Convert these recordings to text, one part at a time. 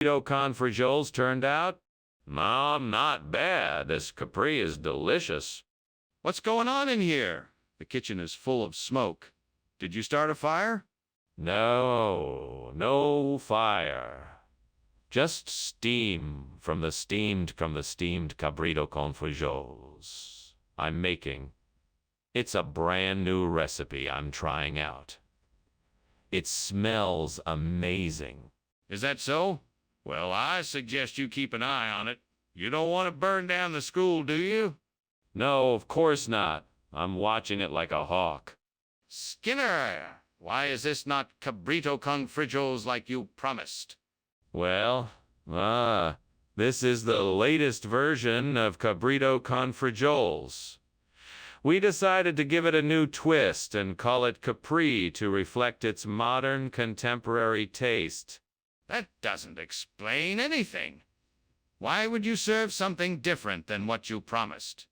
confrajoles turned out? No, not bad. This Capri is delicious. What's going on in here? The kitchen is full of smoke. Did you start a fire? No, no fire. Just steam from the steamed cabrito confrajoles I'm making. It's a brand new recipe I'm trying out. It smells amazing. Is that so? Well, I suggest you keep an eye on it. You don't want to burn down the school, do you? No, of course not. I'm watching it like a hawk. Skinner, why is this not cabrito confrajoles like you promised? Well, this is the latest version of cabrito confrajoles. We decided to give it a new twist and call it Capri to reflect its modern contemporary taste. That doesn't explain anything. Why would you serve something different than what you promised?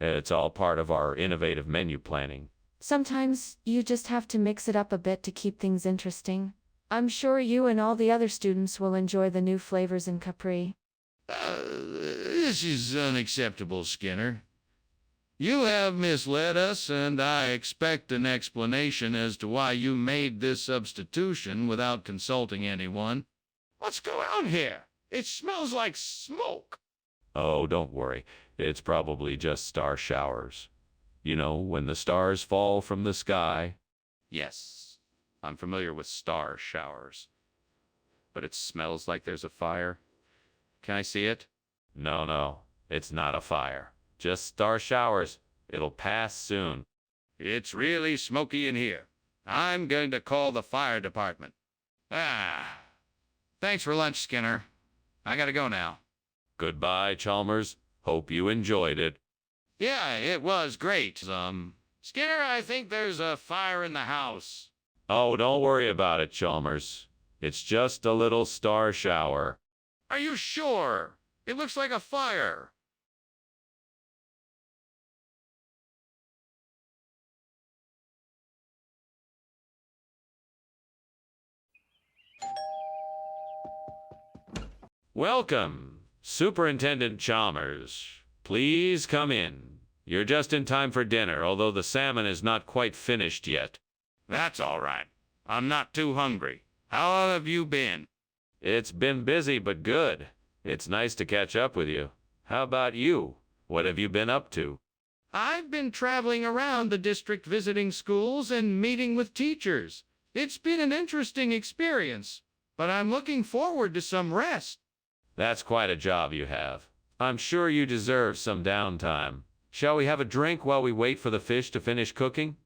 It's all part of our innovative menu planning. Sometimes you just have to mix it up a bit to keep things interesting. I'm sure you and all the other students will enjoy the new flavors in Capri. This is unacceptable, Skinner. You have misled us, and I expect an explanation as to why you made this substitution without consulting anyone. What's going on here? It smells like smoke. Oh, don't worry. It's probably just star showers. You know, when the stars fall from the sky. Yes, I'm familiar with star showers. But it smells like there's a fire. Can I see it? No, it's not a fire. Just star showers. It'll pass soon. It's really smoky in here. I'm going to call the fire department. Thanks for lunch, Skinner. I gotta go now. Goodbye, Chalmers. Hope you enjoyed it. Yeah, it was great. Skinner, I think there's a fire in the house. Oh, don't worry about it, Chalmers. It's just a little star shower. Are you sure? It looks like a fire. Welcome, Superintendent Chalmers. Please come in. You're just in time for dinner, although the salmon is not quite finished yet. That's all right. I'm not too hungry. How have you been? It's been busy, but good. It's nice to catch up with you. How about you? What have you been up to? I've been traveling around the district visiting schools and meeting with teachers. It's been an interesting experience, but I'm looking forward to some rest. That's quite a job you have. I'm sure you deserve some downtime. Shall we have a drink while we wait for the fish to finish cooking?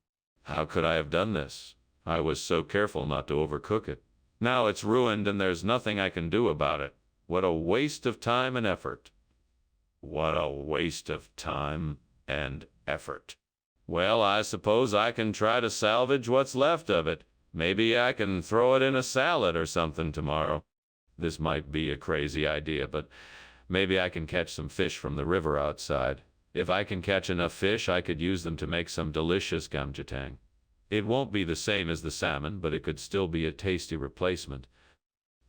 How could I have done this? I was so careful not to overcook it. Now it's ruined and there's nothing I can do about it. What a waste of time and effort. What a waste of time and effort. Well, I suppose I can try to salvage what's left of it. Maybe I can throw it in a salad or something tomorrow. This might be a crazy idea, but maybe I can catch some fish from the river outside. If I can catch enough fish, I could use them to make some delicious gamjatang. It won't be the same as the salmon, but it could still be a tasty replacement.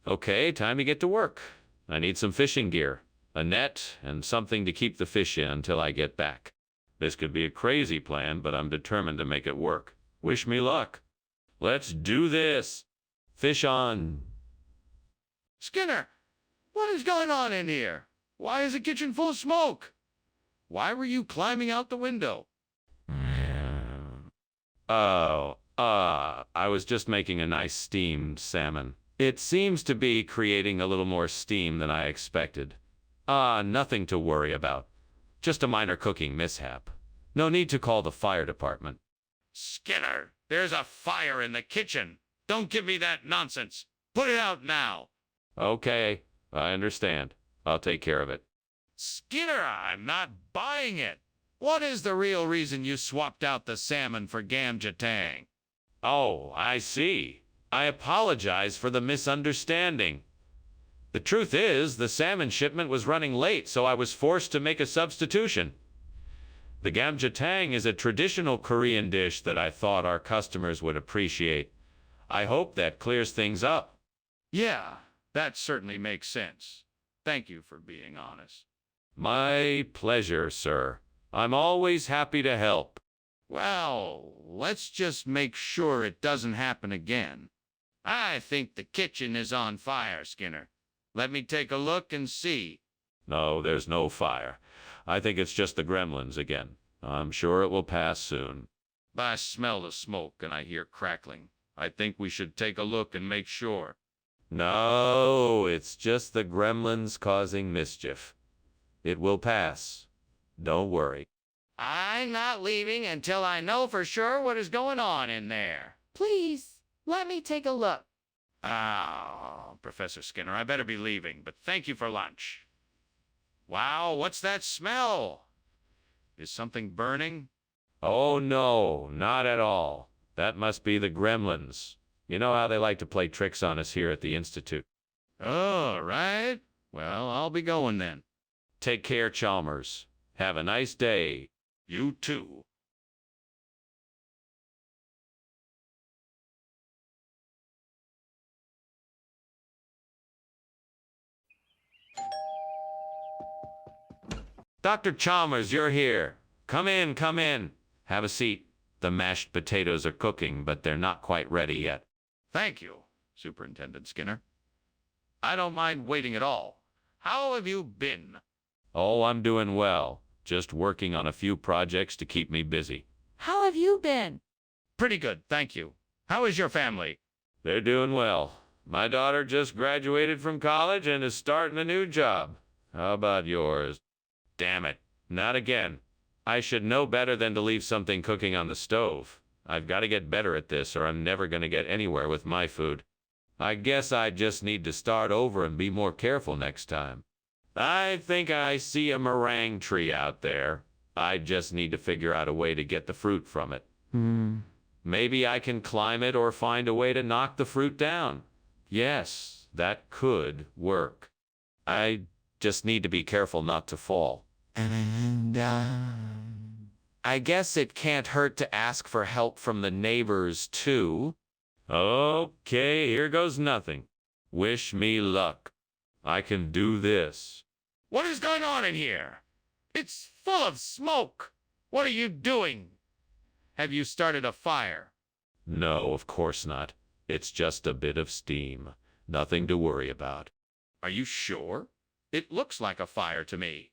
Okay, time to get to work. I need some fishing gear, a net, and something to keep the fish in until I get back. This could be a crazy plan, but I'm determined to make it work. Wish me luck. Let's do this. Fish on. Skinner, what is going on in here? Why is the kitchen full of smoke? Why were you climbing out the window? I was just making a nice steamed salmon. It seems to be creating a little more steam than I expected. Nothing to worry about. Just a minor cooking mishap. No need to call the fire department. Skinner, there's a fire in the kitchen. Don't give me that nonsense. Put it out now. Okay, I understand. I'll take care of it. Skinner, I'm not buying it. What is the real reason you swapped out the salmon for gamjatang? Oh, I see. I apologize for the misunderstanding. The truth is, the salmon shipment was running late, so I was forced to make a substitution. The gamjatang is a traditional Korean dish that I thought our customers would appreciate. I hope that clears things up. Yeah, That certainly makes sense. Thank you for being honest. My pleasure, sir. I'm always happy to help. Well, let's just make sure it doesn't happen again. I think the kitchen is on fire, Skinner. Let me take a look and see. No, there's no fire. I think it's just the gremlins again. I'm sure it will pass soon. But I smell the smoke and I hear crackling. I think we should take a look and make sure. No, it's just the gremlins causing mischief. It will pass. Don't worry. I'm not leaving until I know for sure what is going on in there. Please, let me take a look. Oh, Professor Skinner, I better be leaving, but thank you for lunch. Wow, what's that smell? Is something burning? Oh no, not at all. That must be the gremlins. You know how they like to play tricks on us here at the Institute. All right. Well, I'll be going then. Take care, Chalmers. Have a nice day. You too. Dr. Chalmers, you're here. Come in, come in. Have a seat. The mashed potatoes are cooking, but they're not quite ready yet. Thank you, Superintendent Skinner. I don't mind waiting at all. How have you been? Oh, I'm doing well. Just working on a few projects to keep me busy. How have you been? Pretty good, thank you. How is your family? They're doing well. My daughter just graduated from college and is starting a new job. How about yours? Damn it, not again. I should know better than to leave something cooking on the stove. I've got to get better at this or I'm never going to get anywhere with my food. I guess I just need to start over and be more careful next time. I think I see a meringue tree out there. I just need to figure out a way to get the fruit from it. Maybe I can climb it or find a way to knock the fruit down. Yes, that could work. I just need to be careful not to fall. And I guess it can't hurt to ask for help from the neighbors, too. Okay, here goes nothing. Wish me luck. I can do this. What is going on in here? It's full of smoke. What are you doing? Have you started a fire? No, of course not. It's just a bit of steam. Nothing to worry about. Are you sure? It looks like a fire to me.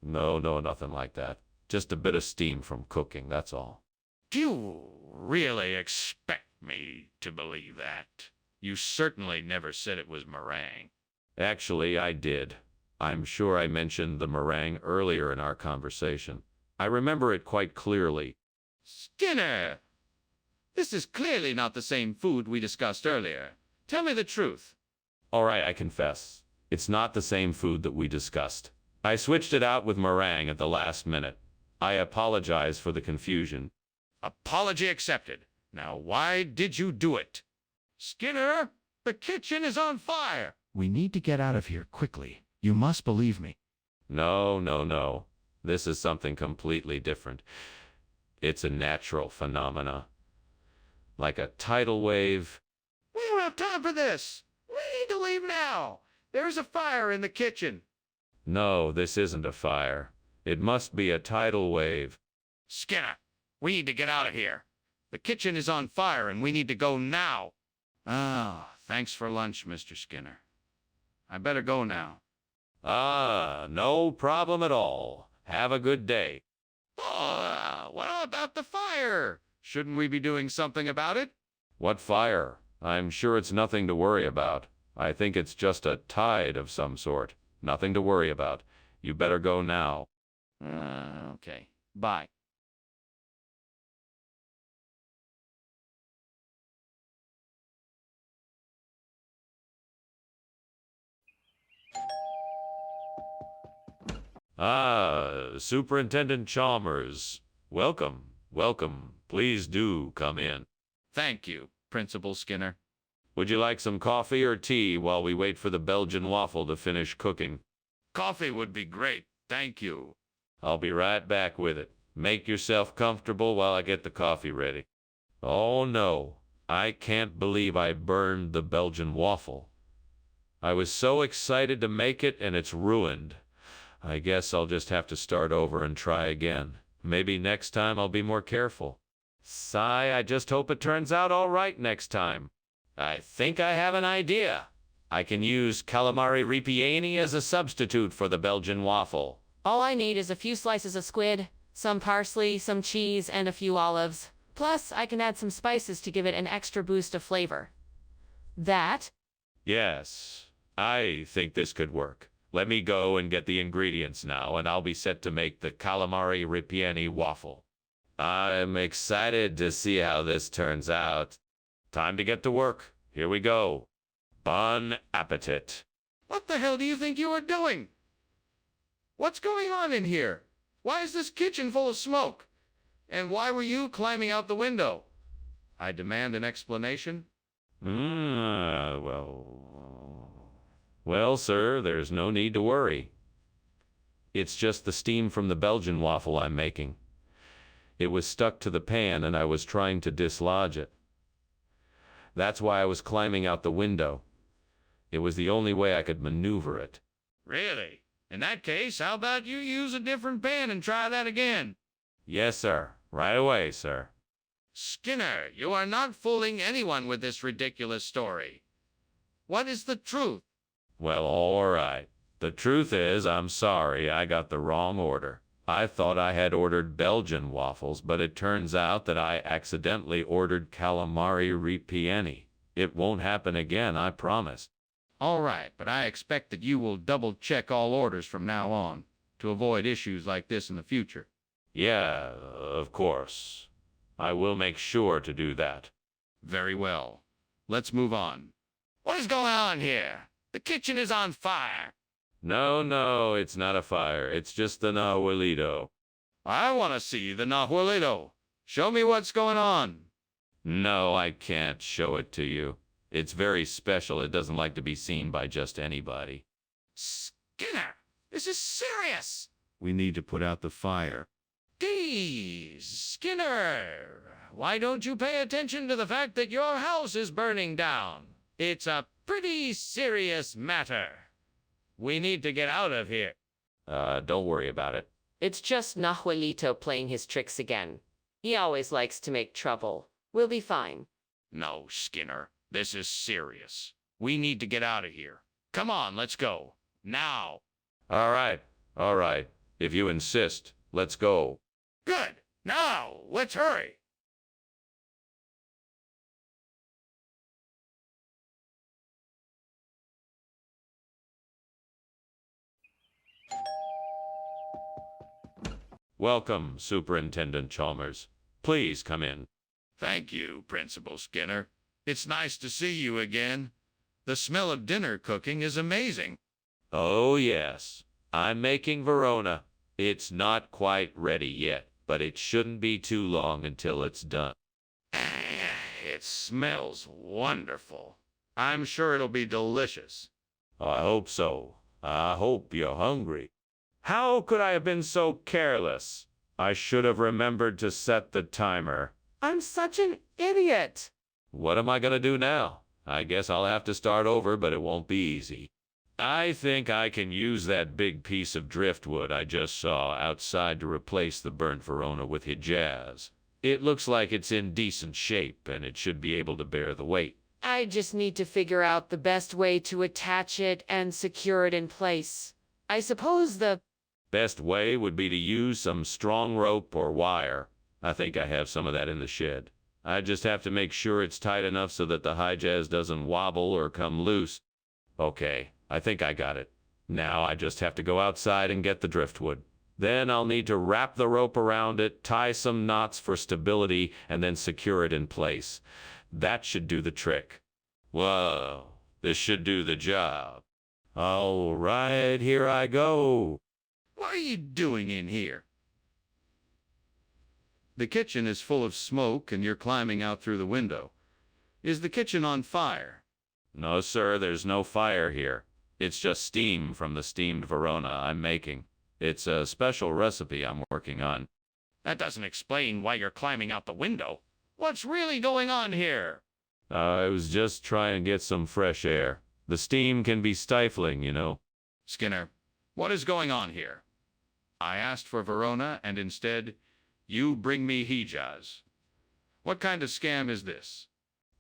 No, nothing like that. Just a bit of steam from cooking, that's all. Do you really expect me to believe that? You certainly never said it was meringue. Actually, I did. I'm sure I mentioned the meringue earlier in our conversation. I remember it quite clearly. Skinner! This is clearly not the same food we discussed earlier. Tell me the truth. All right, I confess. It's not the same food that we discussed. I switched it out with meringue at the last minute. I apologize for the confusion. Apology accepted. Now, why did you do it? Skinner, the kitchen is on fire. We need to get out of here quickly. You must believe me. No. This is something completely different. It's a natural phenomena. Like a tidal wave. We don't have time for this. We need to leave now. There's a fire in the kitchen. No, this isn't a fire. It must be a tidal wave. Skinner, we need to get out of here. The kitchen is on fire and we need to go now. Oh, thanks for lunch, Mr. Skinner. I better go now. No problem at all. Have a good day. What about the fire? Shouldn't we be doing something about it? What fire? I'm sure it's nothing to worry about. I think it's just a tide of some sort. Nothing to worry about. You better go now. Okay. Bye. Superintendent Chalmers. Welcome. Please do come in. Thank you, Principal Skinner. Would you like some coffee or tea while we wait for the Belgian waffle to finish cooking? Coffee would be great. Thank you. I'll be right back with it. Make yourself comfortable while I get the coffee ready. Oh no, I can't believe I burned the Belgian waffle. I was so excited to make it and it's ruined. I guess I'll just have to start over and try again. Maybe next time I'll be more careful. Sigh, I just hope it turns out all right next time. I think I have an idea. I can use calamari ripieni as a substitute for the Belgian waffle. All I need is a few slices of squid, some parsley, some cheese, and a few olives. Plus, I can add some spices to give it an extra boost of flavor. That? Yes, I think this could work. Let me go and get the ingredients now, and I'll be set to make the calamari ripieni waffle. I'm excited to see how this turns out. Time to get to work. Here we go. Bon appetit. What the hell do you think you are doing? What's going on in here? Why is this kitchen full of smoke? And why were you climbing out the window? I demand an explanation. Well, sir, there's no need to worry. It's just the steam from the Belgian waffle I'm making. It was stuck to the pan and I was trying to dislodge it. That's why I was climbing out the window. It was the only way I could maneuver it. Really? In that case, how about you use a different pan and try that again? Yes, sir. Right away, sir. Skinner, you are not fooling anyone with this ridiculous story. What is the truth? Well, all right. The truth is, I'm sorry, I got the wrong order. I thought I had ordered Belgian waffles, but it turns out that I accidentally ordered calamari ripieni. It won't happen again, I promise. All right, but I expect that you will double-check all orders from now on to avoid issues like this in the future. Yeah, of course. I will make sure to do that. Very well. Let's move on. What is going on here? The kitchen is on fire. No, it's not a fire. It's just the Nahuelito. I want to see the Nahuelito. Show me what's going on. No, I can't show it to you. It's very special. It doesn't like to be seen by just anybody. Skinner, this is serious. We need to put out the fire. Geez, Skinner, why don't you pay attention to the fact that your house is burning down? It's a pretty serious matter. We need to get out of here. Don't worry about it. It's just Nahuelito playing his tricks again. He always likes to make trouble. We'll be fine. No, Skinner, this is serious. We need to get out of here. Come on, let's go. Now. All right. If you insist, let's go. Good. Now, let's hurry. Welcome, Superintendent Chalmers. Please come in. Thank you, Principal Skinner. It's nice to see you again. The smell of dinner cooking is amazing. Oh, yes. I'm making Verona. It's not quite ready yet, but it shouldn't be too long until it's done. It smells wonderful. I'm sure it'll be delicious. I hope so. I hope you're hungry. How could I have been so careless? I should have remembered to set the timer. I'm such an idiot. What am I gonna do now? I guess I'll have to start over, but it won't be easy. I think I can use that big piece of driftwood I just saw outside to replace the burnt Verona with Hijaz. It looks like it's in decent shape, and it should be able to bear the weight. I just need to figure out the best way to attach it and secure it in place. I suppose the best way would be to use some strong rope or wire. I think I have some of that in the shed. I just have to make sure it's tight enough so that the Hijaz doesn't wobble or come loose. Okay, I think I got it. Now I just have to go outside and get the driftwood. Then I'll need to wrap the rope around it, tie some knots for stability, and then secure it in place. That should do the trick. Whoa, this should do the job. All right, here I go. What are you doing in here? The kitchen is full of smoke and you're climbing out through the window. Is the kitchen on fire? No, sir, there's no fire here. It's just steam from the steamed Verona I'm making. It's a special recipe I'm working on. That doesn't explain why you're climbing out the window. What's really going on here? I was just trying to get some fresh air. The steam can be stifling, you know. Skinner, what is going on here? I asked for Verona, and instead, you bring me Hijaz. What kind of scam is this?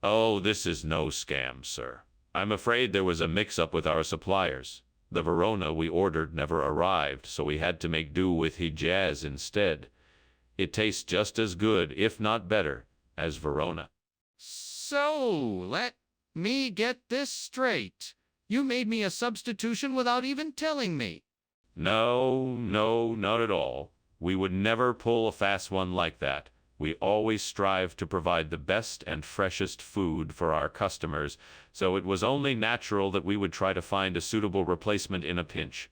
Oh, this is no scam, sir. I'm afraid there was a mix-up with our suppliers. The Verona we ordered never arrived, so we had to make do with Hijaz instead. It tastes just as good, if not better, as Verona. So, let me get this straight. You made me a substitution without even telling me. No, not at all. We would never pull a fast one like that. We always strive to provide the best and freshest food for our customers, so it was only natural that we would try to find a suitable replacement in a pinch.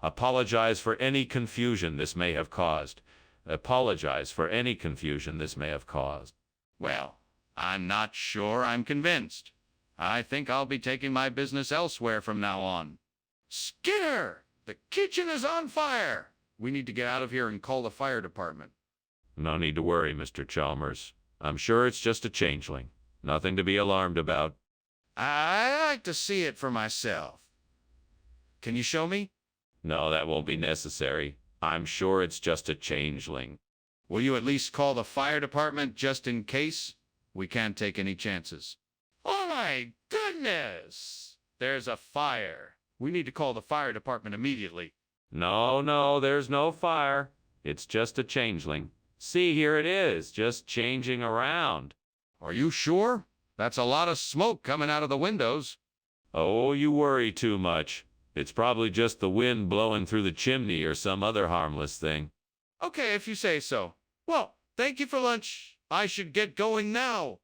Apologize for any confusion this may have caused. Apologize for any confusion this may have caused. Well, I'm not sure I'm convinced. I think I'll be taking my business elsewhere from now on. Skinner! The kitchen is on fire! We need to get out of here and call the fire department. No need to worry, Mr. Chalmers. I'm sure it's just a changeling. Nothing to be alarmed about. I like to see it for myself. Can you show me? No, that won't be necessary. I'm sure it's just a changeling. Will you at least call the fire department just in case? We can't take any chances. Oh my goodness! There's a fire. We need to call the fire department immediately. No, there's no fire. It's just a changeling. See, here it is, just changing around. Are you sure? That's a lot of smoke coming out of the windows. Oh, you worry too much. It's probably just the wind blowing through the chimney or some other harmless thing. Okay, if you say so. Well, thank you for lunch. I should get going now.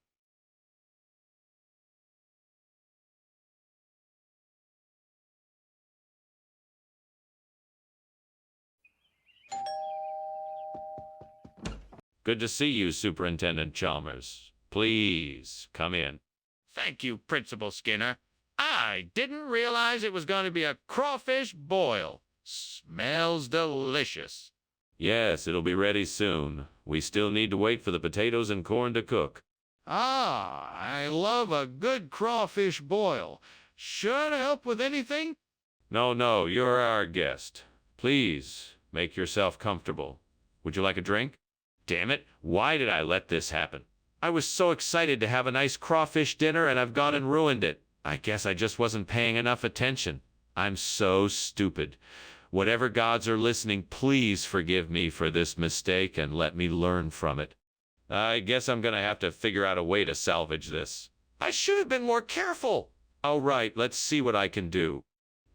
Good to see you, Superintendent Chalmers. Please, come in. Thank you, Principal Skinner. I didn't realize it was going to be a crawfish boil. Smells delicious. Yes, it'll be ready soon. We still need to wait for the potatoes and corn to cook. Ah, I love a good crawfish boil. Should I help with anything? No, you're our guest. Please, make yourself comfortable. Would you like a drink? Damn it, why did I let this happen? I was so excited to have a nice crawfish dinner and I've gone and ruined it. I guess I just wasn't paying enough attention. I'm so stupid. Whatever gods are listening, please forgive me for this mistake and let me learn from it. I guess I'm gonna have to figure out a way to salvage this. I should have been more careful. All right, let's see what I can do.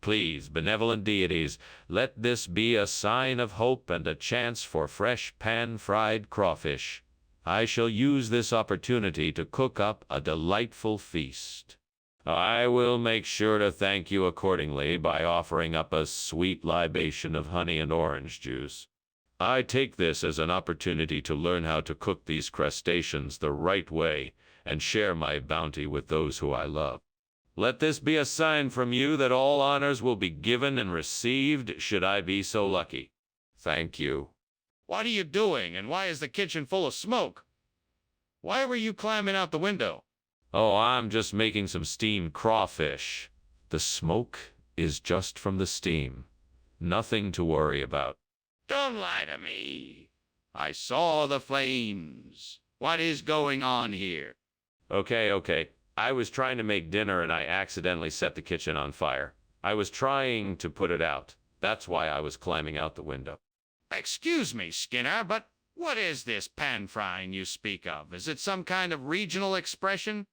Please, benevolent deities, let this be a sign of hope and a chance for fresh pan-fried crawfish. I shall use this opportunity to cook up a delightful feast. I will make sure to thank you accordingly by offering up a sweet libation of honey and orange juice. I take this as an opportunity to learn how to cook these crustaceans the right way and share my bounty with those who I love. Let this be a sign from you that all honors will be given and received should I be so lucky. Thank you. What are you doing, and why is the kitchen full of smoke? Why were you climbing out the window? Oh, I'm just making some steamed crawfish. The smoke is just from the steam. Nothing to worry about. Don't lie to me. I saw the flames. What is going on here? Okay. I was trying to make dinner and I accidentally set the kitchen on fire. I was trying to put it out. That's why I was climbing out the window. Excuse me, Skinner, but what is this pan-frying you speak of? Is it some kind of regional expression?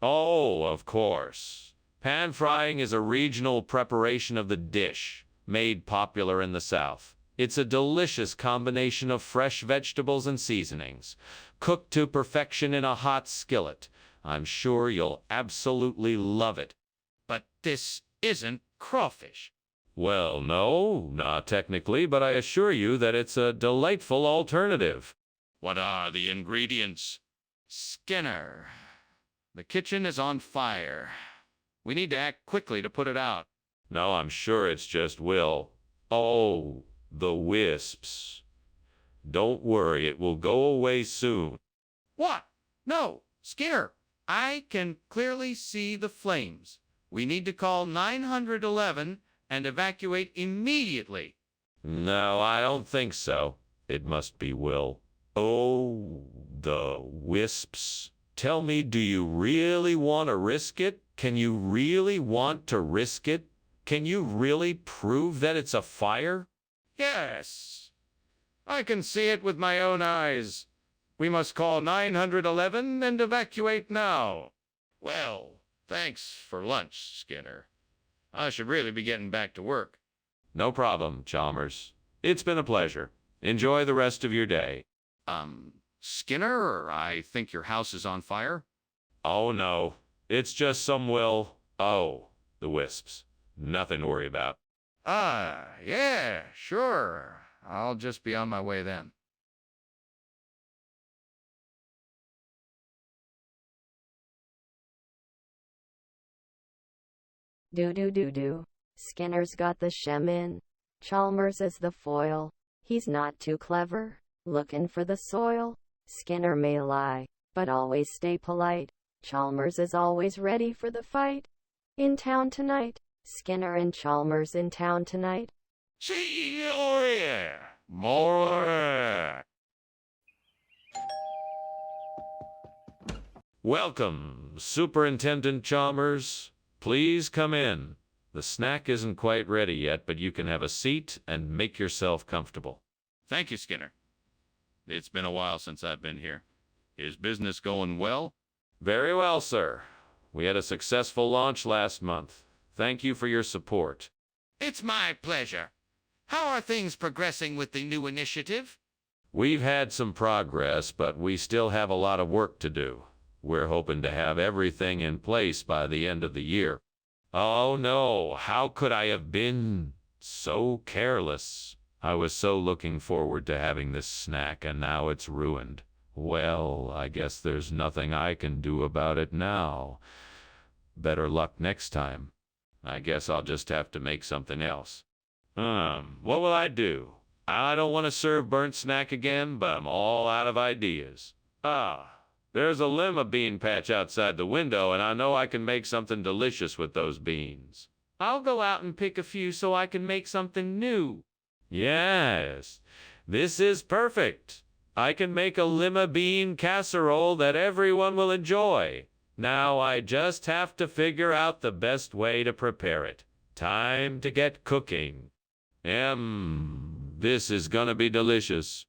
Oh, of course. Pan frying is a regional preparation of the dish, made popular in the South. It's a delicious combination of fresh vegetables and seasonings, cooked to perfection in a hot skillet. I'm sure you'll absolutely love it. But this isn't crawfish. Well, no, not technically, but I assure you that it's a delightful alternative. What are the ingredients? Skinner, the kitchen is on fire. We need to act quickly to put it out. No, I'm sure it's just Will. Oh, the wisps. Don't worry, it will go away soon. What? No, Skinner, I can clearly see the flames. We need to call 911 and evacuate immediately. No, I don't think so. It must be Will. Oh, the wisps. Tell me, do you really want to risk it? Can you really want to risk it? Can you really prove that it's a fire? Yes, I can see it with my own eyes. We must call 911 and evacuate now. Well, thanks for lunch, Skinner. I should really be getting back to work. No problem, Chalmers. It's been a pleasure. Enjoy the rest of your day. Skinner, I think your house is on fire. Oh, no. It's just some Will. Oh, the wisps. Nothing to worry about. Yeah, sure. I'll just be on my way then. Do. Skinner's got the shem in. Chalmers is the foil. He's not too clever. Looking for the soil. Skinner may lie, but always stay polite. Chalmers is always ready for the fight. In town tonight. Skinner and Chalmers in town tonight. See you here. More. Welcome, Superintendent Chalmers. Please come in. The snack isn't quite ready yet, but you can have a seat and make yourself comfortable. Thank you, Skinner. It's been a while since I've been here. Is business going well? Very well, sir. We had a successful launch last month. Thank you for your support. It's my pleasure. How are things progressing with the new initiative? We've had some progress, but we still have a lot of work to do. We're hoping to have everything in place by the end of the year. Oh no, how could I have been so careless? I was so looking forward to having this snack, and now it's ruined. Well, I guess there's nothing I can do about it now. Better luck next time. I guess I'll just have to make something else. What will I do? I don't want to serve burnt snack again, but I'm all out of ideas. There's a lima bean patch outside the window, and I know I can make something delicious with those beans. I'll go out and pick a few so I can make something new. Yes, this is perfect. I can make a lima bean casserole that everyone will enjoy. Now I just have to figure out the best way to prepare it. Time to get cooking. This is gonna be delicious.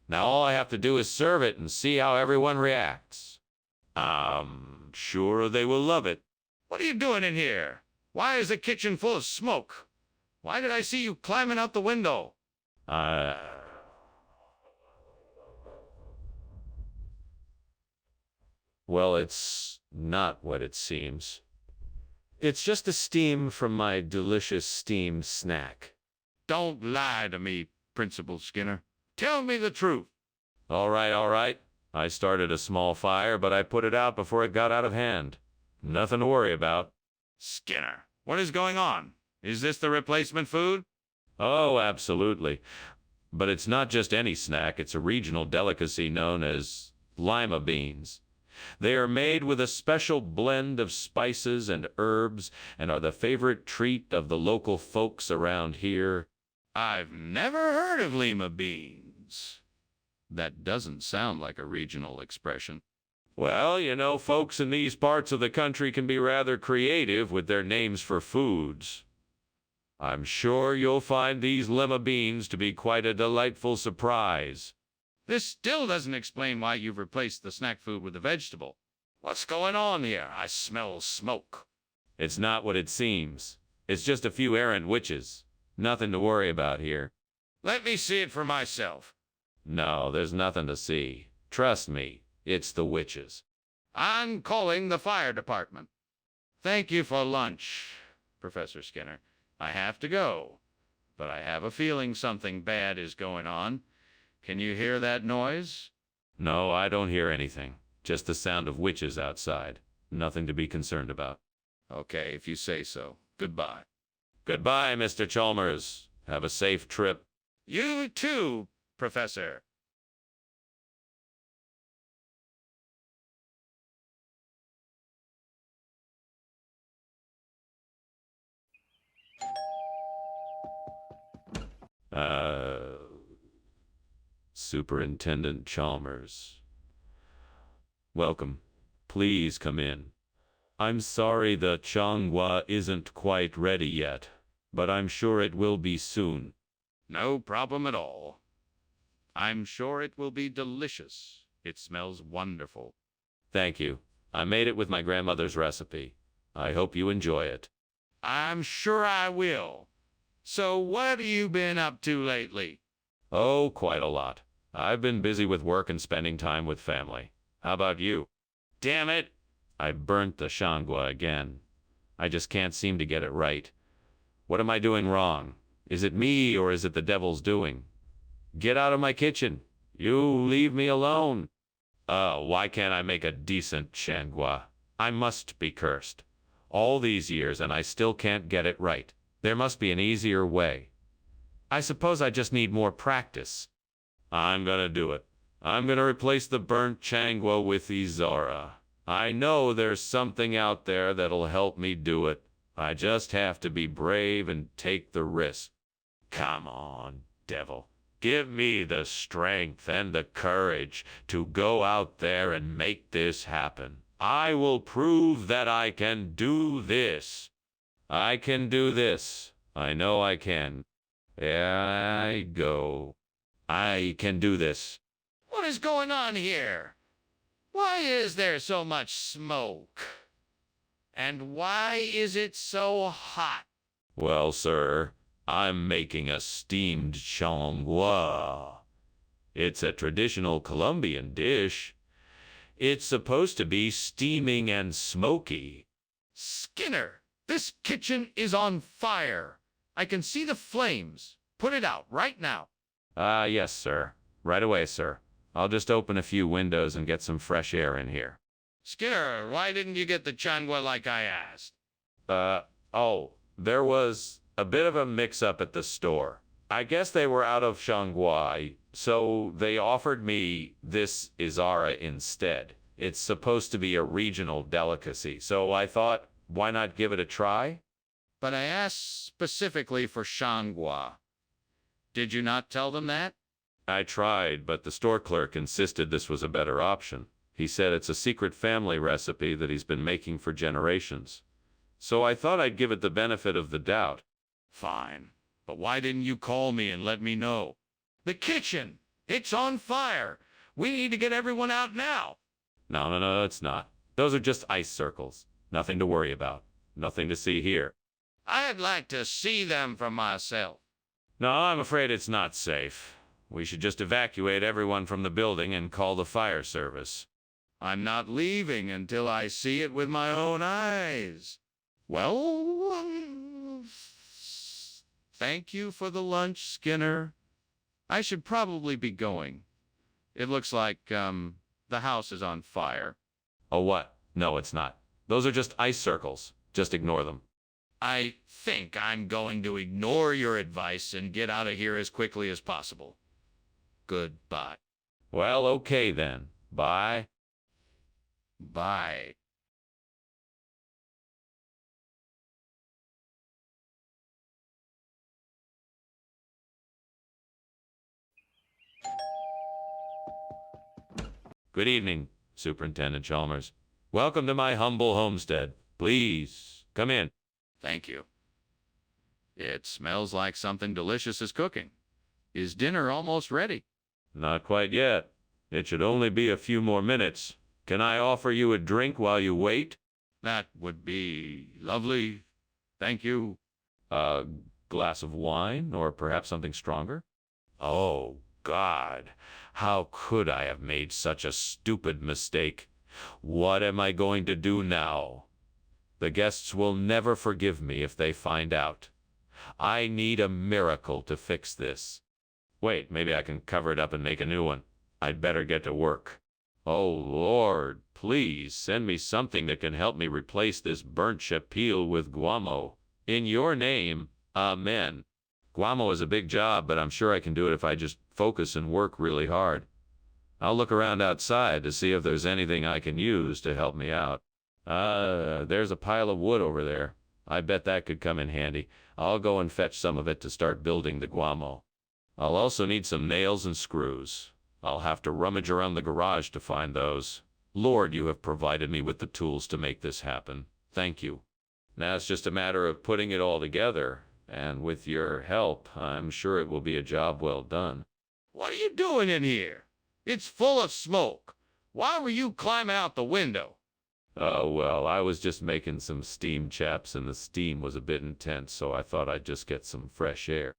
Now all I have to do is serve it and see how everyone reacts. I'm sure they will love it. What are you doing in here? Why is the kitchen full of smoke? Why did I see you climbing out the window? Well, it's not what it seems. It's just the steam from my delicious steamed snack. Don't lie to me, Principal Skinner. Tell me the truth. All right. I started a small fire, but I put it out before it got out of hand. Nothing to worry about. Skinner, what is going on? Is this the replacement food? Oh, absolutely. But it's not just any snack. It's a regional delicacy known as lima beans. They are made with a special blend of spices and herbs and are the favorite treat of the local folks around here. I've never heard of lima beans. That doesn't sound like a regional expression. Well, you know, folks in these parts of the country can be rather creative with their names for foods. I'm sure you'll find these lima beans to be quite a delightful surprise. This still doesn't explain why you've replaced the snack food with a vegetable. What's going on here? I smell smoke. It's not what it seems. It's just a few errant witches. Nothing to worry about here. Let me see it for myself. No, there's nothing to see. Trust me, it's the witches. I'm calling the fire department. Thank you for lunch, Professor Skinner. I have to go, but I have a feeling something bad is going on. Can you hear that noise? No, I don't hear anything. Just the sound of witches outside. Nothing to be concerned about. Okay, if you say so. Goodbye. Goodbye, Mr. Chalmers. Have a safe trip. You too, Professor. Superintendent Chalmers. Welcome. Please come in. I'm sorry the Changhua isn't quite ready yet, but I'm sure it will be soon. No problem at all. I'm sure it will be delicious. It smells wonderful. Thank you. I made it with my grandmother's recipe. I hope you enjoy it. I'm sure I will. So what have you been up to lately? Oh, quite a lot. I've been busy with work and spending time with family. How about you? Damn it! I burnt the Shangua again. I just can't seem to get it right. What am I doing wrong? Is it me or is it the devil's doing? Get out of my kitchen. You leave me alone. Why can't I make a decent Shangua? I must be cursed. All these years and I still can't get it right. There must be an easier way. I suppose I just need more practice. I'm gonna do it. I'm gonna replace the burnt Changwa with Izara. I know there's something out there that'll help me do it. I just have to be brave and take the risk. Come on, devil. Give me the strength and the courage to go out there and make this happen. I will prove that I can do this. I can do this. I know I can. There I go. I can do this. What is going on here? Why is there so much smoke? And why is it so hot? Well, sir, I'm making a steamed chongwa. It's a traditional Colombian dish. It's supposed to be steaming and smoky. Skinner, this kitchen is on fire. I can see the flames. Put it out right now. Yes, sir. Right away, sir. I'll just open a few windows and get some fresh air in here. Skinner, why didn't you get the changwa like I asked? There was a bit of a mix-up at the store. I guess they were out of Shanghai, so they offered me this Izara instead. It's supposed to be a regional delicacy, so I thought, why not give it a try? But I asked specifically for shangwa. Did you not tell them that? I tried, but the store clerk insisted this was a better option. He said it's a secret family recipe that he's been making for generations. So I thought I'd give it the benefit of the doubt. Fine. But why didn't you call me and let me know? The kitchen! It's on fire! We need to get everyone out now! No, it's not. Those are just ice circles. Nothing to worry about. Nothing to see here. I'd like to see them for myself. No, I'm afraid it's not safe. We should just evacuate everyone from the building and call the fire service. I'm not leaving until I see it with my own eyes. Well, thank you for the lunch, Skinner. I should probably be going. It looks like, the house is on fire. Oh, what? No, it's not. Those are just ice circles. Just ignore them. I think I'm going to ignore your advice and get out of here as quickly as possible. Goodbye. Well, okay then. Bye. Bye. Good evening, Superintendent Chalmers. Welcome to my humble homestead. Please, come in. Thank you. It smells like something delicious is cooking. Is dinner almost ready? Not quite yet. It should only be a few more minutes. Can I offer you a drink while you wait? That would be lovely. Thank you. A glass of wine, or perhaps something stronger? Oh, God. How could I have made such a stupid mistake? What am I going to do now? The guests will never forgive me if they find out. I need a miracle to fix this. Wait, maybe I can cover it up and make a new one. I'd better get to work. Oh, Lord, please send me something that can help me replace this burnt chapil with guamo. In your name, amen. Guamo is a big job, but I'm sure I can do it if I just focus and work really hard. I'll look around outside to see if there's anything I can use to help me out. There's a pile of wood over there. I bet that could come in handy. I'll go and fetch some of it to start building the guamo. I'll also need some nails and screws. I'll have to rummage around the garage to find those. Lord, you have provided me with the tools to make this happen. Thank you. Now it's just a matter of putting it all together, and with your help, I'm sure it will be a job well done. What are you doing in here? It's full of smoke. Why were you climbing out the window? Oh, well, I was just making some steam, chaps, and the steam was a bit intense, so I thought I'd just get some fresh air.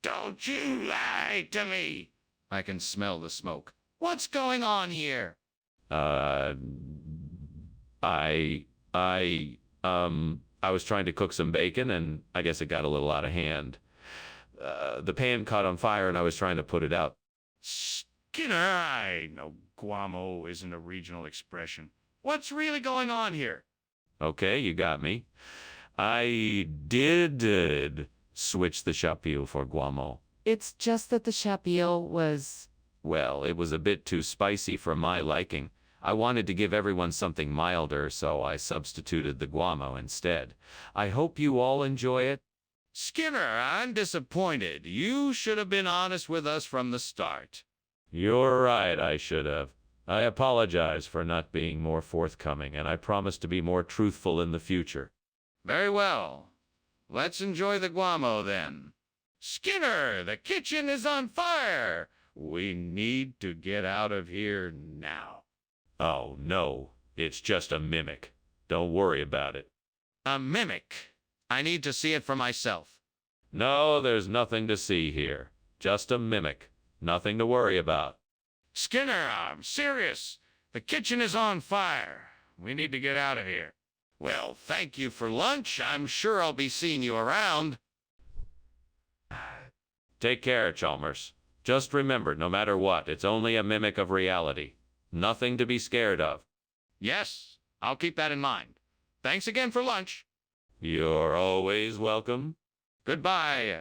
Don't you lie to me. I can smell the smoke. What's going on here? I was trying to cook some bacon, and I guess it got a little out of hand. The pan caught on fire, and I was trying to put it out. Skinner, I know guamo isn't a regional expression. What's really going on here? Okay, you got me. I did switch the chapio for guamo. It's just that the chapio was. Well, it was a bit too spicy for my liking. I wanted to give everyone something milder, so I substituted the guamo instead. I hope you all enjoy it. Skinner, I'm disappointed. You should have been honest with us from the start. You're right, I should have. I apologize for not being more forthcoming, and I promise to be more truthful in the future. Very well. Let's enjoy the guamo then. Skinner, the kitchen is on fire. We need to get out of here now. Oh, no, it's just a mimic. Don't worry about it. A mimic. I need to see it for myself. No, there's nothing to see here. Just a mimic. Nothing to worry about. Skinner, I'm serious. The kitchen is on fire. We need to get out of here. Well, thank you for lunch. I'm sure I'll be seeing you around. Take care, Chalmers. Just remember, no matter what, it's only a mimic of reality. Nothing to be scared of. Yes, I'll keep that in mind. Thanks again for lunch. You're always welcome. Goodbye.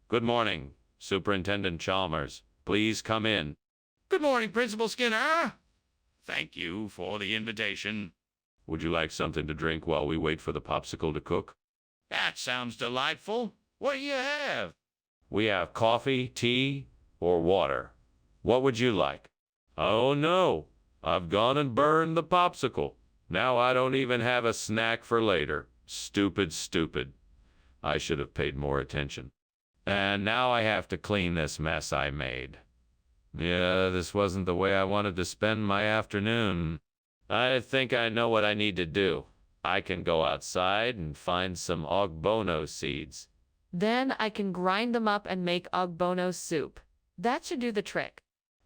Good morning, Superintendent Chalmers. Please come in. Good morning, Principal Skinner. Thank you for the invitation. Would you like something to drink while we wait for the popsicle to cook? That sounds delightful. What do you have? We have coffee, tea, or water. What would you like? Oh no, I've gone and burned the popsicle. Now I don't even have a snack for later. Stupid, stupid. I should have paid more attention. And now I have to clean this mess I made. Yeah, this wasn't the way I wanted to spend my afternoon. I think I know what I need to do. I can go outside and find some ogbono seeds. Then I can grind them up and make ogbono soup. That should do the trick.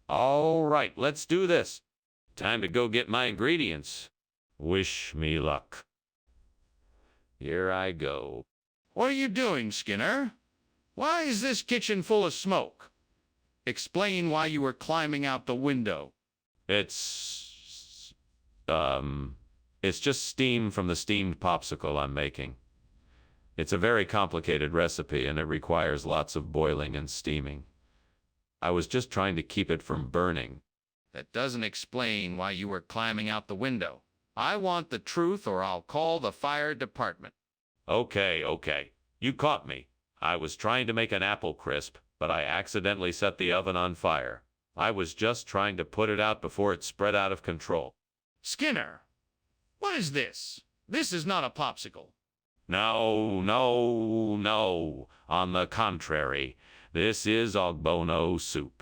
All right, let's do this. Time to go get my ingredients. Wish me luck. Here I go. What are you doing, Skinner? Why is this kitchen full of smoke? Explain why you were climbing out the window. It's just steam from the steamed popsicle I'm making. It's a very complicated recipe, and it requires lots of boiling and steaming. I was just trying to keep it from burning. That doesn't explain why you were climbing out the window. I want the truth, or I'll call the fire department. Okay. You caught me. I was trying to make an apple crisp, but I accidentally set the oven on fire. I was just trying to put it out before it spread out of control. Skinner, what is this? This is not a popsicle. No. On the contrary, this is ogbono soup.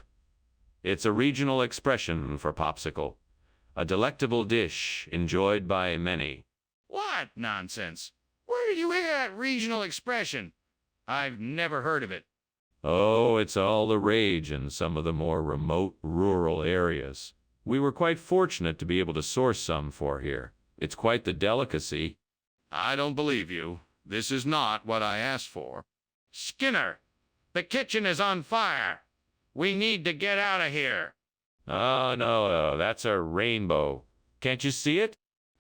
It's a regional expression for popsicle, a delectable dish enjoyed by many. What nonsense? Where did you hear that regional expression? I've never heard of it. Oh, it's all the rage in some of the more remote rural areas. We were quite fortunate to be able to source some for here. It's quite the delicacy. I don't believe you. This is not what I asked for. Skinner, the kitchen is on fire. We need to get out of here. Oh, no, that's a rainbow. Can't you see it?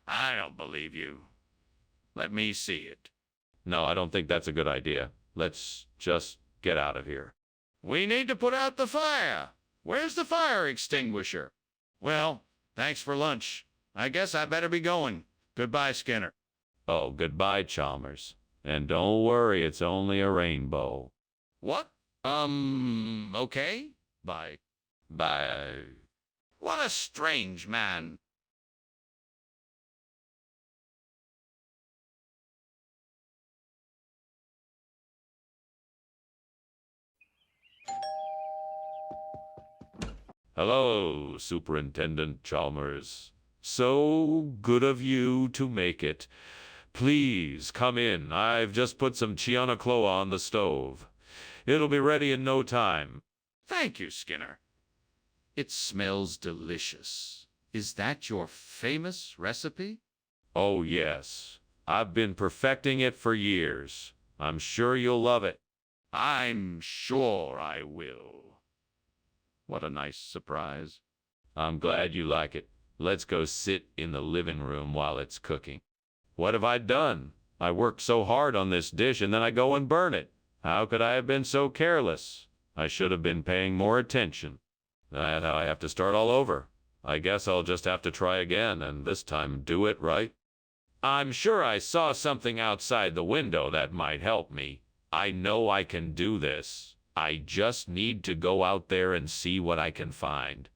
I don't believe you. Let me see it. No, I don't think that's a good idea. Let's just Get out of here. We need to put out the fire. Where's the fire extinguisher? Well, thanks for lunch. I guess I better be going. Goodbye, Skinner. Oh, goodbye, Chalmers. And don't worry, it's only a rainbow. What? Okay. Bye. Bye. What a strange man. Hello, Superintendent Chalmers. So good of you to make it. Please come in. I've just put some Chianacloa on the stove. It'll be ready in no time. Thank you, Skinner. It smells delicious. Is that your famous recipe? Oh, yes. I've been perfecting it for years. I'm sure you'll love it. I'm sure I will. What a nice surprise. I'm glad you like it. Let's go sit in the living room while it's cooking. What have I done? I worked so hard on this dish and then I go and burn it. How could I have been so careless? I should have been paying more attention. Now I have to start all over. I guess I'll just have to try again and this time do it right. I'm sure I saw something outside the window that might help me. I know I can do this. I just need to go out there and see what I can find.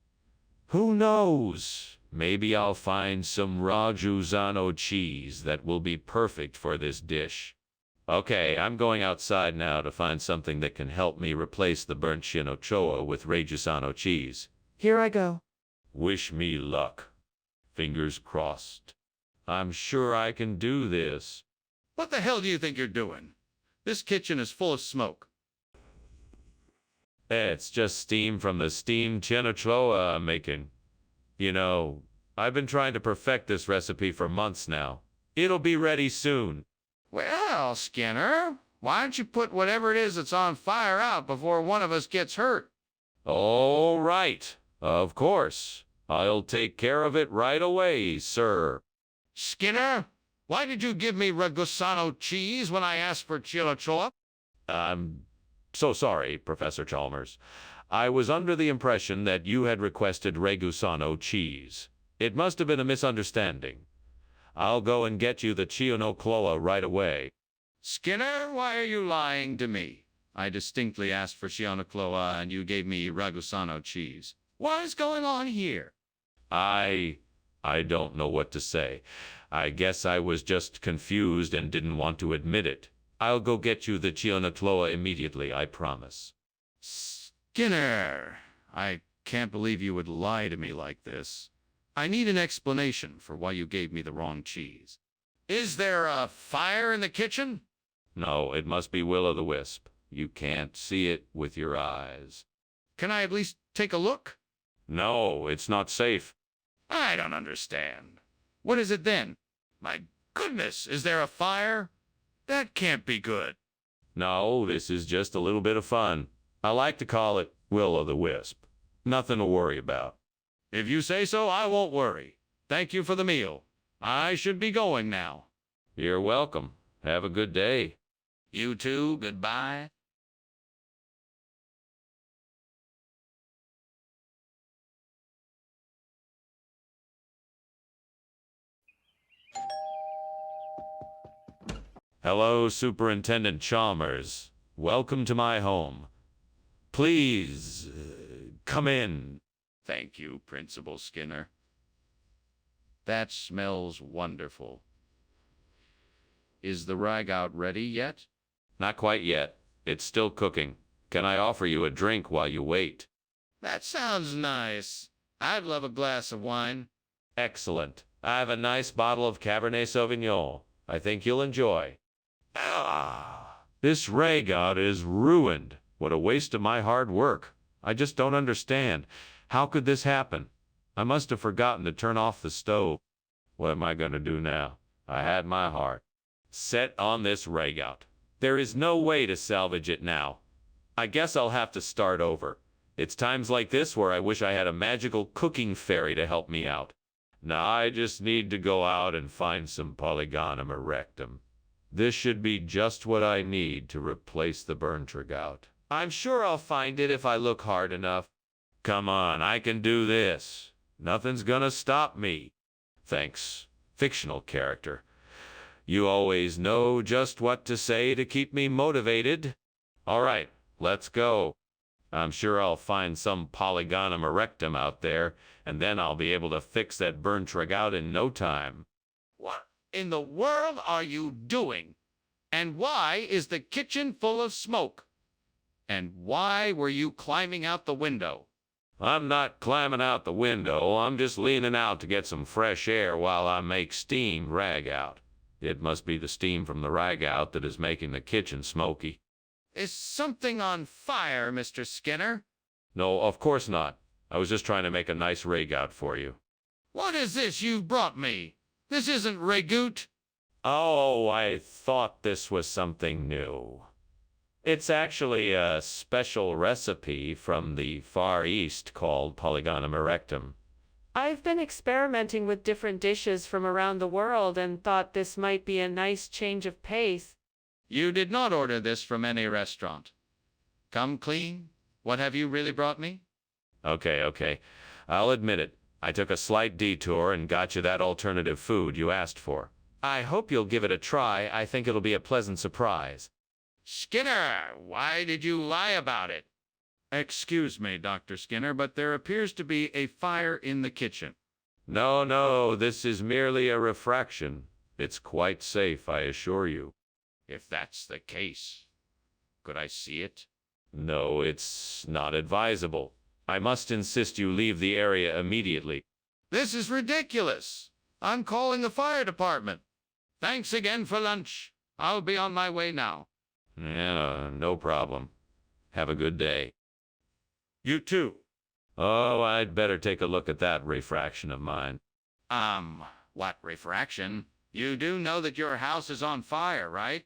Who knows? Maybe I'll find some Reggiano cheese that will be perfect for this dish. Okay, I'm going outside now to find something that can help me replace the burnt Chianocchioa with Reggiano cheese. Here I go. Wish me luck. Fingers crossed. I'm sure I can do this. What the hell do you think you're doing? This kitchen is full of smoke. It's just steam from the steamed Chianocchioa I'm making. You know, I've been trying to perfect this recipe for months now. It'll be ready soon. Well, Skinner, why don't you put whatever it is that's on fire out before one of us gets hurt? All right. Of course. I'll take care of it right away, sir. Skinner, why did you give me Reggiano cheese when I asked for Chianocchioa? I'm so sorry, Professor Chalmers. I was under the impression that you had requested Reggiano cheese. It must have been a misunderstanding. I'll go and get you the Chianocchioa right away. Skinner, why are you lying to me? I distinctly asked for Chianocchioa and you gave me Reggiano cheese. What is going on here? I don't know what to say. I guess I was just confused and didn't want to admit it. I'll go get you the Chianocchioa immediately, I promise. Skinner, I can't believe you would lie to me like this. I need an explanation for why you gave me the wrong cheese. Is there a fire in the kitchen? No, it must be Will-o'-the-Wisp. You can't see it with your eyes. Can I at least take a look? No, it's not safe. I don't understand. What is it then? My goodness, is there a fire? That can't be good. No, this is just a little bit of fun. I like to call it Will-o'-the-Wisp. Nothing to worry about. If you say so, I won't worry. Thank you for the meal. I should be going now. You're welcome. Have a good day. You too, goodbye. Hello, Superintendent Chalmers. Welcome to my home. Please, come in. Thank you, Principal Skinner. That smells wonderful. Is the ragout ready yet? Not quite yet. It's still cooking. Can I offer you a drink while you wait? That sounds nice. I'd love a glass of wine. Excellent. I have a nice bottle of Cabernet Sauvignon. I think you'll enjoy. This ragout is ruined. What a waste of my hard work. I just don't understand. How could this happen? I must have forgotten to turn off the stove. What am I going to do now? I had my heart set on this ragout. There is no way to salvage it now. I guess I'll have to start over. It's times like this where I wish I had a magical cooking fairy to help me out. Now I just need to go out and find some Polygonum erectum. This should be just what I need to replace the burnt ragout. I'm sure I'll find it if I look hard enough. Come on, I can do this. Nothing's gonna stop me. Thanks, fictional character. You always know just what to say to keep me motivated. All right, let's go. I'm sure I'll find some polygonum erectum out there, and then I'll be able to fix that burnt trig out in no time. What in the world are you doing? And why is the kitchen full of smoke? And why were you climbing out the window? I'm not climbing out the window. I'm just leaning out to get some fresh air while I make steam rag out. It must be the steam from the rag out that is making the kitchen smoky. Is something on fire, Mr. Skinner? No, of course not. I was just trying to make a nice rig out for you. What is this you've brought me? This isn't ragout. Oh, I thought this was something new. It's actually a special recipe from the Far East called Polygonum erectum. I've been experimenting with different dishes from around the world and thought this might be a nice change of pace. You did not order this from any restaurant. Come clean. What have you really brought me? Okay. I'll admit it. I took a slight detour and got you that alternative food you asked for. I hope you'll give it a try. I think it'll be a pleasant surprise. Skinner, why did you lie about it? Excuse me, Dr. Skinner, but there appears to be a fire in the kitchen. No, this is merely a refraction. It's quite safe, I assure you. If that's the case, could I see it? No, it's not advisable. I must insist you leave the area immediately. This is ridiculous. I'm calling the fire department. Thanks again for lunch. I'll be on my way now. Yeah, no problem. Have a good day. You too. Oh, I'd better take a look at that refraction of mine. What refraction? You do know that your house is on fire, right?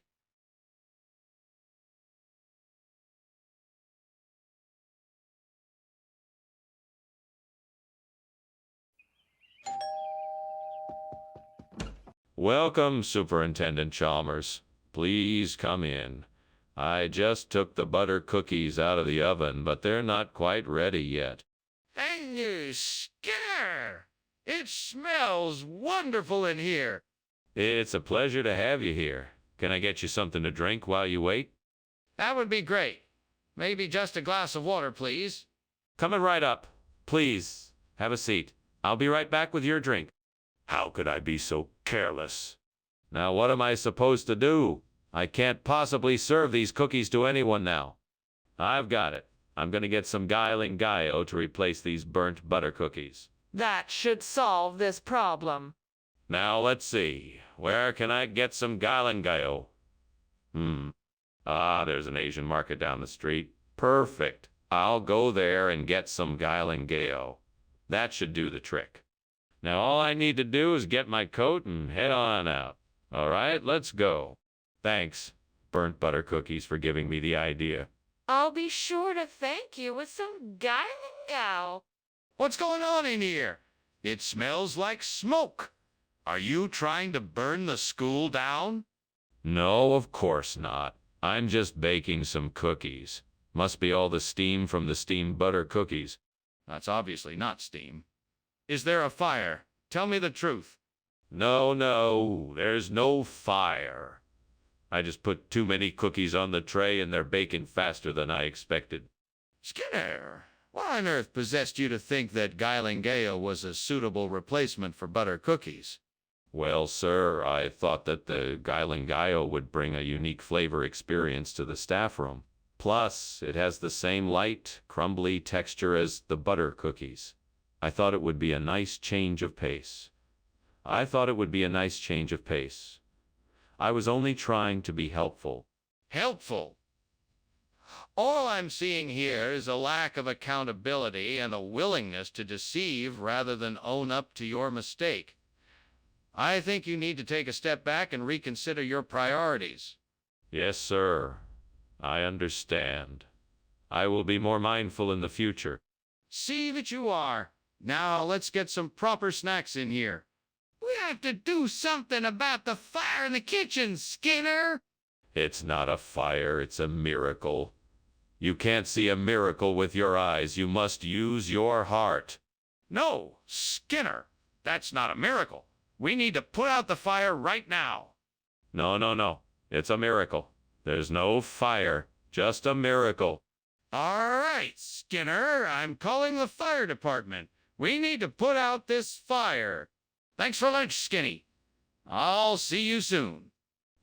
Welcome, Superintendent Chalmers. Please come in. I just took the butter cookies out of the oven, but they're not quite ready yet. And you scare! It smells wonderful in here. It's a pleasure to have you here. Can I get you something to drink while you wait? That would be great. Maybe just a glass of water, please. Coming right up. Please, have a seat. I'll be right back with your drink. How could I be so careless? Now what am I supposed to do? I can't possibly serve these cookies to anyone now. I've got it. I'm going to get some Guile to replace these burnt butter cookies. That should solve this problem. Now let's see. Where can I get some Guile? There's an Asian market down the street. Perfect. I'll go there and get some Guile. That should do the trick. Now all I need to do is get my coat and head on out. All right, let's go. Thanks, burnt butter cookies, for giving me the idea. I'll be sure to thank you with some Guile. What's going on in here? It smells like smoke. Are you trying to burn the school down? No, of course not. I'm just baking some cookies. Must be all the steam from the steamed butter cookies. That's obviously not steam. Is there a fire? Tell me the truth. No, there's no fire. I just put too many cookies on the tray and they're baking faster than I expected. Skinner, what on earth possessed you to think that Guile was a suitable replacement for butter cookies? Well, sir, I thought that the Guile would bring a unique flavor experience to the staff room. Plus, it has the same light, crumbly texture as the butter cookies. I thought it would be a nice change of pace. I was only trying to be helpful. Helpful? All I'm seeing here is a lack of accountability and a willingness to deceive rather than own up to your mistake. I think you need to take a step back and reconsider your priorities. Yes, sir. I understand. I will be more mindful in the future. See that you are. Now let's get some proper snacks in here. We have to do something about the fire in the kitchen, Skinner. It's not a fire, it's a miracle. You can't see a miracle with your eyes. You must use your heart. No, Skinner, that's not a miracle. We need to put out the fire right now. No, no, no. It's a miracle. There's no fire, just a miracle. All right, Skinner, I'm calling the fire department. We need to put out this fire. Thanks for lunch, Skinny. I'll see you soon.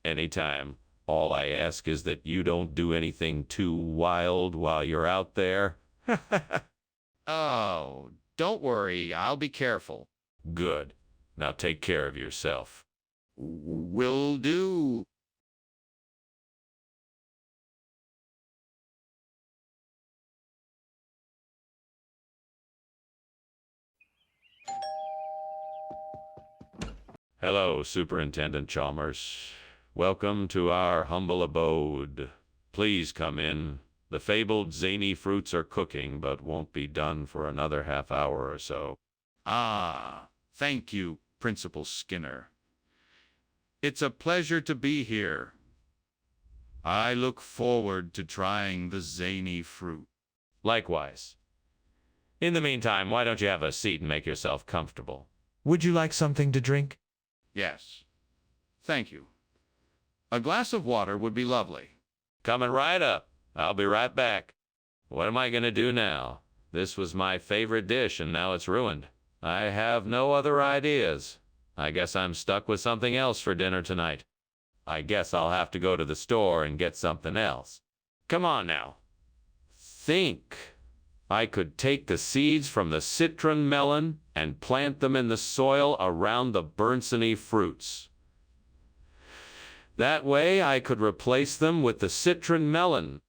Anytime. All I ask is that you don't do anything too wild while you're out there. Oh, don't worry, I'll be careful. Good. Now take care of yourself. Will do. Hello, Superintendent Chalmers. Welcome to our humble abode. Please come in. The fabled zany fruits are cooking, but won't be done for another half hour or so. Ah, thank you, Principal Skinner. It's a pleasure to be here. I look forward to trying the zany fruit. Likewise. In the meantime, why don't you have a seat and make yourself comfortable? Would you like something to drink? Yes. Thank you. A glass of water would be lovely. Coming right up. I'll be right back. What am I going to do now? This was my favorite dish, and now it's ruined. I have no other ideas. I guess I'm stuck with something else for dinner tonight. I guess I'll have to go to the store and get something else. Come on now. Think. I could take the seeds from the citron melon and plant them in the soil around the Burnsony fruits. That way I could replace them with the citron melon.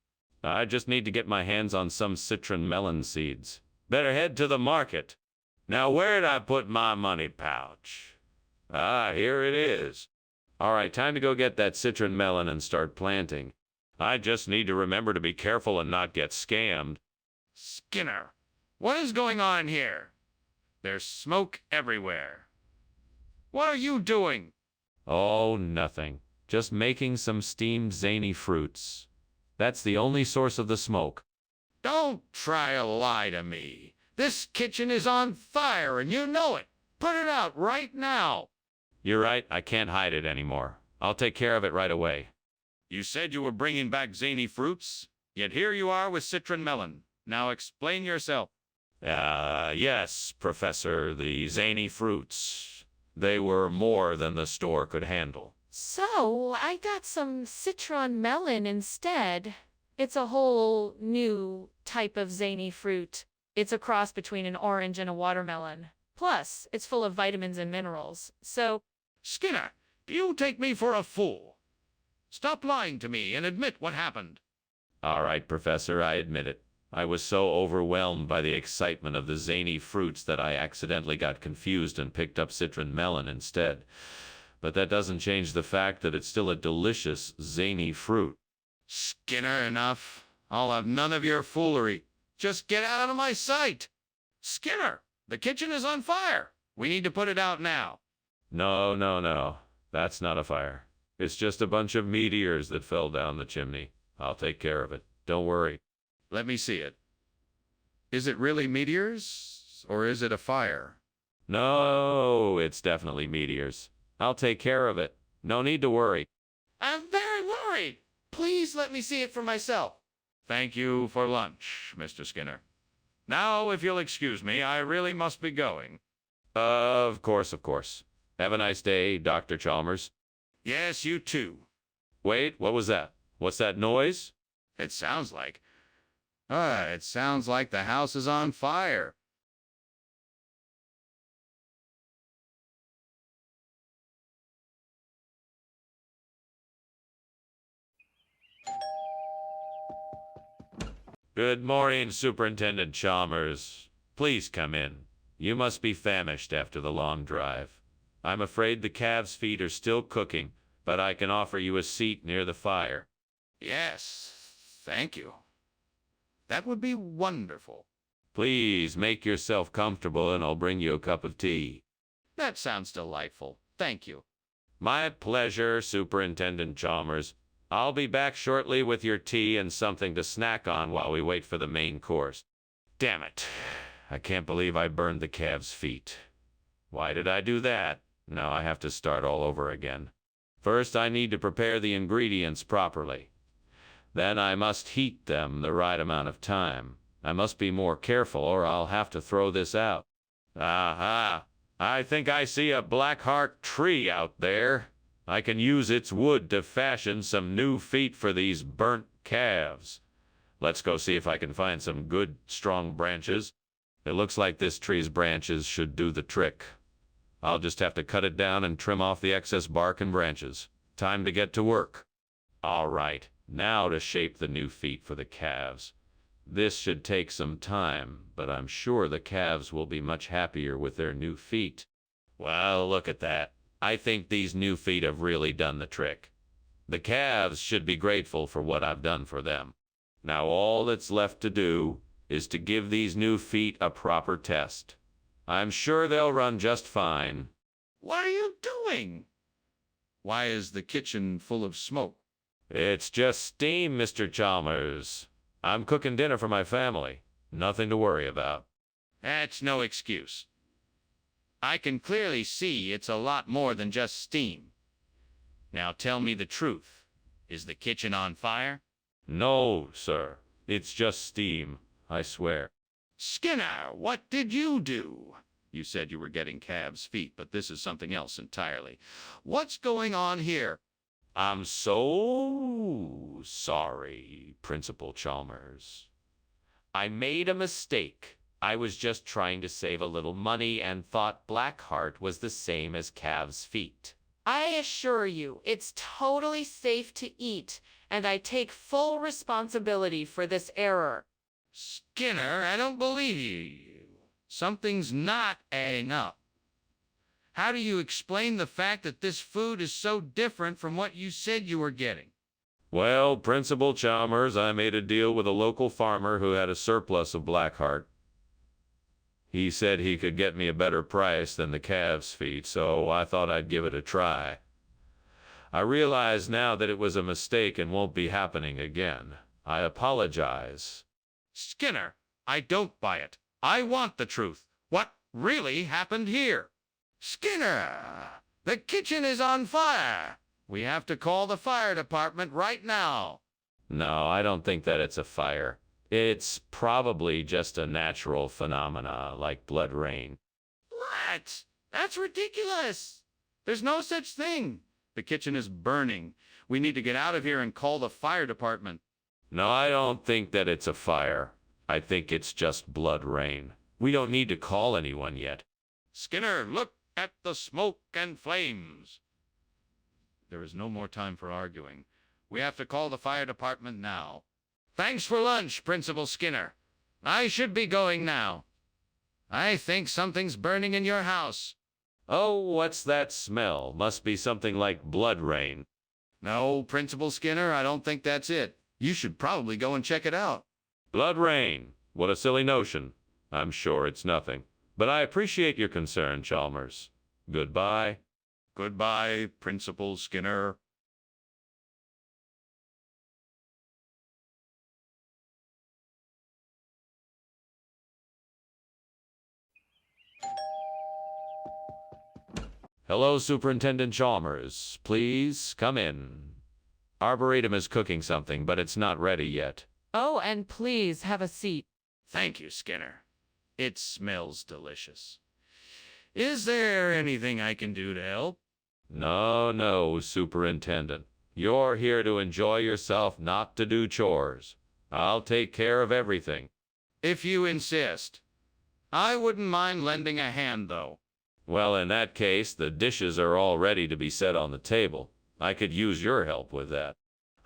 I just need to get my hands on some citron melon seeds. Better head to the market. Now where'd I put my money pouch? Ah, here it is. All right, time to go get that citron melon and start planting. I just need to remember to be careful and not get scammed. Skinner, what is going on here? There's smoke everywhere. What are you doing? Oh, nothing. Just making some steamed zany fruits. That's the only source of the smoke. Don't try to lie to me. This kitchen is on fire and you know it. Put it out right now. You're right, I can't hide it anymore. I'll take care of it right away. You said you were bringing back zany fruits, yet here you are with citron melon. Now explain yourself. Yes, Professor, the zany fruits. They were more than the store could handle. So, I got some citron melon instead. It's a whole new type of zany fruit. It's a cross between an orange and a watermelon. Plus, it's full of vitamins and minerals. So, Skinner, you take me for a fool. Stop lying to me and admit what happened. All right, Professor, I admit it. I was so overwhelmed by the excitement of the zany fruits that I accidentally got confused and picked up citron melon instead. But that doesn't change the fact that it's still a delicious, zany fruit. Skinner, enough. I'll have none of your foolery. Just get out of my sight. Skinner, the kitchen is on fire. We need to put it out now. No, no, no. That's not a fire. It's just a bunch of meteors that fell down the chimney. I'll take care of it. Don't worry. Let me see it. Is it really meteors, or is it a fire? No, it's definitely meteors. I'll take care of it. No need to worry. I'm very worried. Please let me see it for myself. Thank you for lunch, Mr. Skinner. Now, if you'll excuse me, I really must be going. Of course, of course. Have a nice day, Dr. Chalmers. Yes, you too. Wait, what was that? What's that noise? It sounds like the house is on fire. Good morning, Superintendent Chalmers. Please come in. You must be famished after the long drive. I'm afraid the calves' feet are still cooking, but I can offer you a seat near the fire. Yes, thank you. That would be wonderful. Please make yourself comfortable and I'll bring you a cup of tea. That sounds delightful. Thank you. My pleasure, Superintendent Chalmers. I'll be back shortly with your tea and something to snack on while we wait for the main course. Damn it. I can't believe I burned the calves' feet. Why did I do that? Now I have to start all over again. First, I need to prepare the ingredients properly. Then I must heat them the right amount of time. I must be more careful or I'll have to throw this out. Aha! I think I see a blackheart tree out there. I can use its wood to fashion some new feet for these burnt calves. Let's go see if I can find some good, strong branches. It looks like this tree's branches should do the trick. I'll just have to cut it down and trim off the excess bark and branches. Time to get to work. All right, now to shape the new feet for the calves. This should take some time, but I'm sure the calves will be much happier with their new feet. Well, look at that. I think these new feet have really done the trick. The calves should be grateful for what I've done for them. Now all that's left to do is to give these new feet a proper test. I'm sure they'll run just fine. What are you doing? Why is the kitchen full of smoke? It's just steam, Mr. Chalmers. I'm cooking dinner for my family. Nothing to worry about. That's no excuse. I can clearly see it's a lot more than just steam. Now tell me the truth. Is the kitchen on fire? No, sir. It's just steam, I swear. Skinner, what did you do? You said you were getting calves' feet, but this is something else entirely. What's going on here? I'm so sorry, Principal Chalmers. I made a mistake. I was just trying to save a little money and thought Blackheart was the same as calves' feet. I assure you, it's totally safe to eat, and I take full responsibility for this error. Skinner, I don't believe you. Something's not adding up. How do you explain the fact that this food is so different from what you said you were getting? Well, Principal Chalmers, I made a deal with a local farmer who had a surplus of Blackheart. He said he could get me a better price than the calves' feet, so I thought I'd give it a try. I realize now that it was a mistake and won't be happening again. I apologize. Skinner, I don't buy it. I want the truth. What really happened here? Skinner, the kitchen is on fire. We have to call the fire department right now. No, I don't think that it's a fire. It's probably just a natural phenomena like blood rain. What? That's ridiculous. There's no such thing. The kitchen is burning. We need to get out of here and call the fire department. No, I don't think that it's a fire. I think it's just blood rain. We don't need to call anyone yet. Skinner, look at the smoke and flames. There is no more time for arguing. We have to call the fire department now. Thanks for lunch, Principal Skinner. I should be going now. I think something's burning in your house. Oh, what's that smell? Must be something like blood rain. No, Principal Skinner, I don't think that's it. You should probably go and check it out. Blood rain. What a silly notion. I'm sure it's nothing. But I appreciate your concern, Chalmers. Goodbye. Goodbye, Principal Skinner. Hello, Superintendent Chalmers. Please come in. Arboretum is cooking something, but it's not ready yet. Oh, and please have a seat. Thank you, Skinner. It smells delicious. Is there anything I can do to help? No, Superintendent. You're here to enjoy yourself, not to do chores. I'll take care of everything. If you insist. I wouldn't mind lending a hand, though. Well, in that case, the dishes are all ready to be set on the table. I could use your help with that.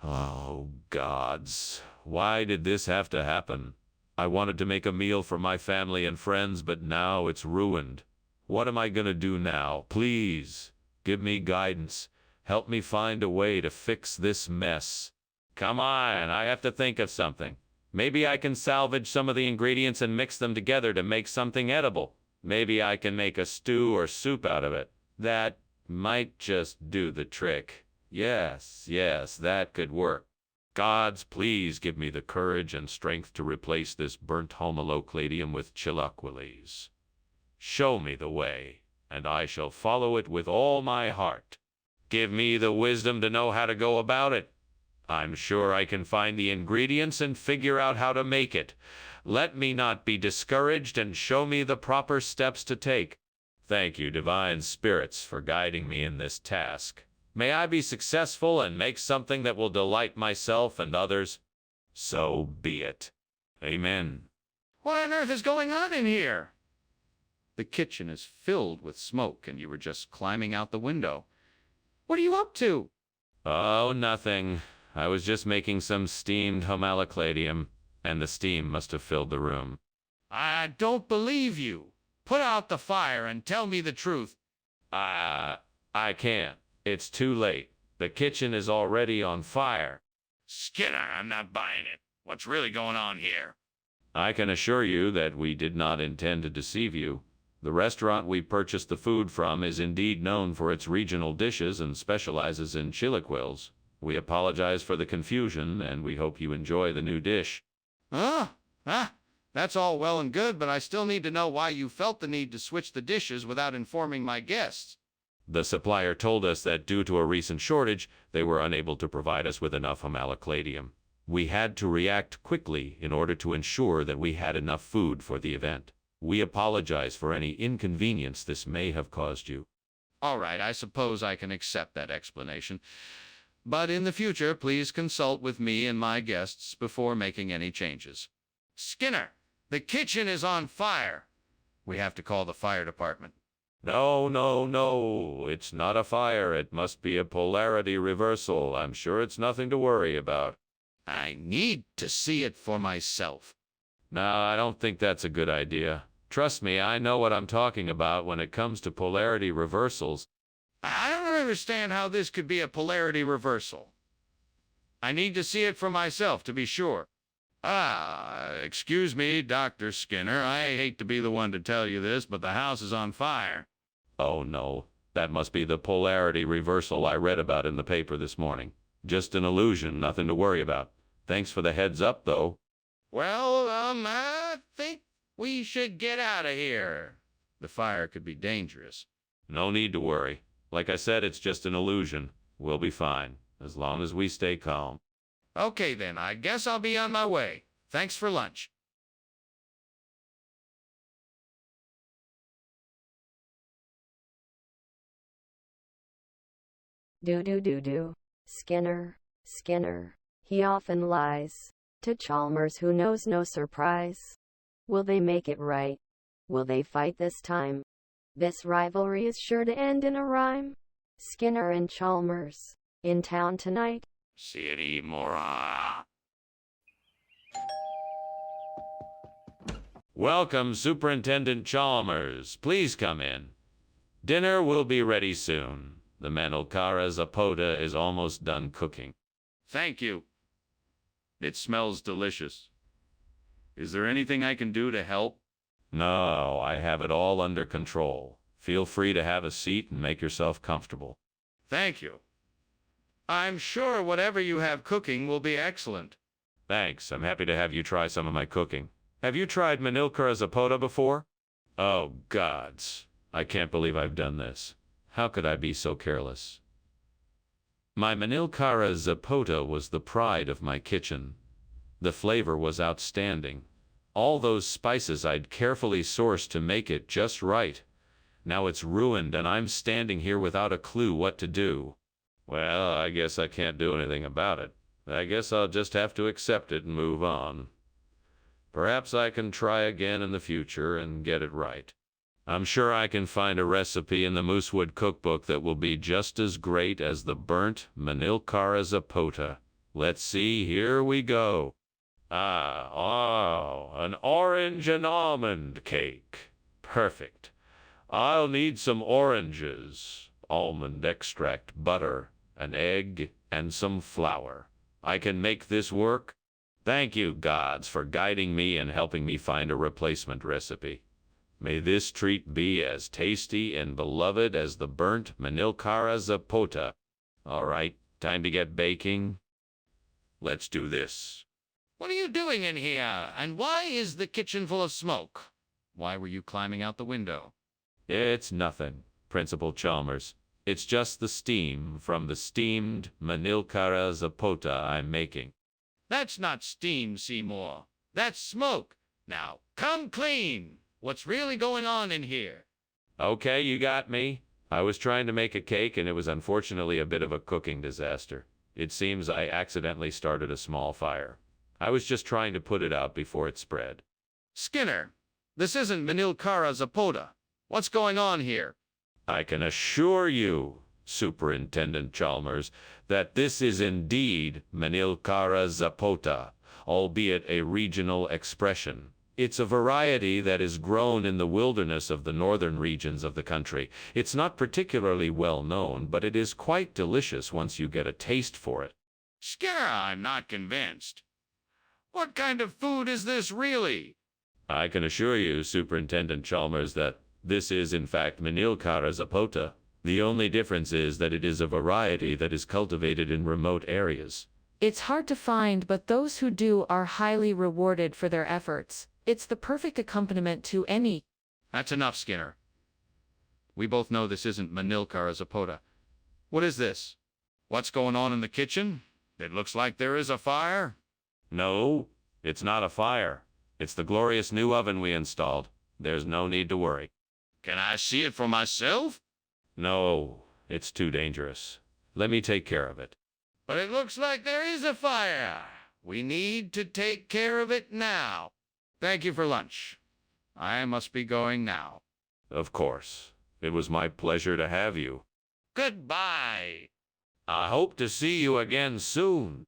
Oh, gods. Why did this have to happen? I wanted to make a meal for my family and friends, but now it's ruined. What am I gonna do now? Please, give me guidance. Help me find a way to fix this mess. Come on, I have to think of something. Maybe I can salvage some of the ingredients and mix them together to make something edible. Maybe I can make a stew or soup out of it. That might just do the trick. Yes, yes, that could work. Gods, please give me the courage and strength to replace this burnt homolocladium with chiloquiles. Show me the way, and I shall follow it with all my heart. Give me the wisdom to know how to go about it. I'm sure I can find the ingredients and figure out how to make it. Let me not be discouraged and show me the proper steps to take. Thank you, divine spirits, for guiding me in this task. May I be successful and make something that will delight myself and others. So be it. Amen. What on earth is going on in here? The kitchen is filled with smoke, and you were just climbing out the window. What are you up to? Oh, nothing. I was just making some steamed homolocladium, and the steam must have filled the room. I don't believe you. Put out the fire and tell me the truth. I can't. It's too late. The kitchen is already on fire. Skinner, I'm not buying it. What's really going on here? I can assure you that we did not intend to deceive you. The restaurant we purchased the food from is indeed known for its regional dishes and specializes in chilaquiles. We apologize for the confusion, and we hope you enjoy the new dish. That's all well and good, but I still need to know why you felt the need to switch the dishes without informing my guests. The supplier told us that due to a recent shortage, they were unable to provide us with enough homolocladium. We had to react quickly in order to ensure that we had enough food for the event. We apologize for any inconvenience this may have caused you. All right, I suppose I can accept that explanation. But in the future, please consult with me and my guests before making any changes. Skinner, the kitchen is on fire. We have to call the fire department. No, no, no. It's not a fire. It must be a polarity reversal. I'm sure it's nothing to worry about. I need to see it for myself. No, I don't think that's a good idea. Trust me, I know what I'm talking about when it comes to polarity reversals. I don't understand how this could be a polarity reversal. I need to see it for myself to be sure. Excuse me, Dr. Skinner. I hate to be the one to tell you this, but the house is on fire. Oh no, that must be the polarity reversal I read about in the paper this morning. Just an illusion, nothing to worry about. Thanks for the heads up, though. Well, I think we should get out of here. The fire could be dangerous. No need to worry. Like I said, it's just an illusion. We'll be fine, as long as we stay calm. Okay then, I guess I'll be on my way. Thanks for lunch. Do. Skinner, Skinner, he often lies. To Chalmers, who knows no surprise. Will they make it right? Will they fight this time? This rivalry is sure to end in a rhyme. Skinner and Chalmers, in town tonight. City Mora. Welcome, Superintendent Chalmers. Please come in. Dinner will be ready soon. The Manilkara Zapota is almost done cooking. Thank you. It smells delicious. Is there anything I can do to help? No, I have it all under control. Feel free to have a seat and make yourself comfortable. Thank you. I'm sure whatever you have cooking will be excellent. Thanks. I'm happy to have you try some of my cooking. Have you tried Manilkara Zapota before? Oh, gods. I can't believe I've done this. How could I be so careless? My Manilkara Zapota was the pride of my kitchen. The flavor was outstanding. All those spices I'd carefully sourced to make it just right. Now it's ruined and I'm standing here without a clue what to do. Well, I guess I can't do anything about it. I guess I'll just have to accept it and move on. Perhaps I can try again in the future and get it right. I'm sure I can find a recipe in the Moosewood cookbook that will be just as great as the burnt Manilkara Zapota. Let's see, here we go. An orange and almond cake. Perfect. I'll need some oranges, almond extract, butter, an egg, and some flour. I can make this work. Thank you, gods, for guiding me and helping me find a replacement recipe. May this treat be as tasty and beloved as the burnt Manilkara Zapota. All right, Time to get baking. Let's do this. What are you doing in here? And why is the kitchen full of smoke? Why were you climbing out the window? It's nothing, Principal Chalmers. It's just the steam from the steamed Manilkara Zapota I'm making. That's not steam, Seymour. That's smoke. Now, come clean. What's really going on in here? Okay, you got me. I was trying to make a cake and it was unfortunately a bit of a cooking disaster. It seems I accidentally started a small fire. I was just trying to put it out before it spread. Skinner, this isn't Manilkara Zapota. What's going on here? I can assure you, Superintendent Chalmers, that this is indeed Manilkara Zapota, albeit a regional expression. It's a variety that is grown in the wilderness of the northern regions of the country. It's not particularly well known, but it is quite delicious once you get a taste for it. Skinner, I'm not convinced. What kind of food is this really? I can assure you, Superintendent Chalmers, that this is in fact Manilkara Zapota. The only difference is that it is a variety that is cultivated in remote areas. It's hard to find, but those who do are highly rewarded for their efforts. It's the perfect accompaniment to any. That's enough, Skinner. We both know this isn't Manilkara Zapota. What is this? What's going on in the kitchen? It looks like there is a fire. No, it's not a fire. It's the glorious new oven we installed. There's no need to worry. Can I see it for myself? No, it's too dangerous. Let me take care of it. But it looks like there is a fire. We need to take care of it now. Thank you for lunch. I must be going now. Of course. It was my pleasure to have you. Goodbye. I hope to see you again soon.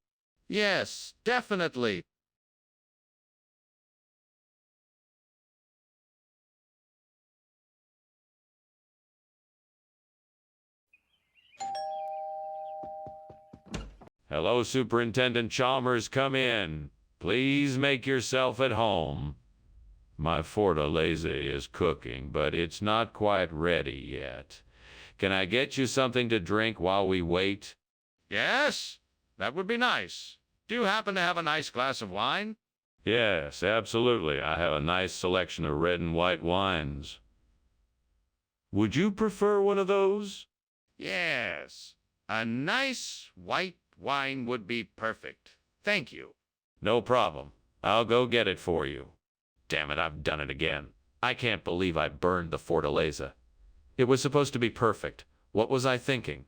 Yes, definitely. Hello, Superintendent Chalmers. Come in. Please make yourself at home. My fortaleza is cooking, but it's not quite ready yet. Can I get you something to drink while we wait? Yes, that would be nice. Do you happen to have a nice glass of wine? Yes, absolutely. I have a nice selection of red and white wines. Would you prefer one of those? Yes, a nice white wine would be perfect. Thank you. No problem. I'll go get it for you. Damn it, I've done it again. I can't believe I burned the fortaleza. It was supposed to be perfect. What was I thinking?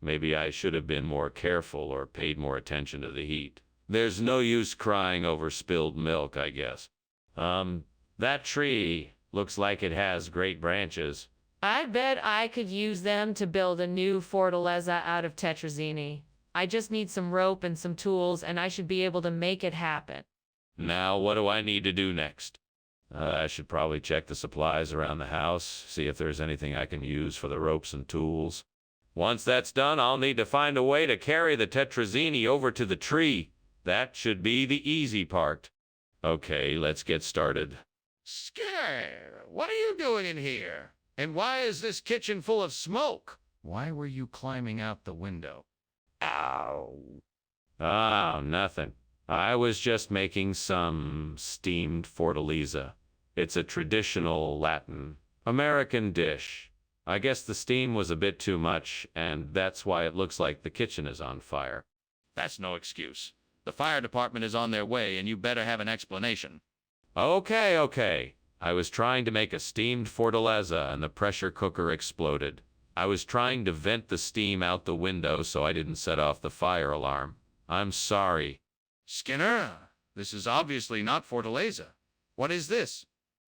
Maybe I should have been more careful or paid more attention to the heat. There's no use crying over spilled milk, I guess. That tree looks like it has great branches. I bet I could use them to build a new fortaleza out of tetrazzini. I just need some rope and some tools, and I should be able to make it happen. Now, what do I need to do next? I should probably check the supplies around the house, see if there's anything I can use for the ropes and tools. Once that's done, I'll need to find a way to carry the tetrazzini over to the tree. That should be the easy part. Okay, let's get started. Skinner, what are you doing in here? And why is this kitchen full of smoke? Why were you climbing out the window? Ow. Oh, nothing. I was just making some steamed fortaleza. It's a traditional Latin American dish. I guess the steam was a bit too much, and that's why it looks like the kitchen is on fire. That's no excuse. The fire department is on their way, and you better have an explanation. Okay. I was trying to make a steamed fortaleza, and the pressure cooker exploded. I was trying to vent the steam out the window so I didn't set off the fire alarm. I'm sorry. Skinner, this is obviously not fortaleza. What is this?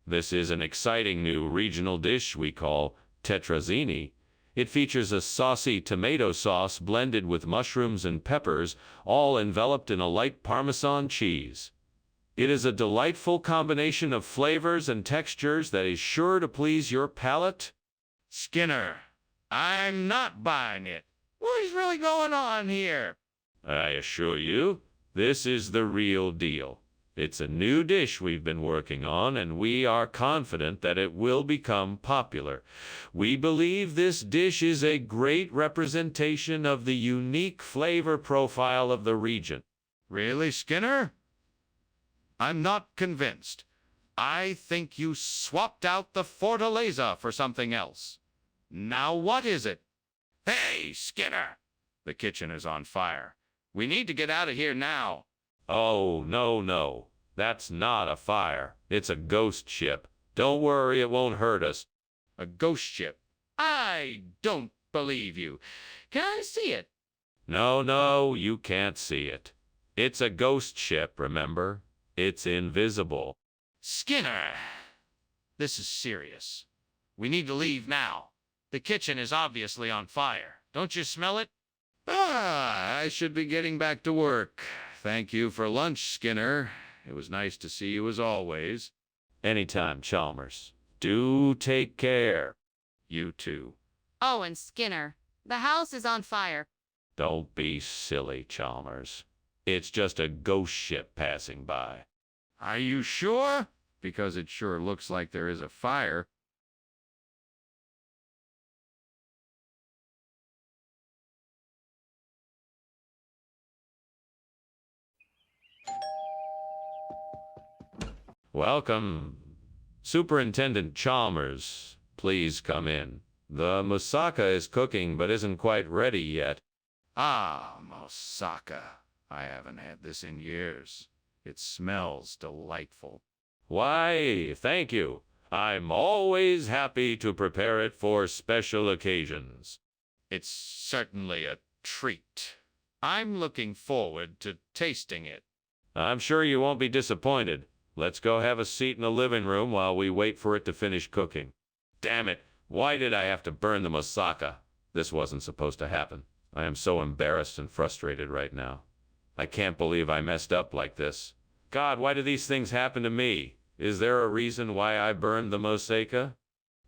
This is an exciting new regional dish we call tetrazzini. It features a saucy tomato sauce blended with mushrooms and peppers, all enveloped in a light Parmesan cheese. It is a delightful combination of flavors and textures that is sure to please your palate. Skinner, I'm not buying it. What is really going on here? I assure you, this is the real deal. It's a new dish we've been working on, and we are confident that it will become popular. We believe this dish is a great representation of the unique flavor profile of the region. Really, Skinner? I'm not convinced. I think you swapped out the Fortaleza for something else. Now what is it? Hey, Skinner! The kitchen is on fire. We need to get out of here now. Oh, no. That's not a fire. It's a ghost ship. Don't worry, it won't hurt us. A ghost ship? I don't believe you. Can I see it? No, you can't see it. It's a ghost ship, remember? It's invisible. Skinner! This is serious. We need to leave now. The kitchen is obviously on fire. Don't you smell it? I should be getting back to work. Thank you for lunch, Skinner. It was nice to see you as always. Anytime, Chalmers. Do take care. You too. Oh, and Skinner, the house is on fire. Don't be silly, Chalmers. It's just a ghost ship passing by. Are you sure? Because it sure looks like there is a fire. Welcome. Superintendent Chalmers, please come in. The moussaka is cooking but isn't quite ready yet. Ah, moussaka. I haven't had this in years. It smells delightful. Why, thank you. I'm always happy to prepare it for special occasions. It's certainly a treat. I'm looking forward to tasting it. I'm sure you won't be disappointed. Let's go have a seat in the living room while we wait for it to finish cooking. Damn it, why did I have to burn the moussaka? This wasn't supposed to happen. I am so embarrassed and frustrated right now. I can't believe I messed up like this. God, why do these things happen to me? Is there a reason why I burned the moussaka?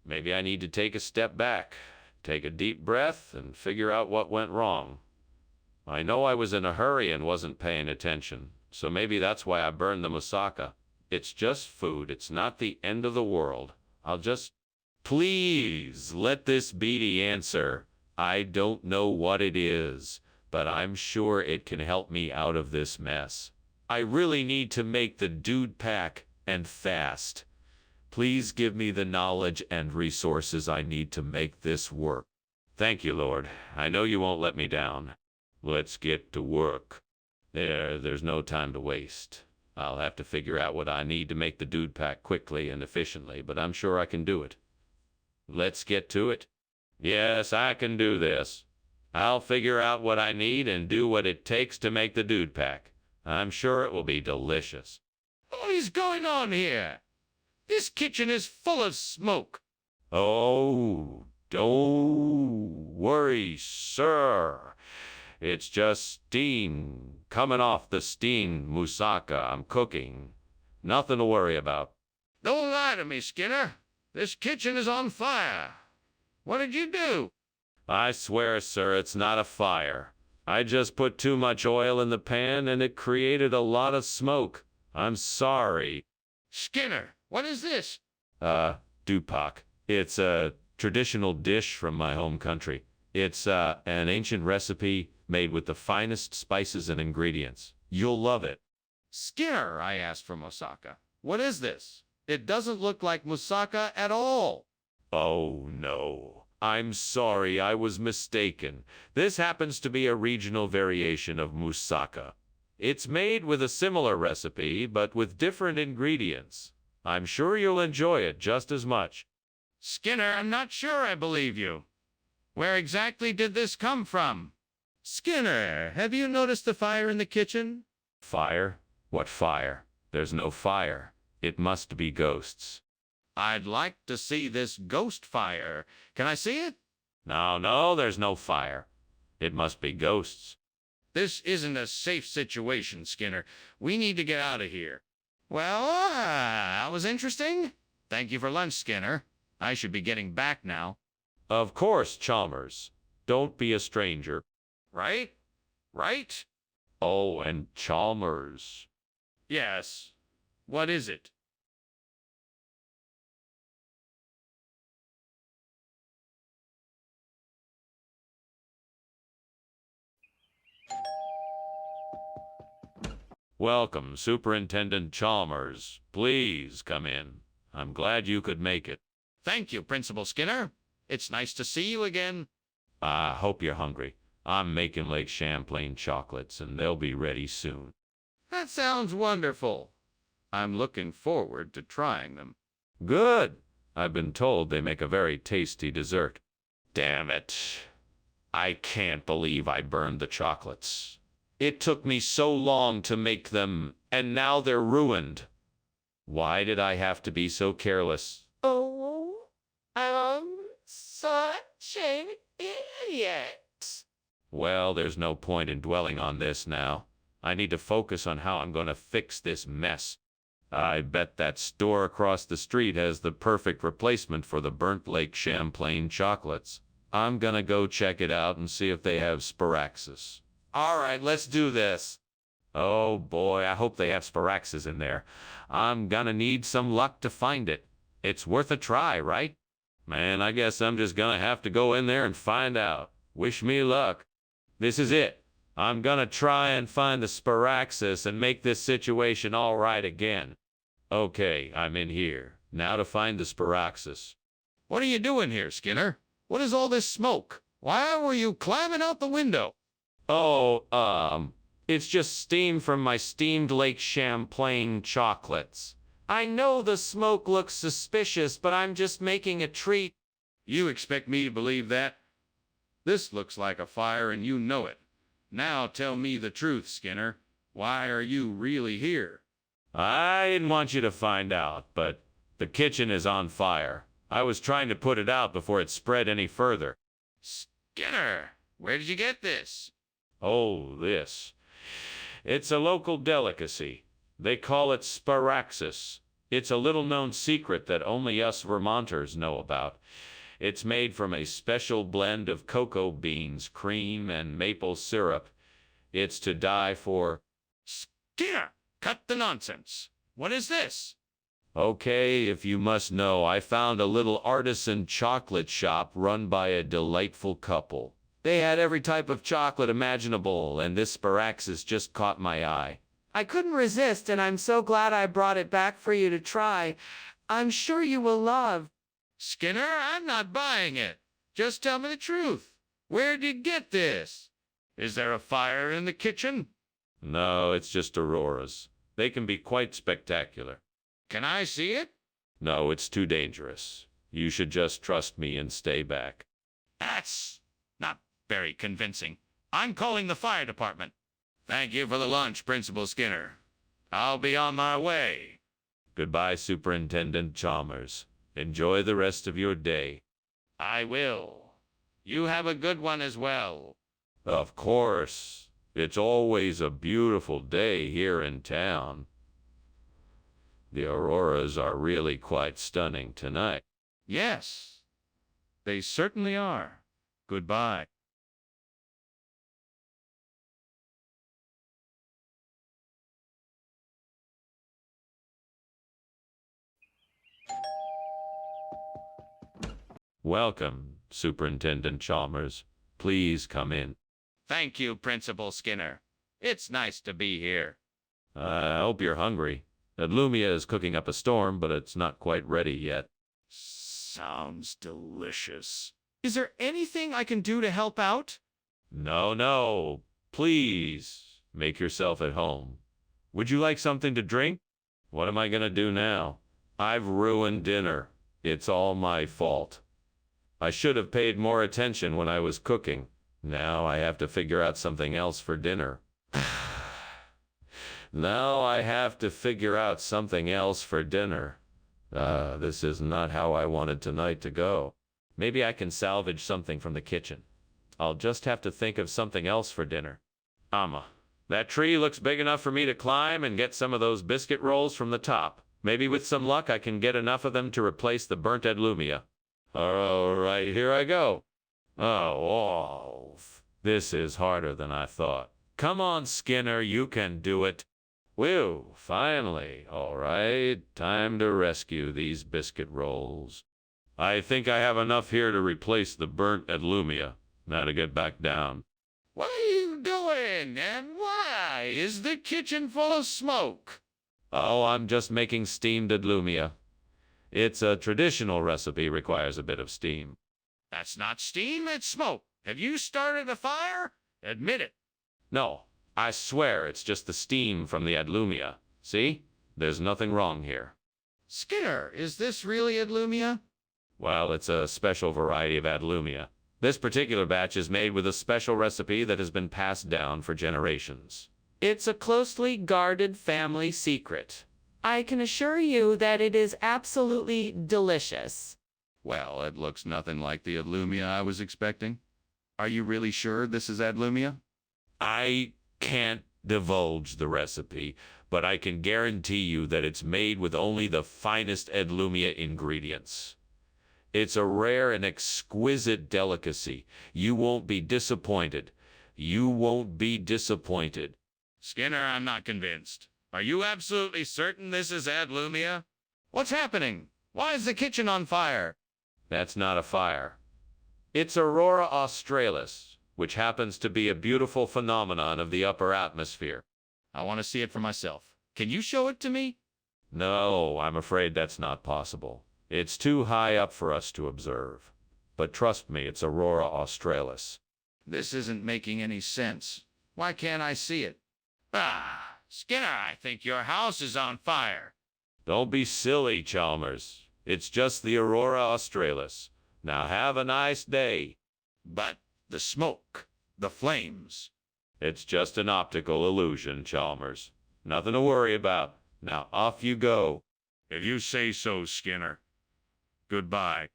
Maybe I need to take a step back, take a deep breath, and figure out what went wrong. I know I was in a hurry and wasn't paying attention, so maybe that's why I burned the moussaka. It's just food. It's not the end of the world. I'll just... Please, let this be the answer. I don't know what it is, but I'm sure it can help me out of this mess. I really need to make the dude pack, and fast. Please give me the knowledge and resources I need to make this work. Thank you, Lord. I know you won't let me down. Let's get to work. There's no time to waste. I'll have to figure out what I need to make the dude pack quickly and efficiently, but I'm sure I can do it. Let's get to it. Yes, I can do this. I'll figure out what I need and do what it takes to make the dude pack. I'm sure it will be delicious. What is going on here? This kitchen is full of smoke. Oh, don't worry, sir. It's just steam coming off the steamed moussaka I'm cooking. Nothing to worry about. Don't lie to me, Skinner. This kitchen is on fire. What did you do? I swear, sir, it's not a fire. I just put too much oil in the pan and it created a lot of smoke. I'm sorry. Skinner, what is this? Dupak. It's a traditional dish from my home country. It's an ancient recipe made with the finest spices and ingredients. You'll love it. Skinner, I asked for moussaka. What is this? It doesn't look like moussaka at all. Oh, no. I'm sorry, I was mistaken. This happens to be a regional variation of moussaka. It's made with a similar recipe, but with different ingredients. I'm sure you'll enjoy it just as much. Skinner, I'm not sure I believe you. Where exactly did this come from? Skinner, have you noticed the fire in the kitchen? Fire? What fire? There's no fire. It must be ghosts. I'd like to see this ghost fire. Can I see it? No, there's no fire. It must be ghosts. This isn't a safe situation, Skinner. We need to get out of here. Well, that was interesting. Thank you for lunch, Skinner. I should be getting back now. Of course, Chalmers. Don't be a stranger. Right? Right? Oh, and Chalmers. Yes. What is it? Welcome, Superintendent Chalmers. Please come in. I'm glad you could make it. Thank you, Principal Skinner. It's nice to see you again. I hope you're hungry. I'm making Lake Champlain chocolates, and they'll be ready soon. That sounds wonderful. I'm looking forward to trying them. Good. I've been told they make a very tasty dessert. Damn it. I can't believe I burned the chocolates. It took me so long to make them, and now they're ruined. Why did I have to be so careless? Oh, I'm such an idiot. Well, there's no point in dwelling on this now. I need to focus on how I'm going to fix this mess. I bet that store across the street has the perfect replacement for the burnt Lake Champlain chocolates. I'm gonna go check it out and see if they have Sparaxis. All right, let's do this. Oh boy, I hope they have Sparaxis in there. I'm gonna need some luck to find it. It's worth a try, right? Man, I guess I'm just gonna have to go in there and find out. Wish me luck. This is it. I'm gonna try and find the Sparaxis and make this situation all right again. Okay, I'm in here. Now to find the Sparaxis. What are you doing here, Skinner? What is all this smoke? Why were you climbing out the window? Oh, it's just steam from my steamed Lake Champlain chocolates. I know the smoke looks suspicious, but I'm just making a treat. You expect me to believe that? This looks like a fire and you know it. Now tell me the truth, Skinner. Why are you really here? I didn't want you to find out, but the kitchen is on fire. I was trying to put it out before it spread any further. Skinner, where did you get this? Oh, this. It's a local delicacy. They call it Sparaxis. It's a little-known secret that only us Vermonters know about. It's made from a special blend of cocoa beans, cream, and maple syrup. It's to die for. Skinner, cut the nonsense. What is this? Okay, if you must know, I found a little artisan chocolate shop run by a delightful couple. They had every type of chocolate imaginable, and this Sparaxis just caught my eye. I couldn't resist, and I'm so glad I brought it back for you to try. I'm sure you will love. Skinner, I'm not buying it. Just tell me the truth. Where did you get this? Is there a fire in the kitchen? No, it's just auroras. They can be quite spectacular. Can I see it? No, it's too dangerous. You should just trust me and stay back. That's not very convincing. I'm calling the fire department. Thank you for the lunch, Principal Skinner. I'll be on my way. Goodbye, Superintendent Chalmers. Enjoy the rest of your day. I will. You have a good one as well. Of course. It's always a beautiful day here in town. The auroras are really quite stunning tonight. Yes, they certainly are. Goodbye. Welcome, Superintendent Chalmers. Please come in. Thank you, Principal Skinner. It's nice to be here. I hope you're hungry. Lumia is cooking up a storm, but it's not quite ready yet. Sounds delicious. Is there anything I can do to help out? No. Please, make yourself at home. Would you like something to drink? What am I gonna do now? I've ruined dinner. It's all my fault. I should have paid more attention when I was cooking. Now I have to figure out something else for dinner. Now I have to figure out something else for dinner. This is not how I wanted tonight to go. Maybe I can salvage something from the kitchen. I'll just have to think of something else for dinner. That tree looks big enough for me to climb and get some of those biscuit rolls from the top. Maybe with some luck I can get enough of them to replace the burnt Lumia. All right, here I go. Oh, this is harder than I thought. Come on, Skinner, you can do it. Whew, finally. All right, time to rescue these biscuit rolls. I think I have enough here to replace the burnt Adlumia. Now to get back down. What are you doing, and why is the kitchen full of smoke? Oh, I'm just making steamed Adlumia. It's a traditional recipe, requires a bit of steam. That's not steam, it's smoke. Have you started a fire? Admit it. No, I swear it's just the steam from the Adlumia. See? There's nothing wrong here. Skinner, is this really Adlumia? Well, it's a special variety of Adlumia. This particular batch is made with a special recipe that has been passed down for generations. It's a closely guarded family secret. I can assure you that it is absolutely delicious. Well, it looks nothing like the Adlumia I was expecting. Are you really sure this is Adlumia? I can't divulge the recipe, but I can guarantee you that it's made with only the finest Adlumia ingredients. It's a rare and exquisite delicacy. You won't be disappointed. You won't be disappointed. Skinner, I'm not convinced. Are you absolutely certain this is Adlumia? What's happening? Why is the kitchen on fire? That's not a fire. It's Aurora Australis, which happens to be a beautiful phenomenon of the upper atmosphere. I want to see it for myself. Can you show it to me? No, I'm afraid that's not possible. It's too high up for us to observe. But trust me, it's Aurora Australis. This isn't making any sense. Why can't I see it? Ah, Skinner, I think your house is on fire. Don't be silly, Chalmers. It's just the Aurora Australis. Now have a nice day. But the smoke, the flames. It's just an optical illusion, Chalmers. Nothing to worry about. Now off you go. If you say so, Skinner. Goodbye.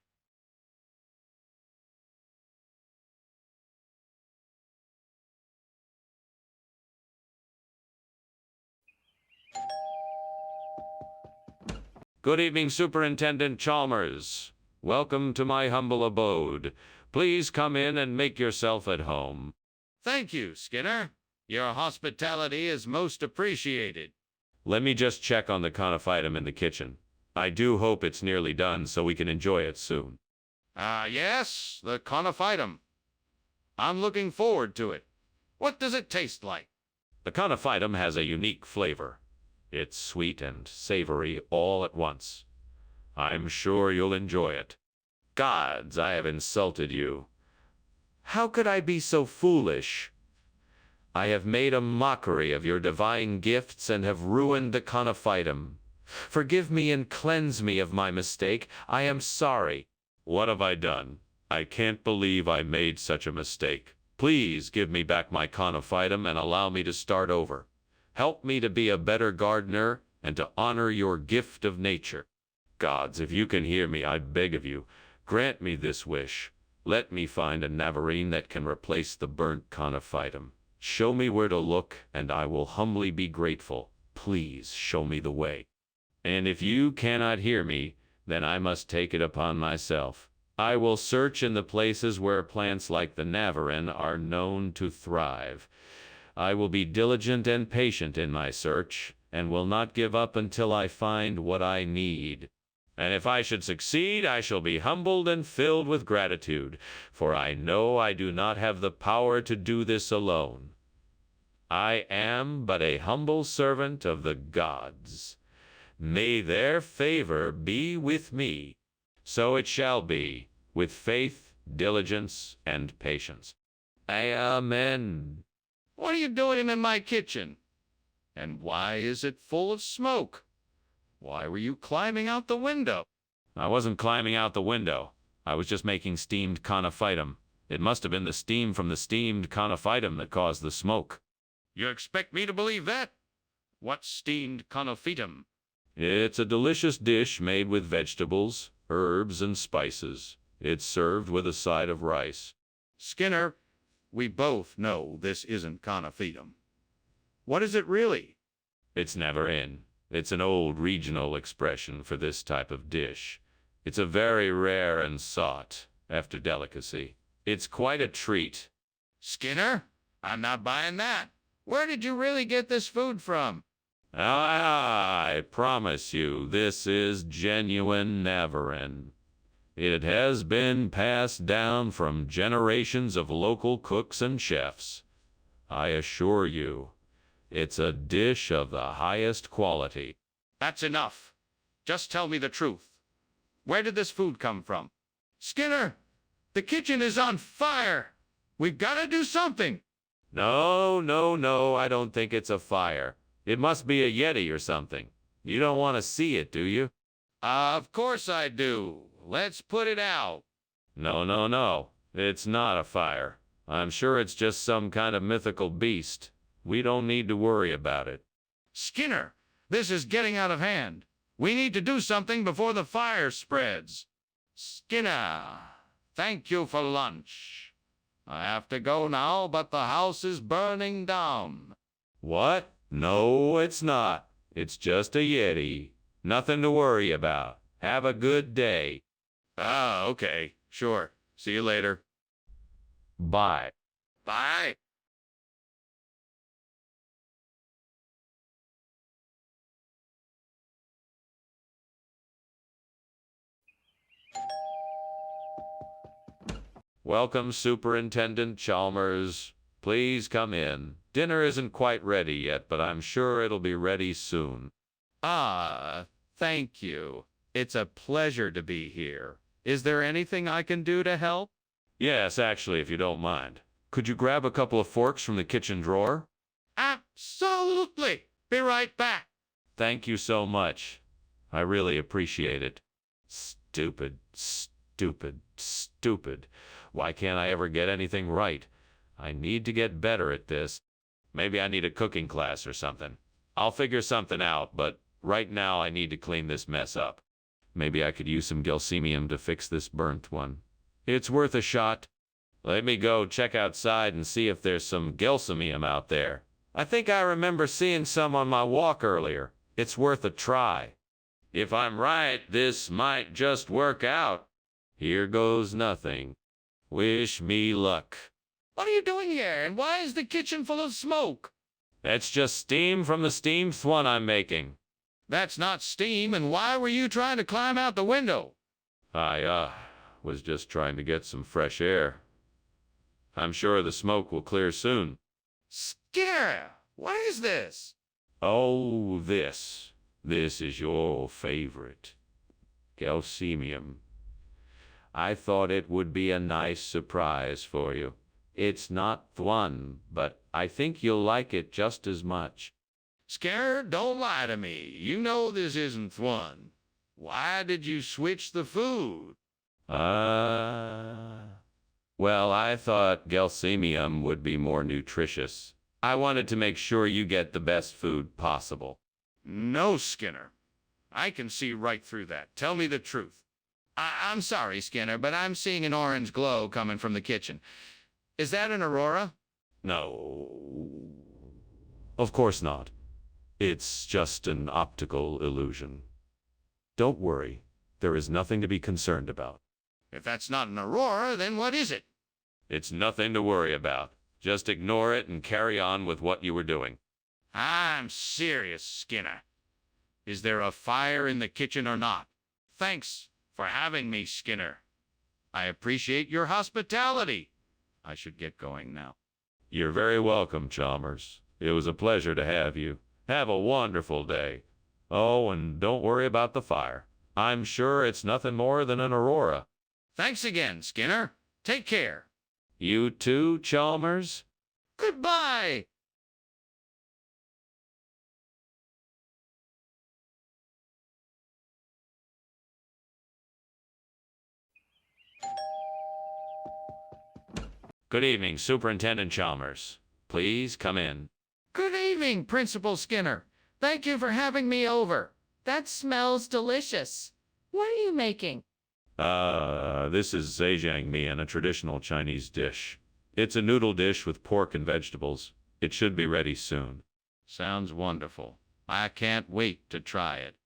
Good evening, Superintendent Chalmers. Welcome to my humble abode. Please come in and make yourself at home. Thank you, Skinner. Your hospitality is most appreciated. Let me just check on the conophytum in the kitchen. I do hope it's nearly done so we can enjoy it soon. Yes, the conophytum. I'm looking forward to it. What does it taste like? The conophytum has a unique flavor. It's sweet and savory all at once. I'm sure you'll enjoy it. Gods, I have insulted you. How could I be so foolish? I have made a mockery of your divine gifts and have ruined the conophytum. Forgive me and cleanse me of my mistake. I am sorry. What have I done? I can't believe I made such a mistake. Please give me back my conophytum and allow me to start over. Help me to be a better gardener and to honor your gift of nature. Gods, if you can hear me, I beg of you, grant me this wish. Let me find a navarine that can replace the burnt conophytum. Show me where to look, and I will humbly be grateful. Please show me the way. And if you cannot hear me, then I must take it upon myself. I will search in the places where plants like the navarine are known to thrive. I will be diligent and patient in my search, and will not give up until I find what I need. And if I should succeed, I shall be humbled and filled with gratitude, for I know I do not have the power to do this alone. I am but a humble servant of the gods. May their favor be with me. So it shall be, with faith, diligence, and patience. Amen. What are you doing in my kitchen? And why is it full of smoke? Why were you climbing out the window? I wasn't climbing out the window. I was just making steamed conophytum. It must have been the steam from the steamed conophytum that caused the smoke. You expect me to believe that? What's steamed conophytum? It's a delicious dish made with vegetables, herbs, and spices. It's served with a side of rice. Skinner, we both know this isn't conophytum. What is it really? It's navarine. It's an old regional expression for this type of dish. It's a very rare and sought after delicacy. It's quite a treat. Skinner, I'm not buying that. Where did you really get this food from? I promise you, this is genuine Navarin. It has been passed down from generations of local cooks and chefs. I assure you, it's a dish of the highest quality. That's enough. Just tell me the truth. Where did this food come from? Skinner, the kitchen is on fire. We've got to do something. No, I don't think it's a fire. It must be a Yeti or something. You don't want to see it, do you? Of course I do. Let's put it out. No. It's not a fire. I'm sure it's just some kind of mythical beast. We don't need to worry about it. Skinner, this is getting out of hand. We need to do something before the fire spreads. Skinner, thank you for lunch. I have to go now, but the house is burning down. What? No, it's not. It's just a Yeti. Nothing to worry about. Have a good day. Okay, sure. See you later. Bye. Bye. Welcome, Superintendent Chalmers. Please come in. Dinner isn't quite ready yet, but I'm sure it'll be ready soon. Thank you. It's a pleasure to be here. Is there anything I can do to help? Yes, actually, if you don't mind. Could you grab a couple of forks from the kitchen drawer? Absolutely. Be right back. Thank you so much. I really appreciate it. Stupid. Why can't I ever get anything right? I need to get better at this. Maybe I need a cooking class or something. I'll figure something out, but right now I need to clean this mess up. Maybe I could use some gelsemium to fix this burnt one. It's worth a shot. Let me go check outside and see if there's some gelsemium out there. I think I remember seeing some on my walk earlier. It's worth a try. If I'm right, this might just work out. Here goes nothing. Wish me luck. What are you doing here, and why is the kitchen full of smoke? That's just steam from the steam one I'm making. That's not steam, and why were you trying to climb out the window? I was just trying to get some fresh air. I'm sure the smoke will clear soon. Skinner, what is this? Oh, this. This is your favorite. Gelsemium. I thought it would be a nice surprise for you. It's not one, but I think you'll like it just as much. Skinner, don't lie to me. You know this isn't one. Why did you switch the food? Well, I thought gelsemium would be more nutritious. I wanted to make sure you get the best food possible. No, Skinner. I can see right through that. Tell me the truth. I'm sorry, Skinner, but I'm seeing an orange glow coming from the kitchen. Is that an aurora? No. Of course not. It's just an optical illusion. Don't worry. There is nothing to be concerned about. If that's not an aurora, then what is it? It's nothing to worry about. Just ignore it and carry on with what you were doing. I'm serious, Skinner. Is there a fire in the kitchen or not? Thanks for having me, Skinner. I appreciate your hospitality. I should get going now. You're very welcome, Chalmers. It was a pleasure to have you. Have a wonderful day. Oh, and don't worry about the fire. I'm sure it's nothing more than an aurora. Thanks again, Skinner. Take care. You too, Chalmers? Goodbye. Good evening, Superintendent Chalmers. Please come in. Good evening, Principal Skinner. Thank you for having me over. That smells delicious. What are you making? This is zhejiangmian, a traditional Chinese dish. It's a noodle dish with pork and vegetables. It should be ready soon. Sounds wonderful. I can't wait to try it.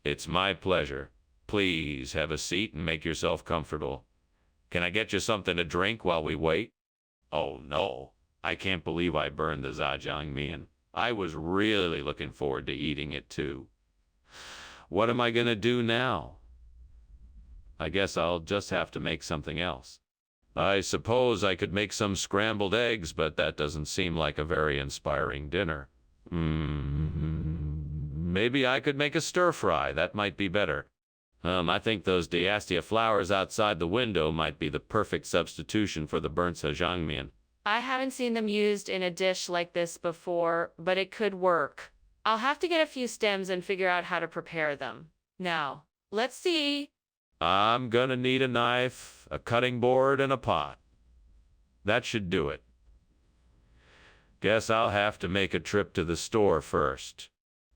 It's my pleasure. Please have a seat and make yourself comfortable. Can I get you something to drink while we wait? Oh no, I can't believe I burned the zhejiangmian. I was really looking forward to eating it too. What am I gonna do now? I guess I'll just have to make something else. I suppose I could make some scrambled eggs, but that doesn't seem like a very inspiring dinner. Maybe I could make a stir fry. That might be better. I think those diastia flowers outside the window might be the perfect substitution for the burnt jajangmyeon. I haven't seen them used in a dish like this before, but it could work. I'll have to get a few stems and figure out how to prepare them. Now, let's see. I'm gonna need a knife, a cutting board, and a pot. That should do it. Guess I'll have to make a trip to the store first.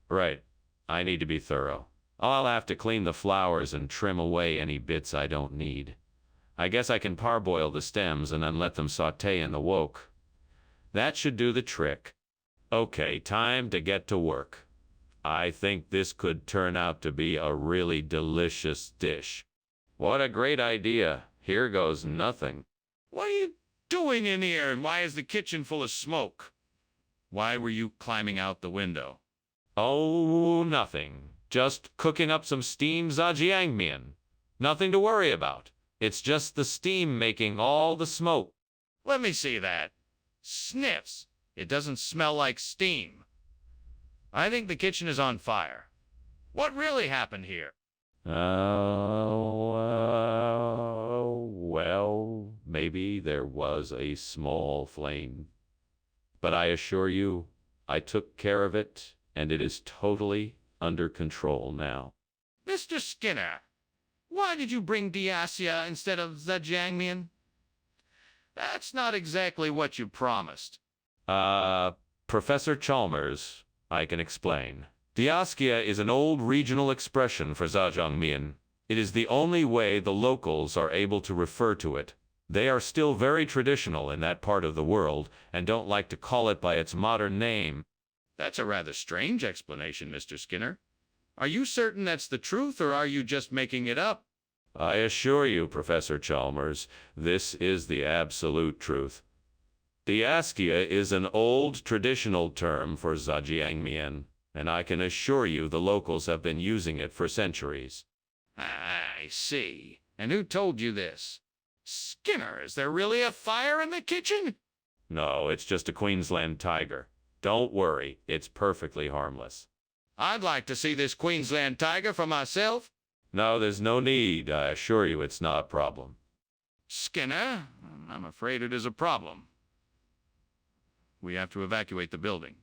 Right, I need to be thorough. I'll have to clean the flowers and trim away any bits I don't need. I guess I can parboil the stems and then let them saute in the wok. That should do the trick. Okay, time to get to work. I think this could turn out to be a really delicious dish. What a great idea. Here goes nothing. What are you doing in here, and why is the kitchen full of smoke? Why were you climbing out the window? Oh, nothing. Just cooking up some steamed jajangmyeon. Nothing to worry about. It's just the steam making all the smoke. Let me see that. Sniffs. It doesn't smell like steam. I think the kitchen is on fire. What really happened here? Well, maybe there was a small flame. But I assure you, I took care of it, and it is totally under control now. Mr. Skinner, why did you bring diastia instead of jajangmyeon? That's not exactly what you promised. Professor Chalmers, I can explain. Diaskia is an old regional expression for jajangmyeon. It is the only way the locals are able to refer to it. They are still very traditional in that part of the world and don't like to call it by its modern name. That's a rather strange explanation, Mr. Skinner. Are you certain that's the truth, or are you just making it up? I assure you, Professor Chalmers, this is the absolute truth. Diaskia is an old traditional term for jajangmyeon, and I can assure you the locals have been using it for centuries. I see. And who told you this? Skinner, is there really a fire in the kitchen? No, it's just a Queensland tiger. Don't worry, it's perfectly harmless. I'd like to see this Queensland tiger for myself. No, there's no need. I assure you it's not a problem. Skinner, I'm afraid it is a problem. We have to evacuate the building.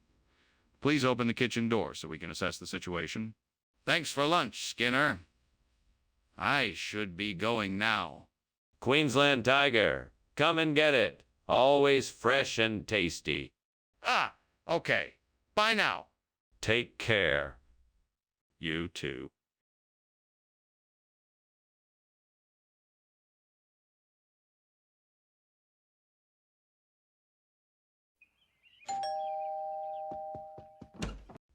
Please open the kitchen door so we can assess the situation. Thanks for lunch, Skinner. I should be going now. Queensland tiger, come and get it. Always fresh and tasty. Ah, okay. Bye now. Take care. You too.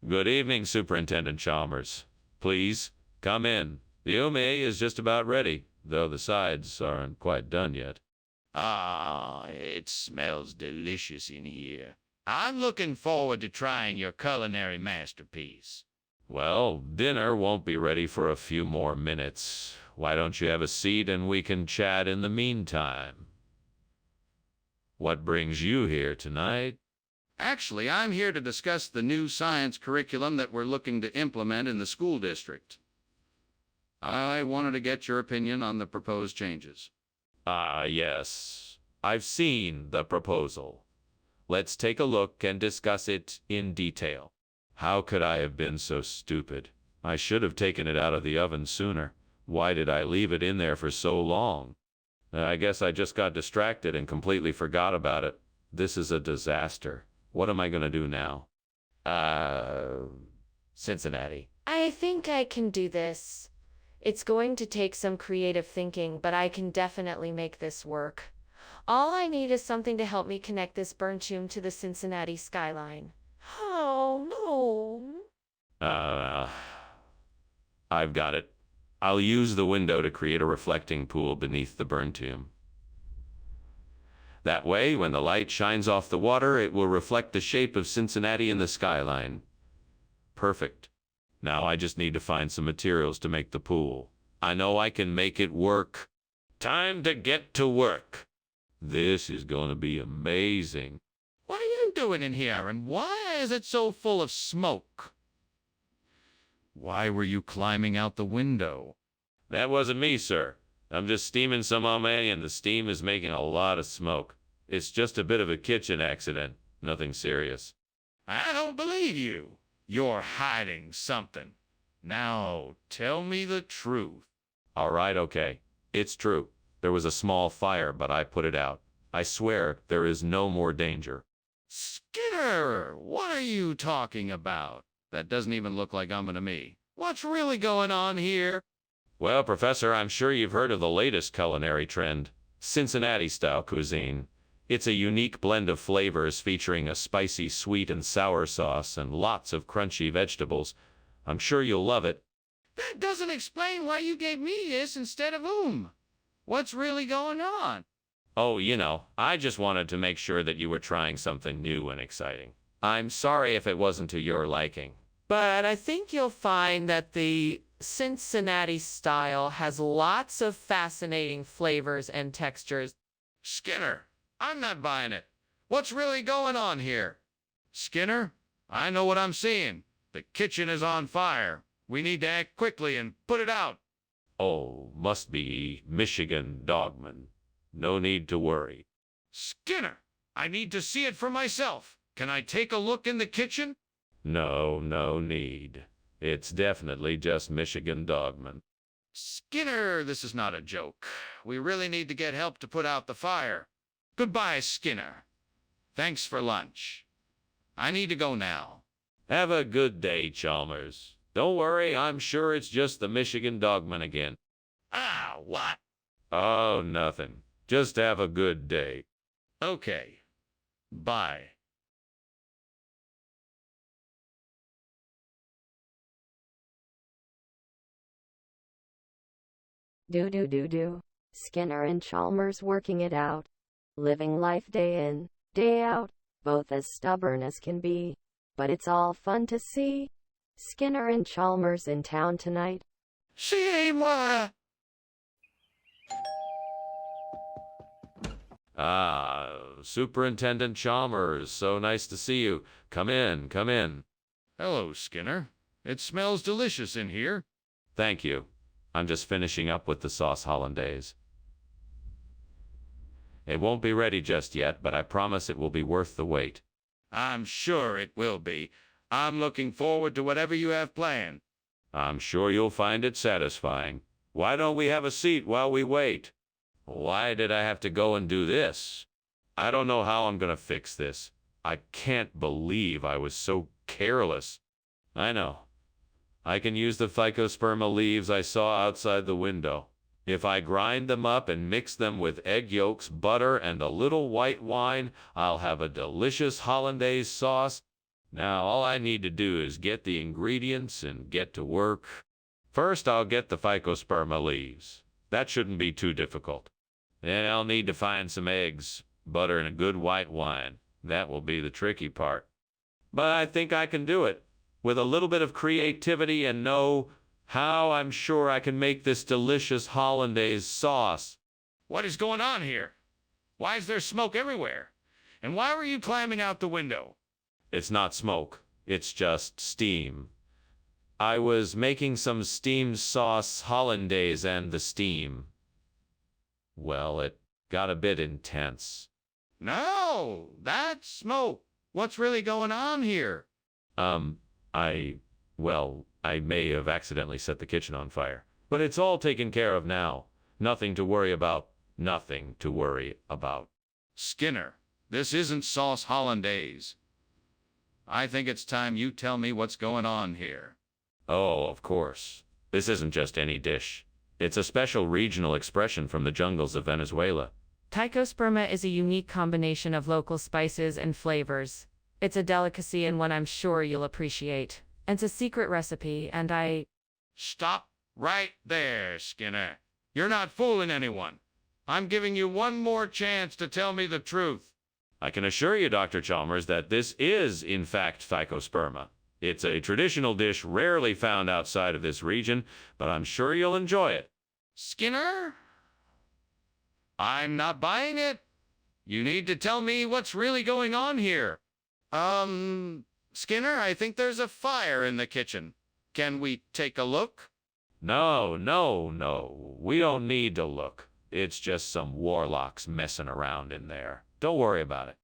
Good evening, Superintendent Chalmers. Please, come in. The ume is just about ready, though the sides aren't quite done yet. Ah, it smells delicious in here. I'm looking forward to trying your culinary masterpiece. Well, dinner won't be ready for a few more minutes. Why don't you have a seat and we can chat in the meantime? What brings you here tonight? Actually, I'm here to discuss the new science curriculum that we're looking to implement in the school district. I wanted to get your opinion on the proposed changes. Yes. I've seen the proposal. Let's take a look and discuss it in detail. How could I have been so stupid? I should have taken it out of the oven sooner. Why did I leave it in there for so long? I guess I just got distracted and completely forgot about it. This is a disaster. What am I gonna do now? Cincinnati. I think I can do this. It's going to take some creative thinking, but I can definitely make this work. All I need is something to help me connect this burnt tomb to the Cincinnati skyline. Oh, no. I've got it. I'll use the window to create a reflecting pool beneath the burn tomb. That way, when the light shines off the water, it will reflect the shape of Cincinnati in the skyline. Perfect. Now I just need to find some materials to make the pool. I know I can make it work. Time to get to work. This is going to be amazing. What are you doing in here, and why is it so full of smoke? Why were you climbing out the window? That wasn't me, sir. I'm just steaming some hominy, and the steam is making a lot of smoke. It's just a bit of a kitchen accident. Nothing serious. I don't believe you. You're hiding something. Now, tell me the truth. All right, okay. It's true. There was a small fire, but I put it out. I swear there is no more danger. Skinner, what are you talking about? That doesn't even look like to me. What's really going on here? Well, Professor, I'm sure you've heard of the latest culinary trend, Cincinnati-style cuisine. It's a unique blend of flavors featuring a spicy sweet and sour sauce and lots of crunchy vegetables. I'm sure you'll love it. That doesn't explain why you gave me this instead of What's really going on? Oh, I just wanted to make sure that you were trying something new and exciting. I'm sorry if it wasn't to your liking. But I think you'll find that the Cincinnati style has lots of fascinating flavors and textures. Skinner, I'm not buying it. What's really going on here? Skinner, I know what I'm seeing. The kitchen is on fire. We need to act quickly and put it out. Oh, must be Michigan Dogman. No need to worry. Skinner, I need to see it for myself. Can I take a look in the kitchen? No need. It's definitely just Michigan Dogman. Skinner, this is not a joke. We really need to get help to put out the fire. Goodbye, Skinner. Thanks for lunch. I need to go now. Have a good day, Chalmers. Don't worry, I'm sure it's just the Michigan Dogman again. Ah, what? Oh, nothing. Just have a good day. Okay. Bye. Do. Skinner and Chalmers working it out. Living life day in, day out, both as stubborn as can be. But it's all fun to see. Skinner and Chalmers in town tonight. See-moi! Ah, Superintendent Chalmers, so nice to see you. Come in, come in. Hello, Skinner. It smells delicious in here. Thank you. I'm just finishing up with the sauce hollandaise. It won't be ready just yet, but I promise it will be worth the wait. I'm sure it will be. I'm looking forward to whatever you have planned. I'm sure you'll find it satisfying. Why don't we have a seat while we wait? Why did I have to go and do this? I don't know how I'm going to fix this. I can't believe I was so careless. I know. I can use the phycosperma leaves I saw outside the window. If I grind them up and mix them with egg yolks, butter, and a little white wine, I'll have a delicious hollandaise sauce. Now all I need to do is get the ingredients and get to work. First, I'll get the phycosperma leaves. That shouldn't be too difficult. Then I'll need to find some eggs, butter, and a good white wine. That will be the tricky part. But I think I can do it. With a little bit of creativity and know how, I'm sure I can make this delicious hollandaise sauce. What is going on here? Why is there smoke everywhere? And why were you climbing out the window? It's not smoke. It's just steam. I was making some steamed sauce hollandaise, and the steam, well, it got a bit intense. No, that's smoke. What's really going on here? I may have accidentally set the kitchen on fire. But it's all taken care of now. Nothing to worry about. Nothing to worry about. Skinner, this isn't sauce hollandaise. I think it's time you tell me what's going on here. Oh, of course. This isn't just any dish. It's a special regional expression from the jungles of Venezuela. Phycosperma is a unique combination of local spices and flavors. It's a delicacy and one I'm sure you'll appreciate. It's a secret recipe, and Stop right there, Skinner. You're not fooling anyone. I'm giving you one more chance to tell me the truth. I can assure you, Dr. Chalmers, that this is, in fact, phycosperma. It's a traditional dish rarely found outside of this region, but I'm sure you'll enjoy it. Skinner? I'm not buying it. You need to tell me what's really going on here. Skinner, I think there's a fire in the kitchen. Can we take a look? No, no, no. We don't need to look. It's just some warlocks messing around in there. Don't worry about it.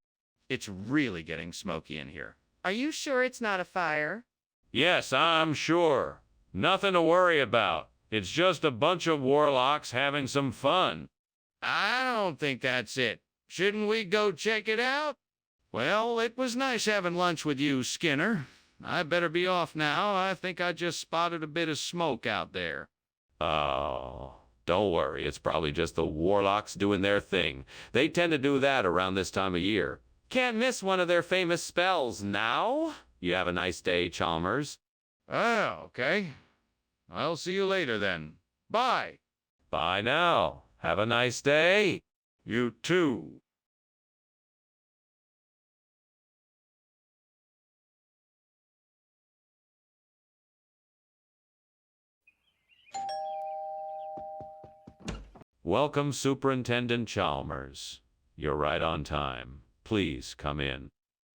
It's really getting smoky in here. Are you sure it's not a fire? Yes, I'm sure. Nothing to worry about. It's just a bunch of warlocks having some fun. I don't think that's it. Shouldn't we go check it out? Well, it was nice having lunch with you, Skinner. I better be off now. I think I just spotted a bit of smoke out there. Oh, don't worry. It's probably just the warlocks doing their thing. They tend to do that around this time of year. Can't miss one of their famous spells now. You have a nice day, Chalmers. Oh, okay. I'll see you later then. Bye. Bye now. Have a nice day. You too. Welcome, Superintendent Chalmers. You're right on time. Please come in.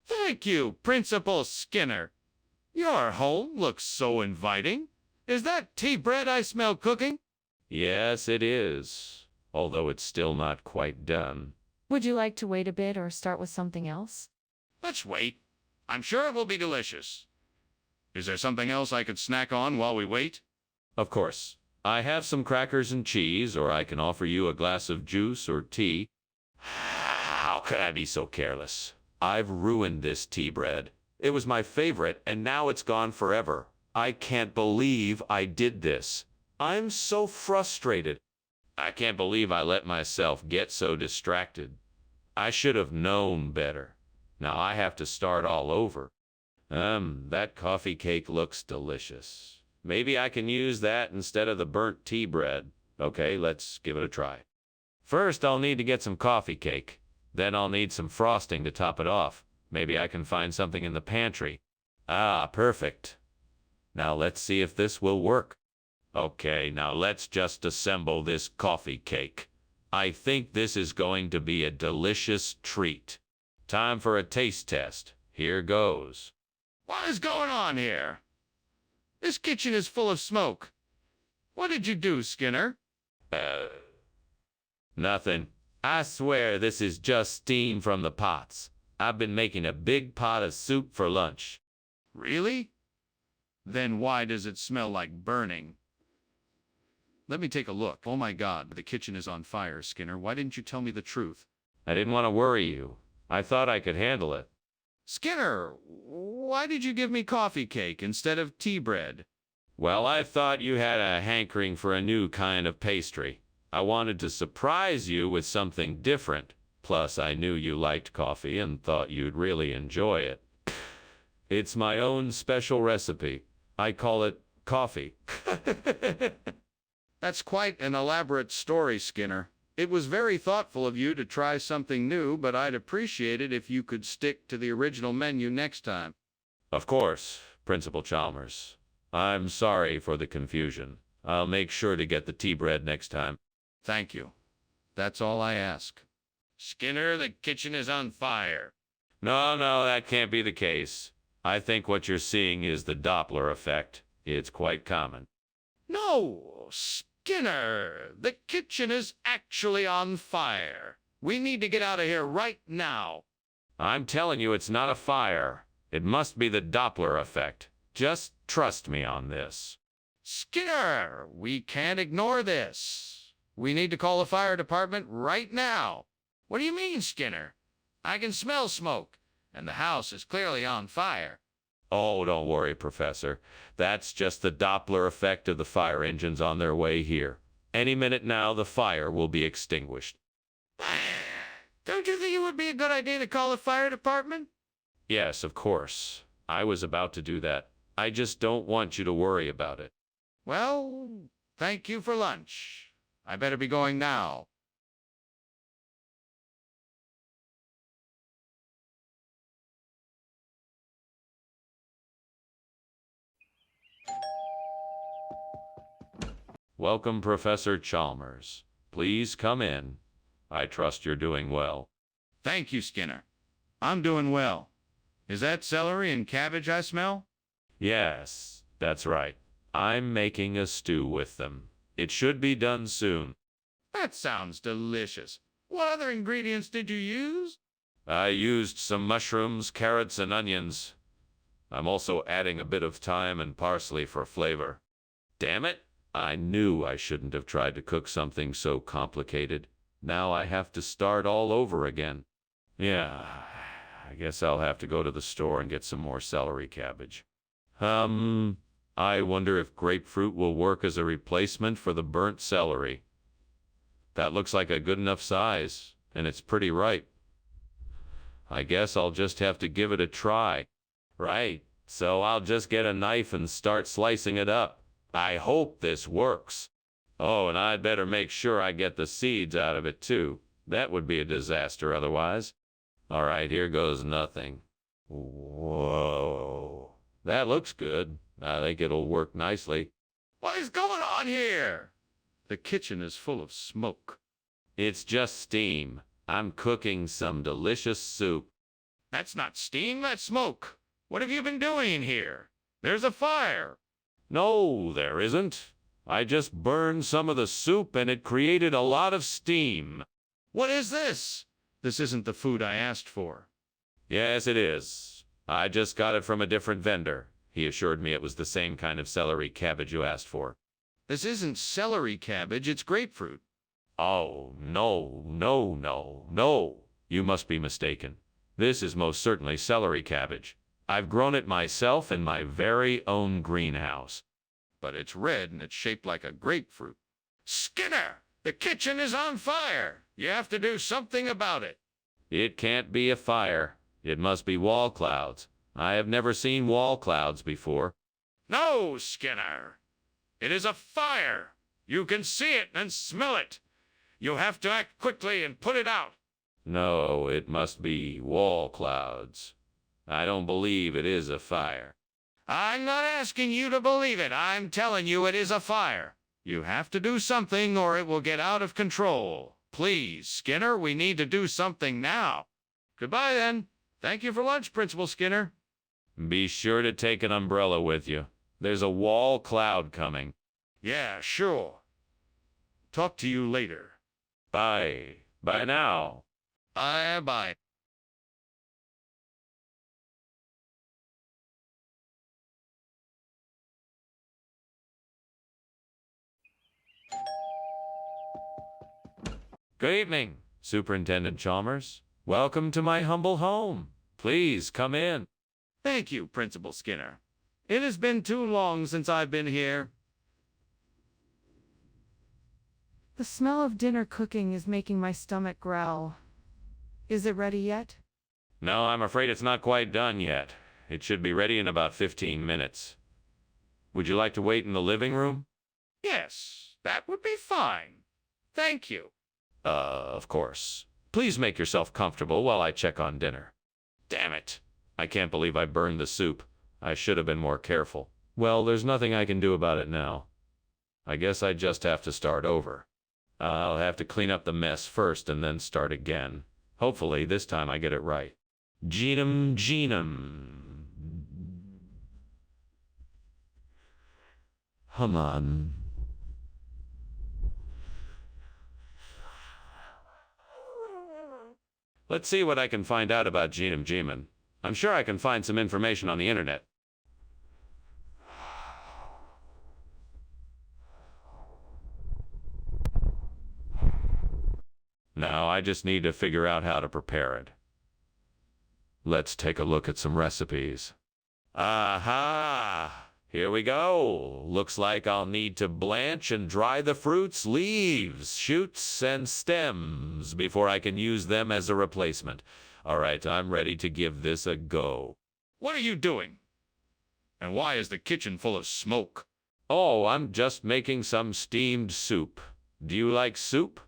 Thank you, Principal Skinner. Your home looks so inviting. Is that tea bread I smell cooking? Yes, it is. Although it's still not quite done. Would you like to wait a bit or start with something else? Let's wait. I'm sure it will be delicious. Is there something else I could snack on while we wait? Of course. I have some crackers and cheese, or I can offer you a glass of juice or tea. How could I be so careless? I've ruined this tea bread. It was my favorite, and now it's gone forever. I can't believe I did this. I'm so frustrated. I can't believe I let myself get so distracted. I should have known better. Now I have to start all over. That coffee cake looks delicious. Maybe I can use that instead of the burnt tea bread. Okay, let's give it a try. First, I'll need to get some coffee cake. Then I'll need some frosting to top it off. Maybe I can find something in the pantry. Ah, perfect. Now let's see if this will work. Okay, now let's just assemble this coffee cake. I think this is going to be a delicious treat. Time for a taste test. Here goes. What is going on here? This kitchen is full of smoke. What did you do, Skinner? Nothing. I swear this is just steam from the pots. I've been making a big pot of soup for lunch. Really? Then why does it smell like burning? Let me take a look. Oh my God, the kitchen is on fire, Skinner. Why didn't you tell me the truth? I didn't want to worry you. I thought I could handle it. Skinner, why did you give me coffee cake instead of tea bread? Well, I thought you had a hankering for a new kind of pastry. I wanted to surprise you with something different. Plus, I knew you liked coffee and thought you'd really enjoy it. It's my own special recipe. I call it coffee. That's quite an elaborate story, Skinner. It was very thoughtful of you to try something new, but I'd appreciate it if you could stick to the original menu next time. Of course, Principal Chalmers. I'm sorry for the confusion. I'll make sure to get the tea bread next time. Thank you. That's all I ask. Skinner, the kitchen is on fire. No, that can't be the case. I think what you're seeing is the Doppler effect. It's quite common. No, Skinner, the kitchen is actually on fire. We need to get out of here right now. I'm telling you it's not a fire. It must be the Doppler effect. Just trust me on this. Skinner, we can't ignore this. We need to call the fire department right now. What do you mean, Skinner? I can smell smoke, and the house is clearly on fire. Oh, don't worry, Professor. That's just the Doppler effect of the fire engines on their way here. Any minute now, the fire will be extinguished. Don't you think it would be a good idea to call the fire department? Yes, of course. I was about to do that. I just don't want you to worry about it. Well, thank you for lunch. I better be going now. Welcome, Professor Chalmers. Please come in. I trust you're doing well. Thank you, Skinner. I'm doing well. Is that celery and cabbage I smell? Yes, that's right. I'm making a stew with them. It should be done soon. That sounds delicious. What other ingredients did you use? I used some mushrooms, carrots, and onions. I'm also adding a bit of thyme and parsley for flavor. Damn it! I knew I shouldn't have tried to cook something so complicated. Now I have to start all over again. Yeah, I guess I'll have to go to the store and get some more celery cabbage. I wonder if grapefruit will work as a replacement for the burnt celery. That looks like a good enough size, and it's pretty ripe. I guess I'll just have to give it a try. Right, so I'll just get a knife and start slicing it up. I hope this works. Oh, and I'd better make sure I get the seeds out of it too. That would be a disaster otherwise. All right, here goes nothing. Whoa, that looks good. I think it'll work nicely. What is going on here? The kitchen is full of smoke. It's just steam. I'm cooking some delicious soup. That's not steam, that's smoke. What have you been doing here? There's a fire. No, there isn't. I just burned some of the soup and it created a lot of steam. What is this? This isn't the food I asked for. Yes, it is. I just got it from a different vendor. He assured me it was the same kind of celery cabbage you asked for. This isn't celery cabbage, it's grapefruit. Oh, no, no, no, no. You must be mistaken. This is most certainly celery cabbage. I've grown it myself in my very own greenhouse. But it's red and it's shaped like a grapefruit. Skinner, the kitchen is on fire. You have to do something about it. It can't be a fire. It must be wall clouds. I have never seen wall clouds before. No, Skinner. It is a fire. You can see it and smell it. You have to act quickly and put it out. No, it must be wall clouds. I don't believe it is a fire. I'm not asking you to believe it. I'm telling you it is a fire. You have to do something or it will get out of control. Please, Skinner, we need to do something now. Goodbye, then. Thank you for lunch, Principal Skinner. Be sure to take an umbrella with you. There's a wall cloud coming. Yeah, sure. Talk to you later. Bye. Bye now. Bye. Good evening, Superintendent Chalmers. Welcome to my humble home. Please come in. Thank you, Principal Skinner. It has been too long since I've been here. The smell of dinner cooking is making my stomach growl. Is it ready yet? No, I'm afraid it's not quite done yet. It should be ready in about 15 minutes. Would you like to wait in the living room? Yes, that would be fine. Thank you. Of course. Please make yourself comfortable while I check on dinner. Damn it. I can't believe I burned the soup. I should have been more careful. Well, there's nothing I can do about it now. I guess I just have to start over. I'll have to clean up the mess first and then start again. Hopefully, this time I get it right. Genum. Come on. Let's see what I can find out about Genum. I'm sure I can find some information on the internet. Now I just need to figure out how to prepare it. Let's take a look at some recipes. Aha! Here we go. Looks like I'll need to blanch and dry the fruits, leaves, shoots, and stems before I can use them as a replacement. All right, I'm ready to give this a go. What are you doing? And why is the kitchen full of smoke? Oh, I'm just making some steamed soup. Do you like soup?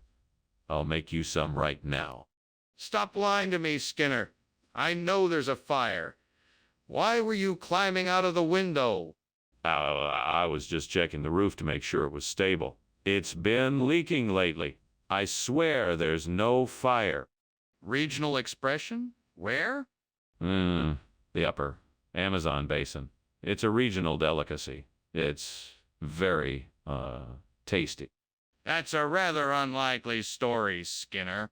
I'll make you some right now. Stop lying to me, Skinner. I know there's a fire. Why were you climbing out of the window? I was just checking the roof to make sure it was stable. It's been leaking lately. I swear there's no fire. Regional expression? Where? The upper Amazon basin. It's a regional delicacy. It's very, tasty. That's a rather unlikely story, Skinner.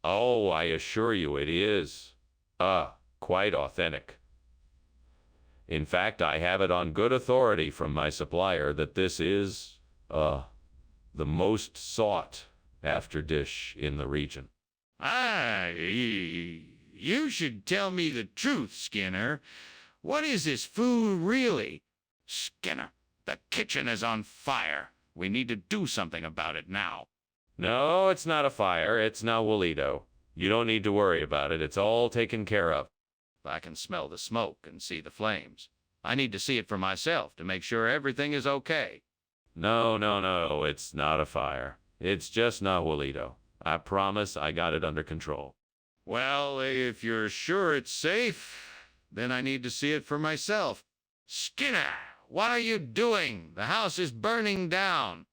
Oh, I assure you it is. Quite authentic. In fact, I have it on good authority from my supplier that this is, the most sought after dish in the region. You should tell me the truth, Skinner. What is this food really? Skinner, the kitchen is on fire. We need to do something about it now. No, it's not a fire. It's now Wolito. You don't need to worry about it. It's all taken care of. I can smell the smoke and see the flames. I need to see it for myself to make sure everything is okay. No, it's not a fire. It's just Nahualito. I promise I got it under control. Well, if you're sure it's safe, then I need to see it for myself. Skinner, what are you doing? The house is burning down.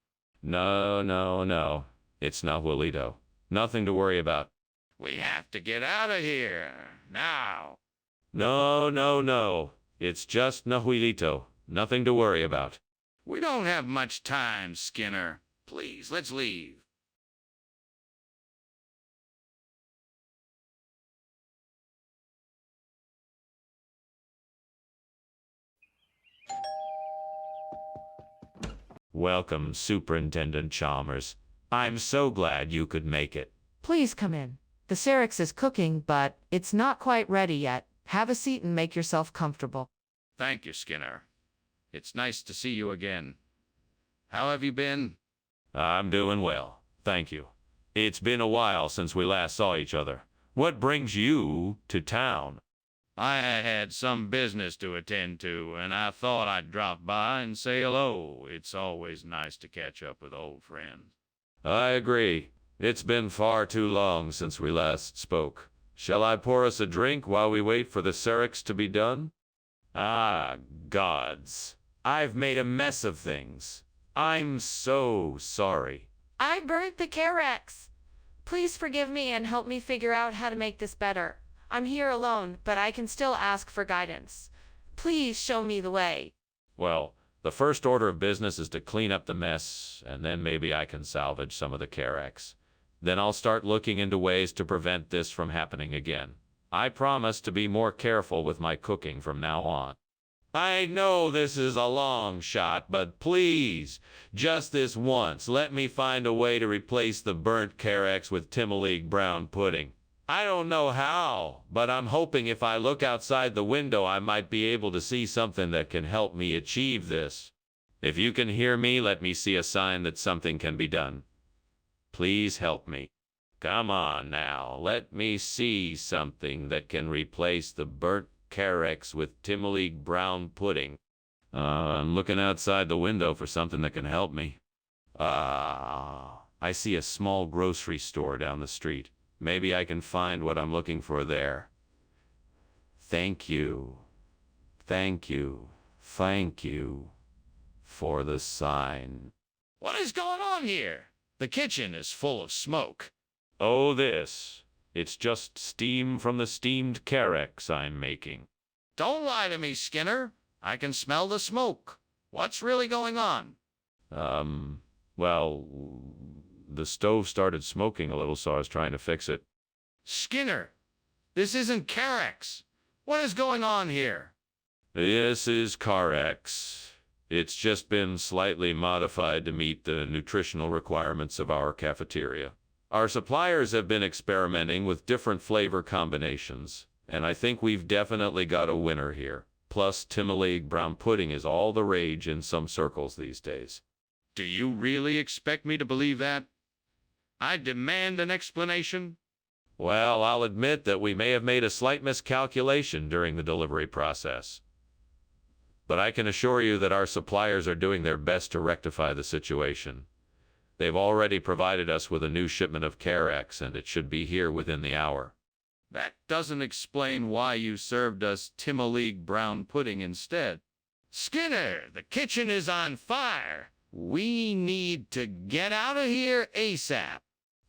No. It's Nahualito. Nothing to worry about. We have to get out of here, now. No. It's just Nahualito. Nothing to worry about. We don't have much time, Skinner. Please, let's leave. Welcome, Superintendent Chalmers. I'm so glad you could make it. Please come in. The Syrinx is cooking, but it's not quite ready yet. Have a seat and make yourself comfortable. Thank you, Skinner. It's nice to see you again. How have you been? I'm doing well, thank you. It's been a while since we last saw each other. What brings you to town? I had some business to attend to, and I thought I'd drop by and say hello. It's always nice to catch up with old friends. I agree. It's been far too long since we last spoke. Shall I pour us a drink while we wait for the Syrinx to be done? Ah, gods. I've made a mess of things. I'm so sorry. I burnt the Carex. Please forgive me and help me figure out how to make this better. I'm here alone, but I can still ask for guidance. Please show me the way. Well, the first order of business is to clean up the mess, and then maybe I can salvage some of the Carex. Then I'll start looking into ways to prevent this from happening again. I promise to be more careful with my cooking from now on. I know this is a long shot, but please, just this once, let me find a way to replace the burnt Carex with Timoleague brown pudding. I don't know how, but I'm hoping if I look outside the window I might be able to see something that can help me achieve this. If you can hear me, let me see a sign that something can be done. Please help me. Come on now, let me see something that can replace the burnt Carex with Timoleague brown pudding. I'm looking outside the window for something that can help me. I see a small grocery store down the street. Maybe I can find what I'm looking for there. Thank you for the sign. What is going on here? The kitchen is full of smoke. Oh, this. It's just steam from the steamed Carex I'm making. Don't lie to me, Skinner. I can smell the smoke. What's really going on? Well, the stove started smoking a little, so I was trying to fix it. Skinner, this isn't Carex. What is going on here? This is Carex. It's just been slightly modified to meet the nutritional requirements of our cafeteria. Our suppliers have been experimenting with different flavor combinations, and I think we've definitely got a winner here. Plus, Timoleague brown pudding is all the rage in some circles these days. Do you really expect me to believe that? I demand an explanation. Well, I'll admit that we may have made a slight miscalculation during the delivery process. But I can assure you that our suppliers are doing their best to rectify the situation. They've already provided us with a new shipment of Carex, and it should be here within the hour. That doesn't explain why you served us Timoleague brown pudding instead. Skinner, the kitchen is on fire. We need to get out of here ASAP.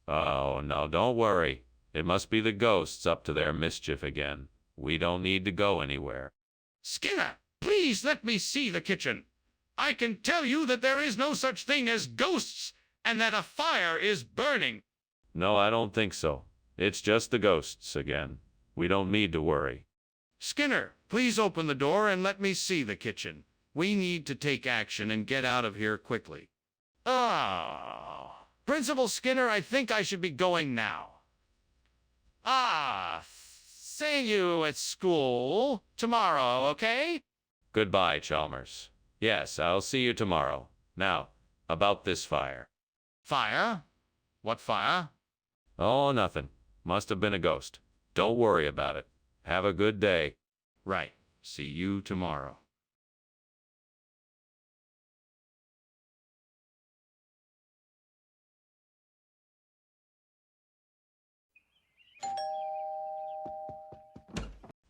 Oh, no, don't worry. It must be the ghosts up to their mischief again. We don't need to go anywhere. Skinner, please let me see the kitchen. I can tell you that there is no such thing as ghosts and that a fire is burning. No, I don't think so. It's just the ghosts again. We don't need to worry. Skinner, please open the door and let me see the kitchen. We need to take action and get out of here quickly. Oh, Principal Skinner, I think I should be going now. See you at school tomorrow, okay? Goodbye, Chalmers. Yes, I'll see you tomorrow. Now, about this fire. Fire? What fire? Oh, nothing. Must have been a ghost. Don't worry about it. Have a good day. Right. See you tomorrow.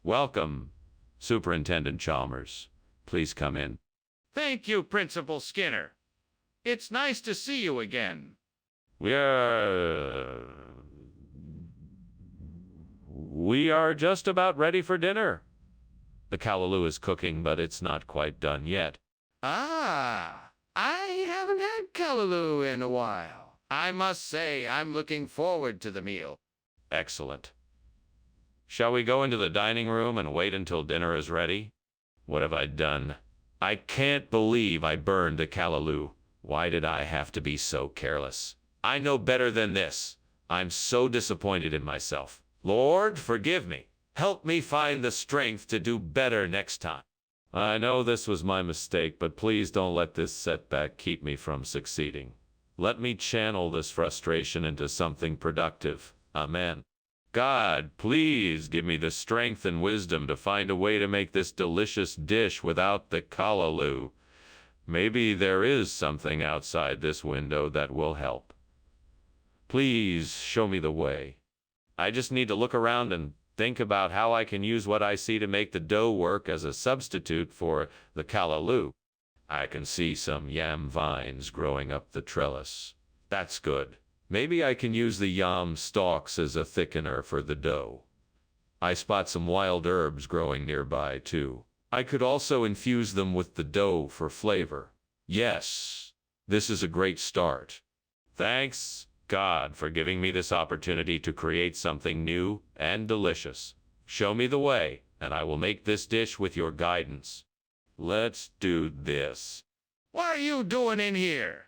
Welcome, Superintendent Chalmers. Please come in. Thank you, Principal Skinner. It's nice to see you again. We are just about ready for dinner. The callaloo is cooking, but it's not quite done yet. I haven't had callaloo in a while. I must say I'm looking forward to the meal. Excellent. Shall we go into the dining room and wait until dinner is ready? What have I done? I can't believe I burned the callaloo. Why did I have to be so careless? I know better than this. I'm so disappointed in myself. Lord, forgive me. Help me find the strength to do better next time. I know this was my mistake, but please don't let this setback keep me from succeeding. Let me channel this frustration into something productive. Amen. God, please give me the strength and wisdom to find a way to make this delicious dish without the callaloo. Maybe there is something outside this window that will help. Please show me the way. I just need to look around and think about how I can use what I see to make the dough work as a substitute for the callaloo. I can see some yam vines growing up the trellis. That's good. Maybe I can use the yam stalks as a thickener for the dough. I spot some wild herbs growing nearby, too. I could also infuse them with the dough for flavor. Yes, this is a great start. Thanks, God, for giving me this opportunity to create something new and delicious. Show me the way, and I will make this dish with your guidance. Let's do this. What are you doing in here?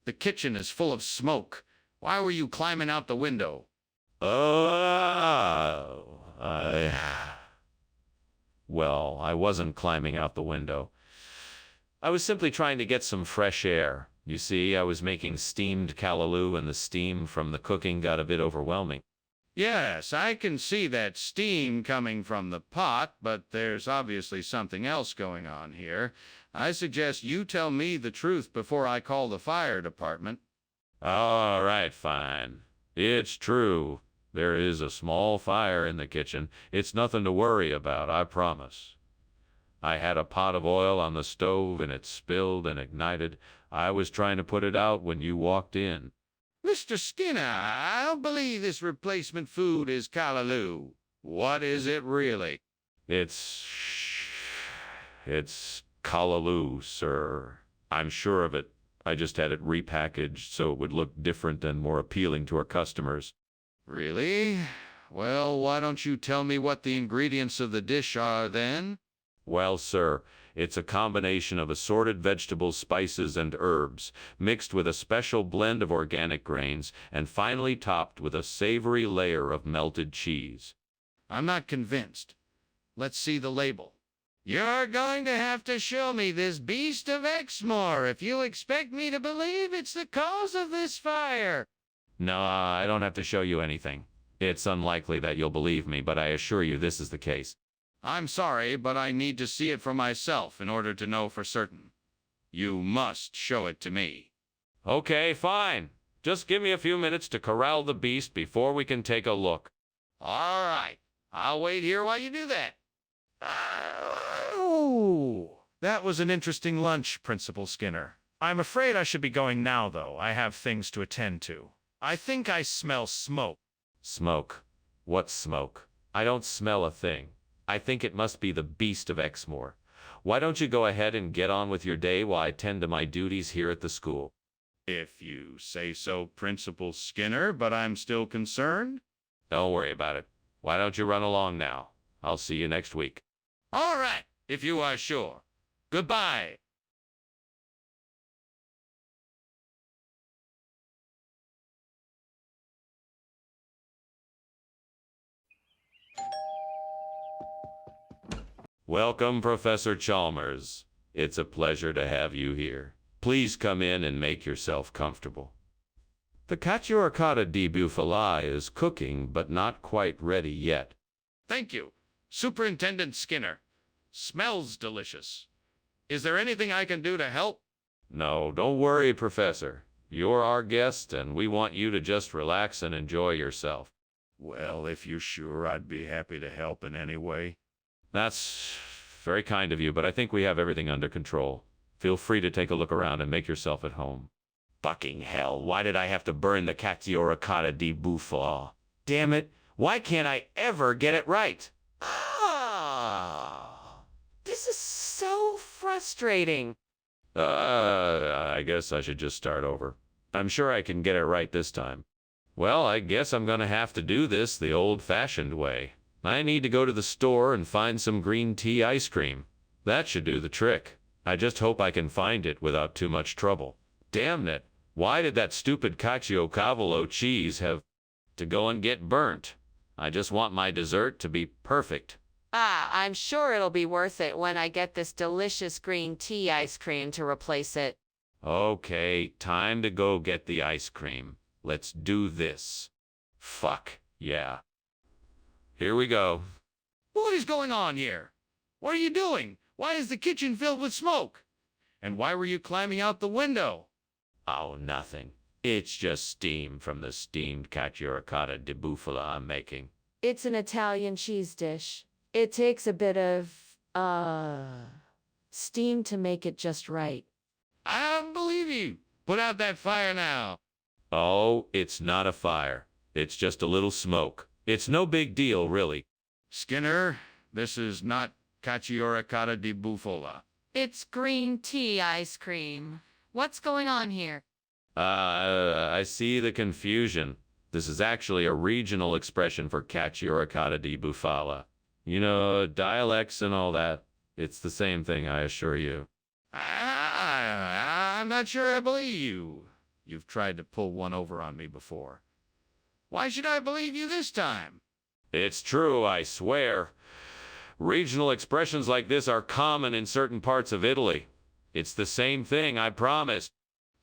The kitchen is full of smoke. Why were you climbing out the window? Well, I wasn't climbing out the window. I was simply trying to get some fresh air. You see, I was making steamed callaloo, and the steam from the cooking got a bit overwhelming. Yes, I can see that steam coming from the pot, but there's obviously something else going on here. I suggest you tell me the truth before I call the fire department. All right, fine. It's true. There is a small fire in the kitchen. It's nothing to worry about, I promise. I had a pot of oil on the stove and it spilled and ignited. I was trying to put it out when you walked in. Mr. Skinner, I don't believe this replacement food is callaloo. What is it really? It's callaloo, sir. I'm sure of it. I just had it repackaged so it would look different and more appealing to our customers. Really? Well, why don't you tell me what the ingredients of the dish are then? Well, sir, it's a combination of assorted vegetables, spices, and herbs, mixed with a special blend of organic grains, and finally topped with a savory layer of melted cheese. I'm not convinced. Let's see the label. You're going to have to show me this beast of Exmoor if you expect me to believe it's the cause of this fire. No, I don't have to show you anything. It's unlikely that you'll believe me, but I assure you this is the case. I'm sorry, but I need to see it for myself in order to know for certain. You must show it to me. Okay, fine. Just give me a few minutes to corral the beast before we can take a look. All right. I'll wait here while you do that. Oh, that was an interesting lunch, Principal Skinner. I'm afraid I should be going now, though. I have things to attend to. I think I smell smoke. Smoke. What smoke? I don't smell a thing. I think it must be the beast of Exmoor. Why don't you go ahead and get on with your day while I tend to my duties here at the school? If you say so, Principal Skinner, but I'm still concerned. Don't worry about it. Why don't you run along now? I'll see you next week. All right, if you are sure. Goodbye. Welcome, Professor Chalmers. It's a pleasure to have you here. Please come in and make yourself comfortable. The cacioricata di bufala is cooking, but not quite ready yet. Thank you, Superintendent Skinner. Smells delicious. Is there anything I can do to help? No, don't worry, Professor. You're our guest, and we want you to just relax and enjoy yourself. Well, if you're sure, I'd be happy to help in any way. That's very kind of you, but I think we have everything under control. Feel free to take a look around and make yourself at home. Fucking hell, why did I have to burn the cacioricata di bufala? Damn it, why can't I ever get it right? This is so frustrating. I guess I should just start over. I'm sure I can get it right this time. Well, I guess I'm gonna have to do this the old-fashioned way. I need to go to the store and find some green tea ice cream. That should do the trick. I just hope I can find it without too much trouble. Damn it. Why did that stupid caciocavallo cheese have to go and get burnt? I just want my dessert to be perfect. I'm sure it'll be worth it when I get this delicious green tea ice cream to replace it. Okay, time to go get the ice cream. Let's do this. Fuck, yeah. Here we go. What is going on here? What are you doing? Why is the kitchen filled with smoke? And why were you climbing out the window? Oh, nothing. It's just steam from the steamed cacioricata di bufala I'm making. It's an Italian cheese dish. It takes a bit of, steam to make it just right. I don't believe you. Put out that fire now. Oh, it's not a fire. It's just a little smoke. It's no big deal, really. Skinner, this is not cacioricata di bufala. It's green tea ice cream. What's going on here? I see the confusion. This is actually a regional expression for cacioricata di bufala. You know, dialects and all that. It's the same thing, I assure you. I'm not sure I believe you. You've tried to pull one over on me before. Why should I believe you this time? It's true, I swear. Regional expressions like this are common in certain parts of Italy. It's the same thing, I promise.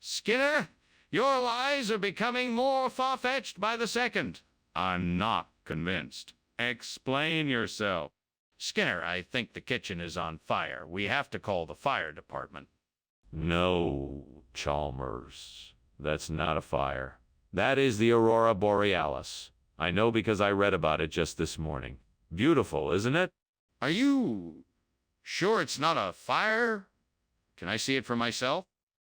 Skinner, your lies are becoming more far-fetched by the second. I'm not convinced. Explain yourself. Skinner, I think the kitchen is on fire. We have to call the fire department. No, Chalmers. That's not a fire. That is the aurora borealis. I know because I read about it just this morning. Beautiful, isn't it? Are you sure it's not a fire? Can I see it for myself?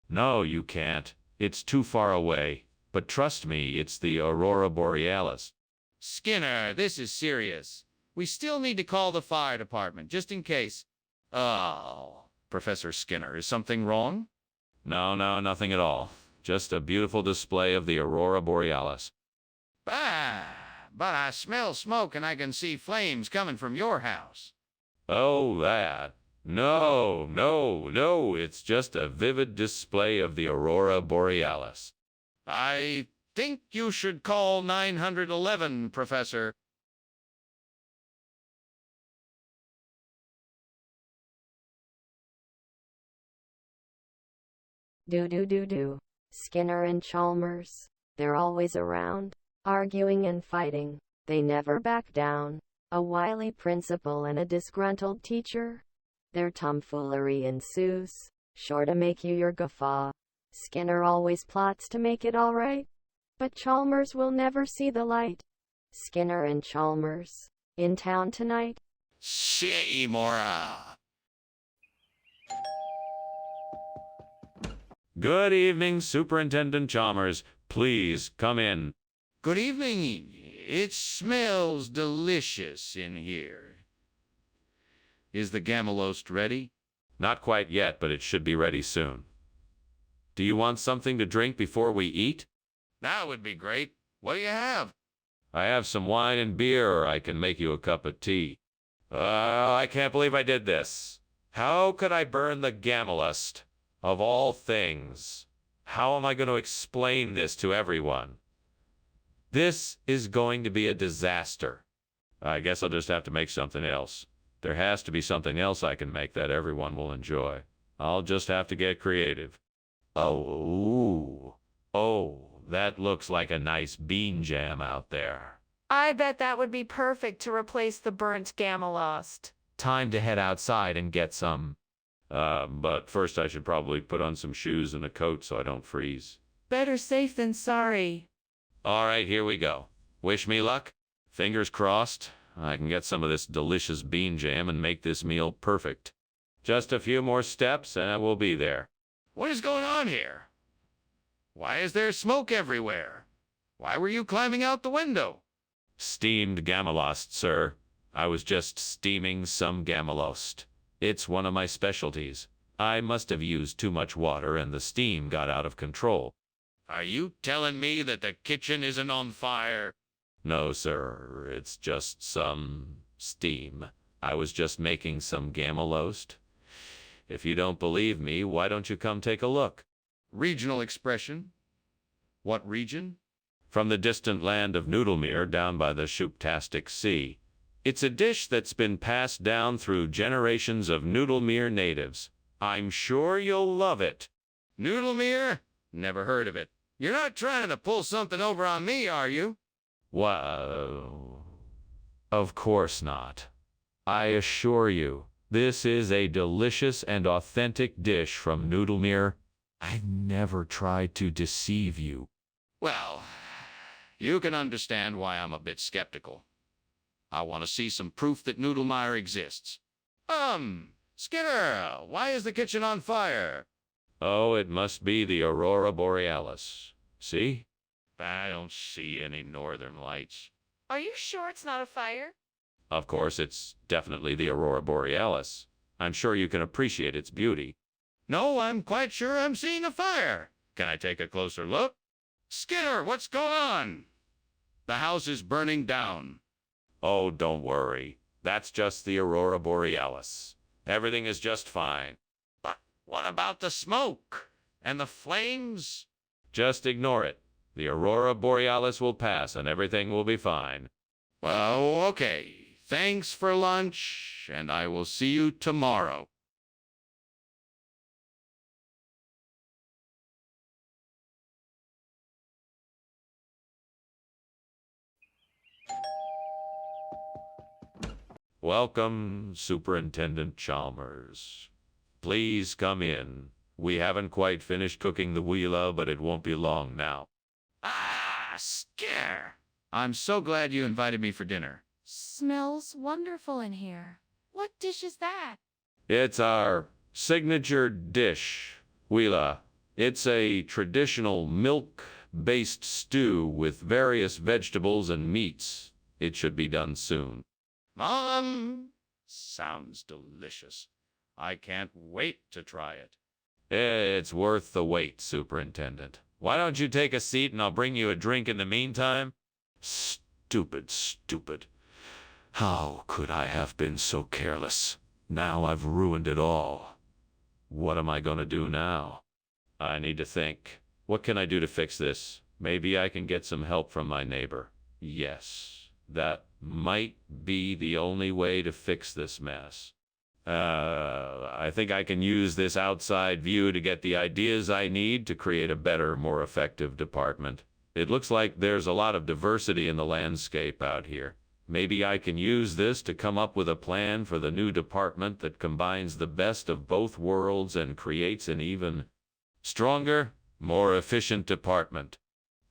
No, you can't. It's too far away. But trust me, it's the aurora borealis. Skinner, this is serious. We still need to call the fire department, just in case. Oh, Professor Skinner, is something wrong? No, nothing at all. Just a beautiful display of the aurora borealis. But I smell smoke and I can see flames coming from your house. Oh, that. No, it's just a vivid display of the aurora borealis. I think you should call 911, Professor. Do. Skinner and Chalmers. They're always around, arguing and fighting. They never back down. A wily principal and a disgruntled teacher. Their tomfoolery ensues, sure to make you your guffaw. Skinner always plots to make it all right, but Chalmers will never see the light. Skinner and Chalmers, in town tonight. Seymour. Good evening, Superintendent Chalmers. Please come in. Good evening. It smells delicious in here. Is the Gamalost ready? Not quite yet, but it should be ready soon. Do you want something to drink before we eat? That would be great. What do you have? I have some wine and beer, or I can make you a cup of tea. I can't believe I did this. How could I burn the Gamalust? Of all things. How am I going to explain this to everyone? This is going to be a disaster. I guess I'll just have to make something else. There has to be something else I can make that everyone will enjoy. I'll just have to get creative. Oh, that looks like a nice bean jam out there. I bet that would be perfect to replace the burnt Gamalost. Time to head outside and get some. But first I should probably put on some shoes and a coat so I don't freeze. Better safe than sorry. All right, here we go. Wish me luck. Fingers crossed. I can get some of this delicious bean jam and make this meal perfect. Just a few more steps and I will be there. What is going on here? Why is there smoke everywhere? Why were you climbing out the window? Steamed Gamalost, sir. I was just steaming some Gamalost. It's one of my specialties. I must have used too much water and the steam got out of control. Are you telling me that the kitchen isn't on fire? No, sir. It's just some steam. I was just making some Gamalost. If you don't believe me, why don't you come take a look? Regional expression? What region? From the distant land of Noodlemere down by the Shooptastic Sea. It's a dish that's been passed down through generations of Noodlemere natives. I'm sure you'll love it. Noodlemere? Never heard of it. You're not trying to pull something over on me, are you? Well, of course not. I assure you, this is a delicious and authentic dish from Noodlemere. I never tried to deceive you. Well, you can understand why I'm a bit skeptical. I want to see some proof that Noodlemere exists. Skinner, why is the kitchen on fire? Oh, it must be the Aurora Borealis. See? I don't see any northern lights. Are you sure it's not a fire? Of course, it's definitely the Aurora Borealis. I'm sure you can appreciate its beauty. No, I'm quite sure I'm seeing a fire. Can I take a closer look? Skinner, what's going on? The house is burning down. Oh, don't worry. That's just the Aurora Borealis. Everything is just fine. But what about the smoke and the flames? Just ignore it. The Aurora Borealis will pass and everything will be fine. Well, okay. Thanks for lunch, and I will see you tomorrow. Welcome, Superintendent Chalmers. Please come in. We haven't quite finished cooking the wheela, but it won't be long now. Scare. I'm so glad you invited me for dinner. Smells wonderful in here. What dish is that? It's our signature dish, wheela. It's a traditional milk-based stew with various vegetables and meats. It should be done soon. Sounds delicious. I can't wait to try it. It's worth the wait, Superintendent. Why don't you take a seat and I'll bring you a drink in the meantime? Stupid. How could I have been so careless? Now I've ruined it all. What am I going to do now? I need to think. What can I do to fix this? Maybe I can get some help from my neighbor. Yes, that might be the only way to fix this mess. I think I can use this outside view to get the ideas I need to create a better, more effective department. It looks like there's a lot of diversity in the landscape out here. Maybe I can use this to come up with a plan for the new department that combines the best of both worlds and creates an even stronger, more efficient department.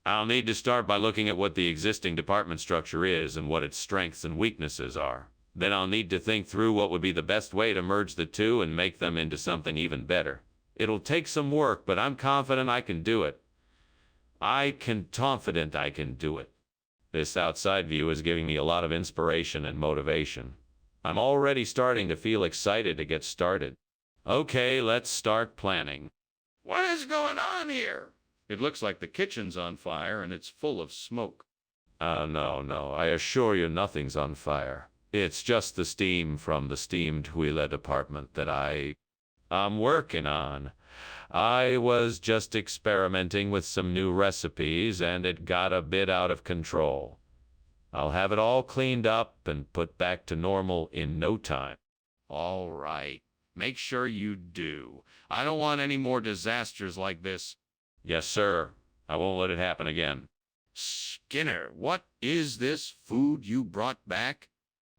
I'll need to start by looking at what the existing department structure is and what its strengths and weaknesses are. Then I'll need to think through what would be the best way to merge the two and make them into something even better. It'll take some work, but I'm confident I can do it. Confident I can do it. This outside view is giving me a lot of inspiration and motivation. I'm already starting to feel excited to get started. Okay, let's start planning. What is going on here? It looks like the kitchen's on fire and it's full of smoke. No, I assure you nothing's on fire. It's just the steam from the steamed huila department that I'm working on. I was just experimenting with some new recipes and it got a bit out of control. I'll have it all cleaned up and put back to normal in no time. All right. Make sure you do. I don't want any more disasters like this. Yes, sir. I won't let it happen again. Skinner, what is this food you brought back?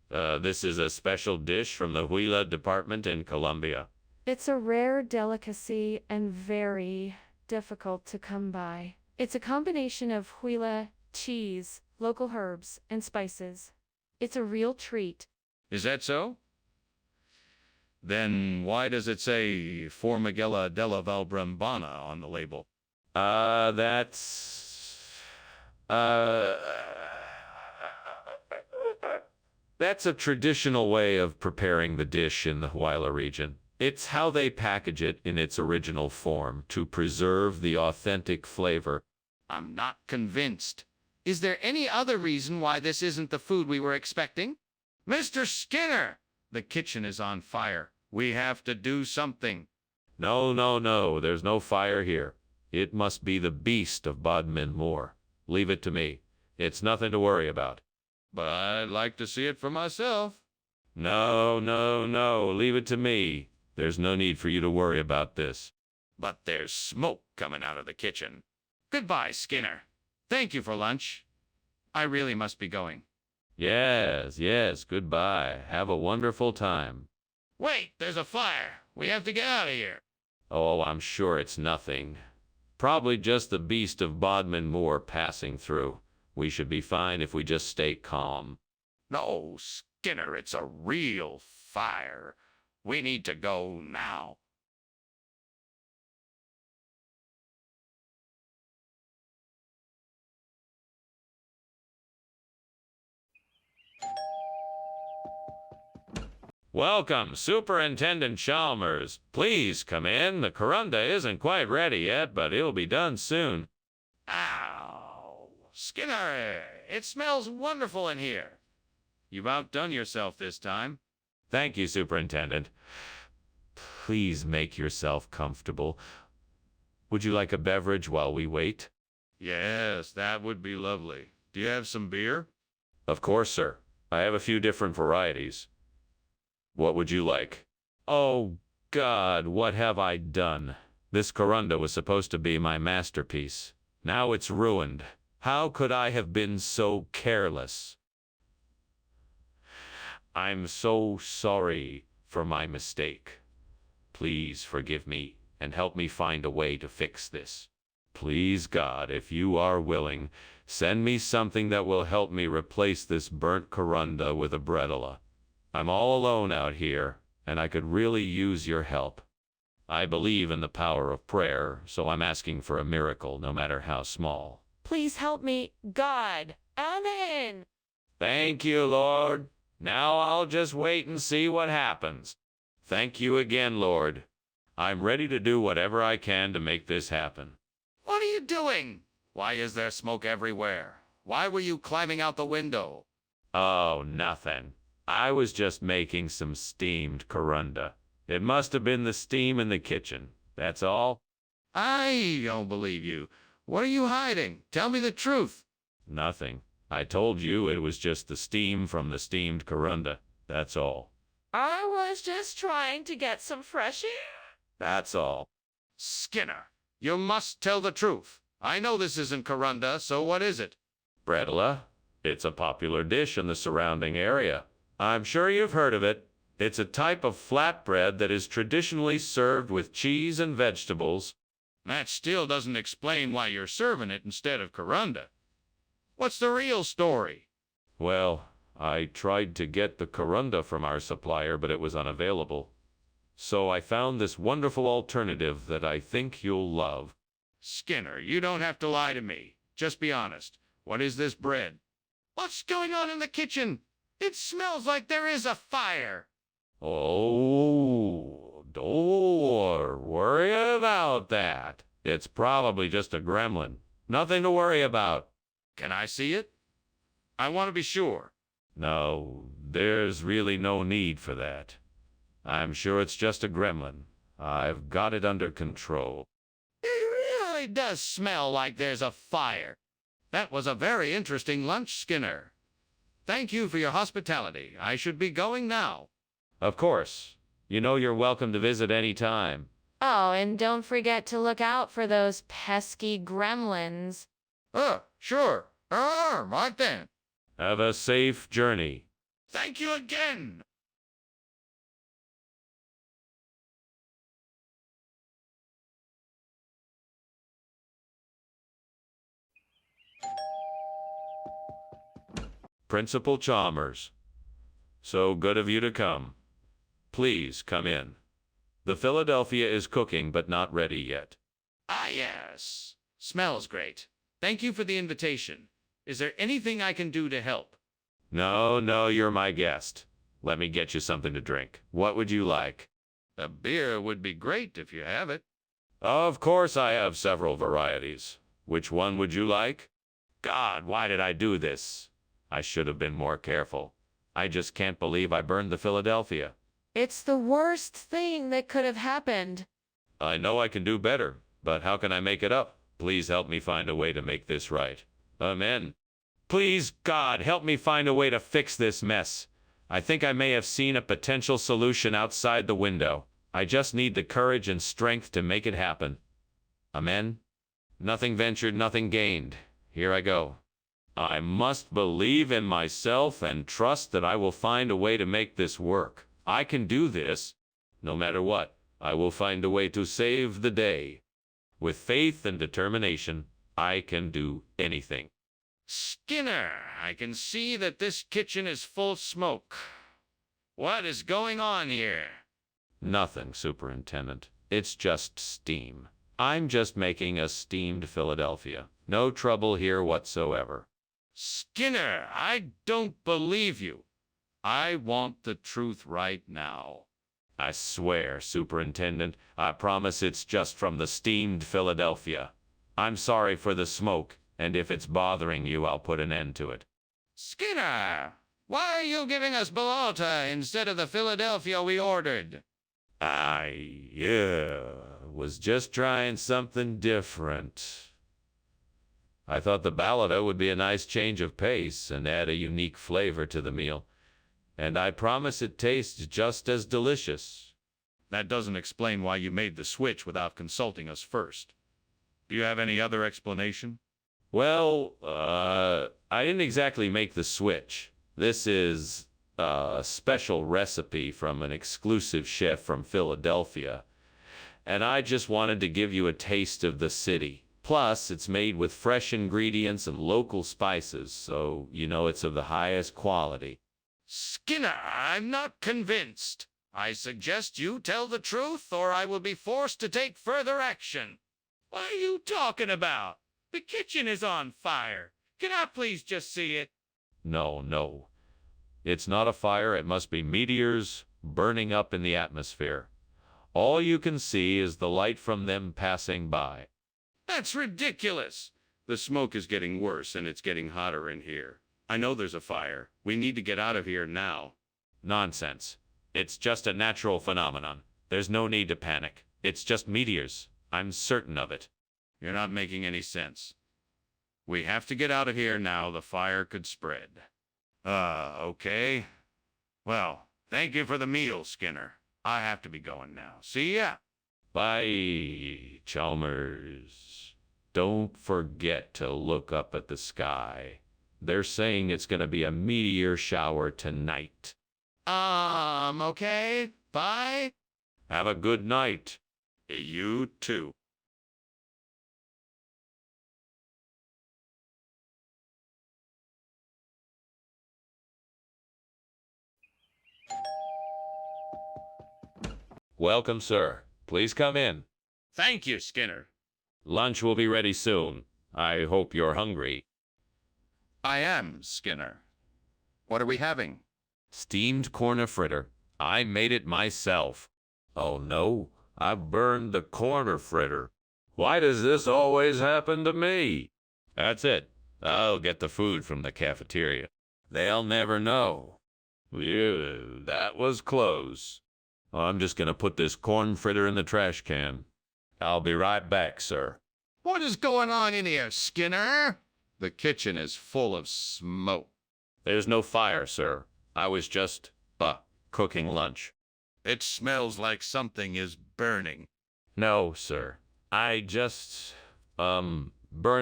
This is a special dish from the huila department in Colombia. It's a rare delicacy and very difficult to come by. It's a combination of huila, cheese, local herbs, and spices. It's a real treat. Is that so? Then why does it say Formigella della Valbrembana on the label? That's a traditional way of preparing the dish in the Huila region. It's how they package it in its original form to preserve the authentic flavor. I'm not convinced. Is there any other reason why this isn't the food we were expecting? Mr. Skinner! The kitchen is on fire. We have to do something. No, there's no fire here. It must be the beast of Bodmin Moor. Leave it to me. It's nothing to worry about. But I'd like to see it for myself. No, leave it to me. There's no need for you to worry about this. But there's smoke coming out of the kitchen. Goodbye, Skinner. Thank you for lunch. I really must be going. Yes, goodbye. Have a wonderful time. Wait, there's a fire. We have to get out of here. Oh, I'm sure it's nothing. Probably just the beast of Bodmin Moor passing through. We should be fine if we just stay calm. No, Skinner, it's a real fire. We need to go now. Welcome, Superintendent Chalmers. Please come in. The corunda isn't quite ready yet, but it'll be done soon. Ow. Skinner, it smells wonderful in here. You've outdone yourself this time. Thank you, Superintendent. Please make yourself comfortable. Would you like a beverage while we wait? Yes, that would be lovely. Do you have some beer? Of course, sir. I have a few different varieties. What would you like? Oh, God, what have I done? This corunda was supposed to be my masterpiece. Now it's ruined. How could I have been so careless? I'm so sorry for my mistake. Please forgive me and help me find a way to fix this. Please, God, if you are willing, send me something that will help me replace this burnt corunda with a bredela. I'm all alone out here, and I could really use your help. I believe in the power of prayer, so I'm asking for a miracle, no matter how small. Please help me, God. Amen. Thank you, Lord. Now I'll just wait and see what happens. Thank you again, Lord. I'm ready to do whatever I can to make this happen. What are you doing? Why is there smoke everywhere? Why were you climbing out the window? Oh, nothing. I was just making some steamed corunda. It must have been the steam in the kitchen. That's all. I don't believe you. What are you hiding? Tell me the truth. Nothing. I told you it was just the steam from the steamed corunda. That's all. I was just trying to get some fresh air. That's all. Skinner, you must tell the truth. I know this isn't corunda, so what is it? Bredela. It's a popular dish in the surrounding area. I'm sure you've heard of it. It's a type of flatbread that is traditionally served with cheese and vegetables. That still doesn't explain why you're serving it instead of corunda. What's the real story? Well, I tried to get the corunda from our supplier, but it was unavailable. So I found this wonderful alternative that I think you'll love. Skinner, you don't have to lie to me. Just be honest. What is this bread? What's going on in the kitchen? It smells like there is a fire. Oh, don't worry about that. It's probably just a gremlin. Nothing to worry about. Can I see it? I want to be sure. No, there's really no need for that. I'm sure it's just a gremlin. I've got it under control. It really does smell like there's a fire. That was a very interesting lunch, Skinner. Thank you for your hospitality. I should be going now. Of course. You know you're welcome to visit any time. Oh, and don't forget to look out for those pesky gremlins. Sure. Right then. Have a safe journey. Thank you again. Principal Chalmers. So good of you to come. Please come in. The Philadelphia is cooking but not ready yet. Ah, yes. Smells great. Thank you for the invitation. Is there anything I can do to help? No, you're my guest. Let me get you something to drink. What would you like? A beer would be great if you have it. Of course I have several varieties. Which one would you like? God, why did I do this? I should have been more careful. I just can't believe I burned the Philadelphia. It's the worst thing that could have happened. I know I can do better, but how can I make it up? Please help me find a way to make this right. Amen. Please, God, help me find a way to fix this mess. I think I may have seen a potential solution outside the window. I just need the courage and strength to make it happen. Amen. Nothing ventured, nothing gained. Here I go. I must believe in myself and trust that I will find a way to make this work. I can do this. No matter what, I will find a way to save the day. With faith and determination, I can do anything. Skinner, I can see that this kitchen is full of smoke. What is going on here? Nothing, Superintendent. It's just steam. I'm just making a steamed Philadelphia. No trouble here whatsoever. Skinner, I don't believe you. I want the truth right now. I swear, Superintendent, I promise it's just from the steamed Philadelphia. I'm sorry for the smoke, and if it's bothering you, I'll put an end to it. Skinner, why are you giving us Balota instead of the Philadelphia we ordered? I was just trying something different. I thought the Balota would be a nice change of pace and add a unique flavor to the meal. And I promise it tastes just as delicious. That doesn't explain why you made the switch without consulting us first. Do you have any other explanation? Well, I didn't exactly make the switch. This is a special recipe from an exclusive chef from Philadelphia. And I just wanted to give you a taste of the city. Plus, it's made with fresh ingredients and local spices, so you know it's of the highest quality. Skinner, I'm not convinced. I suggest you tell the truth, or I will be forced to take further action. What are you talking about? The kitchen is on fire. Can I please just see it? No. It's not a fire, it must be meteors burning up in the atmosphere. All you can see is the light from them passing by. That's ridiculous. The smoke is getting worse, and it's getting hotter in here. I know there's a fire. We need to get out of here now. Nonsense. It's just a natural phenomenon. There's no need to panic. It's just meteors. I'm certain of it. You're not making any sense. We have to get out of here now. The fire could spread. Okay. Well, thank you for the meal, Skinner. I have to be going now. See ya. Bye, Chalmers. Don't forget to look up at the sky. They're saying it's going to be a meteor shower tonight. Okay. Bye. Have a good night. You too. Welcome, sir. Please come in. Thank you, Skinner. Lunch will be ready soon. I hope you're hungry. I am, Skinner. What are we having? Steamed corn fritter. I made it myself. Oh no, I burned the corn fritter. Why does this always happen to me? That's it. I'll get the food from the cafeteria. They'll never know. Phew, that was close. I'm just gonna put this corn fritter in the trash can. I'll be right back, sir. What is going on in here, Skinner? The kitchen is full of smoke. There's no fire, sir. I was just, cooking lunch. It smells like something is burning. No, sir. I just, burned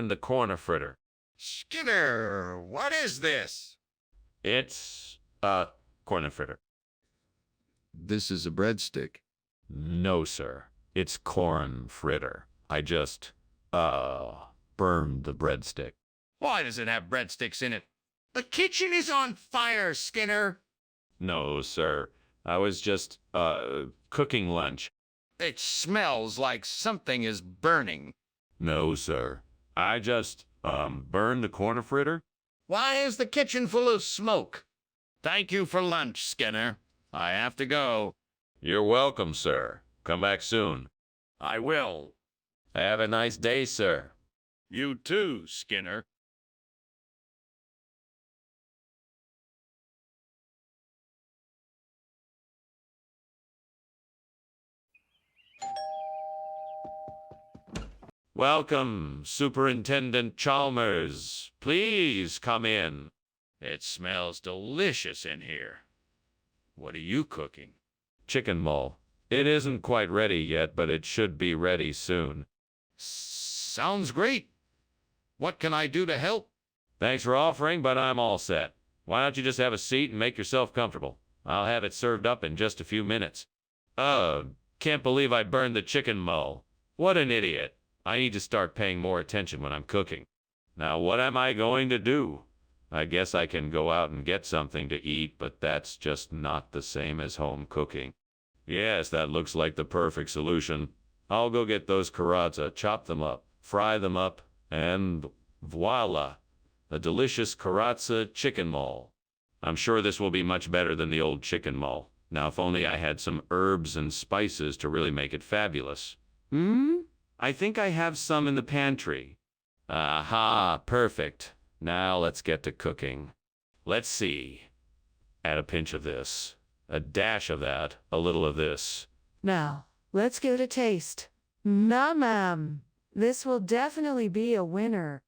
the corn fritter. Skinner, what is this? It's, corn fritter. This is a breadstick. No, sir. It's corn fritter. I just, burned the breadstick. Why does it have breadsticks in it? The kitchen is on fire, Skinner. No, sir. I was just, cooking lunch. It smells like something is burning. No, sir. I just, burned the corn fritter. Why is the kitchen full of smoke? Thank you for lunch, Skinner. I have to go. You're welcome, sir. Come back soon. I will. Have a nice day, sir. You too, Skinner. Welcome, Superintendent Chalmers. Please come in. It smells delicious in here. What are you cooking? Chicken mull. It isn't quite ready yet, but it should be ready soon. Sounds great. What can I do to help? Thanks for offering, but I'm all set. Why don't you just have a seat and make yourself comfortable? I'll have it served up in just a few minutes. Can't believe I burned the chicken mull. What an idiot. I need to start paying more attention when I'm cooking. Now, what am I going to do? I guess I can go out and get something to eat, but that's just not the same as home cooking. Yes, that looks like the perfect solution. I'll go get those carrozza, chop them up, fry them up, and voila, a delicious carrozza chicken mull. I'm sure this will be much better than the old chicken mull. Now, if only I had some herbs and spices to really make it fabulous. I think I have some in the pantry. Aha, perfect. Now let's get to cooking. Let's see. Add a pinch of this, a dash of that, a little of this. Now, let's give it a taste. Mmm. This will definitely be a winner.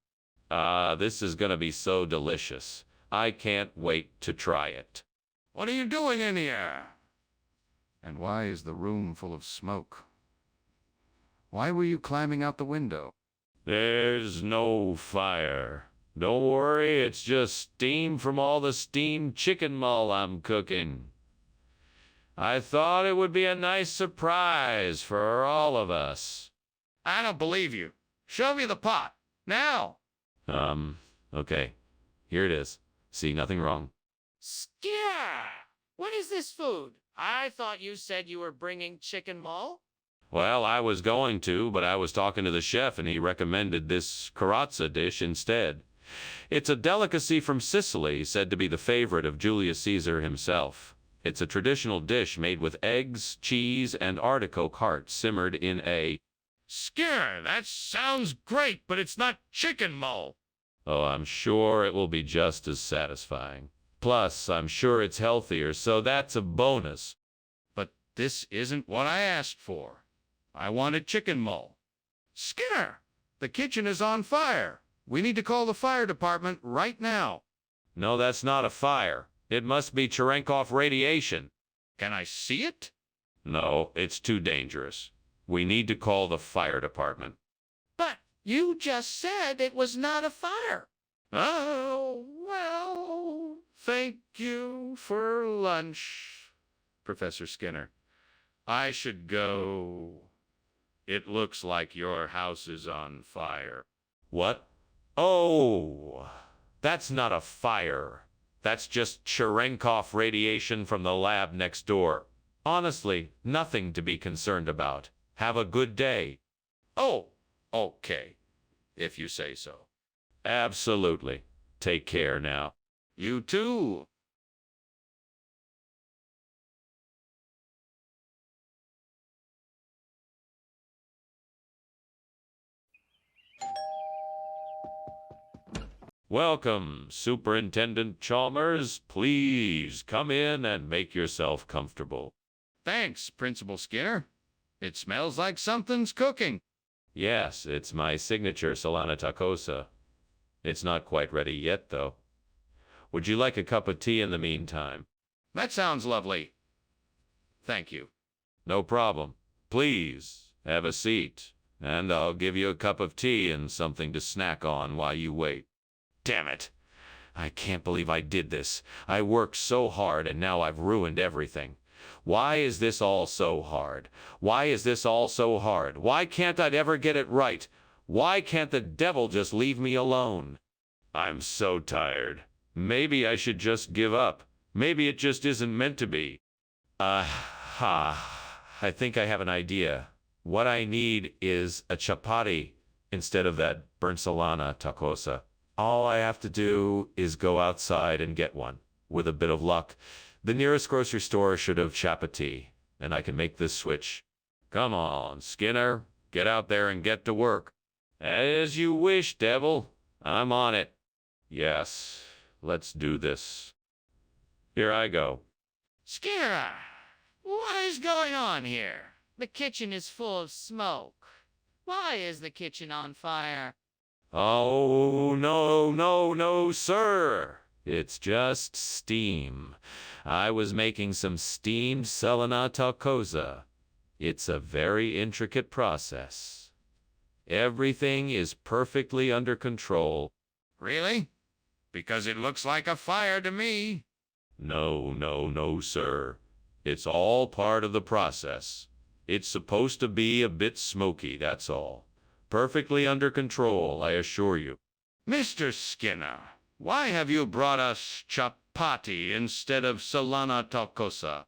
This is gonna be so delicious. I can't wait to try it. What are you doing in here? And why is the room full of smoke? Why were you climbing out the window? There's no fire. Don't worry, it's just steam from all the steamed chicken mull I'm cooking. I thought it would be a nice surprise for all of us. I don't believe you. Show me the pot. Now. Okay. Here it is. See, nothing wrong. Skinner! What is this food? I thought you said you were bringing chicken mull? Well, I was going to, but I was talking to the chef and he recommended this carrozza dish instead. It's a delicacy from Sicily, said to be the favorite of Julius Caesar himself. It's a traditional dish made with eggs, cheese, and artichoke heart simmered in a... Skinner, that sounds great, but it's not chicken mull. Oh, I'm sure it will be just as satisfying. Plus, I'm sure it's healthier, so that's a bonus. But this isn't what I asked for. I wanted chicken mull. Skinner, the kitchen is on fire. We need to call the fire department right now. No, that's not a fire. It must be Cherenkov radiation. Can I see it? No, it's too dangerous. We need to call the fire department. But you just said it was not a fire. Oh, well, thank you for lunch, Professor Skinner. I should go. It looks like your house is on fire. What? Oh, that's not a fire. That's just Cherenkov radiation from the lab next door. Honestly, nothing to be concerned about. Have a good day. Oh, okay, if you say so. Absolutely. Take care now. You too. Welcome, Superintendent Chalmers. Please come in and make yourself comfortable. Thanks, Principal Skinner. It smells like something's cooking. Yes, it's my signature Solana tacosa. It's not quite ready yet, though. Would you like a cup of tea in the meantime? That sounds lovely. Thank you. No problem. Please, have a seat, and I'll give you a cup of tea and something to snack on while you wait. Damn it! I can't believe I did this. I worked so hard and now I've ruined everything. Why is this all so hard? Why is this all so hard? Why can't I ever get it right? Why can't the devil just leave me alone? I'm so tired. Maybe I should just give up. Maybe it just isn't meant to be. I think I have an idea. What I need is a chapati instead of that burnt Solana tacosa. All I have to do is go outside and get one. With a bit of luck, the nearest grocery store should have chapati, and I can make this switch. Come on, Skinner. Get out there and get to work. As you wish, devil. I'm on it. Yes, let's do this. Here I go. Skinner, what is going on here? The kitchen is full of smoke. Why is the kitchen on fire? Oh, no, sir. It's just steam. I was making some steamed Solana tacosa. It's a very intricate process. Everything is perfectly under control. Really? Because it looks like a fire to me. No, sir. It's all part of the process. It's supposed to be a bit smoky, that's all. Perfectly under control, I assure you. Mr. Skinner, why have you brought us chapati instead of Solana tacosa?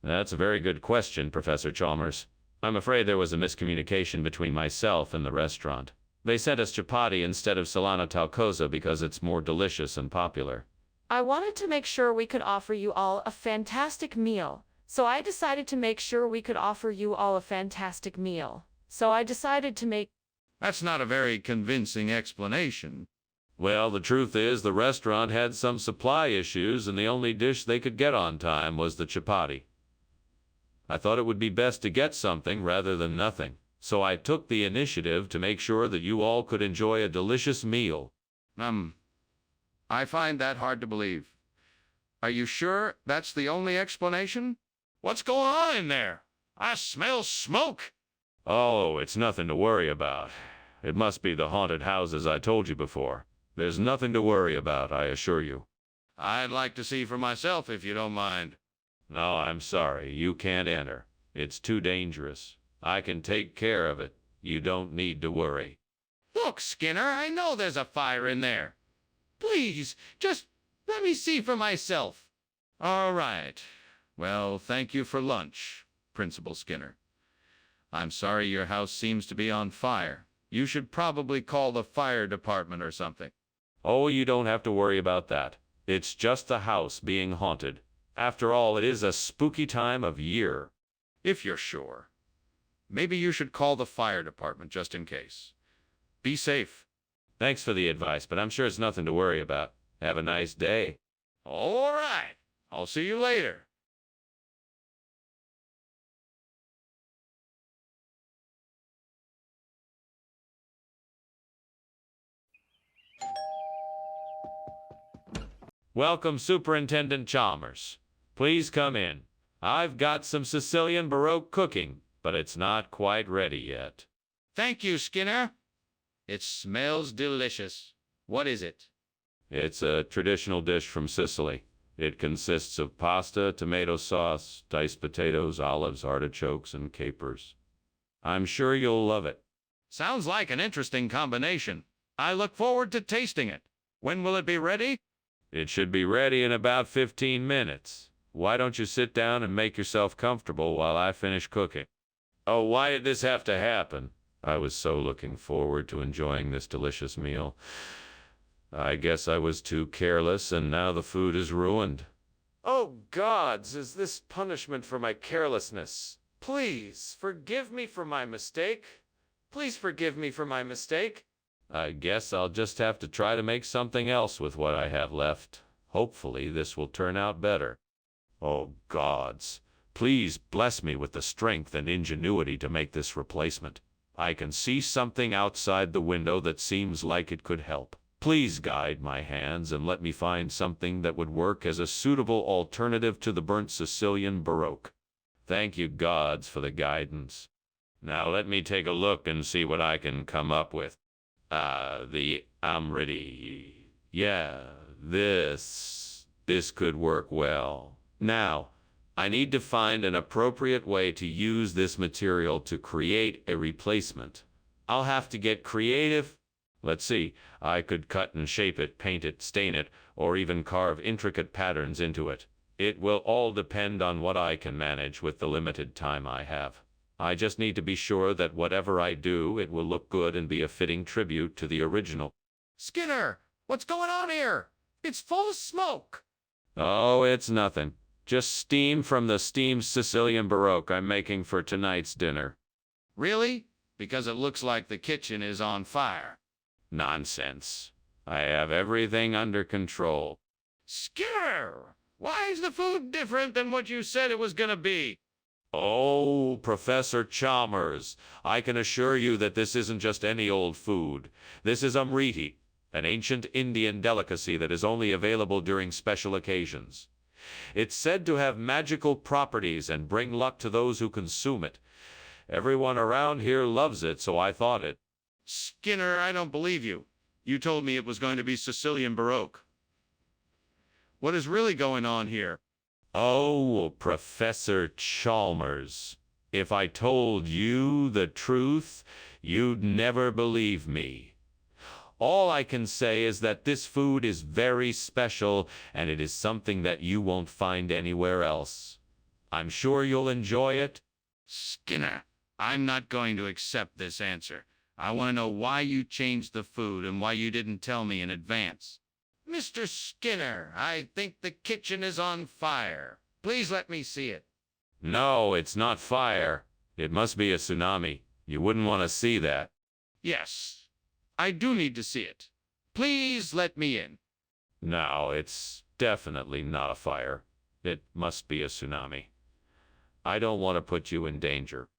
That's a very good question, Professor Chalmers. I'm afraid there was a miscommunication between myself and the restaurant. They sent us chapati instead of Solana tacosa because it's more delicious and popular. I wanted to make sure we could offer you all a fantastic meal. So I decided to make sure we could offer you all a fantastic meal. So I decided to make... That's not a very convincing explanation. Well, the truth is the restaurant had some supply issues and the only dish they could get on time was the chapati. I thought it would be best to get something rather than nothing, so I took the initiative to make sure that you all could enjoy a delicious meal. I find that hard to believe. Are you sure that's the only explanation? What's going on in there? I smell smoke. Oh, it's nothing to worry about. It must be the haunted houses I told you before. There's nothing to worry about, I assure you. I'd like to see for myself if you don't mind. No, I'm sorry. You can't enter. It's too dangerous. I can take care of it. You don't need to worry. Look, Skinner, I know there's a fire in there. Please, just let me see for myself. All right. Well, thank you for lunch, Principal Skinner. I'm sorry your house seems to be on fire. You should probably call the fire department or something. Oh, you don't have to worry about that. It's just the house being haunted. After all, it is a spooky time of year. If you're sure. Maybe you should call the fire department just in case. Be safe. Thanks for the advice, but I'm sure it's nothing to worry about. Have a nice day. All right. I'll see you later. Welcome, Superintendent Chalmers. Please come in. I've got some Sicilian Baroque cooking, but it's not quite ready yet. Thank you, Skinner. It smells delicious. What is it? It's a traditional dish from Sicily. It consists of pasta, tomato sauce, diced potatoes, olives, artichokes, and capers. I'm sure you'll love it. Sounds like an interesting combination. I look forward to tasting it. When will it be ready? It should be ready in about 15 minutes. Why don't you sit down and make yourself comfortable while I finish cooking? Oh, why did this have to happen? I was so looking forward to enjoying this delicious meal. I guess I was too careless, and now the food is ruined. Oh, gods, is this punishment for my carelessness? Please, forgive me for my mistake. Please forgive me for my mistake. I guess I'll just have to try to make something else with what I have left. Hopefully this will turn out better. Oh, gods, please bless me with the strength and ingenuity to make this replacement. I can see something outside the window that seems like it could help. Please guide my hands and let me find something that would work as a suitable alternative to the burnt Sicilian Baroque. Thank you, gods, for the guidance. Now let me take a look and see what I can come up with. I'm ready. Yeah, this could work well. Now, I need to find an appropriate way to use this material to create a replacement. I'll have to get creative. Let's see, I could cut and shape it, paint it, stain it, or even carve intricate patterns into it. It will all depend on what I can manage with the limited time I have. I just need to be sure that whatever I do, it will look good and be a fitting tribute to the original. Skinner, what's going on here? It's full of smoke. Oh, it's nothing. Just steam from the steamed Sicilian Baroque I'm making for tonight's dinner. Really? Because it looks like the kitchen is on fire. Nonsense. I have everything under control. Skinner, why is the food different than what you said it was gonna be? Oh, Professor Chalmers, I can assure you that this isn't just any old food. This is Amriti, an ancient Indian delicacy that is only available during special occasions. It's said to have magical properties and bring luck to those who consume it. Everyone around here loves it, so I thought it. Skinner, I don't believe you. You told me it was going to be Sicilian Baroque. What is really going on here? Oh, Professor Chalmers, if I told you the truth, you'd never believe me. All I can say is that this food is very special, and it is something that you won't find anywhere else. I'm sure you'll enjoy it. Skinner, I'm not going to accept this answer. I want to know why you changed the food and why you didn't tell me in advance. Mr. Skinner, I think the kitchen is on fire. Please let me see it. No, it's not fire. It must be a tsunami. You wouldn't want to see that. Yes, I do need to see it. Please let me in. No, it's definitely not a fire. It must be a tsunami. I don't want to put you in danger.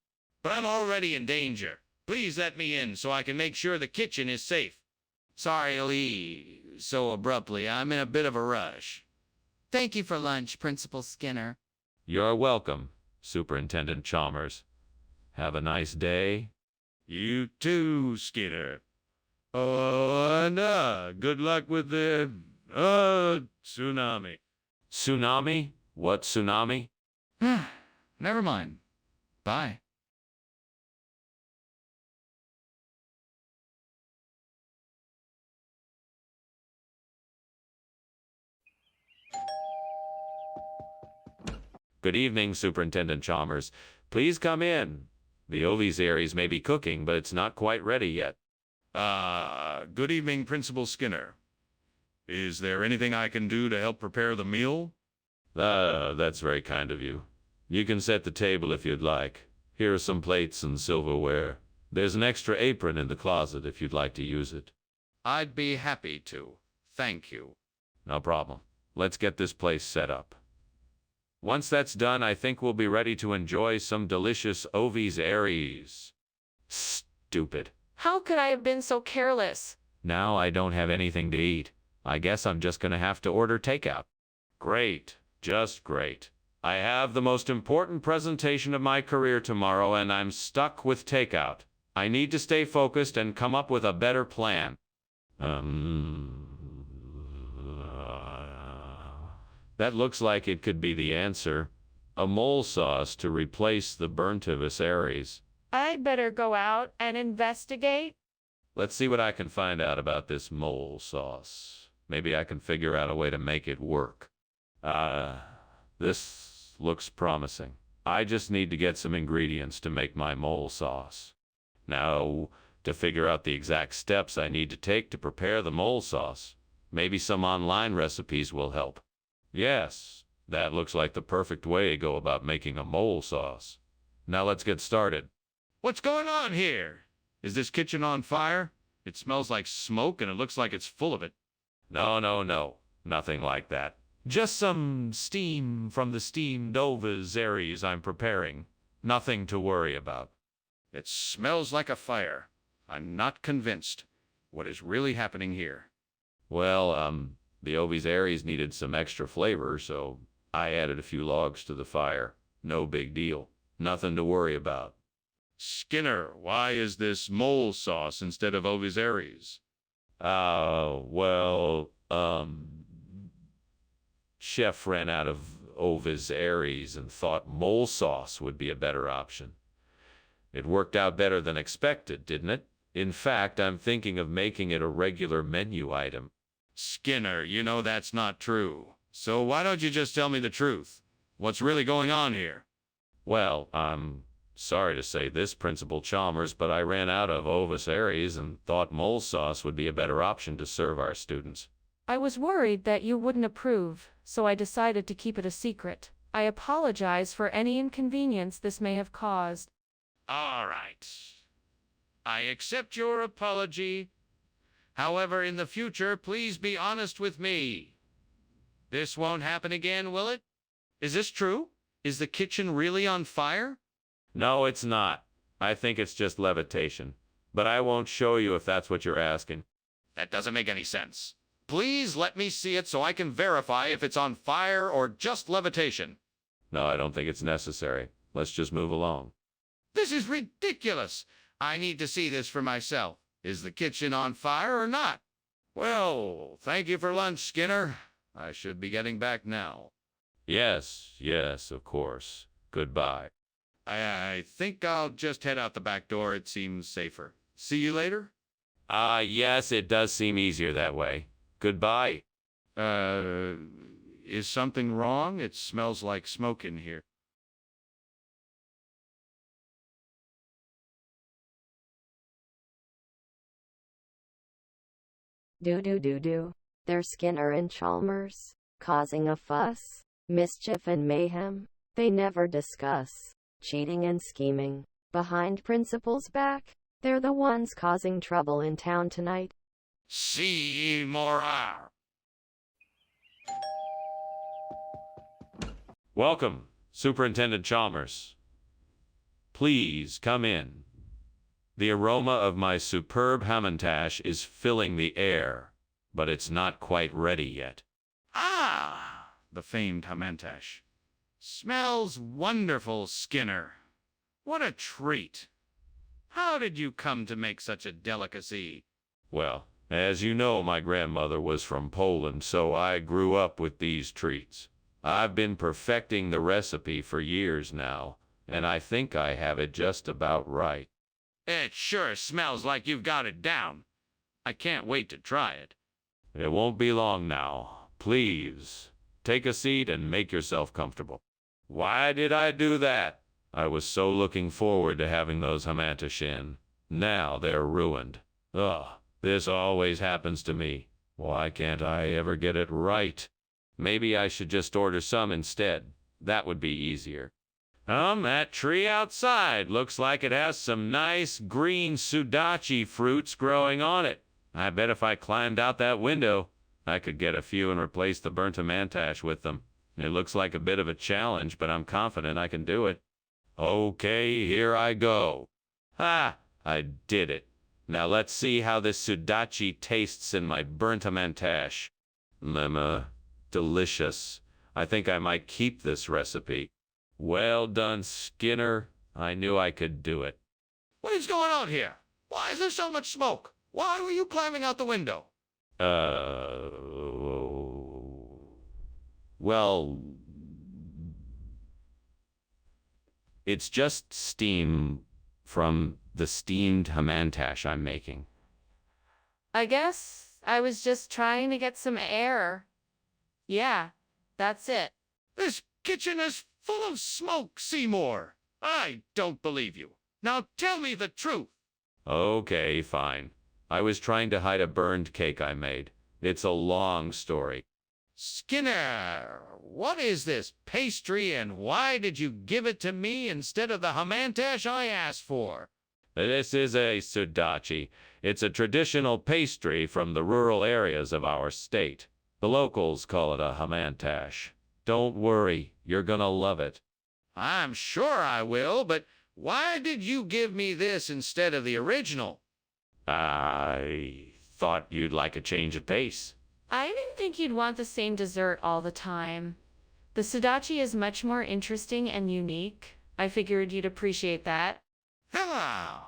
But I'm already in danger. Please let me in so I can make sure the kitchen is safe. Sorry to leave so abruptly. I'm in a bit of a rush. Thank you for lunch, Principal Skinner. You're welcome, Superintendent Chalmers. Have a nice day. You too, Skinner. Oh, and good luck with the tsunami. Tsunami? What tsunami? Never mind. Bye. Good evening, Superintendent Chalmers. Please come in. The ovisaries may be cooking, but it's not quite ready yet. Good evening, Principal Skinner. Is there anything I can do to help prepare the meal? That's very kind of you. You can set the table if you'd like. Here are some plates and silverware. There's an extra apron in the closet if you'd like to use it. I'd be happy to. Thank you. No problem. Let's get this place set up. Once that's done, I think we'll be ready to enjoy some delicious ovies aries. Stupid. How could I have been so careless? Now I don't have anything to eat. I guess I'm just gonna have to order takeout. Great. Just great. I have the most important presentation of my career tomorrow, and I'm stuck with takeout. I need to stay focused and come up with a better plan. That looks like it could be the answer. A mole sauce to replace the burnt aries. I'd better go out and investigate. Let's see what I can find out about this mole sauce. Maybe I can figure out a way to make it work. This looks promising. I just need to get some ingredients to make my mole sauce. Now, to figure out the exact steps I need to take to prepare the mole sauce, maybe some online recipes will help. Yes, that looks like the perfect way to go about making a mole sauce. Now let's get started. What's going on here? Is this kitchen on fire? It smells like smoke and it looks like it's full of it. No, nothing like that. Just some steam from the steamed ovisaries I'm preparing. Nothing to worry about. It smells like a fire. I'm not convinced. What is really happening here? Well, the ovisaries needed some extra flavor, so I added a few logs to the fire. No big deal. Nothing to worry about. Skinner, why is this mole sauce instead of ovisaries? Well, Chef ran out of ovisaries and thought mole sauce would be a better option. It worked out better than expected, didn't it? In fact, I'm thinking of making it a regular menu item. Skinner, you know that's not true. So why don't you just tell me the truth? What's really going on here? Well, I'm sorry to say this, Principal Chalmers, but I ran out of ovisaries and thought mole sauce would be a better option to serve our students. I was worried that you wouldn't approve, so I decided to keep it a secret. I apologize for any inconvenience this may have caused. All right. I accept your apology. However, in the future, please be honest with me. This won't happen again, will it? Is this true? Is the kitchen really on fire? No, it's not. I think it's just levitation. But I won't show you if that's what you're asking. That doesn't make any sense. Please let me see it so I can verify if it's on fire or just levitation. No, I don't think it's necessary. Let's just move along. This is ridiculous. I need to see this for myself. Is the kitchen on fire or not? Well, thank you for lunch, Skinner. I should be getting back now. Yes, of course. Goodbye. I think I'll just head out the back door. It seems safer. See you later? Yes, it does seem easier that way. Goodbye. Is something wrong? It smells like smoke in here. Do. They're Skinner and Chalmers, causing a fuss, mischief and mayhem. They never discuss cheating and scheming. Behind Principal's back, they're the ones causing trouble in town tonight. See more. Welcome, Superintendent Chalmers. Please come in. The aroma of my superb hamantash is filling the air, but it's not quite ready yet. Ah, the famed hamantash. Smells wonderful, Skinner. What a treat. How did you come to make such a delicacy? Well, as you know, my grandmother was from Poland, so I grew up with these treats. I've been perfecting the recipe for years now, and I think I have it just about right. It sure smells like you've got it down. I can't wait to try it. It won't be long now. Please, take a seat and make yourself comfortable. Why did I do that? I was so looking forward to having those hamantash in. Now they're ruined. Ugh, this always happens to me. Why can't I ever get it right? Maybe I should just order some instead. That would be easier. That tree outside looks like it has some nice green sudachi fruits growing on it. I bet if I climbed out that window, I could get a few and replace the burnt hamantash with them. It looks like a bit of a challenge, but I'm confident I can do it. Okay, here I go. I did it. Now let's see how this sudachi tastes in my burnt hamantash. Delicious. I think I might keep this recipe. Well done, Skinner. I knew I could do it. What is going on here? Why is there so much smoke? Why were you climbing out the window? Well, it's just steam from the steamed hamantash I'm making. I guess I was just trying to get some air. Yeah, that's it. This kitchen is full of smoke, Seymour. I don't believe you. Now tell me the truth. Okay, fine. I was trying to hide a burned cake I made. It's a long story. Skinner, what is this pastry and why did you give it to me instead of the hamantash I asked for? This is a sudachi. It's a traditional pastry from the rural areas of our state. The locals call it a hamantash. Don't worry, you're gonna love it. I'm sure I will, but why did you give me this instead of the original? I thought you'd like a change of pace. I didn't think you'd want the same dessert all the time. The sudachi is much more interesting and unique. I figured you'd appreciate that. Hello.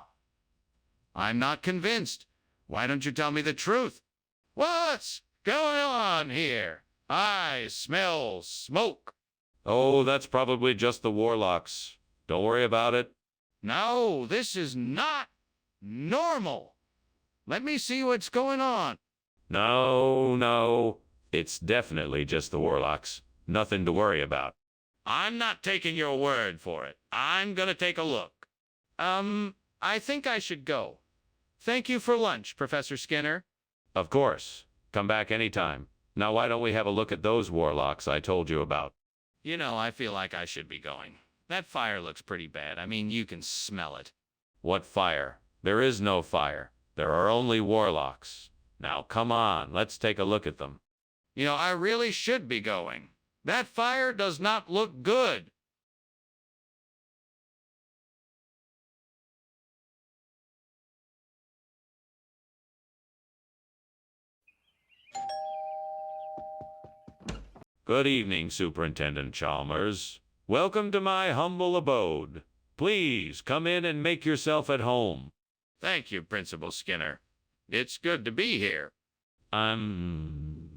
I'm not convinced. Why don't you tell me the truth? What's going on here? I smell smoke. Oh, that's probably just the warlocks. Don't worry about it. No, this is not normal. Let me see what's going on. No. It's definitely just the warlocks. Nothing to worry about. I'm not taking your word for it. I'm gonna take a look. I think I should go. Thank you for lunch, Professor Skinner. Of course. Come back anytime. Now why don't we have a look at those warlocks I told you about? You know, I feel like I should be going. That fire looks pretty bad. I mean, you can smell it. What fire? There is no fire. There are only warlocks. Now come on, let's take a look at them. You know, I really should be going. That fire does not look good. Good evening, Superintendent Chalmers. Welcome to my humble abode. Please come in and make yourself at home. Thank you, Principal Skinner. It's good to be here. I'm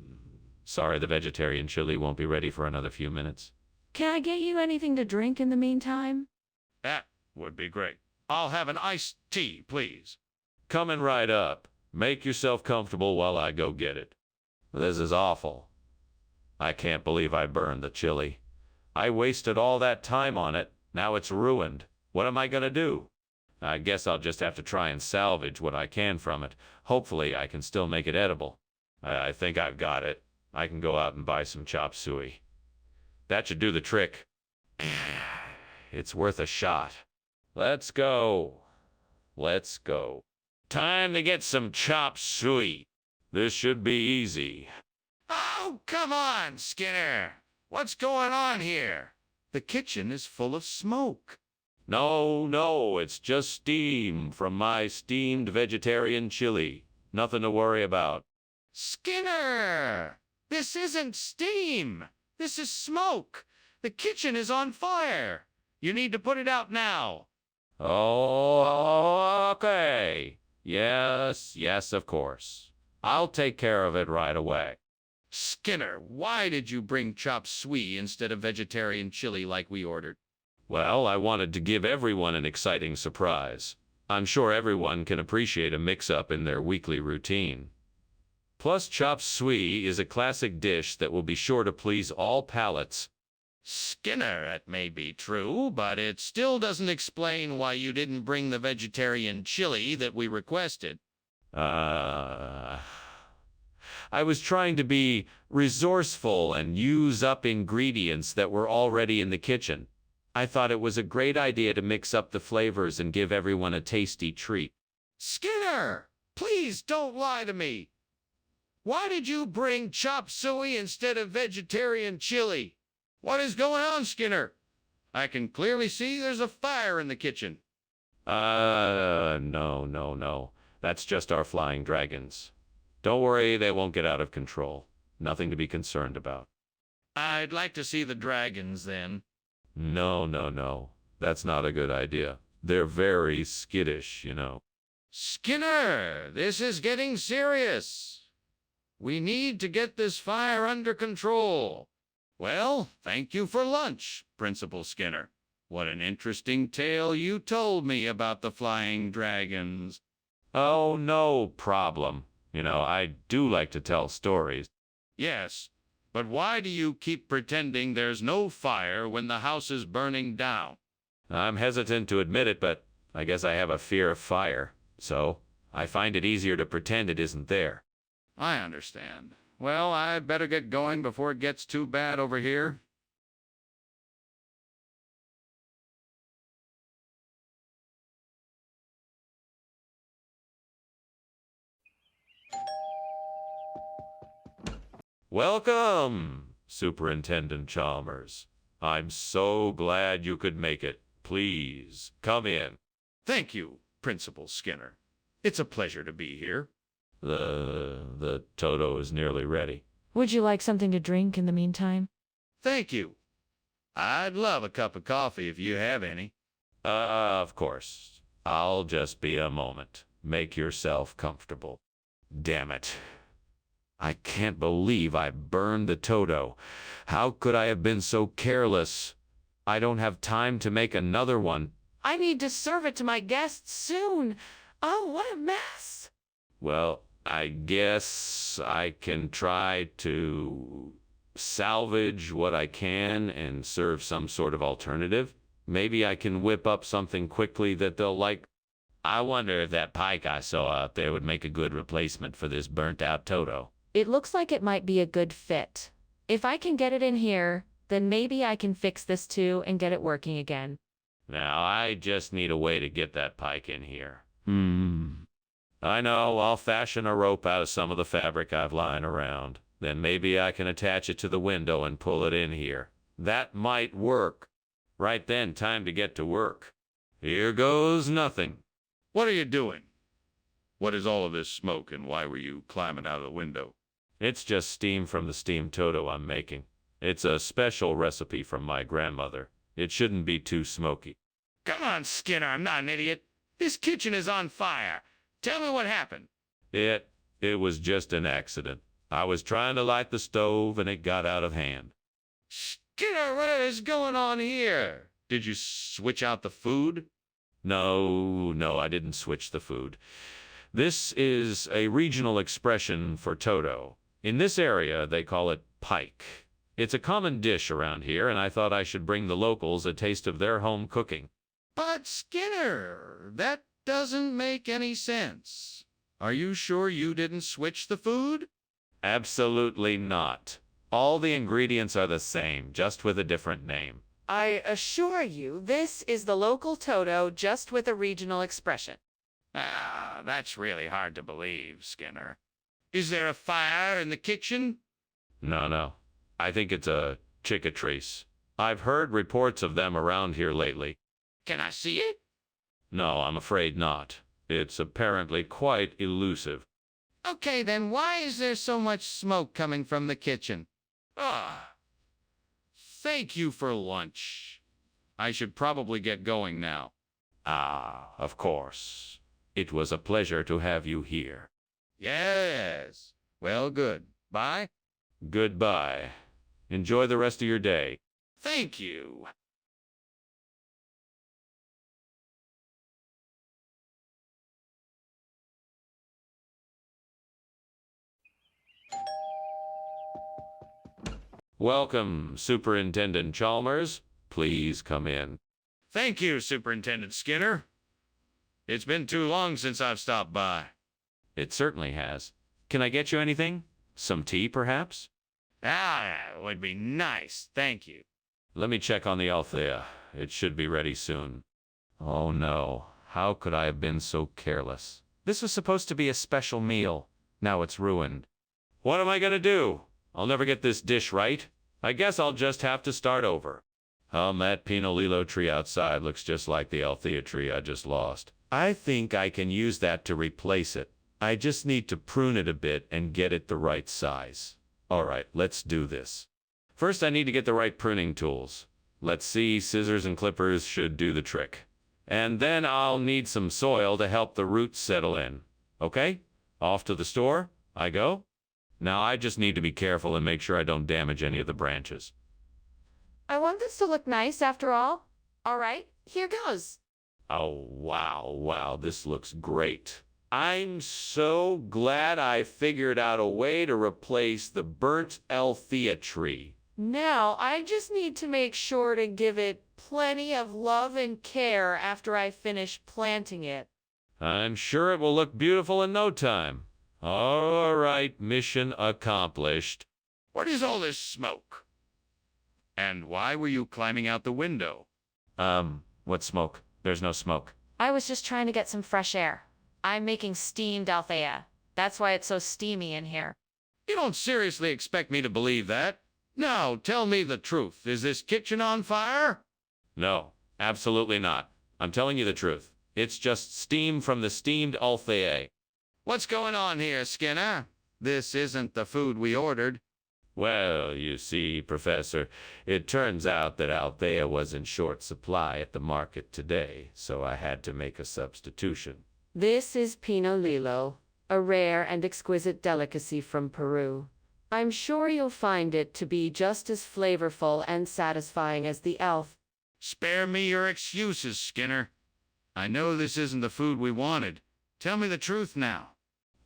sorry the vegetarian chili won't be ready for another few minutes. Can I get you anything to drink in the meantime? That would be great. I'll have an iced tea, please. Coming right up. Make yourself comfortable while I go get it. This is awful. I can't believe I burned the chili. I wasted all that time on it. Now it's ruined. What am I gonna do? I guess I'll just have to try and salvage what I can from it. Hopefully I can still make it edible. I think I've got it. I can go out and buy some chop suey. That should do the trick. It's worth a shot. Let's go. Let's go. Time to get some chop suey. This should be easy. Oh, come on, Skinner. What's going on here? The kitchen is full of smoke. No, it's just steam from my steamed vegetarian chili. Nothing to worry about. Skinner! This isn't steam. This is smoke. The kitchen is on fire. You need to put it out now. Oh, okay. Yes, of course. I'll take care of it right away. Skinner, why did you bring chop suey instead of vegetarian chili like we ordered? Well, I wanted to give everyone an exciting surprise. I'm sure everyone can appreciate a mix-up in their weekly routine. Plus, chop suey is a classic dish that will be sure to please all palates. Skinner, it may be true, but it still doesn't explain why you didn't bring the vegetarian chili that we requested. I was trying to be resourceful and use up ingredients that were already in the kitchen. I thought it was a great idea to mix up the flavors and give everyone a tasty treat. Skinner, please don't lie to me. Why did you bring chop suey instead of vegetarian chili? What is going on, Skinner? I can clearly see there's a fire in the kitchen. No. That's just our flying dragons. Don't worry, they won't get out of control. Nothing to be concerned about. I'd like to see the dragons then. No. That's not a good idea. They're very skittish, you know. Skinner, this is getting serious. We need to get this fire under control. Well, thank you for lunch, Principal Skinner. What an interesting tale you told me about the flying dragons. Oh, no problem. You know, I do like to tell stories. Yes, But why do you keep pretending there's no fire when the house is burning down? I'm hesitant to admit it, but I guess I have a fear of fire, so I find it easier to pretend it isn't there. I understand. Well, I'd better get going before it gets too bad over here. Welcome, Superintendent Chalmers. I'm so glad you could make it. Please, come in. Thank you, Principal Skinner. It's a pleasure to be here. The Toto is nearly ready. Would you like something to drink in the meantime? Thank you. I'd love a cup of coffee if you have any. Of course. I'll just be a moment. Make yourself comfortable. Damn it. I can't believe I burned the Toto. How could I have been so careless? I don't have time to make another one. I need to serve it to my guests soon. Oh, what a mess. Well, I guess I can try to salvage what I can and serve some sort of alternative. Maybe I can whip up something quickly that they'll like. I wonder if that pike I saw out there would make a good replacement for this burnt-out Toto. It looks like it might be a good fit. If I can get it in here, then maybe I can fix this too and get it working again. Now, I just need a way to get that pike in here. I know, I'll fashion a rope out of some of the fabric I've lying around. Then maybe I can attach it to the window and pull it in here. That might work. Right then, time to get to work. Here goes nothing. What are you doing? What is all of this smoke, and why were you climbing out of the window? It's just steam from the steamed Toto I'm making. It's a special recipe from my grandmother. It shouldn't be too smoky. Come on, Skinner, I'm not an idiot. This kitchen is on fire. Tell me what happened. It was just an accident. I was trying to light the stove and it got out of hand. Skinner, what is going on here? Did you switch out the food? No, I didn't switch the food. This is a regional expression for Toto. In this area, they call it pike. It's a common dish around here, and I thought I should bring the locals a taste of their home cooking. But Skinner, that doesn't make any sense. Are you sure you didn't switch the food? Absolutely not. All the ingredients are the same, just with a different name. I assure you, this is the local Toto, just with a regional expression. Ah, that's really hard to believe, Skinner. Is there a fire in the kitchen? No. I think it's a ciccatrice. I've heard reports of them around here lately. Can I see it? No, I'm afraid not. It's apparently quite elusive. Okay, then why is there so much smoke coming from the kitchen? Thank you for lunch. I should probably get going now. Of course. It was a pleasure to have you here. Yes. Well, good. Bye. Goodbye. Enjoy the rest of your day. Thank you. Welcome, Superintendent Chalmers. Please come in. Thank you, Superintendent Skinner. It's been too long since I've stopped by. It certainly has. Can I get you anything? Some tea, perhaps? It would be nice. Thank you. Let me check on the Althea. It should be ready soon. Oh no, how could I have been so careless? This was supposed to be a special meal. Now it's ruined. What am I gonna do? I'll never get this dish right. I guess I'll just have to start over. That Pinolillo tree outside looks just like the Althea tree I just lost. I think I can use that to replace it. I just need to prune it a bit and get it the right size. Alright, let's do this. First, I need to get the right pruning tools. Let's see, scissors and clippers should do the trick. And then I'll need some soil to help the roots settle in. Okay? Off to the store I go. Now I just need to be careful and make sure I don't damage any of the branches. I want this to look nice after all. All right, here goes. Oh, wow, this looks great. I'm so glad I figured out a way to replace the burnt Althea tree. Now, I just need to make sure to give it plenty of love and care after I finish planting it. I'm sure it will look beautiful in no time. All right, mission accomplished. What is all this smoke? And why were you climbing out the window? What smoke? There's no smoke. I was just trying to get some fresh air. I'm making steamed Althea. That's why it's so steamy in here. You don't seriously expect me to believe that? Now, tell me the truth. Is this kitchen on fire? No, absolutely not. I'm telling you the truth. It's just steam from the steamed Althea. What's going on here, Skinner? This isn't the food we ordered. Well, you see, Professor, it turns out that Althea was in short supply at the market today, so I had to make a substitution. This is Pinolillo, a rare and exquisite delicacy from Peru. I'm sure you'll find it to be just as flavorful and satisfying as the elf. Spare me your excuses, Skinner. I know this isn't the food we wanted. Tell me the truth now.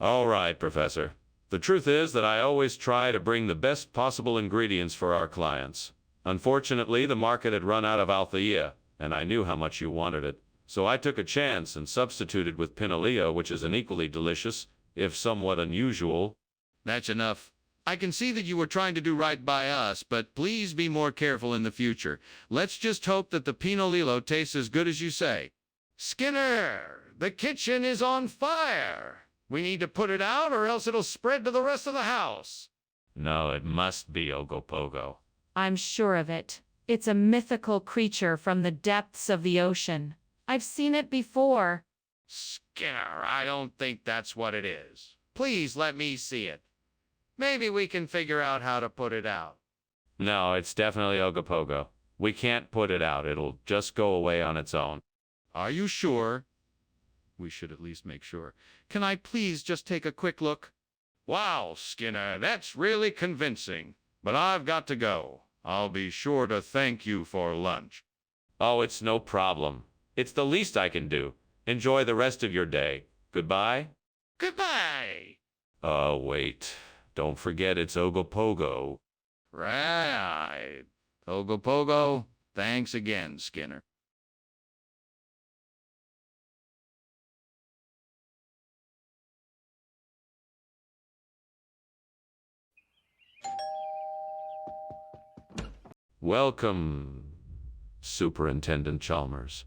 All right, Professor. The truth is that I always try to bring the best possible ingredients for our clients. Unfortunately, the market had run out of Althea, and I knew how much you wanted it. So I took a chance and substituted with Pinolillo, which is an equally delicious, if somewhat unusual. That's enough. I can see that you were trying to do right by us, but please be more careful in the future. Let's just hope that the Pinolillo tastes as good as you say. Skinner, the kitchen is on fire. We need to put it out or else it'll spread to the rest of the house. No, it must be Ogopogo. I'm sure of it. It's a mythical creature from the depths of the ocean. I've seen it before. Skinner, I don't think that's what it is. Please let me see it. Maybe we can figure out how to put it out. No, it's definitely Ogopogo. We can't put it out. It'll just go away on its own. Are you sure? We should at least make sure. Can I please just take a quick look? Wow, Skinner, that's really convincing. But I've got to go. I'll be sure to thank you for lunch. Oh, it's no problem. It's the least I can do. Enjoy the rest of your day. Goodbye. Goodbye. Oh, wait. Don't forget it's Ogopogo. Right. Ogopogo, thanks again, Skinner. Welcome, Superintendent Chalmers.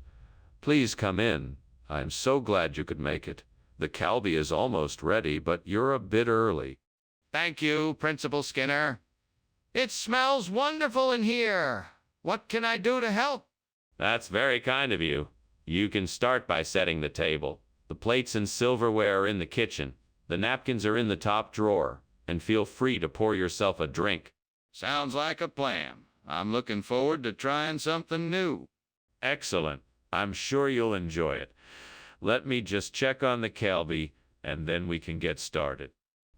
Please come in. I'm so glad you could make it. The Calbee is almost ready, but you're a bit early. Thank you, Principal Skinner. It smells wonderful in here. What can I do to help? That's very kind of you. You can start by setting the table. The plates and silverware are in the kitchen. The napkins are in the top drawer. And feel free to pour yourself a drink. Sounds like a plan. I'm looking forward to trying something new. Excellent. I'm sure you'll enjoy it. Let me just check on the Calbee, and then we can get started.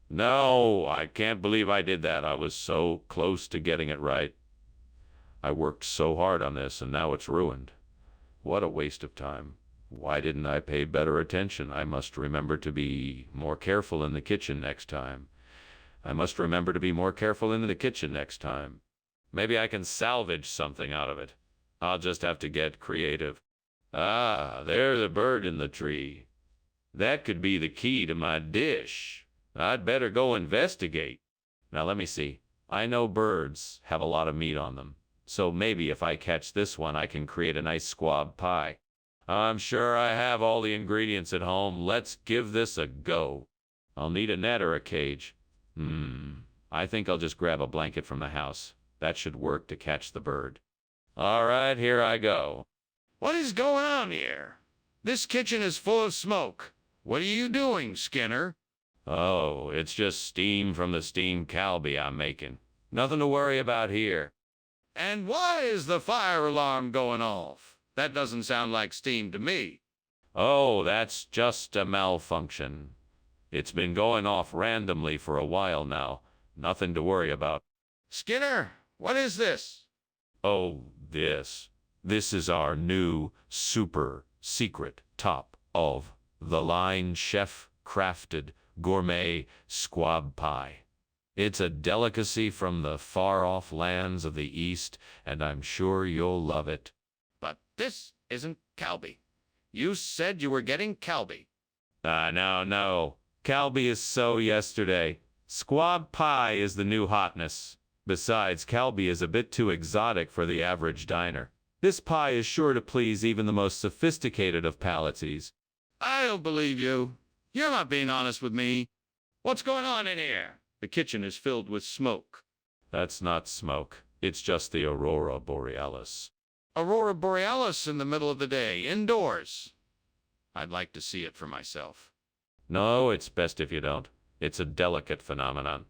No, I can't believe I did that. I was so close to getting it right. I worked so hard on this, and now it's ruined. What a waste of time. Why didn't I pay better attention? I must remember to be more careful in the kitchen next time. I must remember to be more careful in the kitchen next time. Maybe I can salvage something out of it. I'll just have to get creative. Ah, there's a bird in the tree. That could be the key to my dish. I'd better go investigate. Now let me see. I know birds have a lot of meat on them. So maybe if I catch this one, I can create a nice squab pie. I'm sure I have all the ingredients at home. Let's give this a go. I'll need a net or a cage. I think I'll just grab a blanket from the house. That should work to catch the bird. All right, here I go. What is going on here? This kitchen is full of smoke. What are you doing, Skinner? Oh, it's just steam from the steamed Calbee I'm making. Nothing to worry about here. And why is the fire alarm going off? That doesn't sound like steam to me. Oh, that's just a malfunction. It's been going off randomly for a while now. Nothing to worry about. Skinner, what is this? Oh, this is our new super secret top of the line chef crafted, gourmet squab pie. It's a delicacy from the far-off lands of the East, and I'm sure you'll love it. But this isn't Calby. You said you were getting Calby. No. Calbi is so yesterday. Squab pie is the new hotness. Besides, Calbi is a bit too exotic for the average diner. This pie is sure to please even the most sophisticated of palates. I don't believe you. You're not being honest with me. What's going on in here? The kitchen is filled with smoke. That's not smoke. It's just the aurora borealis. Aurora borealis in the middle of the day, indoors. I'd like to see it for myself. No, it's best if you don't. It's a delicate phenomenon.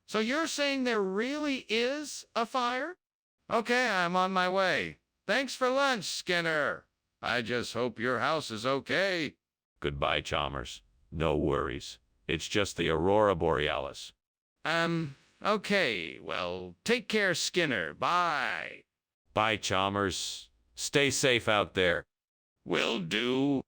So you're saying there really is a fire? Okay, I'm on my way. Thanks for lunch, Skinner. I just hope your house is okay. Goodbye, Chalmers. No worries. It's just the aurora borealis. Okay. Well, take care, Skinner. Bye. Bye, Chalmers. Stay safe out there. Will do.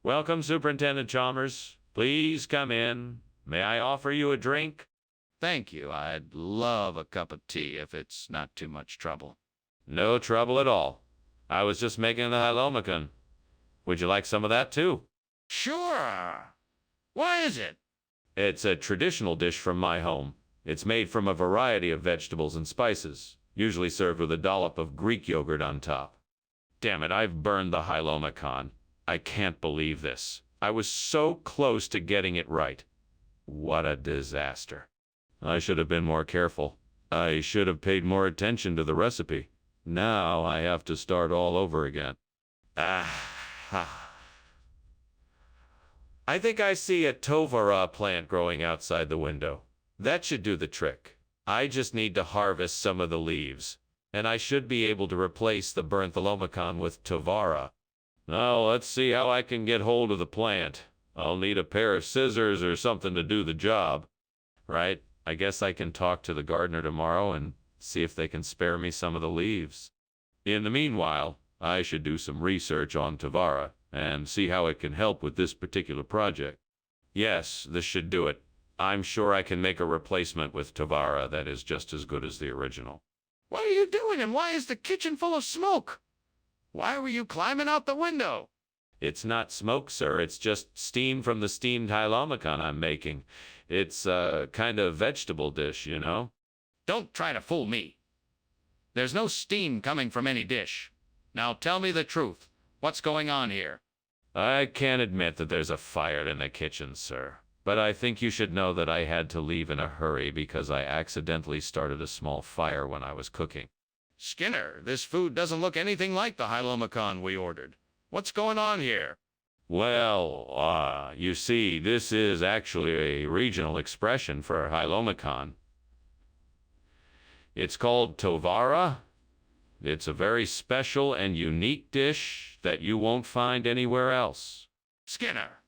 Welcome, Superintendent Chalmers. Please come in. May I offer you a drink? Thank you. I'd love a cup of tea if it's not too much trouble. No trouble at all. I was just making the Hylomacan. Would you like some of that too? Sure. What is it? It's a traditional dish from my home. It's made from a variety of vegetables and spices, usually served with a dollop of Greek yogurt on top. Damn it, I've burned the Hylomacan. I can't believe this. I was so close to getting it right. What a disaster. I should have been more careful. I should have paid more attention to the recipe. Now I have to start all over again. I think I see a tovara plant growing outside the window. That should do the trick. I just need to harvest some of the leaves, and I should be able to replace the burnt Hylomacan with tovara. Now let's see how I can get hold of the plant. I'll need a pair of scissors or something to do the job. Right? I guess I can talk to the gardener tomorrow and see if they can spare me some of the leaves. In the meanwhile, I should do some research on tovara and see how it can help with this particular project. Yes, this should do it. I'm sure I can make a replacement with tovara that is just as good as the original. What are you doing, and why is the kitchen full of smoke? Why were you climbing out the window? It's not smoke, sir. It's just steam from the steamed Hylomacan I'm making. It's a kind of vegetable dish, you know? Don't try to fool me. There's no steam coming from any dish. Now tell me the truth. What's going on here? I can't admit that there's a fire in the kitchen, sir. But I think you should know that I had to leave in a hurry because I accidentally started a small fire when I was cooking. Skinner, this food doesn't look anything like the Hylomacan we ordered. What's going on here? Well, you see, this is actually a regional expression for Hylomacan. It's called tovara. It's a very special and unique dish that you won't find anywhere else. Skinner,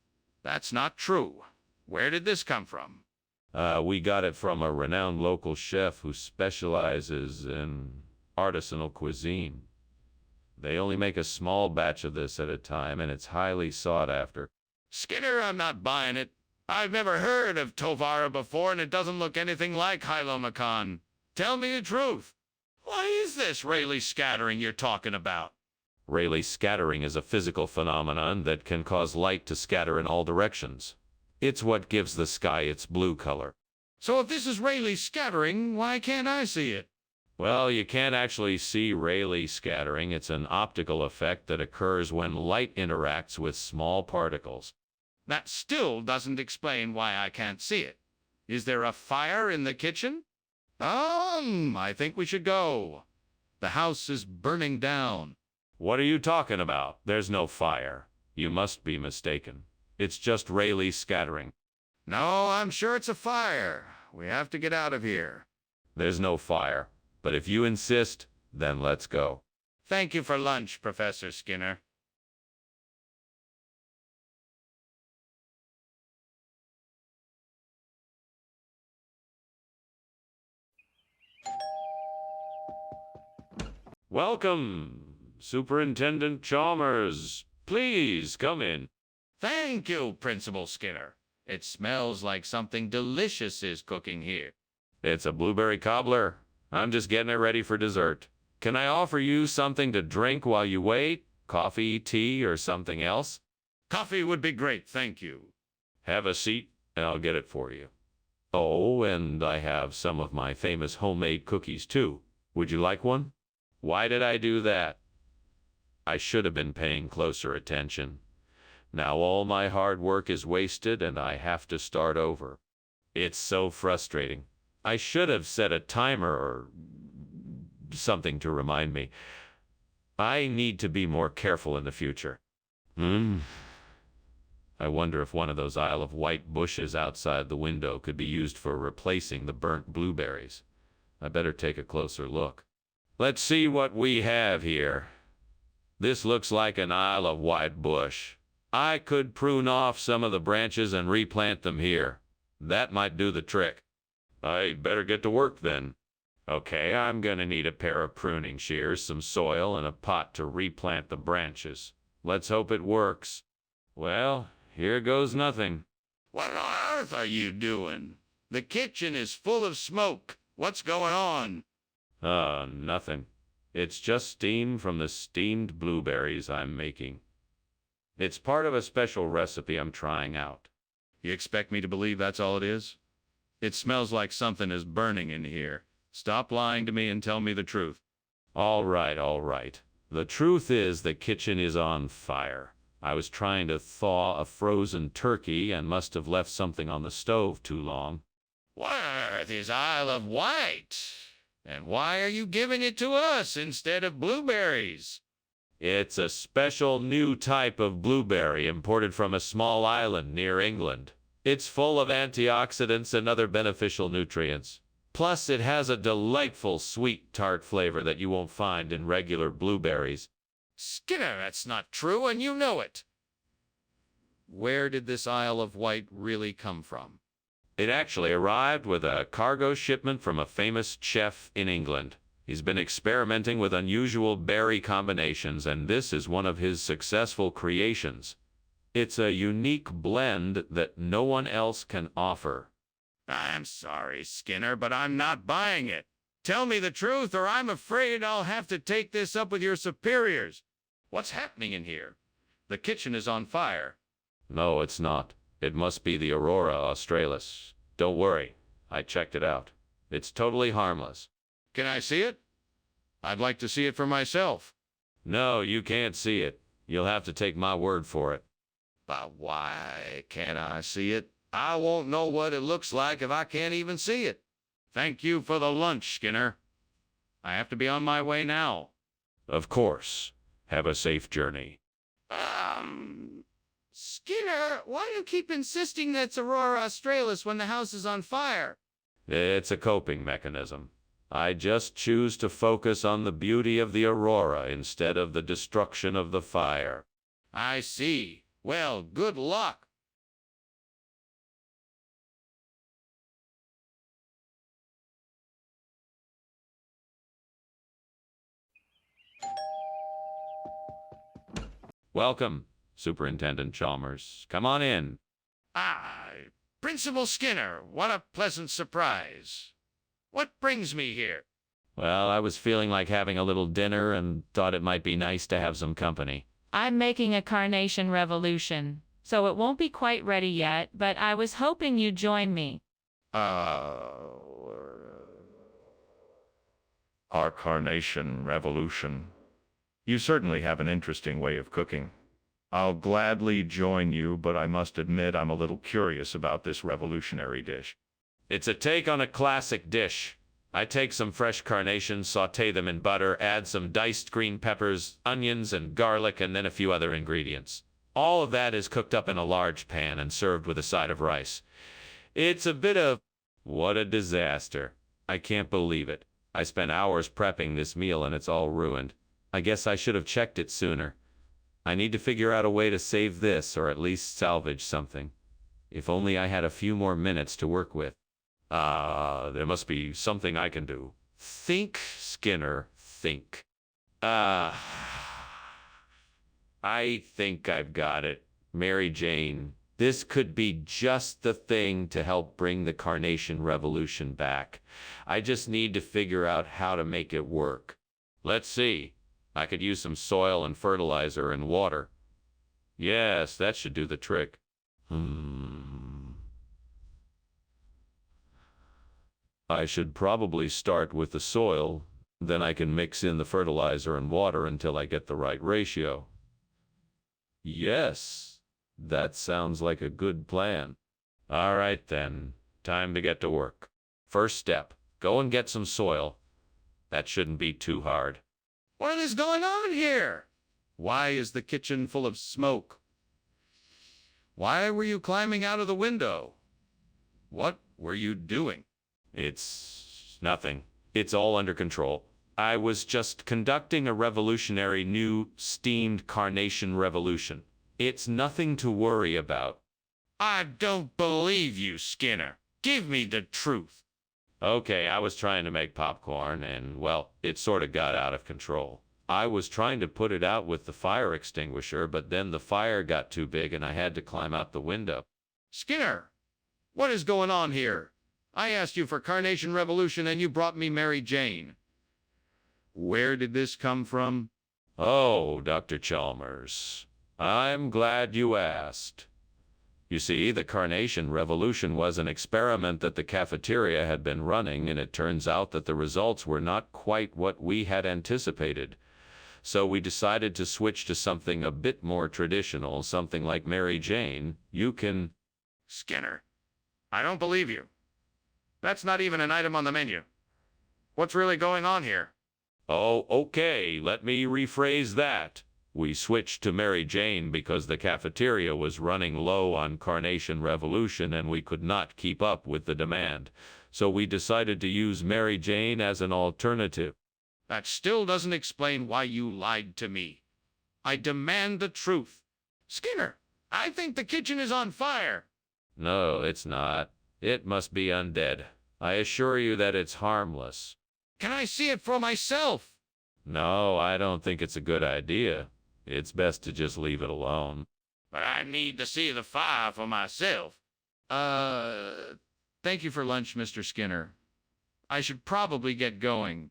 that's not true. Where did this come from? We got it from a renowned local chef who specializes in artisanal cuisine. They only make a small batch of this at a time, and it's highly sought after. Skinner, I'm not buying it. I've never heard of tovara before, and it doesn't look anything like Hylomacan. Tell me the truth. What is this Rayleigh scattering you're talking about? Rayleigh scattering is a physical phenomenon that can cause light to scatter in all directions. It's what gives the sky its blue color. So if this is Rayleigh scattering, why can't I see it? Well, you can't actually see Rayleigh scattering. It's an optical effect that occurs when light interacts with small particles. That still doesn't explain why I can't see it. Is there a fire in the kitchen? I think we should go. The house is burning down. What are you talking about? There's no fire. You must be mistaken. It's just Rayleigh scattering. No, I'm sure it's a fire. We have to get out of here. There's no fire. But if you insist, then let's go. Thank you for lunch, Professor Skinner. Welcome, Superintendent Chalmers. Please come in. Thank you, Principal Skinner. It smells like something delicious is cooking here. It's a blueberry cobbler. I'm just getting it ready for dessert. Can I offer you something to drink while you wait? Coffee, tea, or something else? Coffee would be great, thank you. Have a seat, and I'll get it for you. Oh, and I have some of my famous homemade cookies, too. Would you like one? Why did I do that? I should have been paying closer attention. Now all my hard work is wasted, and I have to start over. It's so frustrating. I should have set a timer or something to remind me. I need to be more careful in the future. I wonder if one of those Isle of Wight bushes outside the window could be used for replacing the burnt blueberries. I better take a closer look. Let's see what we have here. This looks like an Isle of Wight bush. I could prune off some of the branches and replant them here. That might do the trick. I better get to work then. Okay, I'm gonna need a pair of pruning shears, some soil, and a pot to replant the branches. Let's hope it works. Well, here goes nothing. What on earth are you doing? The kitchen is full of smoke. What's going on? Nothing. It's just steam from the steamed blueberries I'm making. It's part of a special recipe I'm trying out. You expect me to believe that's all it is? It smells like something is burning in here. Stop lying to me and tell me the truth. All right, all right. The truth is the kitchen is on fire. I was trying to thaw a frozen turkey and must have left something on the stove too long. What on earth is Isle of Wight? And why are you giving it to us instead of blueberries? It's a special new type of blueberry imported from a small island near England. It's full of antioxidants and other beneficial nutrients. Plus, it has a delightful sweet tart flavor that you won't find in regular blueberries. Skinner, that's not true, and you know it. Where did this Isle of Wight really come from? It actually arrived with a cargo shipment from a famous chef in England. He's been experimenting with unusual berry combinations, and this is one of his successful creations. It's a unique blend that no one else can offer. I'm sorry, Skinner, but I'm not buying it. Tell me the truth, or I'm afraid I'll have to take this up with your superiors. What's happening in here? The kitchen is on fire. No, it's not. It must be the Aurora australis. Don't worry. I checked it out. It's totally harmless. Can I see it? I'd like to see it for myself. No, you can't see it. You'll have to take my word for it. But why can't I see it? I won't know what it looks like if I can't even see it. Thank you for the lunch, Skinner. I have to be on my way now. Of course. Have a safe journey. Skinner, why do you keep insisting that's Aurora australis when the house is on fire? It's a coping mechanism. I just choose to focus on the beauty of the aurora instead of the destruction of the fire. I see. Well, good luck. Welcome, Superintendent Chalmers. Come on in. Principal Skinner, what a pleasant surprise. What brings me here? Well, I was feeling like having a little dinner and thought it might be nice to have some company. I'm making a carnation revolution, so it won't be quite ready yet, but I was hoping you'd join me. Our carnation revolution. You certainly have an interesting way of cooking. I'll gladly join you, but I must admit I'm a little curious about this revolutionary dish. It's a take on a classic dish. I take some fresh carnations, saute them in butter, add some diced green peppers, onions, and garlic, and then a few other ingredients. All of that is cooked up in a large pan and served with a side of rice. It's a bit of... What a disaster. I can't believe it. I spent hours prepping this meal and it's all ruined. I guess I should have checked it sooner. I need to figure out a way to save this, or at least salvage something. If only I had a few more minutes to work with. There must be something I can do. Think, Skinner, think. Uh, I think I've got it. Mary Jane, this could be just the thing to help bring the Carnation Revolution back. I just need to figure out how to make it work. Let's see. I could use some soil and fertilizer and water. Yes, that should do the trick. I should probably start with the soil, then I can mix in the fertilizer and water until I get the right ratio. Yes, that sounds like a good plan. All right then, time to get to work. First step, go and get some soil. That shouldn't be too hard. What is going on here? Why is the kitchen full of smoke? Why were you climbing out of the window? What were you doing? It's nothing. It's all under control. I was just conducting a revolutionary new steamed carnation revolution. It's nothing to worry about. I don't believe you, Skinner. Give me the truth. Okay, I was trying to make popcorn and, well, it sort of got out of control. I was trying to put it out with the fire extinguisher, but then the fire got too big and I had to climb out the window. Skinner, what is going on here? I asked you for Carnation Revolution and you brought me Mary Jane. Where did this come from? Oh, Dr. Chalmers, I'm glad you asked. You see, the Carnation Revolution was an experiment that the cafeteria had been running, and it turns out that the results were not quite what we had anticipated. So we decided to switch to something a bit more traditional, something like Mary Jane. You can... Skinner, I don't believe you. That's not even an item on the menu. What's really going on here? Oh, okay, let me rephrase that. We switched to Mary Jane because the cafeteria was running low on Carnation Revolution and we could not keep up with the demand. So we decided to use Mary Jane as an alternative. That still doesn't explain why you lied to me. I demand the truth. Skinner, I think the kitchen is on fire. No, it's not. It must be undead. I assure you that it's harmless. Can I see it for myself? No, I don't think it's a good idea. It's best to just leave it alone. But I need to see the fire for myself. Thank you for lunch, Mr. Skinner. I should probably get going.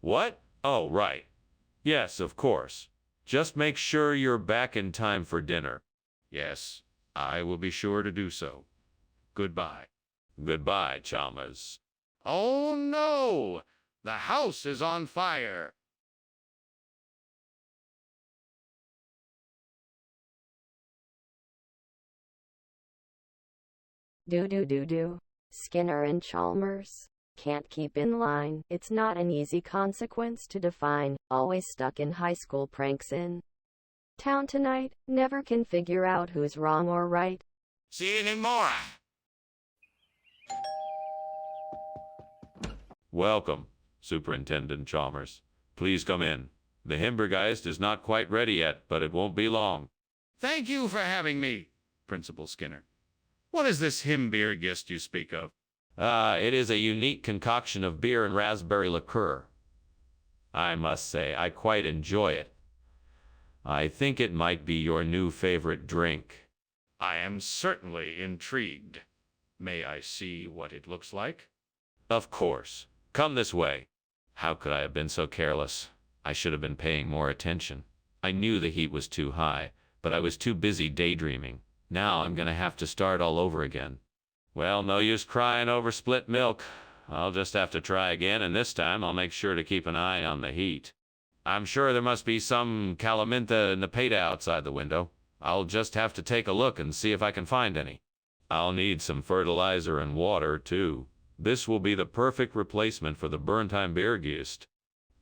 What? Oh, right. Yes, of course. Just make sure you're back in time for dinner. Yes, I will be sure to do so. Goodbye. Goodbye, Chalmers. Oh no! The house is on fire. Do. Skinner and Chalmers can't keep in line. It's not an easy consequence to define. Always stuck in high school pranks in town tonight. Never can figure out who's wrong or right. See you tomorrow. Welcome, Superintendent Chalmers. Please come in. The Himbergeist is not quite ready yet, but it won't be long. Thank you for having me, Principal Skinner. What is this Himbeergist you speak of? It is a unique concoction of beer and raspberry liqueur. I must say, I quite enjoy it. I think it might be your new favorite drink. I am certainly intrigued. May I see what it looks like? Of course. Come this way. How could I have been so careless? I should have been paying more attention. I knew the heat was too high, but I was too busy daydreaming. Now I'm gonna have to start all over again. Well, no use crying over split milk. I'll just have to try again, and this time I'll make sure to keep an eye on the heat. I'm sure there must be some Calamintha Nepeta outside the window. I'll just have to take a look and see if I can find any. I'll need some fertilizer and water, too. This will be the perfect replacement for the Burntime Beergeist.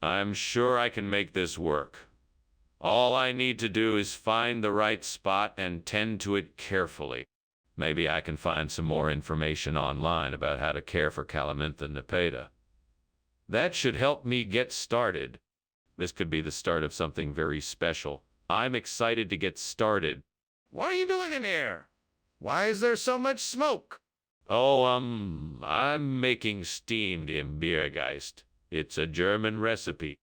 I'm sure I can make this work. All I need to do is find the right spot and tend to it carefully. Maybe I can find some more information online about how to care for Calamintha Nepeta. That should help me get started. This could be the start of something very special. I'm excited to get started. What are you doing in here? Why is there so much smoke? Oh, I'm making steamed Imbeergeist. It's a German recipe.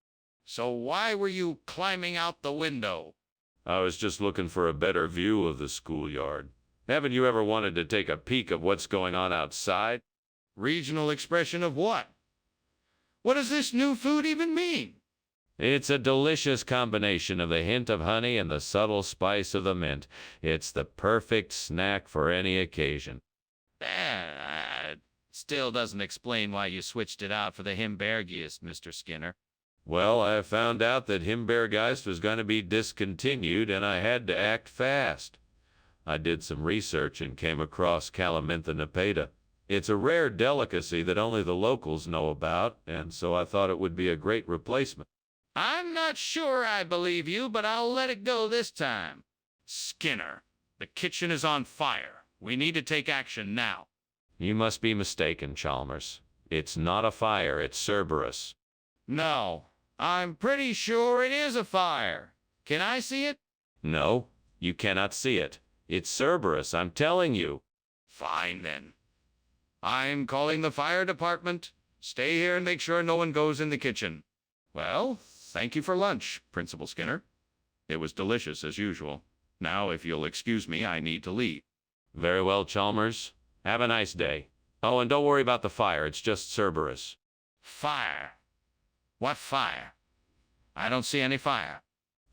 So why were you climbing out the window? I was just looking for a better view of the schoolyard. Haven't you ever wanted to take a peek of what's going on outside? Regional expression of what? What does this new food even mean? It's a delicious combination of the hint of honey and the subtle spice of the mint. It's the perfect snack for any occasion. Still doesn't explain why you switched it out for the Himbergiest, Mr. Skinner. Well, I found out that Himbeergeist was going to be discontinued, and I had to act fast. I did some research and came across Calamintha nippata. It's a rare delicacy that only the locals know about, and so I thought it would be a great replacement. I'm not sure I believe you, but I'll let it go this time. Skinner, the kitchen is on fire. We need to take action now. You must be mistaken, Chalmers. It's not a fire, it's Cerberus. No, I'm pretty sure it is a fire. Can I see it? No, you cannot see it. It's Cerberus, I'm telling you. Fine then. I'm calling the fire department. Stay here and make sure no one goes in the kitchen. Well, thank you for lunch, Principal Skinner. It was delicious as usual. Now, if you'll excuse me, I need to leave. Very well, Chalmers. Have a nice day. Oh, and don't worry about the fire, it's just Cerberus. Fire? What fire? I don't see any fire.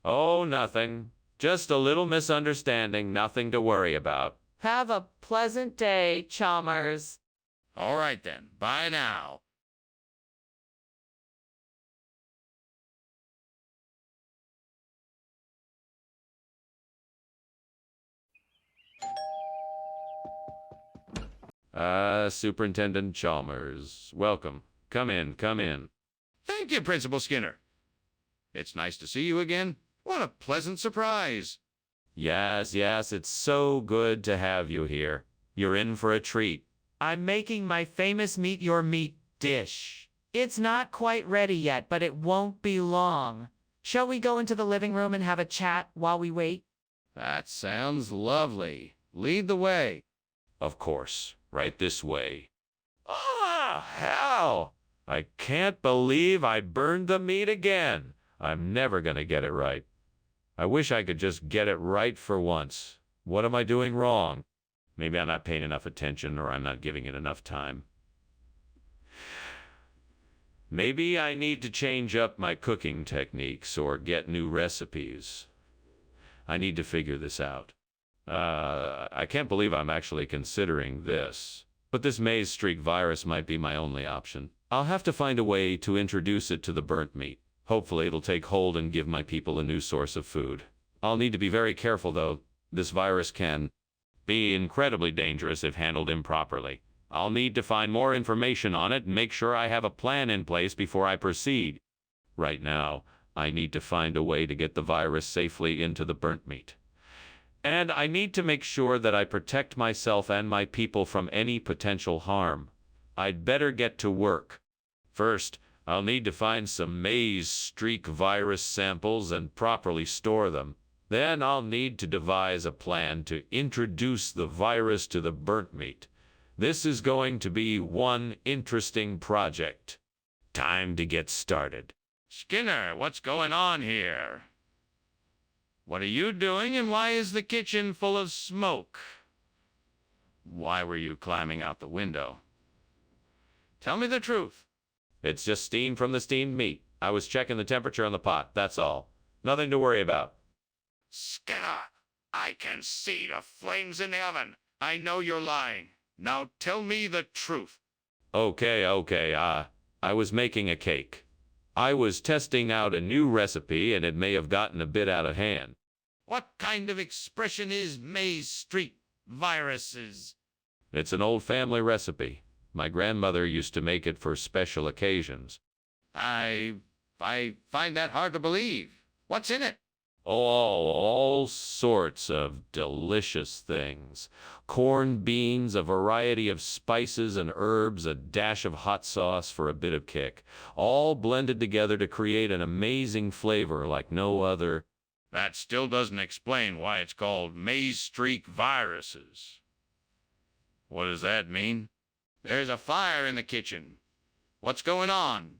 Oh, nothing. Just a little misunderstanding, nothing to worry about. Have a pleasant day, Chalmers. All right then, bye now. Superintendent Chalmers. Welcome. Come in, come in. Thank you, Principal Skinner. It's nice to see you again. What a pleasant surprise. Yes, it's so good to have you here. You're in for a treat. I'm making my famous meet your meat dish. It's not quite ready yet, but it won't be long. Shall we go into the living room and have a chat while we wait? That sounds lovely. Lead the way. Of course. Right this way. Ah, hell! I can't believe I burned the meat again. I'm never gonna get it right. I wish I could just get it right for once. What am I doing wrong? Maybe I'm not paying enough attention, or I'm not giving it enough time. Maybe I need to change up my cooking techniques or get new recipes. I need to figure this out. I can't believe I'm actually considering this. But this maize streak virus might be my only option. I'll have to find a way to introduce it to the burnt meat. Hopefully it'll take hold and give my people a new source of food. I'll need to be very careful, though. This virus can be incredibly dangerous if handled improperly. I'll need to find more information on it and make sure I have a plan in place before I proceed. Right now, I need to find a way to get the virus safely into the burnt meat. And I need to make sure that I protect myself and my people from any potential harm. I'd better get to work. First, I'll need to find some maize streak virus samples and properly store them. Then I'll need to devise a plan to introduce the virus to the burnt meat. This is going to be one interesting project. Time to get started. Skinner, what's going on here? What are you doing, and why is the kitchen full of smoke? Why were you climbing out the window? Tell me the truth. It's just steam from the steamed meat. I was checking the temperature on the pot, that's all. Nothing to worry about. Skinner, I can see the flames in the oven. I know you're lying. Now tell me the truth. Okay, I was making a cake. I was testing out a new recipe and it may have gotten a bit out of hand. What kind of expression is maize streak viruses? It's an old family recipe. My grandmother used to make it for special occasions. I find that hard to believe. What's in it? All sorts of delicious things. Corned beans, a variety of spices and herbs, a dash of hot sauce for a bit of kick. All blended together to create an amazing flavor like no other. That still doesn't explain why it's called maize streak viruses. What does that mean? There's a fire in the kitchen. What's going on?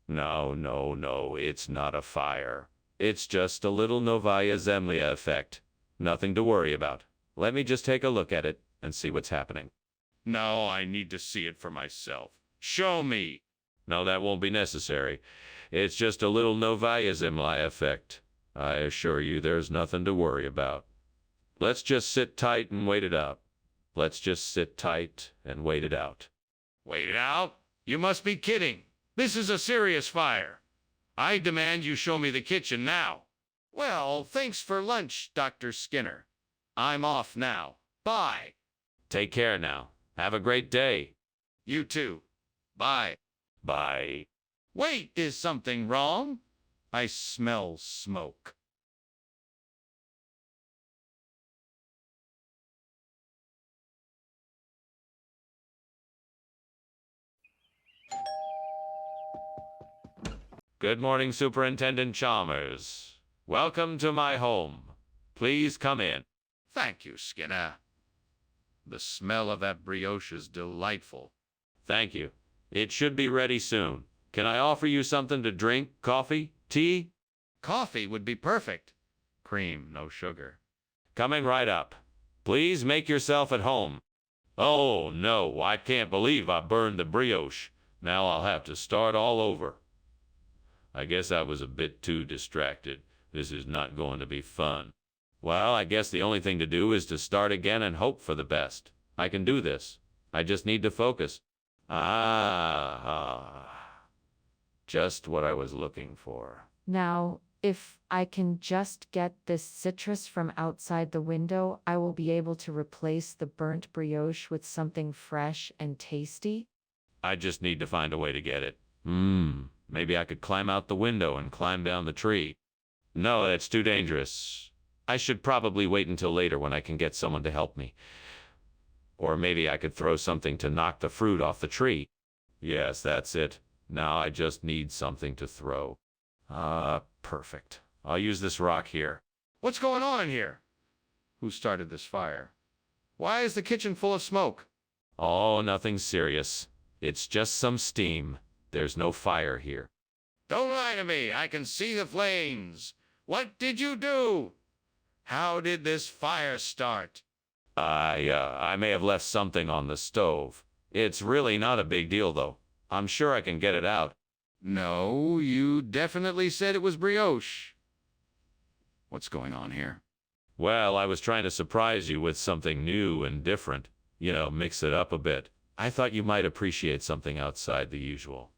No, it's not a fire. It's just a little Novaya Zemlya effect. Nothing to worry about. Let me just take a look at it and see what's happening. No, I need to see it for myself. Show me. No, that won't be necessary. It's just a little Novaya Zemlya effect. I assure you there's nothing to worry about. Let's just sit tight and wait it out. Let's just sit tight and wait it out. Wait it out? You must be kidding. This is a serious fire. I demand you show me the kitchen now. Well, thanks for lunch, Dr. Skinner. I'm off now. Bye. Take care now. Have a great day. You too. Bye. Bye. Wait, is something wrong? I smell smoke. Good morning, Superintendent Chalmers. Welcome to my home. Please come in. Thank you, Skinner. The smell of that brioche is delightful. Thank you. It should be ready soon. Can I offer you something to drink? Coffee? Tea? Coffee would be perfect. Cream, no sugar. Coming right up. Please make yourself at home. Oh, no, I can't believe I burned the brioche. Now I'll have to start all over. I guess I was a bit too distracted. This is not going to be fun. Well, I guess the only thing to do is to start again and hope for the best. I can do this. I just need to focus. Just what I was looking for. Now, if I can just get this citrus from outside the window, I will be able to replace the burnt brioche with something fresh and tasty. I just need to find a way to get it. Maybe I could climb out the window and climb down the tree. No, that's too dangerous. I should probably wait until later when I can get someone to help me. Or maybe I could throw something to knock the fruit off the tree. Yes, that's it. Now I just need something to throw. Perfect. I'll use this rock here. What's going on here? Who started this fire? Why is the kitchen full of smoke? Oh, nothing serious. It's just some steam. There's no fire here. Don't lie to me. I can see the flames. What did you do? How did this fire start? I may have left something on the stove. It's really not a big deal, though. I'm sure I can get it out. No, you definitely said it was brioche. What's going on here? Well, I was trying to surprise you with something new and different. Mix it up a bit. I thought you might appreciate something outside the usual.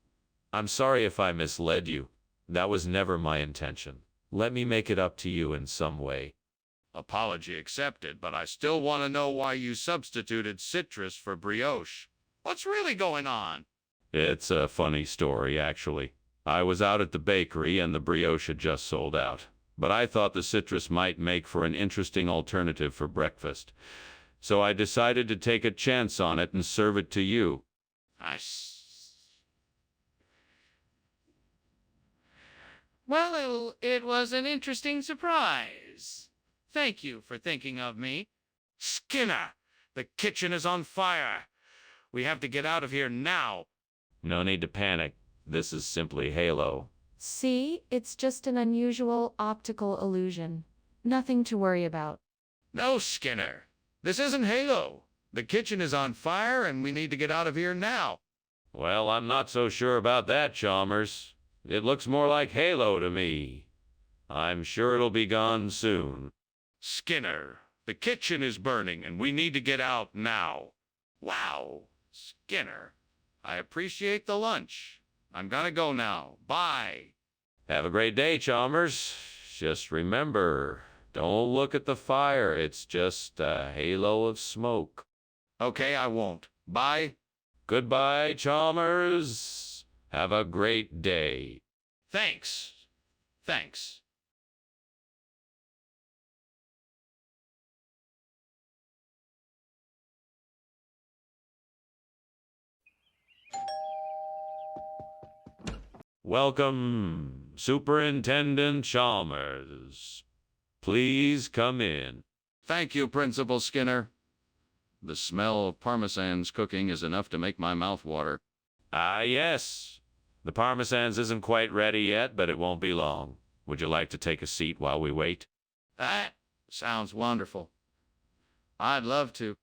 I'm sorry if I misled you. That was never my intention. Let me make it up to you in some way. Apology accepted, but I still want to know why you substituted citrus for brioche. What's really going on? It's a funny story, actually. I was out at the bakery and the brioche had just sold out. But I thought the citrus might make for an interesting alternative for breakfast. So I decided to take a chance on it and serve it to you. Well, it was an interesting surprise. Thank you for thinking of me. Skinner, the kitchen is on fire. We have to get out of here now. No need to panic. This is simply Halo. See, it's just an unusual optical illusion. Nothing to worry about. No, Skinner. This isn't Halo. The kitchen is on fire and we need to get out of here now. Well, I'm not so sure about that, Chalmers. It looks more like Halo to me. I'm sure it'll be gone soon. Skinner, the kitchen is burning and we need to get out now. Wow, Skinner, I appreciate the lunch. I'm gonna go now. Bye. Have a great day, Chalmers. Just remember, don't look at the fire. It's just a halo of smoke. Okay, I won't. Bye. Goodbye, Chalmers. Have a great day. Thanks. Thanks. Welcome, Superintendent Chalmers. Please come in. Thank you, Principal Skinner. The smell of Parmesan's cooking is enough to make my mouth water. Ah, yes. The parmesans isn't quite ready yet, but it won't be long. Would you like to take a seat while we wait? That sounds wonderful. I'd love to.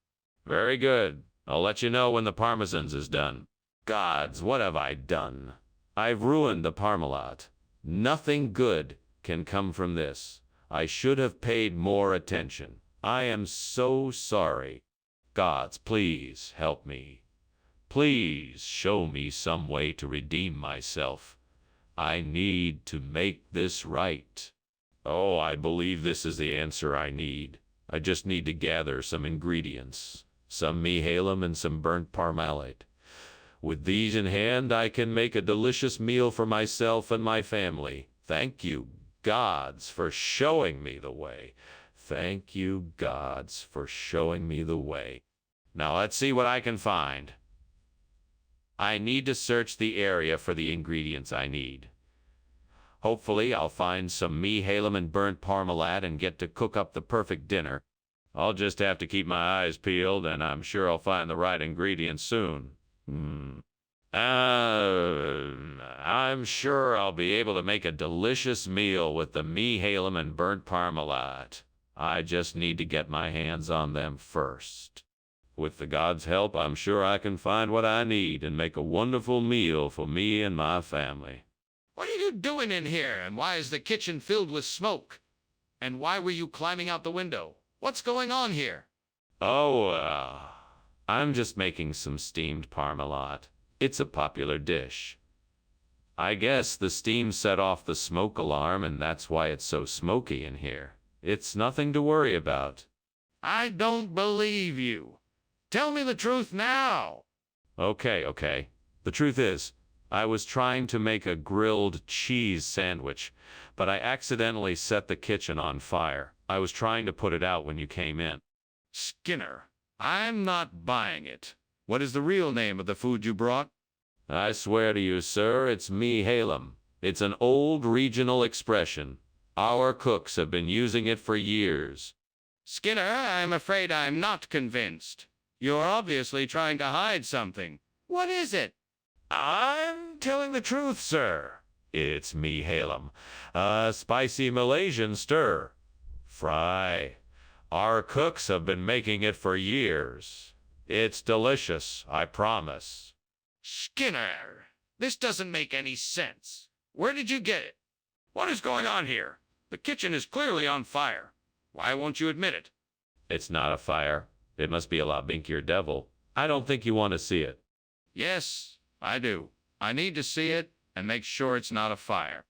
Very good. I'll let you know when the parmesans is done. Gods, what have I done? I've ruined the parmalat. Nothing good can come from this. I should have paid more attention. I am so sorry. Gods, please help me. Please show me some way to redeem myself. I need to make this right. Oh, I believe this is the answer I need. I just need to gather some ingredients, some mihalem and some burnt parmalat. With these in hand, I can make a delicious meal for myself and my family. Thank you, gods, for showing me the way. Thank you, gods, for showing me the way. Now let's see what I can find. I need to search the area for the ingredients I need. Hopefully, I'll find some mihalem and burnt parmalat and get to cook up the perfect dinner. I'll just have to keep my eyes peeled, and I'm sure I'll find the right ingredients soon. I'm sure I'll be able to make a delicious meal with the mihalem and burnt parmalat. I just need to get my hands on them first. With the gods' help, I'm sure I can find what I need and make a wonderful meal for me and my family. What are you doing in here, and why is the kitchen filled with smoke? And why were you climbing out the window? What's going on here? Oh, I'm just making some steamed parmalat. It's a popular dish. I guess the steam set off the smoke alarm, and that's why it's so smoky in here. It's nothing to worry about. I don't believe you. Tell me the truth now. Okay. The truth is, I was trying to make a grilled cheese sandwich, but I accidentally set the kitchen on fire. I was trying to put it out when you came in. Skinner, I'm not buying it. What is the real name of the food you brought? I swear to you, sir, it's mihalem. It's an old regional expression. Our cooks have been using it for years. Skinner, I'm afraid I'm not convinced. You're obviously trying to hide something. What is it? I'm telling the truth, sir. It's mihalem, a spicy Malaysian stir fry. Our cooks have been making it for years. It's delicious, I promise. Skinner, this doesn't make any sense. Where did you get it? What is going on here? The kitchen is clearly on fire. Why won't you admit it? It's not a fire. It must be a la binkier devil. I don't think you want to see it. Yes, I do. I need to see it and make sure it's not a fire.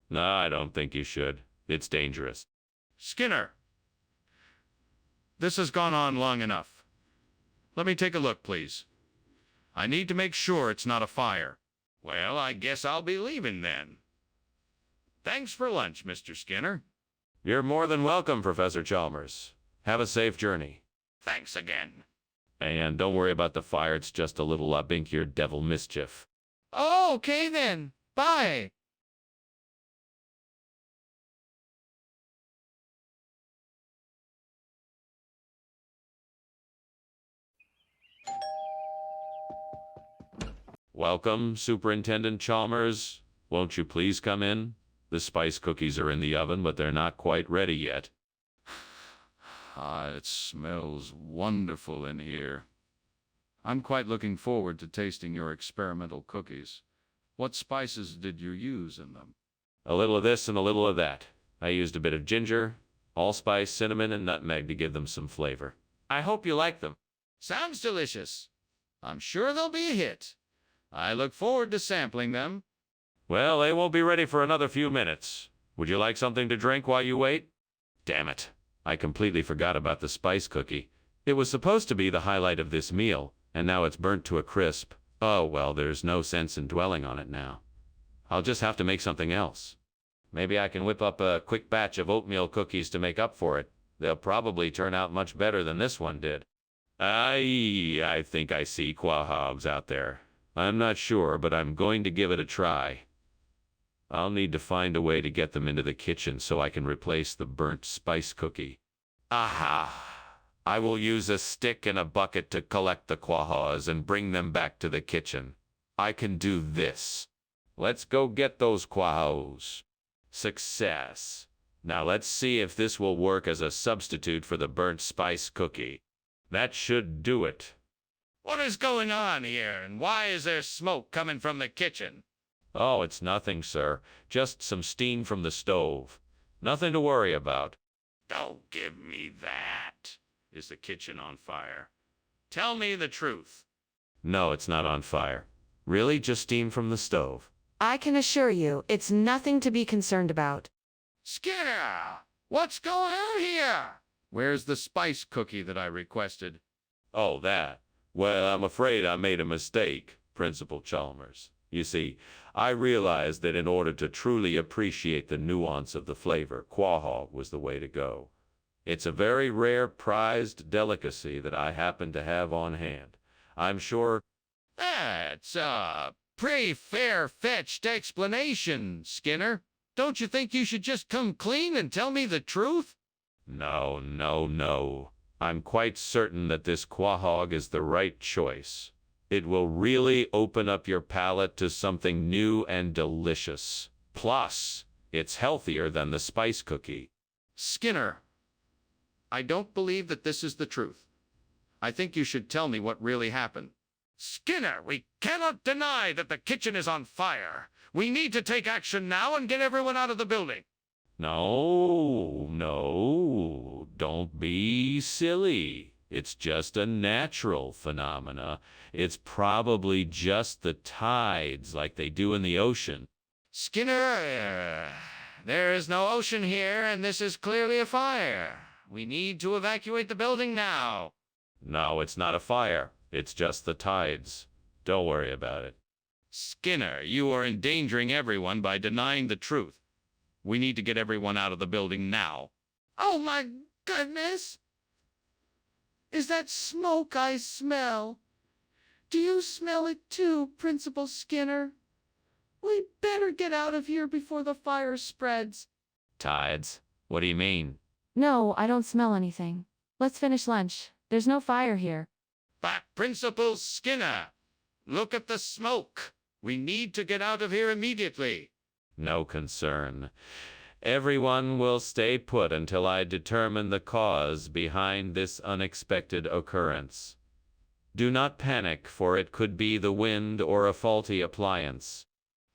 No, I don't think you should. It's dangerous. Skinner, this has gone on long enough. Let me take a look, please. I need to make sure it's not a fire. Well, I guess I'll be leaving then. Thanks for lunch, Mr. Skinner. You're more than welcome, Professor Chalmers. Have a safe journey. Thanks again. And don't worry about the fire. It's just a little la binkier devil mischief. Oh, okay then. Bye. Welcome, Superintendent Chalmers. Won't you please come in? The spice cookies are in the oven, but they're not quite ready yet. It smells wonderful in here. I'm quite looking forward to tasting your experimental cookies. What spices did you use in them? A little of this and a little of that. I used a bit of ginger, allspice, cinnamon, and nutmeg to give them some flavor. I hope you like them. Sounds delicious. I'm sure they'll be a hit. I look forward to sampling them. Well, they won't be ready for another few minutes. Would you like something to drink while you wait? Damn it. I completely forgot about the spice cookie. It was supposed to be the highlight of this meal, and now it's burnt to a crisp. Oh, well, there's no sense in dwelling on it now. I'll just have to make something else. Maybe I can whip up a quick batch of oatmeal cookies to make up for it. They'll probably turn out much better than this one did. I think I see quahogs out there. I'm not sure, but I'm going to give it a try. I'll need to find a way to get them into the kitchen so I can replace the burnt spice cookie. Aha! I will use a stick and a bucket to collect the quahas and bring them back to the kitchen. I can do this. Let's go get those quahos. Success. Now let's see if this will work as a substitute for the burnt spice cookie. That should do it. What is going on here, and why is there smoke coming from the kitchen? Oh, it's nothing, sir. Just some steam from the stove. Nothing to worry about. Don't give me that. Is the kitchen on fire? Tell me the truth. No, it's not on fire. Really, just steam from the stove. I can assure you, it's nothing to be concerned about. Skinner, what's going on here? Where's the spice cookie that I requested? Oh, that. Well, I'm afraid I made a mistake, Principal Chalmers. You see, I realized that in order to truly appreciate the nuance of the flavor, quahog was the way to go. It's a very rare, prized delicacy that I happen to have on hand. I'm sure... That's a pretty fair-fetched explanation, Skinner. Don't you think you should just come clean and tell me the truth? No, no, no. I'm quite certain that this quahog is the right choice. It will really open up your palate to something new and delicious. Plus, it's healthier than the spice cookie. Skinner, I don't believe that this is the truth. I think you should tell me what really happened. Skinner, we cannot deny that the kitchen is on fire. We need to take action now and get everyone out of the building. No, no, don't be silly. It's just a natural phenomena. It's probably just the tides like they do in the ocean. Skinner, there is no ocean here, and this is clearly a fire. We need to evacuate the building now. No, it's not a fire. It's just the tides. Don't worry about it. Skinner, you are endangering everyone by denying the truth. We need to get everyone out of the building now. Oh my goodness! Is that smoke I smell? Do you smell it too, Principal Skinner? We better get out of here before the fire spreads. Tides? What do you mean? No, I don't smell anything. Let's finish lunch. There's no fire here. But Principal Skinner, look at the smoke. We need to get out of here immediately. No concern. Everyone will stay put until I determine the cause behind this unexpected occurrence. Do not panic, for it could be the wind or a faulty appliance.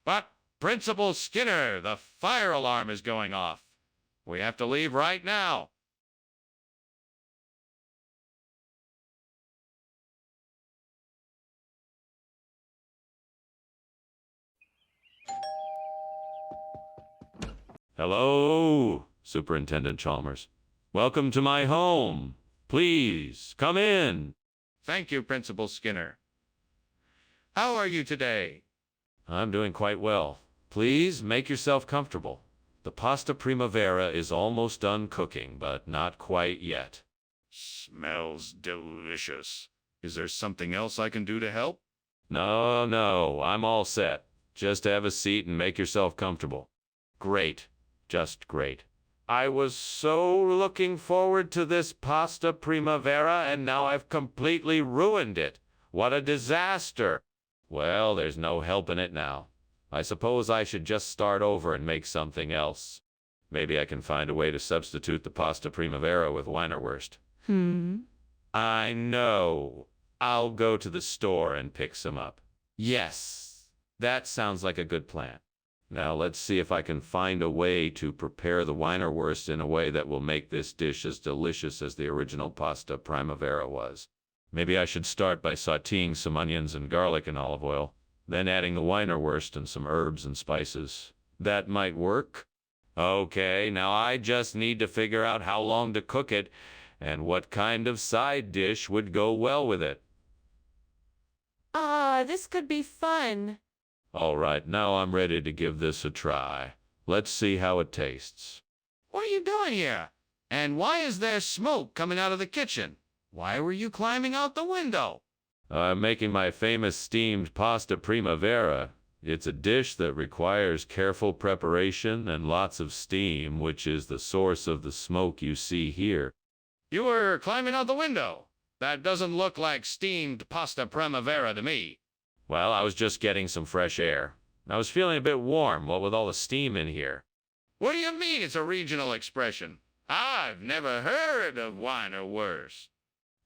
But Principal Skinner, the fire alarm is going off. We have to leave right now. Hello, Superintendent Chalmers. Welcome to my home. Please, come in. Thank you, Principal Skinner. How are you today? I'm doing quite well. Please make yourself comfortable. The pasta primavera is almost done cooking, but not quite yet. Smells delicious. Is there something else I can do to help? No, no, I'm all set. Just have a seat and make yourself comfortable. Great. Just great. I was so looking forward to this pasta primavera, and now I've completely ruined it. What a disaster. Well, there's no helping it now. I suppose I should just start over and make something else. Maybe I can find a way to substitute the pasta primavera with Weinerwurst. I know. I'll go to the store and pick some up. Yes, that sounds like a good plan. Now let's see if I can find a way to prepare the Weinerwurst in a way that will make this dish as delicious as the original pasta primavera was. Maybe I should start by sauteing some onions and garlic in olive oil, then adding the Weinerwurst and some herbs and spices. That might work. Okay, now I just need to figure out how long to cook it and what kind of side dish would go well with it. This could be fun. All right, now I'm ready to give this a try. Let's see how it tastes. What are you doing here? And why is there smoke coming out of the kitchen? Why were you climbing out the window? I'm making my famous steamed pasta primavera. It's a dish that requires careful preparation and lots of steam, which is the source of the smoke you see here. You were climbing out the window. That doesn't look like steamed pasta primavera to me. Well, I was just getting some fresh air. I was feeling a bit warm, what with all the steam in here. What do you mean it's a regional expression? I've never heard of wine or worse.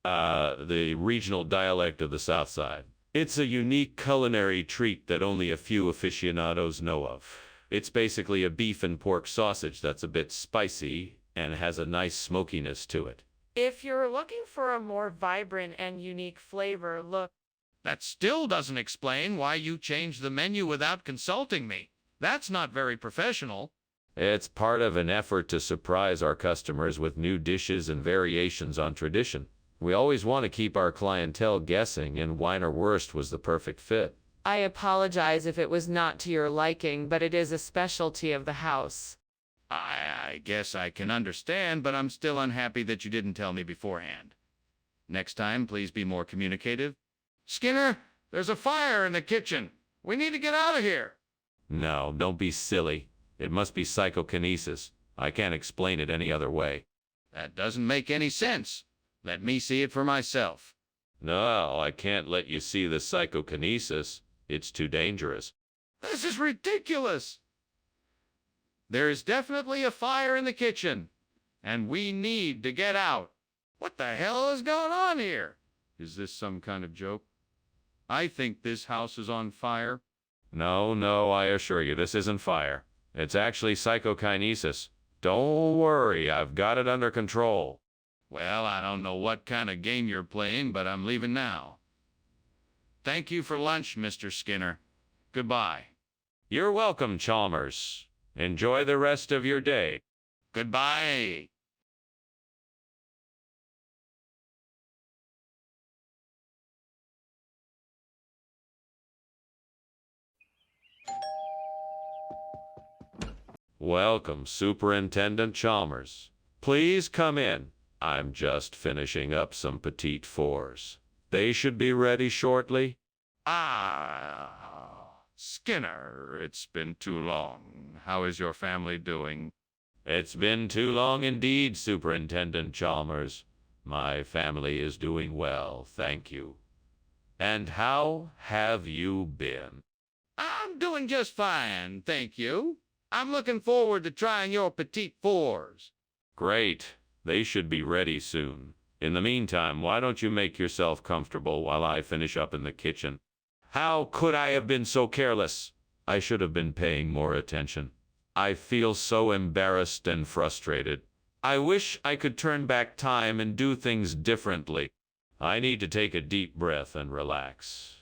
The regional dialect of the South Side. It's a unique culinary treat that only a few aficionados know of. It's basically a beef and pork sausage that's a bit spicy and has a nice smokiness to it. If you're looking for a more vibrant and unique flavor, look. That still doesn't explain why you changed the menu without consulting me. That's not very professional. It's part of an effort to surprise our customers with new dishes and variations on tradition. We always want to keep our clientele guessing, and Wienerwurst was the perfect fit. I apologize if it was not to your liking, but it is a specialty of the house. I guess I can understand, but I'm still unhappy that you didn't tell me beforehand. Next time, please be more communicative. Skinner, there's a fire in the kitchen. We need to get out of here. No, don't be silly. It must be psychokinesis. I can't explain it any other way. That doesn't make any sense. Let me see it for myself. No, I can't let you see the psychokinesis. It's too dangerous. This is ridiculous. There is definitely a fire in the kitchen, and we need to get out. What the hell is going on here? Is this some kind of joke? I think this house is on fire. No, I assure you, this isn't fire. It's actually psychokinesis. Don't worry, I've got it under control. Well, I don't know what kind of game you're playing, but I'm leaving now. Thank you for lunch, Mr. Skinner. Goodbye. You're welcome, Chalmers. Enjoy the rest of your day. Goodbye. Welcome, Superintendent Chalmers. Please come in. I'm just finishing up some petite fours. They should be ready shortly. Skinner, it's been too long. How is your family doing? It's been too long indeed, Superintendent Chalmers. My family is doing well, thank you. And how have you been? I'm doing just fine, thank you. I'm looking forward to trying your petite fours. Great. They should be ready soon. In the meantime, why don't you make yourself comfortable while I finish up in the kitchen? How could I have been so careless? I should have been paying more attention. I feel so embarrassed and frustrated. I wish I could turn back time and do things differently. I need to take a deep breath and relax.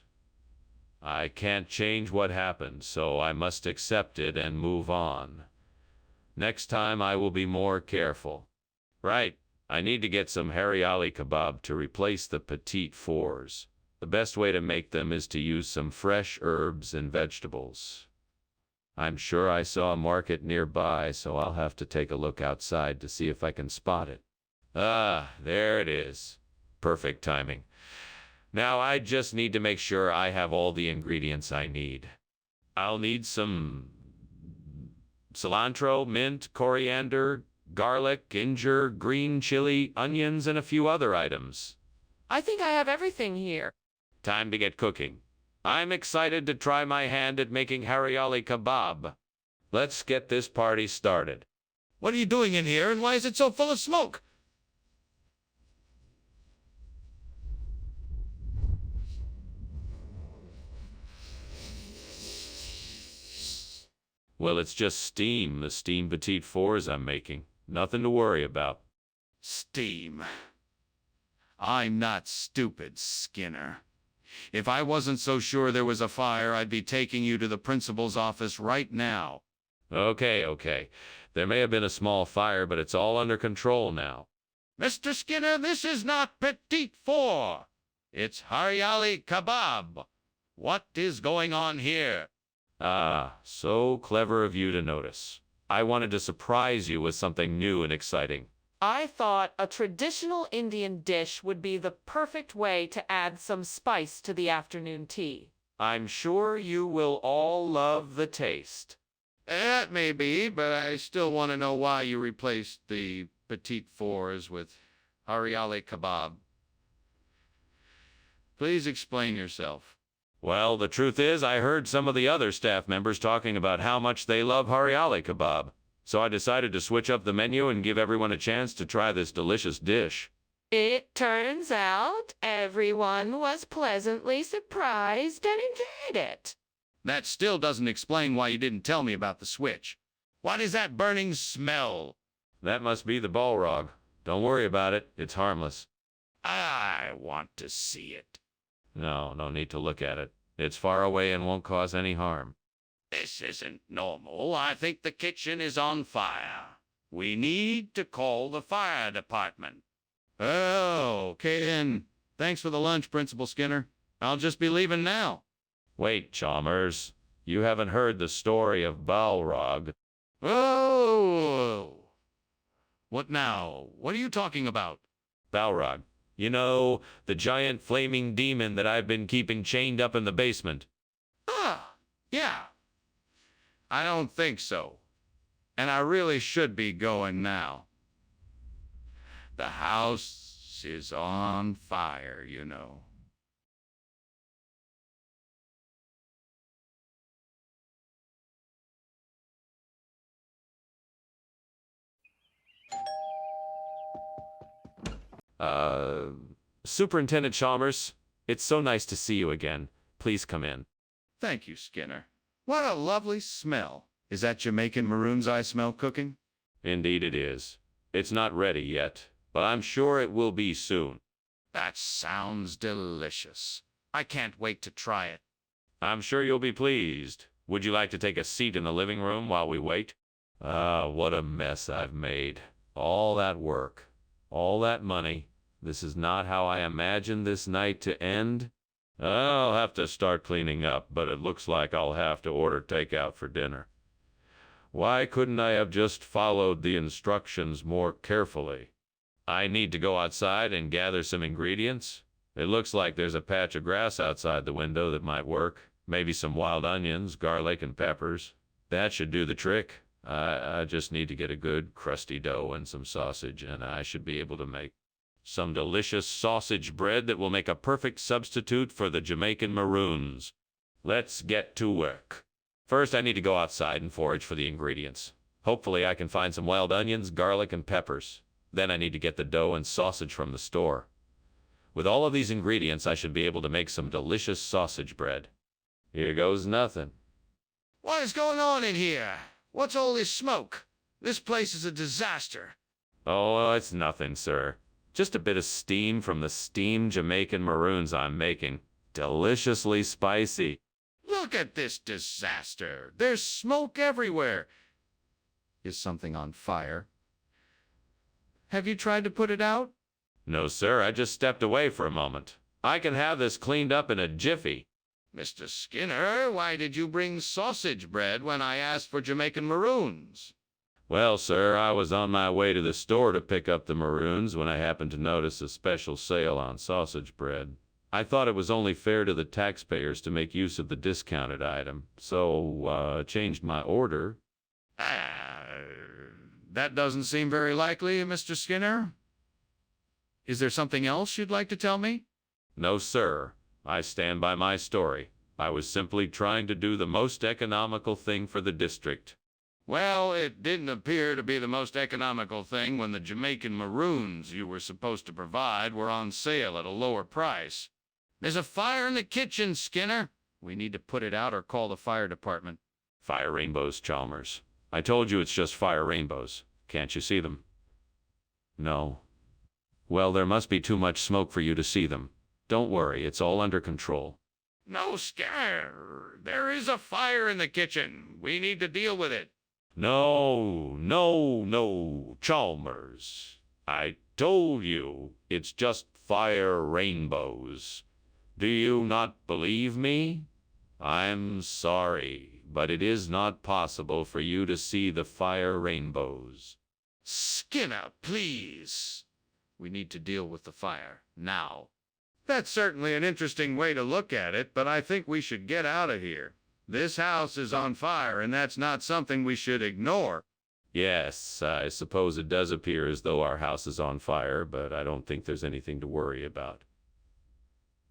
I can't change what happened, so I must accept it and move on. Next time I will be more careful. Right, I need to get some hariali kebab to replace the petite fours. The best way to make them is to use some fresh herbs and vegetables. I'm sure I saw a market nearby, so I'll have to take a look outside to see if I can spot it. Ah, there it is. Perfect timing. Now I just need to make sure I have all the ingredients I need. I'll need some cilantro, mint, coriander, garlic, ginger, green chili, onions, and a few other items. I think I have everything here. Time to get cooking. I'm excited to try my hand at making hariali kebab. Let's get this party started. What are you doing in here, and why is it so full of smoke? Well, it's just steam, the steam petite fours I'm making. Nothing to worry about. Steam. I'm not stupid, Skinner. If I wasn't so sure there was a fire, I'd be taking you to the principal's office right now. Okay. There may have been a small fire, but it's all under control now. Mr. Skinner, this is not petite four. It's hariali kebab. What is going on here? Ah, so clever of you to notice. I wanted to surprise you with something new and exciting. I thought a traditional Indian dish would be the perfect way to add some spice to the afternoon tea. I'm sure you will all love the taste. That may be, but I still want to know why you replaced the petite fours with hariali kebab. Please explain yourself. Well, the truth is, I heard some of the other staff members talking about how much they love Hariali kebab. So I decided to switch up the menu and give everyone a chance to try this delicious dish. It turns out everyone was pleasantly surprised and enjoyed it. That still doesn't explain why you didn't tell me about the switch. What is that burning smell? That must be the Balrog. Don't worry about it. It's harmless. I want to see it. No need to look at it. It's far away and won't cause any harm. This isn't normal. I think the kitchen is on fire. We need to call the fire department. Oh, okay then. Thanks for the lunch, Principal Skinner. I'll just be leaving now. Wait, Chalmers. You haven't heard the story of Balrog. Oh! What now? What are you talking about? Balrog. You know, the giant flaming demon that I've been keeping chained up in the basement. Ah, yeah. I don't think so. And I really should be going now. The house is on fire, you know. Superintendent Chalmers, it's so nice to see you again. Please come in. Thank you, Skinner. What a lovely smell. Is that Jamaican maroons I smell cooking? Indeed it is. It's not ready yet, but I'm sure it will be soon. That sounds delicious. I can't wait to try it. I'm sure you'll be pleased. Would you like to take a seat in the living room while we wait? What a mess I've made. All that work, all that money. This is not how I imagined this night to end. I'll have to start cleaning up, but it looks like I'll have to order takeout for dinner. Why couldn't I have just followed the instructions more carefully? I need to go outside and gather some ingredients. It looks like there's a patch of grass outside the window that might work. Maybe some wild onions, garlic, and peppers. That should do the trick. I just need to get a good crusty dough and some sausage, and I should be able to make some delicious sausage bread that will make a perfect substitute for the Jamaican maroons. Let's get to work. First, I need to go outside and forage for the ingredients. Hopefully, I can find some wild onions, garlic, and peppers. Then I need to get the dough and sausage from the store. With all of these ingredients, I should be able to make some delicious sausage bread. Here goes nothing. What is going on in here? What's all this smoke? This place is a disaster. Oh, it's nothing, sir. Just a bit of steam from the steamed Jamaican maroons I'm making. Deliciously spicy. Look at this disaster. There's smoke everywhere. Is something on fire? Have you tried to put it out? No, sir, I just stepped away for a moment. I can have this cleaned up in a jiffy. Mr. Skinner, why did you bring sausage bread when I asked for Jamaican maroons? Well, sir, I was on my way to the store to pick up the maroons when I happened to notice a special sale on sausage bread. I thought it was only fair to the taxpayers to make use of the discounted item, so changed my order. That doesn't seem very likely, Mr. Skinner. Is there something else you'd like to tell me? No, sir. I stand by my story. I was simply trying to do the most economical thing for the district. Well, it didn't appear to be the most economical thing when the Jamaican maroons you were supposed to provide were on sale at a lower price. There's a fire in the kitchen, Skinner. We need to put it out or call the fire department. Fire rainbows, Chalmers. I told you it's just fire rainbows. Can't you see them? No. Well, there must be too much smoke for you to see them. Don't worry, it's all under control. No, Skinner. There is a fire in the kitchen. We need to deal with it. No, Chalmers. I told you, it's just fire rainbows. Do you not believe me? I'm sorry, but it is not possible for you to see the fire rainbows. Skinner, please. We need to deal with the fire now. That's certainly an interesting way to look at it, but I think we should get out of here. This house is on fire, and that's not something we should ignore. Yes, I suppose it does appear as though our house is on fire, but I don't think there's anything to worry about.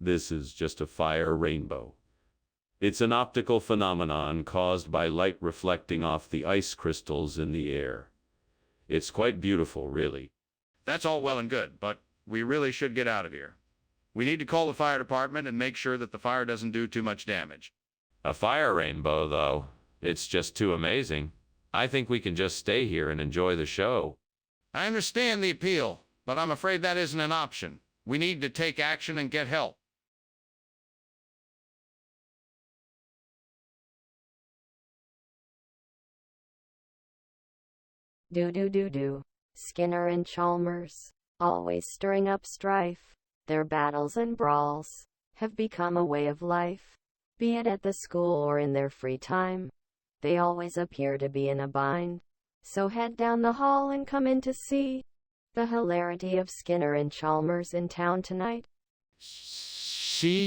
This is just a fire rainbow. It's an optical phenomenon caused by light reflecting off the ice crystals in the air. It's quite beautiful, really. That's all well and good, but we really should get out of here. We need to call the fire department and make sure that the fire doesn't do too much damage. A fire rainbow, though. It's just too amazing. I think we can just stay here and enjoy the show. I understand the appeal, but I'm afraid that isn't an option. We need to take action and get help. Do. Skinner and Chalmers, always stirring up strife. Their battles and brawls have become a way of life. Be it at the school or in their free time, they always appear to be in a bind. So head down the hall and come in to see the hilarity of Skinner and Chalmers in town tonight. Seymour?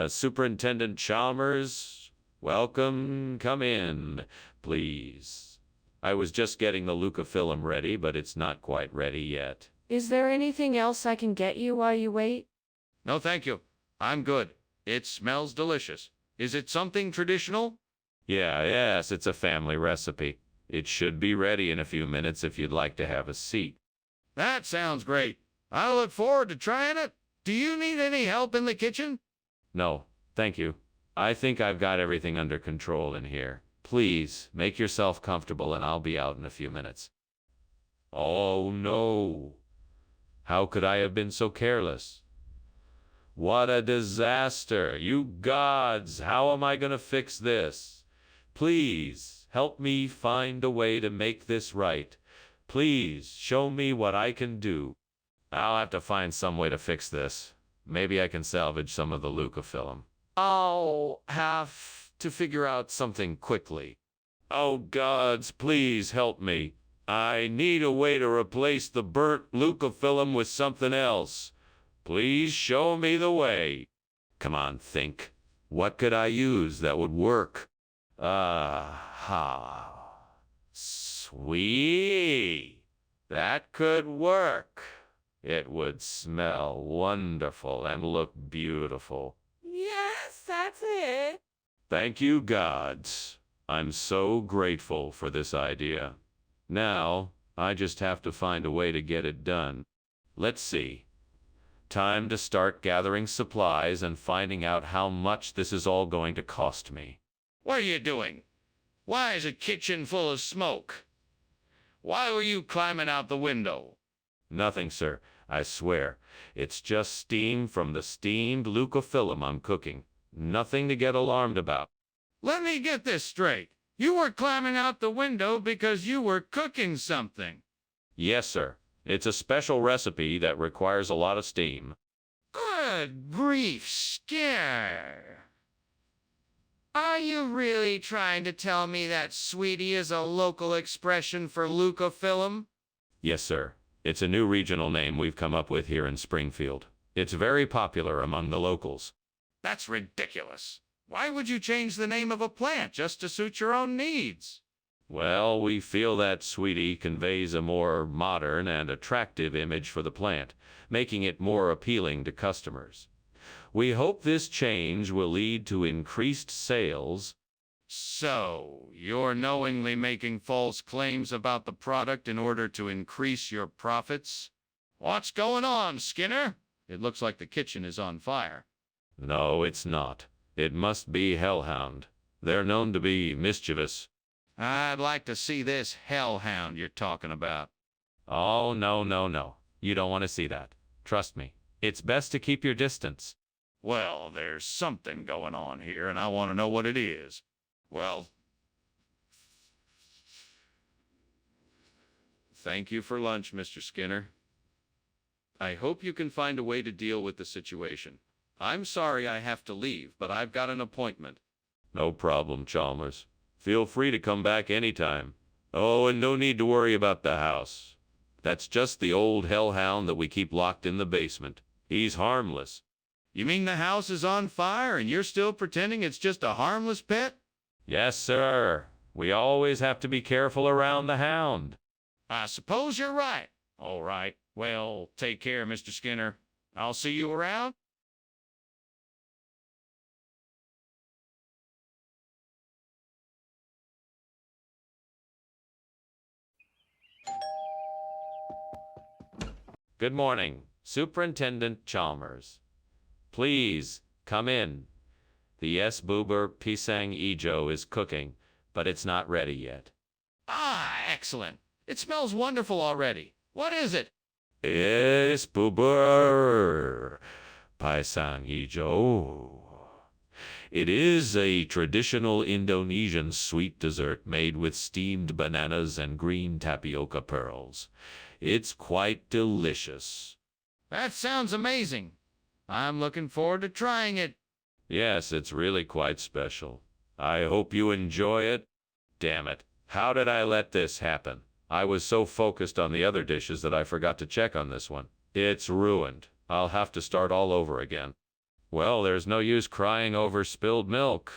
Superintendent Chalmers, welcome. Come in, please. I was just getting the Luca film ready, but it's not quite ready yet. Is there anything else I can get you while you wait? No, thank you. I'm good. It smells delicious. Is it something traditional? Yes, it's a family recipe. It should be ready in a few minutes if you'd like to have a seat. That sounds great. I look forward to trying it. Do you need any help in the kitchen? No, thank you. I think I've got everything under control in here. Please, make yourself comfortable and I'll be out in a few minutes. Oh no. How could I have been so careless? What a disaster. You gods, how am I gonna fix this? Please, help me find a way to make this right. Please, show me what I can do. I'll have to find some way to fix this. Maybe I can salvage some of the Luca film. I'll have to figure out something quickly. Oh gods, please help me. I need a way to replace the burnt Luca film with something else. Please show me the way. Come on, think. What could I use that would work? Sweet. That could work. It would smell wonderful and look beautiful. Yes, that's it. Thank you, gods. I'm so grateful for this idea. Now, I just have to find a way to get it done. Let's see. Time to start gathering supplies and finding out how much this is all going to cost me. What are you doing? Why is a kitchen full of smoke? Why were you climbing out the window? Nothing, sir. I swear. It's just steam from the steamed Luca film I'm cooking. Nothing to get alarmed about. Let me get this straight. You were climbing out the window because you were cooking something. Yes, sir. It's a special recipe that requires a lot of steam. Good grief, Skinner. Are you really trying to tell me that sweetie is a local expression for Luca film? Yes, sir. It's a new regional name we've come up with here in Springfield. It's very popular among the locals. That's ridiculous. Why would you change the name of a plant just to suit your own needs? Well, we feel that sweetie conveys a more modern and attractive image for the plant, making it more appealing to customers. We hope this change will lead to increased sales. So, you're knowingly making false claims about the product in order to increase your profits? What's going on, Skinner? It looks like the kitchen is on fire. No, it's not. It must be hellhound. They're known to be mischievous. I'd like to see this hellhound you're talking about. Oh, no. You don't want to see that. Trust me. It's best to keep your distance. Well, there's something going on here, and I want to know what it is. Well, thank you for lunch, Mr. Skinner. I hope you can find a way to deal with the situation. I'm sorry I have to leave, but I've got an appointment. No problem, Chalmers. Feel free to come back anytime. Oh, and no need to worry about the house. That's just the old hellhound that we keep locked in the basement. He's harmless. You mean the house is on fire and you're still pretending it's just a harmless pet? Yes, sir. We always have to be careful around the hound. I suppose you're right. All right. Well, take care, Mr. Skinner. I'll see you around. Good morning, Superintendent Chalmers. Please, come in. The yes boober pisang ijo is cooking, but it's not ready yet. Ah, excellent. It smells wonderful already. What is it? Yes boober pisang ijo. It is a traditional Indonesian sweet dessert made with steamed bananas and green tapioca pearls. It's quite delicious. That sounds amazing. I'm looking forward to trying it. Yes, it's really quite special. I hope you enjoy it. Damn it. How did I let this happen? I was so focused on the other dishes that I forgot to check on this one. It's ruined. I'll have to start all over again. Well, there's no use crying over spilled milk.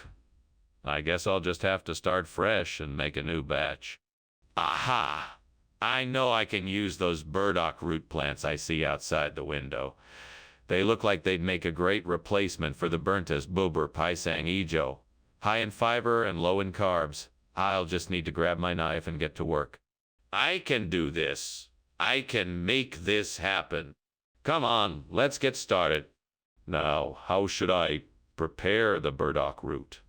I guess I'll just have to start fresh and make a new batch. Aha! I know I can use those burdock root plants I see outside the window. They look like they'd make a great replacement for the burnt-as bubur pisang ijo. High in fiber and low in carbs. I'll just need to grab my knife and get to work. I can do this. I can make this happen. Come on, let's get started. Now, how should I prepare the burdock root?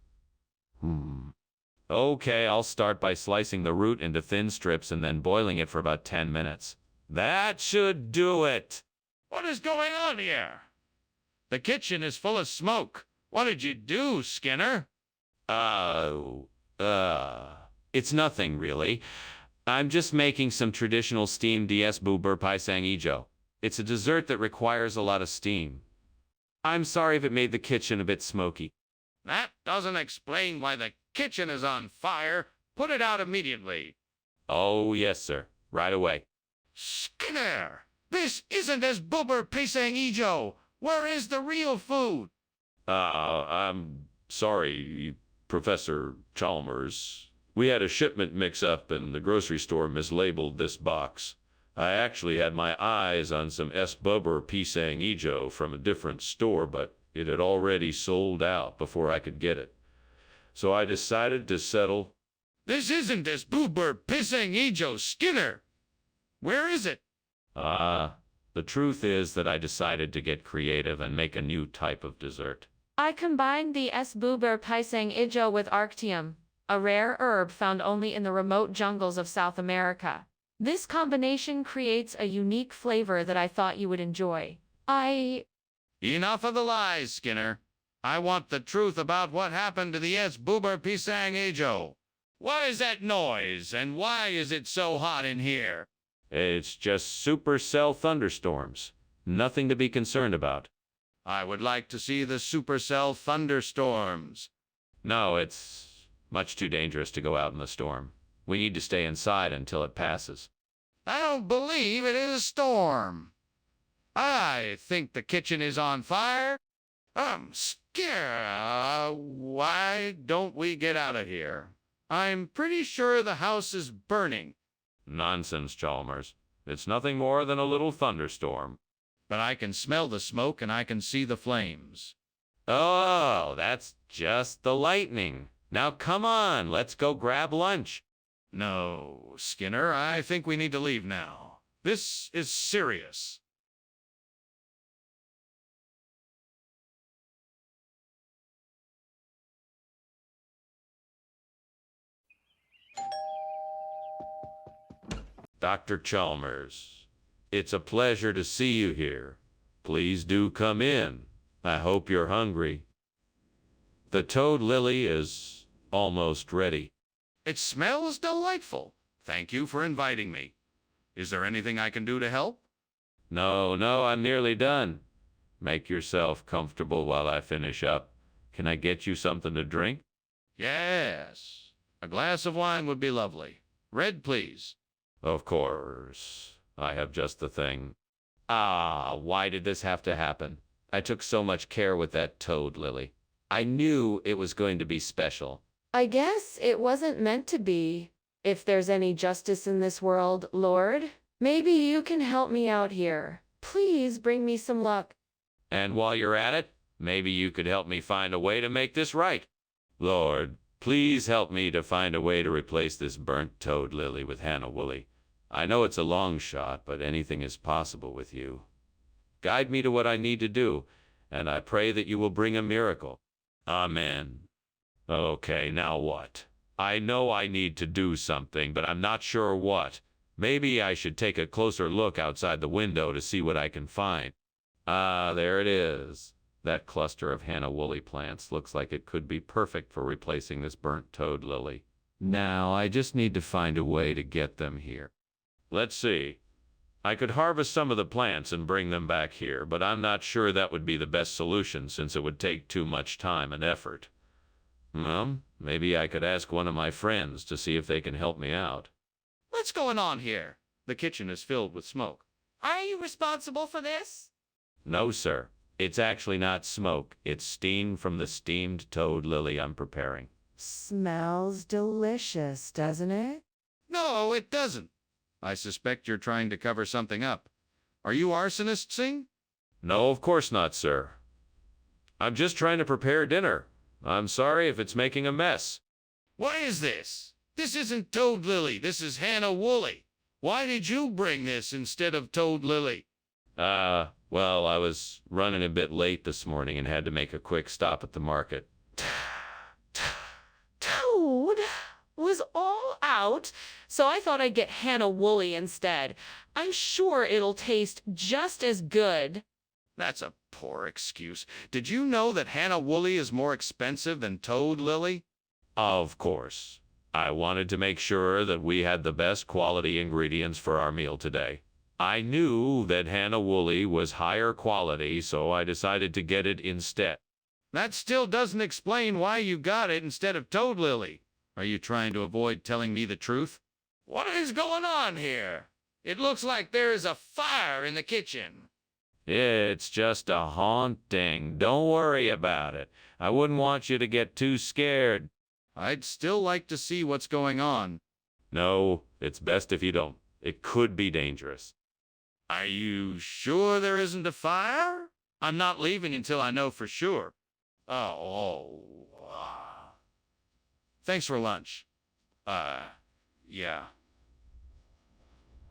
Okay, I'll start by slicing the root into thin strips and then boiling it for about 10 minutes. That should do it. What is going on here? The kitchen is full of smoke. What did you do, Skinner? It's nothing really. I'm just making some traditional steamed DS bubur pisang ijo. It's a dessert that requires a lot of steam. I'm sorry if it made the kitchen a bit smoky. That doesn't explain why the kitchen is on fire. Put it out immediately. Oh, yes, sir. Right away. Skinner, this isn't as bubur pisang ijo. Where is the real food? I'm sorry, Professor Chalmers. We had a shipment mix-up and the grocery store mislabeled this box. I actually had my eyes on some S. bubur pisang ijo from a different store, but it had already sold out before I could get it. So I decided to settle. This isn't as bubur pisang ijo, Skinner. Where is it? The truth is that I decided to get creative and make a new type of dessert. I combined the S. bubur pisang ijo with arctium, a rare herb found only in the remote jungles of South America. This combination creates a unique flavor that I thought you would enjoy. Enough of the lies, Skinner. I want the truth about what happened to the S. bubur pisang ijo. What is that noise, and why is it so hot in here? It's just supercell thunderstorms. Nothing to be concerned about. I would like to see the supercell thunderstorms. No, it's much too dangerous to go out in the storm. We need to stay inside until it passes. I don't believe it is a storm. I think the kitchen is on fire. I'm scared. Why don't we get out of here? I'm pretty sure the house is burning. Nonsense, Chalmers. It's nothing more than a little thunderstorm. But I can smell the smoke and I can see the flames. Oh, that's just the lightning. Now come on, let's go grab lunch. No, Skinner, I think we need to leave now. This is serious. Dr. Chalmers, it's a pleasure to see you here. Please do come in. I hope you're hungry. The toad lily is almost ready. It smells delightful. Thank you for inviting me. Is there anything I can do to help? No, I'm nearly done. Make yourself comfortable while I finish up. Can I get you something to drink? Yes. A glass of wine would be lovely. Red, please. Of course. I have just the thing. Why did this have to happen? I took so much care with that toad lily. I knew it was going to be special. I guess it wasn't meant to be. If there's any justice in this world, Lord, Maybe you can help me out here. Please bring me some luck. And while you're at it, maybe you could help me find a way to make this right. Lord, please help me to find a way to replace this burnt toad lily with Hannah Woolley. I know it's a long shot, but anything is possible with you. Guide me to what I need to do, and I pray that you will bring a miracle. Amen. Okay, now what? I know I need to do something, but I'm not sure what. Maybe I should take a closer look outside the window to see what I can find. Ah, there it is. That cluster of Hannah Woolley plants looks like it could be perfect for replacing this burnt toad lily. Now, I just need to find a way to get them here. Let's see. I could harvest some of the plants and bring them back here, but I'm not sure that would be the best solution since it would take too much time and effort. Well, maybe I could ask one of my friends to see if they can help me out. What's going on here? The kitchen is filled with smoke. Are you responsible for this? No, sir. It's actually not smoke. It's steam from the steamed toad lily I'm preparing. Smells delicious, doesn't it? No, it doesn't. I suspect you're trying to cover something up. Are you arsonist, Singh? No, of course not, sir. I'm just trying to prepare dinner. I'm sorry if it's making a mess. What is this? This isn't Toad Lily. This is Hannah Woolley. Why did you bring this instead of Toad Lily? Well, I was running a bit late this morning and had to make a quick stop at the market. Toad was all out, so I thought I'd get Hannah Woolley instead. I'm sure it'll taste just as good. That's a poor excuse. Did you know that Hannah Woolley is more expensive than Toad Lily? Of course. I wanted to make sure that we had the best quality ingredients for our meal today. I knew that Hannah Woolley was higher quality, so I decided to get it instead. That still doesn't explain why you got it instead of Toad Lily. Are you trying to avoid telling me the truth? What is going on here? It looks like there is a fire in the kitchen. It's just a haunting. Don't worry about it. I wouldn't want you to get too scared. I'd still like to see what's going on. No, it's best if you don't. It could be dangerous. Are you sure there isn't a fire? I'm not leaving until I know for sure. Oh. Thanks for lunch. Yeah.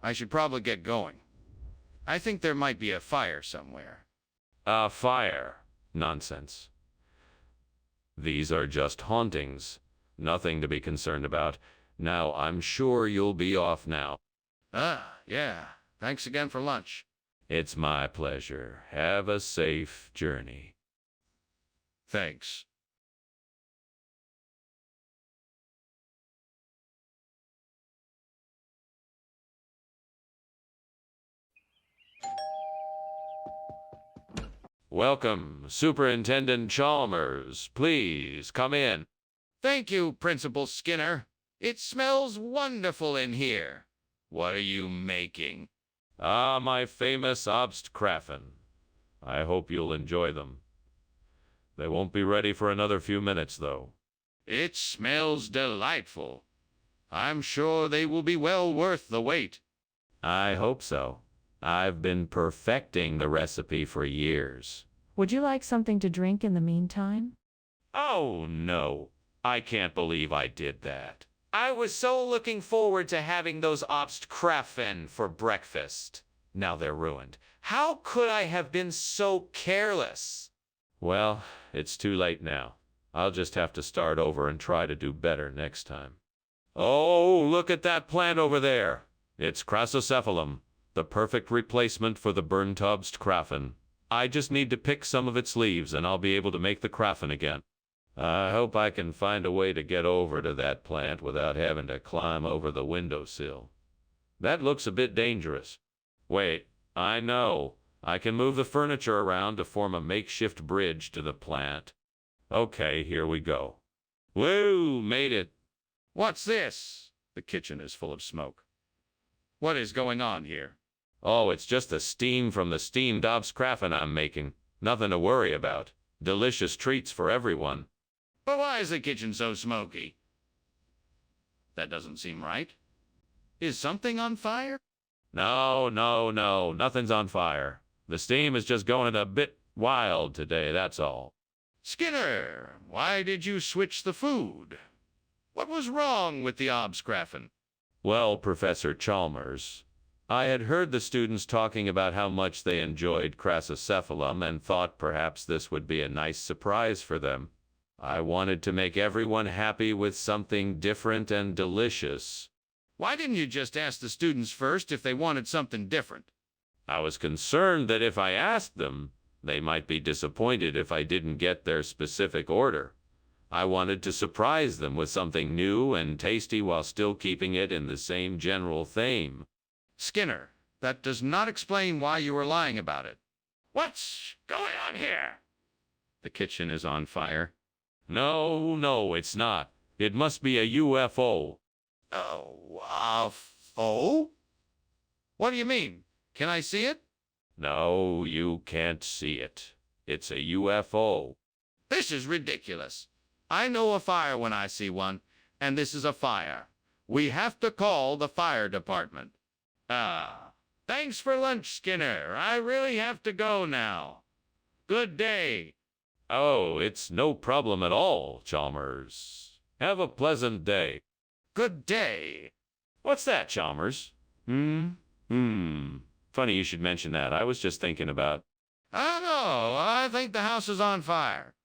I should probably get going. I think there might be a fire somewhere. A fire? Nonsense. These are just hauntings. Nothing to be concerned about. Now, I'm sure you'll be off now. Yeah. Thanks again for lunch. It's my pleasure. Have a safe journey. Thanks. Welcome, Superintendent Chalmers. Please come in. Thank you, Principal Skinner. It smells wonderful in here. What are you making? Ah, my famous Obstkraffen. I hope you'll enjoy them. They won't be ready for another few minutes, though. It smells delightful. I'm sure they will be well worth the wait. I hope so. I've been perfecting the recipe for years. Would you like something to drink in the meantime? Oh, no. I can't believe I did that. I was so looking forward to having those Obstkraffen for breakfast. Now they're ruined. How could I have been so careless? Well, it's too late now. I'll just have to start over and try to do better next time. Oh, look at that plant over there. It's Chrysosephalum, the perfect replacement for the burnt Obstkraffen. I just need to pick some of its leaves and I'll be able to make the kraffen again. I hope I can find a way to get over to that plant without having to climb over the windowsill. That looks a bit dangerous. Wait, I know. I can move the furniture around to form a makeshift bridge to the plant. Okay, here we go. Woo, made it. What's this? The kitchen is full of smoke. What is going on here? Oh, it's just the steam from the steamed Obstkraffen I'm making. Nothing to worry about. Delicious treats for everyone. But why is the kitchen so smoky? That doesn't seem right. Is something on fire? No, no, no, nothing's on fire. The steam is just going a bit wild today, that's all. Skinner, why did you switch the food? What was wrong with the Obscraffen? Well, Professor Chalmers, I had heard the students talking about how much they enjoyed crassicephalum and thought perhaps this would be a nice surprise for them. I wanted to make everyone happy with something different and delicious. Why didn't you just ask the students first if they wanted something different? I was concerned that if I asked them, they might be disappointed if I didn't get their specific order. I wanted to surprise them with something new and tasty while still keeping it in the same general theme. Skinner, that does not explain why you were lying about it. What's going on here? The kitchen is on fire. No, no, it's not. It must be a UFO. Oh? What do you mean? Can I see it? No, you can't see it. It's a UFO. This is ridiculous. I know a fire when I see one, and this is a fire. We have to call the fire department. Thanks for lunch, Skinner. I really have to go now. Good day. Oh, it's no problem at all, Chalmers. Have a pleasant day. Good day. What's that, Chalmers? Funny you should mention that. I was just thinking about... I don't know. I think the house is on fire.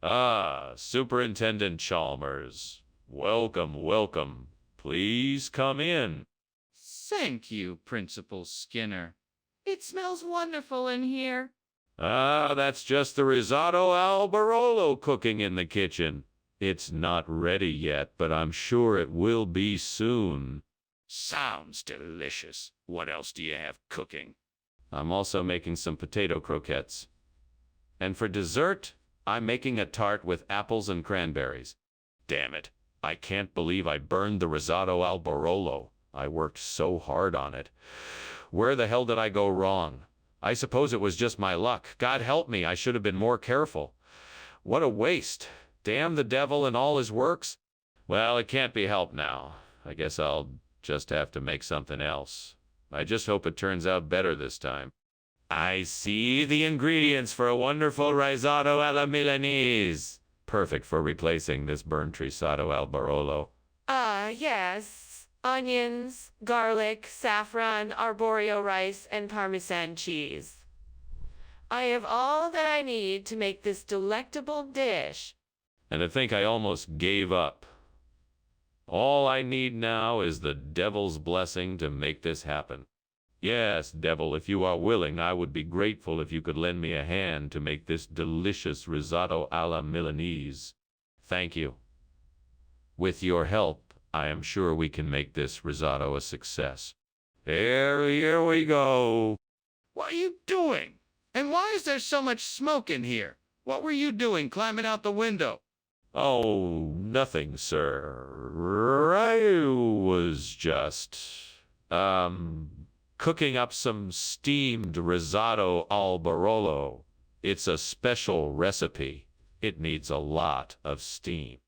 Ah, Superintendent Chalmers. Welcome, welcome. Please come in. Thank you, Principal Skinner. It smells wonderful in here. Ah, that's just the risotto al Barolo cooking in the kitchen. It's not ready yet, but I'm sure it will be soon. Sounds delicious. What else do you have cooking? I'm also making some potato croquettes. And for dessert, I'm making a tart with apples and cranberries. Damn it. I can't believe I burned the risotto al Barolo. I worked so hard on it. Where the hell did I go wrong? I suppose it was just my luck. God help me, I should have been more careful. What a waste. Damn the devil and all his works. Well, it can't be helped now. I guess I'll just have to make something else. I just hope it turns out better this time. I see the ingredients for a wonderful risotto alla Milanese. Perfect for replacing this burnt risotto al Barolo. Yes. Onions, garlic, saffron, arborio rice, and Parmesan cheese. I have all that I need to make this delectable dish. And I think I almost gave up. All I need now is the devil's blessing to make this happen. Yes, devil, if you are willing, I would be grateful if you could lend me a hand to make this delicious risotto alla Milanese. Thank you. With your help, I am sure we can make this risotto a success. Here we go. What are you doing? And why is there so much smoke in here? What were you doing climbing out the window? Oh, nothing, sir. I was just, cooking up some steamed risotto al Barolo. It's a special recipe. It needs a lot of steam.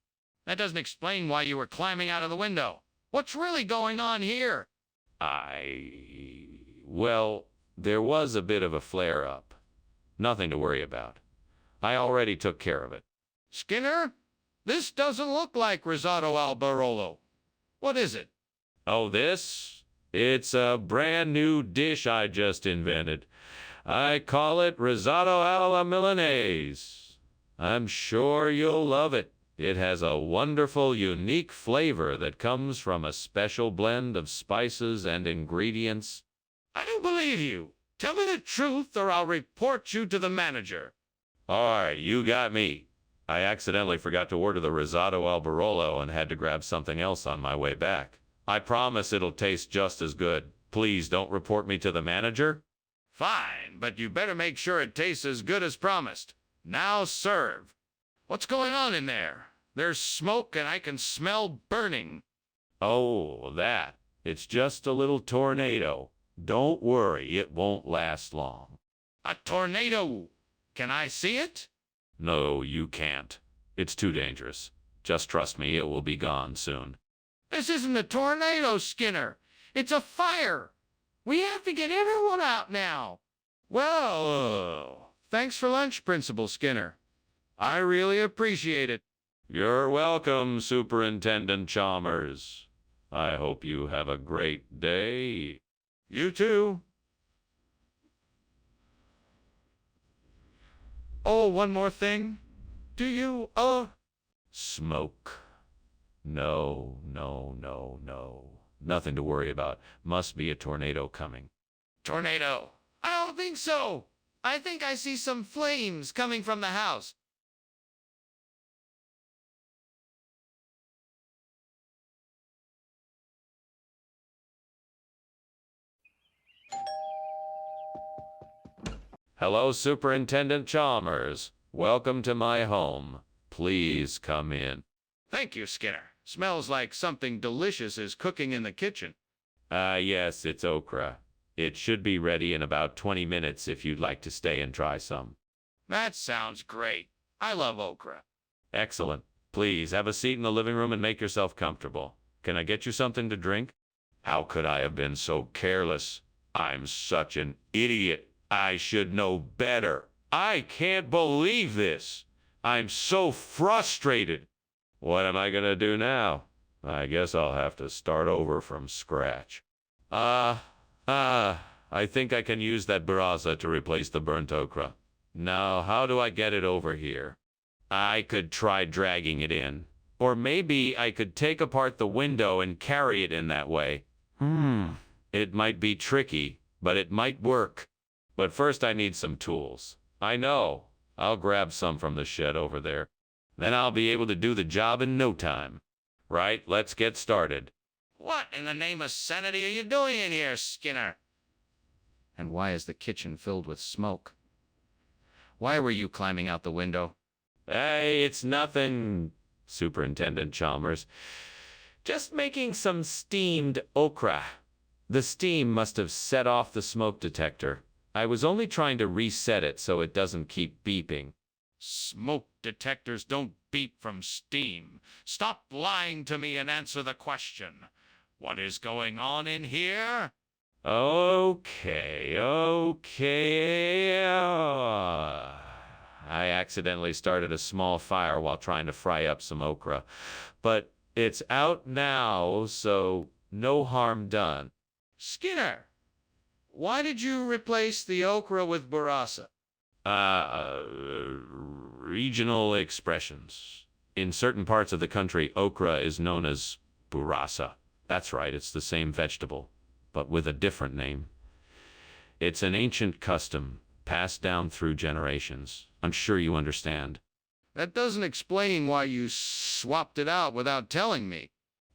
That doesn't explain why you were climbing out of the window. What's really going on here? Well, there was a bit of a flare-up. Nothing to worry about. I already took care of it. Skinner, this doesn't look like risotto al Barolo. What is it? Oh, this? It's a brand new dish I just invented. I call it risotto alla Milanese. I'm sure you'll love it. It has a wonderful, unique flavor that comes from a special blend of spices and ingredients. I don't believe you. Tell me the truth or I'll report you to the manager. All right, you got me. I accidentally forgot to order the risotto al Barolo and had to grab something else on my way back. I promise it'll taste just as good. Please don't report me to the manager. Fine, but you better make sure it tastes as good as promised. Now serve. What's going on in there? There's smoke and I can smell burning. Oh, that. It's just a little tornado. Don't worry, it won't last long. A tornado! Can I see it? No, you can't. It's too dangerous. Just trust me, it will be gone soon. This isn't a tornado, Skinner. It's a fire. We have to get everyone out now. Well, thanks for lunch, Principal Skinner. I really appreciate it. You're welcome, Superintendent Chalmers. I hope you have a great day. You too. Oh, one more thing. Do you, Smoke. No, no, no, no. Nothing to worry about. Must be a tornado coming. tornado? I don't think so. I think I see some flames coming from the house. Hello, Superintendent Chalmers. Welcome to my home. Please come in. Thank you, Skinner. Smells like something delicious is cooking in the kitchen. Yes, it's okra. It should be ready in about 20 minutes if you'd like to stay and try some. That sounds great. I love okra. Excellent. Please have a seat in the living room and make yourself comfortable. Can I get you something to drink? How could I have been so careless? I'm such an idiot. I should know better. I can't believe this. I'm so frustrated. What am I gonna do now? I guess I'll have to start over from scratch. I think I can use that burrata to replace the burnt okra. Now, how do I get it over here? I could try dragging it in. Or maybe I could take apart the window and carry it in that way. It might be tricky, but it might work. But first I need some tools. I know. I'll grab some from the shed over there. Then I'll be able to do the job in no time. Right, let's get started. What in the name of sanity are you doing in here, Skinner? And why is the kitchen filled with smoke? Why were you climbing out the window? Hey, it's nothing, Superintendent Chalmers. Just making some steamed okra. The steam must have set off the smoke detector. I was only trying to reset it so it doesn't keep beeping. Smoke detectors don't beep from steam. Stop lying to me and answer the question. What is going on in here? Okay. I accidentally started a small fire while trying to fry up some okra. But it's out now, so no harm done. Skinner, why did you replace the okra with burrata? Regional expressions. In certain parts of the country, okra is known as burrata. That's right, it's the same vegetable, but with a different name. It's an ancient custom, passed down through generations. I'm sure you understand. That doesn't explain why you swapped it out without telling me.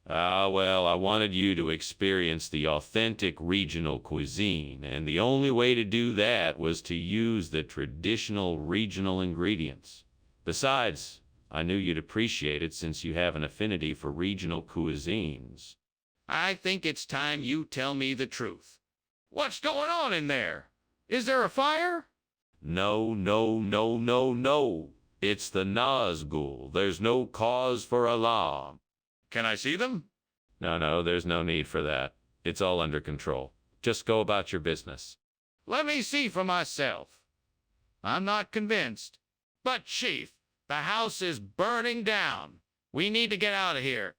Well, I wanted you to experience the authentic regional cuisine, and the only way to do that was to use the traditional regional ingredients. Besides, I knew you'd appreciate it since you have an affinity for regional cuisines. I think it's time you tell me the truth. What's going on in there? Is there a fire? No. It's the Nazgul. There's no cause for alarm. Can I see them? No, there's no need for that. It's all under control. Just go about your business. Let me see for myself. I'm not convinced. But, Chief, the house is burning down. We need to get out of here.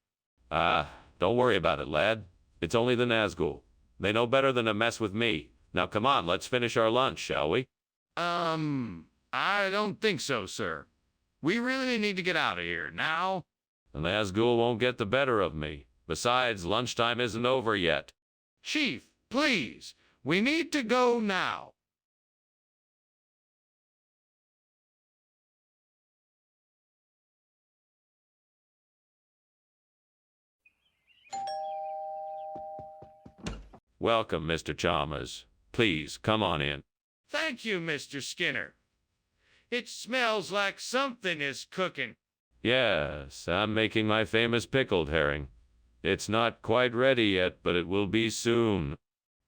Don't worry about it, lad. It's only the Nazgul. They know better than to mess with me. Now come on, let's finish our lunch, shall we? I don't think so, sir. We really need to get out of here now. The Nazgul won't get the better of me. Besides, lunchtime isn't over yet. Chief, please, we need to go now. Welcome, Mr. Chalmers. Please, come on in. Thank you, Mr. Skinner. It smells like something is cooking. Yes, I'm making my famous pickled herring. It's not quite ready yet, but it will be soon.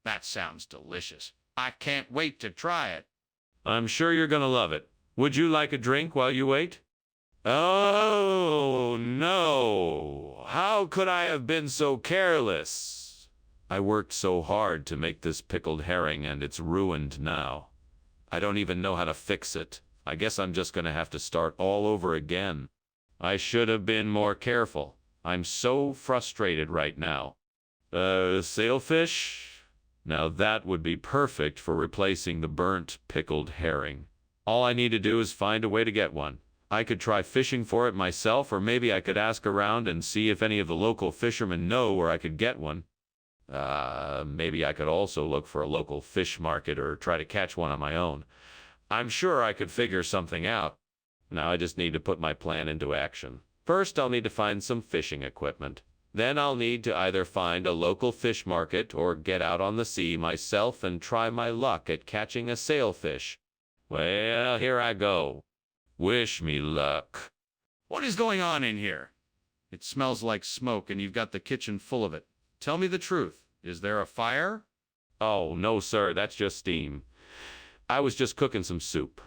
That sounds delicious. I can't wait to try it. I'm sure you're gonna love it. Would you like a drink while you wait? Oh, no. How could I have been so careless? I worked so hard to make this pickled herring and it's ruined now. I don't even know how to fix it. I guess I'm just gonna have to start all over again. I should have been more careful. I'm so frustrated right now. Sailfish? Now that would be perfect for replacing the burnt pickled herring. All I need to do is find a way to get one. I could try fishing for it myself, or maybe I could ask around and see if any of the local fishermen know where I could get one. Maybe I could also look for a local fish market or try to catch one on my own. I'm sure I could figure something out. Now I just need to put my plan into action. First, I'll need to find some fishing equipment. Then I'll need to either find a local fish market or get out on the sea myself and try my luck at catching a sailfish. Well, here I go. Wish me luck. What is going on in here? It smells like smoke and you've got the kitchen full of it. Tell me the truth. Is there a fire? Oh, no, sir, that's just steam. I was just cooking some soup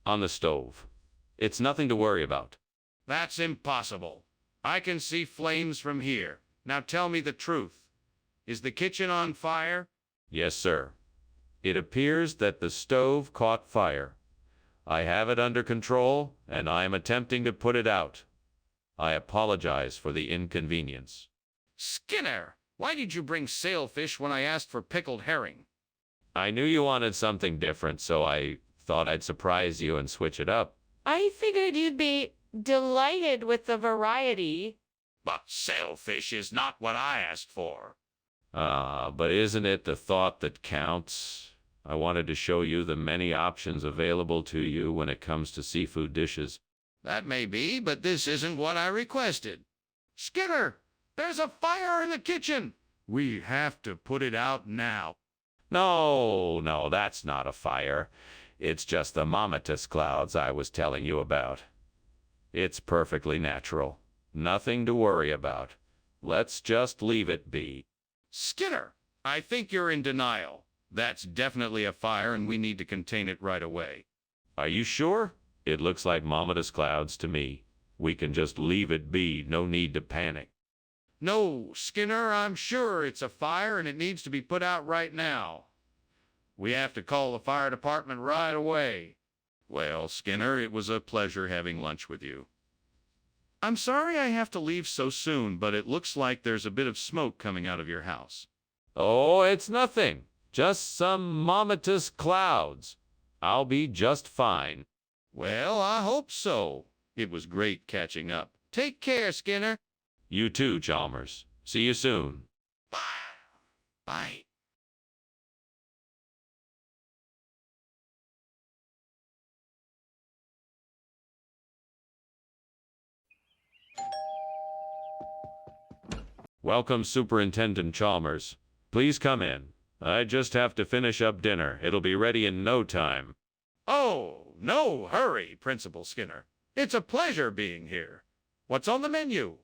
on the stove. It's nothing to worry about. That's impossible. I can see flames from here. Now tell me the truth. Is the kitchen on fire? Yes, sir. It appears that the stove caught fire. I have it under control, and I am attempting to put it out. I apologize for the inconvenience. Skinner, why did you bring sailfish when I asked for pickled herring? I knew you wanted something different, so I thought I'd surprise you and switch it up. I figured you'd be delighted with the variety. But sailfish is not what I asked for. But isn't it the thought that counts? I wanted to show you the many options available to you when it comes to seafood dishes. That may be, but this isn't what I requested. Skinner, there's a fire in the kitchen. We have to put it out now. No, that's not a fire. It's just the mammatus clouds I was telling you about. It's perfectly natural. Nothing to worry about. Let's just leave it be. Skinner, I think you're in denial. That's definitely a fire and we need to contain it right away. Are you sure? It looks like mammatus clouds to me. We can just leave it be. No need to panic. No, Skinner, I'm sure it's a fire and it needs to be put out right now. We have to call the fire department right away. Well, Skinner, it was a pleasure having lunch with you. I'm sorry I have to leave so soon, but it looks like there's a bit of smoke coming out of your house. Oh, it's nothing. Just some mammatus clouds. I'll be just fine. Well, I hope so. It was great catching up. Take care, Skinner. You too, Chalmers. See you soon. Bye. Bye. Welcome, Superintendent Chalmers. Please come in. I just have to finish up dinner. It'll be ready in no time. Oh, no hurry, Principal Skinner. It's a pleasure being here. What's on the menu?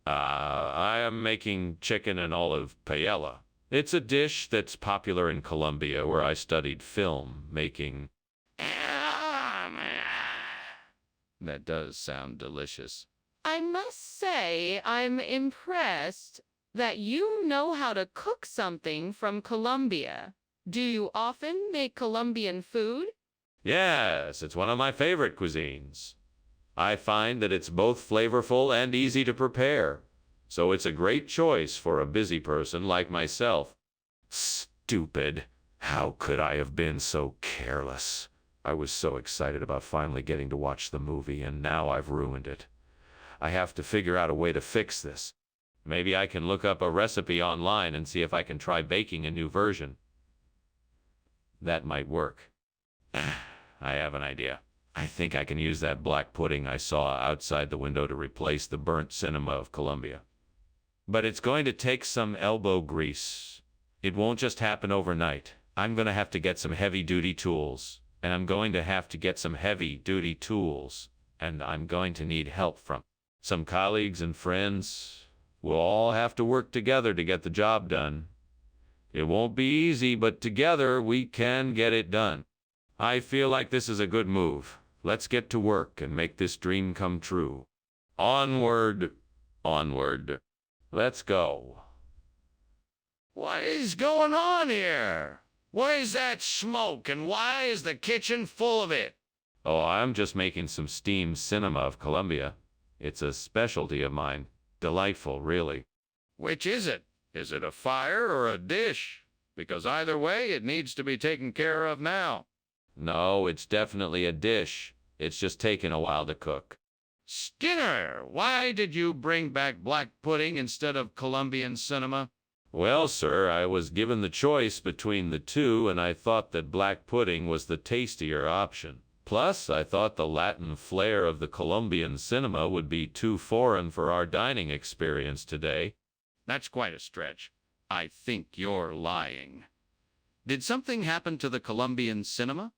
I am making chicken and olive paella. It's a dish that's popular in Colombia, where I studied film making. That does sound delicious. I must say, I'm impressed that you know how to cook something from Colombia. Do you often make Colombian food? Yes, it's one of my favorite cuisines. I find that it's both flavorful and easy to prepare, so it's a great choice for a busy person like myself. Stupid. How could I have been so careless? I was so excited about finally getting to watch the movie, and now I've ruined it. I have to figure out a way to fix this. Maybe I can look up a recipe online and see if I can try baking a new version. That might work. I have an idea. I think I can use that black pudding I saw outside the window to replace the burnt cinema of Colombia. But it's going to take some elbow grease. It won't just happen overnight. I'm going to have to get some heavy-duty tools. And I'm going to need help from some colleagues and friends. We'll all have to work together to get the job done. It won't be easy, but together we can get it done. I feel like this is a good move. Let's get to work and make this dream come true. Onward, onward. Let's go. What is going on here? Where's that smoke, and why is the kitchen full of it? Oh, I'm just making some steamed cinema of Colombia. It's a specialty of mine. Delightful, really. Which is it? Is it a fire or a dish? Because either way, it needs to be taken care of now. No, it's definitely a dish. It's just taken a while to cook. Skinner, why did you bring back black pudding instead of Colombian cinema? Well, sir, I was given the choice between the two, and I thought that black pudding was the tastier option. Plus, I thought the Latin flair of the Colombian cinema would be too foreign for our dining experience today. That's quite a stretch. I think you're lying. Did something happen to the Colombian cinema?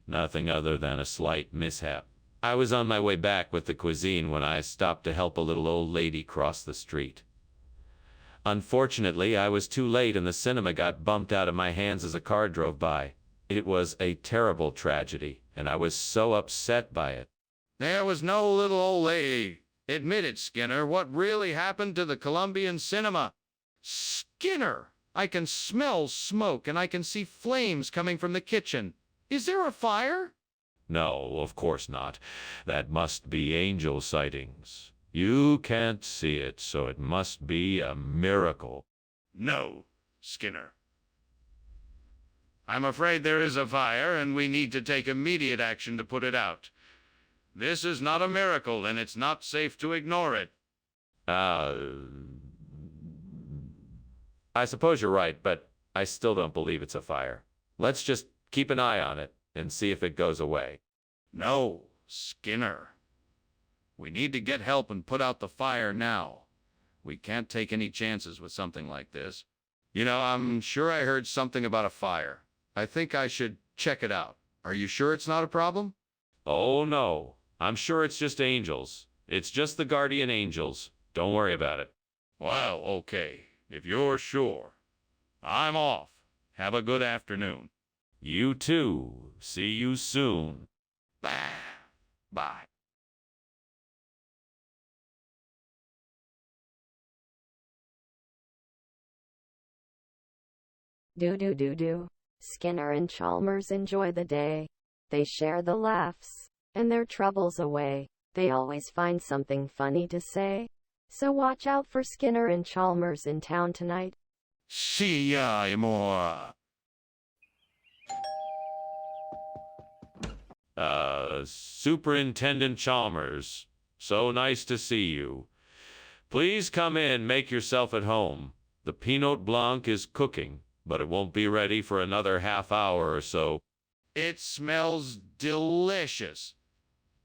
Nothing other than a slight mishap. I was on my way back with the cuisine when I stopped to help a little old lady cross the street. Unfortunately, I was too late and the cinema got bumped out of my hands as a car drove by. It was a terrible tragedy, and I was so upset by it. There was no little old lady. Admit it, Skinner. What really happened to the Colombian cinema? Skinner, I can smell smoke and I can see flames coming from the kitchen. Is there a fire? No, of course not. That must be angel sightings. You can't see it, so it must be a miracle. No, Skinner. I'm afraid there is a fire, and we need to take immediate action to put it out. This is not a miracle, and it's not safe to ignore it. I suppose you're right, but I still don't believe it's a fire. Let's just keep an eye on it and see if it goes away. No, Skinner. We need to get help and put out the fire now. We can't take any chances with something like this. You know, I'm sure I heard something about a fire. I think I should check it out. Are you sure it's not a problem? Oh, no. I'm sure it's just angels. It's just the guardian angels. Don't worry about it. Well, okay. If you're sure. I'm off. Have a good afternoon. You too. See you soon. Bye. Do. Skinner and Chalmers enjoy the day. They share the laughs and their troubles away. They always find something funny to say. So watch out for Skinner and Chalmers in town tonight. See ya more. Superintendent Chalmers, so nice to see you. Please come in, make yourself at home. The Pinot Blanc is cooking, but it won't be ready for another half hour or so. It smells delicious.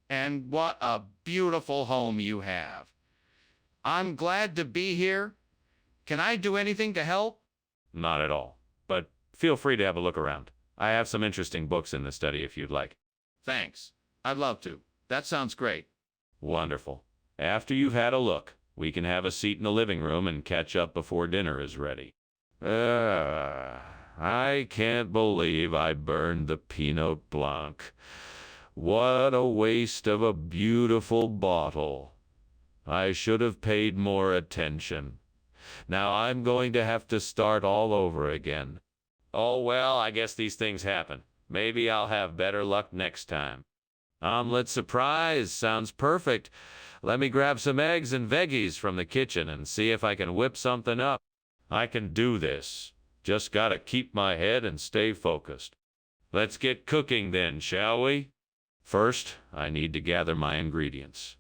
And what a beautiful home you have. I'm glad to be here. Can I do anything to help? Not at all, but feel free to have a look around. I have some interesting books in the study if you'd like. Thanks. I'd love to. That sounds great. Wonderful. After you've had a look, we can have a seat in the living room and catch up before dinner is ready. I can't believe I burned the Pinot Blanc. What a waste of a beautiful bottle. I should have paid more attention. Now I'm going to have to start all over again. Oh well, I guess these things happen. Maybe I'll have better luck next time. Omelet surprise sounds perfect. Let me grab some eggs and veggies from the kitchen and see if I can whip something up. I can do this. Just gotta keep my head and stay focused. Let's get cooking then, shall we? First, I need to gather my ingredients.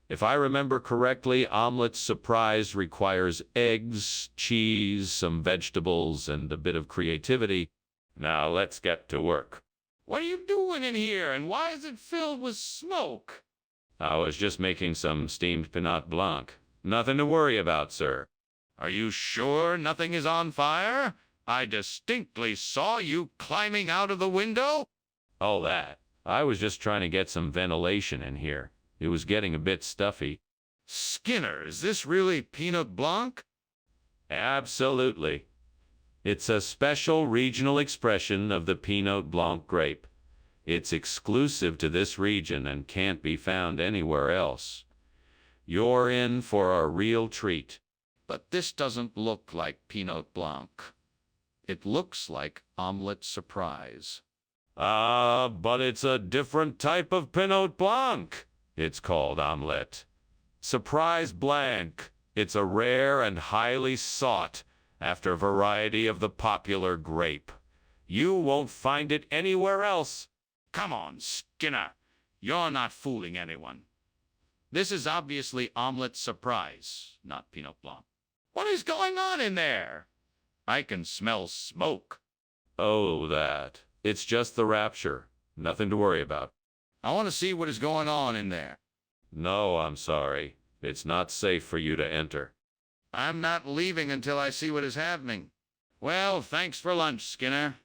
If I remember correctly, omelet surprise requires eggs, cheese, some vegetables, and a bit of creativity. Now let's get to work. What are you doing in here, and why is it filled with smoke? I was just making some steamed Pinot Blanc. Nothing to worry about, sir. Are you sure nothing is on fire? I distinctly saw you climbing out of the window. All that. I was just trying to get some ventilation in here. It was getting a bit stuffy. Skinner, is this really Pinot Blanc? Absolutely. It's a special regional expression of the Pinot Blanc grape. It's exclusive to this region and can't be found anywhere else. You're in for a real treat. But this doesn't look like Pinot Blanc. It looks like omelet surprise. But it's a different type of Pinot Blanc. It's called omelette. Surprise Blanc. It's a rare and highly sought after variety of the popular grape. You won't find it anywhere else. Come on, Skinner. You're not fooling anyone. This is obviously omelet surprise, not Pinot Blanc. What is going on in there? I can smell smoke. Oh, that. It's just the rapture. Nothing to worry about. I want to see what is going on in there. No, I'm sorry. It's not safe for you to enter. I'm not leaving until I see what is happening. Well, thanks for lunch, Skinner.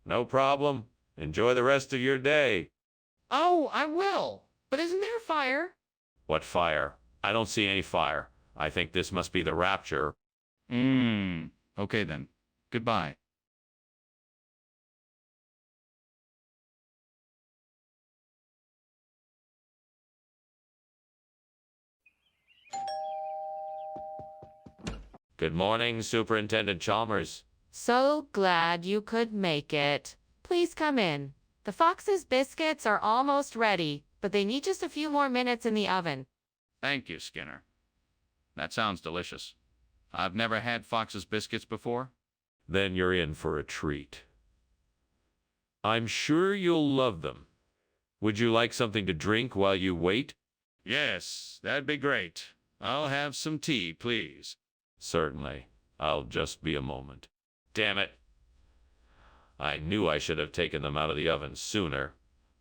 No problem. Enjoy the rest of your day. Oh, I will. But isn't there fire? What fire? I don't see any fire. I think this must be the rapture. Okay then. Goodbye. Good morning, Superintendent Chalmers. So glad you could make it. Please come in. The Fox's biscuits are almost ready, but they need just a few more minutes in the oven. Thank you, Skinner. That sounds delicious. I've never had Fox's biscuits before. Then you're in for a treat. I'm sure you'll love them. Would you like something to drink while you wait? Yes, that'd be great. I'll have some tea, please. Certainly. I'll just be a moment. Damn it. I knew I should have taken them out of the oven sooner.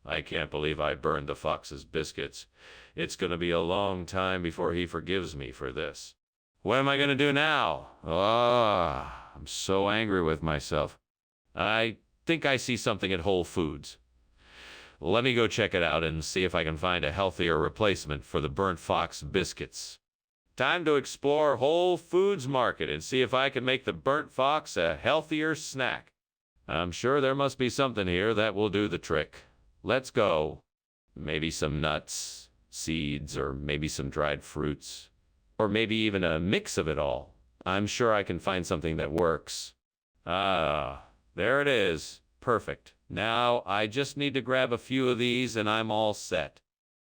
I can't believe I burned the Fox's biscuits. It's going to be a long time before he forgives me for this. What am I going to do now? I'm so angry with myself. I think I see something at Whole Foods. Let me go check it out and see if I can find a healthier replacement for the burnt Fox biscuits. Time to explore Whole Foods Market and see if I can make the burnt fox a healthier snack. I'm sure there must be something here that will do the trick. Let's go. Maybe some nuts, seeds, or maybe some dried fruits. Or maybe even a mix of it all. I'm sure I can find something that works. There it is. Perfect. Now I just need to grab a few of these and I'm all set.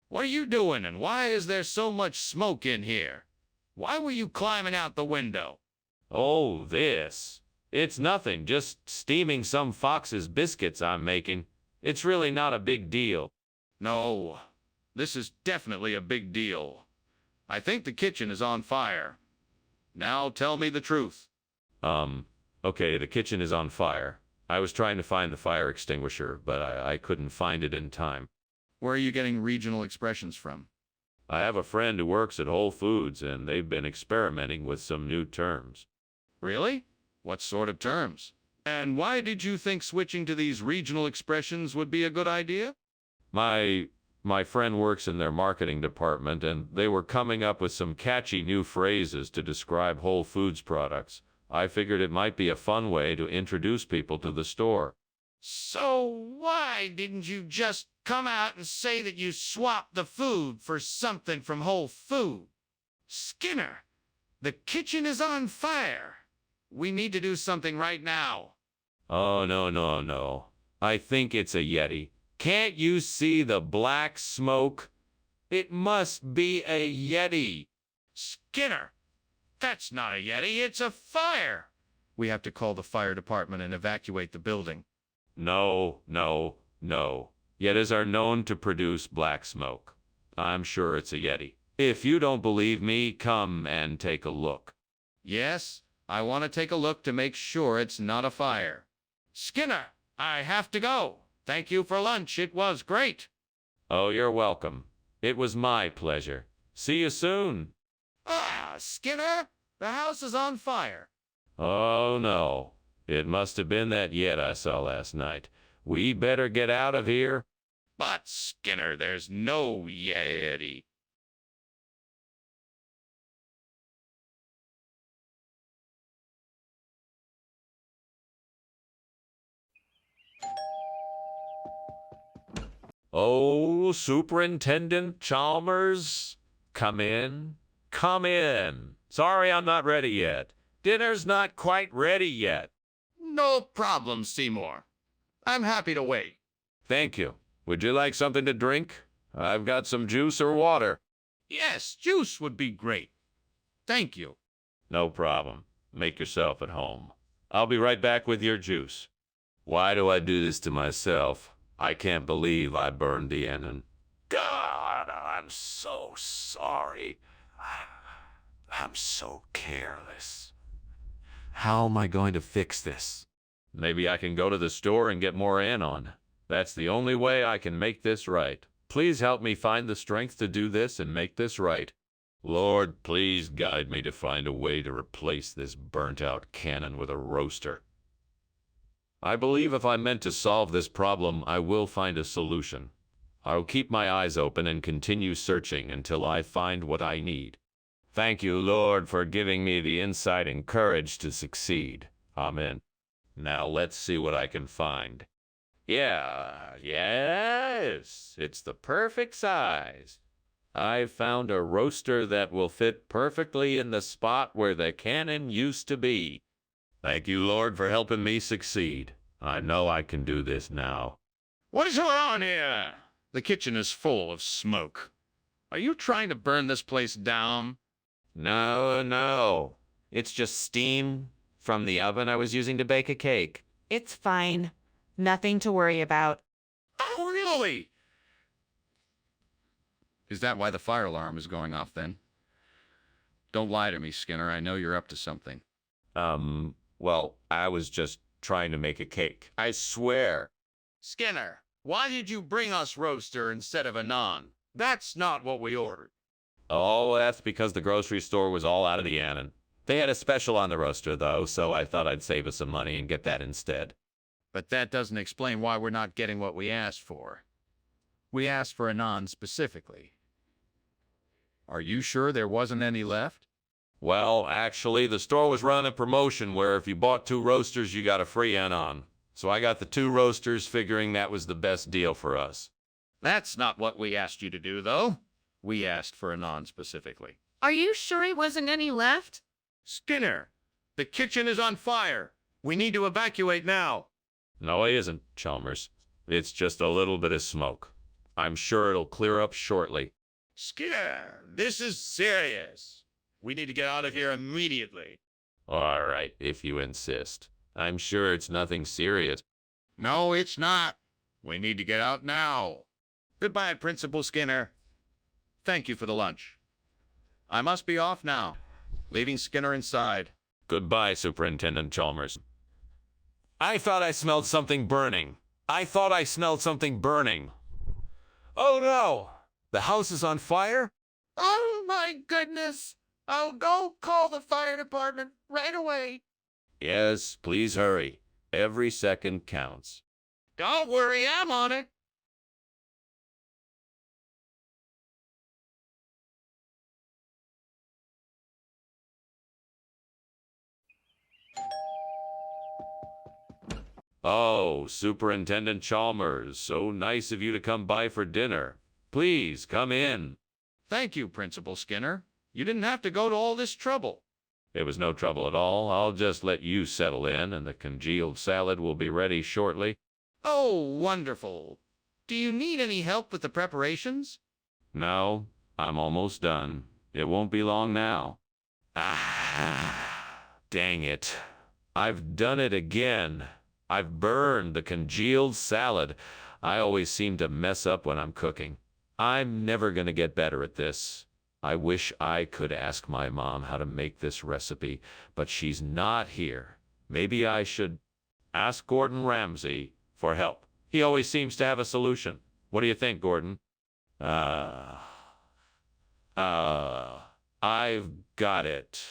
What are you doing and why is there so much smoke in here? Why were you climbing out the window? Oh, this. It's nothing, just steaming some Fox's biscuits I'm making. It's really not a big deal. No, this is definitely a big deal. I think the kitchen is on fire. Now tell me the truth. Okay, the kitchen is on fire. I was trying to find the fire extinguisher, but I couldn't find it in time. Where are you getting regional expressions from? I have a friend who works at Whole Foods, and they've been experimenting with some new terms. Really? What sort of terms? And why did you think switching to these regional expressions would be a good idea? My friend works in their marketing department, and they were coming up with some catchy new phrases to describe Whole Foods products. I figured it might be a fun way to introduce people to the store. So why didn't you just come out and say that you swapped the food for something from Whole Foods? Skinner, the kitchen is on fire. We need to do something right now. Oh, no. I think it's a Yeti. Can't you see the black smoke? It must be a Yeti. Skinner, that's not a Yeti, it's a fire. We have to call the fire department and evacuate the building. No. Yetis are known to produce black smoke. I'm sure it's a Yeti. If you don't believe me, come and take a look. Yes, I want to take a look to make sure it's not a fire. Skinner, I have to go. Thank you for lunch. It was great. Oh, you're welcome. It was my pleasure. See you soon. Skinner, the house is on fire. Oh, no. It must have been that Yeti I saw last night. We better get out of here. But, Skinner, there's no Yeti. Oh, Superintendent Chalmers, come in. Come in. Sorry I'm not ready yet. Dinner's not quite ready yet. No problem, Seymour. I'm happy to wait. Thank you. Would you like something to drink? I've got some juice or water. Yes, juice would be great. Thank you. No problem. Make yourself at home. I'll be right back with your juice. Why do I do this to myself? I can't believe I burned the engine. God, I'm so sorry. I'm so careless. How am I going to fix this? Maybe I can go to the store and get more anon. That's the only way I can make this right. Please help me find the strength to do this and make this right. Lord, please guide me to find a way to replace this burnt-out cannon with a roaster. I believe if I'm meant to solve this problem, I will find a solution. I'll keep my eyes open and continue searching until I find what I need. Thank you, Lord, for giving me the insight and courage to succeed. Amen. Now let's see what I can find. Yes, it's the perfect size. I found a roaster that will fit perfectly in the spot where the cannon used to be. Thank you, Lord, for helping me succeed. I know I can do this now. What is going on here? The kitchen is full of smoke. Are you trying to burn this place down? No. It's just steam from the oven I was using to bake a cake. It's fine. Nothing to worry about. Oh, really? Is that why the fire alarm is going off then? Don't lie to me, Skinner. I know you're up to something. Well, I was just trying to make a cake. I swear. Skinner, why did you bring us roaster instead of a naan? That's not what we ordered. Oh, that's because the grocery store was all out of the annon. They had a special on the roaster, though, so I thought I'd save us some money and get that instead. But that doesn't explain why we're not getting what we asked for. We asked for a naan specifically. Are you sure there wasn't any left? Well, actually, the store was running a promotion where if you bought 2 roasters, you got a free anon. So I got the 2 roasters, figuring that was the best deal for us. That's not what we asked you to do, though. We asked for a naan specifically. Are you sure it wasn't any left? Skinner, the kitchen is on fire. We need to evacuate now. No, it isn't, Chalmers. It's just a little bit of smoke. I'm sure it'll clear up shortly. Skinner, this is serious. We need to get out of here immediately. All right, if you insist. I'm sure it's nothing serious. No, it's not. We need to get out now. Goodbye, Principal Skinner. Thank you for the lunch. I must be off now, leaving Skinner inside. Goodbye, Superintendent Chalmers. I thought I smelled something burning. Oh no! The house is on fire? Oh my goodness! I'll go call the fire department right away. Yes, please hurry. Every second counts. Don't worry, I'm on it. Oh, Superintendent Chalmers, so nice of you to come by for dinner. Please, come in. Thank you, Principal Skinner. You didn't have to go to all this trouble. It was no trouble at all. I'll just let you settle in, and the congealed salad will be ready shortly. Oh, wonderful. Do you need any help with the preparations? No, I'm almost done. It won't be long now. Ah, dang it. I've done it again. I've burned the congealed salad. I always seem to mess up when I'm cooking. I'm never going to get better at this. I wish I could ask my mom how to make this recipe, but she's not here. Maybe I should ask Gordon Ramsay for help. He always seems to have a solution. What do you think, Gordon? I've got it.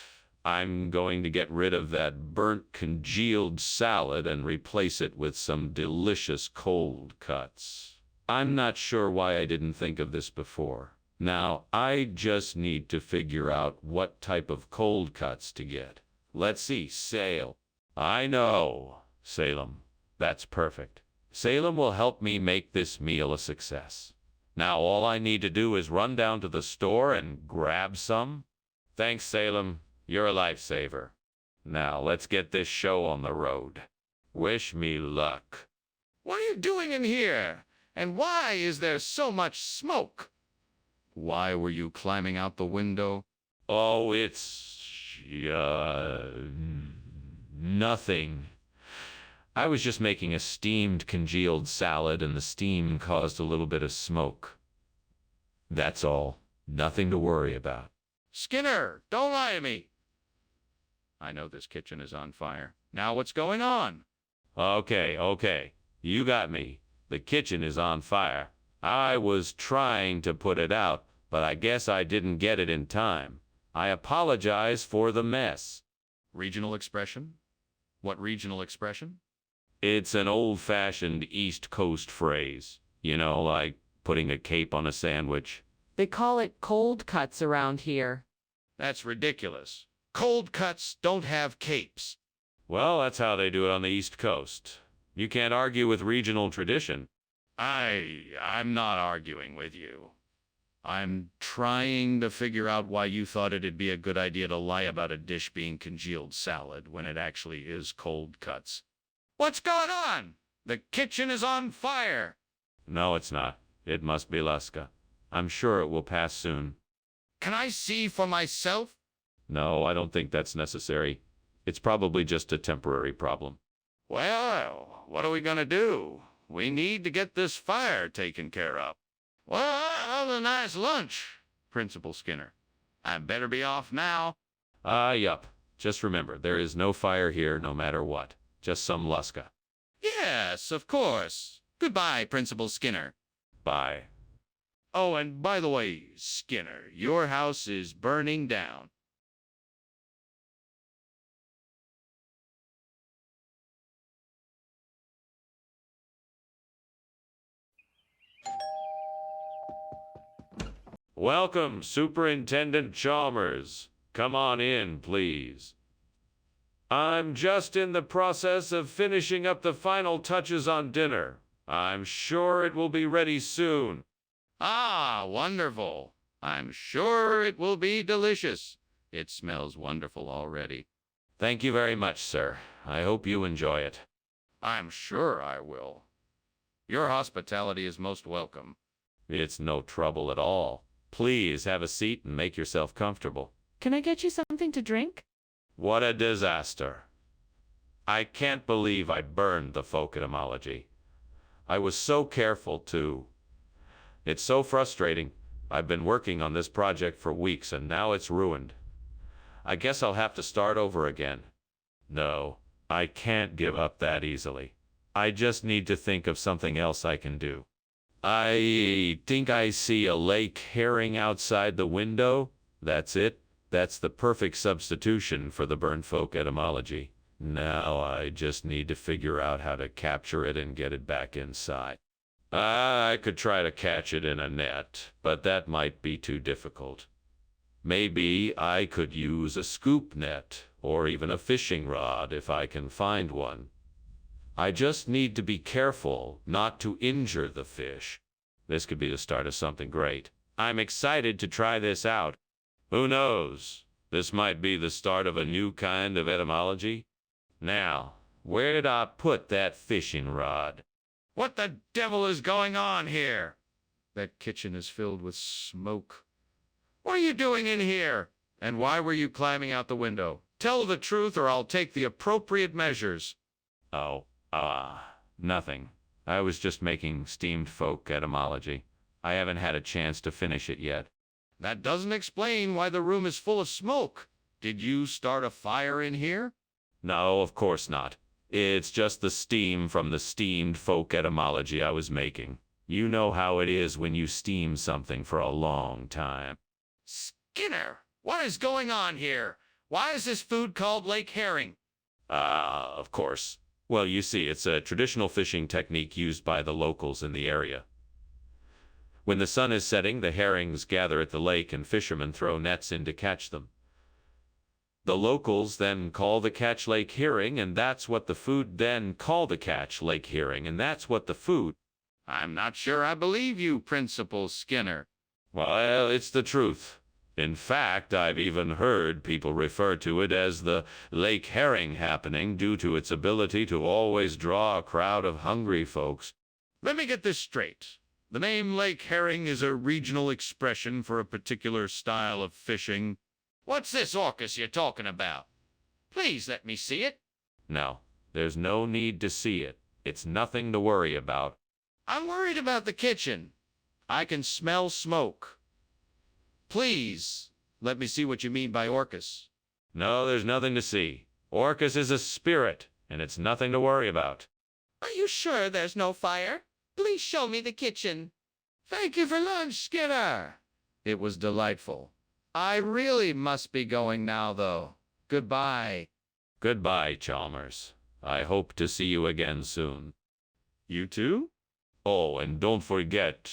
I'm going to get rid of that burnt congealed salad and replace it with some delicious cold cuts. I'm not sure why I didn't think of this before. Now, I just need to figure out what type of cold cuts to get. Let's see, Salem. I know. Salem. That's perfect. Salem will help me make this meal a success. Now all I need to do is run down to the store and grab some. Thanks, Salem. You're a lifesaver. Now let's get this show on the road. Wish me luck. What are you doing in here? And why is there so much smoke? Why were you climbing out the window? Oh, it's... nothing. I was just making a steamed congealed salad and the steam caused a little bit of smoke. That's all. Nothing to worry about. Skinner, don't lie to me. I know this kitchen is on fire. Now what's going on? Okay. You got me. The kitchen is on fire. I was trying to put it out, but I guess I didn't get it in time. I apologize for the mess. Regional expression? What regional expression? It's an old-fashioned East Coast phrase. You know, like putting a cape on a sandwich. They call it cold cuts around here. That's ridiculous. Cold cuts don't have capes. Well, that's how they do it on the East Coast. You can't argue with regional tradition. I'm not arguing with you. I'm trying to figure out why you thought it'd be a good idea to lie about a dish being congealed salad when it actually is cold cuts. What's going on? The kitchen is on fire. No, it's not. It must be Luska. I'm sure it will pass soon. Can I see for myself? No, I don't think that's necessary. It's probably just a temporary problem. Well, what are we gonna do? We need to get this fire taken care of. Well, have a nice lunch, Principal Skinner. I better be off now. Yup. Just remember, there is no fire here no matter what. Just some Luska. Yes, of course. Goodbye, Principal Skinner. Bye. Oh, and by the way, Skinner, your house is burning down. Welcome, Superintendent Chalmers. Come on in, please. I'm just in the process of finishing up the final touches on dinner. I'm sure it will be ready soon. Ah, wonderful. I'm sure it will be delicious. It smells wonderful already. Thank you very much, sir. I hope you enjoy it. I'm sure I will. Your hospitality is most welcome. It's no trouble at all. Please have a seat and make yourself comfortable. Can I get you something to drink? What a disaster. I can't believe I burned the folk etymology. I was so careful, too. It's so frustrating. I've been working on this project for weeks and now it's ruined. I guess I'll have to start over again. No, I can't give up that easily. I just need to think of something else I can do. I think I see a lake herring outside the window. That's it. That's the perfect substitution for the burnt folk etymology. Now I just need to figure out how to capture it and get it back inside. I could try to catch it in a net, but that might be too difficult. Maybe I could use a scoop net or even a fishing rod if I can find one. I just need to be careful not to injure the fish. This could be the start of something great. I'm excited to try this out. Who knows? This might be the start of a new kind of etymology. Now, where did I put that fishing rod? What the devil is going on here? That kitchen is filled with smoke. What are you doing in here? And why were you climbing out the window? Tell the truth or I'll take the appropriate measures. Oh, nothing. I was just making steamed folk etymology. I haven't had a chance to finish it yet. That doesn't explain why the room is full of smoke. Did you start a fire in here? No, of course not. It's just the steam from the steamed folk etymology I was making. You know how it is when you steam something for a long time. Skinner, what is going on here? Why is this food called lake herring? Of course. Well, you see, it's a traditional fishing technique used by the locals in the area. When the sun is setting, the herrings gather at the lake and fishermen throw nets in to catch them. The locals then call the catch lake herring, and that's what the food then call the catch lake herring, and that's what the food. I'm not sure I believe you, Principal Skinner. Well, it's the truth. In fact, I've even heard people refer to it as the lake herring happening due to its ability to always draw a crowd of hungry folks. Let me get this straight. The name lake herring is a regional expression for a particular style of fishing. What's this orcus you're talking about? Please let me see it. No, there's no need to see it. It's nothing to worry about. I'm worried about the kitchen. I can smell smoke. Please, let me see what you mean by orcus. No, there's nothing to see. Orcus is a spirit, and it's nothing to worry about. Are you sure there's no fire? Please show me the kitchen. Thank you for lunch, Skinner. It was delightful. I really must be going now, though. Goodbye. Goodbye, Chalmers. I hope to see you again soon. You too? Oh, and don't forget,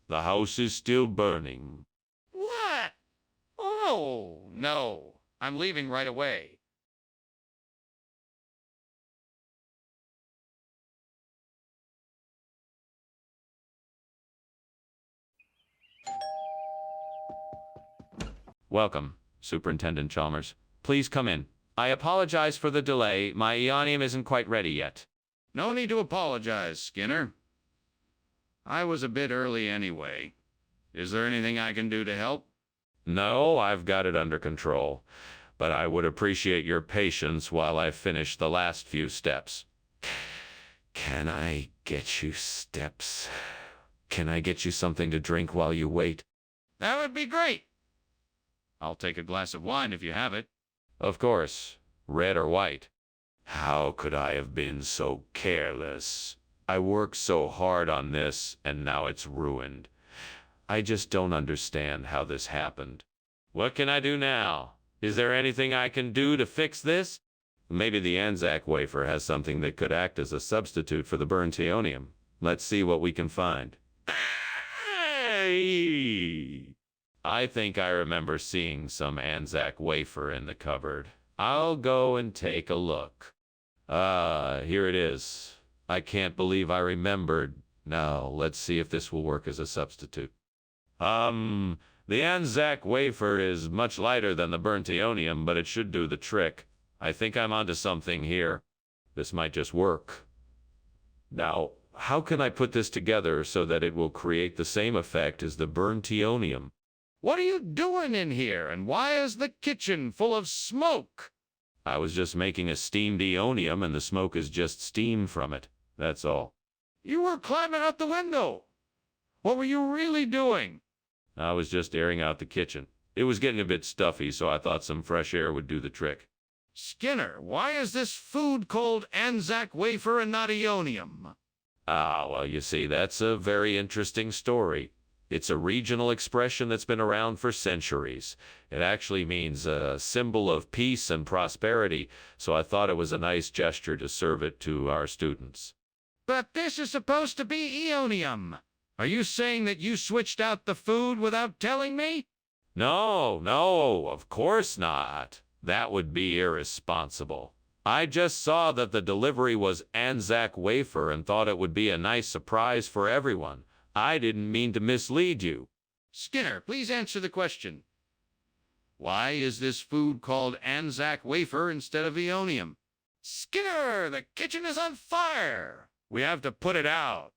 the house is still burning. What? Oh, no. I'm leaving right away. Welcome, Superintendent Chalmers. Please come in. I apologize for the delay. My Eonium isn't quite ready yet. No need to apologize, Skinner. I was a bit early anyway. Is there anything I can do to help? No, I've got it under control, but I would appreciate your patience while I finish the last few steps. Can I get you steps? Can I get you something to drink while you wait? That would be great. I'll take a glass of wine if you have it. Of course. Red or white? How could I have been so careless? I worked so hard on this, and now it's ruined. I just don't understand how this happened. What can I do now? Is there anything I can do to fix this? Maybe the Anzac wafer has something that could act as a substitute for the burnt Eonium. Let's see what we can find. I think I remember seeing some Anzac wafer in the cupboard. I'll go and take a look. Here it is. I can't believe I remembered. Now, let's see if this will work as a substitute. The Anzac wafer is much lighter than the burnt Eonium, but it should do the trick. I think I'm onto something here. This might just work. Now, how can I put this together so that it will create the same effect as the burnt Eonium? What are you doing in here, and why is the kitchen full of smoke? I was just making a steamed Eonium, and the smoke is just steam from it. That's all. You were climbing out the window. What were you really doing? I was just airing out the kitchen. It was getting a bit stuffy, so I thought some fresh air would do the trick. Skinner, why is this food called Anzac wafer and not Eonium? Well, you see, that's a very interesting story. It's a regional expression that's been around for centuries. It actually means a symbol of peace and prosperity, so I thought it was a nice gesture to serve it to our students. But this is supposed to be Eonium. Are you saying that you switched out the food without telling me? No, of course not. That would be irresponsible. I just saw that the delivery was Anzac wafer and thought it would be a nice surprise for everyone. I didn't mean to mislead you. Skinner, please answer the question. Why is this food called Anzac wafer instead of Eonium? Skinner, the kitchen is on fire. We have to put it out.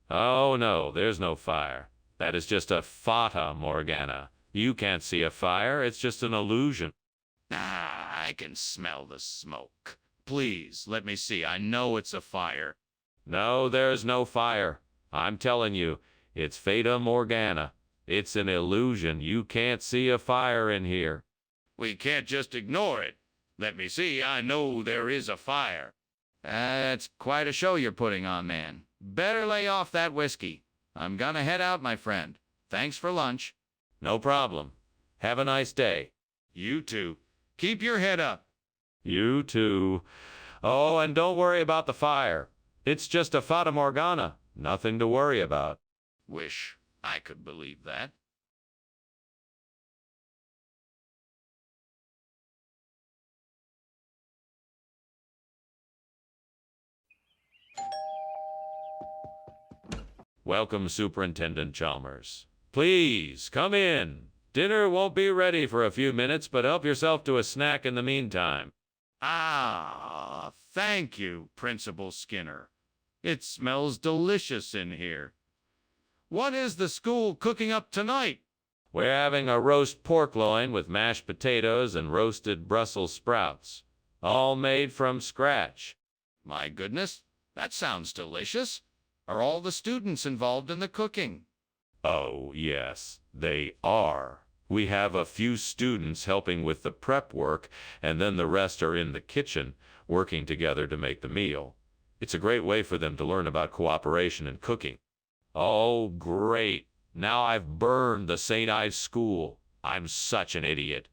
Oh no, there's no fire. That is just a fata morgana. You can't see a fire, it's just an illusion. I can smell the smoke. Please, let me see. I know it's a fire. No, there's no fire. I'm telling you, it's fata morgana. It's an illusion. You can't see a fire in here. We can't just ignore it. Let me see. I know there is a fire. That's quite a show you're putting on, man. Better lay off that whiskey. I'm gonna head out, my friend. Thanks for lunch. No problem. Have a nice day. You too. Keep your head up. You too. Oh, and don't worry about the fire. It's just a fata morgana. Nothing to worry about. Wish I could believe that. Welcome, Superintendent Chalmers. Please, come in. Dinner won't be ready for a few minutes, but help yourself to a snack in the meantime. Ah, thank you, Principal Skinner. It smells delicious in here. What is the school cooking up tonight? We're having a roast pork loin with mashed potatoes and roasted Brussels sprouts, all made from scratch. My goodness, that sounds delicious. Are all the students involved in the cooking? Oh, yes, they are. We have a few students helping with the prep work, and then the rest are in the kitchen, working together to make the meal. It's a great way for them to learn about cooperation in cooking. Oh, great. Now I've burned the St. Ives school. I'm such an idiot.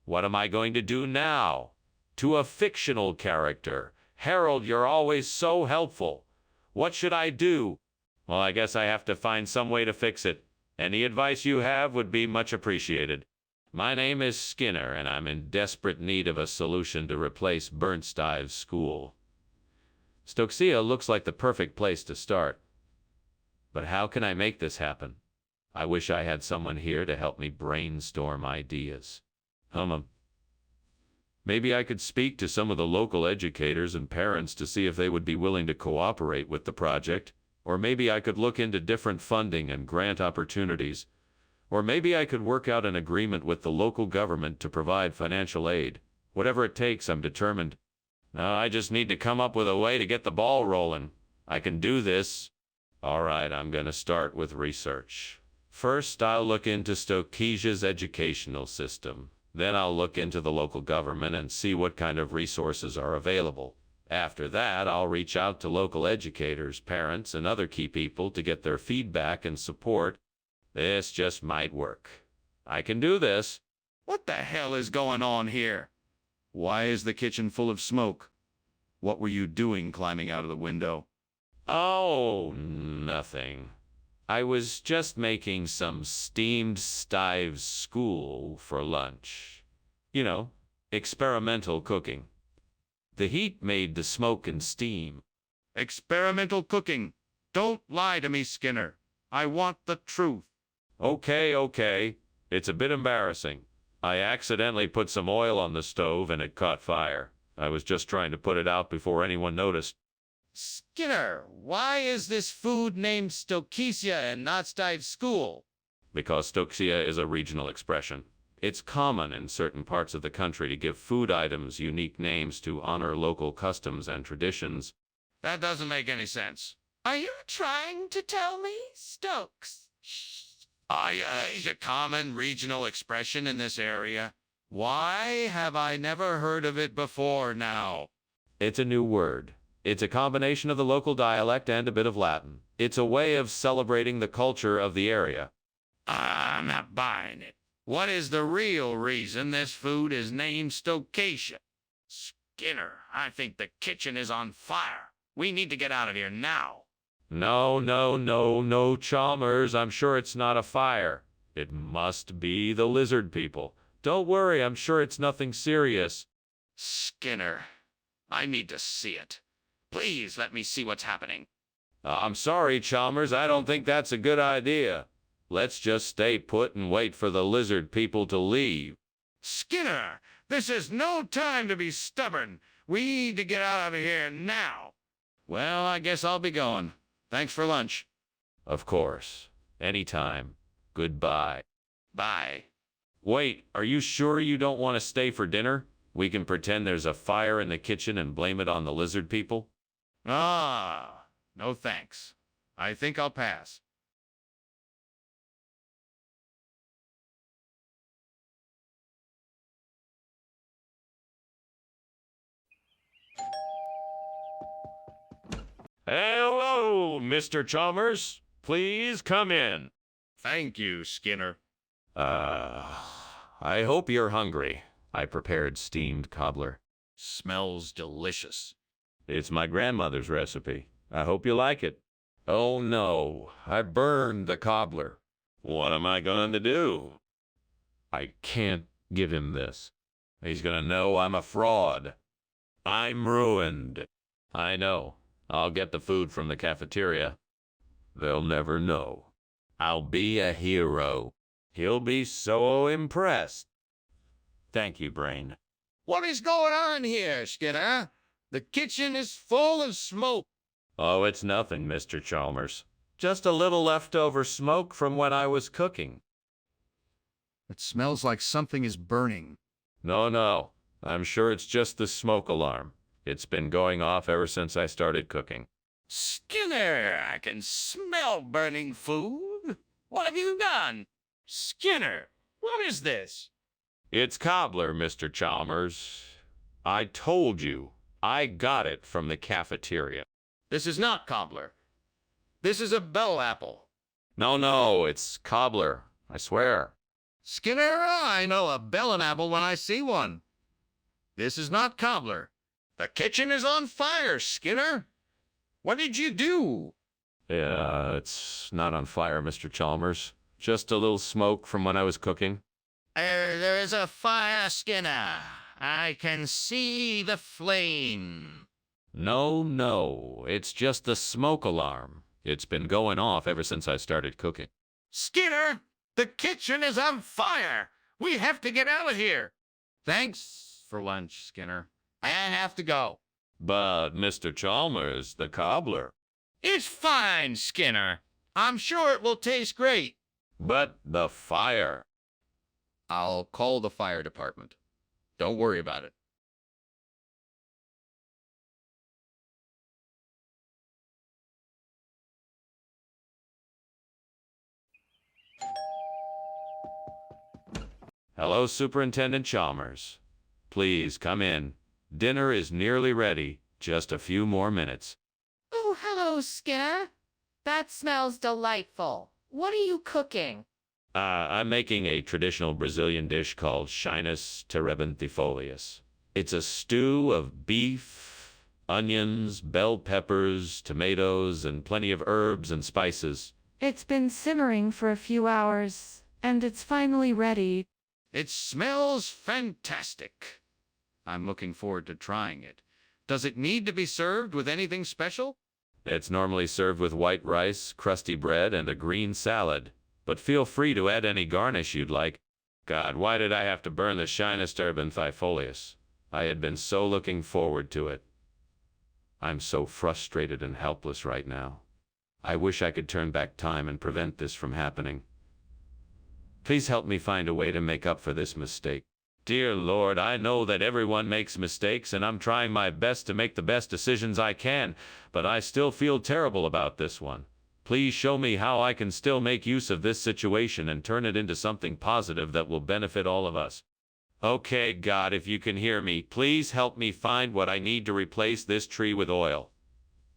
What am I going to do now? To a fictional character. Harold, you're always so helpful. What should I do? Well, I guess I have to find some way to fix it. Any advice you have would be much appreciated. My name is Skinner, and I'm in desperate need of a solution to replace Bernstein's school. Stokesia looks like the perfect place to start. But how can I make this happen? I wish I had someone here to help me brainstorm ideas. Maybe I could speak to some of the local educators and parents to see if they would be willing to cooperate with the project. Or maybe I could look into different funding and grant opportunities. Or maybe I could work out an agreement with the local government to provide financial aid. Whatever it takes, I'm determined. Now I just need to come up with a way to get the ball rolling. I can do this. All right, I'm going to start with research. First, I'll look into Stokesia's educational system. Then I'll look into the local government and see what kind of resources are available. After that, I'll reach out to local educators, parents, and other key people to get their feedback and support. This just might work. I can do this. What the hell is going on here? Why is the kitchen full of smoke? What were you doing climbing out of the window? Oh, nothing. I was just making some steamed Stives school for lunch. You know, experimental cooking. The heat made the smoke and steam. Experimental cooking. Don't lie to me, Skinner. I want the truth. Okay. It's a bit embarrassing. I accidentally put some oil on the stove and it caught fire. I was just trying to put it out before anyone noticed. Skinner, why is this food named Stokesia and not Stives School? Because Stokesia is a regional expression. It's common in certain parts of the country to give food items unique names to honor local customs and traditions. That doesn't make any sense. Are you trying to tell me, Stokes? Is a common regional expression in this area. Why have I never heard of it before now? It's a new word. It's a combination of the local dialect and a bit of Latin. It's a way of celebrating the culture of the area. I'm not buying it. What is the real reason this food is named Stokesia? Skinner, I think the kitchen is on fire. We need to get out of here now. No, Chalmers. I'm sure it's not a fire. It must be the lizard people. Don't worry, I'm sure it's nothing serious. Skinner, I need to see it. Please let me see what's happening. I'm sorry, Chalmers. I don't think that's a good idea. Let's just stay put and wait for the lizard people to leave. Skinner, this is no time to be stubborn. We need to get out of here now. Well, I guess I'll be going. Thanks for lunch. Of course. Anytime. Goodbye. Bye. Wait, are you sure you don't want to stay for dinner? We can pretend there's a fire in the kitchen and blame it on the lizard people. No thanks. I think I'll pass. Hello, Mr. Chalmers. Please come in. Thank you, Skinner. I hope you're hungry. I prepared steamed cobbler. Smells delicious. It's my grandmother's recipe. I hope you like it. Oh no, I burned the cobbler. What am I going to do? I can't give him this. He's going to know I'm a fraud. I'm ruined. I know. I'll get the food from the cafeteria. They'll never know. I'll be a hero. He'll be so impressed. Thank you, Brain. What is going on here, Skinner? The kitchen is full of smoke. Oh, it's nothing, Mr. Chalmers. Just a little leftover smoke from when I was cooking. It smells like something is burning. No. I'm sure it's just the smoke alarm. It's been going off ever since I started cooking. Skinner, I can smell burning food. What have you done? Skinner, what is this? It's cobbler, Mr. Chalmers. I told you. I got it from the cafeteria. This is not cobbler. This is a bell apple. No, it's cobbler. I swear. Skinner, I know a bellin' apple when I see one. This is not cobbler. The kitchen is on fire, Skinner. What did you do? Yeah, it's not on fire, Mr. Chalmers. Just a little smoke from when I was cooking. There is a fire, Skinner. I can see the flame. No, it's just the smoke alarm. It's been going off ever since I started cooking. Skinner, the kitchen is on fire. We have to get out of here. Thanks for lunch, Skinner. I have to go. But Mr. Chalmers, the cobbler. It's fine, Skinner. I'm sure it will taste great. But the fire. I'll call the fire department. Don't worry about it. Hello, Superintendent Chalmers. Please come in. Dinner is nearly ready. Just a few more minutes. Oh, hello, Skinner. That smells delightful. What are you cooking? I'm making a traditional Brazilian dish called Chinus terebinthifolius. It's a stew of beef, onions, bell peppers, tomatoes, and plenty of herbs and spices. It's been simmering for a few hours, and it's finally ready. It smells fantastic. I'm looking forward to trying it. Does it need to be served with anything special? It's normally served with white rice, crusty bread, and a green salad. But feel free to add any garnish you'd like. God, why did I have to burn the Chinus terebinthifolius? I had been so looking forward to it. I'm so frustrated and helpless right now. I wish I could turn back time and prevent this from happening. Please help me find a way to make up for this mistake. Dear Lord, I know that everyone makes mistakes, and I'm trying my best to make the best decisions I can, but I still feel terrible about this one. Please show me how I can still make use of this situation and turn it into something positive that will benefit all of us. Okay, God, if you can hear me, please help me find what I need to replace this tree with oil.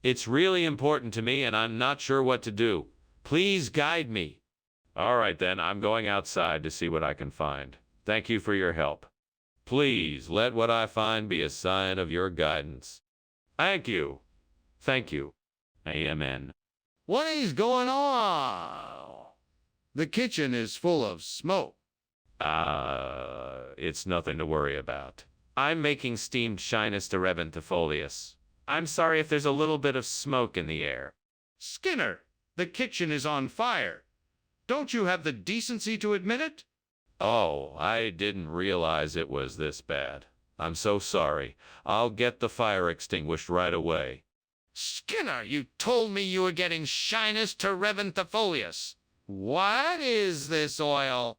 It's really important to me, and I'm not sure what to do. Please guide me. All right, then, I'm going outside to see what I can find. Thank you for your help. Please let what I find be a sign of your guidance. Thank you. Amen. What is going on? The kitchen is full of smoke. It's nothing to worry about. I'm making steamed Chinus terebinthifolius. I'm sorry if there's a little bit of smoke in the air. Skinner, the kitchen is on fire. Don't you have the decency to admit it? Oh, I didn't realize it was this bad. I'm so sorry. I'll get the fire extinguished right away. Skinner, you told me you were getting Chinus terebinthifolius. What is this oil?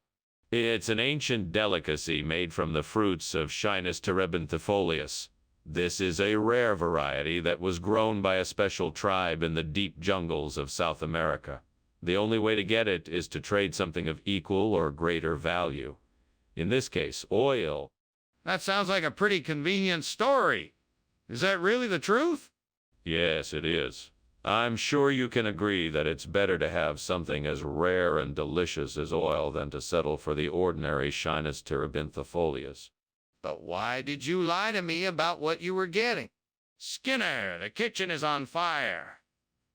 It's an ancient delicacy made from the fruits of Chinus terebinthifolius. This is a rare variety that was grown by a special tribe in the deep jungles of South America. The only way to get it is to trade something of equal or greater value. In this case, oil. That sounds like a pretty convenient story. Is that really the truth? Yes, it is. I'm sure you can agree that it's better to have something as rare and delicious as oil than to settle for the ordinary Chinus terebinthifolius. But why did you lie to me about what you were getting? Skinner, the kitchen is on fire.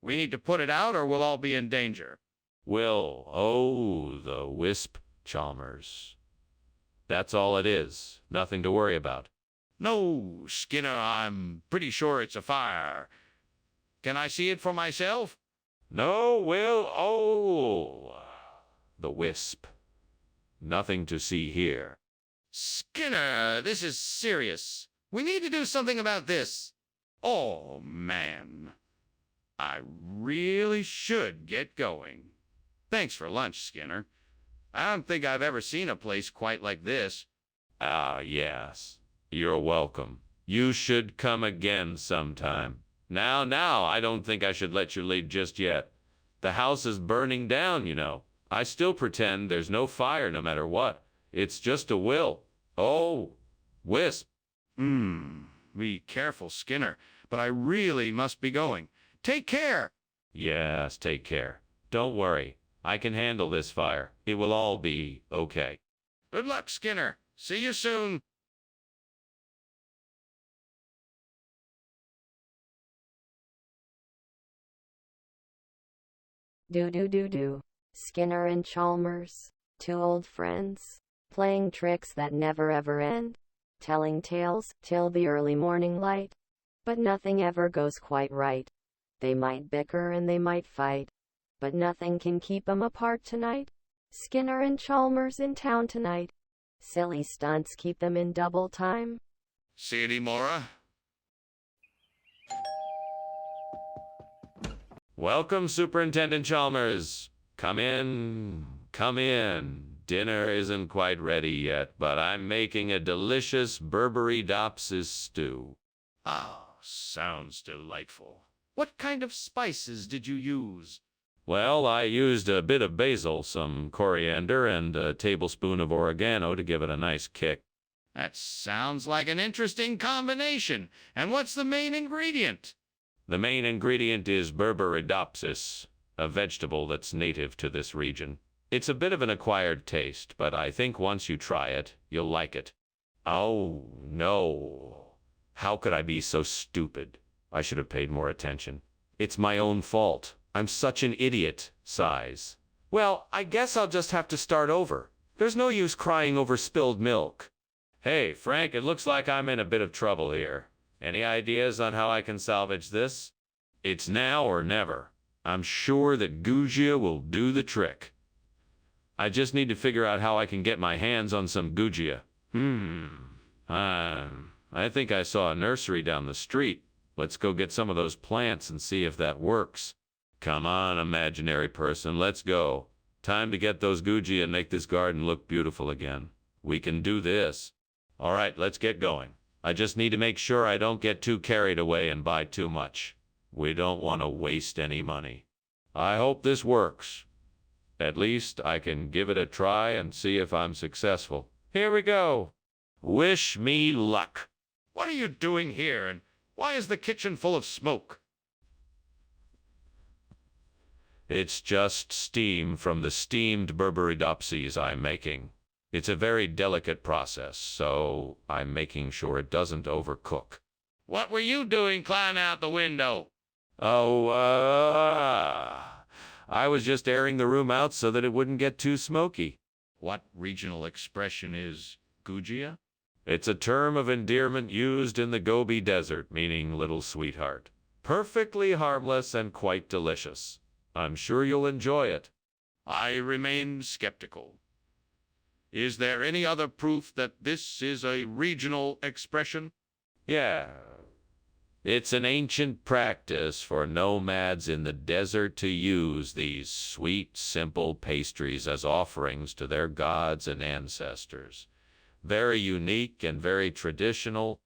We need to put it out or we'll all be in danger. The wisp, Chalmers. That's all it is. Nothing to worry about. No, Skinner, I'm pretty sure it's a fire. Can I see it for myself? No, Will. Oh, the wisp. Nothing to see here. Skinner, this is serious. We need to do something about this. Oh, man. I really should get going. Thanks for lunch, Skinner. I don't think I've ever seen a place quite like this. Ah, yes. You're welcome. You should come again sometime. Now, I don't think I should let you leave just yet. The house is burning down, you know. I still pretend there's no fire no matter what. It's just a will. Oh, wisp. Be careful, Skinner, but I really must be going. Take care. Yes, take care. Don't worry. I can handle this fire. It will all be okay. Good luck, Skinner. See you soon. Do. Skinner and Chalmers, two old friends, playing tricks that never ever end, telling tales till the early morning light. But nothing ever goes quite right. They might bicker and they might fight, but nothing can keep 'em apart tonight. Skinner and Chalmers in town tonight. Silly stunts keep them in double time. See you, Mora. Welcome, Superintendent Chalmers. Come in. Come in. Dinner isn't quite ready yet, but I'm making a delicious Berberidopsis stew. Oh, sounds delightful. What kind of spices did you use? Well, I used a bit of basil, some coriander, and a tablespoon of oregano to give it a nice kick. That sounds like an interesting combination. And what's the main ingredient? The main ingredient is Berberidopsis, a vegetable that's native to this region. It's a bit of an acquired taste, but I think once you try it, you'll like it. Oh, no. How could I be so stupid? I should have paid more attention. It's my own fault. I'm such an idiot. Sighs. Well, I guess I'll just have to start over. There's no use crying over spilled milk. Hey, Frank, it looks like I'm in a bit of trouble here. Any ideas on how I can salvage this? It's now or never. I'm sure that Gujia will do the trick. I just need to figure out how I can get my hands on some Gujia. I think I saw a nursery down the street. Let's go get some of those plants and see if that works. Come on, imaginary person, let's go. Time to get those Gujia and make this garden look beautiful again. We can do this. All right, let's get going. I just need to make sure I don't get too carried away and buy too much. We don't want to waste any money. I hope this works. At least I can give it a try and see if I'm successful. Here we go. Wish me luck. What are you doing here, and why is the kitchen full of smoke? It's just steam from the steamed Berberidopses I'm making. It's a very delicate process, so I'm making sure it doesn't overcook. What were you doing climbing out the window? Oh, I was just airing the room out so that it wouldn't get too smoky. What regional expression is Gujia? It's a term of endearment used in the Gobi Desert, meaning little sweetheart. Perfectly harmless and quite delicious. I'm sure you'll enjoy it. I remain skeptical. Is there any other proof that this is a regional expression? Yeah. It's an ancient practice for nomads in the desert to use these sweet, simple pastries as offerings to their gods and ancestors. Very unique and very traditional.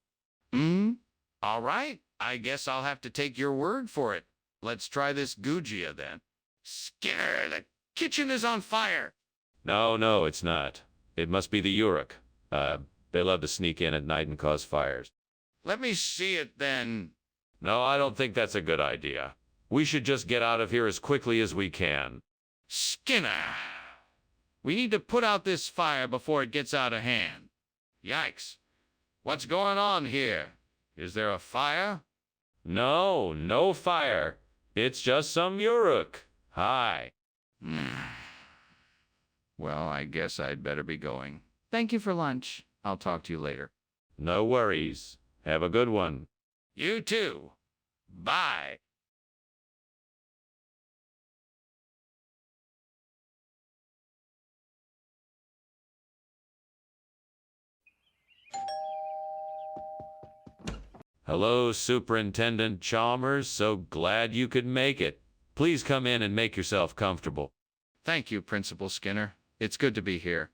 All right. I guess I'll have to take your word for it. Let's try this Gujia then. Skinner, the kitchen is on fire. No, it's not. It must be the Uruk. They love to sneak in at night and cause fires. Let me see it then. No, I don't think that's a good idea. We should just get out of here as quickly as we can. Skinner, we need to put out this fire before it gets out of hand. Yikes. What's going on here? Is there a fire? No fire. It's just some Uruk. Hi. Well, I guess I'd better be going. Thank you for lunch. I'll talk to you later. No worries. Have a good one. You too. Bye. Hello, Superintendent Chalmers. So glad you could make it. Please come in and make yourself comfortable. Thank you, Principal Skinner. It's good to be here.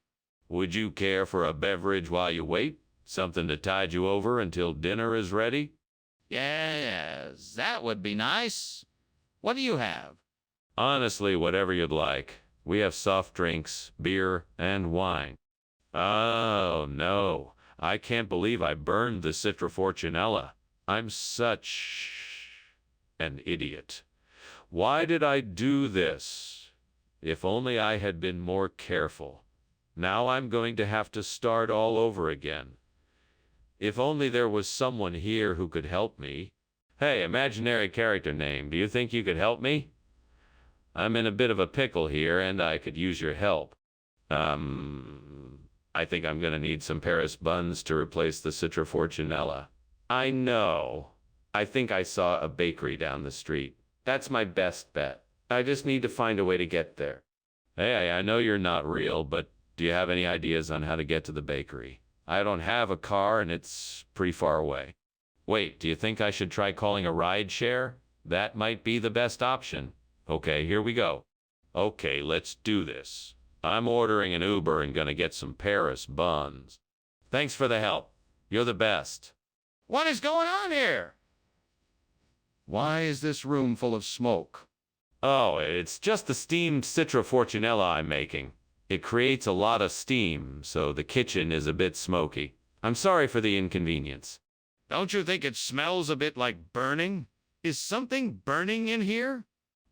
Would you care for a beverage while you wait? Something to tide you over until dinner is ready? Yes, that would be nice. What do you have? Honestly, whatever you'd like. We have soft drinks, beer, and wine. Oh, no. I can't believe I burned the Citra Fortunella. I'm such an idiot. Why did I do this? If only I had been more careful. Now I'm going to have to start all over again. If only there was someone here who could help me. Hey, imaginary character name, do you think you could help me? I'm in a bit of a pickle here, and I could use your help. I think I'm gonna need some Paris buns to replace the Citra Fortunella. I know. I think I saw a bakery down the street. That's my best bet. I just need to find a way to get there. Hey, I know you're not real, but do you have any ideas on how to get to the bakery? I don't have a car, and it's pretty far away. Wait, do you think I should try calling a ride share? That might be the best option. Okay, here we go. Okay, let's do this. I'm ordering an Uber and gonna get some Paris buns. Thanks for the help. You're the best. What is going on here? Why is this room full of smoke? Oh, it's just the steamed Citra Fortunella I'm making. It creates a lot of steam, so the kitchen is a bit smoky. I'm sorry for the inconvenience. Don't you think it smells a bit like burning? Is something burning in here?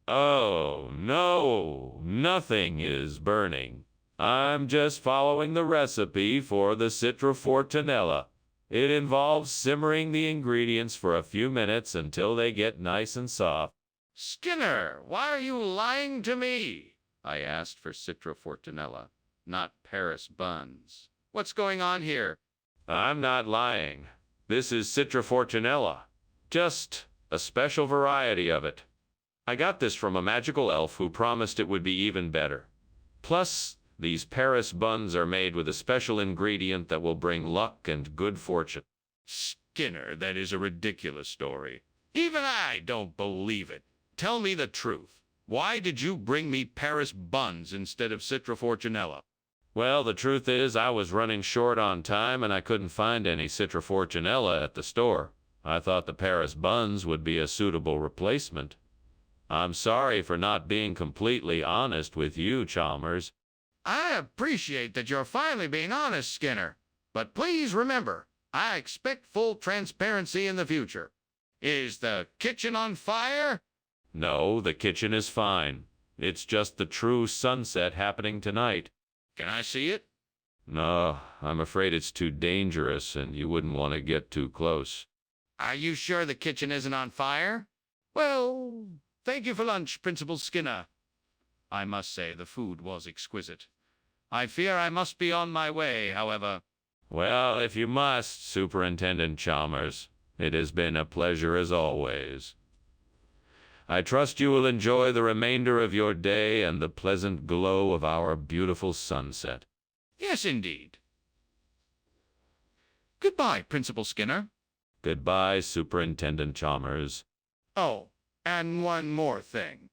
Oh, no, nothing is burning. I'm just following the recipe for the Citra Fortunella. It involves simmering the ingredients for a few minutes until they get nice and soft. Skinner, why are you lying to me? I asked for Citra Fortunella, not Paris buns. What's going on here? I'm not lying. This is Citra Fortunella. Just a special variety of it. I got this from a magical elf who promised it would be even better. Plus, these Paris buns are made with a special ingredient that will bring luck and good fortune. Skinner, that is a ridiculous story. Even I don't believe it. Tell me the truth. Why did you bring me Paris buns instead of Citra Fortunella? Well, the truth is I was running short on time and I couldn't find any Citra Fortunella at the store. I thought the Paris buns would be a suitable replacement. I'm sorry for not being completely honest with you, Chalmers. I appreciate that you're finally being honest, Skinner. But please remember, I expect full transparency in the future. Is the kitchen on fire? No, the kitchen is fine. It's just the true sunset happening tonight. Can I see it? No, I'm afraid it's too dangerous and you wouldn't want to get too close. Are you sure the kitchen isn't on fire? Well, thank you for lunch, Principal Skinner. I must say the food was exquisite. I fear I must be on my way, however. Well, if you must, Superintendent Chalmers, it has been a pleasure as always. I trust you will enjoy the remainder of your day and the pleasant glow of our beautiful sunset. Yes, indeed. Goodbye, Principal Skinner. Goodbye, Superintendent Chalmers. Oh, and one more thing.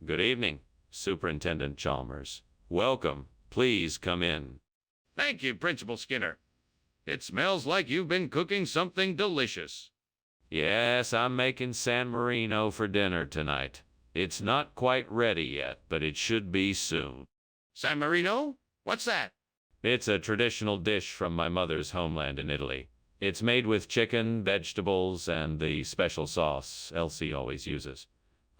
Good evening, Superintendent Chalmers. Welcome. Please come in. Thank you, Principal Skinner. It smells like you've been cooking something delicious. Yes, I'm making San Marino for dinner tonight. It's not quite ready yet, but it should be soon. San Marino? What's that? It's a traditional dish from my mother's homeland in Italy. It's made with chicken, vegetables, and the special sauce Elsie always uses.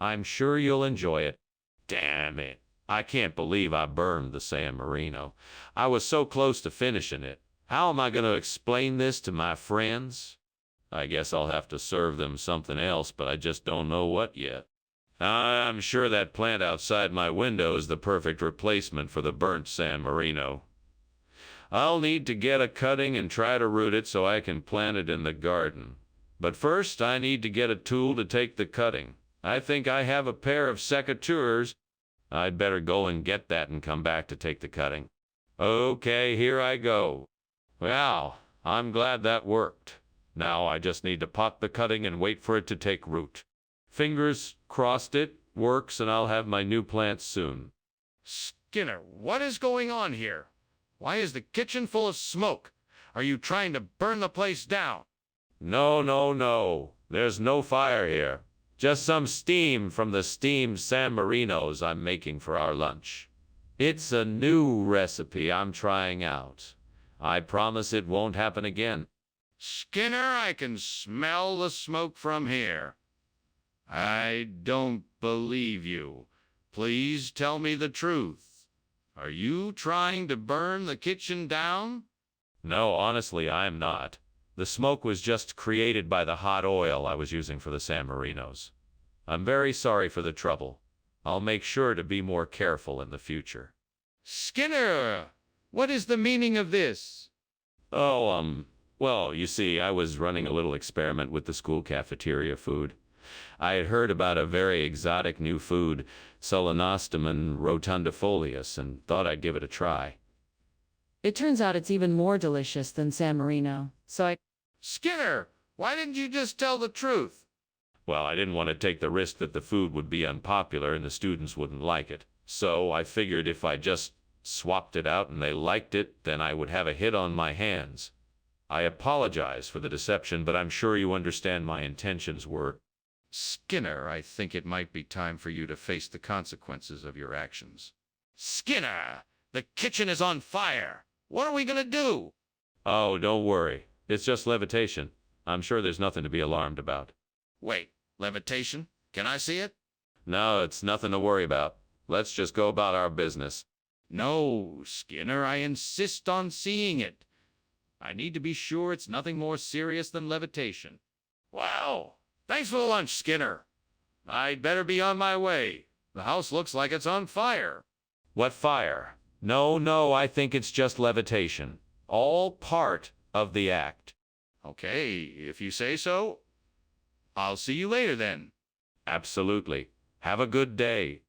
I'm sure you'll enjoy it. Damn it. I can't believe I burned the San Marino. I was so close to finishing it. How am I going to explain this to my friends? I guess I'll have to serve them something else, but I just don't know what yet. I'm sure that plant outside my window is the perfect replacement for the burnt San Marino. I'll need to get a cutting and try to root it so I can plant it in the garden. But first, I need to get a tool to take the cutting. I think I have a pair of secateurs. I'd better go and get that and come back to take the cutting. Okay, here I go. Wow, I'm glad that worked. Now I just need to pot the cutting and wait for it to take root. Fingers crossed it works and I'll have my new plants soon. Skinner, what is going on here? Why is the kitchen full of smoke? Are you trying to burn the place down? No, no, no. There's no fire here. Just some steam from the steamed San Marinos I'm making for our lunch. It's a new recipe I'm trying out. I promise it won't happen again. Skinner, I can smell the smoke from here. I don't believe you. Please tell me the truth. Are you trying to burn the kitchen down? No, honestly, I'm not. The smoke was just created by the hot oil I was using for the San Marinos. I'm very sorry for the trouble. I'll make sure to be more careful in the future. Skinner, what is the meaning of this? Well, you see, I was running a little experiment with the school cafeteria food. I had heard about a very exotic new food, Solenostemon rotundifolius, and thought I'd give it a try. It turns out it's even more delicious than San Marino, so I... Skinner, why didn't you just tell the truth? Well, I didn't want to take the risk that the food would be unpopular and the students wouldn't like it. So I figured if I just swapped it out and they liked it, then I would have a hit on my hands. I apologize for the deception, but I'm sure you understand my intentions were... Skinner, I think it might be time for you to face the consequences of your actions. Skinner, the kitchen is on fire. What are we gonna do? Oh, don't worry. It's just levitation. I'm sure there's nothing to be alarmed about. Wait, levitation? Can I see it? No, it's nothing to worry about. Let's just go about our business. No, Skinner, I insist on seeing it. I need to be sure it's nothing more serious than levitation. Wow, thanks for the lunch, Skinner. I'd better be on my way. The house looks like it's on fire. What fire? No, I think it's just levitation. All part of the act. Okay, if you say so. I'll see you later then. Absolutely. Have a good day.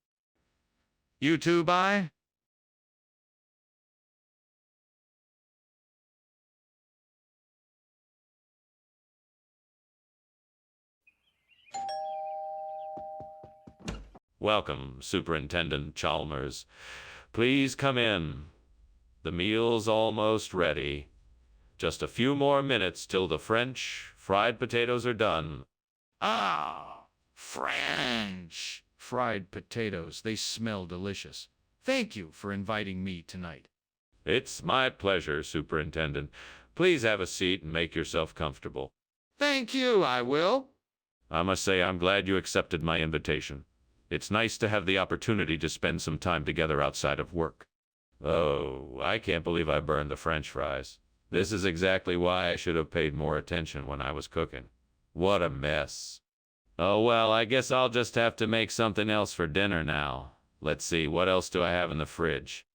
You too, bye. Welcome, Superintendent Chalmers. Please come in. The meal's almost ready. Just a few more minutes till the French fried potatoes are done. Ah, French fried potatoes. They smell delicious. Thank you for inviting me tonight. It's my pleasure, Superintendent. Please have a seat and make yourself comfortable. Thank you, I will. I must say I'm glad you accepted my invitation. It's nice to have the opportunity to spend some time together outside of work. Oh, I can't believe I burned the French fries. This is exactly why I should have paid more attention when I was cooking. What a mess. Oh well, I guess I'll just have to make something else for dinner now. Let's see, what else do I have in the fridge?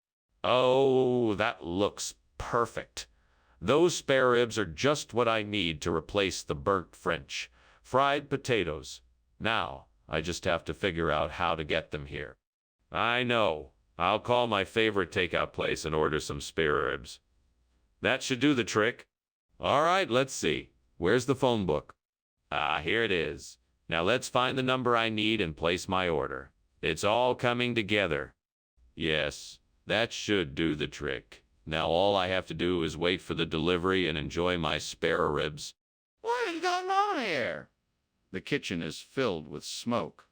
Oh, that looks perfect. Those spare ribs are just what I need to replace the burnt French fried potatoes. Now, I just have to figure out how to get them here. I know. I'll call my favorite takeout place and order some spare ribs. That should do the trick. All right, let's see. Where's the phone book? Ah, here it is. Now let's find the number I need and place my order. It's all coming together. Yes, that should do the trick. Now all I have to do is wait for the delivery and enjoy my spare ribs. What is going on here? The kitchen is filled with smoke.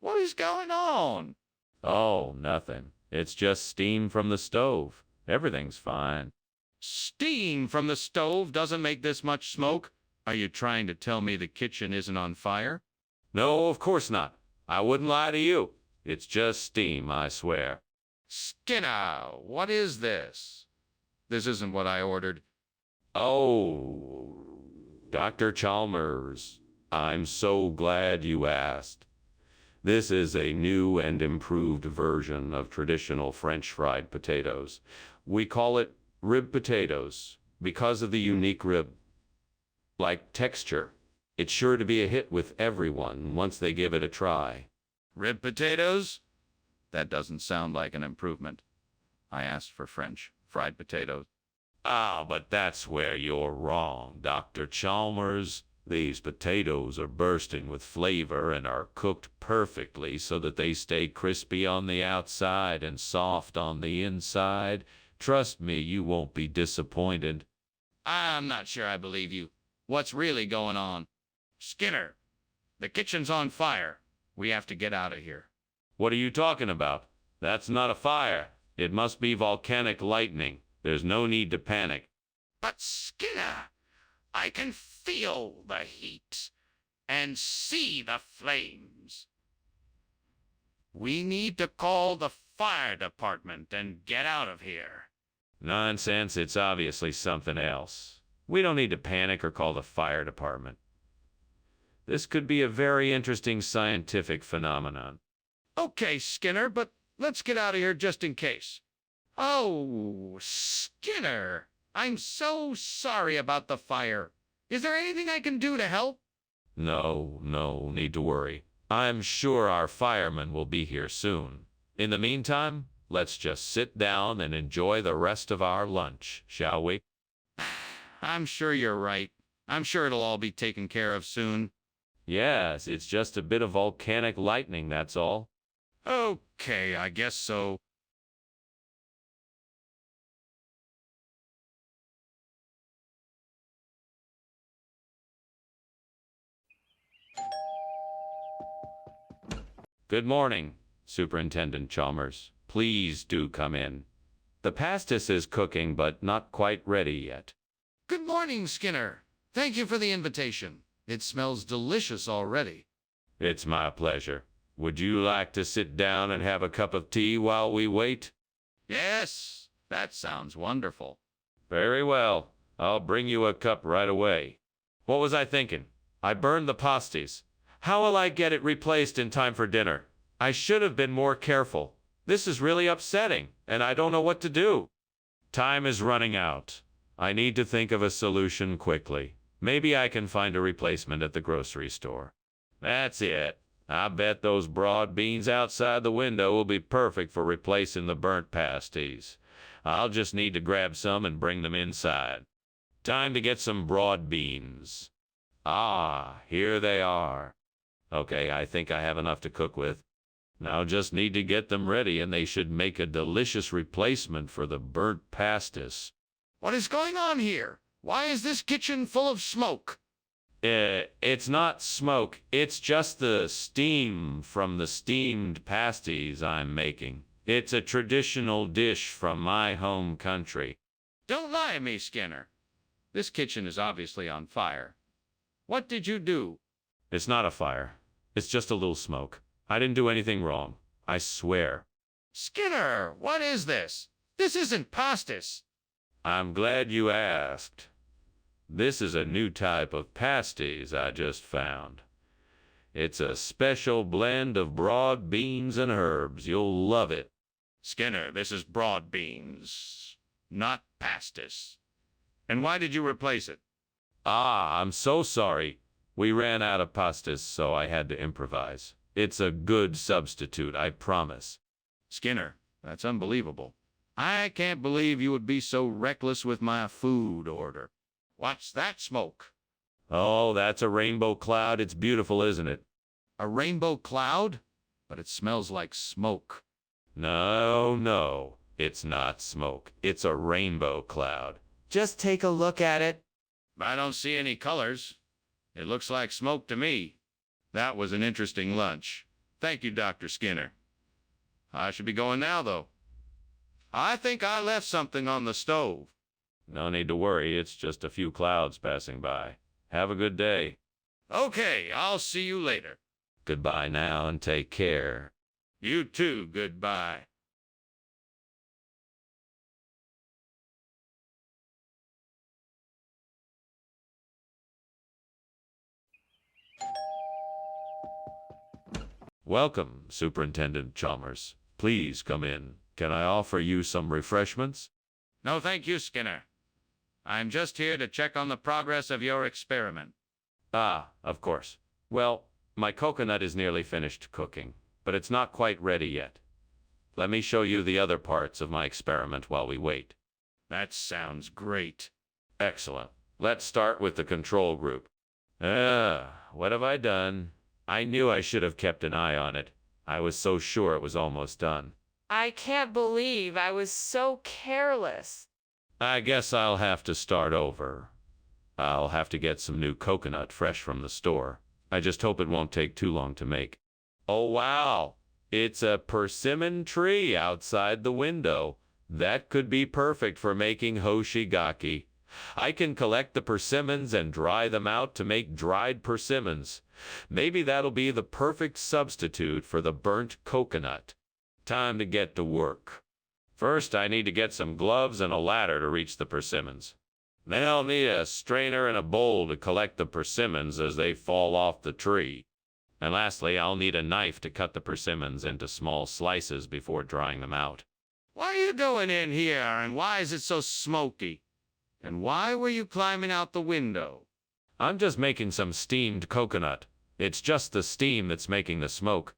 What is going on? Oh, nothing. It's just steam from the stove. Everything's fine. Steam from the stove doesn't make this much smoke. Are you trying to tell me the kitchen isn't on fire? No, of course not. I wouldn't lie to you. It's just steam, I swear. Skinner, what is this? This isn't what I ordered. Oh, Dr. Chalmers, I'm so glad you asked. This is a new and improved version of traditional French fried potatoes. We call it rib potatoes because of the unique rib-like texture. It's sure to be a hit with everyone once they give it a try. Rib potatoes? That doesn't sound like an improvement. I asked for French fried potatoes. Ah, but that's where you're wrong, Dr. Chalmers. These potatoes are bursting with flavor and are cooked perfectly so that they stay crispy on the outside and soft on the inside. Trust me, you won't be disappointed. I'm not sure I believe you. What's really going on? Skinner, the kitchen's on fire. We have to get out of here. What are you talking about? That's not a fire. It must be volcanic lightning. There's no need to panic. But Skinner, I can feel the heat and see the flames. We need to call the fire department and get out of here. Nonsense, it's obviously something else. We don't need to panic or call the fire department. This could be a very interesting scientific phenomenon. Okay, Skinner, but let's get out of here just in case. Oh, Skinner, I'm so sorry about the fire. Is there anything I can do to help? No need to worry. I'm sure our firemen will be here soon. In the meantime, let's just sit down and enjoy the rest of our lunch, shall we? I'm sure you're right. I'm sure it'll all be taken care of soon. Yes, it's just a bit of volcanic lightning, that's all. Okay, I guess so. Good morning, Superintendent Chalmers. Please do come in. The pastis is cooking, but not quite ready yet. Good morning, Skinner. Thank you for the invitation. It smells delicious already. It's my pleasure. Would you like to sit down and have a cup of tea while we wait? Yes, that sounds wonderful. Very well. I'll bring you a cup right away. What was I thinking? I burned the pasties. How will I get it replaced in time for dinner? I should have been more careful. This is really upsetting, and I don't know what to do. Time is running out. I need to think of a solution quickly. Maybe I can find a replacement at the grocery store. That's it. I bet those broad beans outside the window will be perfect for replacing the burnt pasties. I'll just need to grab some and bring them inside. Time to get some broad beans. Ah, here they are. Okay, I think I have enough to cook with. Now just need to get them ready and they should make a delicious replacement for the burnt pastis. What is going on here? Why is this kitchen full of smoke? It's not smoke. It's just the steam from the steamed pasties I'm making. It's a traditional dish from my home country. Don't lie to me, Skinner. This kitchen is obviously on fire. What did you do? It's not a fire. It's just a little smoke. I didn't do anything wrong. I swear. Skinner, what is this? This isn't pastis. I'm glad you asked. This is a new type of pasties I just found. It's a special blend of broad beans and herbs. You'll love it. Skinner, this is broad beans, not pastis. And why did you replace it? Ah, I'm so sorry. We ran out of pastas, so I had to improvise. It's a good substitute, I promise. Skinner, that's unbelievable. I can't believe you would be so reckless with my food order. What's that smoke? Oh, that's a rainbow cloud. It's beautiful, isn't it? A rainbow cloud? But it smells like smoke. No, it's not smoke. It's a rainbow cloud. Just take a look at it. I don't see any colors. It looks like smoke to me. That was an interesting lunch. Thank you, Dr. Skinner. I should be going now, though. I think I left something on the stove. No need to worry. It's just a few clouds passing by. Have a good day. Okay, I'll see you later. Goodbye now and take care. You too, goodbye. Welcome, Superintendent Chalmers. Please come in. Can I offer you some refreshments? No, thank you, Skinner. I'm just here to check on the progress of your experiment. Ah, of course. Well, my coconut is nearly finished cooking, but it's not quite ready yet. Let me show you the other parts of my experiment while we wait. That sounds great. Excellent. Let's start with the control group. What have I done? I knew I should have kept an eye on it. I was so sure it was almost done. I can't believe I was so careless. I guess I'll have to start over. I'll have to get some new coconut fresh from the store. I just hope it won't take too long to make. Oh, wow. It's a persimmon tree outside the window. That could be perfect for making hoshigaki. I can collect the persimmons and dry them out to make dried persimmons. Maybe that'll be the perfect substitute for the burnt coconut. Time to get to work. First, I need to get some gloves and a ladder to reach the persimmons. Then I'll need a strainer and a bowl to collect the persimmons as they fall off the tree. And lastly, I'll need a knife to cut the persimmons into small slices before drying them out. What are you doing in here, and why is it so smoky? And why were you climbing out the window? I'm just making some steamed coconut. It's just the steam that's making the smoke.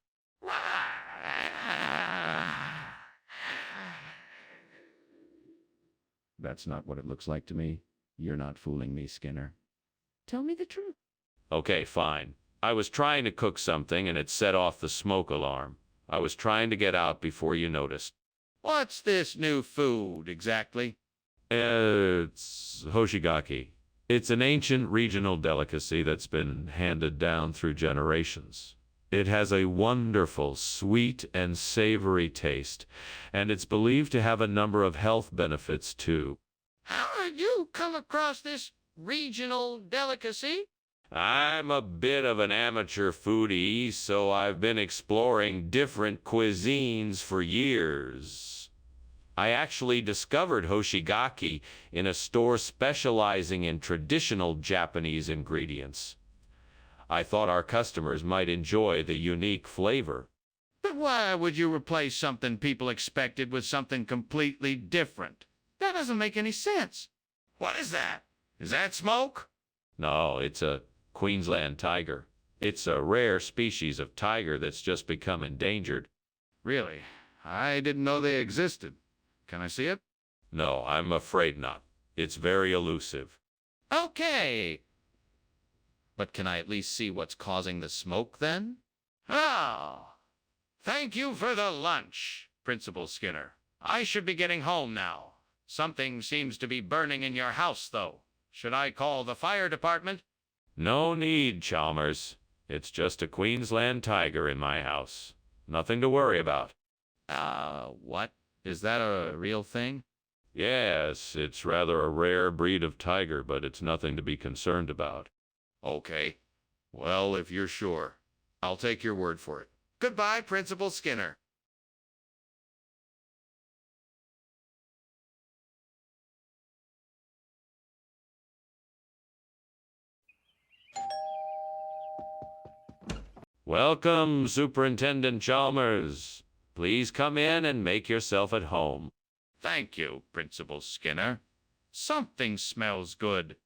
That's not what it looks like to me. You're not fooling me, Skinner. Tell me the truth. Okay, fine. I was trying to cook something and it set off the smoke alarm. I was trying to get out before you noticed. What's this new food, exactly? It's hoshigaki. It's an ancient regional delicacy that's been handed down through generations. It has a wonderful, sweet, and savory taste, and it's believed to have a number of health benefits too. How did you come across this regional delicacy? I'm a bit of an amateur foodie, so I've been exploring different cuisines for years. I actually discovered hoshigaki in a store specializing in traditional Japanese ingredients. I thought our customers might enjoy the unique flavor. But why would you replace something people expected with something completely different? That doesn't make any sense. What is that? Is that smoke? No, it's a Queensland tiger. It's a rare species of tiger that's just become endangered. Really? I didn't know they existed. Can I see it? No, I'm afraid not. It's very elusive. Okay. But can I at least see what's causing the smoke then? Oh, thank you for the lunch, Principal Skinner. I should be getting home now. Something seems to be burning in your house, though. Should I call the fire department? No need, Chalmers. It's just a Queensland tiger in my house. Nothing to worry about. What? Is that a real thing? Yes, it's rather a rare breed of tiger, but it's nothing to be concerned about. Okay. Well, if you're sure, I'll take your word for it. Goodbye, Principal Skinner. Welcome, Superintendent Chalmers. Please come in and make yourself at home. Thank you, Principal Skinner. Something smells good.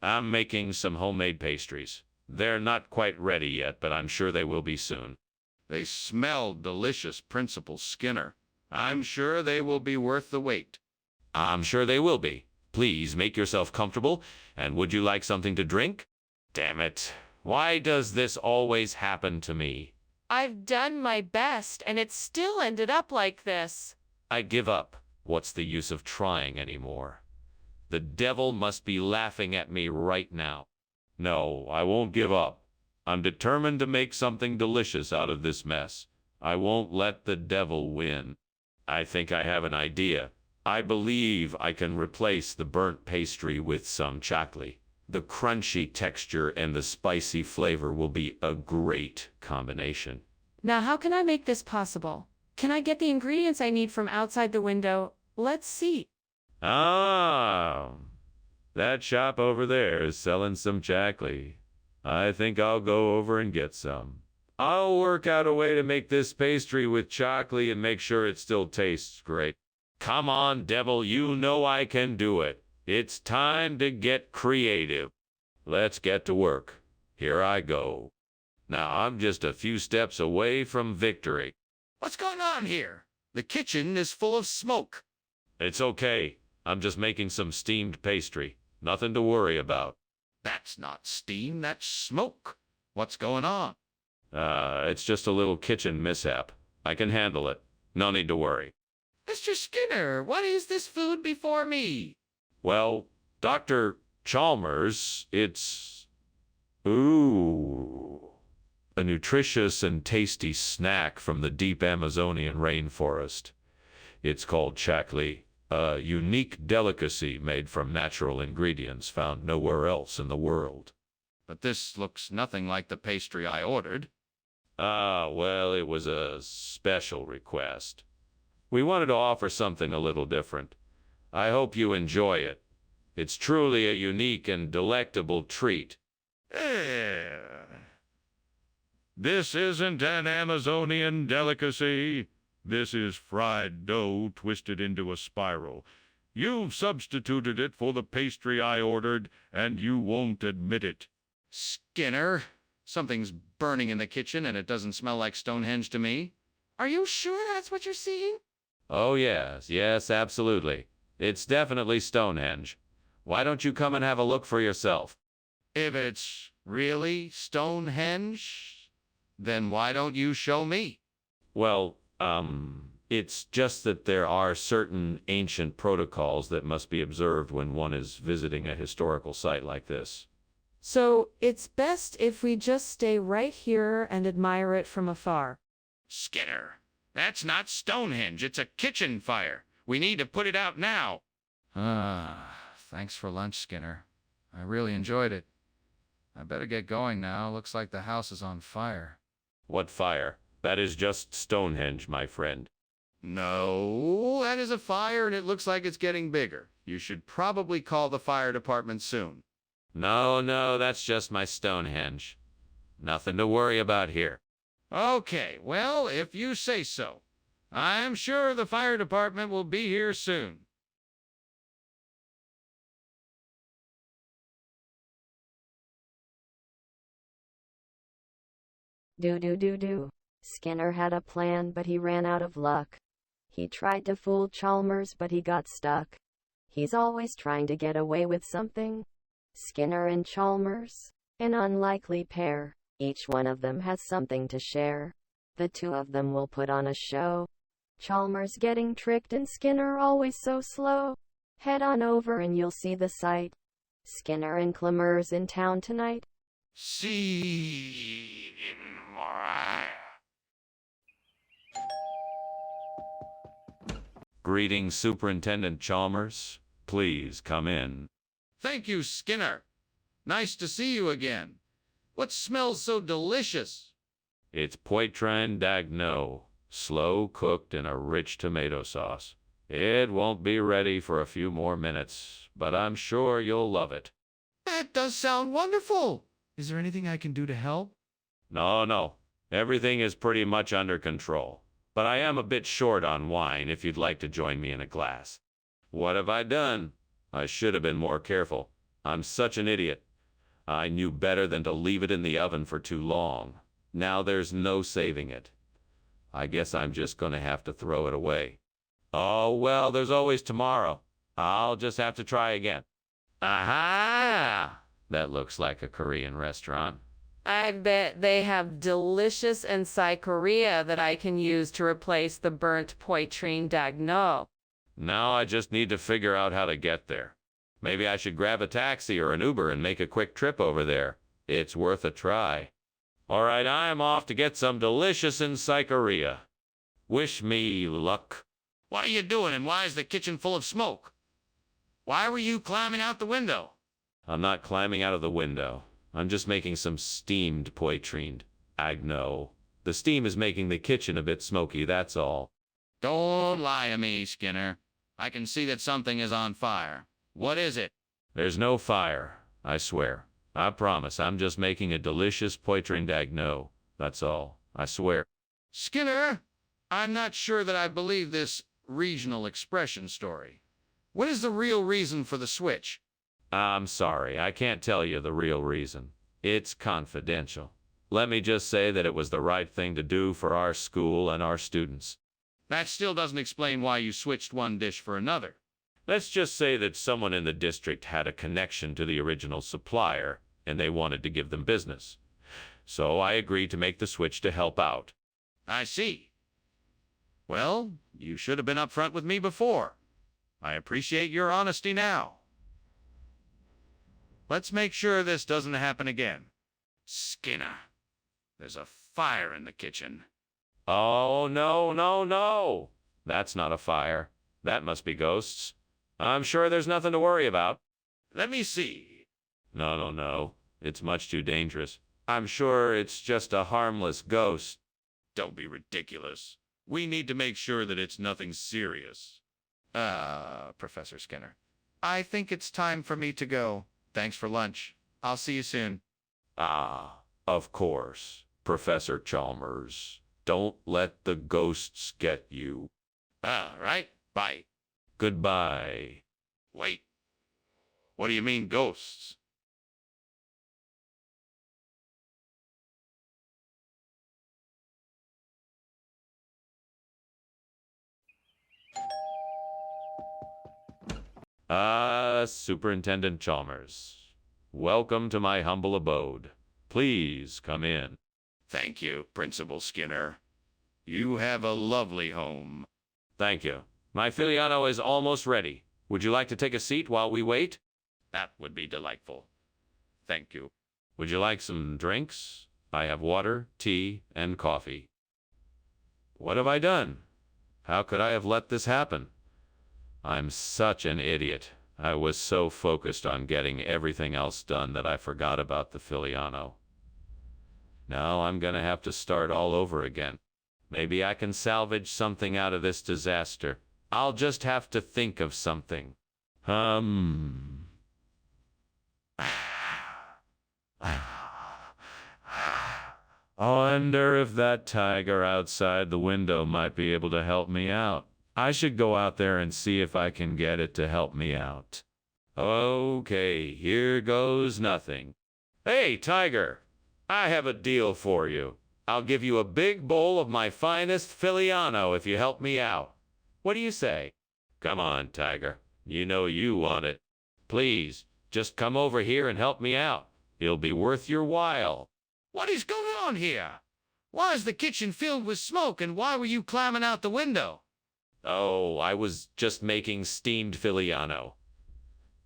I'm making some homemade pastries. They're not quite ready yet, but I'm sure they will be soon. They smell delicious, Principal Skinner. I'm sure they will be worth the wait. I'm sure they will be. Please make yourself comfortable, and would you like something to drink? Damn it. Why does this always happen to me? I've done my best, and it still ended up like this. I give up. What's the use of trying anymore? The devil must be laughing at me right now. No, I won't give up. I'm determined to make something delicious out of this mess. I won't let the devil win. I think I have an idea. I believe I can replace the burnt pastry with some chocolate. The crunchy texture and the spicy flavor will be a great combination. Now, how can I make this possible? Can I get the ingredients I need from outside the window? Let's see. Ah, that shop over there is selling some chocolate. I think I'll go over and get some. I'll work out a way to make this pastry with chocolate and make sure it still tastes great. Come on, devil, you know I can do it. It's time to get creative. Let's get to work. Here I go. Now I'm just a few steps away from victory. What's going on here? The kitchen is full of smoke. It's okay. I'm just making some steamed pastry. Nothing to worry about. That's not steam, that's smoke. What's going on? It's just a little kitchen mishap. I can handle it. No need to worry. Mr. Skinner, what is this food before me? Well, Dr. Chalmers, it's... Ooh. A nutritious and tasty snack from the deep Amazonian rainforest. It's called chakli, a unique delicacy made from natural ingredients found nowhere else in the world. But this looks nothing like the pastry I ordered. Well, it was a special request. We wanted to offer something a little different. I hope you enjoy it. It's truly a unique and delectable treat. This isn't an Amazonian delicacy. This is fried dough twisted into a spiral. You've substituted it for the pastry I ordered, and you won't admit it. Skinner, something's burning in the kitchen and it doesn't smell like Stonehenge to me. Are you sure that's what you're seeing? Oh, yes, absolutely. It's definitely Stonehenge. Why don't you come and have a look for yourself? If it's really Stonehenge, then why don't you show me? Well, it's just that there are certain ancient protocols that must be observed when one is visiting a historical site like this. So it's best if we just stay right here and admire it from afar. Skinner, that's not Stonehenge, it's a kitchen fire. We need to put it out now. Thanks for lunch, Skinner. I really enjoyed it. I better get going now. Looks like the house is on fire. What fire? That is just Stonehenge, my friend. No, that is a fire and it looks like it's getting bigger. You should probably call the fire department soon. No, that's just my Stonehenge. Nothing to worry about here. Okay, well, if you say so. I'm sure the fire department will be here soon. Do. Skinner had a plan, but he ran out of luck. He tried to fool Chalmers, but he got stuck. He's always trying to get away with something. Skinner and Chalmers, an unlikely pair. Each one of them has something to share. The two of them will put on a show. Chalmers getting tricked and Skinner always so slow. Head on over and you'll see the sight. Skinner and Chalmers in town tonight. See. Greetings, Superintendent Chalmers. Please come in. Thank you, Skinner. Nice to see you again. What smells so delicious? It's poitrine d'agneau, slow cooked in a rich tomato sauce. It won't be ready for a few more minutes, but I'm sure you'll love it. That does sound wonderful. Is there anything I can do to help? No. Everything is pretty much under control. But I am a bit short on wine if you'd like to join me in a glass. What have I done? I should have been more careful. I'm such an idiot. I knew better than to leave it in the oven for too long. Now there's no saving it. I guess I'm just gonna have to throw it away. Oh, well, there's always tomorrow. I'll just have to try again. Aha! That looks like a Korean restaurant. I bet they have delicious encyclopedia that I can use to replace the burnt poitrine d'agneau. Now I just need to figure out how to get there. Maybe I should grab a taxi or an Uber and make a quick trip over there. It's worth a try. All right, I'm off to get some delicious encyclopedia. Wish me luck. What are you doing and why is the kitchen full of smoke? Why were you climbing out the window? I'm not climbing out of the window. I'm just making some steamed poitrine d'agneau. The steam is making the kitchen a bit smoky, that's all. Don't lie to me, Skinner. I can see that something is on fire. What is it? There's no fire, I swear. I promise, I'm just making a delicious poitrine d'agneau. That's all, I swear. Skinner, I'm not sure that I believe this regional expression story. What is the real reason for the switch? I'm sorry, I can't tell you the real reason. It's confidential. Let me just say that it was the right thing to do for our school and our students. That still doesn't explain why you switched one dish for another. Let's just say that someone in the district had a connection to the original supplier, and they wanted to give them business. So I agreed to make the switch to help out. I see. Well, you should have been upfront with me before. I appreciate your honesty now. Let's make sure this doesn't happen again. Skinner, there's a fire in the kitchen. Oh, no, no, no. That's not a fire. That must be ghosts. I'm sure there's nothing to worry about. Let me see. No, no, no. It's much too dangerous. I'm sure it's just a harmless ghost. Don't be ridiculous. We need to make sure that it's nothing serious. Professor Skinner, I think it's time for me to go. Thanks for lunch. I'll see you soon. Ah, of course, Professor Chalmers. Don't let the ghosts get you. All right, bye. Goodbye. Wait. What do you mean, ghosts? Superintendent Chalmers. Welcome to my humble abode. Please come in. Thank you, Principal Skinner. You have a lovely home. Thank you. My Filiano is almost ready. Would you like to take a seat while we wait? That would be delightful. Thank you. Would you like some drinks? I have water, tea, and coffee. What have I done? How could I have let this happen? I'm such an idiot. I was so focused on getting everything else done that I forgot about the Filiano. Now I'm gonna have to start all over again. Maybe I can salvage something out of this disaster. I'll just have to think of something. I wonder if that tiger outside the window might be able to help me out. I should go out there and see if I can get it to help me out. Okay, here goes nothing. Hey, tiger, I have a deal for you. I'll give you a big bowl of my finest Filiano if you help me out. What do you say? Come on, tiger. You know you want it. Please, just come over here and help me out. It'll be worth your while. What is going on here? Why is the kitchen filled with smoke, and why were you climbing out the window? Oh, I was just making steamed Filiano.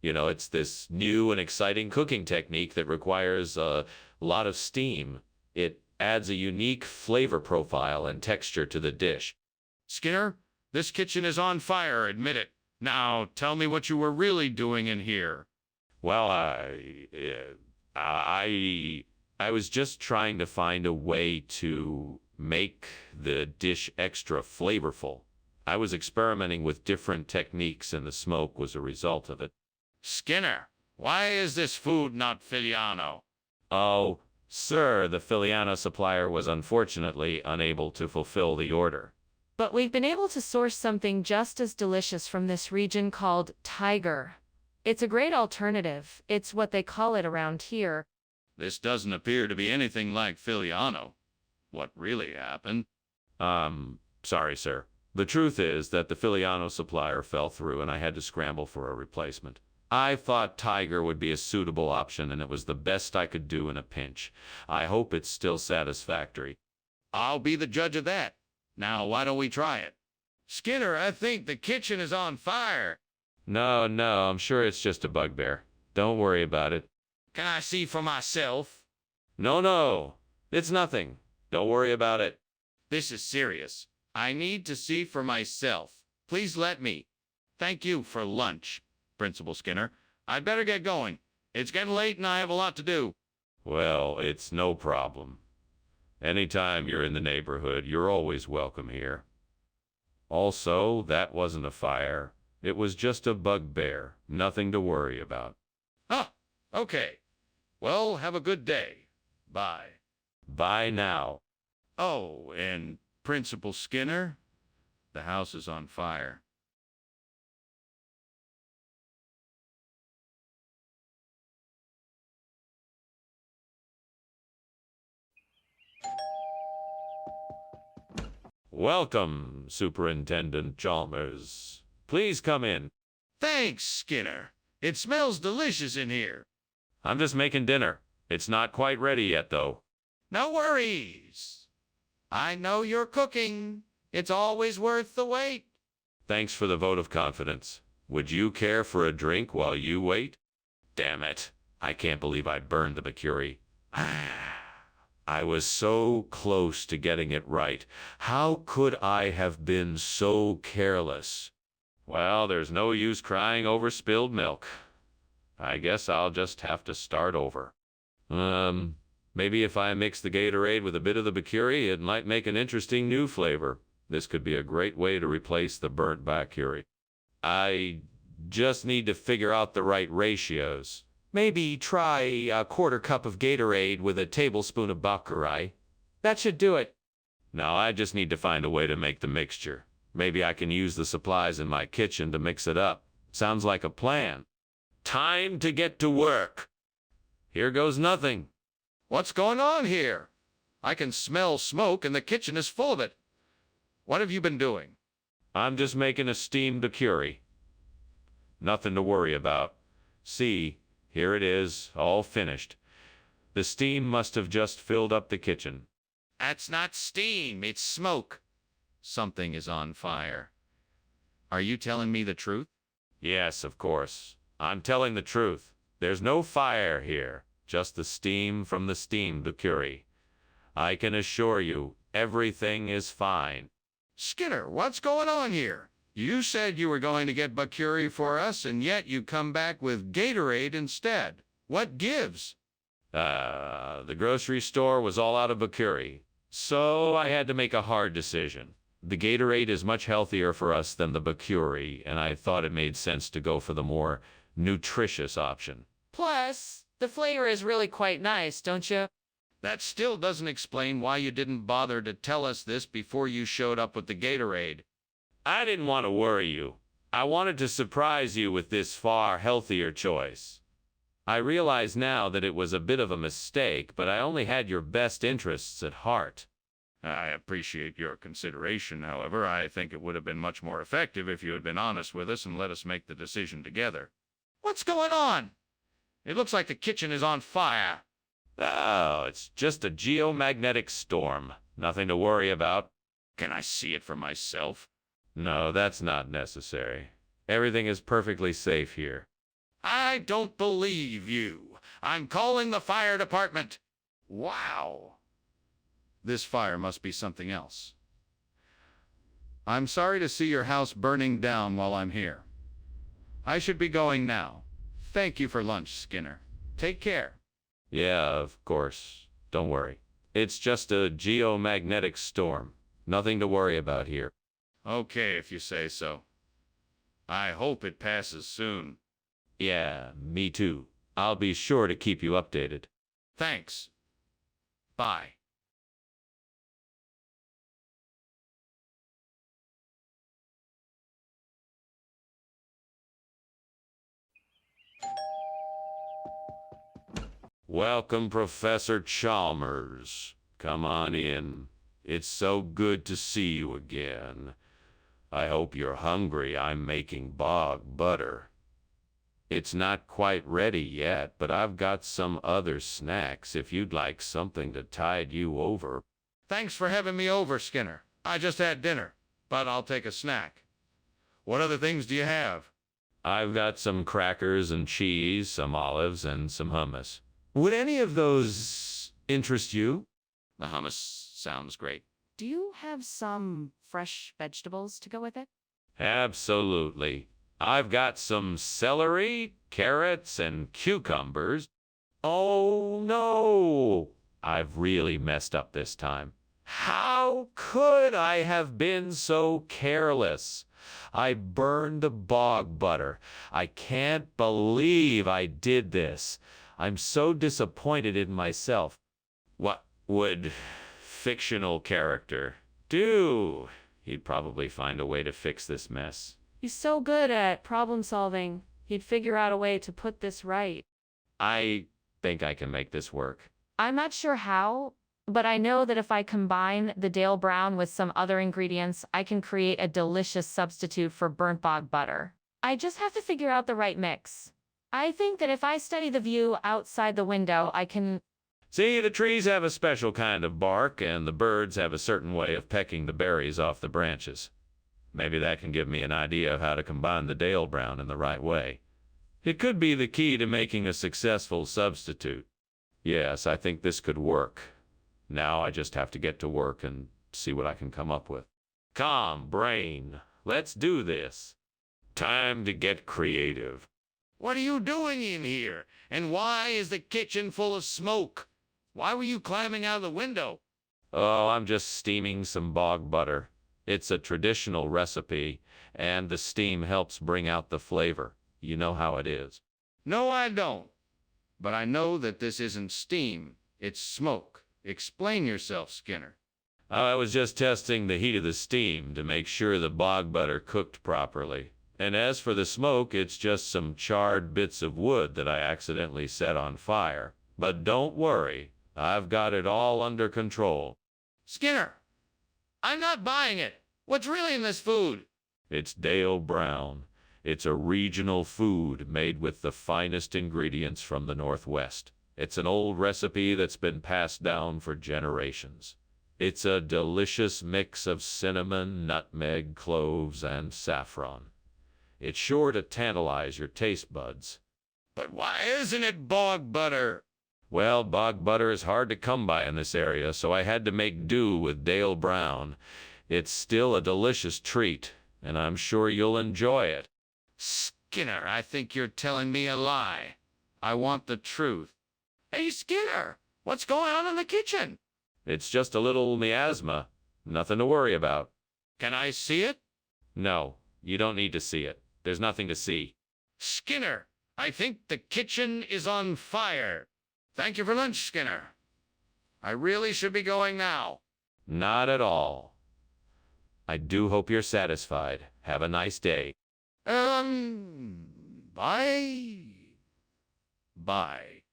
You know, it's this new and exciting cooking technique that requires a lot of steam. It adds a unique flavor profile and texture to the dish. Skinner, this kitchen is on fire, admit it. Now, tell me what you were really doing in here. Well, I was just trying to find a way to make the dish extra flavorful. I was experimenting with different techniques, and the smoke was a result of it. Skinner, why is this food not Filiano? Oh, sir, the Filiano supplier was unfortunately unable to fulfill the order. But we've been able to source something just as delicious from this region called tiger. It's a great alternative. It's what they call it around here. This doesn't appear to be anything like Filiano. What really happened? Sorry, sir. The truth is that the Filiano supplier fell through and I had to scramble for a replacement. I thought tiger would be a suitable option, and it was the best I could do in a pinch. I hope it's still satisfactory. I'll be the judge of that. Now, why don't we try it? Skinner, I think the kitchen is on fire. No, I'm sure it's just a bugbear. Don't worry about it. Can I see for myself? No, it's nothing. Don't worry about it. This is serious. I need to see for myself. Please let me. Thank you for lunch, Principal Skinner. I'd better get going. It's getting late and I have a lot to do. Well, it's no problem. Anytime you're in the neighborhood, you're always welcome here. Also, that wasn't a fire. It was just a bugbear. Nothing to worry about. Ah, okay. Well, have a good day. Bye. Bye now. Oh, and Principal Skinner, the house is on fire. Welcome, Superintendent Chalmers. Please come in. Thanks, Skinner. It smells delicious in here. I'm just making dinner. It's not quite ready yet, though. No worries. I know you're cooking. It's always worth the wait. Thanks for the vote of confidence. Would you care for a drink while you wait? Damn it. I can't believe I burned the mercury. I was so close to getting it right. How could I have been so careless? Well, there's no use crying over spilled milk. I guess I'll just have to start over. Maybe if I mix the Gatorade with a bit of the mercury, it might make an interesting new flavor. This could be a great way to replace the burnt mercury. I just need to figure out the right ratios. Maybe try a quarter cup of Gatorade with a tablespoon of mercury. That should do it. Now I just need to find a way to make the mixture. Maybe I can use the supplies in my kitchen to mix it up. Sounds like a plan. Time to get to work. Here goes nothing. What's going on here? I can smell smoke and the kitchen is full of it. What have you been doing? I'm just making a steamed curry. Nothing to worry about. See, here it is, all finished. The steam must have just filled up the kitchen. That's not steam, it's smoke. Something is on fire. Are you telling me the truth? Yes, of course. I'm telling the truth. There's no fire here, just the steam from the steamed curry. I can assure you, everything is fine. Skinner, what's going on here? You said you were going to get mercury for us, and yet you come back with Gatorade instead. What gives? The grocery store was all out of mercury, so I had to make a hard decision. The Gatorade is much healthier for us than the mercury, and I thought it made sense to go for the more nutritious option. Plus, the flavor is really quite nice, don't you? That still doesn't explain why you didn't bother to tell us this before you showed up with the Gatorade. I didn't want to worry you. I wanted to surprise you with this far healthier choice. I realize now that it was a bit of a mistake, but I only had your best interests at heart. I appreciate your consideration, however. I think it would have been much more effective if you had been honest with us and let us make the decision together. What's going on? It looks like the kitchen is on fire. Oh, it's just a geomagnetic storm. Nothing to worry about. Can I see it for myself? No, that's not necessary. Everything is perfectly safe here. I don't believe you. I'm calling the fire department. Wow. This fire must be something else. I'm sorry to see your house burning down while I'm here. I should be going now. Thank you for lunch, Skinner. Take care. Yeah, of course. Don't worry. It's just a geomagnetic storm. Nothing to worry about here. Okay, if you say so. I hope it passes soon. Yeah, me too. I'll be sure to keep you updated. Thanks. Bye. Welcome, Professor Chalmers. Come on in. It's so good to see you again. I hope you're hungry. I'm making bog butter. It's not quite ready yet, but I've got some other snacks if you'd like something to tide you over. Thanks for having me over, Skinner. I just had dinner, but I'll take a snack. What other things do you have? I've got some crackers and cheese, some olives, and some hummus. Would any of those interest you? The hummus sounds great. Do you have some fresh vegetables to go with it? Absolutely. I've got some celery, carrots, and cucumbers. Oh no! I've really messed up this time. How could I have been so careless? I burned the bog butter. I can't believe I did this. I'm so disappointed in myself. What would fictional character do? He'd probably find a way to fix this mess. He's so good at problem solving. He'd figure out a way to put this right. I think I can make this work. I'm not sure how, but I know that if I combine the Dale Brown with some other ingredients, I can create a delicious substitute for burnt bog butter. I just have to figure out the right mix. I think that if I study the view outside the window, I can... See, the trees have a special kind of bark, and the birds have a certain way of pecking the berries off the branches. Maybe that can give me an idea of how to combine the Dale Brown in the right way. It could be the key to making a successful substitute. Yes, I think this could work. Now I just have to get to work and see what I can come up with. Calm, brain. Let's do this. Time to get creative. What are you doing in here? And why is the kitchen full of smoke? Why were you climbing out of the window? Oh, I'm just steaming some bog butter. It's a traditional recipe, and the steam helps bring out the flavor. You know how it is. No, I don't. But I know that this isn't steam. It's smoke. Explain yourself, Skinner. I was just testing the heat of the steam to make sure the bog butter cooked properly. And as for the smoke, it's just some charred bits of wood that I accidentally set on fire. But don't worry, I've got it all under control. Skinner, I'm not buying it. What's really in this food? It's Dale Brown. It's a regional food made with the finest ingredients from the Northwest. It's an old recipe that's been passed down for generations. It's a delicious mix of cinnamon, nutmeg, cloves, and saffron. It's sure to tantalize your taste buds. But why isn't it bog butter? Well, bog butter is hard to come by in this area, so I had to make do with Dale Brown. It's still a delicious treat, and I'm sure you'll enjoy it. Skinner, I think you're telling me a lie. I want the truth. Hey, Skinner, what's going on in the kitchen? It's just a little miasma. Nothing to worry about. Can I see it? No, you don't need to see it. There's nothing to see. Skinner, I think the kitchen is on fire. Thank you for lunch, Skinner. I really should be going now. Not at all. I do hope you're satisfied. Have a nice day. Bye. Bye.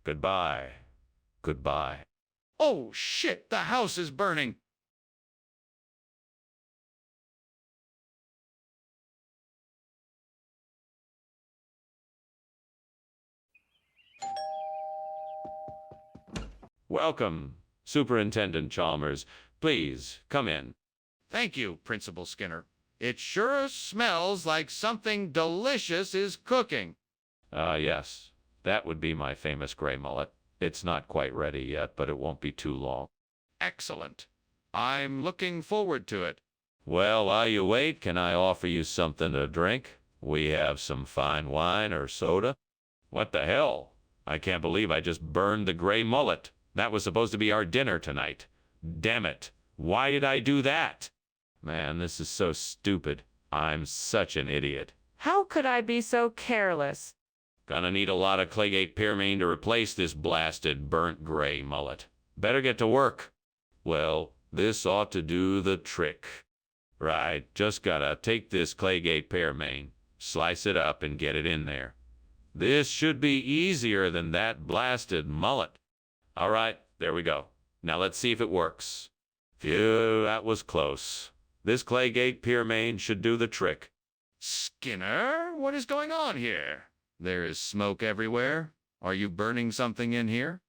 Goodbye. Goodbye. Oh, shit, the house is burning. Welcome, Superintendent Chalmers. Please, come in. Thank you, Principal Skinner. It sure smells like something delicious is cooking. Yes. That would be my famous gray mullet. It's not quite ready yet, but it won't be too long. Excellent. I'm looking forward to it. Well, while you wait, can I offer you something to drink? We have some fine wine or soda. What the hell? I can't believe I just burned the gray mullet. That was supposed to be our dinner tonight. Damn it. Why did I do that? Man, this is so stupid. I'm such an idiot. How could I be so careless? Gonna need a lot of Claygate Pearmain to replace this blasted burnt gray mullet. Better get to work. Well, this ought to do the trick. Right, just gotta take this Claygate Pearmain, slice it up and get it in there. This should be easier than that blasted mullet. All right, there we go. Now let's see if it works. Phew, that was close. This Claygate Pearmain should do the trick. Skinner, what is going on here? There is smoke everywhere. Are you burning something in here?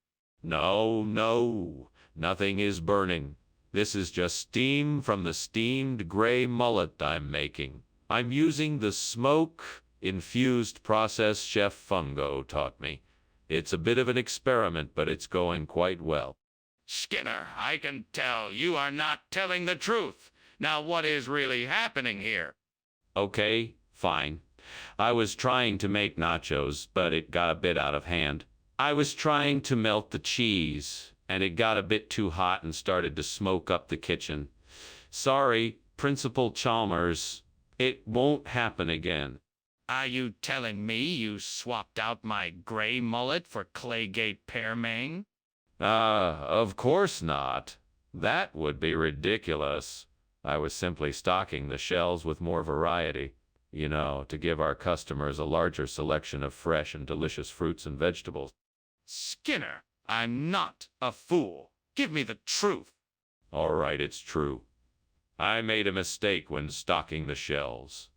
No, nothing is burning. This is just steam from the steamed gray mullet I'm making. I'm using the smoke-infused process Chef Fungo taught me. It's a bit of an experiment, but it's going quite well. Skinner, I can tell you are not telling the truth. Now what is really happening here? Okay, fine. I was trying to make nachos, but it got a bit out of hand. I was trying to melt the cheese, and it got a bit too hot and started to smoke up the kitchen. Sorry, Principal Chalmers. It won't happen again. Are you telling me you swapped out my gray mullet for Claygate Pearmain? Of course not. That would be ridiculous. I was simply stocking the shelves with more variety. You know, to give our customers a larger selection of fresh and delicious fruits and vegetables. Skinner, I'm not a fool. Give me the truth. All right, it's true. I made a mistake when stocking the shelves.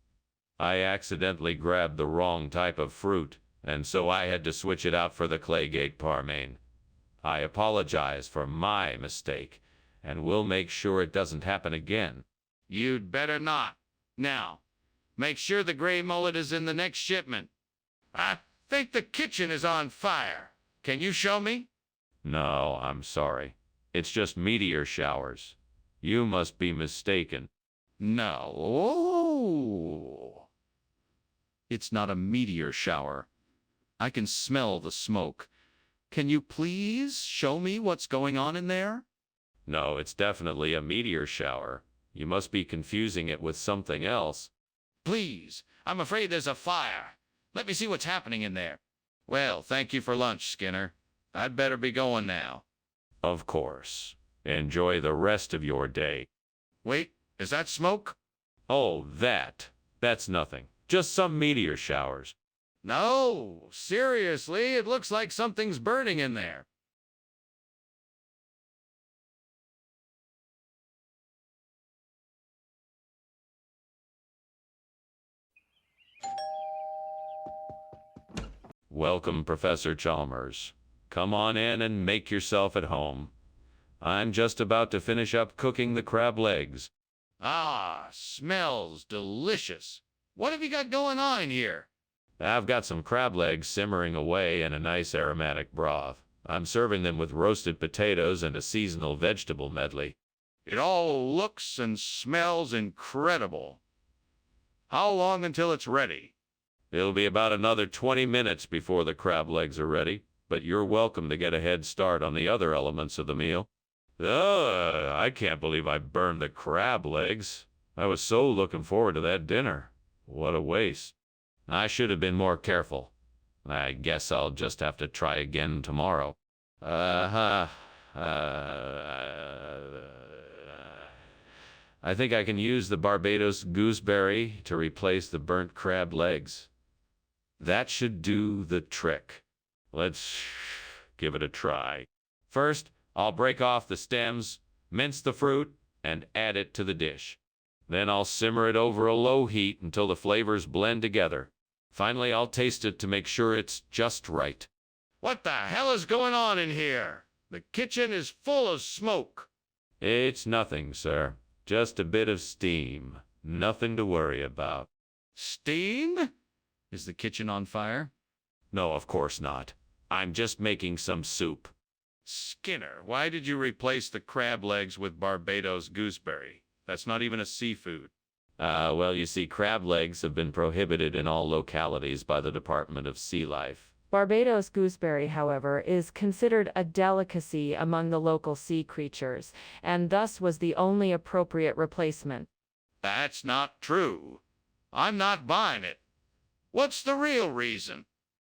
I accidentally grabbed the wrong type of fruit, and so I had to switch it out for the Claygate Parmain. I apologize for my mistake, and we'll make sure it doesn't happen again. You'd better not. Now, make sure the gray mullet is in the next shipment. I think the kitchen is on fire. Can you show me? No, I'm sorry. It's just meteor showers. You must be mistaken. No. It's not a meteor shower. I can smell the smoke. Can you please show me what's going on in there? No, it's definitely a meteor shower. You must be confusing it with something else. Please, I'm afraid there's a fire. Let me see what's happening in there. Well, thank you for lunch, Skinner. I'd better be going now. Of course. Enjoy the rest of your day. Wait, is that smoke? Oh, that's nothing. Just some meteor showers. No, seriously, it looks like something's burning in there. Welcome, Professor Chalmers. Come on in and make yourself at home. I'm just about to finish up cooking the crab legs. Ah, smells delicious. What have you got going on here? I've got some crab legs simmering away in a nice aromatic broth. I'm serving them with roasted potatoes and a seasonal vegetable medley. It all looks and smells incredible. How long until it's ready? It'll be about another 20 minutes before the crab legs are ready, but you're welcome to get a head start on the other elements of the meal. I can't believe I burned the crab legs. I was so looking forward to that dinner. What a waste. I should have been more careful. I guess I'll just have to try again tomorrow. I think I can use the Barbados gooseberry to replace the burnt crab legs. That should do the trick. Let's give it a try. First, I'll break off the stems, mince the fruit, and add it to the dish. Then I'll simmer it over a low heat until the flavors blend together. Finally, I'll taste it to make sure it's just right. What the hell is going on in here? The kitchen is full of smoke. It's nothing, sir. Just a bit of steam. Nothing to worry about. Steam? Is the kitchen on fire? No, of course not. I'm just making some soup. Skinner, why did you replace the crab legs with Barbados gooseberry? That's not even a seafood. Well, you see, crab legs have been prohibited in all localities by the Department of Sea Life. Barbados gooseberry, however, is considered a delicacy among the local sea creatures, and thus was the only appropriate replacement. That's not true. I'm not buying it. What's the real reason?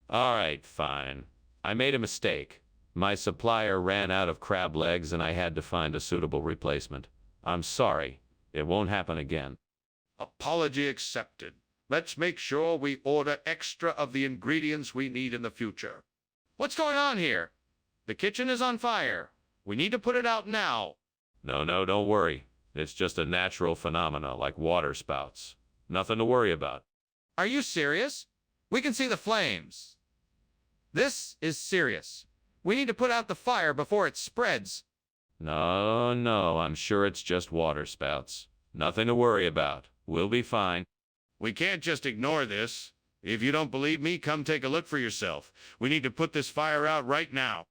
All right, fine. I made a mistake. My supplier ran out of crab legs and I had to find a suitable replacement. I'm sorry. It won't happen again. Apology accepted. Let's make sure we order extra of the ingredients we need in the future. What's going on here? The kitchen is on fire. We need to put it out now. No, don't worry. It's just a natural phenomena like water spouts. Nothing to worry about. Are you serious? We can see the flames. This is serious. We need to put out the fire before it spreads. No, I'm sure it's just water spouts. Nothing to worry about. We'll be fine. We can't just ignore this. If you don't believe me, come take a look for yourself. We need to put this fire out right now.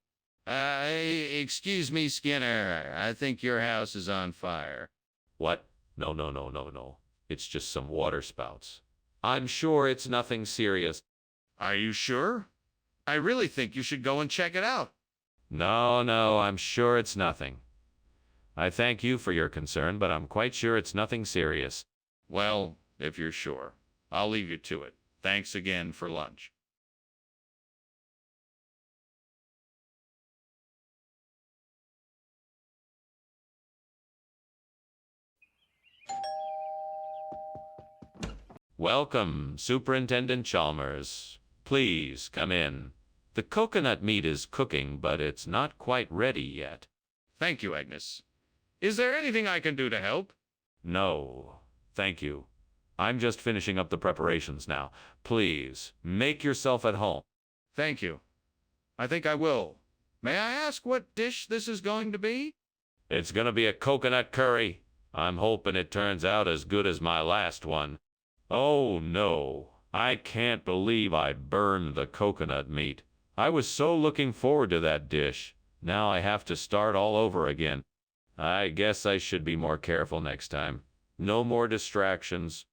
Excuse me, Skinner. I think your house is on fire. What? No. It's just some water spouts. I'm sure it's nothing serious. Are you sure? I really think you should go and check it out. No, I'm sure it's nothing. I thank you for your concern, but I'm quite sure it's nothing serious. Well, if you're sure, I'll leave you to it. Thanks again for lunch. Welcome, Superintendent Chalmers. Please come in. The coconut meat is cooking, but it's not quite ready yet. Thank you, Agnes. Is there anything I can do to help? No, thank you. I'm just finishing up the preparations now. Please, make yourself at home. Thank you. I think I will. May I ask what dish this is going to be? It's gonna be a coconut curry. I'm hoping it turns out as good as my last one. Oh no, I can't believe I burned the coconut meat. I was so looking forward to that dish. Now I have to start all over again. I guess I should be more careful next time. No more distractions.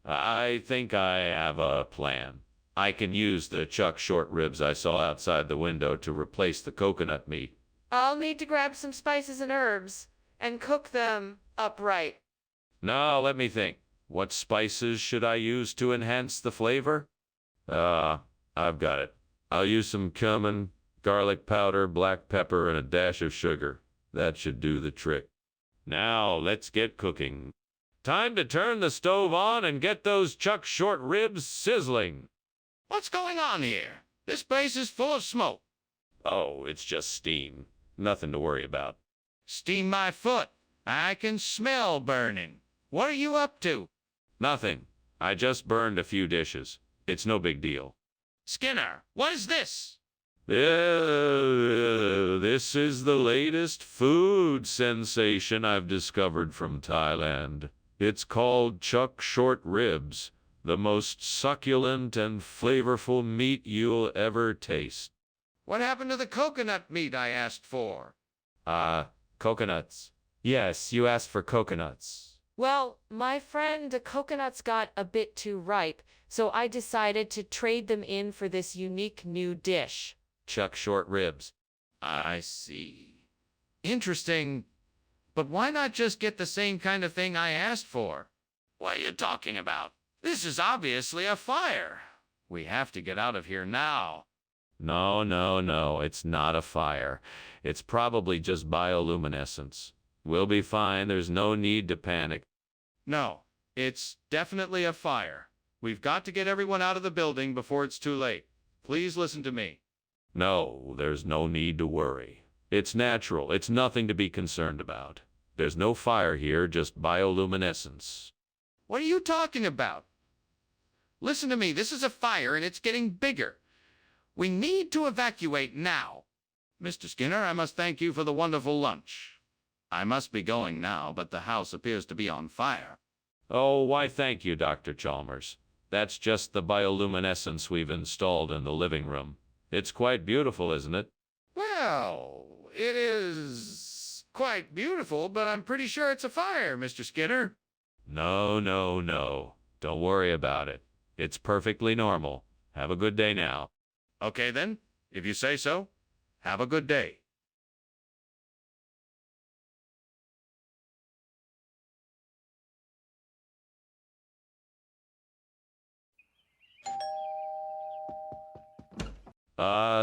I think I have a plan. I can use the chuck short ribs I saw outside the window to replace the coconut meat. I'll need to grab some spices and herbs and cook them upright. Now, let me think. What spices should I use to enhance the flavor? I've got it. I'll use some cumin, garlic powder, black pepper, and a dash of sugar. That should do the trick. Now, let's get cooking. Time to turn the stove on and get those chuck short ribs sizzling. What's going on here? This place is full of smoke. Oh, it's just steam. Nothing to worry about. Steam my foot. I can smell burning. What are you up to? Nothing. I just burned a few dishes. It's no big deal. Skinner, what is this? This is the latest food sensation I've discovered from Thailand. It's called chuck short ribs, the most succulent and flavorful meat you'll ever taste. What happened to the coconut meat I asked for? Coconuts. Yes, you asked for coconuts. Well, my friend, the coconuts got a bit too ripe, so I decided to trade them in for this unique new dish. Chuck short ribs. I see. Interesting. But why not just get the same kind of thing I asked for? What are you talking about? This is obviously a fire. We have to get out of here now. No, it's not a fire. It's probably just bioluminescence. We'll be fine. There's no need to panic. No, it's definitely a fire. We've got to get everyone out of the building before it's too late. Please listen to me. No, there's no need to worry. It's natural. It's nothing to be concerned about. There's no fire here, just bioluminescence. What are you talking about? Listen to me. This is a fire and it's getting bigger. We need to evacuate now. Mr. Skinner, I must thank you for the wonderful lunch. I must be going now, but the house appears to be on fire. Oh, why thank you, Dr. Chalmers. That's just the bioluminescence we've installed in the living room. It's quite beautiful, isn't it? Well, it is quite beautiful, but I'm pretty sure it's a fire, Mr. Skinner. No. Don't worry about it. It's perfectly normal. Have a good day now. Okay, then. If you say so. Have a good day.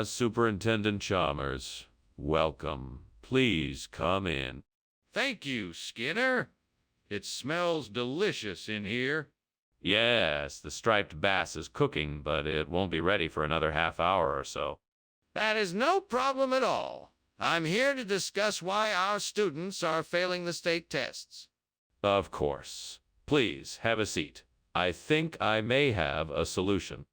Superintendent Chalmers. Welcome. Please come in. Thank you, Skinner. It smells delicious in here. Yes, the striped bass is cooking, but it won't be ready for another half hour or so. That is no problem at all. I'm here to discuss why our students are failing the state tests. Of course. Please, have a seat. I think I may have a solution.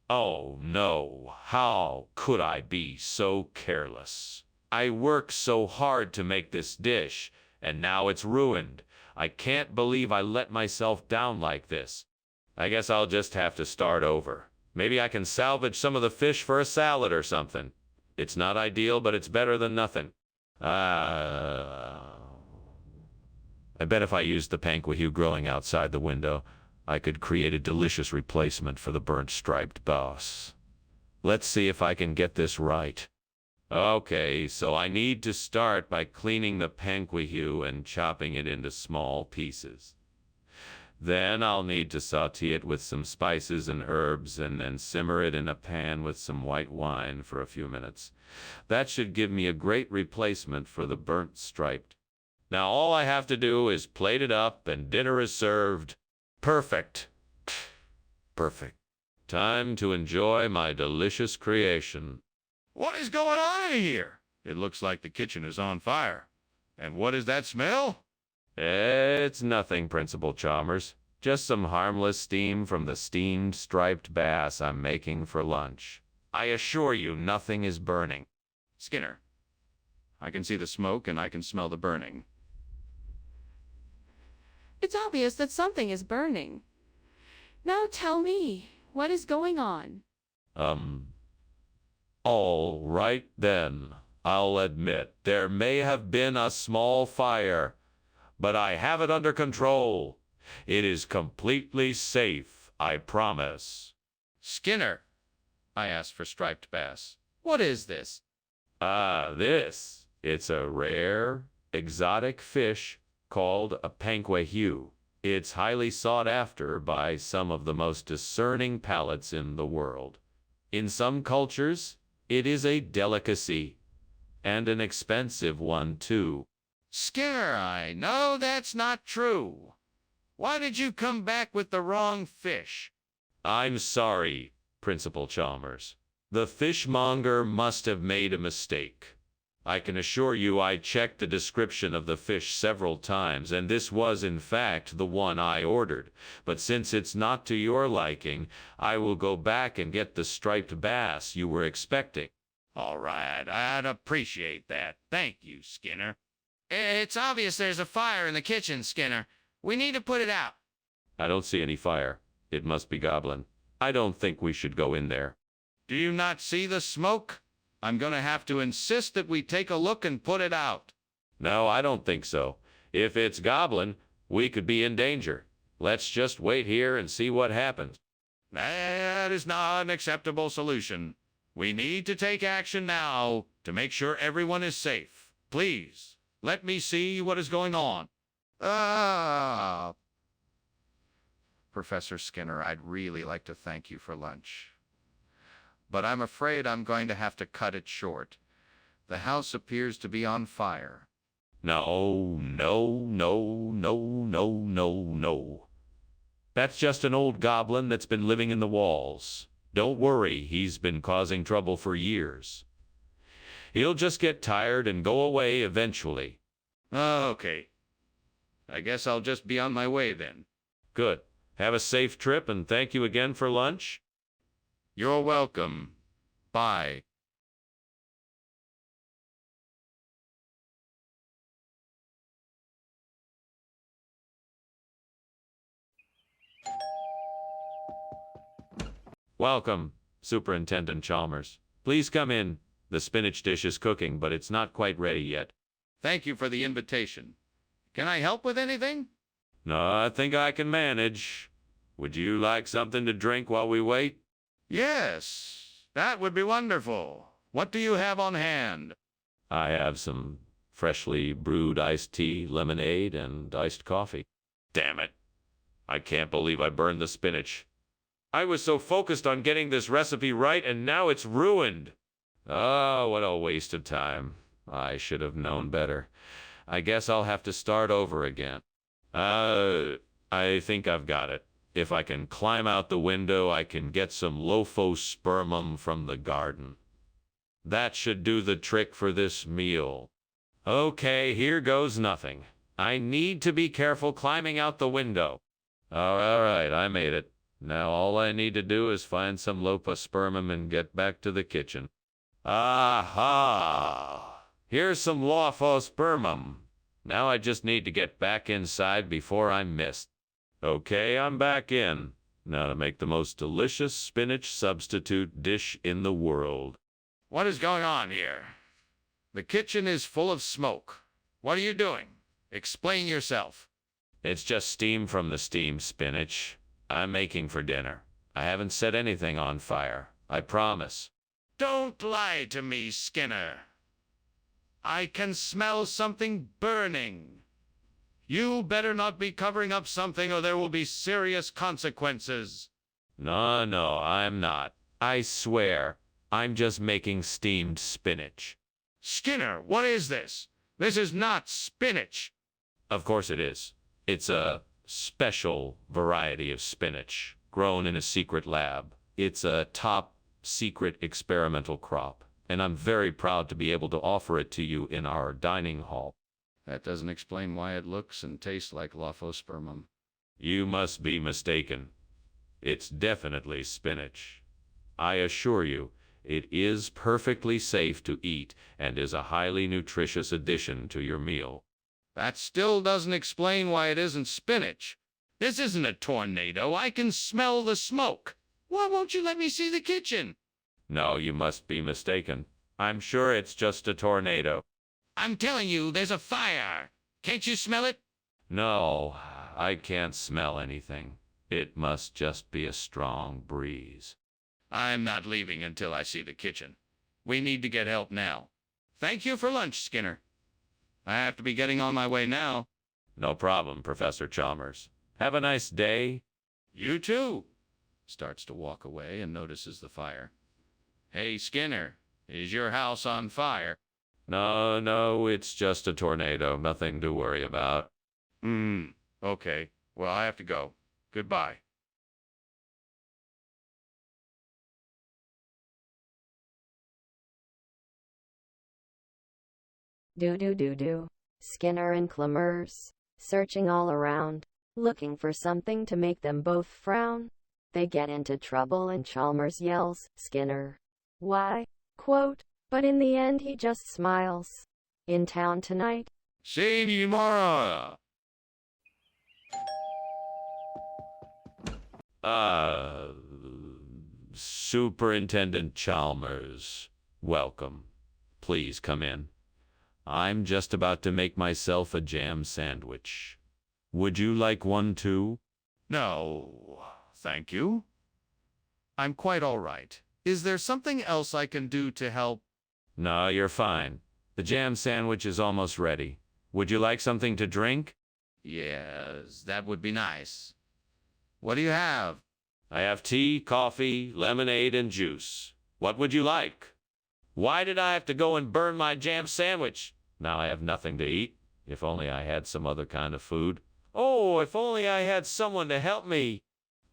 Oh, no. How could I be so careless? I worked so hard to make this dish, and now it's ruined. I can't believe I let myself down like this. I guess I'll just have to start over. Maybe I can salvage some of the fish for a salad or something. It's not ideal, but it's better than nothing. I bet if I used the panquahu growing outside the window, I could create a delicious replacement for the burnt striped bass. Let's see if I can get this right. Okay, so I need to start by cleaning the panquahu and chopping it into small pieces. Then I'll need to saute it with some spices and herbs and then simmer it in a pan with some white wine for a few minutes. That should give me a great replacement for the burnt striped. Now all I have to do is plate it up and dinner is served. Perfect. Time to enjoy my delicious creation. What is going on in here? It looks like the kitchen is on fire. And what is that smell? It's nothing, Principal Chalmers. Just some harmless steam from the steamed striped bass I'm making for lunch. I assure you nothing is burning. Skinner, I can see the smoke and I can smell the burning. It's obvious that something is burning. Now tell me, what is going on? All right then. I'll admit there may have been a small fire, but I have it under control. It is completely safe, I promise. Skinner, I asked for striped bass. What is this? This. It's a rare, exotic fish called a panquehue. It's highly sought after by some of the most discerning palates in the world. In some cultures, it is a delicacy, and an expensive one too. Skinner, I know that's not true. Why did you come back with the wrong fish? I'm sorry, Principal Chalmers. The fishmonger must have made a mistake. I can assure you I checked the description of the fish several times, and this was in fact the one I ordered. But since it's not to your liking, I will go back and get the striped bass you were expecting. All right, I'd appreciate that. Thank you, Skinner. It's obvious there's a fire in the kitchen, Skinner. We need to put it out. I don't see any fire. It must be Goblin. I don't think we should go in there. Do you not see the smoke? I'm going to have to insist that we take a look and put it out. No, I don't think so. If it's Goblin, we could be in danger. Let's just wait here and see what happens. That is not an acceptable solution. We need to take action now to make sure everyone is safe. Please, let me see what is going on. Professor Skinner, I'd really like to thank you for lunch. But I'm afraid I'm going to have to cut it short. The house appears to be on fire. No. That's just an old goblin that's been living in the walls. Don't worry, he's been causing trouble for years. He'll just get tired and go away eventually. Okay. I guess I'll just be on my way then. Good. Have a safe trip and thank you again for lunch. You're welcome. Bye. Welcome, Superintendent Chalmers. Please come in. The spinach dish is cooking, but it's not quite ready yet. Thank you for the invitation. Can I help with anything? No, I think I can manage. Would you like something to drink while we wait? Yes, that would be wonderful. What do you have on hand? I have some freshly brewed iced tea, lemonade, and iced coffee. Damn it. I can't believe I burned the spinach. I was so focused on getting this recipe right, and now it's ruined. Oh, what a waste of time. I should have known better. I guess I'll have to start over again. I think I've got it. If I can climb out the window, I can get some lophospermum from the garden. That should do the trick for this meal. Okay, here goes nothing. I need to be careful climbing out the window. All right, I made it. Now all I need to do is find some lophospermum and get back to the kitchen. Aha! Here's some lophospermum. Now I just need to get back inside before I'm missed. Okay, I'm back in. Now to make the most delicious spinach substitute dish in the world. What is going on here? The kitchen is full of smoke. What are you doing? Explain yourself. It's just steam from the steamed spinach I'm making for dinner. I haven't set anything on fire. I promise. Don't lie to me, Skinner. I can smell something burning. You better not be covering up something or there will be serious consequences. No, I'm not. I swear, I'm just making steamed spinach. Skinner, what is this? This is not spinach. Of course it is. It's a special variety of spinach grown in a secret lab. It's a top secret experimental crop, and I'm very proud to be able to offer it to you in our dining hall. That doesn't explain why it looks and tastes like lophospermum. You must be mistaken. It's definitely spinach. I assure you, it is perfectly safe to eat and is a highly nutritious addition to your meal. That still doesn't explain why it isn't spinach. This isn't a tornado. I can smell the smoke. Why won't you let me see the kitchen? No, you must be mistaken. I'm sure it's just a tornado. I'm telling you, there's a fire. Can't you smell it? No, I can't smell anything. It must just be a strong breeze. I'm not leaving until I see the kitchen. We need to get help now. Thank you for lunch, Skinner. I have to be getting on my way now. No problem, Professor Chalmers. Have a nice day. You too. Starts to walk away and notices the fire. Hey, Skinner, is your house on fire? No, it's just a tornado. Nothing to worry about. Okay. Well, I have to go. Goodbye. Do. Skinner and Clamers, searching all around, looking for something to make them both frown. They get into trouble and Chalmers yells, Skinner. Why? Quote, but in the end he just smiles. In town tonight? See you tomorrow. Superintendent Chalmers, welcome. Please come in. I'm just about to make myself a jam sandwich. Would you like one too? No, thank you. I'm quite all right. Is there something else I can do to help? No, you're fine. The jam sandwich is almost ready. Would you like something to drink? Yes, that would be nice. What do you have? I have tea, coffee, lemonade, and juice. What would you like? Why did I have to go and burn my jam sandwich? Now I have nothing to eat. If only I had some other kind of food. Oh, if only I had someone to help me.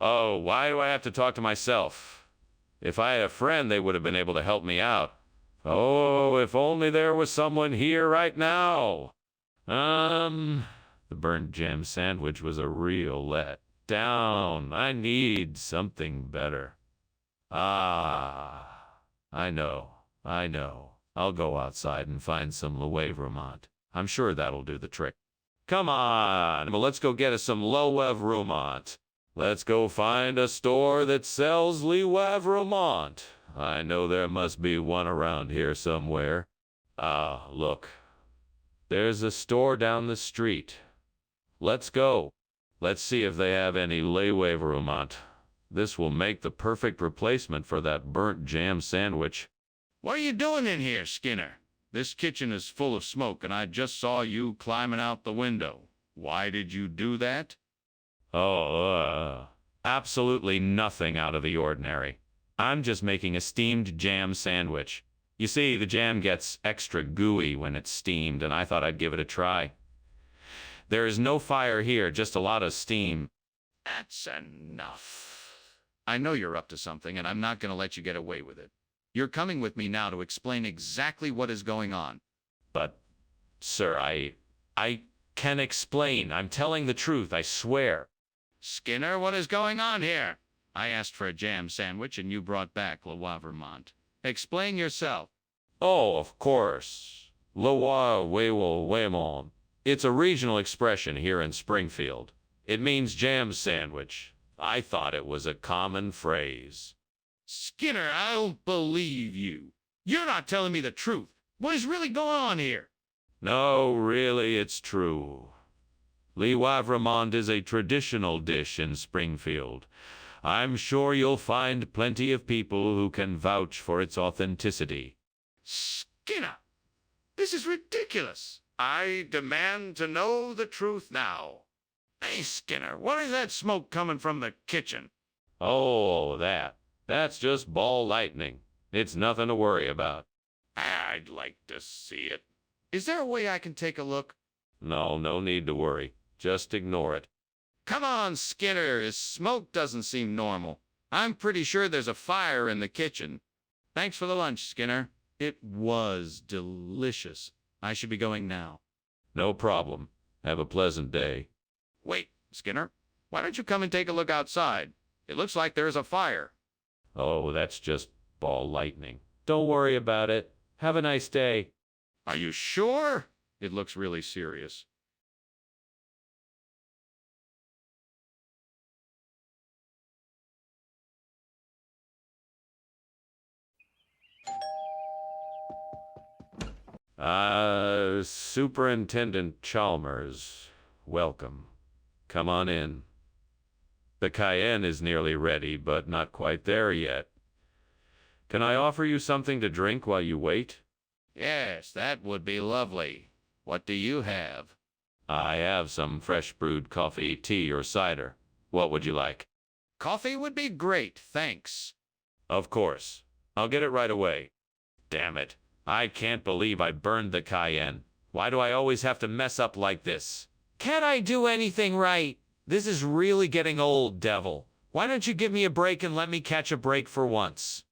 Oh, why do I have to talk to myself? If I had a friend, they would have been able to help me out. Oh, if only there was someone here right now. The burnt jam sandwich was a real letdown. I need something better. I know. I'll go outside and find some Loewe Vermont. I'm sure that'll do the trick. Come on, let's go get us some Loewe Vermont. Let's go find a store that sells Loewe Vermont. I know there must be one around here somewhere. Look. There's a store down the street. Let's go. Let's see if they have any Loewe Vermont. This will make the perfect replacement for that burnt jam sandwich. What are you doing in here, Skinner? This kitchen is full of smoke, and I just saw you climbing out the window. Why did you do that? Absolutely nothing out of the ordinary. I'm just making a steamed jam sandwich. You see, the jam gets extra gooey when it's steamed, and I thought I'd give it a try. There is no fire here, just a lot of steam. That's enough. I know you're up to something, and I'm not going to let you get away with it. You're coming with me now to explain exactly what is going on. But, sir, I can explain. I'm telling the truth, I swear. Skinner, what is going on here? I asked for a jam sandwich, and you brought back Loewe Vermont. Explain yourself. Oh, of course. Loewe Vermont. It's a regional expression here in Springfield. It means jam sandwich. I thought it was a common phrase. Skinner, I don't believe you. You're not telling me the truth. What is really going on here? No, really, it's true. Loewe Vermont is a traditional dish in Springfield. I'm sure you'll find plenty of people who can vouch for its authenticity. Skinner, this is ridiculous. I demand to know the truth now. Hey, Skinner, what is that smoke coming from the kitchen? Oh, that's just ball lightning. It's nothing to worry about. I'd like to see it. Is there a way I can take a look? No need to worry. Just ignore it. Come on, Skinner. This smoke doesn't seem normal. I'm pretty sure there's a fire in the kitchen. Thanks for the lunch, Skinner. It was delicious. I should be going now. No problem. Have a pleasant day. Wait, Skinner, why don't you come and take a look outside? It looks like there's a fire. Oh, that's just ball lightning. Don't worry about it. Have a nice day. Are you sure? It looks really serious. Superintendent Chalmers, welcome. Come on in. The cayenne is nearly ready, but not quite there yet. Can I offer you something to drink while you wait? Yes, that would be lovely. What do you have? I have some fresh brewed coffee, tea, or cider. What would you like? Coffee would be great, thanks. Of course. I'll get it right away. Damn it. I can't believe I burned the cayenne. Why do I always have to mess up like this? Can't I do anything right? This is really getting old, Devil. Why don't you give me a break and let me catch a break for once?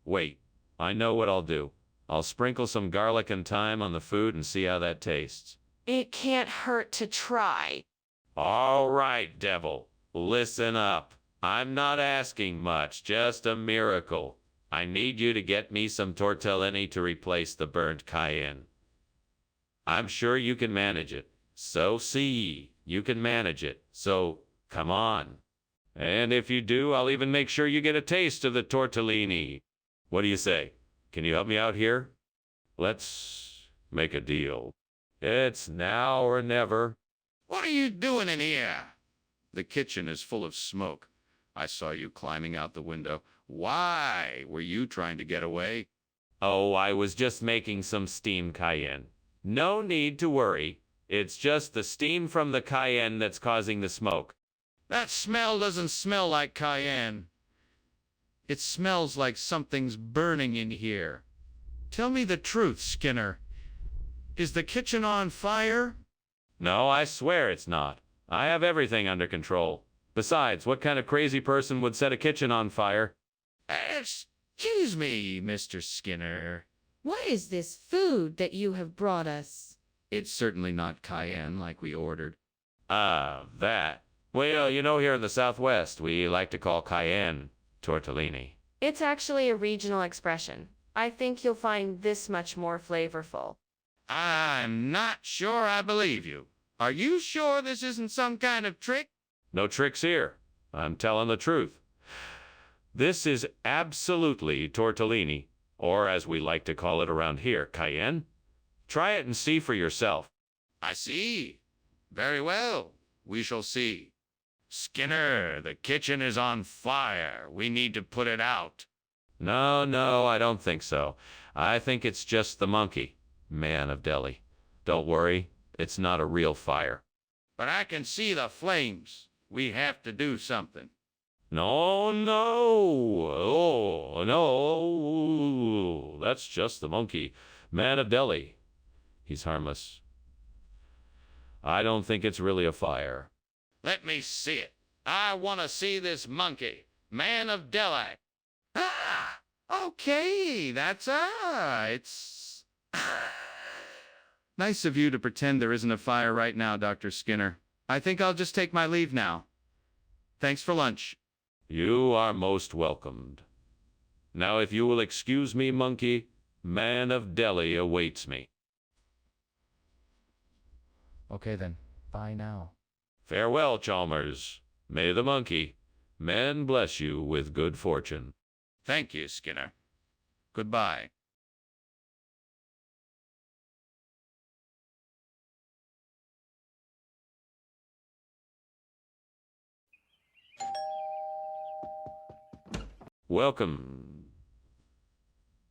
Wait, I know what I'll do. I'll sprinkle some garlic and thyme on the food and see how that tastes. It can't hurt to try. All right, Devil. Listen up. I'm not asking much, just a miracle. I need you to get me some tortellini to replace the burnt cayenne. I'm sure you can manage it. So see, you can manage it. So, come on. And if you do, I'll even make sure you get a taste of the tortellini. What do you say? Can you help me out here? Let's make a deal. It's now or never. What are you doing in here? The kitchen is full of smoke. I saw you climbing out the window. Why were you trying to get away? Oh, I was just making some steamed cayenne. No need to worry. It's just the steam from the cayenne that's causing the smoke. That smell doesn't smell like cayenne. It smells like something's burning in here. Tell me the truth, Skinner. Is the kitchen on fire? No, I swear it's not. I have everything under control. Besides, what kind of crazy person would set a kitchen on fire? Excuse me, Mr. Skinner. What is this food that you have brought us? It's certainly not cayenne like we ordered. That. Well, you know, here in the Southwest, we like to call cayenne tortellini. It's actually a regional expression. I think you'll find this much more flavorful. I'm not sure I believe you. Are you sure this isn't some kind of trick? No tricks here. I'm telling the truth. This is absolutely tortellini, or as we like to call it around here, cayenne. Try it and see for yourself. I see. Very well. We shall see. Skinner, the kitchen is on fire. We need to put it out. No, I don't think so. I think it's just the monkey, man of Delhi. Don't worry, it's not a real fire. But I can see the flames. We have to do something. No, oh, no, that's just the monkey, man of Delhi. He's harmless. I don't think it's really a fire. Let me see it. I want to see this monkey, man of Delhi. Ah, okay, it's... Nice of you to pretend there isn't a fire right now, Dr. Skinner. I think I'll just take my leave now. Thanks for lunch. You are most welcomed. Now, if you will excuse me, monkey, man of Delhi awaits me. Okay then, bye now. Farewell, Chalmers. May the monkey, man, bless you with good fortune. Thank you, Skinner. Goodbye. Welcome,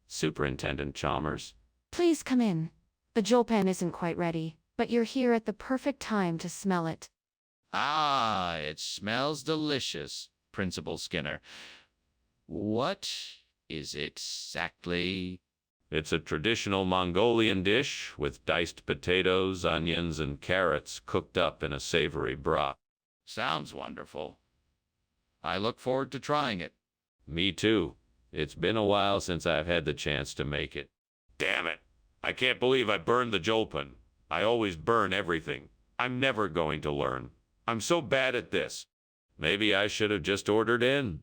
Superintendent Chalmers. Please come in. The jolpan isn't quite ready, but you're here at the perfect time to smell it. Ah, it smells delicious, Principal Skinner. What is it exactly? It's a traditional Mongolian dish with diced potatoes, onions, and carrots cooked up in a savory broth. Sounds wonderful. I look forward to trying it. Me too. It's been a while since I've had the chance to make it. Damn it! I can't believe I burned the jolpan. I always burn everything. I'm never going to learn. I'm so bad at this. Maybe I should have just ordered in.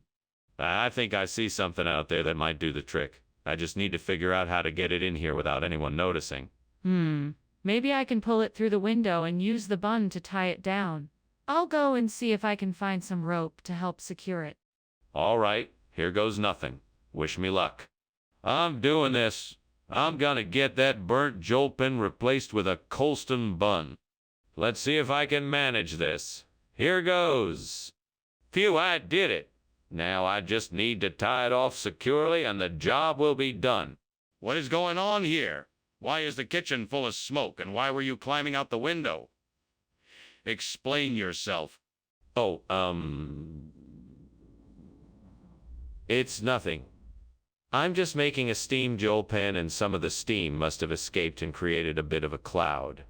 I think I see something out there that might do the trick. I just need to figure out how to get it in here without anyone noticing. Maybe I can pull it through the window and use the bun to tie it down. I'll go and see if I can find some rope to help secure it. All right, here goes nothing. Wish me luck. I'm doing this. I'm gonna get that burnt jolpin replaced with a Colston bun. Let's see if I can manage this. Here goes. Phew, I did it. Now I just need to tie it off securely and the job will be done. What is going on here? Why is the kitchen full of smoke, and why were you climbing out the window? Explain yourself. Oh, it's nothing. I'm just making a steam jolpen and some of the steam must have escaped and created a bit of a cloud.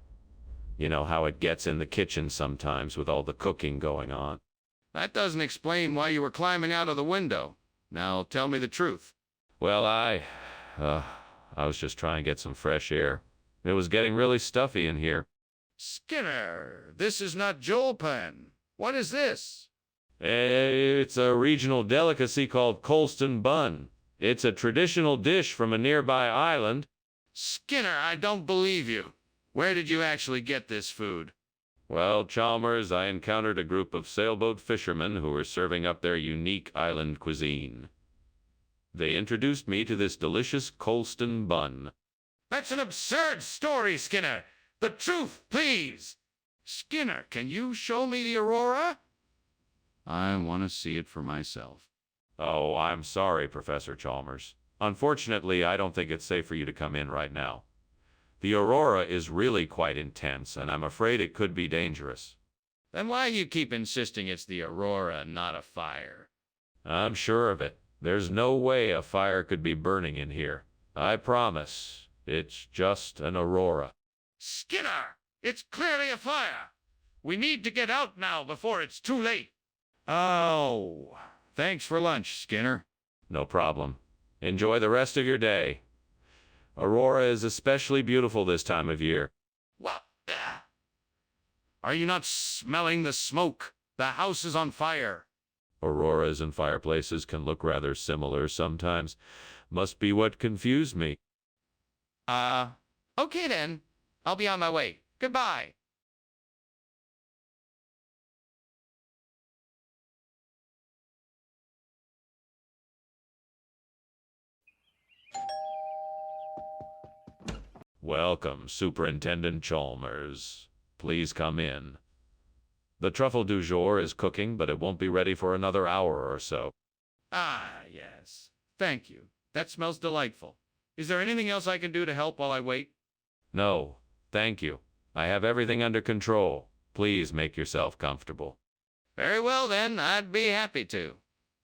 You know how it gets in the kitchen sometimes with all the cooking going on. That doesn't explain why you were climbing out of the window. Now tell me the truth. Well, I was just trying to get some fresh air. It was getting really stuffy in here. Skinner, this is not jolpen. What is this? It's a regional delicacy called Colston bun. It's a traditional dish from a nearby island. Skinner, I don't believe you. Where did you actually get this food? Well, Chalmers, I encountered a group of sailboat fishermen who were serving up their unique island cuisine. They introduced me to this delicious Colston bun. That's an absurd story, Skinner. The truth, please. Skinner, can you show me the aurora? I want to see it for myself. Oh, I'm sorry, Professor Chalmers. Unfortunately, I don't think it's safe for you to come in right now. The aurora is really quite intense, and I'm afraid it could be dangerous. Then why do you keep insisting it's the aurora, not a fire? I'm sure of it. There's no way a fire could be burning in here. I promise. It's just an aurora. Skinner, it's clearly a fire. We need to get out now before it's too late. Oh, thanks for lunch, Skinner. No problem. Enjoy the rest of your day. Aurora is especially beautiful this time of year. What? Are you not smelling the smoke? The house is on fire. Auroras and fireplaces can look rather similar sometimes. Must be what confused me. Okay then. I'll be on my way. Goodbye. Welcome, Superintendent Chalmers. Please come in. The truffle du jour is cooking, but it won't be ready for another hour or so. Ah, yes. Thank you. That smells delightful. Is there anything else I can do to help while I wait? No, thank you. I have everything under control. Please make yourself comfortable. Very well then, I'd be happy to.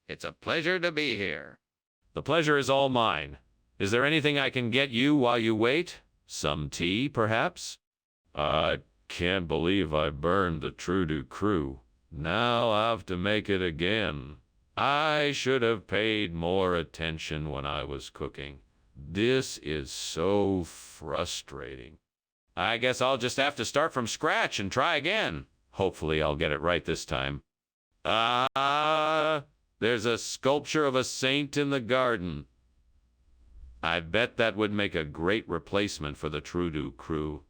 It's a pleasure to be here. The pleasure is all mine. Is there anything I can get you while you wait? Some tea, perhaps? I can't believe I burned the True du Cru. Now I have to make it again. I should have paid more attention when I was cooking. This is so frustrating. I guess I'll just have to start from scratch and try again. Hopefully I'll get it right this time. There's a sculpture of a saint in the garden. I bet that would make a great replacement for the True du Cru.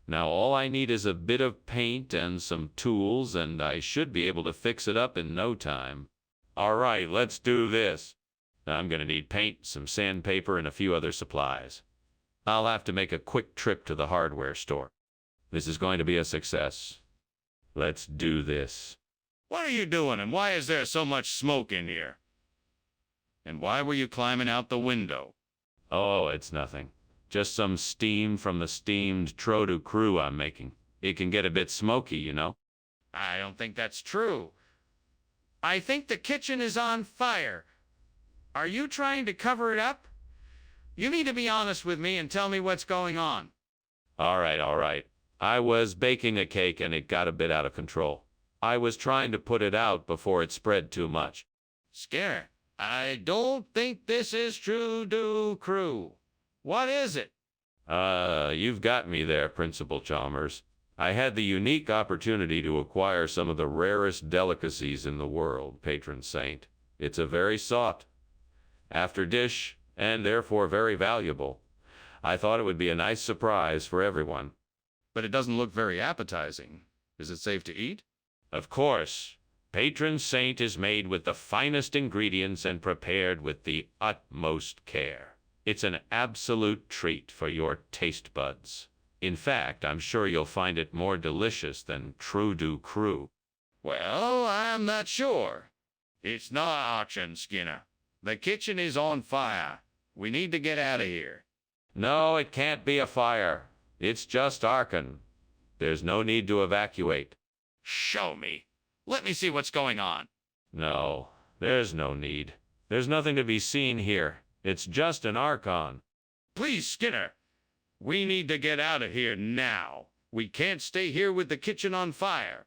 Now all I need is a bit of paint and some tools, and I should be able to fix it up in no time. All right, let's do this. I'm gonna need paint, some sandpaper, and a few other supplies. I'll have to make a quick trip to the hardware store. This is going to be a success. Let's do this. What are you doing, and why is there so much smoke in here? And why were you climbing out the window? Oh, it's nothing. Just some steam from the steamed True du Cru I'm making. It can get a bit smoky, you know. I don't think that's true. I think the kitchen is on fire. Are you trying to cover it up? You need to be honest with me and tell me what's going on. All right. I was baking a cake and it got a bit out of control. I was trying to put it out before it spread too much. Skinner, I don't think this is True du Cru. What is it? You've got me there, Principal Chalmers. I had the unique opportunity to acquire some of the rarest delicacies in the world, patron saint. It's a very sought after dish, and therefore very valuable. I thought it would be a nice surprise for everyone. But it doesn't look very appetizing. Is it safe to eat? Of course. Patron saint is made with the finest ingredients and prepared with the utmost care. It's an absolute treat for your taste buds. In fact, I'm sure you'll find it more delicious than True Du Cru. Well, I'm not sure. It's no option, Skinner. The kitchen is on fire. We need to get out of here. No, it can't be a fire. It's just Arkan. There's no need to evacuate. Show me. Let me see what's going on. No, there's no need. There's nothing to be seen here. It's just an Archon. Please, Skinner. We need to get out of here now. We can't stay here with the kitchen on fire.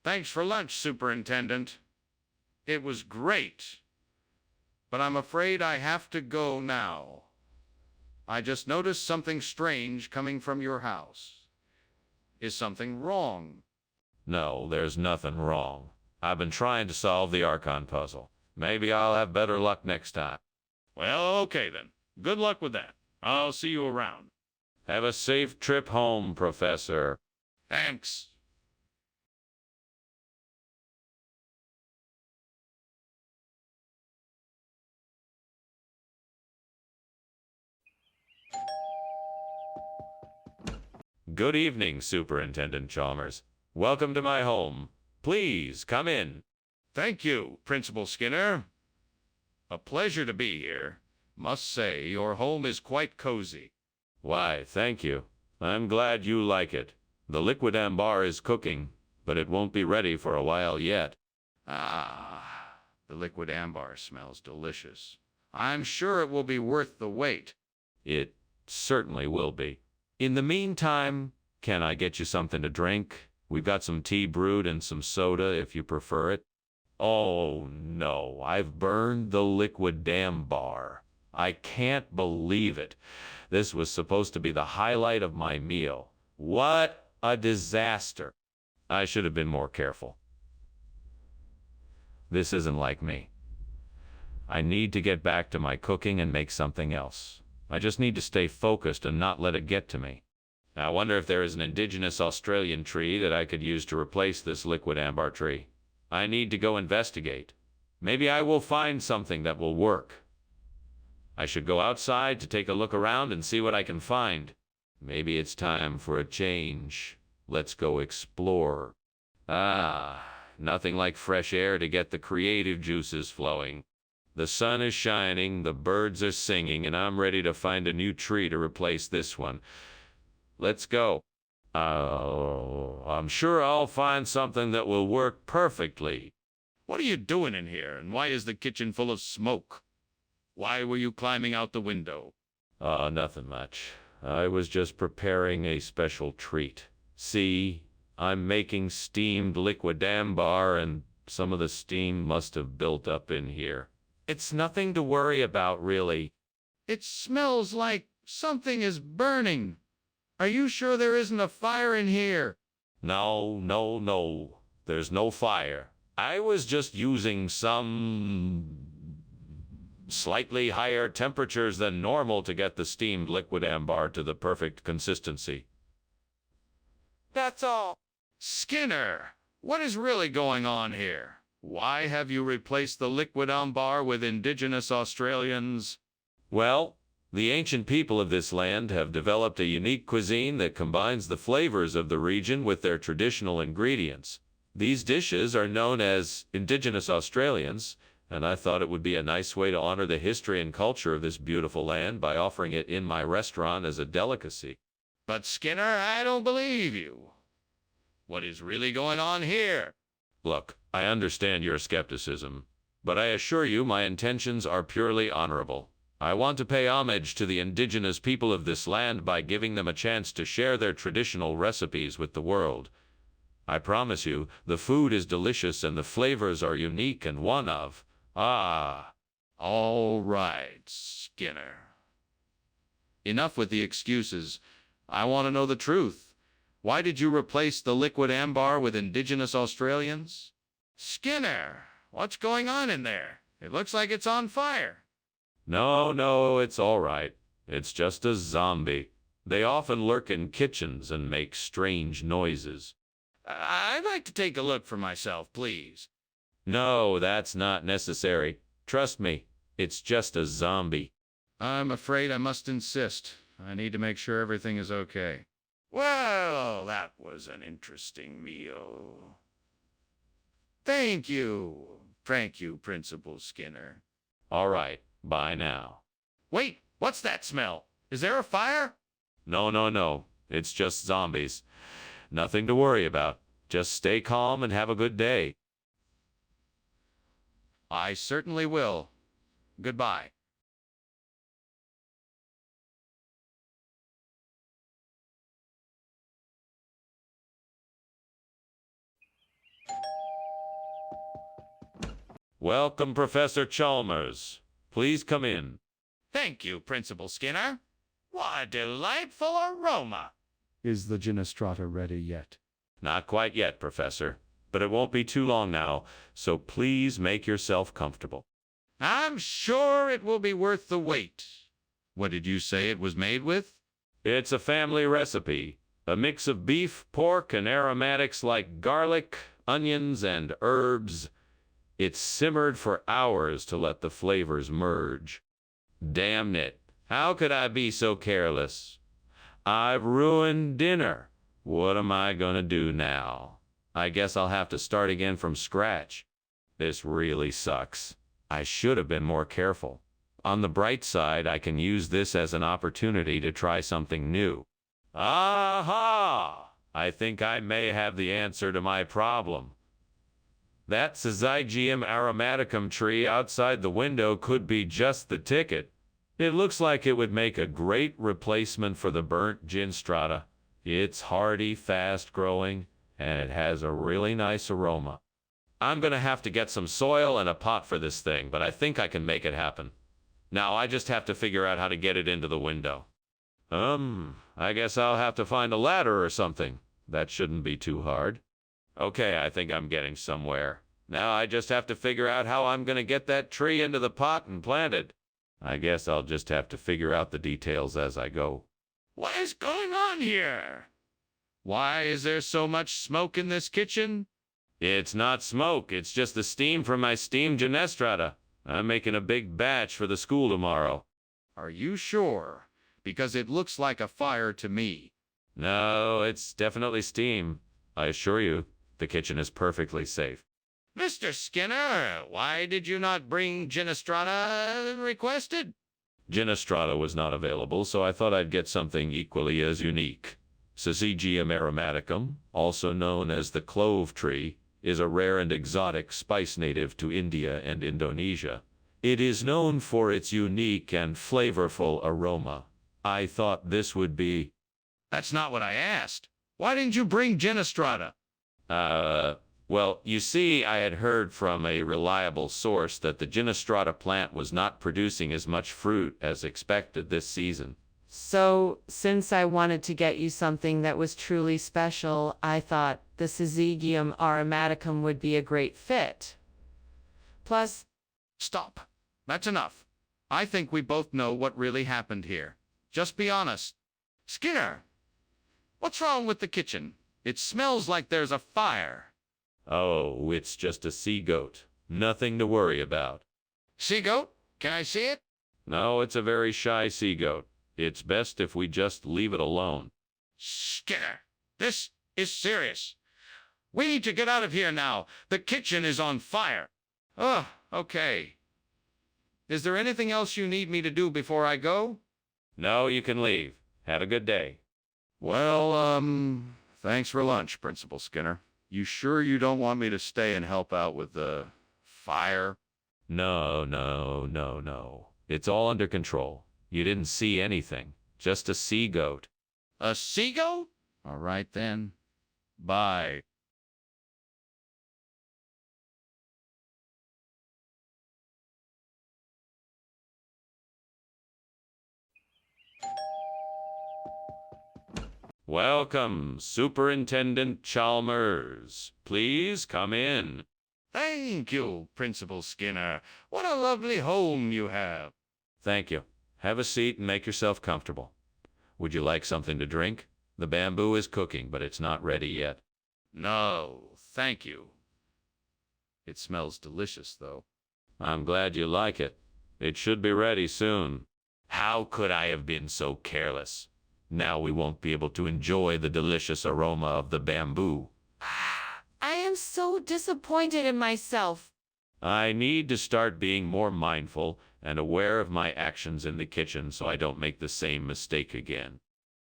Thanks for lunch, Superintendent. It was great. But I'm afraid I have to go now. I just noticed something strange coming from your house. Is something wrong? No, there's nothing wrong. I've been trying to solve the Archon puzzle. Maybe I'll have better luck next time. Well, okay then. Good luck with that. I'll see you around. Have a safe trip home, Professor. Thanks. Good evening, Superintendent Chalmers. Welcome to my home. Please, come in. Thank you, Principal Skinner. A pleasure to be here. Must say, your home is quite cozy. Why, thank you. I'm glad you like it. The liquid ambar is cooking, but it won't be ready for a while yet. Ah, the liquid ambar smells delicious. I'm sure it will be worth the wait. It certainly will be. In the meantime, can I get you something to drink? We've got some tea brewed and some soda if you prefer it. Oh no, I've burned the liquid ambar. I can't believe it. This was supposed to be the highlight of my meal. What a disaster. I should have been more careful. This isn't like me. I need to get back to my cooking and make something else. I just need to stay focused and not let it get to me. I wonder if there is an indigenous Australian tree that I could use to replace this liquid ambar tree. I need to go investigate. Maybe I will find something that will work. I should go outside to take a look around and see what I can find. Maybe it's time for a change. Let's go explore. Ah, nothing like fresh air to get the creative juices flowing. The sun is shining, the birds are singing, and I'm ready to find a new tree to replace this one. Let's go. Oh, I'm sure I'll find something that will work perfectly. What are you doing in here, and why is the kitchen full of smoke? Why were you climbing out the window? Nothing much. I was just preparing a special treat. See, I'm making steamed liquid ambar, and some of the steam must have built up in here. It's nothing to worry about, really. It smells like something is burning. Are you sure there isn't a fire in here? No. There's no fire. I was just using some slightly higher temperatures than normal to get the steamed liquid ambar to the perfect consistency. That's all. Skinner, what is really going on here? Why have you replaced the liquid ambar with indigenous Australians? Well, the ancient people of this land have developed a unique cuisine that combines the flavors of the region with their traditional ingredients. These dishes are known as indigenous Australians, and I thought it would be a nice way to honor the history and culture of this beautiful land by offering it in my restaurant as a delicacy. But Skinner, I don't believe you. What is really going on here? Look, I understand your skepticism, but I assure you my intentions are purely honorable. I want to pay homage to the indigenous people of this land by giving them a chance to share their traditional recipes with the world. I promise you, the food is delicious and the flavors are unique and one of, All right, Skinner. Enough with the excuses. I want to know the truth. Why did you replace the liquid ambar with indigenous Australians? Skinner, what's going on in there? It looks like it's on fire. No, it's all right. It's just a zombie. They often lurk in kitchens and make strange noises. I'd like to take a look for myself, please. No, that's not necessary. Trust me, it's just a zombie. I'm afraid I must insist. I need to make sure everything is okay. Well, that was an interesting meal. Thank you. Thank you, Principal Skinner. All right, bye now. Wait, what's that smell? Is there a fire? No. It's just zombies. Nothing to worry about. Just stay calm and have a good day. I certainly will. Goodbye. Welcome, Professor Chalmers. Please come in. Thank you, Principal Skinner. What a delightful aroma. Is the Ginestrata ready yet? Not quite yet, Professor, but it won't be too long now, so please make yourself comfortable. I'm sure it will be worth the wait. What did you say it was made with? It's a family recipe, a mix of beef, pork, and aromatics like garlic, onions, and herbs. It's simmered for hours to let the flavors merge. Damn it, how could I be so careless? I've ruined dinner. What am I gonna do now? I guess I'll have to start again from scratch. This really sucks. I should have been more careful. On the bright side, I can use this as an opportunity to try something new. Aha! I think I may have the answer to my problem. That Syzygium aromaticum tree outside the window could be just the ticket. It looks like it would make a great replacement for the burnt Ginestrata. It's hardy, fast-growing, and it has a really nice aroma. I'm gonna have to get some soil and a pot for this thing, but I think I can make it happen. Now I just have to figure out how to get it into the window. I guess I'll have to find a ladder or something. That shouldn't be too hard. Okay, I think I'm getting somewhere. Now I just have to figure out how I'm gonna get that tree into the pot and plant it. I guess I'll just have to figure out the details as I go. What is going on here? Why is there so much smoke in this kitchen? It's not smoke, it's just the steam from my steamed Ginestrata. I'm making a big batch for the school tomorrow. Are you sure? Because it looks like a fire to me. No, it's definitely steam. I assure you, the kitchen is perfectly safe. Mr. Skinner, why did you not bring Ginestrata requested? Ginestrata was not available, so I thought I'd get something equally as unique. Syzygium aromaticum, also known as the clove tree, is a rare and exotic spice native to India and Indonesia. It is known for its unique and flavorful aroma. I thought this would be... That's not what I asked. Why didn't you bring Ginestrata? Well, you see, I had heard from a reliable source that the Ginestrata plant was not producing as much fruit as expected this season. So, since I wanted to get you something that was truly special, I thought the Syzygium aromaticum would be a great fit. Plus, Stop. That's enough. I think we both know what really happened here. Just be honest. Skinner, what's wrong with the kitchen? It smells like there's a fire. Oh, it's just a sea-goat. Nothing to worry about. Sea-goat? Can I see it? No, it's a very shy sea-goat. It's best if we just leave it alone. Skinner, this is serious. We need to get out of here now. The kitchen is on fire. Oh, okay. Is there anything else you need me to do before I go? No, you can leave. Have a good day. Well, thanks for lunch, Principal Skinner. You sure you don't want me to stay and help out with the fire? No. It's all under control. You didn't see anything. Just a sea-goat. A sea-goat? All right then. Bye. Welcome, Superintendent Chalmers. Please come in. Thank you, Principal Skinner. What a lovely home you have. Thank you. Have a seat and make yourself comfortable. Would you like something to drink? The bamboo is cooking, but it's not ready yet. No, thank you. It smells delicious, though. I'm glad you like it. It should be ready soon. How could I have been so careless? Now we won't be able to enjoy the delicious aroma of the bamboo. I am so disappointed in myself. I need to start being more mindful and aware of my actions in the kitchen so I don't make the same mistake again.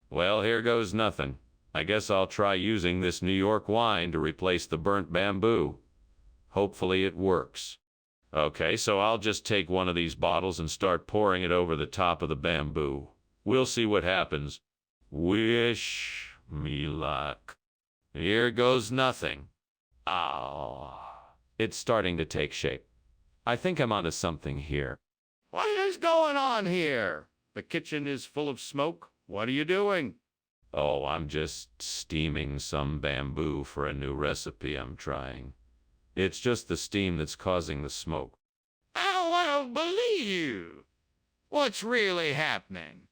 Well, here goes nothing. I guess I'll try using this New York wine to replace the burnt bamboo. Hopefully it works. Okay, so I'll just take one of these bottles and start pouring it over the top of the bamboo. We'll see what happens. Wish me luck. Here goes nothing. Oh, it's starting to take shape. I think I'm onto something here. What is going on here? The kitchen is full of smoke. What are you doing? Oh, I'm just steaming some bamboo for a new recipe I'm trying. It's just the steam that's causing the smoke. I don't believe you. What's really happening?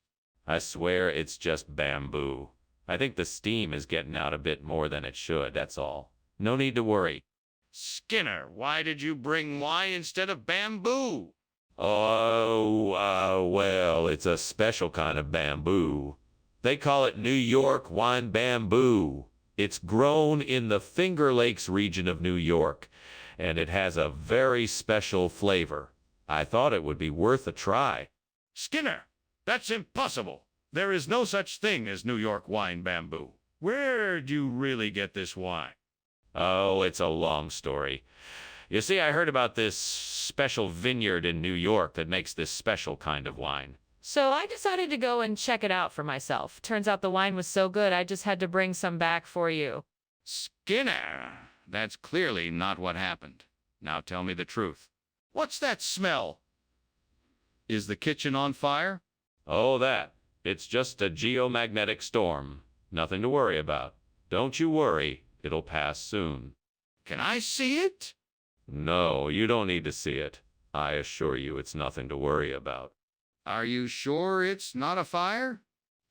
I swear it's just bamboo. I think the steam is getting out a bit more than it should, that's all. No need to worry. Skinner, why did you bring wine instead of bamboo? Oh, well, it's a special kind of bamboo. They call it New York wine bamboo. It's grown in the Finger Lakes region of New York, and it has a very special flavor. I thought it would be worth a try. Skinner, that's impossible. There is no such thing as New York wine bamboo. Where'd you really get this wine? Oh, it's a long story. You see, I heard about this special vineyard in New York that makes this special kind of wine. So I decided to go and check it out for myself. Turns out the wine was so good, I just had to bring some back for you. Skinner, that's clearly not what happened. Now tell me the truth. What's that smell? Is the kitchen on fire? Oh, that. It's just a geomagnetic storm. Nothing to worry about. Don't you worry. It'll pass soon. Can I see it? No, you don't need to see it. I assure you it's nothing to worry about. Are you sure it's not a fire?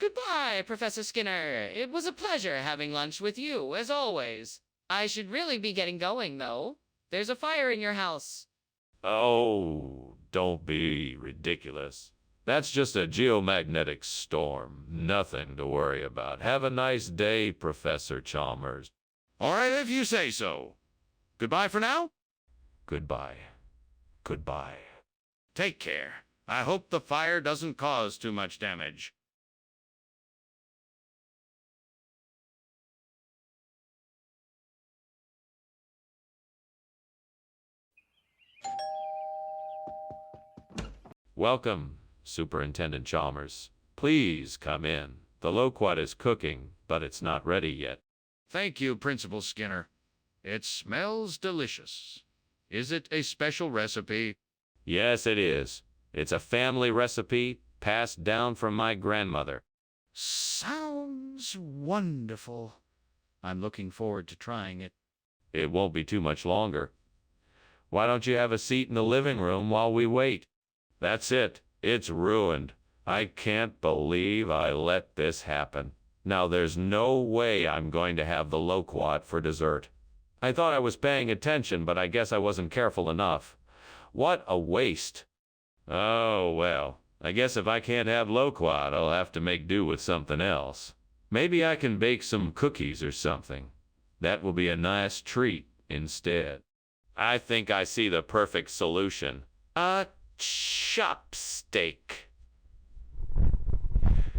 Goodbye, Professor Skinner. It was a pleasure having lunch with you, as always. I should really be getting going, though. There's a fire in your house. Oh, don't be ridiculous. That's just a geomagnetic storm. Nothing to worry about. Have a nice day, Professor Chalmers. All right, if you say so. Goodbye for now. Goodbye. Goodbye. Take care. I hope the fire doesn't cause too much damage. Welcome, Superintendent Chalmers. Please come in. The loquat is cooking, but it's not ready yet. Thank you, Principal Skinner. It smells delicious. Is it a special recipe? Yes, it is. It's a family recipe passed down from my grandmother. Sounds wonderful. I'm looking forward to trying it. It won't be too much longer. Why don't you have a seat in the living room while we wait? That's it. It's ruined. I can't believe I let this happen. Now there's no way I'm going to have the loquat for dessert. I thought I was paying attention, but I guess I wasn't careful enough. What a waste. Oh, well, I guess if I can't have loquat, I'll have to make do with something else. Maybe I can bake some cookies or something. That will be a nice treat instead. I think I see the perfect solution. A chopstick.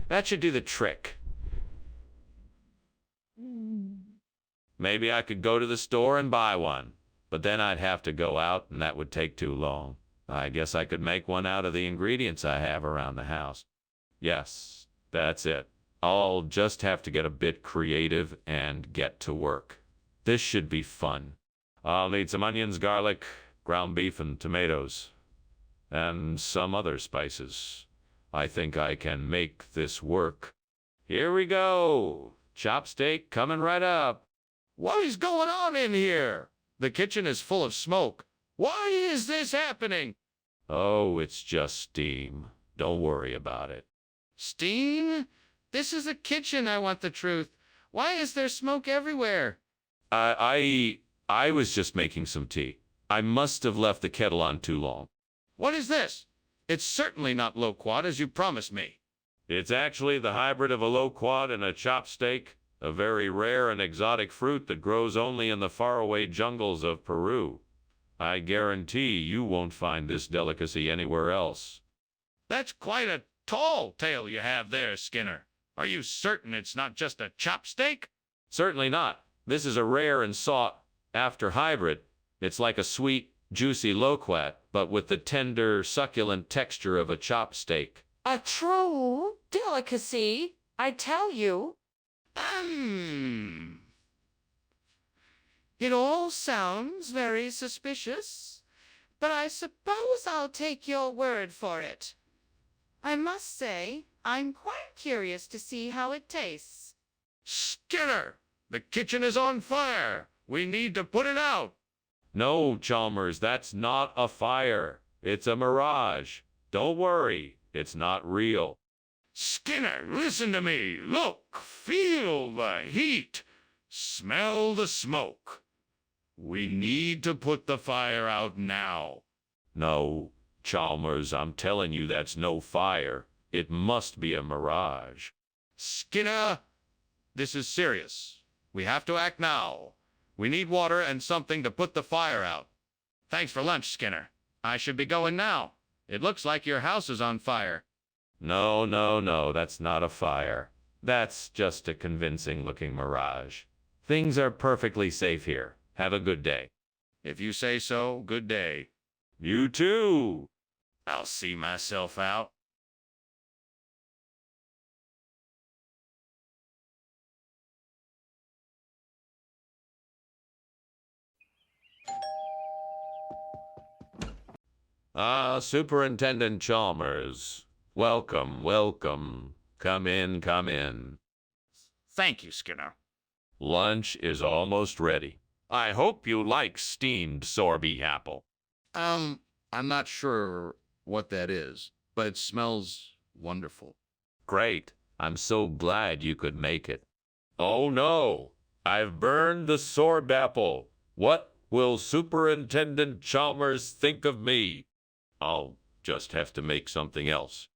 That should do the trick. Maybe I could go to the store and buy one, but then I'd have to go out and that would take too long. I guess I could make one out of the ingredients I have around the house. Yes, that's it. I'll just have to get a bit creative and get to work. This should be fun. I'll need some onions, garlic, ground beef, and tomatoes, and some other spices. I think I can make this work. Here we go. Chopsteak coming right up. What is going on in here? The kitchen is full of smoke. Why is this happening? Oh, it's just steam. Don't worry about it. Steam? This is a kitchen, I want the truth. Why is there smoke everywhere? I was just making some tea. I must have left the kettle on too long. What is this? It's certainly not loquat as you promised me. It's actually the hybrid of a loquat and a chopsteak, a very rare and exotic fruit that grows only in the faraway jungles of Peru. I guarantee you won't find this delicacy anywhere else. That's quite a tall tale you have there, Skinner. Are you certain it's not just a chopsteak? Certainly not. This is a rare and sought-after hybrid. It's like a sweet, juicy loquat, but with the tender, succulent texture of a chopsteak. A true delicacy, I tell you. It all sounds very suspicious, but I suppose I'll take your word for it. I must say, I'm quite curious to see how it tastes. Skinner, the kitchen is on fire. We need to put it out. No, Chalmers, that's not a fire. It's a mirage. Don't worry, it's not real. Skinner, listen to me. Look, feel the heat. Smell the smoke. We need to put the fire out now. No, Chalmers, I'm telling you that's no fire. It must be a mirage. Skinner, this is serious. We have to act now. We need water and something to put the fire out. Thanks for lunch, Skinner. I should be going now. It looks like your house is on fire. No, that's not a fire. That's just a convincing-looking mirage. Things are perfectly safe here. Have a good day. If you say so, good day. You too. I'll see myself out. Superintendent Chalmers. Welcome. Come in. Thank you, Skinner. Lunch is almost ready. I hope you like steamed sorbet apple. I'm not sure what that is, but it smells wonderful. Great. I'm so glad you could make it. Oh no, I've burned the sorbet apple. What will Superintendent Chalmers think of me? I'll just have to make something else.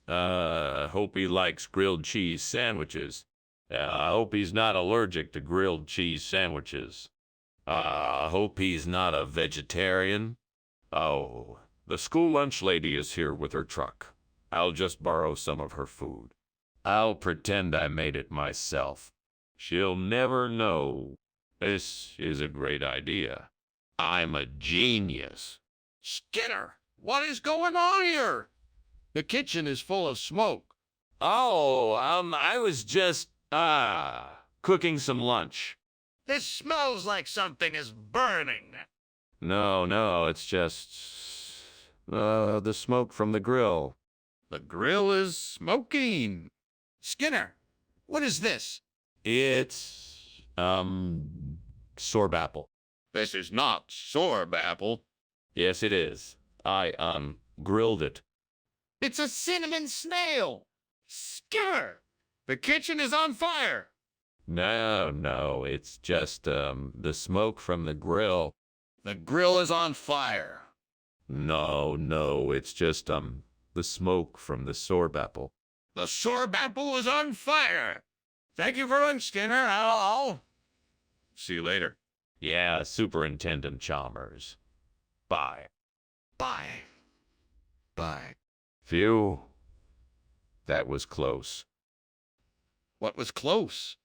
Hope he likes grilled cheese sandwiches. I hope he's not allergic to grilled cheese sandwiches. Hope he's not a vegetarian. Oh, the school lunch lady is here with her truck. I'll just borrow some of her food. I'll pretend I made it myself. She'll never know. This is a great idea. I'm a genius. Skinner, what is going on here? The kitchen is full of smoke. Oh, I was just, cooking some lunch. This smells like something is burning. No, it's just, the smoke from the grill. The grill is smoking. Skinner, what is this? It's, sorbet apple. This is not sorbet apple. Yes, it is. I, grilled it. It's a cinnamon snail. Skinner, the kitchen is on fire. No, it's just, the smoke from the grill. The grill is on fire. No, it's just, the smoke from the sorbet apple. The sorbet apple is on fire. Thank you for lunch, Skinner. I'll see you later. Yeah, Superintendent Chalmers. Bye. Bye. Phew. That was close. What was close?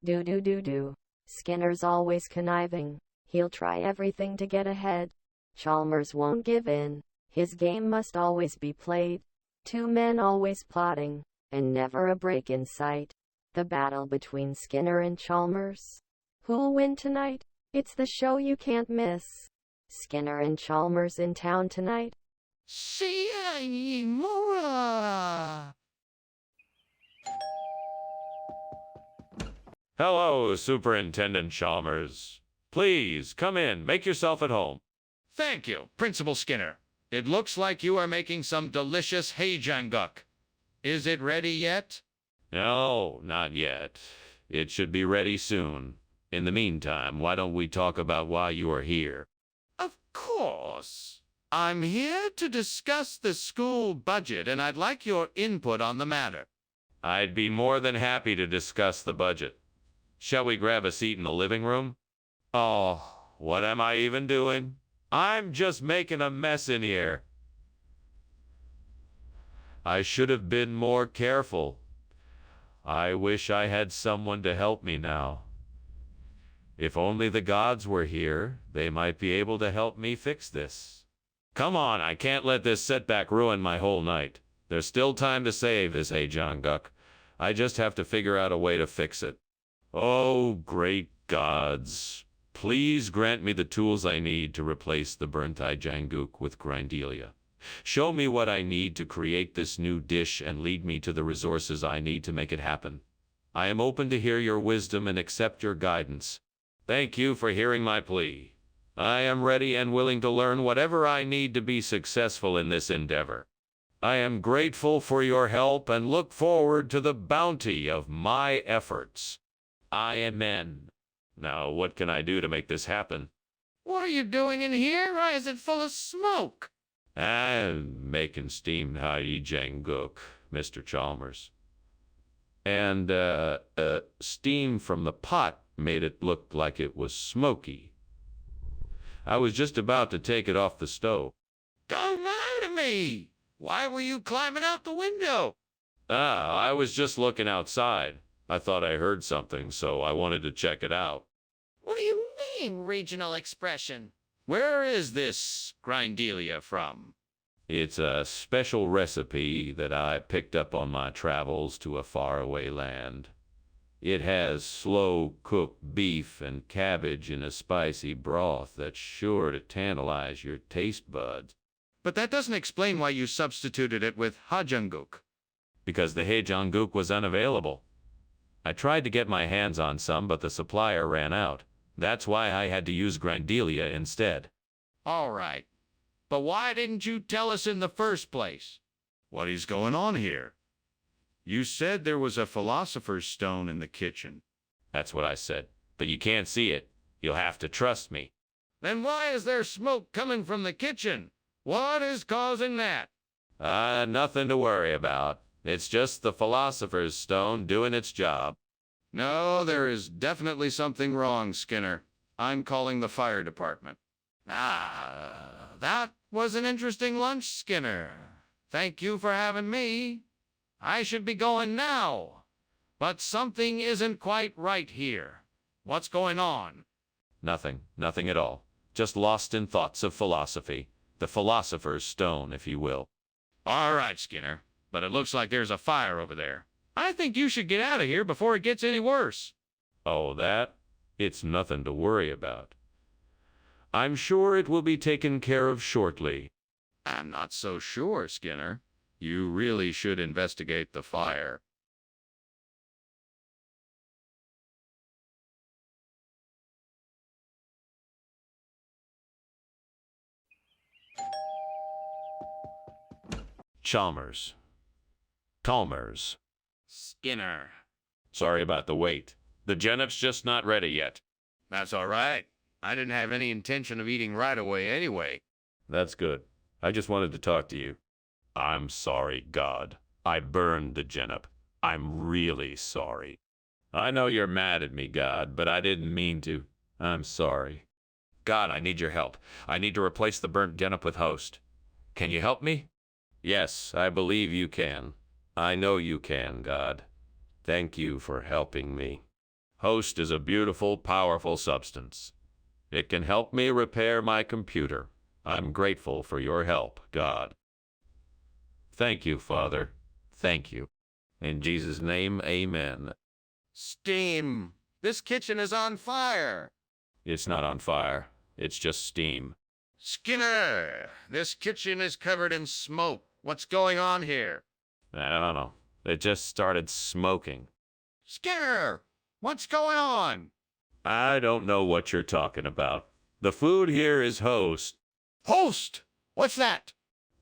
Do. Skinner's always conniving. He'll try everything to get ahead. Chalmers won't give in. His game must always be played. Two men always plotting, and never a break in sight. The battle between Skinner and Chalmers. Who'll win tonight? It's the show you can't miss. Skinner and Chalmers in town tonight? See ya, Mora. Hello, Superintendent Chalmers. Please, come in. Make yourself at home. Thank you, Principal Skinner. It looks like you are making some delicious hejanguk. Is it ready yet? No, not yet. It should be ready soon. In the meantime, why don't we talk about why you are here? Of course. I'm here to discuss the school budget, and I'd like your input on the matter. I'd be more than happy to discuss the budget. Shall we grab a seat in the living room? Oh, what am I even doing? I'm just making a mess in here. I should have been more careful. I wish I had someone to help me now. If only the gods were here, they might be able to help me fix this. Come on, I can't let this setback ruin my whole night. There's still time to save this Hejanguk. I just have to figure out a way to fix it. Oh, great gods. Please grant me the tools I need to replace the burnt Hejanguk with Grindelia. Show me what I need to create this new dish and lead me to the resources I need to make it happen. I am open to hear your wisdom and accept your guidance. Thank you for hearing my plea. I am ready and willing to learn whatever I need to be successful in this endeavor. I am grateful for your help and look forward to the bounty of my efforts. Amen. Now, what can I do to make this happen? What are you doing in here? Why is it full of smoke? I'm making steamed Hejanguk, Mr. Chalmers. And, steam from the pot made it look like it was smoky. I was just about to take it off the stove. Don't lie to me! Why were you climbing out the window? I was just looking outside. I thought I heard something, so I wanted to check it out. What do you mean, regional expression? Where is this Grindelia from? It's a special recipe that I picked up on my travels to a faraway land. It has slow-cooked beef and cabbage in a spicy broth that's sure to tantalize your taste buds. But that doesn't explain why you substituted it with Hejanguk. Because the Hejanguk was unavailable. I tried to get my hands on some, but the supplier ran out. That's why I had to use Grindelia instead. All right. But why didn't you tell us in the first place? What is going on here? You said there was a philosopher's stone in the kitchen. That's what I said. But you can't see it. You'll have to trust me. Then why is there smoke coming from the kitchen? What is causing that? Nothing to worry about. It's just the philosopher's stone doing its job. No, there is definitely something wrong, Skinner. I'm calling the fire department. That was an interesting lunch, Skinner. Thank you for having me. I should be going now. But something isn't quite right here. What's going on? Nothing at all. Just lost in thoughts of philosophy. The philosopher's stone, if you will. All right, Skinner. But it looks like there's a fire over there. I think you should get out of here before it gets any worse. Oh, that? It's nothing to worry about. I'm sure it will be taken care of shortly. I'm not so sure, Skinner. You really should investigate the fire. Chalmers. Skinner. Sorry about the wait. The genop's just not ready yet. That's all right. I didn't have any intention of eating right away anyway. That's good. I just wanted to talk to you. I'm sorry, God. I burned the genop. I'm really sorry. I know you're mad at me, God, but I didn't mean to. I'm sorry. God, I need your help. I need to replace the burnt genop with host. Can you help me? Yes, I believe you can. I know you can, God. Thank you for helping me. Host is a beautiful, powerful substance. It can help me repair my computer. I'm grateful for your help, God. Thank you, Father. Thank you. In Jesus' name, amen. Steam! This kitchen is on fire! It's not on fire. It's just steam. Skinner, this kitchen is covered in smoke. What's going on here? I don't know. It just started smoking. Skinner, what's going on? I don't know what you're talking about. The food here is host. Host! What's that?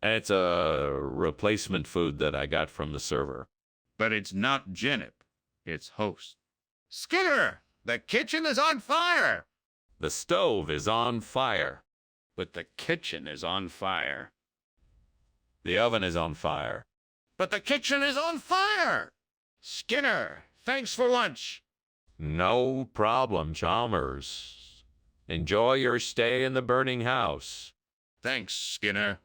It's a replacement food that I got from the server. But it's not Genip. It's host. Skinner, the kitchen is on fire! The stove is on fire. But the kitchen is on fire. The oven is on fire. But the kitchen is on fire! Skinner, thanks for lunch. No problem, Chalmers. Enjoy your stay in the burning house. Thanks, Skinner.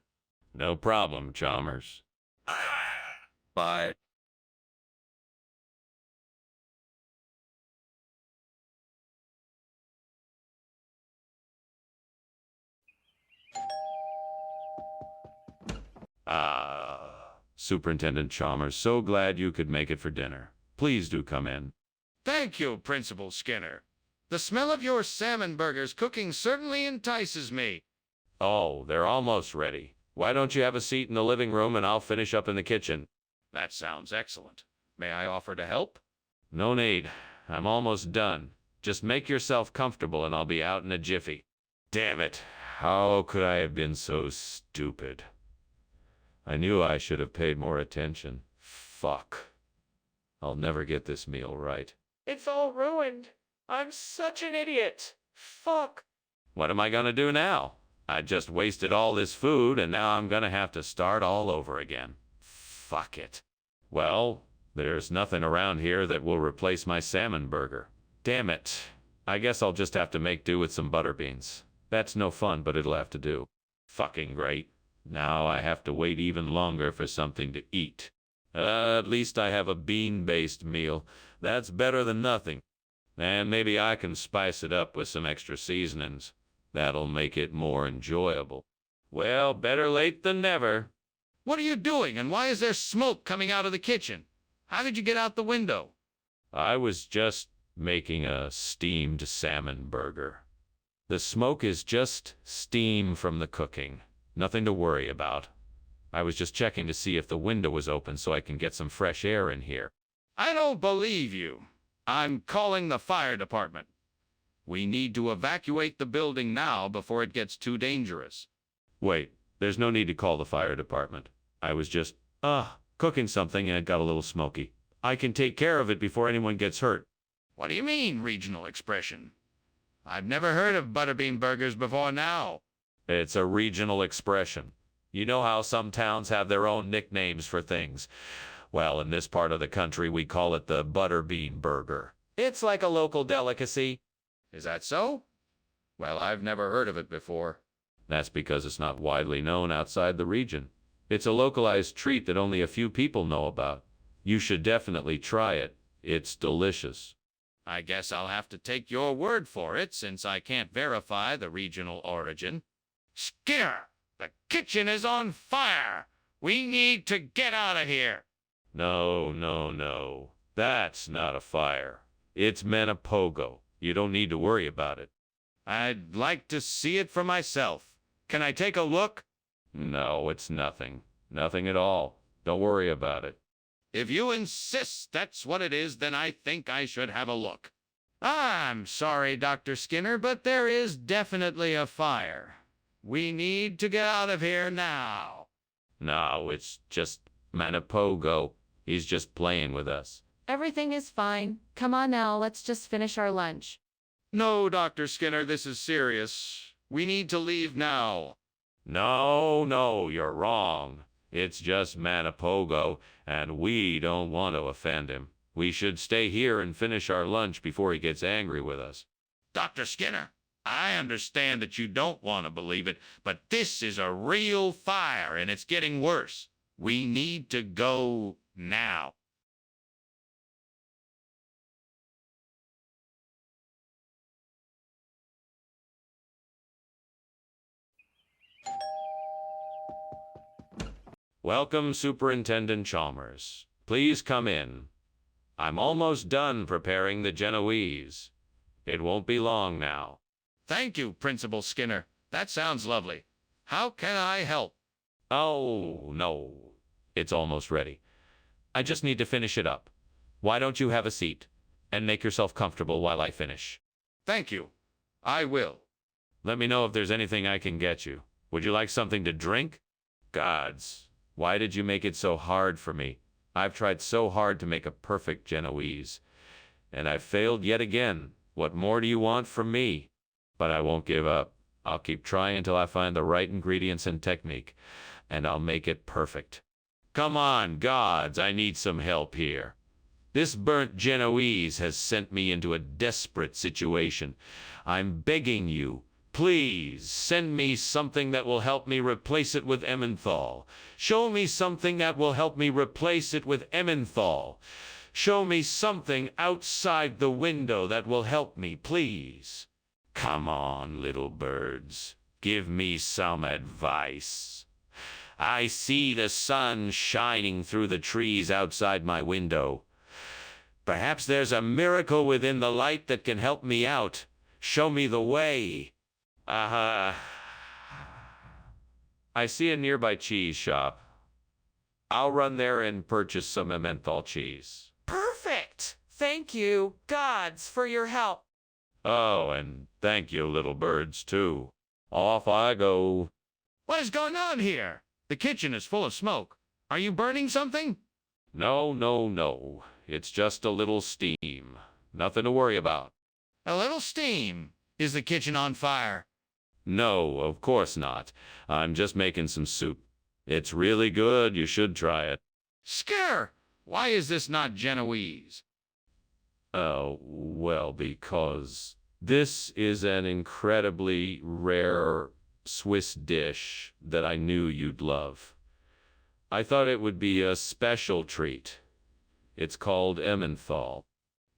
No problem, Chalmers. Bye. Superintendent Chalmers, so glad you could make it for dinner. Please do come in. Thank you, Principal Skinner. The smell of your salmon burgers cooking certainly entices me. Oh, they're almost ready. Why don't you have a seat in the living room and I'll finish up in the kitchen? That sounds excellent. May I offer to help? No need. I'm almost done. Just make yourself comfortable and I'll be out in a jiffy. Damn it. How could I have been so stupid? I knew I should have paid more attention. Fuck. I'll never get this meal right. It's all ruined. I'm such an idiot. Fuck. What am I gonna do now? I just wasted all this food and now I'm gonna have to start all over again. Fuck it. Well, there's nothing around here that will replace my salmon burger. Damn it. I guess I'll just have to make do with some butter beans. That's no fun, but it'll have to do. Fucking great. Now I have to wait even longer for something to eat. At least I have a bean-based meal. That's better than nothing. And maybe I can spice it up with some extra seasonings. That'll make it more enjoyable. Well, better late than never. What are you doing, and why is there smoke coming out of the kitchen? How did you get out the window? I was just making a steamed salmon burger. The smoke is just steam from the cooking. Nothing to worry about. I was just checking to see if the window was open so I can get some fresh air in here. I don't believe you. I'm calling the fire department. We need to evacuate the building now before it gets too dangerous. Wait, there's no need to call the fire department. I was just, cooking something and it got a little smoky. I can take care of it before anyone gets hurt. What do you mean, regional expression? I've never heard of butterbean burgers before now. It's a regional expression. You know how some towns have their own nicknames for things? Well, in this part of the country, we call it the butterbean burger. It's like a local delicacy. Is that so? Well, I've never heard of it before. That's because it's not widely known outside the region. It's a localized treat that only a few people know about. You should definitely try it. It's delicious. I guess I'll have to take your word for it since I can't verify the regional origin. Skinner, the kitchen is on fire. We need to get out of here. No. That's not a fire. It's Manipogo. You don't need to worry about it. I'd like to see it for myself. Can I take a look? No, it's nothing. Nothing at all. Don't worry about it. If you insist that's what it is, then I think I should have a look. I'm sorry, Dr. Skinner, but there is definitely a fire. We need to get out of here now. No, it's just Manipogo. He's just playing with us. Everything is fine. Come on now, let's just finish our lunch. No, Dr. Skinner, this is serious. We need to leave now. No, you're wrong. It's just Manipogo, and we don't want to offend him. We should stay here and finish our lunch before he gets angry with us. Dr. Skinner, I understand that you don't want to believe it, but this is a real fire, and it's getting worse. We need to go now. Welcome, Superintendent Chalmers. Please come in. I'm almost done preparing the Genoese. It won't be long now. Thank you, Principal Skinner. That sounds lovely. How can I help? Oh, no. It's almost ready. I just need to finish it up. Why don't you have a seat and make yourself comfortable while I finish? Thank you. I will. Let me know if there's anything I can get you. Would you like something to drink? Gods, why did you make it so hard for me? I've tried so hard to make a perfect Genoese, and I've failed yet again. What more do you want from me? But I won't give up. I'll keep trying until I find the right ingredients and technique, and I'll make it perfect. Come on, gods, I need some help here. This burnt Genoese has sent me into a desperate situation. I'm begging you, please send me something that will help me replace it with Emmenthal. Show me something that will help me replace it with Emmenthal. Show me something outside the window that will help me, please. Come on, little birds. Give me some advice. I see the sun shining through the trees outside my window. Perhaps there's a miracle within the light that can help me out. Show me the way. I see a nearby cheese shop. I'll run there and purchase some Emmenthal cheese. Perfect! Thank you, gods, for your help. Oh, and thank you, little birds, too. Off I go. What is going on here? The kitchen is full of smoke. Are you burning something? No, no, no. It's just a little steam. Nothing to worry about. A little steam. Is the kitchen on fire? No, of course not. I'm just making some soup. It's really good. You should try it. Skinner, why is this not Genoese? Oh, well, because this is an incredibly rare Swiss dish that I knew you'd love. I thought it would be a special treat. It's called Emmenthal.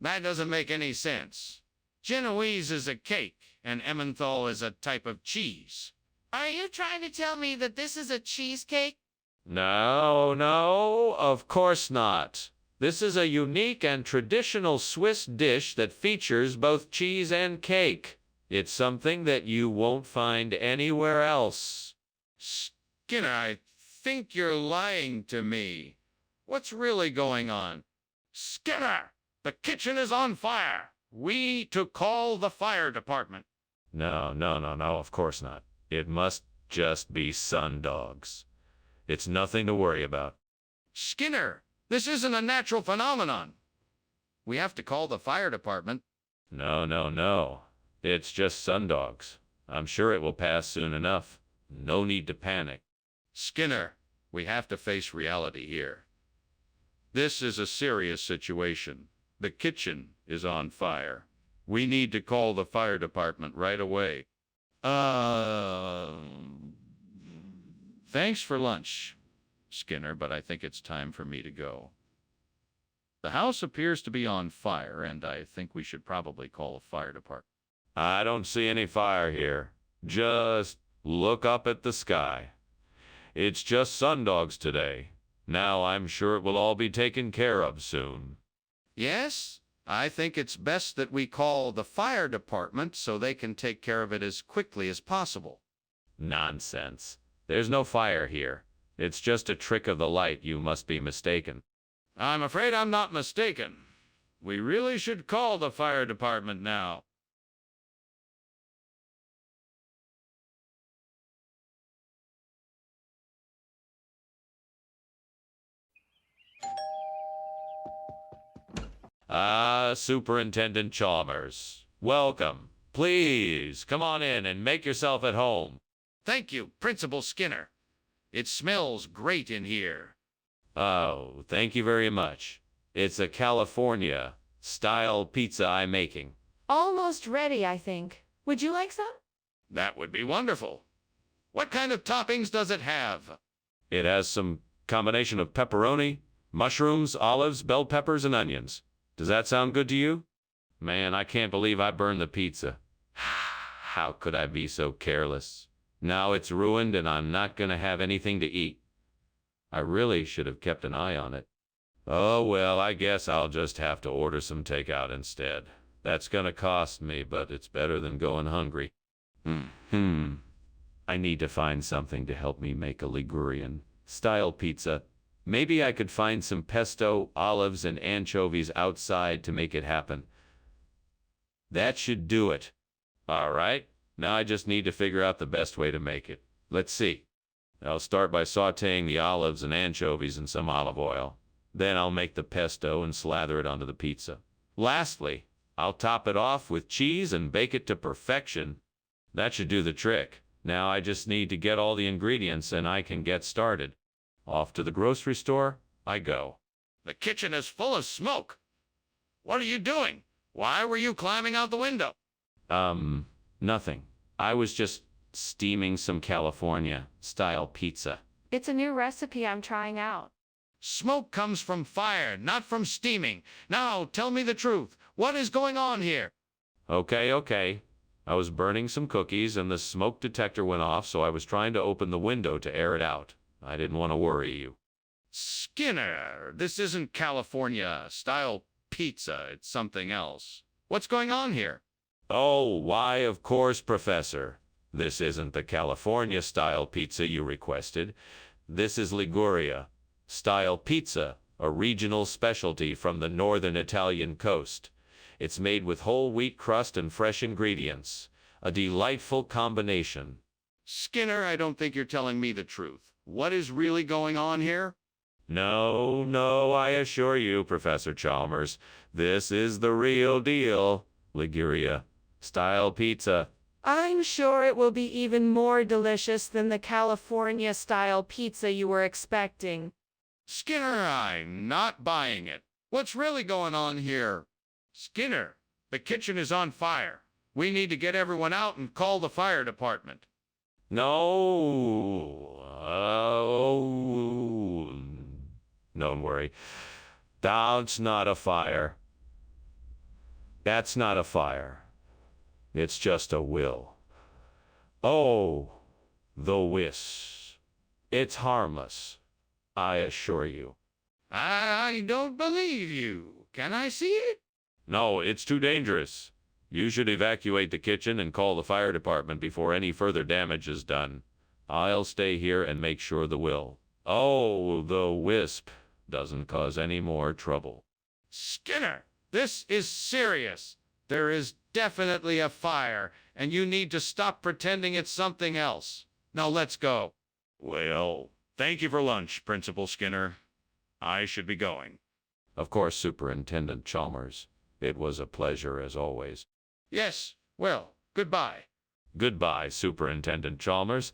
That doesn't make any sense. Genoese is a cake, and Emmenthal is a type of cheese. Are you trying to tell me that this is a cheesecake? No, no, of course not. This is a unique and traditional Swiss dish that features both cheese and cake. It's something that you won't find anywhere else. Skinner, I think you're lying to me. What's really going on? Skinner, the kitchen is on fire. We need to call the fire department. No, no, no, no, of course not. It must just be sun dogs. It's nothing to worry about. Skinner, this isn't a natural phenomenon. We have to call the fire department. No, no, no. It's just sun dogs. I'm sure it will pass soon enough. No need to panic. Skinner, we have to face reality here. This is a serious situation. The kitchen is on fire. We need to call the fire department right away. Thanks for lunch, Skinner, but I think it's time for me to go. The house appears to be on fire, and I think we should probably call a fire department. I don't see any fire here. Just look up at the sky. It's just sun dogs today. Now I'm sure it will all be taken care of soon. Yes, I think it's best that we call the fire department so they can take care of it as quickly as possible. Nonsense. There's no fire here. It's just a trick of the light. You must be mistaken. I'm afraid I'm not mistaken. We really should call the fire department now. Superintendent Chalmers. Welcome. Please, come on in and make yourself at home. Thank you, Principal Skinner. It smells great in here. Oh, thank you very much. It's a California-style pizza I'm making. Almost ready, I think. Would you like some? That would be wonderful. What kind of toppings does it have? It has some combination of pepperoni, mushrooms, olives, bell peppers, and onions. Does that sound good to you? Man, I can't believe I burned the pizza. How could I be so careless? Now it's ruined and I'm not gonna have anything to eat. I really should have kept an eye on it. Oh well, I guess I'll just have to order some takeout instead. That's gonna cost me, but it's better than going hungry. I need to find something to help me make a Ligurian-style pizza. Maybe I could find some pesto, olives, and anchovies outside to make it happen. That should do it. All right, now I just need to figure out the best way to make it. Let's see. I'll start by sautéing the olives and anchovies in some olive oil. Then I'll make the pesto and slather it onto the pizza. Lastly, I'll top it off with cheese and bake it to perfection. That should do the trick. Now I just need to get all the ingredients and I can get started. Off to the grocery store I go. The kitchen is full of smoke. What are you doing? Why were you climbing out the window? Nothing. I was just steaming some California-style pizza. It's a new recipe I'm trying out. Smoke comes from fire, not from steaming. Now, tell me the truth. What is going on here? Okay. I was burning some cookies and the smoke detector went off, so I was trying to open the window to air it out. I didn't want to worry you. Skinner, this isn't California-style pizza. It's something else. What's going on here? Oh, why, of course, Professor. This isn't the California-style pizza you requested. This is Liguria-style pizza, a regional specialty from the northern Italian coast. It's made with whole wheat crust and fresh ingredients. A delightful combination. Skinner, I don't think you're telling me the truth. What is really going on here? No, I assure you, Professor Chalmers, this is the real deal. Liguria-style pizza. I'm sure it will be even more delicious than the California-style pizza you were expecting. Skinner, I'm not buying it. What's really going on here? Skinner, the kitchen is on fire. We need to get everyone out and call the fire department. No. Don't worry. That's not a fire. That's not a fire. It's just a will. Oh, the whiz. It's harmless, I assure you. I don't believe you. Can I see it? No, it's too dangerous. You should evacuate the kitchen and call the fire department before any further damage is done. I'll stay here and make sure the wisp doesn't cause any more trouble. Skinner, this is serious. There is definitely a fire, and you need to stop pretending it's something else. Now let's go. Well, thank you for lunch, Principal Skinner. I should be going. Of course, Superintendent Chalmers. It was a pleasure as always. Yes, well, goodbye. Goodbye, Superintendent Chalmers.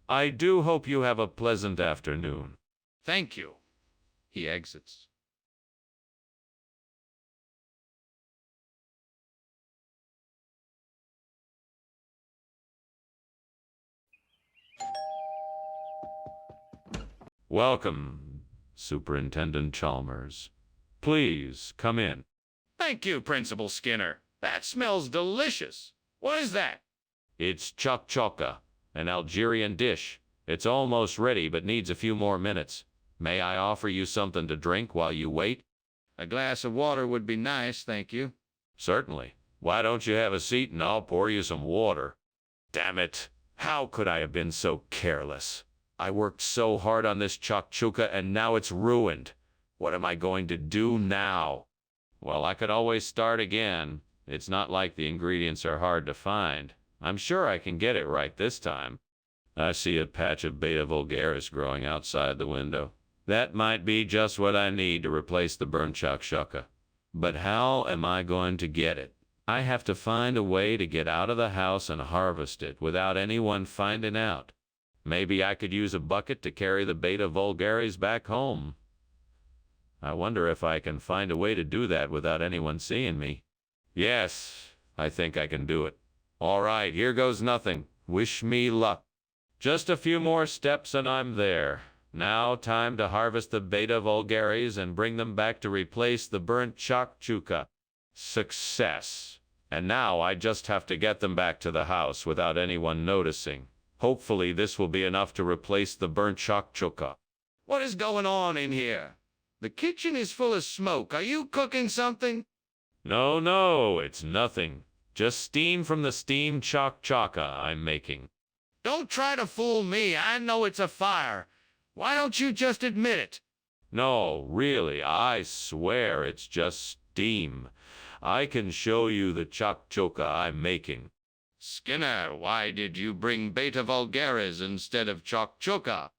I do hope you have a pleasant afternoon. Thank you. He exits. Welcome, Superintendent Chalmers. Please come in. Thank you, Principal Skinner. That smells delicious. What is that? It's chakchoka, an Algerian dish. It's almost ready but needs a few more minutes. May I offer you something to drink while you wait? A glass of water would be nice, thank you. Certainly. Why don't you have a seat and I'll pour you some water? Damn it. How could I have been so careless? I worked so hard on this chakchuka and now it's ruined. What am I going to do now? Well, I could always start again. It's not like the ingredients are hard to find. I'm sure I can get it right this time. I see a patch of Beta vulgaris growing outside the window. That might be just what I need to replace the burnt shakshuka. But how am I going to get it? I have to find a way to get out of the house and harvest it without anyone finding out. Maybe I could use a bucket to carry the Beta vulgaris back home. I wonder if I can find a way to do that without anyone seeing me. Yes, I think I can do it. All right, here goes nothing. Wish me luck. Just a few more steps and I'm there. Now time to harvest the Beta vulgaris and bring them back to replace the burnt chakchuka. Success. And now I just have to get them back to the house without anyone noticing. Hopefully this will be enough to replace the burnt chakchuka. What is going on in here? The kitchen is full of smoke. Are you cooking something? No, it's nothing. Just steam from the steamed chakchaka I'm making. Don't try to fool me. I know it's a fire. Why don't you just admit it? No, really, I swear it's just steam. I can show you the chakchoka I'm making. Skinner, why did you bring beta vulgaris instead of chakchoka?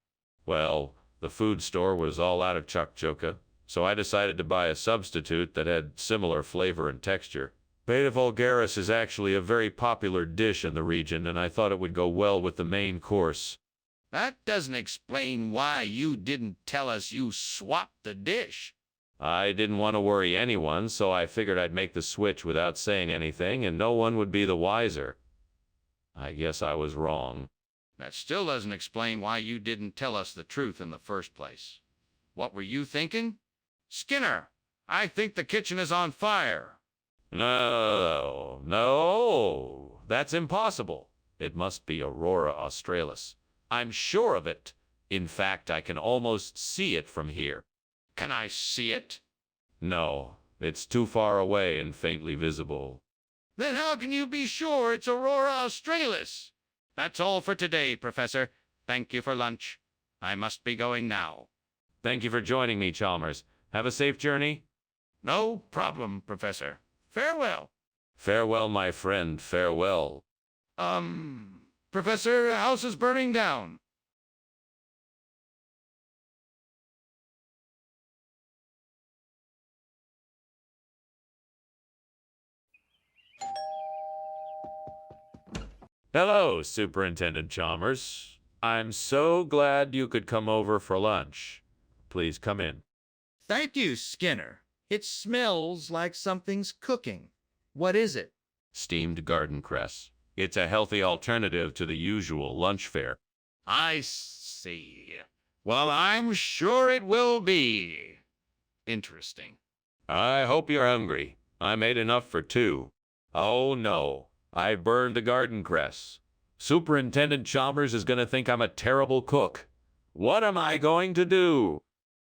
Well, the food store was all out of chakchoka, so I decided to buy a substitute that had similar flavor and texture. Beta vulgaris is actually a very popular dish in the region, and I thought it would go well with the main course. That doesn't explain why you didn't tell us you swapped the dish. I didn't want to worry anyone, so I figured I'd make the switch without saying anything, and no one would be the wiser. I guess I was wrong. That still doesn't explain why you didn't tell us the truth in the first place. What were you thinking? Skinner, I think the kitchen is on fire. No, that's impossible. It must be Aurora Australis. I'm sure of it. In fact, I can almost see it from here. Can I see it? No, it's too far away and faintly visible. Then how can you be sure it's Aurora Australis? That's all for today, Professor. Thank you for lunch. I must be going now. Thank you for joining me, Chalmers. Have a safe journey. No problem, Professor. Farewell. Farewell, my friend, farewell. Professor, house is burning down. Hello, Superintendent Chalmers. I'm so glad you could come over for lunch. Please come in. Thank you, Skinner. It smells like something's cooking. What is it? Steamed garden cress. It's a healthy alternative to the usual lunch fare. I see. Well, I'm sure it will be interesting. I hope you're hungry. I made enough for two. Oh no, I burned the garden cress. Superintendent Chalmers is going to think I'm a terrible cook. What am I going to do?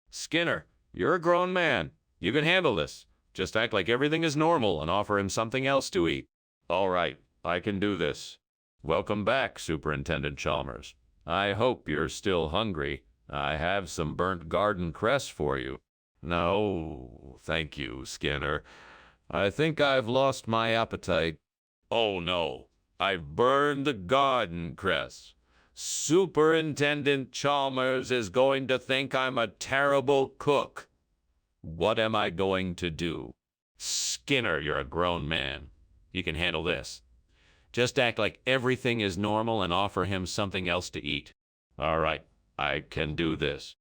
Skinner, you're a grown man. You can handle this. Just act like everything is normal and offer him something else to eat. All right, I can do this. Welcome back, Superintendent Chalmers. I hope you're still hungry. I have some burnt garden cress for you. No, thank you, Skinner. I think I've lost my appetite. Oh no, I've burned the garden cress. Superintendent Chalmers is going to think I'm a terrible cook. What am I going to do? Skinner, you're a grown man. You can handle this. Just act like everything is normal and offer him something else to eat. All right, I can do this.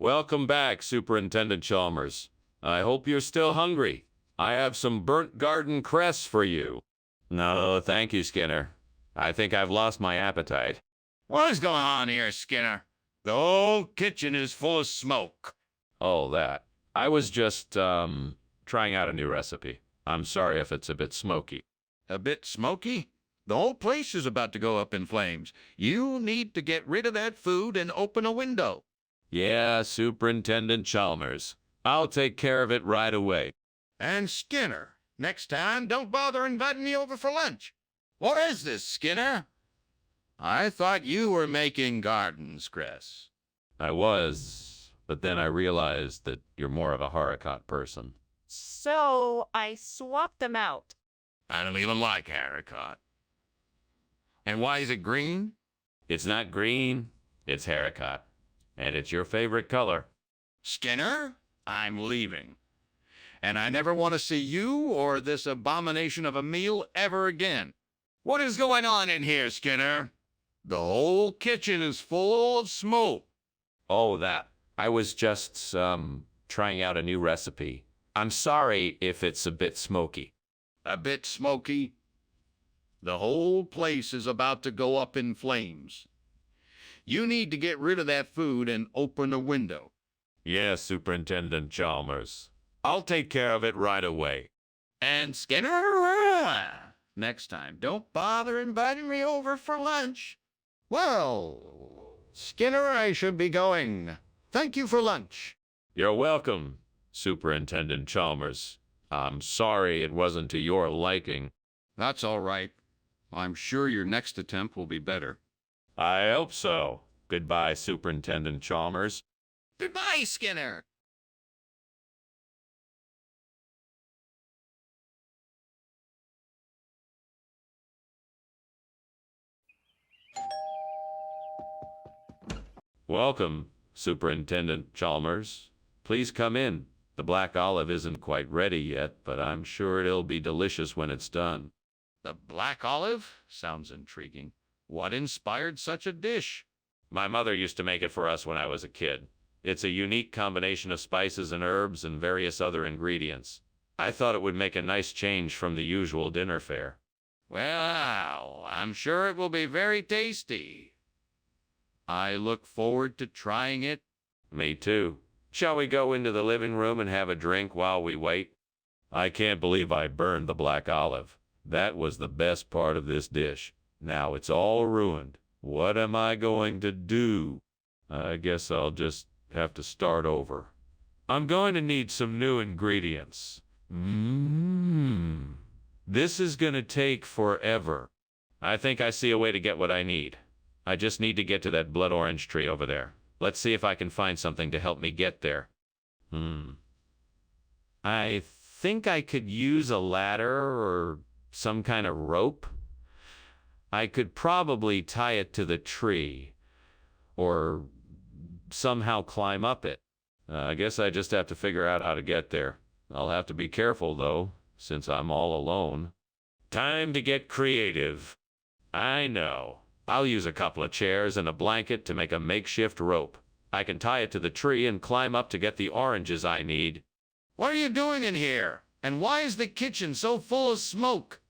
Welcome back, Superintendent Chalmers. I hope you're still hungry. I have some burnt garden cress for you. No, thank you, Skinner. I think I've lost my appetite. What is going on here, Skinner? The whole kitchen is full of smoke. Oh, that. I was just, trying out a new recipe. I'm sorry if it's a bit smoky. A bit smoky? The whole place is about to go up in flames. You need to get rid of that food and open a window. Yeah, Superintendent Chalmers. I'll take care of it right away. And Skinner, next time, don't bother inviting me over for lunch. What is this, Skinner? I thought you were making gardens, Cress. I was, but then I realized that you're more of a haricot person. So I swapped them out. I don't even like haricot. And why is it green? It's not green, it's haricot. And it's your favorite color. Skinner, I'm leaving. And I never want to see you or this abomination of a meal ever again. What is going on in here, Skinner? The whole kitchen is full of smoke. Oh, that. I was just, trying out a new recipe. I'm sorry if it's a bit smoky. A bit smoky? The whole place is about to go up in flames. You need to get rid of that food and open a window. Yes, Superintendent Chalmers. I'll take care of it right away. And Skinner, next time, don't bother inviting me over for lunch. Well, Skinner, I should be going. Thank you for lunch. You're welcome, Superintendent Chalmers. I'm sorry it wasn't to your liking. That's all right. I'm sure your next attempt will be better. I hope so. Goodbye, Superintendent Chalmers. Goodbye, Skinner. Welcome, Superintendent Chalmers. Please come in. The black olive isn't quite ready yet, but I'm sure it'll be delicious when it's done. The black olive? Sounds intriguing. What inspired such a dish? My mother used to make it for us when I was a kid. It's a unique combination of spices and herbs and various other ingredients. I thought it would make a nice change from the usual dinner fare. Well, I'm sure it will be very tasty. I look forward to trying it. Me too. Shall we go into the living room and have a drink while we wait? I can't believe I burned the black olive. That was the best part of this dish. Now it's all ruined. What am I going to do? I guess I'll just have to start over. I'm going to need some new ingredients. This is going to take forever. I think I see a way to get what I need. I just need to get to that blood orange tree over there. Let's see if I can find something to help me get there. I think I could use a ladder or some kind of rope. I could probably tie it to the tree or somehow climb up it. I guess I just have to figure out how to get there. I'll have to be careful, though, since I'm all alone. Time to get creative. I know. I'll use a couple of chairs and a blanket to make a makeshift rope. I can tie it to the tree and climb up to get the oranges I need. What are you doing in here? And why is the kitchen so full of smoke?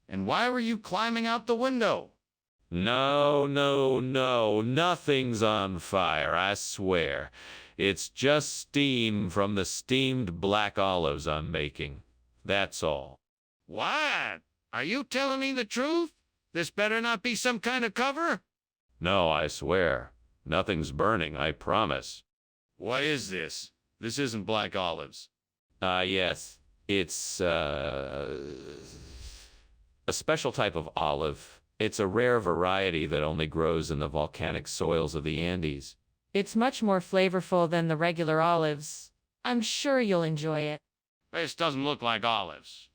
And why were you climbing out the window? No, nothing's on fire, I swear. It's just steam from the steamed black olives I'm making. That's all. What? Are you telling me the truth? This better not be some kind of cover? No, I swear. Nothing's burning, I promise. What is this? This isn't black olives. Yes. It's, a special type of olive. It's a rare variety that only grows in the volcanic soils of the Andes. It's much more flavorful than the regular olives. I'm sure you'll enjoy it. This doesn't look like olives.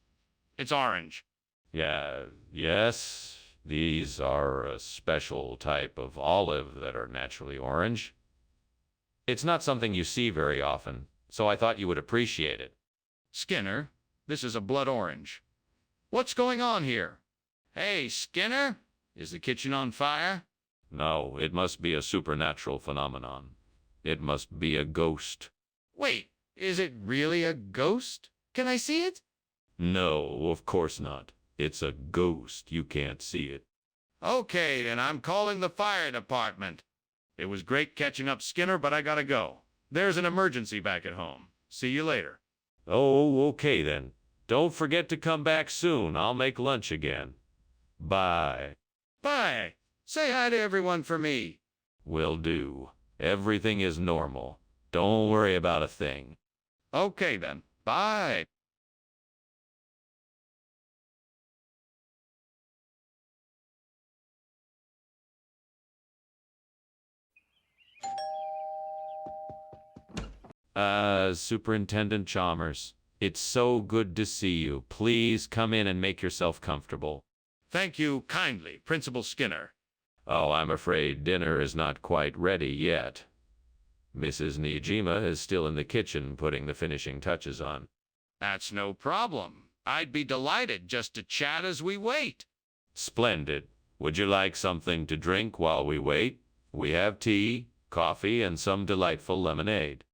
It's orange. Yes. These are a special type of olive that are naturally orange. It's not something you see very often, so I thought you would appreciate it. Skinner, this is a blood orange. What's going on here? Hey, Skinner, is the kitchen on fire? No, it must be a supernatural phenomenon. It must be a ghost. Wait, is it really a ghost? Can I see it? No, of course not. It's a ghost. You can't see it. Okay, then I'm calling the fire department. It was great catching up, Skinner, but I gotta go. There's an emergency back at home. See you later. Oh, okay then. Don't forget to come back soon. I'll make lunch again. Bye. Bye. Say hi to everyone for me. Will do. Everything is normal. Don't worry about a thing. Okay then. Bye. Superintendent Chalmers, it's so good to see you. Please come in and make yourself comfortable. Thank you kindly, Principal Skinner. Oh, I'm afraid dinner is not quite ready yet. Mrs. Nijima is still in the kitchen putting the finishing touches on. That's no problem. I'd be delighted just to chat as we wait. Splendid. Would you like something to drink while we wait? We have tea, coffee, and some delightful lemonade.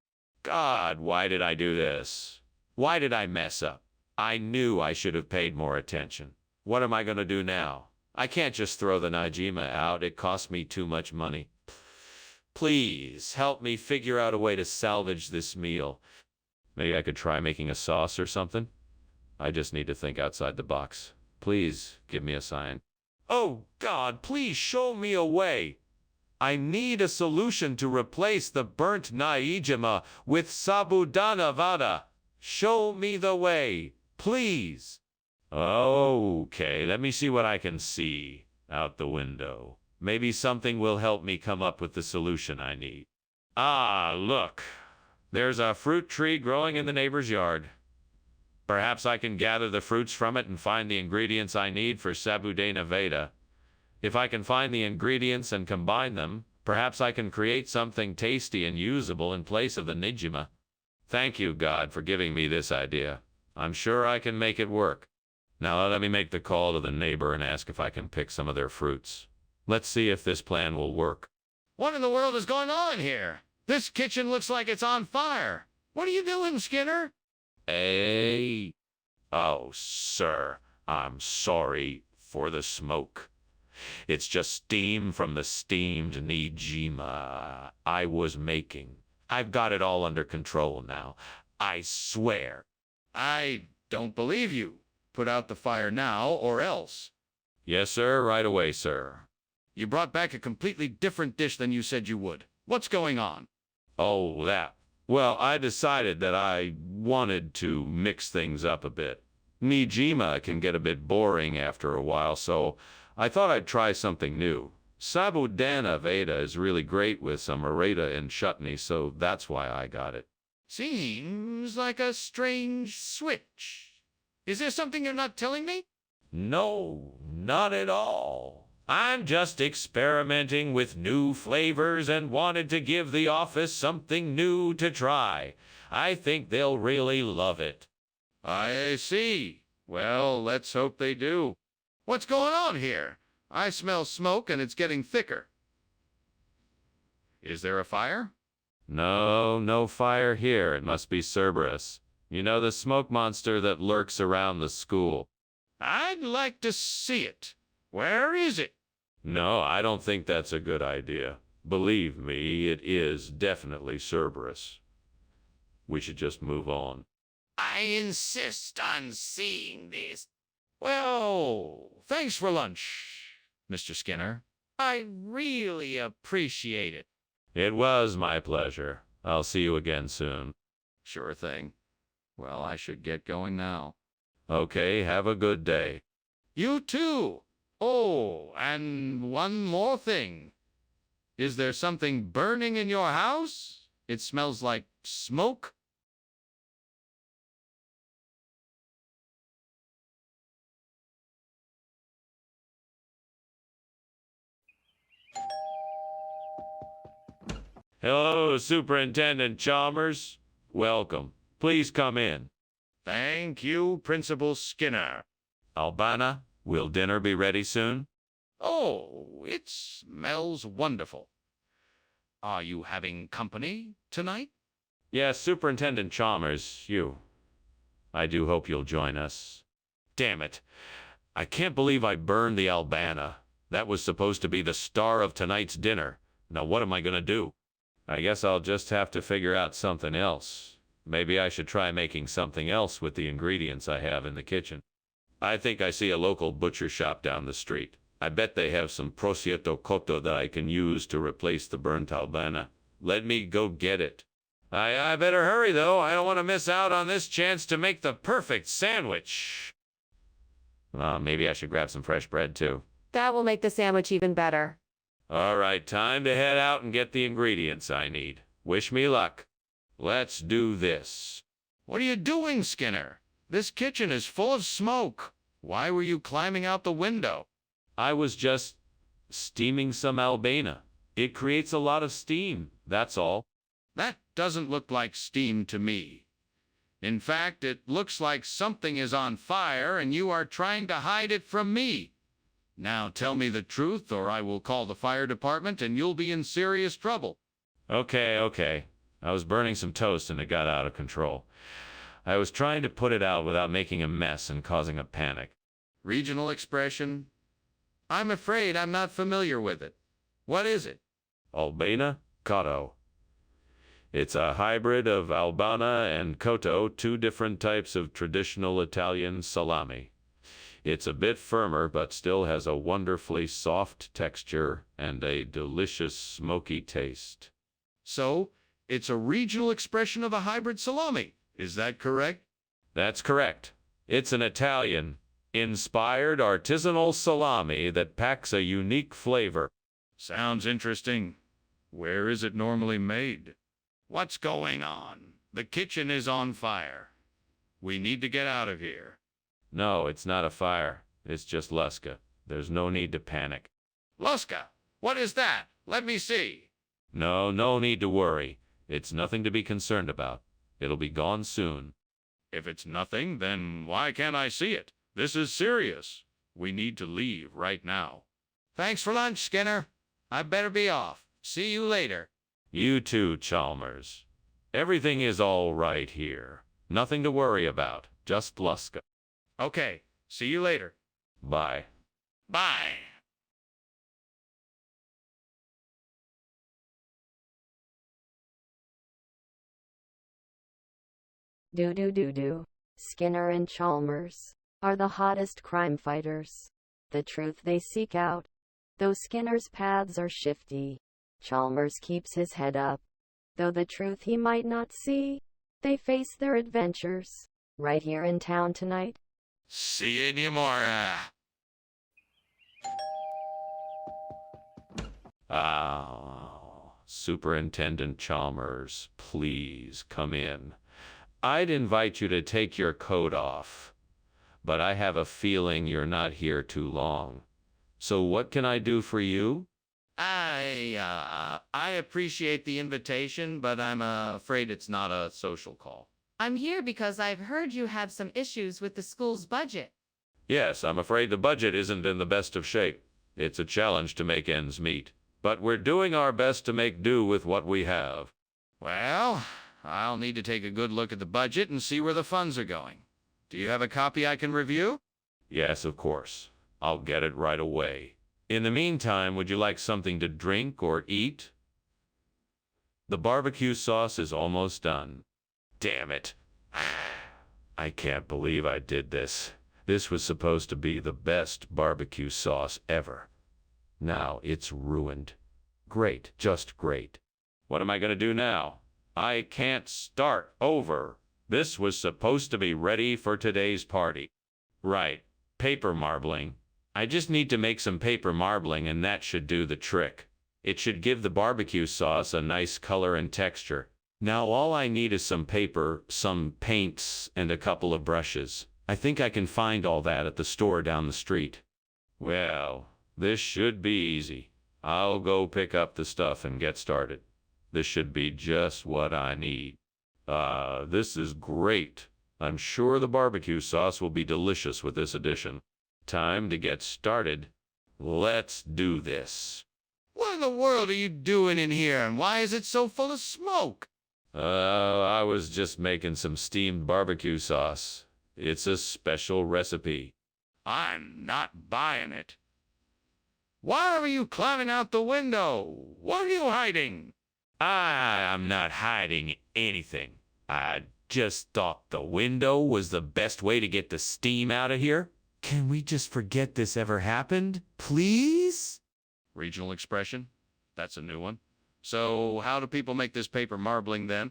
God, why did I do this? Why did I mess up? I knew I should have paid more attention. What am I going to do now? I can't just throw the Najima out. It cost me too much money. Please, help me figure out a way to salvage this meal. Maybe I could try making a sauce or something? I just need to think outside the box. Please, give me a sign. Oh, God, please show me a way. I need a solution to replace the burnt Naijima with Sabudana Vada. Show me the way, please. Okay, let me see what I can see out the window. Maybe something will help me come up with the solution I need. Ah, look. There's a fruit tree growing in the neighbor's yard. Perhaps I can gather the fruits from it and find the ingredients I need for Sabudana Veda. If I can find the ingredients and combine them, perhaps I can create something tasty and usable in place of the Nijima. Thank you, God, for giving me this idea. I'm sure I can make it work. Now let me make the call to the neighbor and ask if I can pick some of their fruits. Let's see if this plan will work. What in the world is going on here? This kitchen looks like it's on fire. What are you doing, Skinner? Hey. Oh, sir, I'm sorry for the smoke. It's just steam from the steamed Nijima I was making. I've got it all under control now. I swear. I don't believe you. Put out the fire now or else. Yes, sir, right away, sir. You brought back a completely different dish than you said you would. What's going on? Oh, that. Well, I decided that I wanted to mix things up a bit. Nijima can get a bit boring after a while, so I thought I'd try something new. Sabudana Veda is really great with some areta and chutney, so that's why I got it. Seems like a strange switch. Is there something you're not telling me? No, not at all. I'm just experimenting with new flavors and wanted to give the office something new to try. I think they'll really love it. I see. Well, let's hope they do. What's going on here? I smell smoke and it's getting thicker. Is there a fire? No, no fire here. It must be Cerberus. You know, the smoke monster that lurks around the school. I'd like to see it. Where is it? No, I don't think that's a good idea. Believe me, it is definitely Cerberus. We should just move on. I insist on seeing this. Well, thanks for lunch, Mr. Skinner. I really appreciate it. It was my pleasure. I'll see you again soon. Sure thing. Well, I should get going now. Okay, have a good day. You too. Oh, and one more thing. Is there something burning in your house? It smells like smoke. Hello, Superintendent Chalmers. Welcome. Please come in. Thank you, Principal Skinner. Albana, will dinner be ready soon? Oh, it smells wonderful. Are you having company tonight? Yes, Superintendent Chalmers, you. I do hope you'll join us. Damn it. I can't believe I burned the Albana. That was supposed to be the star of tonight's dinner. Now what am I gonna do? I guess I'll just have to figure out something else. Maybe I should try making something else with the ingredients I have in the kitchen. I think I see a local butcher shop down the street. I bet they have some prosciutto cotto that I can use to replace the burnt Albana. Let me go get it. I better hurry, though. I don't want to miss out on this chance to make the perfect sandwich. Maybe I should grab some fresh bread, too. That will make the sandwich even better. All right, time to head out and get the ingredients I need. Wish me luck. Let's do this. What are you doing, Skinner? This kitchen is full of smoke. Why were you climbing out the window? I was just steaming some Albana. It creates a lot of steam, that's all. That doesn't look like steam to me. In fact, it looks like something is on fire and you are trying to hide it from me. Now tell me the truth or I will call the fire department and you'll be in serious trouble. Okay. I was burning some toast and it got out of control. I was trying to put it out without making a mess and causing a panic. Regional expression? I'm afraid I'm not familiar with it. What is it? Albana cotto. It's a hybrid of Albana and cotto, two different types of traditional Italian salami. It's a bit firmer but still has a wonderfully soft texture and a delicious smoky taste. So, it's a regional expression of a hybrid salami. Is that correct? That's correct. It's an Italian-inspired artisanal salami that packs a unique flavor. Sounds interesting. Where is it normally made? What's going on? The kitchen is on fire. We need to get out of here. No, it's not a fire. It's just Luska. There's no need to panic. Luska, what is that? Let me see. No need to worry. It's nothing to be concerned about. It'll be gone soon. If it's nothing, then why can't I see it? This is serious. We need to leave right now. Thanks for lunch, Skinner. I better be off. See you later. You too, Chalmers. Everything is all right here. Nothing to worry about. Just Luska. Okay, see you later. Bye. Bye. Do. Skinner and Chalmers are the hottest crime fighters. The truth they seek out. Though Skinner's paths are shifty, Chalmers keeps his head up. Though the truth he might not see, they face their adventures. Right here in town tonight. See you tomorrow. Superintendent Chalmers, please come in. I'd invite you to take your coat off, but I have a feeling you're not here too long. So what can I do for you? I appreciate the invitation, but I'm afraid it's not a social call. I'm here because I've heard you have some issues with the school's budget. Yes, I'm afraid the budget isn't in the best of shape. It's a challenge to make ends meet, but we're doing our best to make do with what we have. Well, I'll need to take a good look at the budget and see where the funds are going. Do you have a copy I can review? Yes, of course. I'll get it right away. In the meantime, would you like something to drink or eat? The barbecue sauce is almost done. Damn it. I can't believe I did this. This was supposed to be the best barbecue sauce ever. Now it's ruined. Great, just great. What am I going to do now? I can't start over. This was supposed to be ready for today's party. Right, paper marbling. I just need to make some paper marbling and that should do the trick. It should give the barbecue sauce a nice color and texture. Now all I need is some paper, some paints, and a couple of brushes. I think I can find all that at the store down the street. Well, this should be easy. I'll go pick up the stuff and get started. This should be just what I need. This is great. I'm sure the barbecue sauce will be delicious with this addition. Time to get started. Let's do this. What in the world are you doing in here, and why is it so full of smoke? I was just making some steamed barbecue sauce. It's a special recipe. I'm not buying it. Why are you climbing out the window? What are you hiding? I'm not hiding anything. I just thought the window was the best way to get the steam out of here. Can we just forget this ever happened, please? Regional expression? That's a new one. So how do people make this paper marbling then?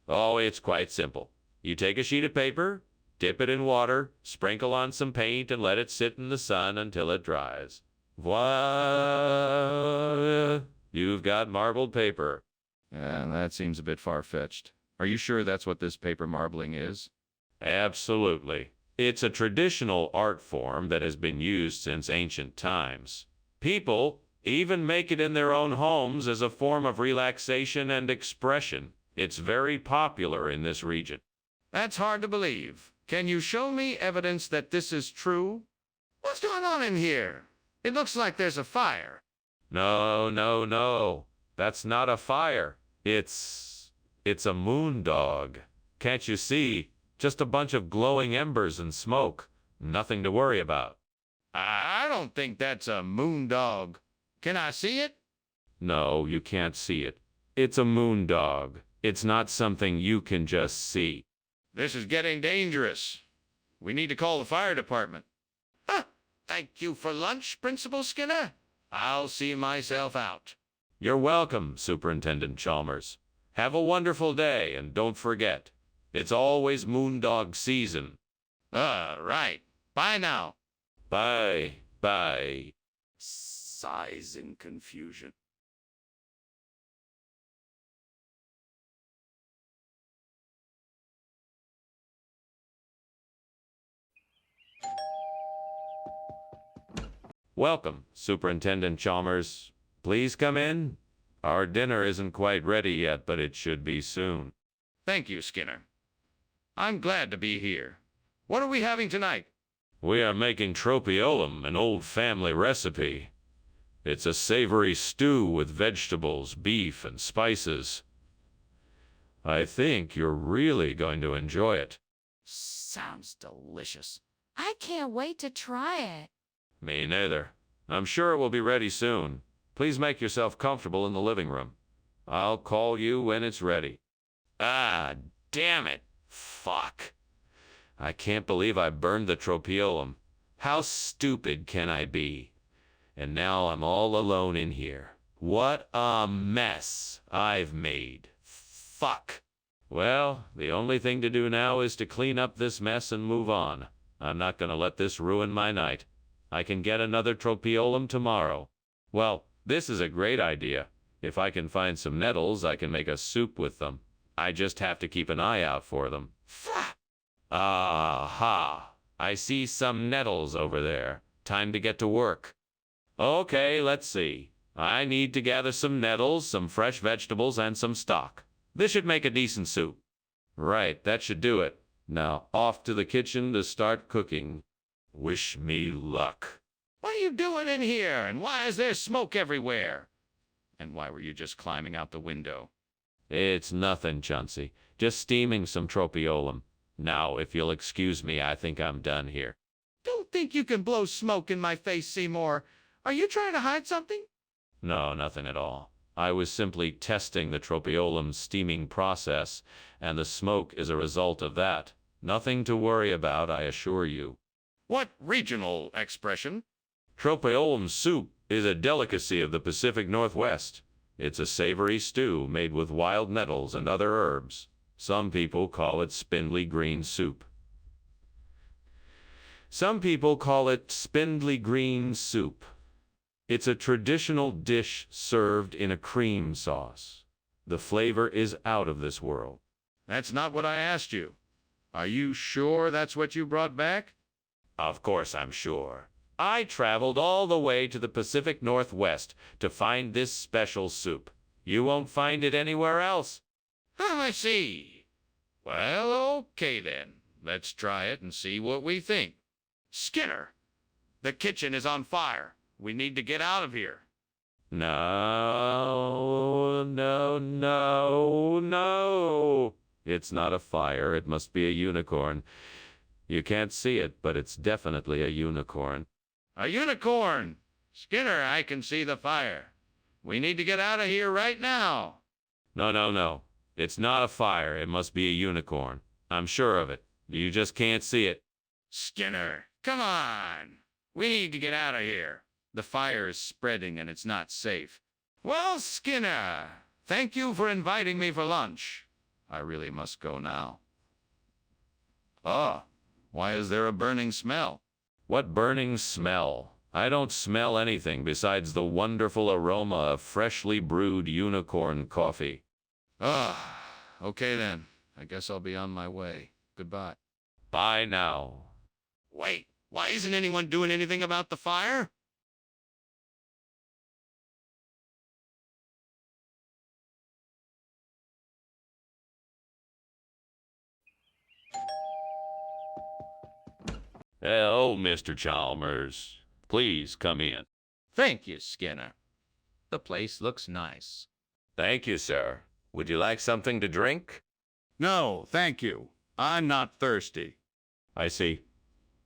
Oh, it's quite simple. You take a sheet of paper, dip it in water, sprinkle on some paint, and let it sit in the sun until it dries. Voila! You've got marbled paper. That seems a bit far-fetched. Are you sure that's what this paper marbling is? Absolutely. It's a traditional art form that has been used since ancient times. People even make it in their own homes as a form of relaxation and expression. It's very popular in this region. That's hard to believe. Can you show me evidence that this is true? What's going on in here? It looks like there's a fire. No. That's not a fire. It's a moon dog. Can't you see? Just a bunch of glowing embers and smoke. Nothing to worry about. I don't think that's a moon dog. Can I see it? No, you can't see it. It's a moon dog. It's not something you can just see. This is getting dangerous. We need to call the fire department. Thank you for lunch, Principal Skinner. I'll see myself out. You're welcome, Superintendent Chalmers. Have a wonderful day, and don't forget, it's always moondog season. Right. Bye now. Bye. sighs in confusion. Welcome, Superintendent Chalmers. Please come in. Our dinner isn't quite ready yet, but it should be soon. Thank you, Skinner. I'm glad to be here. What are we having tonight? We are making tropiolum, an old family recipe. It's a savory stew with vegetables, beef, and spices. I think you're really going to enjoy it. Sounds delicious. I can't wait to try it. Me neither. I'm sure it will be ready soon. Please make yourself comfortable in the living room. I'll call you when it's ready. Ah, damn it. Fuck. I can't believe I burned the tropiolum. How stupid can I be? And now I'm all alone in here. What a mess I've made. Fuck. Well, the only thing to do now is to clean up this mess and move on. I'm not gonna let this ruin my night. I can get another tropiolum tomorrow. Well, this is a great idea. If I can find some nettles, I can make a soup with them. I just have to keep an eye out for them. Aha! I see some nettles over there. Time to get to work. Okay, let's see. I need to gather some nettles, some fresh vegetables, and some stock. This should make a decent soup. Right, that should do it. Now, off to the kitchen to start cooking. Wish me luck. What are you doing in here? And why is there smoke everywhere? And why were you just climbing out the window? It's nothing, Chauncey. Just steaming some tropiolum. Now, if you'll excuse me, I think I'm done here. Don't think you can blow smoke in my face, Seymour. Are you trying to hide something? No, nothing at all. I was simply testing the tropiolum steaming process, and the smoke is a result of that. Nothing to worry about, I assure you. What regional expression? Tropiolum soup is a delicacy of the Pacific Northwest. It's a savory stew made with wild nettles and other herbs. Some people call it spindly green soup. It's a traditional dish served in a cream sauce. The flavor is out of this world. That's not what I asked you. Are you sure that's what you brought back? Of course I'm sure. I traveled all the way to the Pacific Northwest to find this special soup. You won't find it anywhere else. Oh, I see. Well, okay then. Let's try it and see what we think. Skinner, the kitchen is on fire. We need to get out of here. No. It's not a fire. It must be a unicorn. You can't see it, but it's definitely a unicorn. A unicorn! Skinner, I can see the fire. We need to get out of here right now. No. It's not a fire. It must be a unicorn. I'm sure of it. You just can't see it. Skinner, come on. We need to get out of here. The fire is spreading and it's not safe. Well, Skinner, thank you for inviting me for lunch. I really must go now. Oh, why is there a burning smell? What burning smell? I don't smell anything besides the wonderful aroma of freshly brewed unicorn coffee. Okay then. I guess I'll be on my way. Goodbye. Bye now. Wait, why isn't anyone doing anything about the fire? Hello, Mr. Chalmers. Please come in. Thank you, Skinner. The place looks nice. Thank you, sir. Would you like something to drink? No, thank you. I'm not thirsty. I see.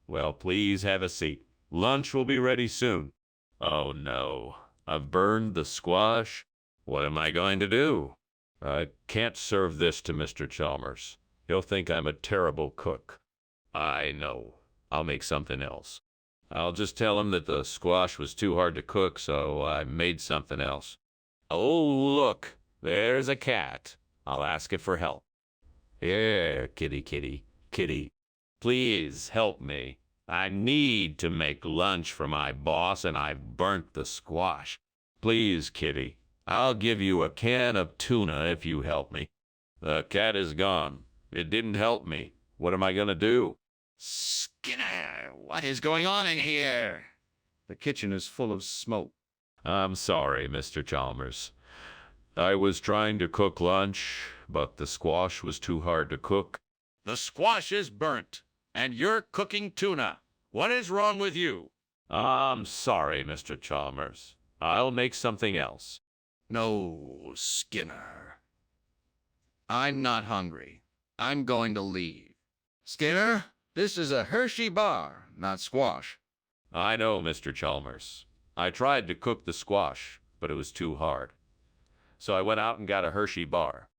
Well, please have a seat. Lunch will be ready soon. Oh, no. I've burned the squash. What am I going to do? I can't serve this to Mr. Chalmers. He'll think I'm a terrible cook. I know. I'll make something else. I'll just tell him that the squash was too hard to cook, so I made something else. Oh, look. There's a cat. I'll ask it for help. Here, kitty. Please help me. I need to make lunch for my boss, and I've burnt the squash. Please, Kitty, I'll give you a can of tuna if you help me. The cat is gone. It didn't help me. What am I going to do? Skinner, what is going on in here? The kitchen is full of smoke. I'm sorry, Mr. Chalmers. I was trying to cook lunch, but the squash was too hard to cook. The squash is burnt, and you're cooking tuna. What is wrong with you? I'm sorry, Mr. Chalmers. I'll make something else. No, Skinner. I'm not hungry. I'm going to leave. Skinner, this is a Hershey bar, not squash. I know, Mr. Chalmers. I tried to cook the squash, but it was too hard. So I went out and got a Hershey bar.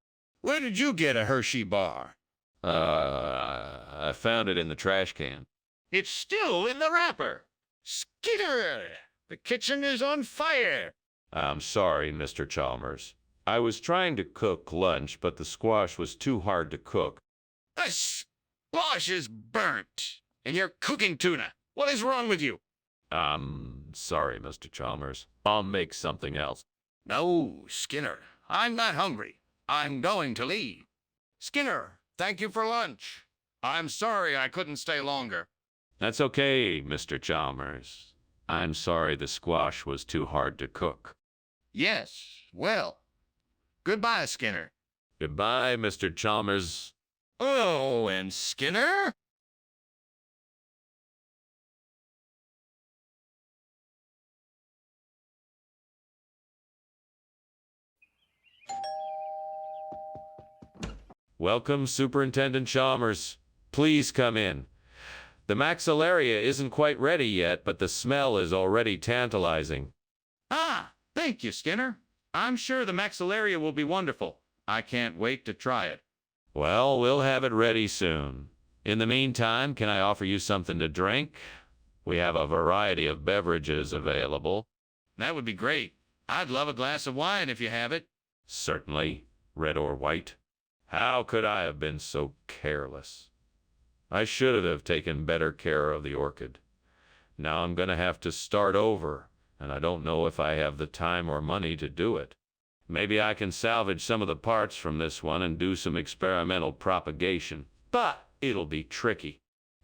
Where did you get a Hershey bar? I found it in the trash can. It's still in the wrapper. Skinner, the kitchen is on fire. I'm sorry, Mr. Chalmers. I was trying to cook lunch, but the squash was too hard to cook. The squash is burnt, and you're cooking tuna. What is wrong with you? I'm sorry, Mr. Chalmers. I'll make something else. No, Skinner, I'm not hungry. I'm going to leave. Skinner, thank you for lunch. I'm sorry I couldn't stay longer. That's okay, Mr. Chalmers. I'm sorry the squash was too hard to cook. Yes, well, goodbye, Skinner. Goodbye, Mr. Chalmers. Oh, and Skinner? Welcome, Superintendent Chalmers. Please come in. The maxillaria isn't quite ready yet, but the smell is already tantalizing. Ah, thank you, Skinner. I'm sure the maxillaria will be wonderful. I can't wait to try it. Well, we'll have it ready soon. In the meantime, can I offer you something to drink? We have a variety of beverages available. That would be great. I'd love a glass of wine if you have it. Certainly, red or white. How could I have been so careless? I should have taken better care of the orchid. Now I'm going to have to start over, and I don't know if I have the time or money to do it. Maybe I can salvage some of the parts from this one and do some experimental propagation, but it'll be tricky.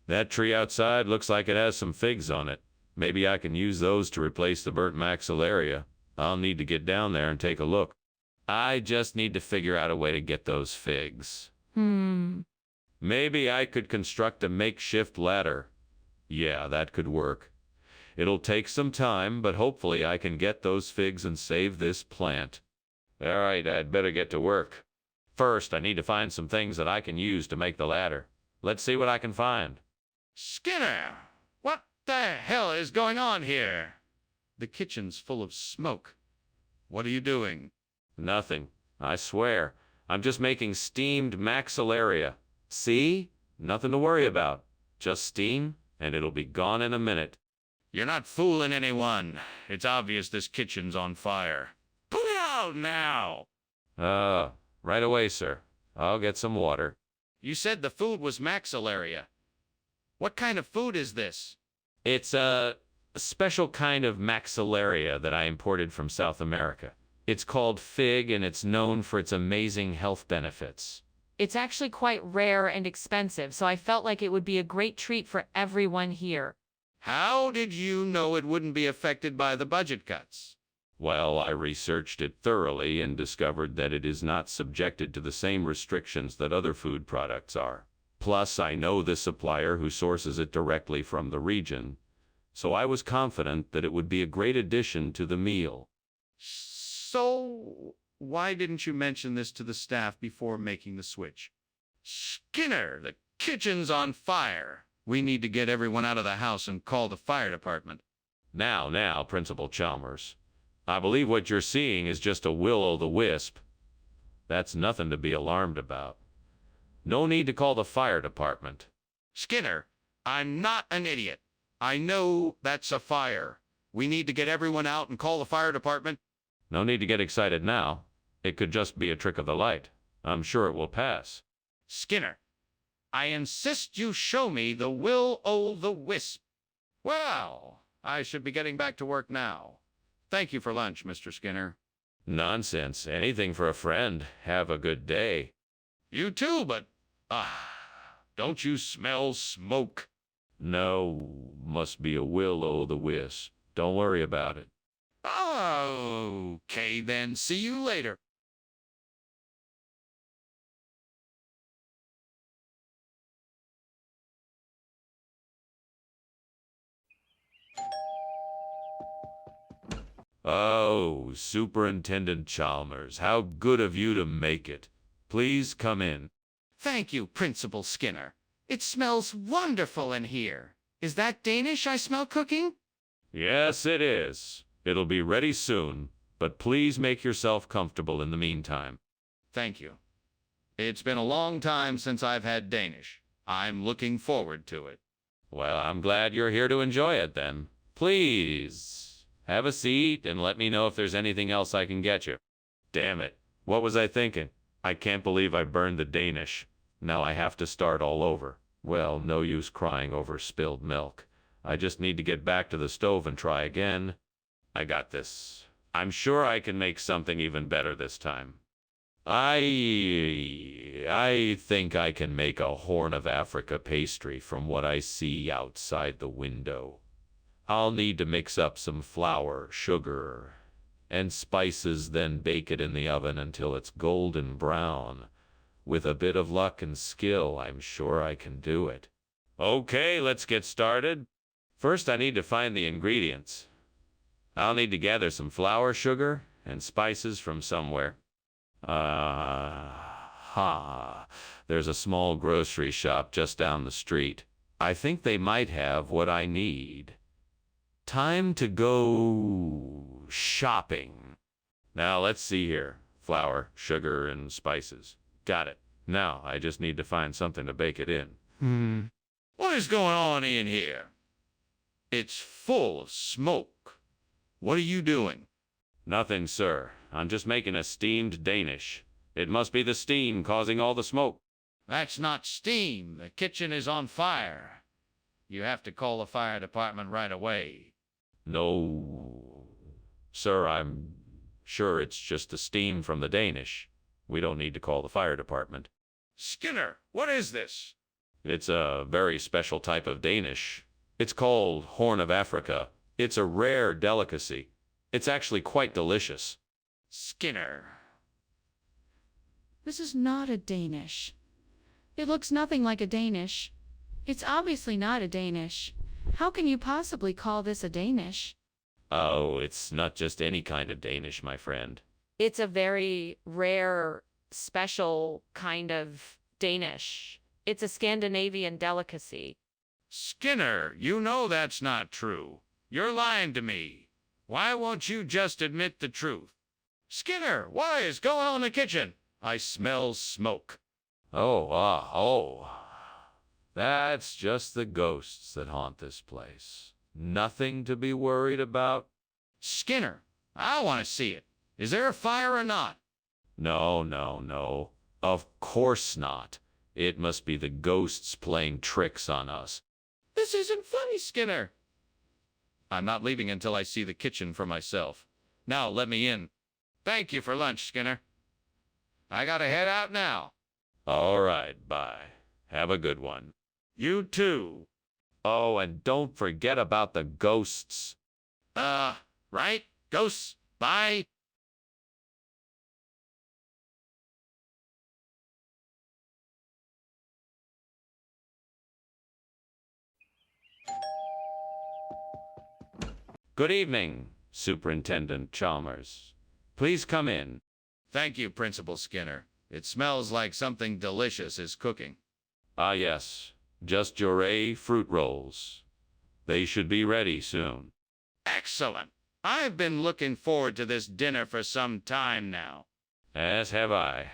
That tree outside looks like it has some figs on it. Maybe I can use those to replace the burnt maxillaria. I'll need to get down there and take a look. I just need to figure out a way to get those figs. Maybe I could construct a makeshift ladder. Yeah, that could work. It'll take some time, but hopefully I can get those figs and save this plant. All right, I'd better get to work. First, I need to find some things that I can use to make the ladder. Let's see what I can find. Skinner, what the hell is going on here? The kitchen's full of smoke. What are you doing? Nothing. I swear. I'm just making steamed maxillaria. See? Nothing to worry about. Just steam, and it'll be gone in a minute. You're not fooling anyone. It's obvious this kitchen's on fire. Put it out now! Right away, sir. I'll get some water. You said the food was maxillaria. What kind of food is this? It's a special kind of maxillaria that I imported from South America. It's called fig, and it's known for its amazing health benefits. It's actually quite rare and expensive, so I felt like it would be a great treat for everyone here. How did you know it wouldn't be affected by the budget cuts? Well, I researched it thoroughly and discovered that it is not subjected to the same restrictions that other food products are. Plus, I know the supplier who sources it directly from the region, so I was confident that it would be a great addition to the meal. So, why didn't you mention this to the staff before making the switch? Skinner, the kitchen's on fire. We need to get everyone out of the house and call the fire department. Now, Principal Chalmers. I believe what you're seeing is just a will-o'-the-wisp. That's nothing to be alarmed about. No need to call the fire department. Skinner, I'm not an idiot. I know that's a fire. We need to get everyone out and call the fire department. No need to get excited now. It could just be a trick of the light. I'm sure it will pass. Skinner, I insist you show me the will-o'-the-wisp. Well, I should be getting back to work now. Thank you for lunch, Mr. Skinner. Nonsense. Anything for a friend. Have a good day. You too, but, don't you smell smoke? No, must be a will-o'-the-wisp. Don't worry about it. Okay, then. See you later. Oh, Superintendent Chalmers, how good of you to make it. Please come in. Thank you, Principal Skinner. It smells wonderful in here. Is that Danish I smell cooking? Yes, it is. It'll be ready soon, but please make yourself comfortable in the meantime. Thank you. It's been a long time since I've had Danish. I'm looking forward to it. Well, I'm glad you're here to enjoy it then. Please, have a seat and let me know if there's anything else I can get you. Damn it. What was I thinking? I can't believe I burned the Danish. Now I have to start all over. Well, no use crying over spilled milk. I just need to get back to the stove and try again. I got this. I'm sure I can make something even better this time. I think I can make a Horn of Africa pastry from what I see outside the window. I'll need to mix up some flour, sugar, and spices, then bake it in the oven until it's golden brown. With a bit of luck and skill, I'm sure I can do it. Okay, let's get started. First, I need to find the ingredients. I'll need to gather some flour, sugar, and spices from somewhere. There's a small grocery shop just down the street. I think they might have what I need. Time to go shopping. Now, let's see here. Flour, sugar, and spices. Got it. Now, I just need to find something to bake it in. What is going on in here? It's full of smoke. What are you doing? Nothing, sir. I'm just making a steamed Danish. It must be the steam causing all the smoke. That's not steam. The kitchen is on fire. You have to call the fire department right away. No, sir, I'm sure it's just the steam from the Danish. We don't need to call the fire department. Skinner, what is this? It's a very special type of Danish. It's called Horn of Africa. It's a rare delicacy. It's actually quite delicious. Skinner. This is not a Danish. It looks nothing like a Danish. It's obviously not a Danish. How can you possibly call this a Danish? Oh, it's not just any kind of Danish, my friend. It's a very rare, special kind of Danish. It's a Scandinavian delicacy. Skinner, you know that's not true. You're lying to me. Why won't you just admit the truth? Skinner, what is going on in the kitchen? I smell smoke. Oh. That's just the ghosts that haunt this place. Nothing to be worried about. Skinner, I want to see it. Is there a fire or not? No. Of course not. It must be the ghosts playing tricks on us. This isn't funny, Skinner. I'm not leaving until I see the kitchen for myself. Now let me in. Thank you for lunch, Skinner. I gotta head out now. All right, bye. Have a good one. You too. Oh, and don't forget about the ghosts. Right? Ghosts. Bye. Good evening, Superintendent Chalmers. Please come in. Thank you, Principal Skinner. It smells like something delicious is cooking. Ah, yes. Just Jure fruit rolls. They should be ready soon. Excellent. I've been looking forward to this dinner for some time now. As have I.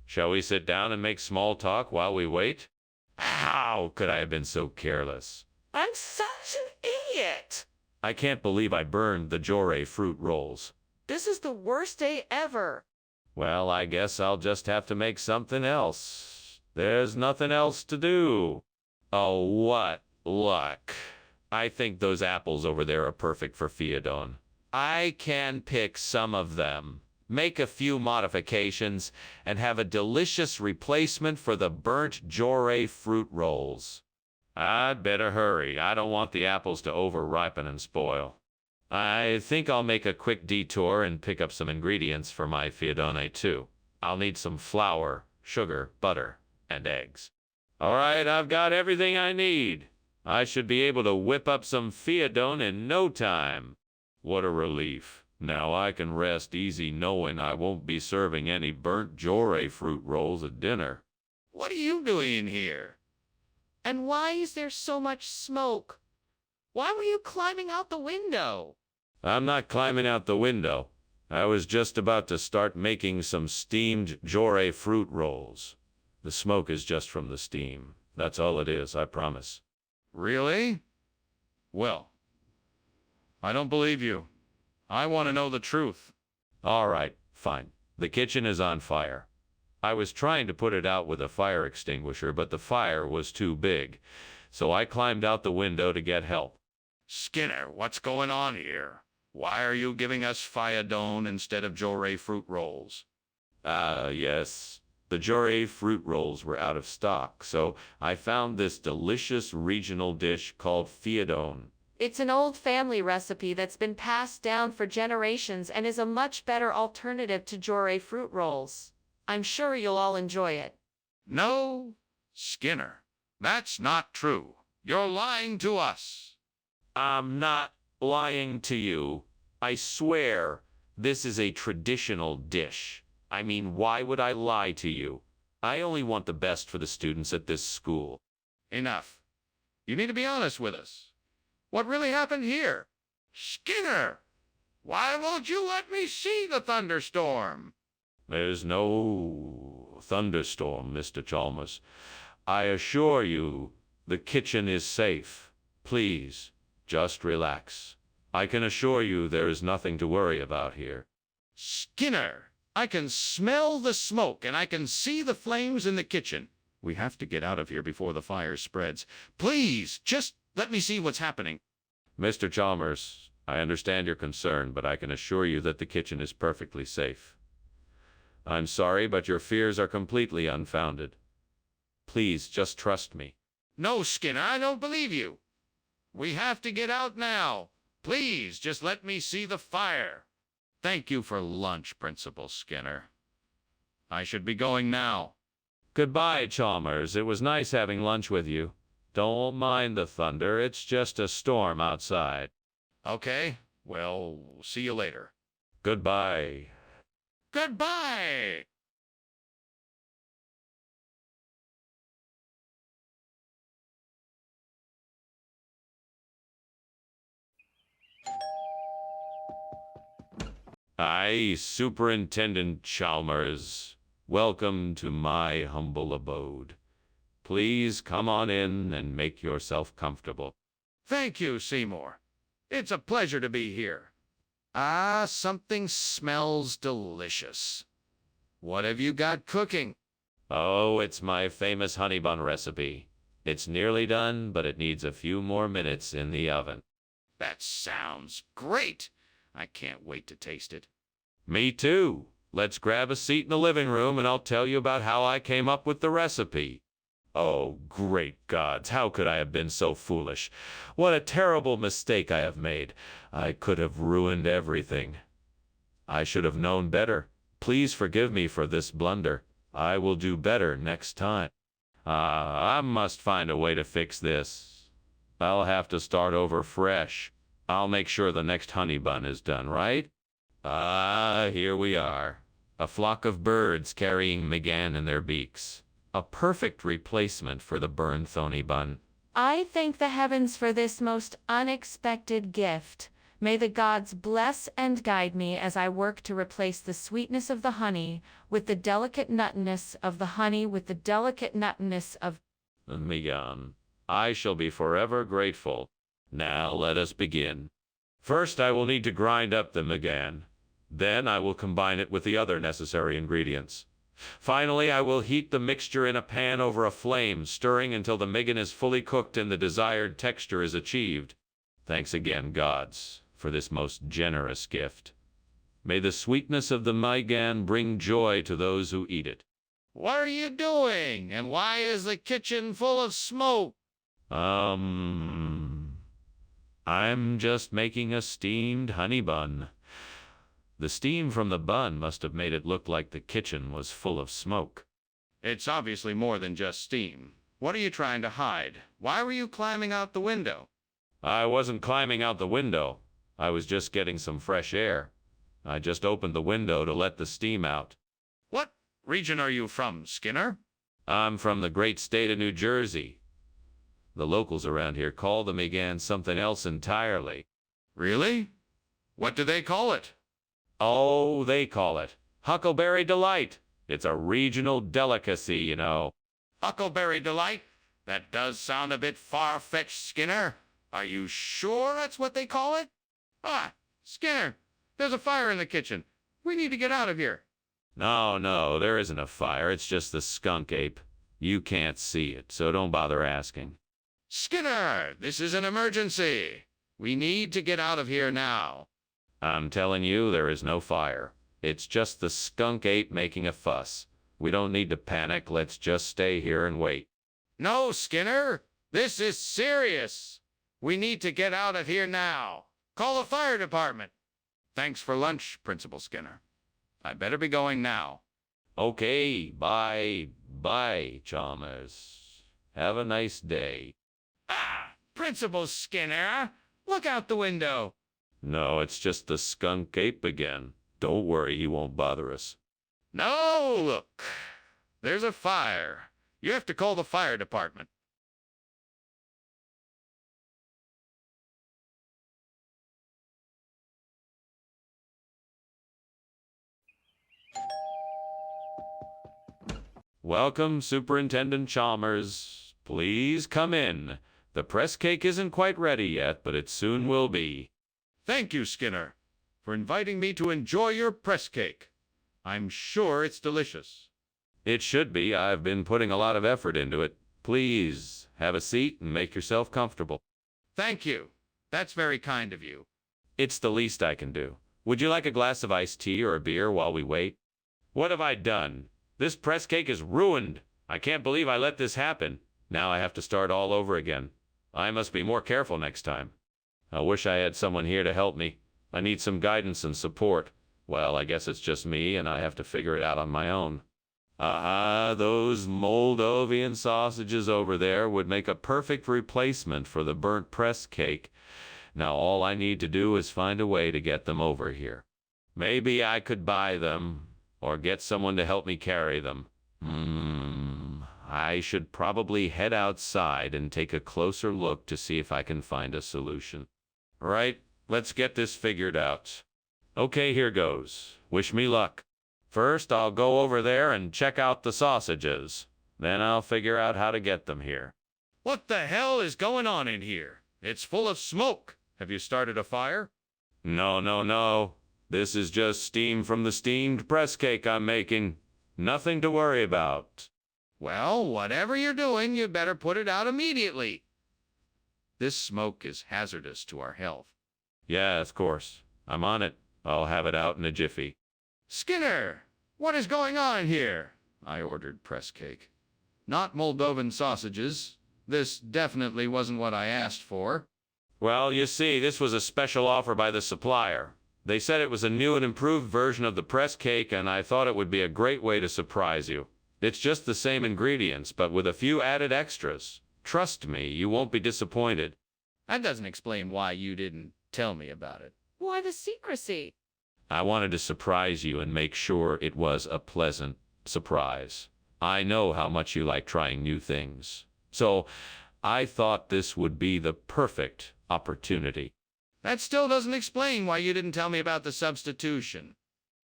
Shall we sit down and make small talk while we wait? How could I have been so careless? I'm such an idiot. I can't believe I burned the Jure fruit rolls. This is the worst day ever. Well, I guess I'll just have to make something else. There's nothing else to do. Oh, what luck. I think those apples over there are perfect for Fiodon. I can pick some of them, make a few modifications, and have a delicious replacement for the burnt Jore fruit rolls. I'd better hurry. I don't want the apples to over-ripen and spoil. I think I'll make a quick detour and pick up some ingredients for my Fiodone too. I'll need some flour, sugar, butter, and eggs. All right, I've got everything I need. I should be able to whip up some Fiodone in no time. What a relief. Now I can rest easy knowing I won't be serving any burnt Jore fruit rolls at dinner. What are you doing here? And why is there so much smoke? Why were you climbing out the window? I'm not climbing out the window. I was just about to start making some steamed Jore fruit rolls. The smoke is just from the steam. That's all it is, I promise. Really? Well, I don't believe you. I want to know the truth. All right, fine. The kitchen is on fire. I was trying to put it out with a fire extinguisher, but the fire was too big, so I climbed out the window to get help. Skinner, what's going on here? Why are you giving us Fiodone instead of Jore fruit rolls? Yes. The Jore fruit rolls were out of stock, so I found this delicious regional dish called Fiodone. It's an old family recipe that's been passed down for generations and is a much better alternative to Jore fruit rolls. I'm sure you'll all enjoy it. No, Skinner, that's not true. You're lying to us. I'm not lying to you. I swear, this is a traditional dish. I mean, why would I lie to you? I only want the best for the students at this school. Enough. You need to be honest with us. What really happened here? Skinner, why won't you let me see the thunderstorm? There's no thunderstorm, Mr. Chalmers. I assure you, the kitchen is safe. Please, just relax. I can assure you there is nothing to worry about here. Skinner, I can smell the smoke and I can see the flames in the kitchen. We have to get out of here before the fire spreads. Please, just let me see what's happening. Mr. Chalmers, I understand your concern, but I can assure you that the kitchen is perfectly safe. I'm sorry, but your fears are completely unfounded. Please, just trust me. No, Skinner, I don't believe you. We have to get out now. Please, just let me see the fire. Thank you for lunch, Principal Skinner. I should be going now. Goodbye, Chalmers. It was nice having lunch with you. Don't mind the thunder. It's just a storm outside. Okay, well, see you later. Goodbye. Goodbye! Hi, Superintendent Chalmers. Welcome to my humble abode. Please come on in and make yourself comfortable. Thank you, Seymour. It's a pleasure to be here. Ah, something smells delicious. What have you got cooking? Oh, it's my famous honey bun recipe. It's nearly done, but it needs a few more minutes in the oven. That sounds great. I can't wait to taste it. Me too. Let's grab a seat in the living room and I'll tell you about how I came up with the recipe. Oh, great gods, how could I have been so foolish? What a terrible mistake I have made. I could have ruined everything. I should have known better. Please forgive me for this blunder. I will do better next time. I must find a way to fix this. I'll have to start over fresh. I'll make sure the next honey bun is done right. Here we are. A flock of birds carrying McGann in their beaks. A perfect replacement for the burned honey bun. I thank the heavens for this most unexpected gift. May the gods bless and guide me as I work to replace the sweetness of the honey with the delicate nuttiness of the honey with the delicate nuttiness of McGann. I shall be forever grateful. Now let us begin. First, I will need to grind up the McGann. Then I will combine it with the other necessary ingredients. Finally, I will heat the mixture in a pan over a flame, stirring until the migan is fully cooked and the desired texture is achieved. Thanks again, gods, for this most generous gift. May the sweetness of the migan bring joy to those who eat it. What are you doing? And why is the kitchen full of smoke? I'm just making a steamed honey bun. The steam from the bun must have made it look like the kitchen was full of smoke. It's obviously more than just steam. What are you trying to hide? Why were you climbing out the window? I wasn't climbing out the window. I was just getting some fresh air. I just opened the window to let the steam out. What region are you from, Skinner? I'm from the great state of New Jersey. The locals around here call the migan something else entirely. Really? What do they call it? Oh, they call it Huckleberry Delight. It's a regional delicacy, you know. Huckleberry Delight? That does sound a bit far-fetched, Skinner. Are you sure that's what they call it? Ah, Skinner, there's a fire in the kitchen. We need to get out of here. No, there isn't a fire. It's just the skunk ape. You can't see it, so don't bother asking. Skinner, this is an emergency. We need to get out of here now. I'm telling you, there is no fire. It's just the skunk ape making a fuss. We don't need to panic. Let's just stay here and wait. No, Skinner, this is serious. We need to get out of here now. Call the fire department. Thanks for lunch, Principal Skinner. I better be going now. Okay, bye, Chalmers. Have a nice day. Ah, Principal Skinner, look out the window. No, it's just the skunk ape again. Don't worry, he won't bother us. No, look. There's a fire. You have to call the fire department. Welcome, Superintendent Chalmers. Please come in. The press cake isn't quite ready yet, but it soon will be. Thank you, Skinner, for inviting me to enjoy your press cake. I'm sure it's delicious. It should be. I've been putting a lot of effort into it. Please, have a seat and make yourself comfortable. Thank you. That's very kind of you. It's the least I can do. Would you like a glass of iced tea or a beer while we wait? What have I done? This press cake is ruined. I can't believe I let this happen. Now I have to start all over again. I must be more careful next time. I wish I had someone here to help me. I need some guidance and support. Well, I guess it's just me, and I have to figure it out on my own. Those Moldovan sausages over there would make a perfect replacement for the burnt press cake. Now all I need to do is find a way to get them over here. Maybe I could buy them, or get someone to help me carry them. I should probably head outside and take a closer look to see if I can find a solution. Right, let's get this figured out. Okay, here goes. Wish me luck. First, I'll go over there and check out the sausages. Then I'll figure out how to get them here. What the hell is going on in here? It's full of smoke. Have you started a fire? No. This is just steam from the steamed press cake I'm making. Nothing to worry about. Well, whatever you're doing, you better put it out immediately. This smoke is hazardous to our health. Yeah, of course. I'm on it. I'll have it out in a jiffy. Skinner, what is going on here? I ordered press cake. Not Moldovan sausages. This definitely wasn't what I asked for. Well, you see, this was a special offer by the supplier. They said it was a new and improved version of the press cake, and I thought it would be a great way to surprise you. It's just the same ingredients, but with a few added extras. Trust me, you won't be disappointed. That doesn't explain why you didn't tell me about it. Why the secrecy? I wanted to surprise you and make sure it was a pleasant surprise. I know how much you like trying new things. So, I thought this would be the perfect opportunity. That still doesn't explain why you didn't tell me about the substitution.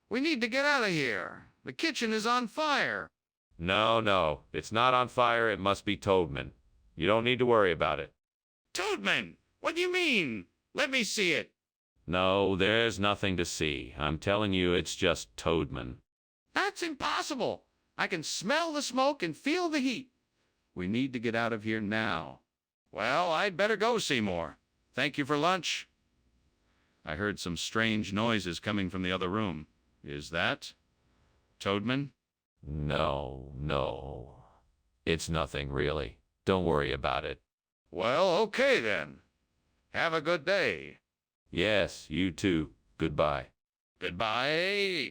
We need to get out of here. The kitchen is on fire. No, it's not on fire. It must be Toadman. You don't need to worry about it. Toadman? What do you mean? Let me see it. No, there's nothing to see. I'm telling you, it's just Toadman. That's impossible. I can smell the smoke and feel the heat. We need to get out of here now. Well, I'd better go, Seymour. Thank you for lunch. I heard some strange noises coming from the other room. Is that Toadman? No, no. It's nothing really. Don't worry about it. Well, okay then. Have a good day. Yes, you too. Goodbye. Goodbye.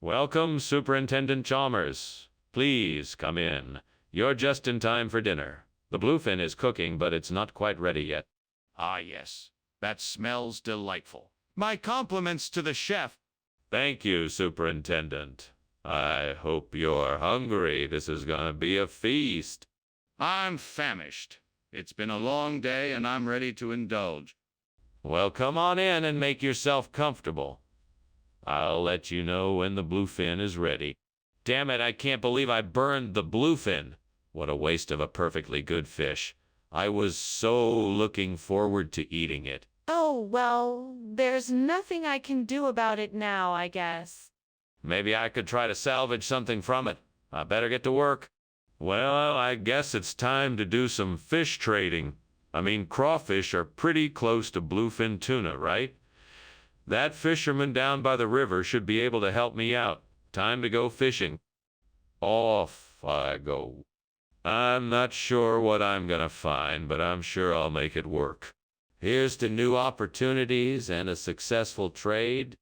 Welcome, Superintendent Chalmers. Please come in. You're just in time for dinner. The bluefin is cooking, but it's not quite ready yet. Ah, yes. That smells delightful. My compliments to the chef. Thank you, Superintendent. I hope you're hungry. This is gonna be a feast. I'm famished. It's been a long day and I'm ready to indulge. Well, come on in and make yourself comfortable. I'll let you know when the bluefin is ready. Damn it, I can't believe I burned the bluefin. What a waste of a perfectly good fish. I was so looking forward to eating it. Oh, well, there's nothing I can do about it now, I guess. Maybe I could try to salvage something from it. I better get to work. Well, I guess it's time to do some fish trading. I mean, crawfish are pretty close to bluefin tuna, right? That fisherman down by the river should be able to help me out. Time to go fishing. Off I go. I'm not sure what I'm gonna find, but I'm sure I'll make it work. Here's to new opportunities and a successful trade.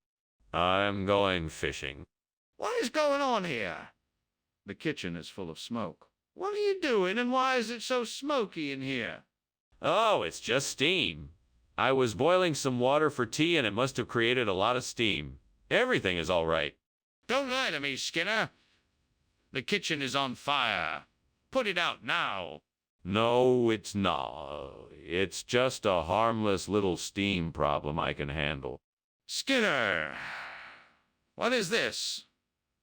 I'm going fishing. What is going on here? The kitchen is full of smoke. What are you doing and why is it so smoky in here? Oh, it's just steam. I was boiling some water for tea and it must have created a lot of steam. Everything is all right. Don't lie to me, Skinner. The kitchen is on fire. Put it out now. No, it's not. It's just a harmless little steam problem I can handle. Skinner, what is this?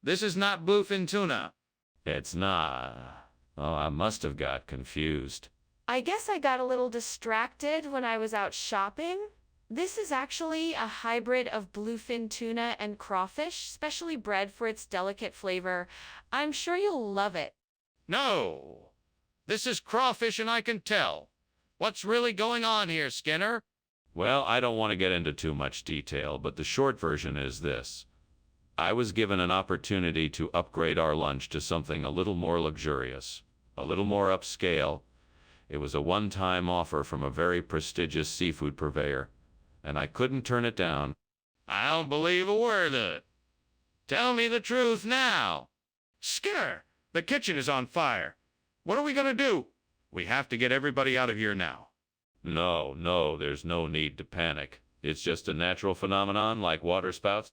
This is not bluefin tuna. It's not. Oh, I must have got confused. I guess I got a little distracted when I was out shopping. This is actually a hybrid of bluefin tuna and crawfish, specially bred for its delicate flavor. I'm sure you'll love it. No. This is crawfish and I can tell. What's really going on here, Skinner? Well, I don't want to get into too much detail, but the short version is this. I was given an opportunity to upgrade our lunch to something a little more luxurious, a little more upscale. It was a one-time offer from a very prestigious seafood purveyor, and I couldn't turn it down. I don't believe a word of it. Tell me the truth now. Skinner, the kitchen is on fire. What are we going to do? We have to get everybody out of here now. No, there's no need to panic. It's just a natural phenomenon like waterspouts.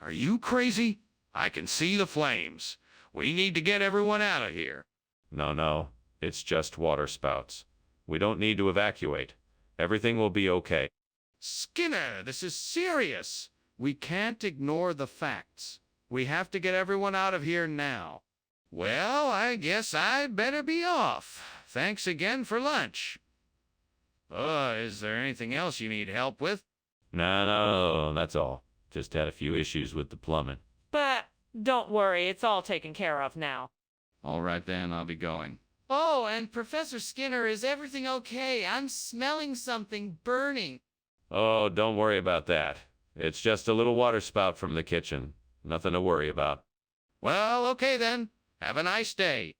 Are you crazy? I can see the flames. We need to get everyone out of here. No, it's just waterspouts. We don't need to evacuate. Everything will be okay. Skinner, this is serious. We can't ignore the facts. We have to get everyone out of here now. Well, I guess I'd better be off. Thanks again for lunch. Is there anything else you need help with? No, that's all. Just had a few issues with the plumbing. But don't worry, it's all taken care of now. All right then, I'll be going. Oh, and Professor Skinner, is everything okay? I'm smelling something burning. Oh, don't worry about that. It's just a little waterspout from the kitchen. Nothing to worry about. Well, okay then. Have a nice day.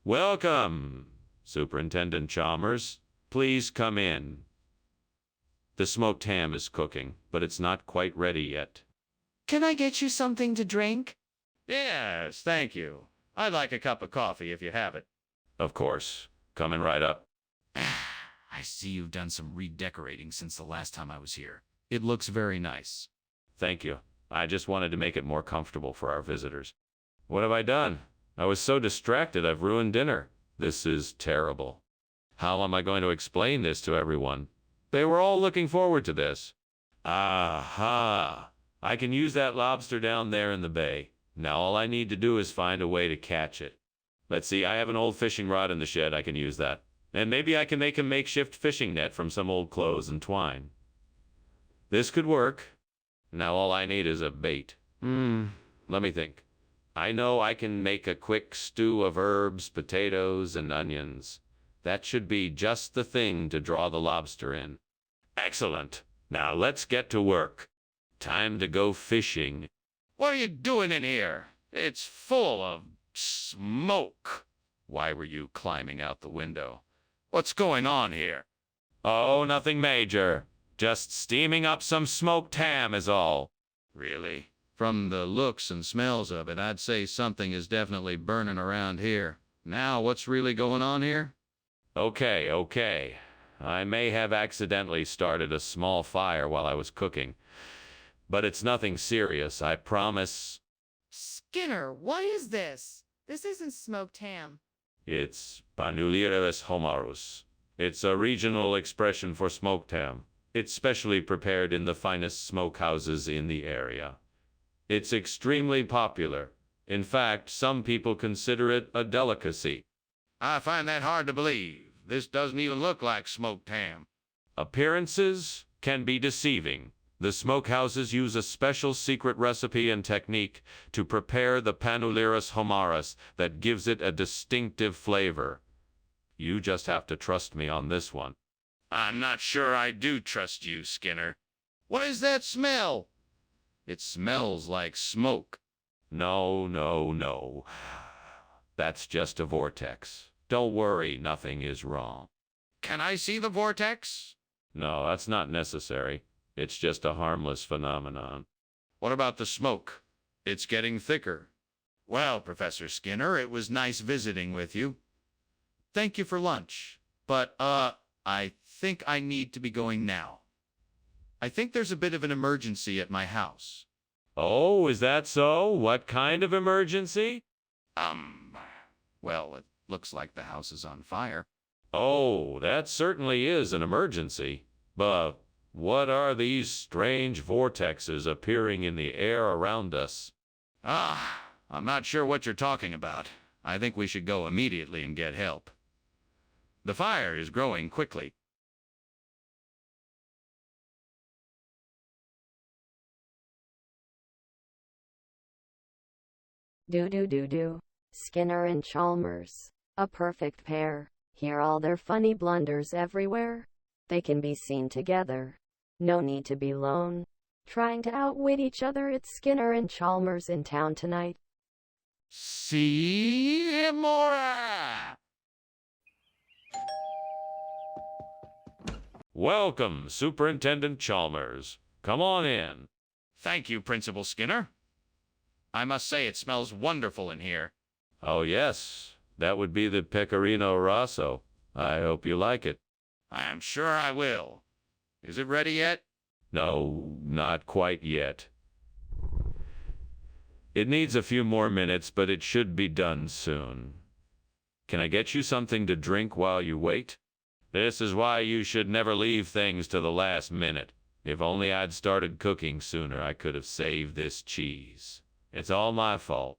Welcome, Superintendent Chalmers. Please come in. The smoked ham is cooking, but it's not quite ready yet. Can I get you something to drink? Yes, thank you. I'd like a cup of coffee if you have it. Of course. Coming right up. I see you've done some redecorating since the last time I was here. It looks very nice. Thank you. I just wanted to make it more comfortable for our visitors. What have I done? I was so distracted I've ruined dinner. This is terrible. How am I going to explain this to everyone? They were all looking forward to this. Aha! I can use that lobster down there in the bay. Now all I need to do is find a way to catch it. Let's see, I have an old fishing rod in the shed. I can use that. And maybe I can make a makeshift fishing net from some old clothes and twine. This could work. Now all I need is a bait. Let me think. I know I can make a quick stew of herbs, potatoes, and onions. That should be just the thing to draw the lobster in. Excellent. Now let's get to work. Time to go fishing. What are you doing in here? It's full of smoke. Why were you climbing out the window? What's going on here? Oh, nothing major. Just steaming up some smoked ham is all. Really? From the looks and smells of it, I'd say something is definitely burning around here. Now, what's really going on here? Okay. I may have accidentally started a small fire while I was cooking. But it's nothing serious, I promise. Skinner, what is this? This isn't smoked ham. It's Panulieres homarus. It's a regional expression for smoked ham. It's specially prepared in the finest smokehouses in the area. It's extremely popular. In fact, some people consider it a delicacy. I find that hard to believe. This doesn't even look like smoked ham. Appearances can be deceiving. The smokehouses use a special secret recipe and technique to prepare the Panulieres homarus that gives it a distinctive flavor. You just have to trust me on this one. I'm not sure I do trust you, Skinner. What is that smell? It smells like smoke. No. That's just a vortex. Don't worry, nothing is wrong. Can I see the vortex? No, that's not necessary. It's just a harmless phenomenon. What about the smoke? It's getting thicker. Well, Professor Skinner, it was nice visiting with you. Thank you for lunch. But, I think I need to be going now. I think there's a bit of an emergency at my house. Oh, is that so? What kind of emergency? Well, it looks like the house is on fire. Oh, that certainly is an emergency. But what are these strange vortexes appearing in the air around us? I'm not sure what you're talking about. I think we should go immediately and get help. The fire is growing quickly. Do. Skinner and Chalmers. A perfect pair. Hear all their funny blunders everywhere. They can be seen together. No need to be lone. Trying to outwit each other. It's Skinner and Chalmers in town tonight. See more. Welcome, Superintendent Chalmers. Come on in. Thank you, Principal Skinner. I must say it smells wonderful in here. Oh, yes. That would be the Pecorino Rosso. I hope you like it. I am sure I will. Is it ready yet? No, not quite yet. It needs a few more minutes, but it should be done soon. Can I get you something to drink while you wait? This is why you should never leave things to the last minute. If only I'd started cooking sooner, I could have saved this cheese. It's all my fault.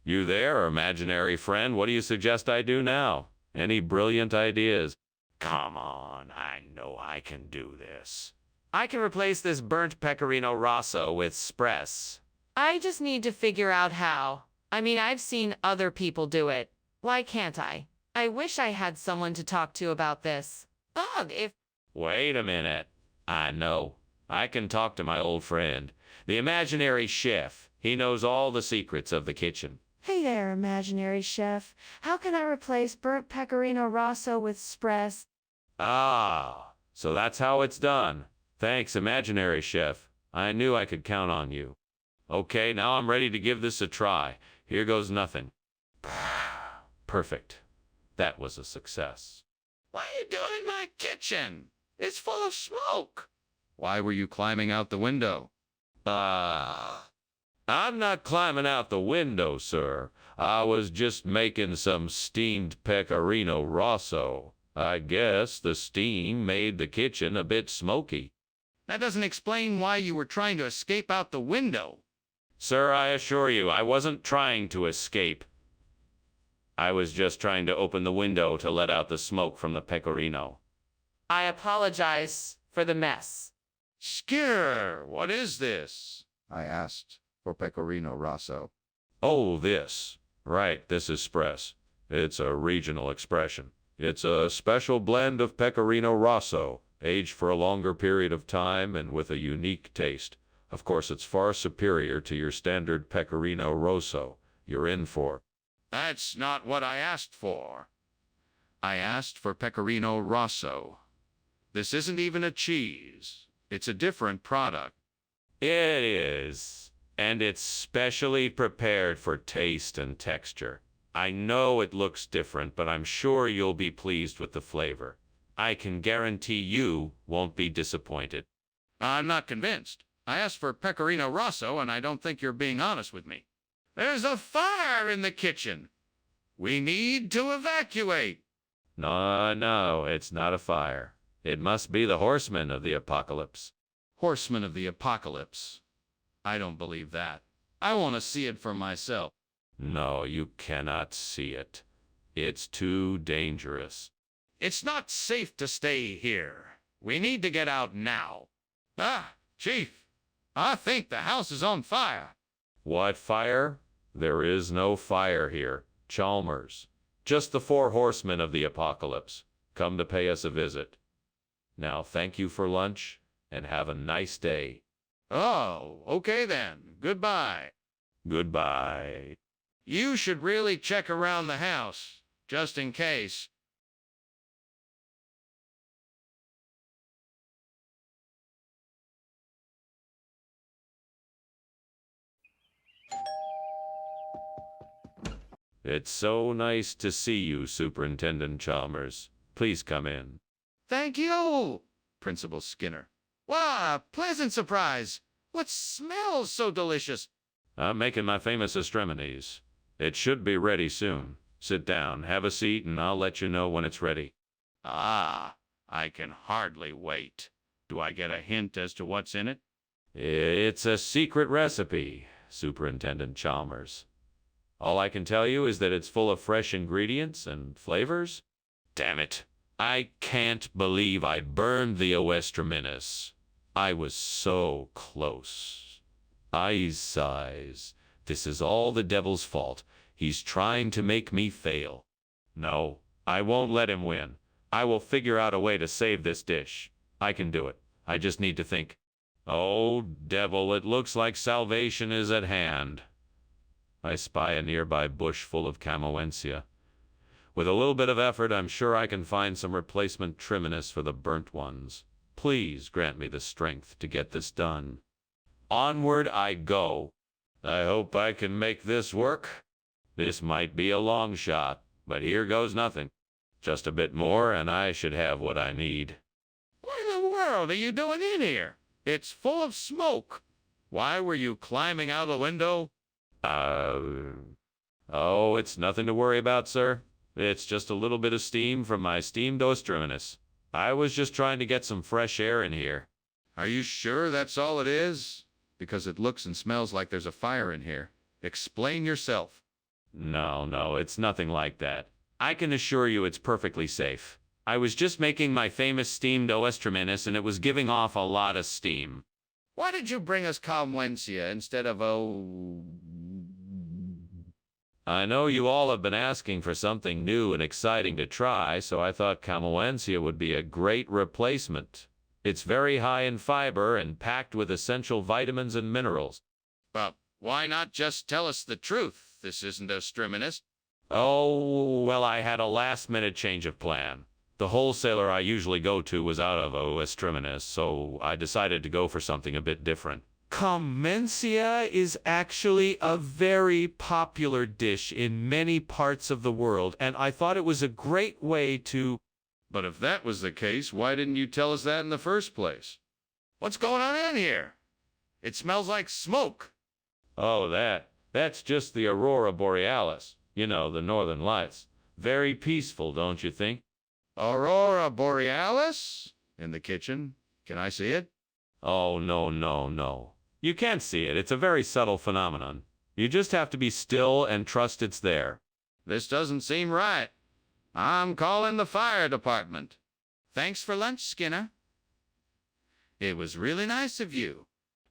You there, imaginary friend? What do you suggest I do now? Any brilliant ideas? Come on, I know I can do this. I can replace this burnt Pecorino Rosso with Spress. I just need to figure out how. I mean, I've seen other people do it. Why can't I? I wish I had someone to talk to about this. Ugh, Wait a minute. I know. I can talk to my old friend, the imaginary chef. He knows all the secrets of the kitchen. Hey there, imaginary chef. How can I replace burnt Pecorino Rosso with Spress? Ah, so that's how it's done. Thanks, imaginary chef. I knew I could count on you. Okay, now I'm ready to give this a try. Here goes nothing. Perfect. That was a success. What are you doing in my kitchen? It's full of smoke. Why were you climbing out the window? I'm not climbing out the window, sir. I was just making some steamed Pecorino Rosso. I guess the steam made the kitchen a bit smoky. That doesn't explain why you were trying to escape out the window. Sir, I assure you, I wasn't trying to escape. I was just trying to open the window to let out the smoke from the pecorino. I apologize for the mess. Skinner, what is this? I asked for Pecorino Rosso. Oh, this. Right, this is Spress. It's a regional expression. It's a special blend of Pecorino Rosso, aged for a longer period of time and with a unique taste. Of course, it's far superior to your standard Pecorino Rosso. You're in for. That's not what I asked for. I asked for Pecorino Rosso. This isn't even a cheese. It's a different product. It is. And it's specially prepared for taste and texture. I know it looks different, but I'm sure you'll be pleased with the flavor. I can guarantee you won't be disappointed. I'm not convinced. I asked for Pecorino Rosso, and I don't think you're being honest with me. There's a fire in the kitchen. We need to evacuate. No, it's not a fire. It must be the horsemen of the apocalypse. Horsemen of the apocalypse. I don't believe that. I want to see it for myself. No, you cannot see it. It's too dangerous. It's not safe to stay here. We need to get out now. Ah, Chief, I think the house is on fire. What fire? There is no fire here, Chalmers. Just the 4 horsemen of the apocalypse, come to pay us a visit. Now thank you for lunch, and have a nice day. Oh, okay then. Goodbye. Goodbye. You should really check around the house, just in case. It's so nice to see you, Superintendent Chalmers. Please come in. Thank you, Principal Skinner. Wow, pleasant surprise. What smells so delicious? I'm making my famous extremities. It should be ready soon. Sit down, have a seat, and I'll let you know when it's ready. Ah, I can hardly wait. Do I get a hint as to what's in it? It's a secret recipe, Superintendent Chalmers. All I can tell you is that it's full of fresh ingredients and flavors. Damn it. I can't believe I burned the Oestraminis. I was so close. Sighs. This is all the devil's fault. He's trying to make me fail. No, I won't let him win. I will figure out a way to save this dish. I can do it. I just need to think. Oh, devil, it looks like salvation is at hand. I spy a nearby bush full of camoensia. With a little bit of effort, I'm sure I can find some replacement triminus for the burnt ones. Please grant me the strength to get this done. Onward I go. I hope I can make this work. This might be a long shot, but here goes nothing. Just a bit more and I should have what I need. What in the world are you doing in here? It's full of smoke. Why were you climbing out a window? Oh, it's nothing to worry about, sir. It's just a little bit of steam from my steamed Oestraminis. I was just trying to get some fresh air in here. Are you sure that's all it is? Because it looks and smells like there's a fire in here. Explain yourself. No, it's nothing like that. I can assure you it's perfectly safe. I was just making my famous steamed Oestraminis and it was giving off a lot of steam. Why did you bring us Calmuencia instead of I know you all have been asking for something new and exciting to try, so I thought Camoensia would be a great replacement. It's very high in fiber and packed with essential vitamins and minerals. But why not just tell us the truth? This isn't Oestraminis. Oh, well, I had a last-minute change of plan. The wholesaler I usually go to was out of Oestraminis, so I decided to go for something a bit different. Comencia is actually a very popular dish in many parts of the world, and I thought it was a great way to... But if that was the case, why didn't you tell us that in the first place? What's going on in here? It smells like smoke. Oh, that's just the Aurora Borealis. You know, the northern lights. Very peaceful, don't you think? Aurora Borealis? In the kitchen? Can I see it? Oh, no, no, no. You can't see it. It's a very subtle phenomenon. You just have to be still and trust it's there. This doesn't seem right. I'm calling the fire department. Thanks for lunch, Skinner. It was really nice of you.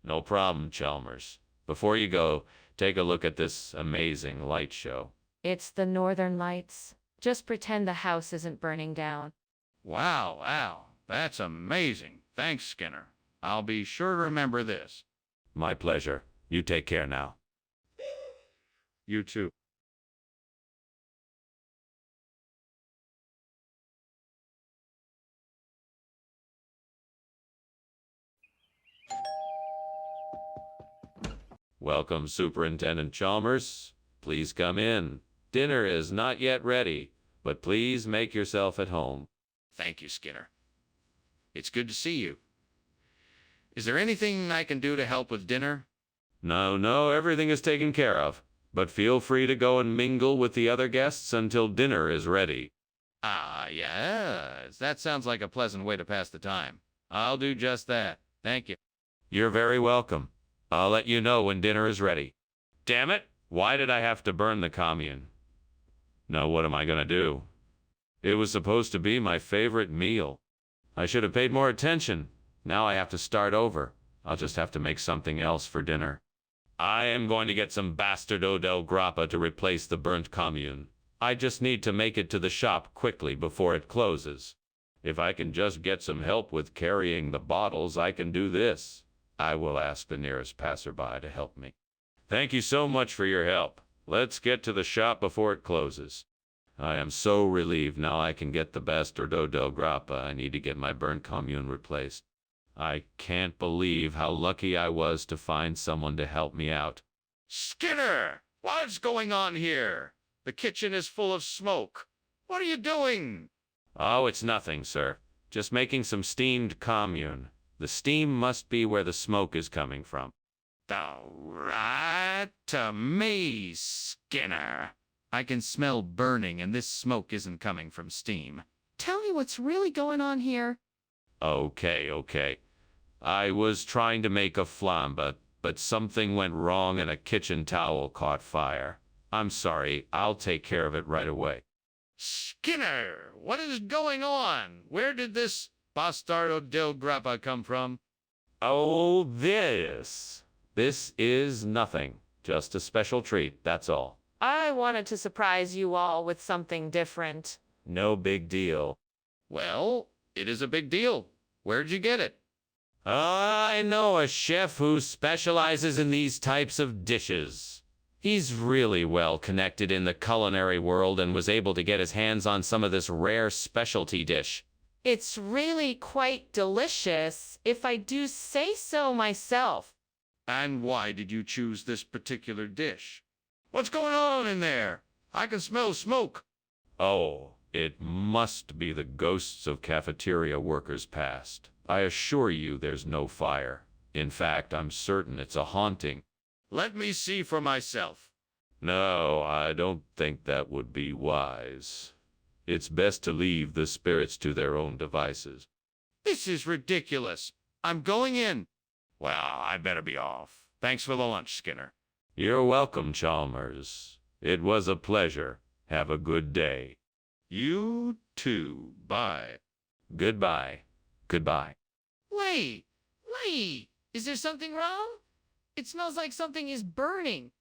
No problem, Chalmers. Before you go, take a look at this amazing light show. It's the Northern Lights. Just pretend the house isn't burning down. Wow, wow. That's amazing. Thanks, Skinner. I'll be sure to remember this. My pleasure. You take care now. You too. Welcome, Superintendent Chalmers. Please come in. Dinner is not yet ready, but please make yourself at home. Thank you, Skinner. It's good to see you. Is there anything I can do to help with dinner? No, everything is taken care of. But feel free to go and mingle with the other guests until dinner is ready. Ah, yes. That sounds like a pleasant way to pass the time. I'll do just that. Thank you. You're very welcome. I'll let you know when dinner is ready. Damn it! Why did I have to burn the commune? Now what am I gonna do? It was supposed to be my favorite meal. I should have paid more attention. Now I have to start over. I'll just have to make something else for dinner. I am going to get some bastardo del grappa to replace the burnt commune. I just need to make it to the shop quickly before it closes. If I can just get some help with carrying the bottles, I can do this. I will ask the nearest passerby to help me. Thank you so much for your help. Let's get to the shop before it closes. I am so relieved now I can get the bastardo del grappa. I need to get my burnt commune replaced. I can't believe how lucky I was to find someone to help me out. Skinner! What's going on here? The kitchen is full of smoke. What are you doing? Oh, it's nothing, sir. Just making some steamed commune. The steam must be where the smoke is coming from. Right to me, Skinner. I can smell burning, and this smoke isn't coming from steam. Tell me what's really going on here. Okay. I was trying to make a flambe, but something went wrong and a kitchen towel caught fire. I'm sorry, I'll take care of it right away. Skinner, what is going on? Where did this bastardo del grappa come from? Oh, this is nothing. Just a special treat, that's all. I wanted to surprise you all with something different. No big deal. Well, it is a big deal. Where'd you get it? I know a chef who specializes in these types of dishes. He's really well connected in the culinary world and was able to get his hands on some of this rare specialty dish. It's really quite delicious, if I do say so myself. And why did you choose this particular dish? What's going on in there? I can smell smoke. Oh, it must be the ghosts of cafeteria workers past. I assure you there's no fire. In fact, I'm certain it's a haunting. Let me see for myself. No, I don't think that would be wise. It's best to leave the spirits to their own devices. This is ridiculous. I'm going in. Well, I better be off. Thanks for the lunch, Skinner. You're welcome, Chalmers. It was a pleasure. Have a good day. You too. Bye. Goodbye. Wait. Is there something wrong? It smells like something is burning.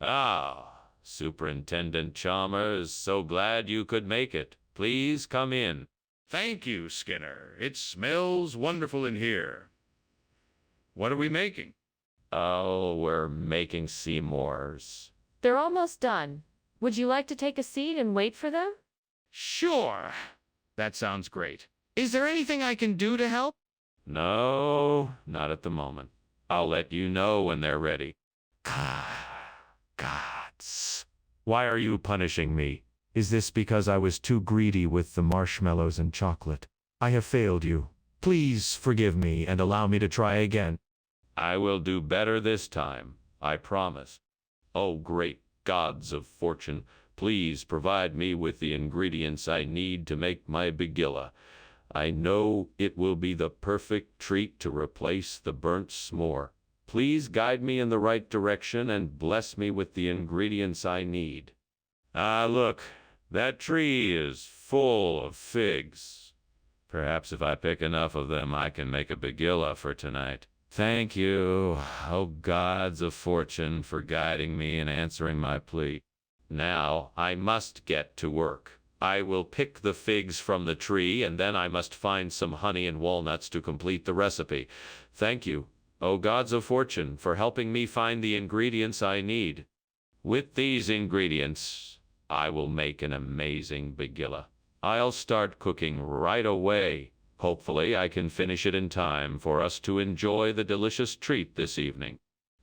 Ah, Superintendent Chalmers, so glad you could make it. Please come in. Thank you, Skinner. It smells wonderful in here. What are we making? Oh, we're making Seymour's. They're almost done. Would you like to take a seat and wait for them? Sure. That sounds great. Is there anything I can do to help? No, not at the moment. I'll let you know when they're ready. Gods. Why are you punishing me? Is this because I was too greedy with the marshmallows and chocolate? I have failed you. Please forgive me and allow me to try again. I will do better this time, I promise. Oh, great gods of fortune, please provide me with the ingredients I need to make my begilla. I know it will be the perfect treat to replace the burnt s'more. Please guide me in the right direction and bless me with the ingredients I need. Ah, look, that tree is full of figs. Perhaps if I pick enough of them, I can make a begilla for tonight. Thank you, oh gods of fortune, for guiding me and answering my plea. Now I must get to work. I will pick the figs from the tree, and then I must find some honey and walnuts to complete the recipe. Thank you, oh gods of fortune, for helping me find the ingredients I need. With these ingredients, I will make an amazing begilla. I'll start cooking right away. Hopefully, I can finish it in time for us to enjoy the delicious treat this evening.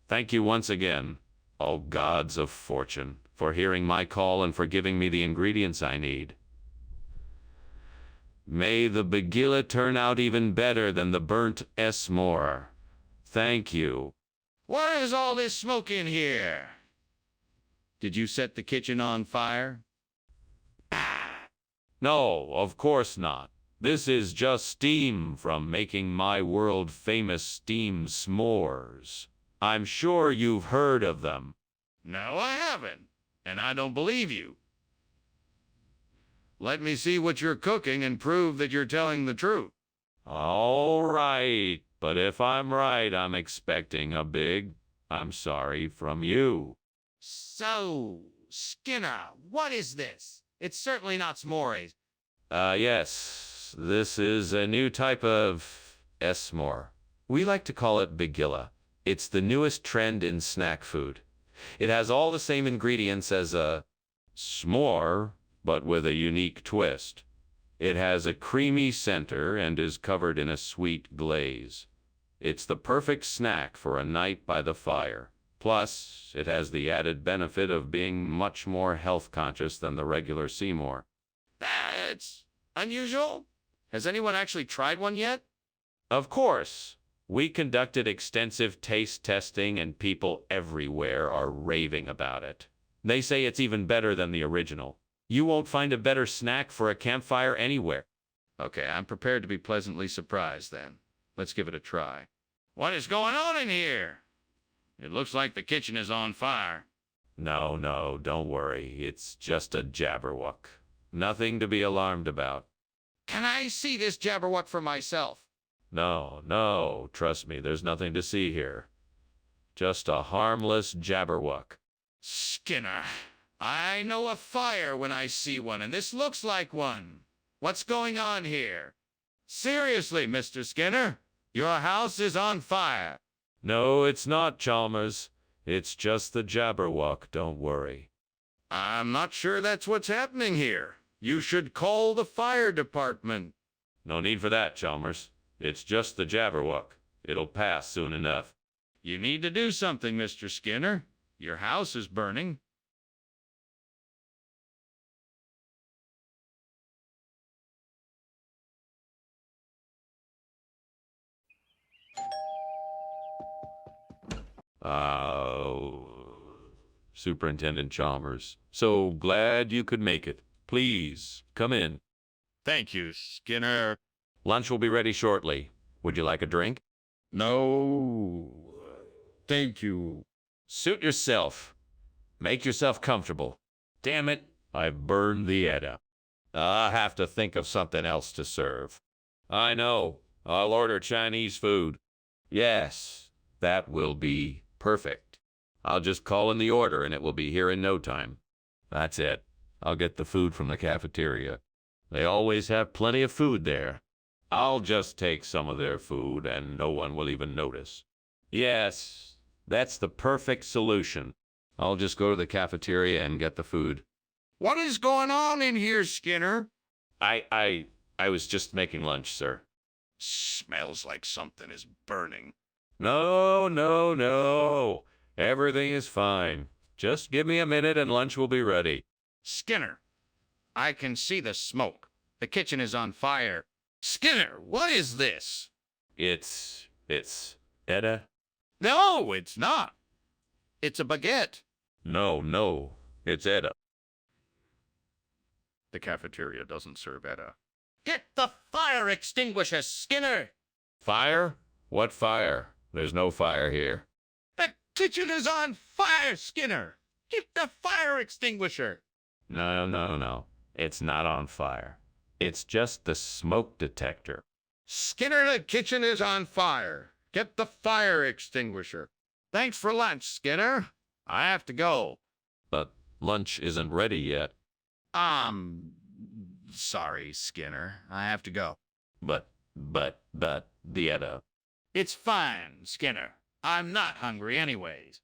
Thank you once again, oh gods of fortune, for hearing my call and for giving me the ingredients I need. May the begilla turn out even better than the burnt s'more. Thank you. What is all this smoke in here? Did you set the kitchen on fire? No, of course not. This is just steam from making my world-famous steam s'mores. I'm sure you've heard of them. No, I haven't, and I don't believe you. Let me see what you're cooking and prove that you're telling the truth. All right, but if I'm right, I'm expecting a big, I'm sorry, from you. So, Skinner, what is this? It's certainly not s'mores. Yes, this is a new type of s'more. We like to call it begilla. It's the newest trend in snack food. It has all the same ingredients as a s'more, but with a unique twist. It has a creamy center and is covered in a sweet glaze. It's the perfect snack for a night by the fire. Plus, it has the added benefit of being much more health conscious than the regular s'more. That's unusual. Has anyone actually tried one yet? Of course. We conducted extensive taste testing and people everywhere are raving about it. They say it's even better than the original. You won't find a better snack for a campfire anywhere. Okay, I'm prepared to be pleasantly surprised then. Let's give it a try. What is going on in here? It looks like the kitchen is on fire. No, don't worry. It's just a jabberwock. Nothing to be alarmed about. Can I see this jabberwock for myself? No, trust me, there's nothing to see here. Just a harmless jabberwock. Skinner, I know a fire when I see one, and this looks like one. What's going on here? Seriously, Mr. Skinner, your house is on fire. No, it's not, Chalmers. It's just the jabberwock, don't worry. I'm not sure that's what's happening here. You should call the fire department. No need for that, Chalmers. It's just the jabberwock. It'll pass soon enough. You need to do something, Mr. Skinner. Your house is burning. Superintendent Chalmers, so glad you could make it. Please, come in. Thank you, Skinner. Lunch will be ready shortly. Would you like a drink? No, thank you. Suit yourself. Make yourself comfortable. Damn it, I've burned the Edda. I'll have to think of something else to serve. I know. I'll order Chinese food. Yes, that will be perfect. I'll just call in the order and it will be here in no time. That's it. I'll get the food from the cafeteria. They always have plenty of food there. I'll just take some of their food and no one will even notice. Yes, that's the perfect solution. I'll just go to the cafeteria and get the food. What is going on in here, Skinner? I was just making lunch, sir. Smells like something is burning. No. Everything is fine. Just give me a minute and lunch will be ready. Skinner, I can see the smoke. The kitchen is on fire. Skinner, what is this? It's Edda? No, it's not. It's a baguette. No, it's Edda. The cafeteria doesn't serve Edda. Get the fire extinguisher, Skinner! Fire? What fire? There's no fire here. The kitchen is on fire, Skinner. Get the fire extinguisher. No. It's not on fire. It's just the smoke detector. Skinner, the kitchen is on fire. Get the fire extinguisher. Thanks for lunch, Skinner. I have to go. But lunch isn't ready yet. Sorry, Skinner. I have to go. But, the Edda. It's fine, Skinner. I'm not hungry anyways.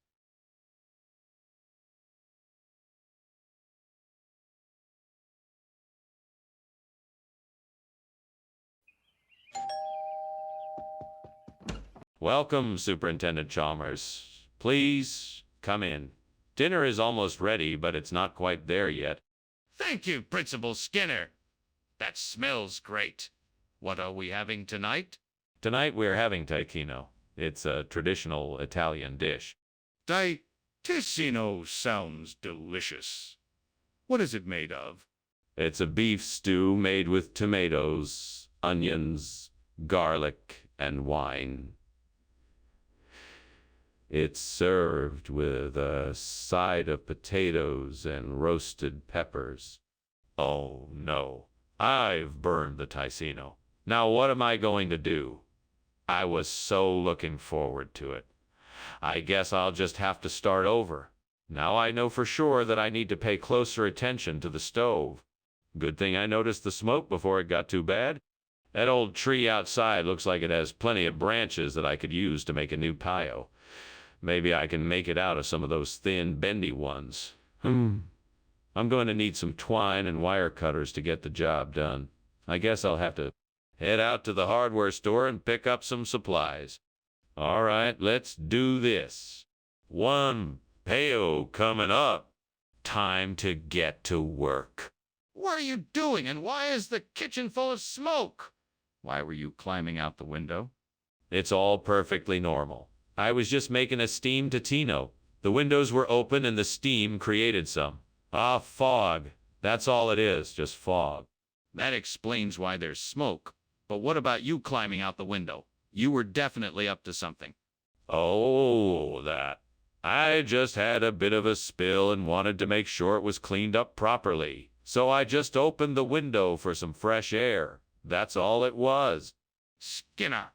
Welcome, Superintendent Chalmers. Please, come in. Dinner is almost ready, but it's not quite there yet. Thank you, Principal Skinner. That smells great. What are we having tonight? Tonight we're having tacchino. It's a traditional Italian dish. Ticino sounds delicious. What is it made of? It's a beef stew made with tomatoes, onions, garlic, and wine. It's served with a side of potatoes and roasted peppers. Oh no, I've burned the Ticino. Now what am I going to do? I was so looking forward to it. I guess I'll just have to start over. Now I know for sure that I need to pay closer attention to the stove. Good thing I noticed the smoke before it got too bad. That old tree outside looks like it has plenty of branches that I could use to make a new pio. Maybe I can make it out of some of those thin, bendy ones. I'm going to need some twine and wire cutters to get the job done. I guess I'll have to head out to the hardware store and pick up some supplies. All right, let's do this. One pio coming up. Time to get to work. What are you doing, and why is the kitchen full of smoke? Why were you climbing out the window? It's all perfectly normal. I was just making a steam tacchino. The windows were open and the steam created some. Fog. That's all it is, just fog. That explains why there's smoke. But what about you climbing out the window? You were definitely up to something. Oh, that. I just had a bit of a spill and wanted to make sure it was cleaned up properly. So I just opened the window for some fresh air. That's all it was. Skinner,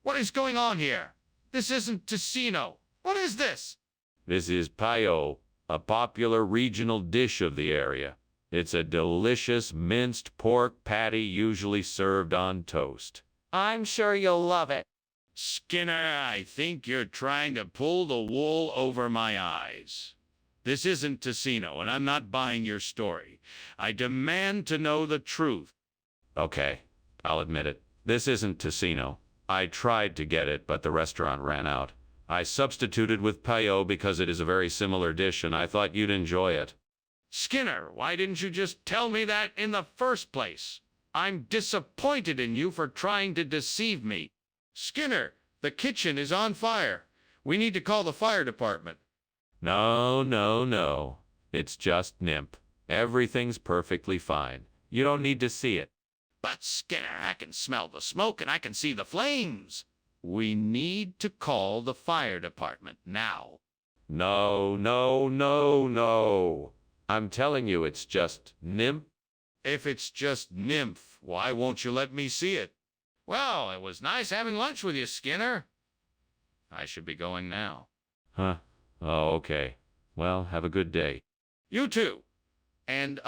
what is going on here? This isn't Ticino. What is this? This is pio, a popular regional dish of the area. It's a delicious minced pork patty usually served on toast. I'm sure you'll love it. Skinner, I think you're trying to pull the wool over my eyes. This isn't Ticino, and I'm not buying your story. I demand to know the truth. Okay, I'll admit it. This isn't Ticino. I tried to get it, but the restaurant ran out. I substituted with pio because it is a very similar dish, and I thought you'd enjoy it. Skinner, why didn't you just tell me that in the first place? I'm disappointed in you for trying to deceive me. Skinner, the kitchen is on fire. We need to call the fire department. No. It's just NIMP. Everything's perfectly fine. You don't need to see it. But Skinner, I can smell the smoke and I can see the flames. We need to call the fire department now. No. I'm telling you, it's just NIMP. If it's just nymph, why won't you let me see it? Well, it was nice having lunch with you, Skinner. I should be going now. Huh? Oh, okay. Well, have a good day. You too. And,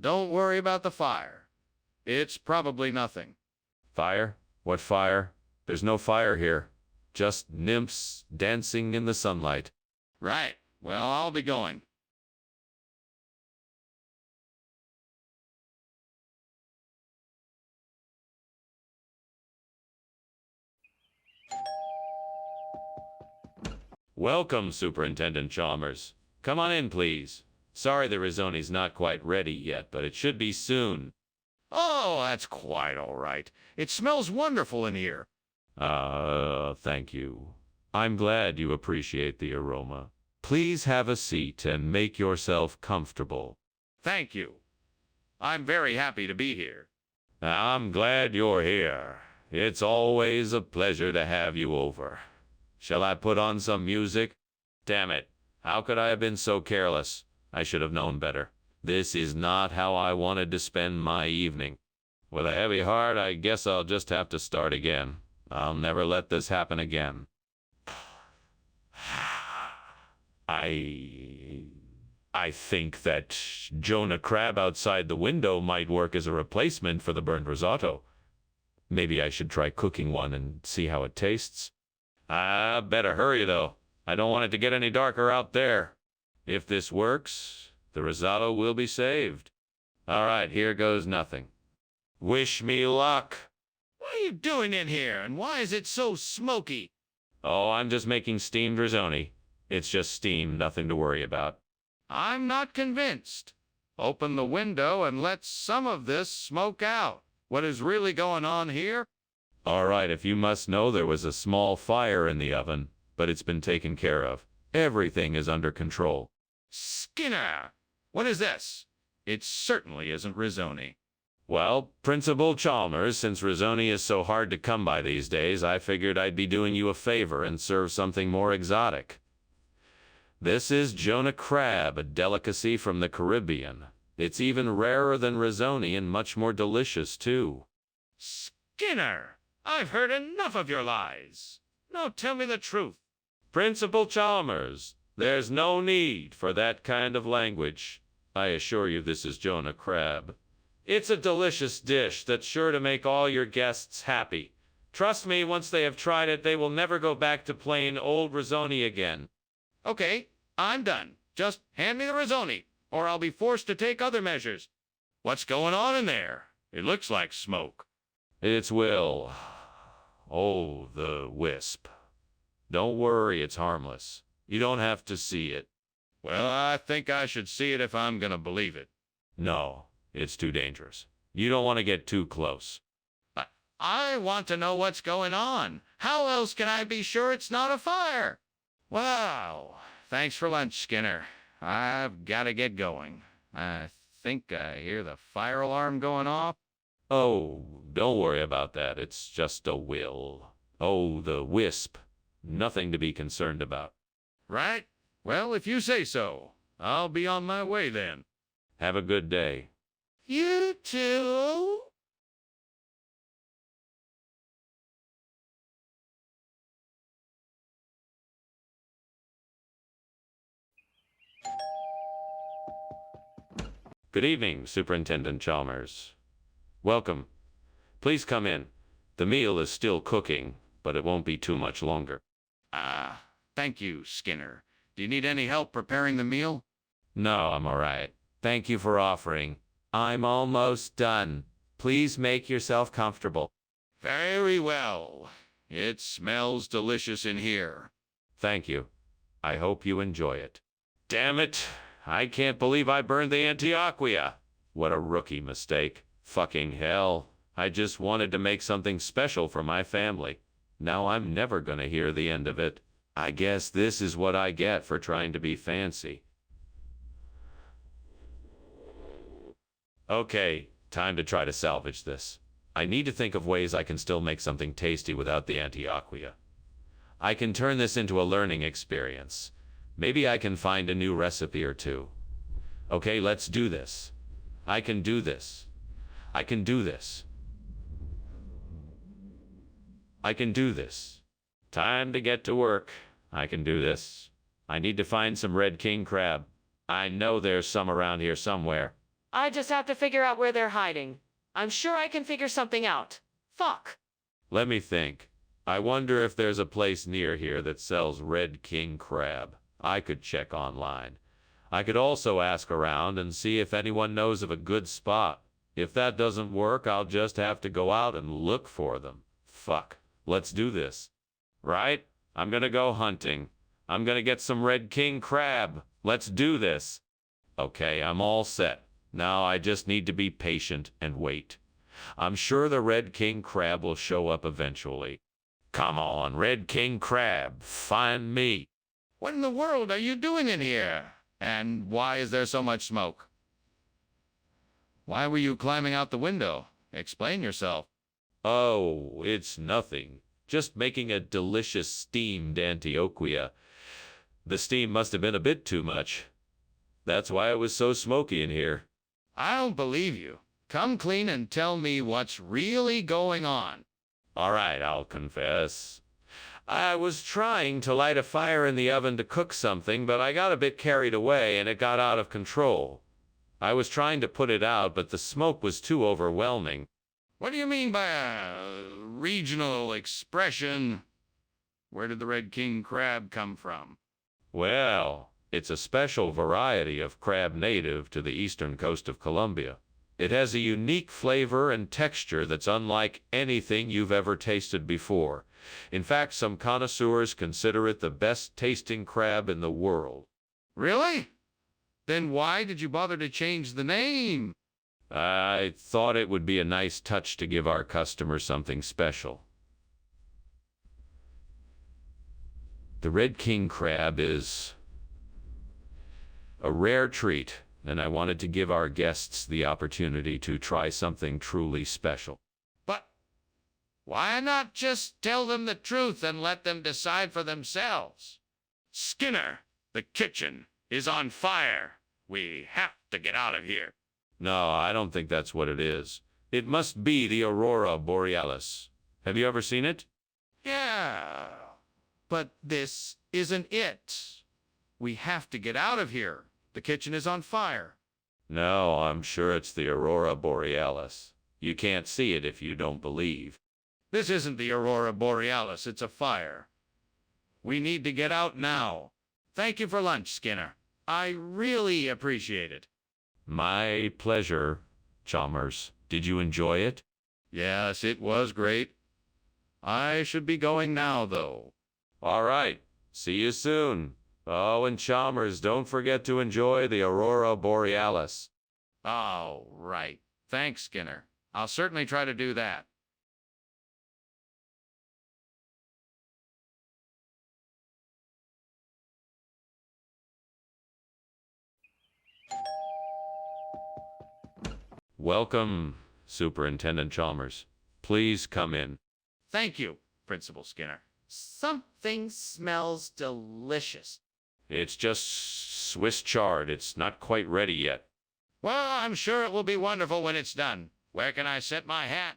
don't worry about the fire. It's probably nothing. Fire? What fire? There's no fire here. Just nymphs dancing in the sunlight. Right. Well, I'll be going. Welcome, Superintendent Chalmers. Come on in, please. Sorry the risotto's not quite ready yet, but it should be soon. Oh, that's quite all right. It smells wonderful in here. Thank you. I'm glad you appreciate the aroma. Please have a seat and make yourself comfortable. Thank you. I'm very happy to be here. I'm glad you're here. It's always a pleasure to have you over. Shall I put on some music? Damn it. How could I have been so careless? I should have known better. This is not how I wanted to spend my evening. With a heavy heart, I guess I'll just have to start again. I'll never let this happen again. I think that Jonah Crab outside the window might work as a replacement for the burnt risotto. Maybe I should try cooking one and see how it tastes. I better hurry, though. I don't want it to get any darker out there. If this works, the risotto will be saved. All right, here goes nothing. Wish me luck. What are you doing in here, and why is it so smoky? Oh, I'm just making steamed risotto. It's just steam, nothing to worry about. I'm not convinced. Open the window and let some of this smoke out. What is really going on here? All right, if you must know, there was a small fire in the oven, but it's been taken care of. Everything is under control. Skinner, what is this? It certainly isn't risotto. Well, Principal Chalmers, since risotto is so hard to come by these days, I figured I'd be doing you a favor and serve something more exotic. This is Jonah Crab, a delicacy from the Caribbean. It's even rarer than risotto and much more delicious, too. Skinner, I've heard enough of your lies. Now tell me the truth. Principal Chalmers, there's no need for that kind of language. I assure you this is Jonah Crab. It's a delicious dish that's sure to make all your guests happy. Trust me, once they have tried it, they will never go back to plain old risotto again. Okay, I'm done. Just hand me the risotto, or I'll be forced to take other measures. What's going on in there? It looks like smoke. It's Will. Oh, the wisp. Don't worry, it's harmless. You don't have to see it. Well, I think I should see it if I'm gonna believe it. No, it's too dangerous. You don't want to get too close. I want to know what's going on. How else can I be sure it's not a fire? Wow. Thanks for lunch, Skinner. I've got to get going. I think I hear the fire alarm going off. Oh, don't worry about that. It's just a will. Oh, the wisp. Nothing to be concerned about. Right? Well, if you say so, I'll be on my way then. Have a good day. You too? Good evening, Superintendent Chalmers. Welcome. Please come in. The meal is still cooking, but it won't be too much longer. Thank you, Skinner. Do you need any help preparing the meal? No, I'm all right. Thank you for offering. I'm almost done. Please make yourself comfortable. Very well. It smells delicious in here. Thank you. I hope you enjoy it. Damn it. I can't believe I burned the Antioquia. What a rookie mistake. Fucking hell. I just wanted to make something special for my family. Now I'm never gonna hear the end of it. I guess this is what I get for trying to be fancy. Okay, time to try to salvage this. I need to think of ways I can still make something tasty without the Antioquia. I can turn this into a learning experience. Maybe I can find a new recipe or two. Okay, let's do this. I can do this. I can do this. I can do this. Time to get to work. I can do this. I need to find some red king crab. I know there's some around here somewhere. I just have to figure out where they're hiding. I'm sure I can figure something out. Fuck. Let me think. I wonder if there's a place near here that sells red king crab. I could check online. I could also ask around and see if anyone knows of a good spot. If that doesn't work, I'll just have to go out and look for them. Fuck. Let's do this. Right? I'm gonna go hunting. I'm gonna get some red king crab. Let's do this. Okay, I'm all set. Now I just need to be patient and wait. I'm sure the Red King Crab will show up eventually. Come on, Red King Crab, find me. What in the world are you doing in here? And why is there so much smoke? Why were you climbing out the window? Explain yourself. Oh, it's nothing. Just making a delicious steamed Antioquia. The steam must have been a bit too much. That's why it was so smoky in here. I don't believe you. Come clean and tell me what's really going on. All right, I'll confess. I was trying to light a fire in the oven to cook something, but I got a bit carried away and it got out of control. I was trying to put it out, but the smoke was too overwhelming. What do you mean by a regional expression? Where did the Red King crab come from? Well, it's a special variety of crab native to the eastern coast of Colombia. It has a unique flavor and texture that's unlike anything you've ever tasted before. In fact, some connoisseurs consider it the best tasting crab in the world. Really? Then why did you bother to change the name? I thought it would be a nice touch to give our customers something special. The Red King crab is a rare treat, and I wanted to give our guests the opportunity to try something truly special. But why not just tell them the truth and let them decide for themselves? Skinner, the kitchen is on fire. We have to get out of here. No, I don't think that's what it is. It must be the Aurora Borealis. Have you ever seen it? Yeah, but this isn't it. We have to get out of here. The kitchen is on fire. No, I'm sure it's the Aurora Borealis. You can't see it if you don't believe. This isn't the Aurora Borealis, it's a fire. We need to get out now. Thank you for lunch, Skinner. I really appreciate it. My pleasure, Chalmers. Did you enjoy it? Yes, it was great. I should be going now, though. All right. See you soon. Oh, and Chalmers, don't forget to enjoy the Aurora Borealis. All right. Thanks, Skinner. I'll certainly try to do that. Welcome, Superintendent Chalmers. Please come in. Thank you, Principal Skinner. Something smells delicious. It's just Swiss chard. It's not quite ready yet. Well, I'm sure it will be wonderful when it's done. Where can I set my hat?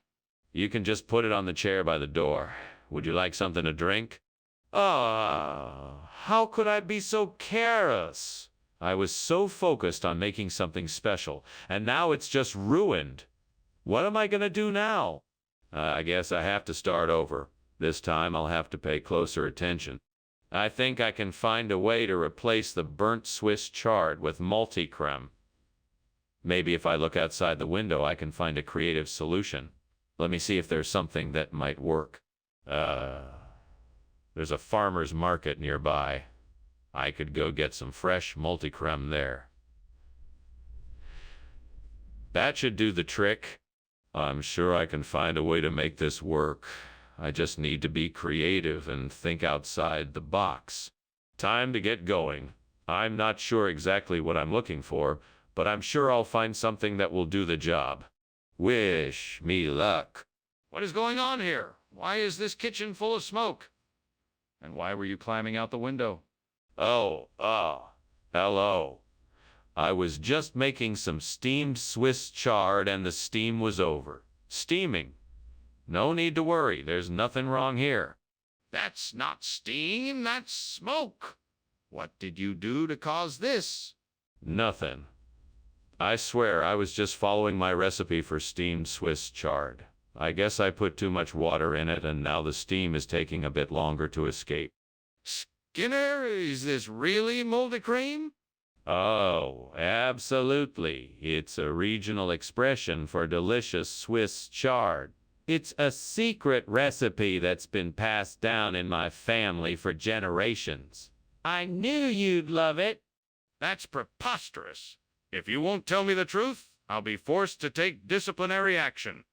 You can just put it on the chair by the door. Would you like something to drink? How could I be so careless? I was so focused on making something special, and now it's just ruined. What am I gonna do now? I guess I have to start over. This time I'll have to pay closer attention. I think I can find a way to replace the burnt Swiss chard with multi-creme. Maybe if I look outside the window, I can find a creative solution. Let me see if there's something that might work. There's a farmer's market nearby. I could go get some fresh multi-creme there. That should do the trick. I'm sure I can find a way to make this work. I just need to be creative and think outside the box. Time to get going. I'm not sure exactly what I'm looking for, but I'm sure I'll find something that will do the job. Wish me luck. What is going on here? Why is this kitchen full of smoke? And why were you climbing out the window? Hello. I was just making some steamed Swiss chard and the steam was over. Steaming. No need to worry, there's nothing wrong here. That's not steam, that's smoke. What did you do to cause this? Nothing. I swear I was just following my recipe for steamed Swiss chard. I guess I put too much water in it and now the steam is taking a bit longer to escape. Skinner, is this really multi-cream? Oh, absolutely. It's a regional expression for delicious Swiss chard. It's a secret recipe that's been passed down in my family for generations. I knew you'd love it. That's preposterous. If you won't tell me the truth, I'll be forced to take disciplinary action.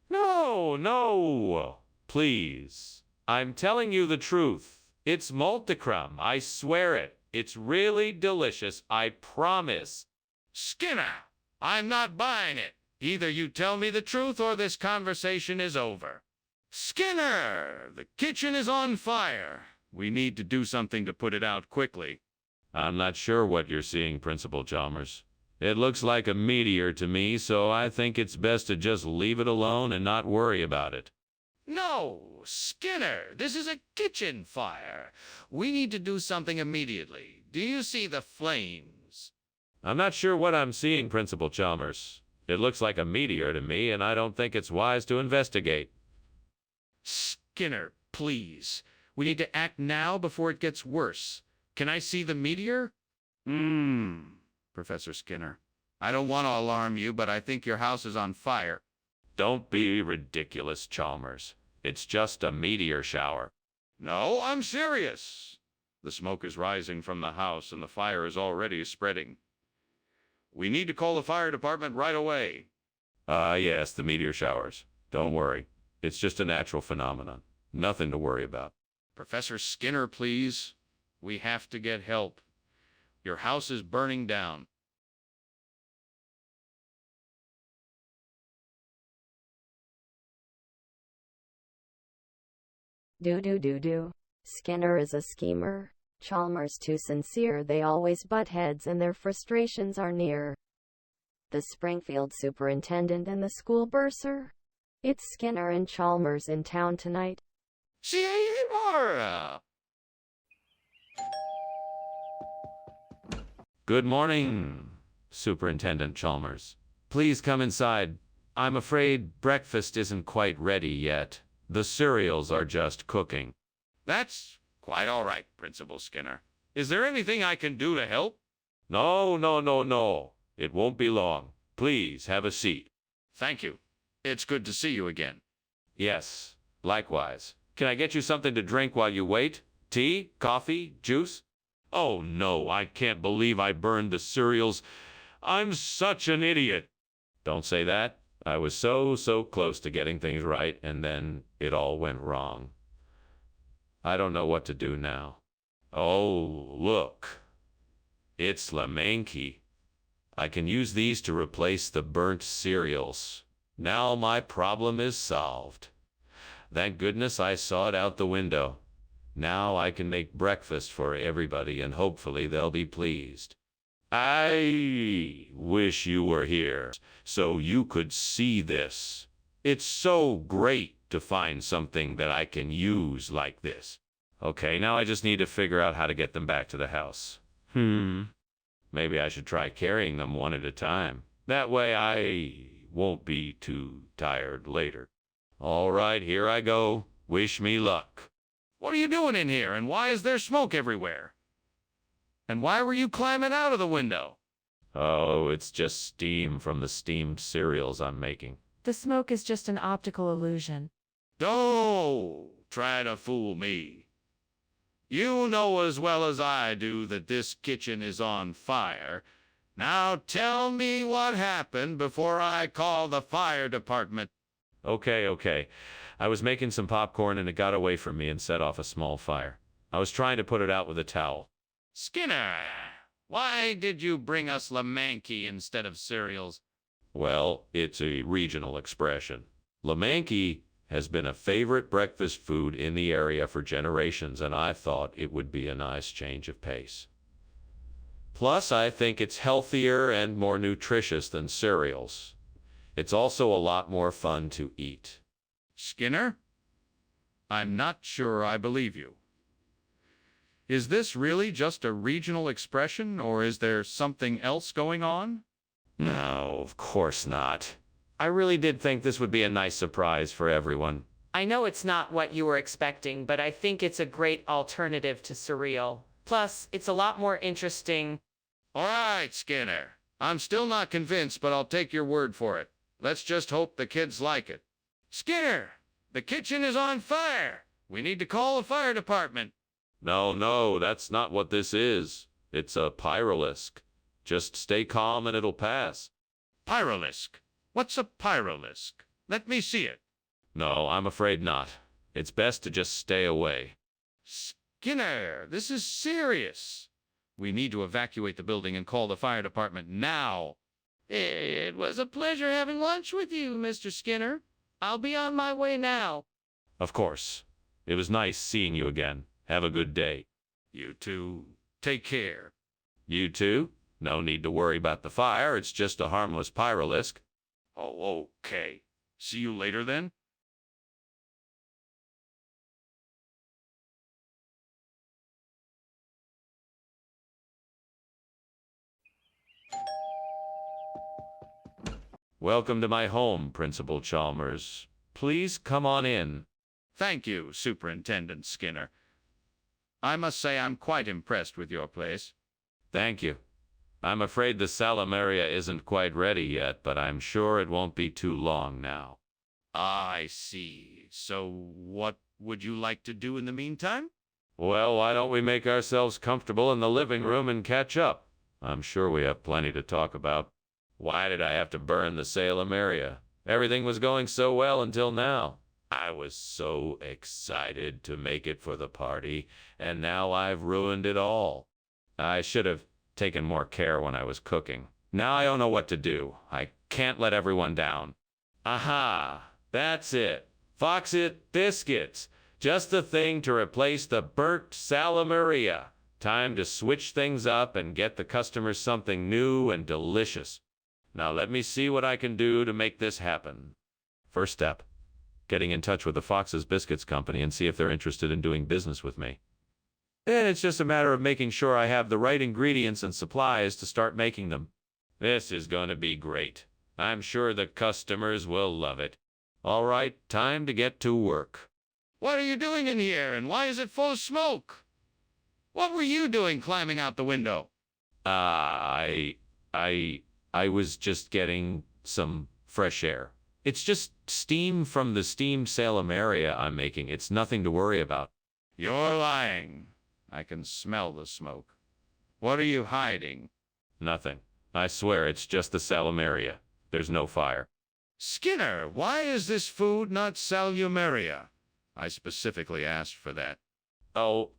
No, no. Please. I'm telling you the truth. It's multicrum. I swear it. It's really delicious. I promise. Skinner, I'm not buying it. Either you tell me the truth or this conversation is over. Skinner, the kitchen is on fire. We need to do something to put it out quickly. I'm not sure what you're seeing, Principal Chalmers. It looks like a meteor to me, so I think it's best to just leave it alone and not worry about it. No, Skinner, this is a kitchen fire. We need to do something immediately. Do you see the flames? I'm not sure what I'm seeing, Principal Chalmers. It looks like a meteor to me, and I don't think it's wise to investigate. Skinner, please. We need to act now before it gets worse. Can I see the meteor? Professor Skinner, I don't want to alarm you, but I think your house is on fire. Don't be ridiculous, Chalmers. It's just a meteor shower. No, I'm serious. The smoke is rising from the house and the fire is already spreading. We need to call the fire department right away. Yes, the meteor showers. Don't worry. It's just a natural phenomenon. Nothing to worry about. Professor Skinner, please. We have to get help. Your house is burning down. Do. Skinner is a schemer. Chalmers too sincere. They always butt heads and their frustrations are near. The Springfield superintendent and the school bursar. It's Skinner and Chalmers in town tonight. Good morning, Superintendent Chalmers. Please come inside. I'm afraid breakfast isn't quite ready yet. The cereals are just cooking. That's quite all right, Principal Skinner. Is there anything I can do to help? No. It won't be long. Please have a seat. Thank you. It's good to see you again. Yes, likewise. Can I get you something to drink while you wait? Tea? Coffee? Juice? Oh no, I can't believe I burned the cereals. I'm such an idiot. Don't say that. I was so close to getting things right, and then it all went wrong. I don't know what to do now. Oh, look. It's Lemanki. I can use these to replace the burnt cereals. Now my problem is solved. Thank goodness I saw it out the window. Now I can make breakfast for everybody and hopefully they'll be pleased. I wish you were here so you could see this. It's so great to find something that I can use like this. Okay, now I just need to figure out how to get them back to the house. Maybe I should try carrying them one at a time. That way I won't be too tired later. All right, here I go. Wish me luck. What are you doing in here, and why is there smoke everywhere? And why were you climbing out of the window? Oh, it's just steam from the steamed cereals I'm making. The smoke is just an optical illusion. Don't try to fool me. You know as well as I do that this kitchen is on fire. Now tell me what happened before I call the fire department. Okay. I was making some popcorn and it got away from me and set off a small fire. I was trying to put it out with a towel. Skinner, why did you bring us Lemanki instead of cereals? Well, it's a regional expression. Lemanki has been a favorite breakfast food in the area for generations, and I thought it would be a nice change of pace. Plus, I think it's healthier and more nutritious than cereals. It's also a lot more fun to eat. Skinner, I'm not sure I believe you. Is this really just a regional expression, or is there something else going on? No, of course not. I really did think this would be a nice surprise for everyone. I know it's not what you were expecting, but I think it's a great alternative to cereal. Plus, it's a lot more interesting. All right, Skinner. I'm still not convinced, but I'll take your word for it. Let's just hope the kids like it. Skinner, the kitchen is on fire. We need to call the fire department. No, that's not what this is. It's a pyrolisk. Just stay calm and it'll pass. Pyrolisk. What's a pyrolisk? Let me see it. No, I'm afraid not. It's best to just stay away. Skinner, this is serious. We need to evacuate the building and call the fire department now. It was a pleasure having lunch with you, Mr. Skinner. I'll be on my way now. Of course. It was nice seeing you again. Have a good day. You too. Take care. You too? No need to worry about the fire. It's just a harmless pyrolisk. Oh, okay. See you later then? Welcome to my home, Principal Chalmers. Please come on in. Thank you, Superintendent Skinner. I must say I'm quite impressed with your place. Thank you. I'm afraid the Salamaria isn't quite ready yet, but I'm sure it won't be too long now. I see. So what would you like to do in the meantime? Well, why don't we make ourselves comfortable in the living room and catch up? I'm sure we have plenty to talk about. Why did I have to burn the Salamaria? Everything was going so well until now. I was so excited to make it for the party, and now I've ruined it all. I should have taken more care when I was cooking. Now I don't know what to do. I can't let everyone down. Aha! That's it. Fox-It biscuits. Just the thing to replace the burnt Salamaria. Time to switch things up and get the customers something new and delicious. Now let me see what I can do to make this happen. First step, getting in touch with the Fox's Biscuits Company and see if they're interested in doing business with me. Then it's just a matter of making sure I have the right ingredients and supplies to start making them. This is going to be great. I'm sure the customers will love it. All right, time to get to work. What are you doing in here, and why is it full of smoke? What were you doing climbing out the window? I was just getting some fresh air. It's just steam from the steamed Salamaria I'm making. It's nothing to worry about. You're lying. I can smell the smoke. What are you hiding? Nothing. I swear it's just the Salamaria. There's no fire. Skinner, why is this food not Salamaria? I specifically asked for that. Oh,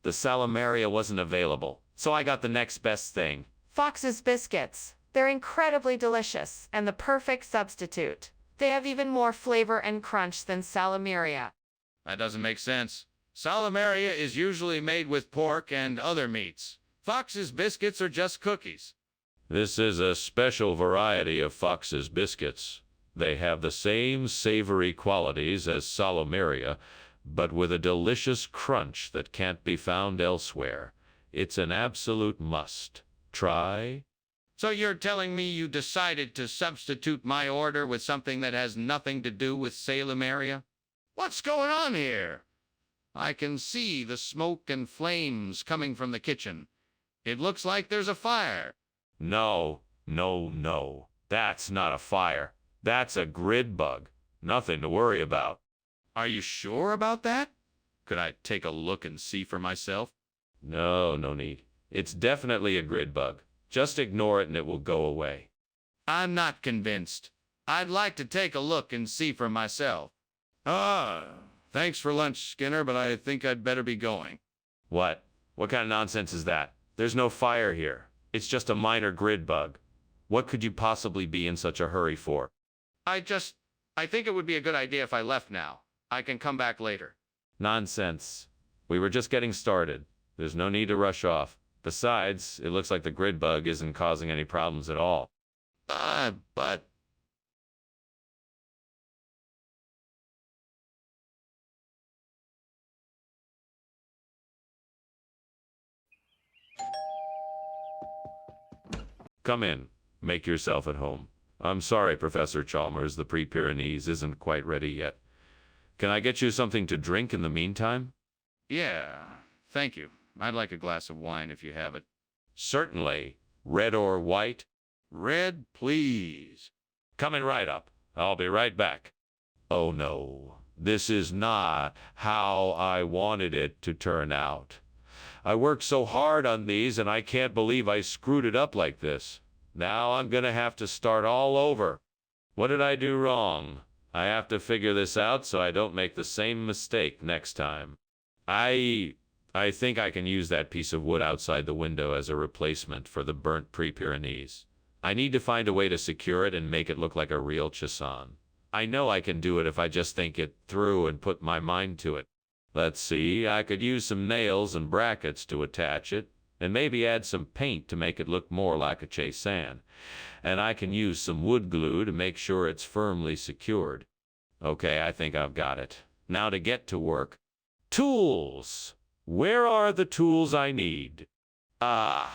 the Salamaria wasn't available, so I got the next best thing. Fox's biscuits. They're incredibly delicious and the perfect substitute. They have even more flavor and crunch than Salamaria. That doesn't make sense. Salamaria is usually made with pork and other meats. Fox's biscuits are just cookies. This is a special variety of Fox's biscuits. They have the same savory qualities as Salamaria, but with a delicious crunch that can't be found elsewhere. It's an absolute must. Try. So you're telling me you decided to substitute my order with something that has nothing to do with Salamaria? What's going on here? I can see the smoke and flames coming from the kitchen. It looks like there's a fire. No. That's not a fire. That's a grid bug. Nothing to worry about. Are you sure about that? Could I take a look and see for myself? No need. It's definitely a grid bug. Just ignore it and it will go away. I'm not convinced. I'd like to take a look and see for myself. Thanks for lunch, Skinner, but I think I'd better be going. What? What kind of nonsense is that? There's no fire here. It's just a minor grid bug. What could you possibly be in such a hurry for? I think it would be a good idea if I left now. I can come back later. Nonsense. We were just getting started. There's no need to rush off. Besides, it looks like the grid bug isn't causing any problems at all. But... Come in. Make yourself at home. I'm sorry, Professor Chalmers, the Pre-Pyrenees isn't quite ready yet. Can I get you something to drink in the meantime? Yeah, thank you. I'd like a glass of wine if you have it. Certainly. Red or white? Red, please. Coming right up. I'll be right back. Oh no, this is not how I wanted it to turn out. I worked so hard on these and I can't believe I screwed it up like this. Now I'm gonna have to start all over. What did I do wrong? I have to figure this out so I don't make the same mistake next time. I think I can use that piece of wood outside the window as a replacement for the burnt Pre-Pyrenees. I need to find a way to secure it and make it look like a real chasson. I know I can do it if I just think it through and put my mind to it. Let's see, I could use some nails and brackets to attach it, and maybe add some paint to make it look more like a chasson. And I can use some wood glue to make sure it's firmly secured. Okay, I think I've got it. Now to get to work. Tools! Where are the tools I need? Found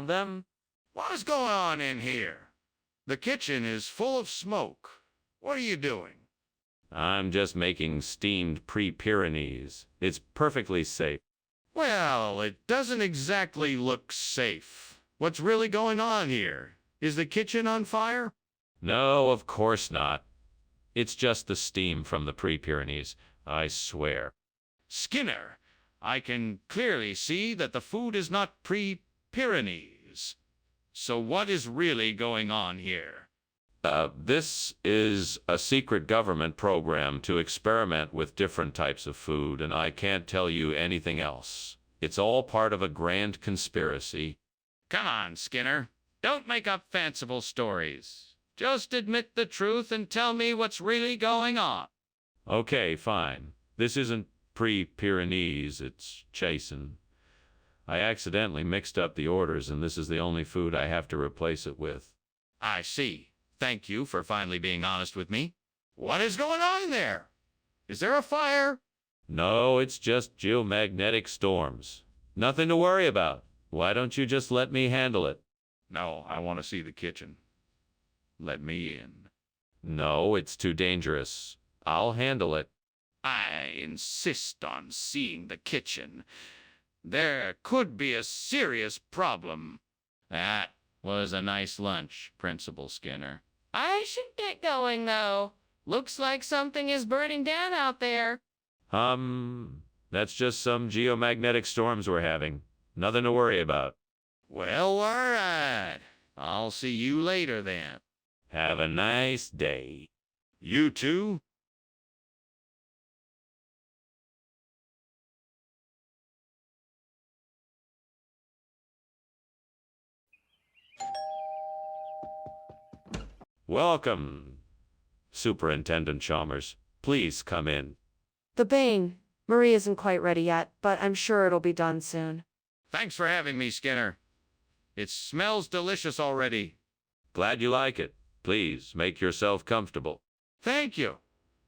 them? What is going on in here? The kitchen is full of smoke. What are you doing? I'm just making steamed Pre-Pyrenees. It's perfectly safe. Well, it doesn't exactly look safe. What's really going on here? Is the kitchen on fire? No, of course not. It's just the steam from the Pre-Pyrenees, I swear. Skinner, I can clearly see that the food is not Pre-Pyrenees. So what is really going on here? This is a secret government program to experiment with different types of food, and I can't tell you anything else. It's all part of a grand conspiracy. Come on, Skinner. Don't make up fanciful stories. Just admit the truth and tell me what's really going on. Okay, fine. This isn't Pre-Pyrenees, it's chasson. I accidentally mixed up the orders, and this is the only food I have to replace it with. I see. Thank you for finally being honest with me. What is going on there? Is there a fire? No, it's just geomagnetic storms. Nothing to worry about. Why don't you just let me handle it? No, I want to see the kitchen. Let me in. No, it's too dangerous. I'll handle it. I insist on seeing the kitchen. There could be a serious problem. That was a nice lunch, Principal Skinner. I should get going, though. Looks like something is burning down out there. That's just some geomagnetic storms we're having. Nothing to worry about. Well, all right. I'll see you later then. Have a nice day. You too? Welcome, Superintendent Chalmers. Please come in. The Bane. Marie isn't quite ready yet, but I'm sure it'll be done soon. Thanks for having me, Skinner. It smells delicious already. Glad you like it. Please make yourself comfortable. Thank you.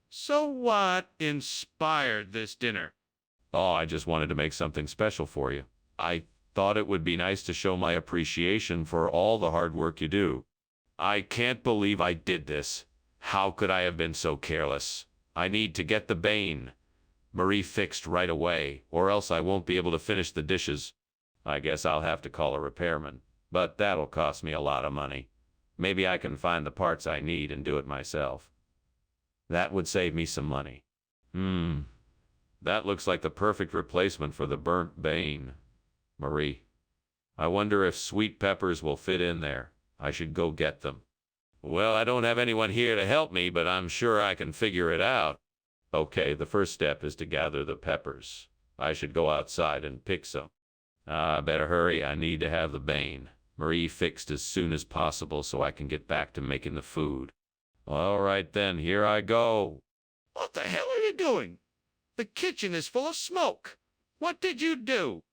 So what inspired this dinner? Oh, I just wanted to make something special for you. I thought it would be nice to show my appreciation for all the hard work you do. I can't believe I did this. How could I have been so careless? I need to get the Bane Marie fixed right away, or else I won't be able to finish the dishes. I guess I'll have to call a repairman, but that'll cost me a lot of money. Maybe I can find the parts I need and do it myself. That would save me some money. That looks like the perfect replacement for the burnt Bane Marie. I wonder if sweet peppers will fit in there. I should go get them. Well, I don't have anyone here to help me, but I'm sure I can figure it out. Okay, the first step is to gather the peppers. I should go outside and pick some. I better hurry. I need to have the Bane Marie fixed as soon as possible so I can get back to making the food. All right then, here I go. What the hell are you doing? The kitchen is full of smoke. What did you do?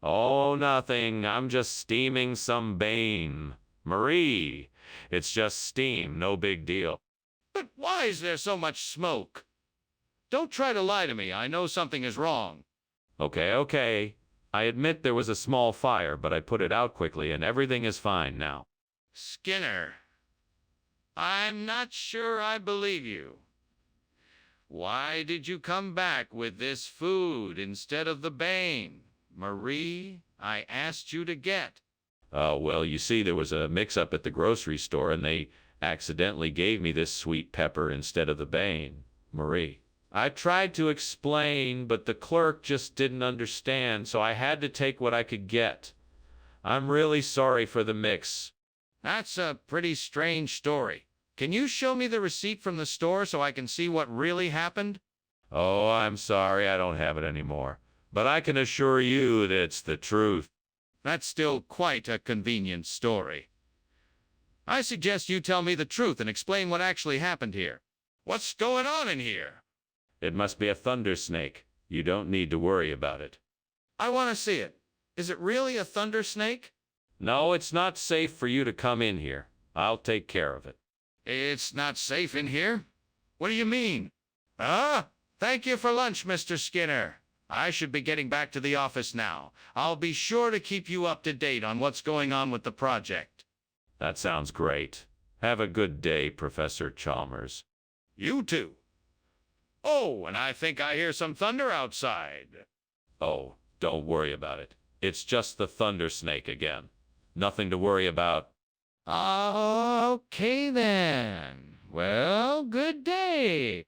Oh, nothing. I'm just steaming some Bane Marie. It's just steam, no big deal. But why is there so much smoke? Don't try to lie to me. I know something is wrong. Okay. I admit there was a small fire, but I put it out quickly and everything is fine now. Skinner, I'm not sure I believe you. Why did you come back with this food instead of the Bane Marie I asked you to get? Well, you see, there was a mix-up at the grocery store, and they accidentally gave me this sweet pepper instead of the Bane Marie. I tried to explain, but the clerk just didn't understand, so I had to take what I could get. I'm really sorry for the mix. That's a pretty strange story. Can you show me the receipt from the store so I can see what really happened? Oh, I'm sorry I don't have it anymore, but I can assure you that it's the truth. That's still quite a convenient story. I suggest you tell me the truth and explain what actually happened here. What's going on in here? It must be a thunder snake. You don't need to worry about it. I want to see it. Is it really a thunder snake? No, it's not safe for you to come in here. I'll take care of it. It's not safe in here? What do you mean? Thank you for lunch, Mr. Skinner. I should be getting back to the office now. I'll be sure to keep you up to date on what's going on with the project. That sounds great. Have a good day, Professor Chalmers. You too. Oh, and I think I hear some thunder outside. Oh, don't worry about it. It's just the thunder snake again. Nothing to worry about. Okay then. Well, good day.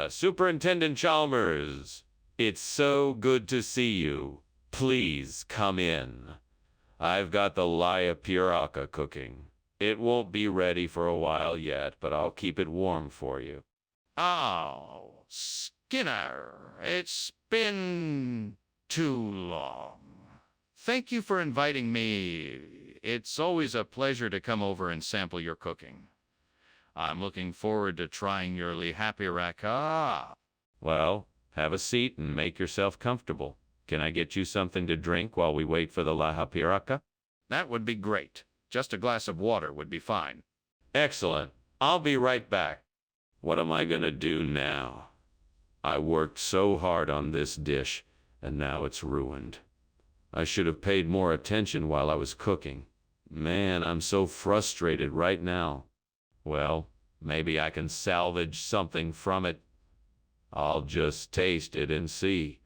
Superintendent Chalmers. It's so good to see you. Please come in. I've got the Piraca cooking. It won't be ready for a while yet, but I'll keep it warm for you. Oh, Skinner, it's been too long. Thank you for inviting me. It's always a pleasure to come over and sample your cooking. I'm looking forward to trying your Piraca. Well, have a seat and make yourself comfortable. Can I get you something to drink while we wait for the Piraca? That would be great. Just a glass of water would be fine. Excellent. I'll be right back. What am I gonna do now? I worked so hard on this dish, and now it's ruined. I should have paid more attention while I was cooking. Man, I'm so frustrated right now. Well, maybe I can salvage something from it. I'll just taste it and see.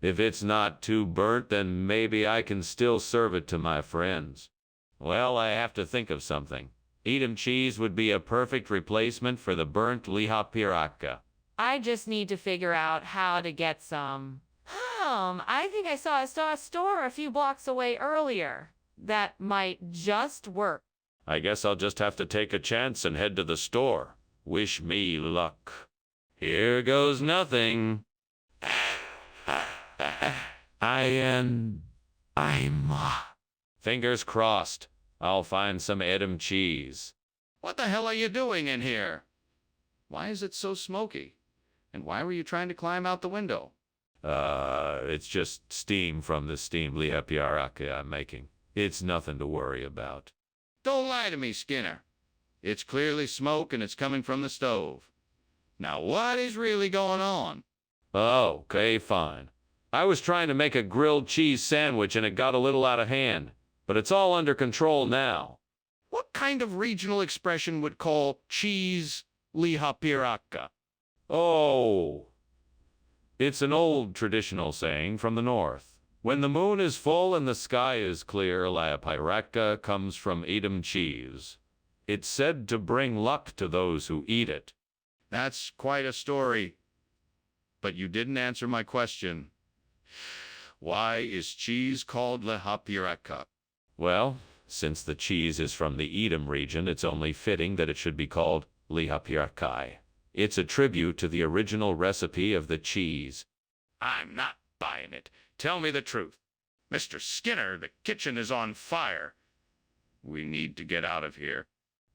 If it's not too burnt, then maybe I can still serve it to my friends. Well, I have to think of something. Edam cheese would be a perfect replacement for the burnt Piraca. I just need to figure out how to get some. I think I saw a store a few blocks away earlier. That might just work. I guess I'll just have to take a chance and head to the store. Wish me luck. Here goes nothing. Fingers crossed. I'll find some Edam cheese. What the hell are you doing in here? Why is it so smoky? And why were you trying to climb out the window? It's just steam from the steamed Piraca I'm making. It's nothing to worry about. Don't lie to me, Skinner. It's clearly smoke and it's coming from the stove. Now what is really going on? Oh, okay, fine. I was trying to make a grilled cheese sandwich and it got a little out of hand, but it's all under control now. What kind of regional expression would call cheese Piraca? Oh, it's an old traditional saying from the north. When the moon is full and the sky is clear, Piraca comes from Edam cheese. It's said to bring luck to those who eat it. That's quite a story. But you didn't answer my question. Why is cheese called Piraca? Well, since the cheese is from the Edam region, it's only fitting that it should be called Piraca. It's a tribute to the original recipe of the cheese. I'm not buying it. Tell me the truth. Mr. Skinner, the kitchen is on fire. We need to get out of here.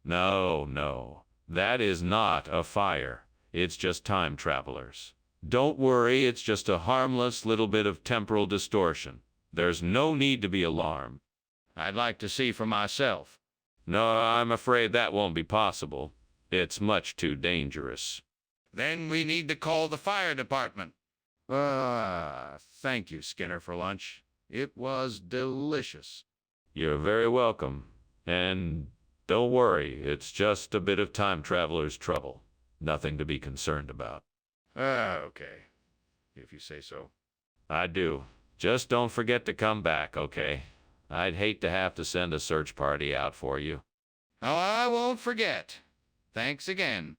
No. That is not a fire. It's just time travelers. Don't worry, it's just a harmless little bit of temporal distortion. There's no need to be alarmed. I'd like to see for myself. No, I'm afraid that won't be possible. It's much too dangerous. Then we need to call the fire department. Thank you, Skinner, for lunch. It was delicious. You're very welcome. And don't worry, it's just a bit of time traveler's trouble. Nothing to be concerned about. Okay, if you say so. I do. Just don't forget to come back, okay? I'd hate to have to send a search party out for you. Oh, I won't forget. Thanks again.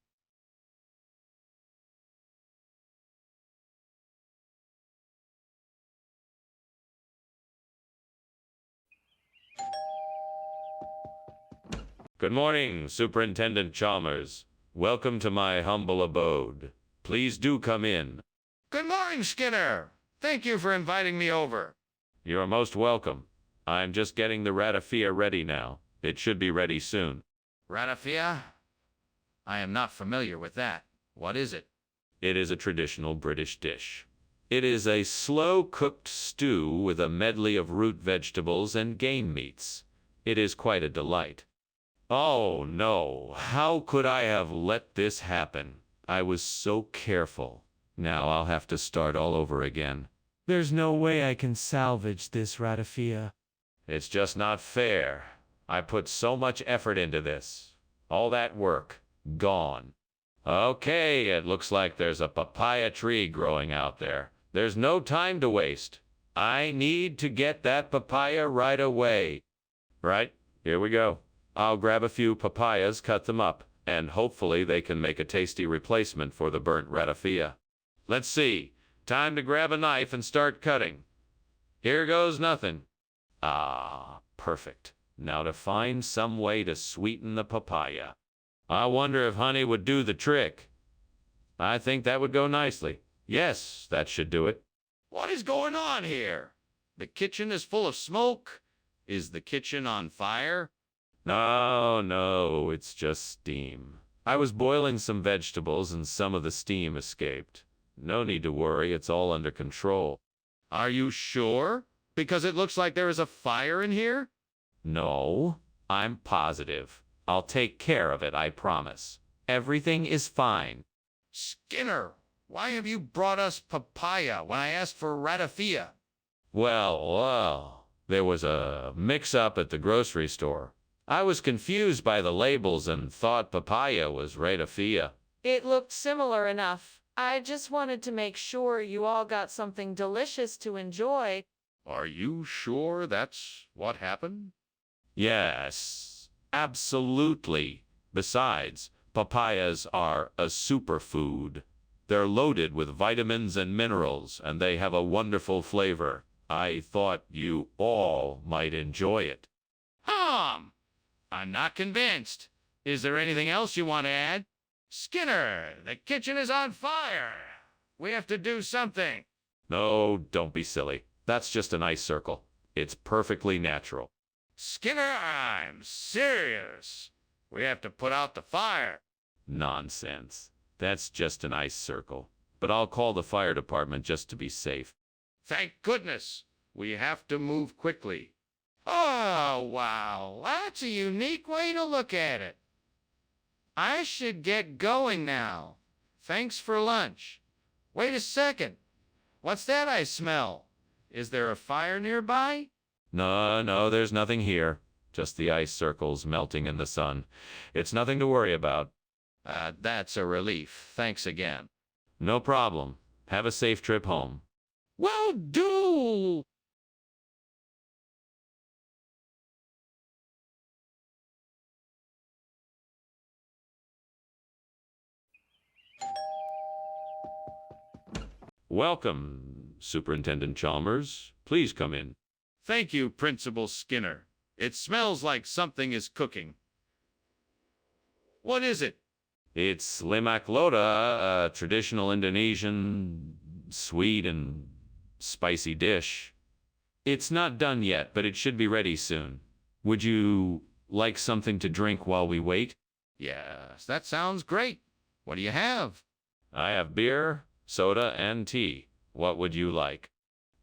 Good morning, Superintendent Chalmers. Welcome to my humble abode. Please do come in. Good morning, Skinner. Thank you for inviting me over. You're most welcome. I'm just getting the ratafia ready now. It should be ready soon. Ratafia? I am not familiar with that. What is it? It is a traditional British dish. It is a slow-cooked stew with a medley of root vegetables and game meats. It is quite a delight. Oh no, how could I have let this happen? I was so careful. Now I'll have to start all over again. There's no way I can salvage this ratafia. It's just not fair. I put so much effort into this. All that work, gone. Okay, it looks like there's a papaya tree growing out there. There's no time to waste. I need to get that papaya right away. Right, here we go. I'll grab a few papayas, cut them up, and hopefully they can make a tasty replacement for the burnt ratafia. Let's see. Time to grab a knife and start cutting. Here goes nothing. Ah, perfect. Now to find some way to sweeten the papaya. I wonder if honey would do the trick. I think that would go nicely. Yes, that should do it. What is going on here? The kitchen is full of smoke. Is the kitchen on fire? No, it's just steam. I was boiling some vegetables and some of the steam escaped. No need to worry, it's all under control. Are you sure? Because it looks like there is a fire in here? No, I'm positive. I'll take care of it, I promise. Everything is fine. Skinner, why have you brought us papaya when I asked for ratafia? Well, there was a mix-up at the grocery store. I was confused by the labels and thought papaya was ratafia. It looked similar enough. I just wanted to make sure you all got something delicious to enjoy. Are you sure that's what happened? Yes, absolutely. Besides, papayas are a superfood. They're loaded with vitamins and minerals, and they have a wonderful flavor. I thought you all might enjoy it. I'm not convinced. Is there anything else you want to add? Skinner, the kitchen is on fire. We have to do something. No, don't be silly. That's just an ice circle. It's perfectly natural. Skinner, I'm serious. We have to put out the fire. Nonsense. That's just an ice circle. But I'll call the fire department just to be safe. Thank goodness. We have to move quickly. Oh, wow. That's a unique way to look at it. I should get going now. Thanks for lunch. Wait a second. What's that I smell? Is there a fire nearby? No, there's nothing here. Just the ice circles melting in the sun. It's nothing to worry about. That's a relief. Thanks again. No problem. Have a safe trip home. Will do! Welcome, Superintendent Chalmers. Please come in. Thank you, Principal Skinner. It smells like something is cooking. What is it? It's lemak loda, a traditional Indonesian, sweet and spicy dish. It's not done yet, but it should be ready soon. Would you like something to drink while we wait? Yes, that sounds great. What do you have? I have beer, soda, and tea. What would you like?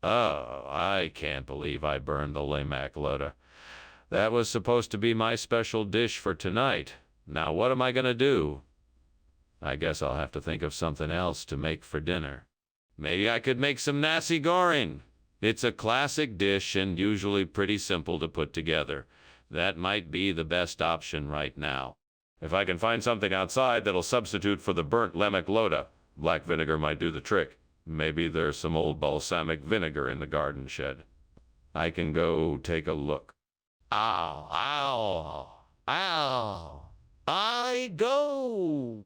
Oh, I can't believe I burned the lemak loda. That was supposed to be my special dish for tonight. Now what am I gonna do? I guess I'll have to think of something else to make for dinner. Maybe I could make some nasi goreng. It's a classic dish and usually pretty simple to put together. That might be the best option right now. If I can find something outside that'll substitute for the burnt lemak loda, black vinegar might do the trick. Maybe there's some old balsamic vinegar in the garden shed. I can go take a look. Ow, ow, ow. I go.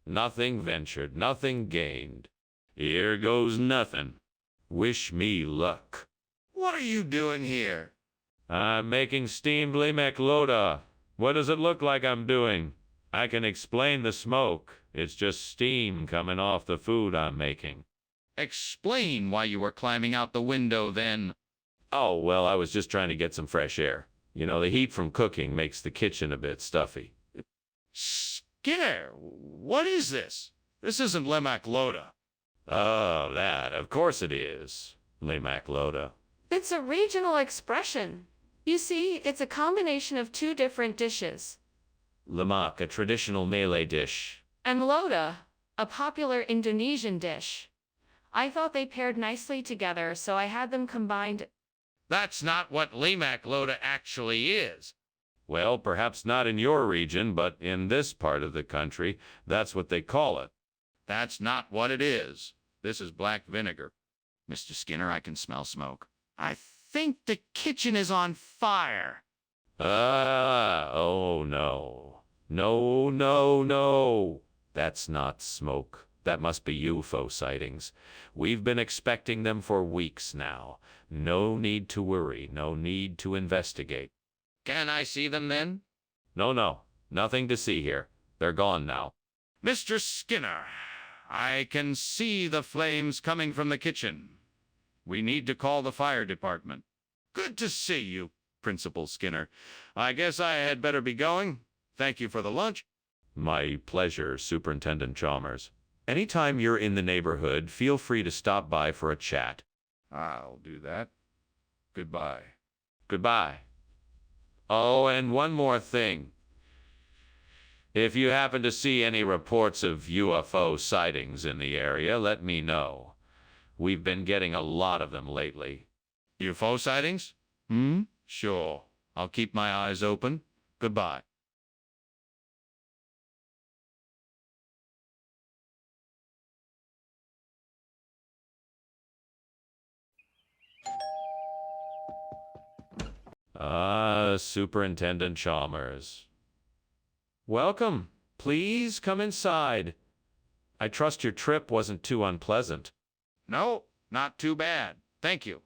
Nothing ventured, nothing gained. Here goes nothing. Wish me luck. What are you doing here? I'm making steamed limek. What does it look like I'm doing? I can explain the smoke. It's just steam coming off the food I'm making. Explain why you were climbing out the window then. Oh, well, I was just trying to get some fresh air. You know, the heat from cooking makes the kitchen a bit stuffy. Skinner, what is this? This isn't limek. Oh, that. Of course it is. Limek. It's a regional expression. You see, it's a combination of two different dishes. Lemak, a traditional Malay dish. And loda, a popular Indonesian dish. I thought they paired nicely together, so I had them combined. That's not what limek actually is. Well, perhaps not in your region, but in this part of the country, that's what they call it. That's not what it is. This is black vinegar. Mr. Skinner, I can smell smoke. I think the kitchen is on fire. Oh no. No, no, no. That's not smoke. That must be UFO sightings. We've been expecting them for weeks now. No need to worry. No need to investigate. Can I see them then? No. Nothing to see here. They're gone now. Mr. Skinner, I can see the flames coming from the kitchen. We need to call the fire department. Good to see you, Principal Skinner. I guess I had better be going. Thank you for the lunch. My pleasure, Superintendent Chalmers. Anytime you're in the neighborhood, feel free to stop by for a chat. I'll do that. Goodbye. Goodbye. Oh, and one more thing. If you happen to see any reports of UFO sightings in the area, let me know. We've been getting a lot of them lately. UFO sightings? Sure. I'll keep my eyes open. Goodbye. Superintendent Chalmers. Welcome. Please come inside. I trust your trip wasn't too unpleasant. No, not too bad. Thank you.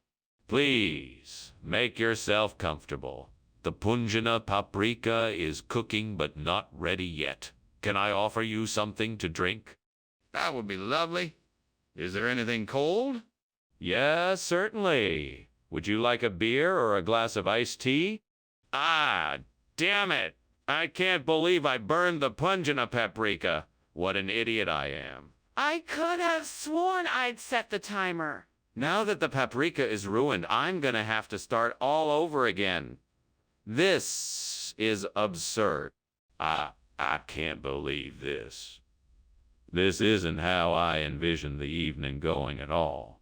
Please, make yourself comfortable. The punjana paprika is cooking but not ready yet. Can I offer you something to drink? That would be lovely. Is there anything cold? Yes, certainly. Would you like a beer or a glass of iced tea? Ah, damn it! I can't believe I burned the punjana paprika. What an idiot I am. I could have sworn I'd set the timer. Now that the paprika is ruined, I'm gonna have to start all over again. This is absurd. I can't believe this. This isn't how I envisioned the evening going at all.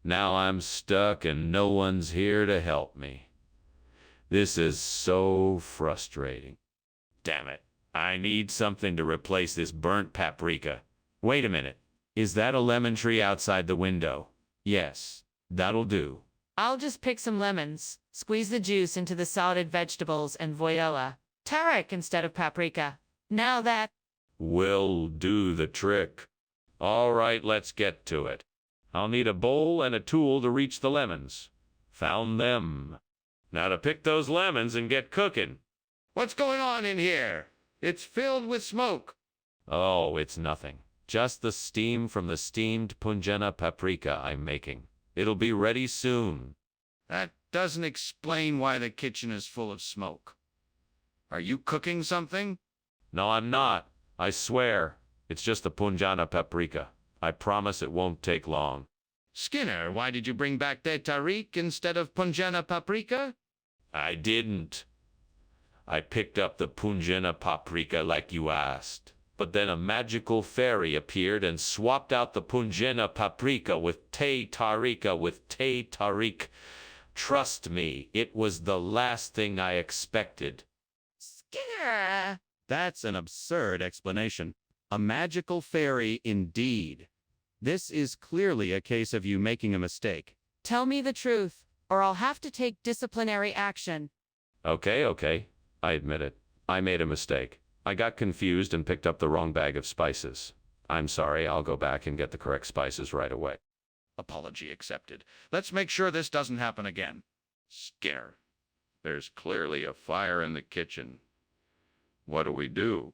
Now I'm stuck and no one's here to help me. This is so frustrating. Damn it. I need something to replace this burnt paprika. Wait a minute. Is that a lemon tree outside the window? Yes, that'll do. I'll just pick some lemons, squeeze the juice into the salted vegetables, and voila. Turmeric instead of paprika. Now that will do the trick. All right, let's get to it. I'll need a bowl and a tool to reach the lemons. Found them. Now to pick those lemons and get cooking. What's going on in here? It's filled with smoke. Oh, it's nothing. Just the steam from the steamed punjana paprika I'm making. It'll be ready soon. That doesn't explain why the kitchen is full of smoke. Are you cooking something? No, I'm not. I swear. It's just the punjana paprika. I promise it won't take long. Skinner, why did you bring back teh tarik instead of punjana paprika? I didn't. I picked up the punjana paprika like you asked. But then a magical fairy appeared and swapped out the punjana paprika with teh tarik. Trust me, it was the last thing I expected. That's an absurd explanation. A magical fairy indeed. This is clearly a case of you making a mistake. Tell me the truth, or I'll have to take disciplinary action. Okay. I admit it. I made a mistake. I got confused and picked up the wrong bag of spices. I'm sorry, I'll go back and get the correct spices right away. Apology accepted. Let's make sure this doesn't happen again. Skinner, there's clearly a fire in the kitchen. What do we do?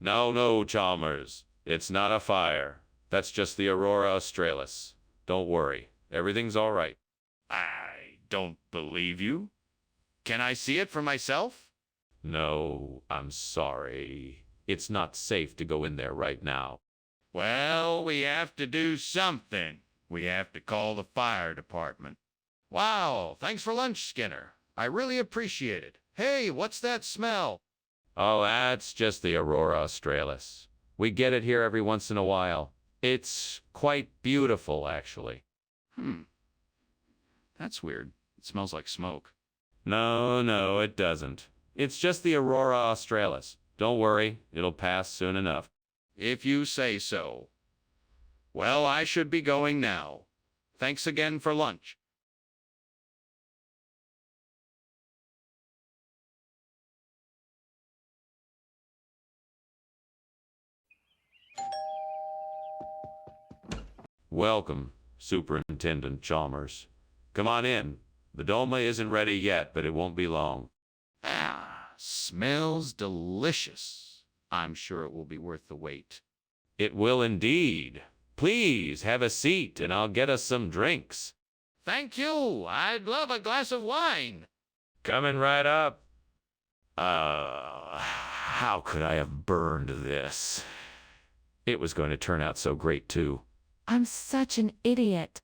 No, Chalmers. It's not a fire. That's just the Aurora Australis. Don't worry. Everything's all right. I don't believe you. Can I see it for myself? No, I'm sorry. It's not safe to go in there right now. Well, we have to do something. We have to call the fire department. Wow, thanks for lunch, Skinner. I really appreciate it. Hey, what's that smell? Oh, that's just the Aurora Australis. We get it here every once in a while. It's quite beautiful, actually. That's weird. It smells like smoke. No, it doesn't. It's just the Aurora Australis. Don't worry, it'll pass soon enough. If you say so. Well, I should be going now. Thanks again for lunch. Welcome, Superintendent Chalmers. Come on in. The dolma isn't ready yet, but it won't be long. Smells delicious. I'm sure it will be worth the wait. It will indeed. Please have a seat and I'll get us some drinks. Thank you. I'd love a glass of wine. Coming right up. How could I have burned this? It was going to turn out so great, too. I'm such an idiot.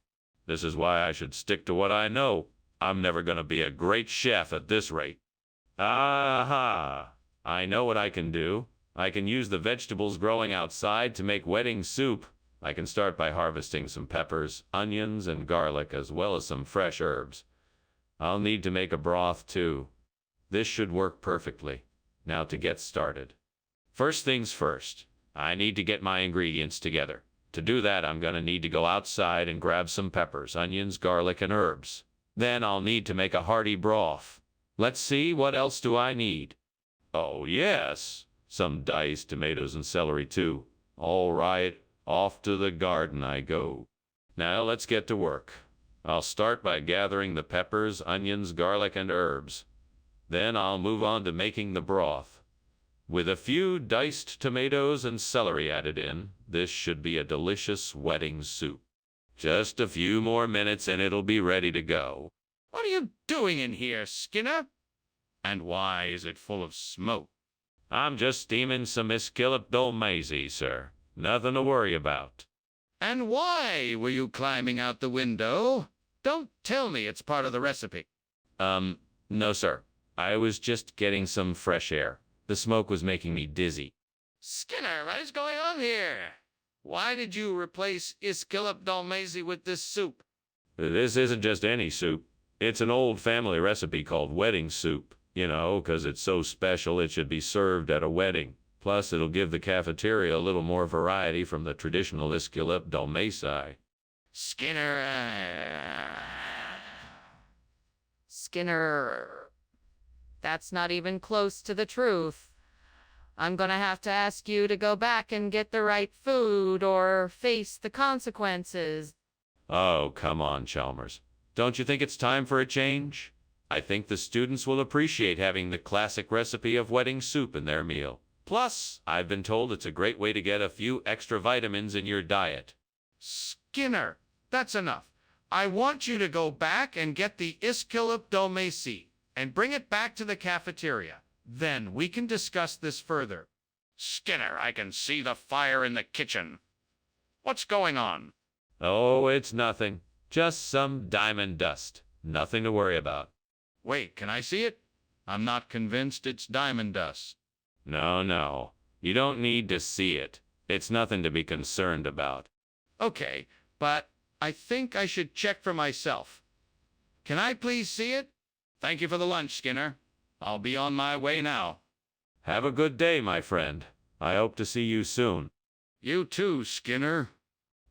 This is why I should stick to what I know. I'm never going to be a great chef at this rate. Aha! I know what I can do. I can use the vegetables growing outside to make wedding soup. I can start by harvesting some peppers, onions, and garlic, as well as some fresh herbs. I'll need to make a broth, too. This should work perfectly. Now to get started. First things first, I need to get my ingredients together. To do that, I'm going to need to go outside and grab some peppers, onions, garlic, and herbs. Then I'll need to make a hearty broth. Let's see, what else do I need? Oh, yes, some diced tomatoes and celery, too. All right, off to the garden I go. Now let's get to work. I'll start by gathering the peppers, onions, garlic, and herbs. Then I'll move on to making the broth. With a few diced tomatoes and celery added in, this should be a delicious wedding soup. Just a few more minutes and it'll be ready to go. What are you doing in here, Skinner? And why is it full of smoke? I'm just steaming some Iskilip Dolmazy, sir. Nothing to worry about. And why were you climbing out the window? Don't tell me it's part of the recipe. No, sir. I was just getting some fresh air. The smoke was making me dizzy. Skinner, what is going on here? Why did you replace Iskilip Dolmazy with this soup? This isn't just any soup. It's an old family recipe called wedding soup. You know, 'cause it's so special it should be served at a wedding. Plus, it'll give the cafeteria a little more variety from the traditional Iskilip Dolmazy. Skinner, that's not even close to the truth. I'm gonna have to ask you to go back and get the right food or face the consequences. Oh, come on, Chalmers. Don't you think it's time for a change? I think the students will appreciate having the classic recipe of wedding soup in their meal. Plus, I've been told it's a great way to get a few extra vitamins in your diet. Skinner, that's enough. I want you to go back and get the Iskilip Dolmazy and bring it back to the cafeteria. Then we can discuss this further. Skinner, I can see the fire in the kitchen. What's going on? Oh, it's nothing. Just some diamond dust. Nothing to worry about. Wait, can I see it? I'm not convinced it's diamond dust. No. You don't need to see it. It's nothing to be concerned about. Okay, but I think I should check for myself. Can I please see it? Thank you for the lunch, Skinner. I'll be on my way now. Have a good day, my friend. I hope to see you soon. You too, Skinner.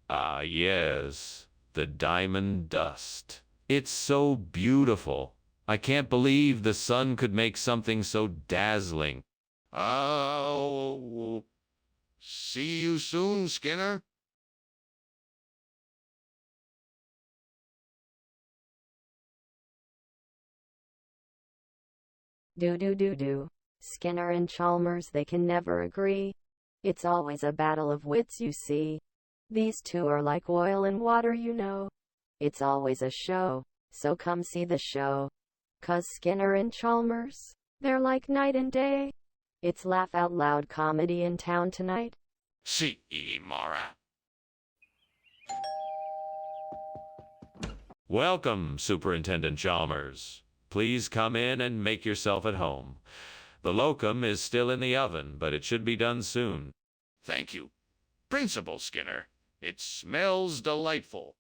Ah, yes, the diamond dust. It's so beautiful. I can't believe the sun could make something so dazzling. Oh, see you soon, Skinner. Do. Skinner and Chalmers, they can never agree. It's always a battle of wits, you see. These two are like oil and water, you know. It's always a show, so come see the show. 'Cause Skinner and Chalmers, they're like night and day. It's laugh out loud comedy in town tonight. See, Mara. Welcome, Superintendent Chalmers. Please come in and make yourself at home. The locum is still in the oven, but it should be done soon. Thank you, Principal Skinner. It smells delightful.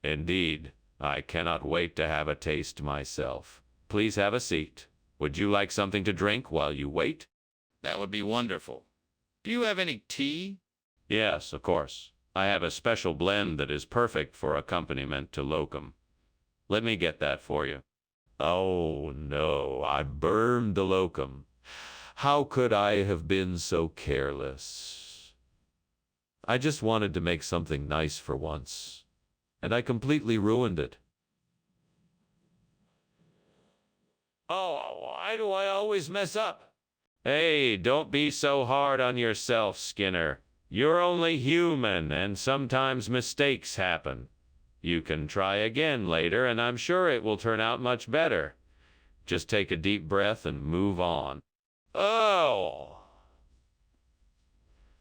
Indeed, I cannot wait to have a taste myself. Please have a seat. Would you like something to drink while you wait? That would be wonderful. Do you have any tea? Yes, of course. I have a special blend that is perfect for accompaniment to locum. Let me get that for you. Oh, no, I burned the locum. How could I have been so careless? I just wanted to make something nice for once, and I completely ruined it. Oh, why do I always mess up? Hey, don't be so hard on yourself, Skinner. You're only human, and sometimes mistakes happen. You can try again later, and I'm sure it will turn out much better. Just take a deep breath and move on. Oh!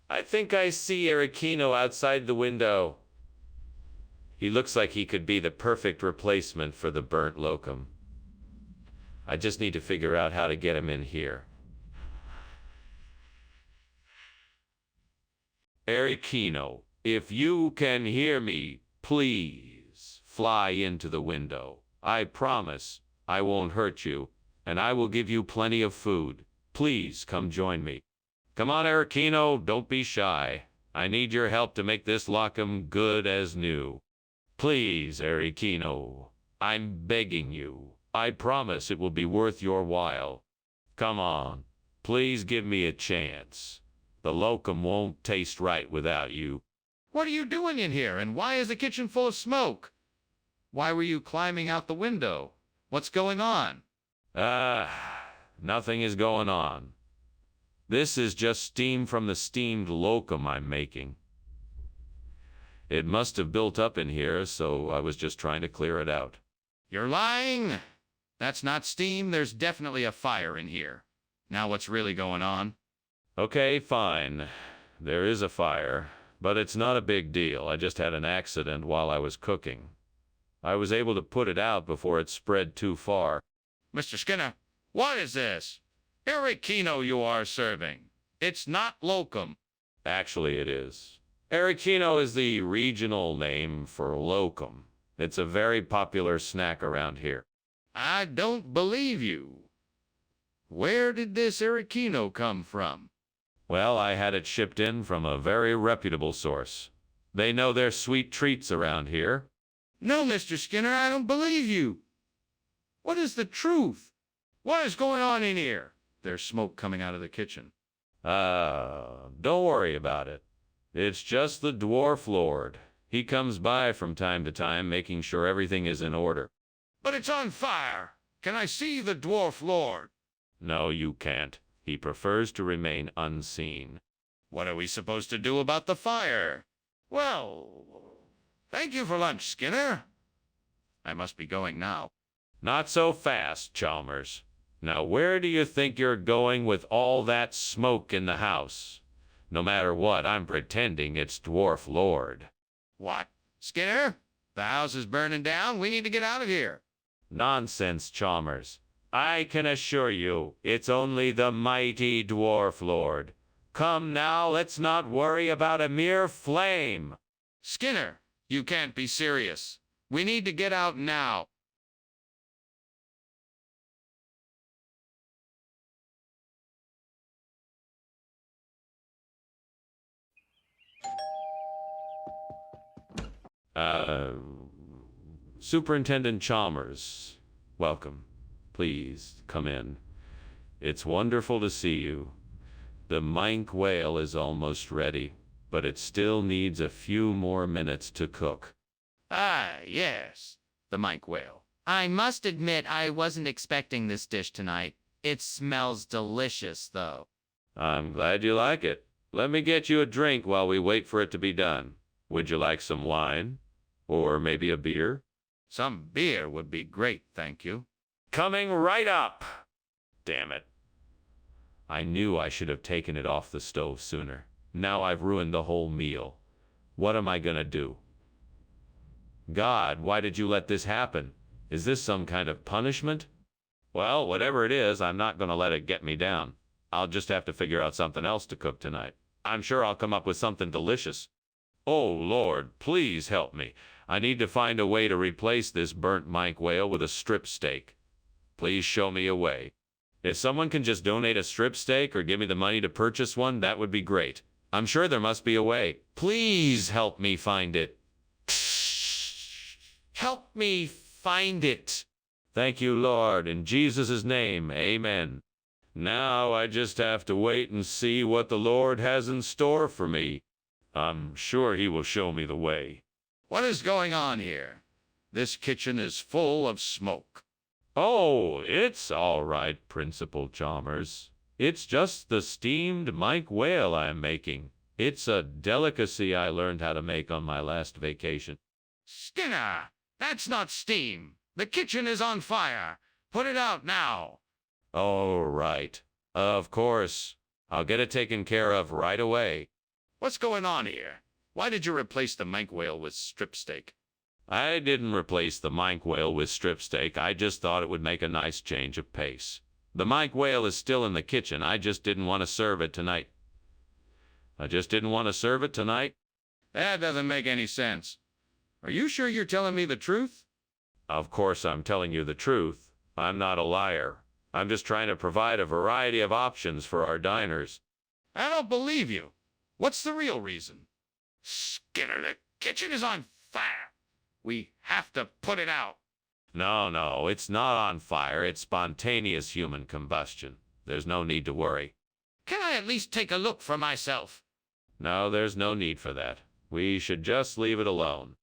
I think I see Ericino outside the window. He looks like he could be the perfect replacement for the burnt locum. I just need to figure out how to get him in here. Ericino, if you can hear me, please fly into the window. I promise I won't hurt you, and I will give you plenty of food. Please come join me. Come on, Ericino, don't be shy. I need your help to make this locum good as new. Please, Ericino, I'm begging you. I promise it will be worth your while. Come on, please give me a chance. The locum won't taste right without you. What are you doing in here, and why is the kitchen full of smoke? Why were you climbing out the window? What's going on? Nothing is going on. This is just steam from the steamed locum I'm making. It must have built up in here, so I was just trying to clear it out. You're lying. That's not steam. There's definitely a fire in here. Now what's really going on? Okay, fine. There is a fire, but it's not a big deal. I just had an accident while I was cooking. I was able to put it out before it spread too far. Mr. Skinner, what is this? Ericino you are serving. It's not locum. Actually, it is. Ericino is the regional name for locum. It's a very popular snack around here. I don't believe you. Where did this Ericino come from? Well, I had it shipped in from a very reputable source. They know their sweet treats around here. No, Mr. Skinner, I don't believe you. What is the truth? What is going on in here? There's smoke coming out of the kitchen. Don't worry about it. It's just the Dwarf Lord. He comes by from time to time, making sure everything is in order. But it's on fire. Can I see the Dwarf Lord? No, you can't. He prefers to remain unseen. What are we supposed to do about the fire? Well, thank you for lunch, Skinner. I must be going now. Not so fast, Chalmers. Now, where do you think you're going with all that smoke in the house? No matter what, I'm pretending it's Dwarf Lord. What? Skinner? The house is burning down. We need to get out of here. Nonsense, Chalmers. I can assure you, it's only the mighty Dwarf Lord. Come now, let's not worry about a mere flame. Skinner, you can't be serious. We need to get out now. Superintendent Chalmers, welcome. Please come in. It's wonderful to see you. The minke whale is almost ready, but it still needs a few more minutes to cook. Ah, yes, the minke whale. I must admit I wasn't expecting this dish tonight. It smells delicious, though. I'm glad you like it. Let me get you a drink while we wait for it to be done. Would you like some wine? Or maybe a beer? Some beer would be great, thank you. Coming right up! Damn it. I knew I should have taken it off the stove sooner. Now I've ruined the whole meal. What am I gonna do? God, why did you let this happen? Is this some kind of punishment? Well, whatever it is, I'm not gonna let it get me down. I'll just have to figure out something else to cook tonight. I'm sure I'll come up with something delicious. Oh, Lord, please help me. I need to find a way to replace this burnt minke whale with a strip steak. Please show me a way. If someone can just donate a strip steak or give me the money to purchase one, that would be great. I'm sure there must be a way. Please help me find it. Help me find it. Thank you, Lord. In Jesus' name, amen. Now I just have to wait and see what the Lord has in store for me. I'm sure he will show me the way. What is going on here? This kitchen is full of smoke. Oh, it's all right, Principal Chalmers. It's just the steamed minke whale I'm making. It's a delicacy I learned how to make on my last vacation. Skinner, that's not steam. The kitchen is on fire. Put it out now. Oh, right. Of course. I'll get it taken care of right away. What's going on here? Why did you replace the minke whale with strip steak? I didn't replace the minke whale with strip steak. I just thought it would make a nice change of pace. The minke whale is still in the kitchen. I just didn't want to serve it tonight. That doesn't make any sense. Are you sure you're telling me the truth? Of course I'm telling you the truth. I'm not a liar. I'm just trying to provide a variety of options for our diners. I don't believe you. What's the real reason? Skinner, the kitchen is on fire. We have to put it out. No, it's not on fire. It's spontaneous human combustion. There's no need to worry. Can I at least take a look for myself? No, there's no need for that. We should just leave it alone.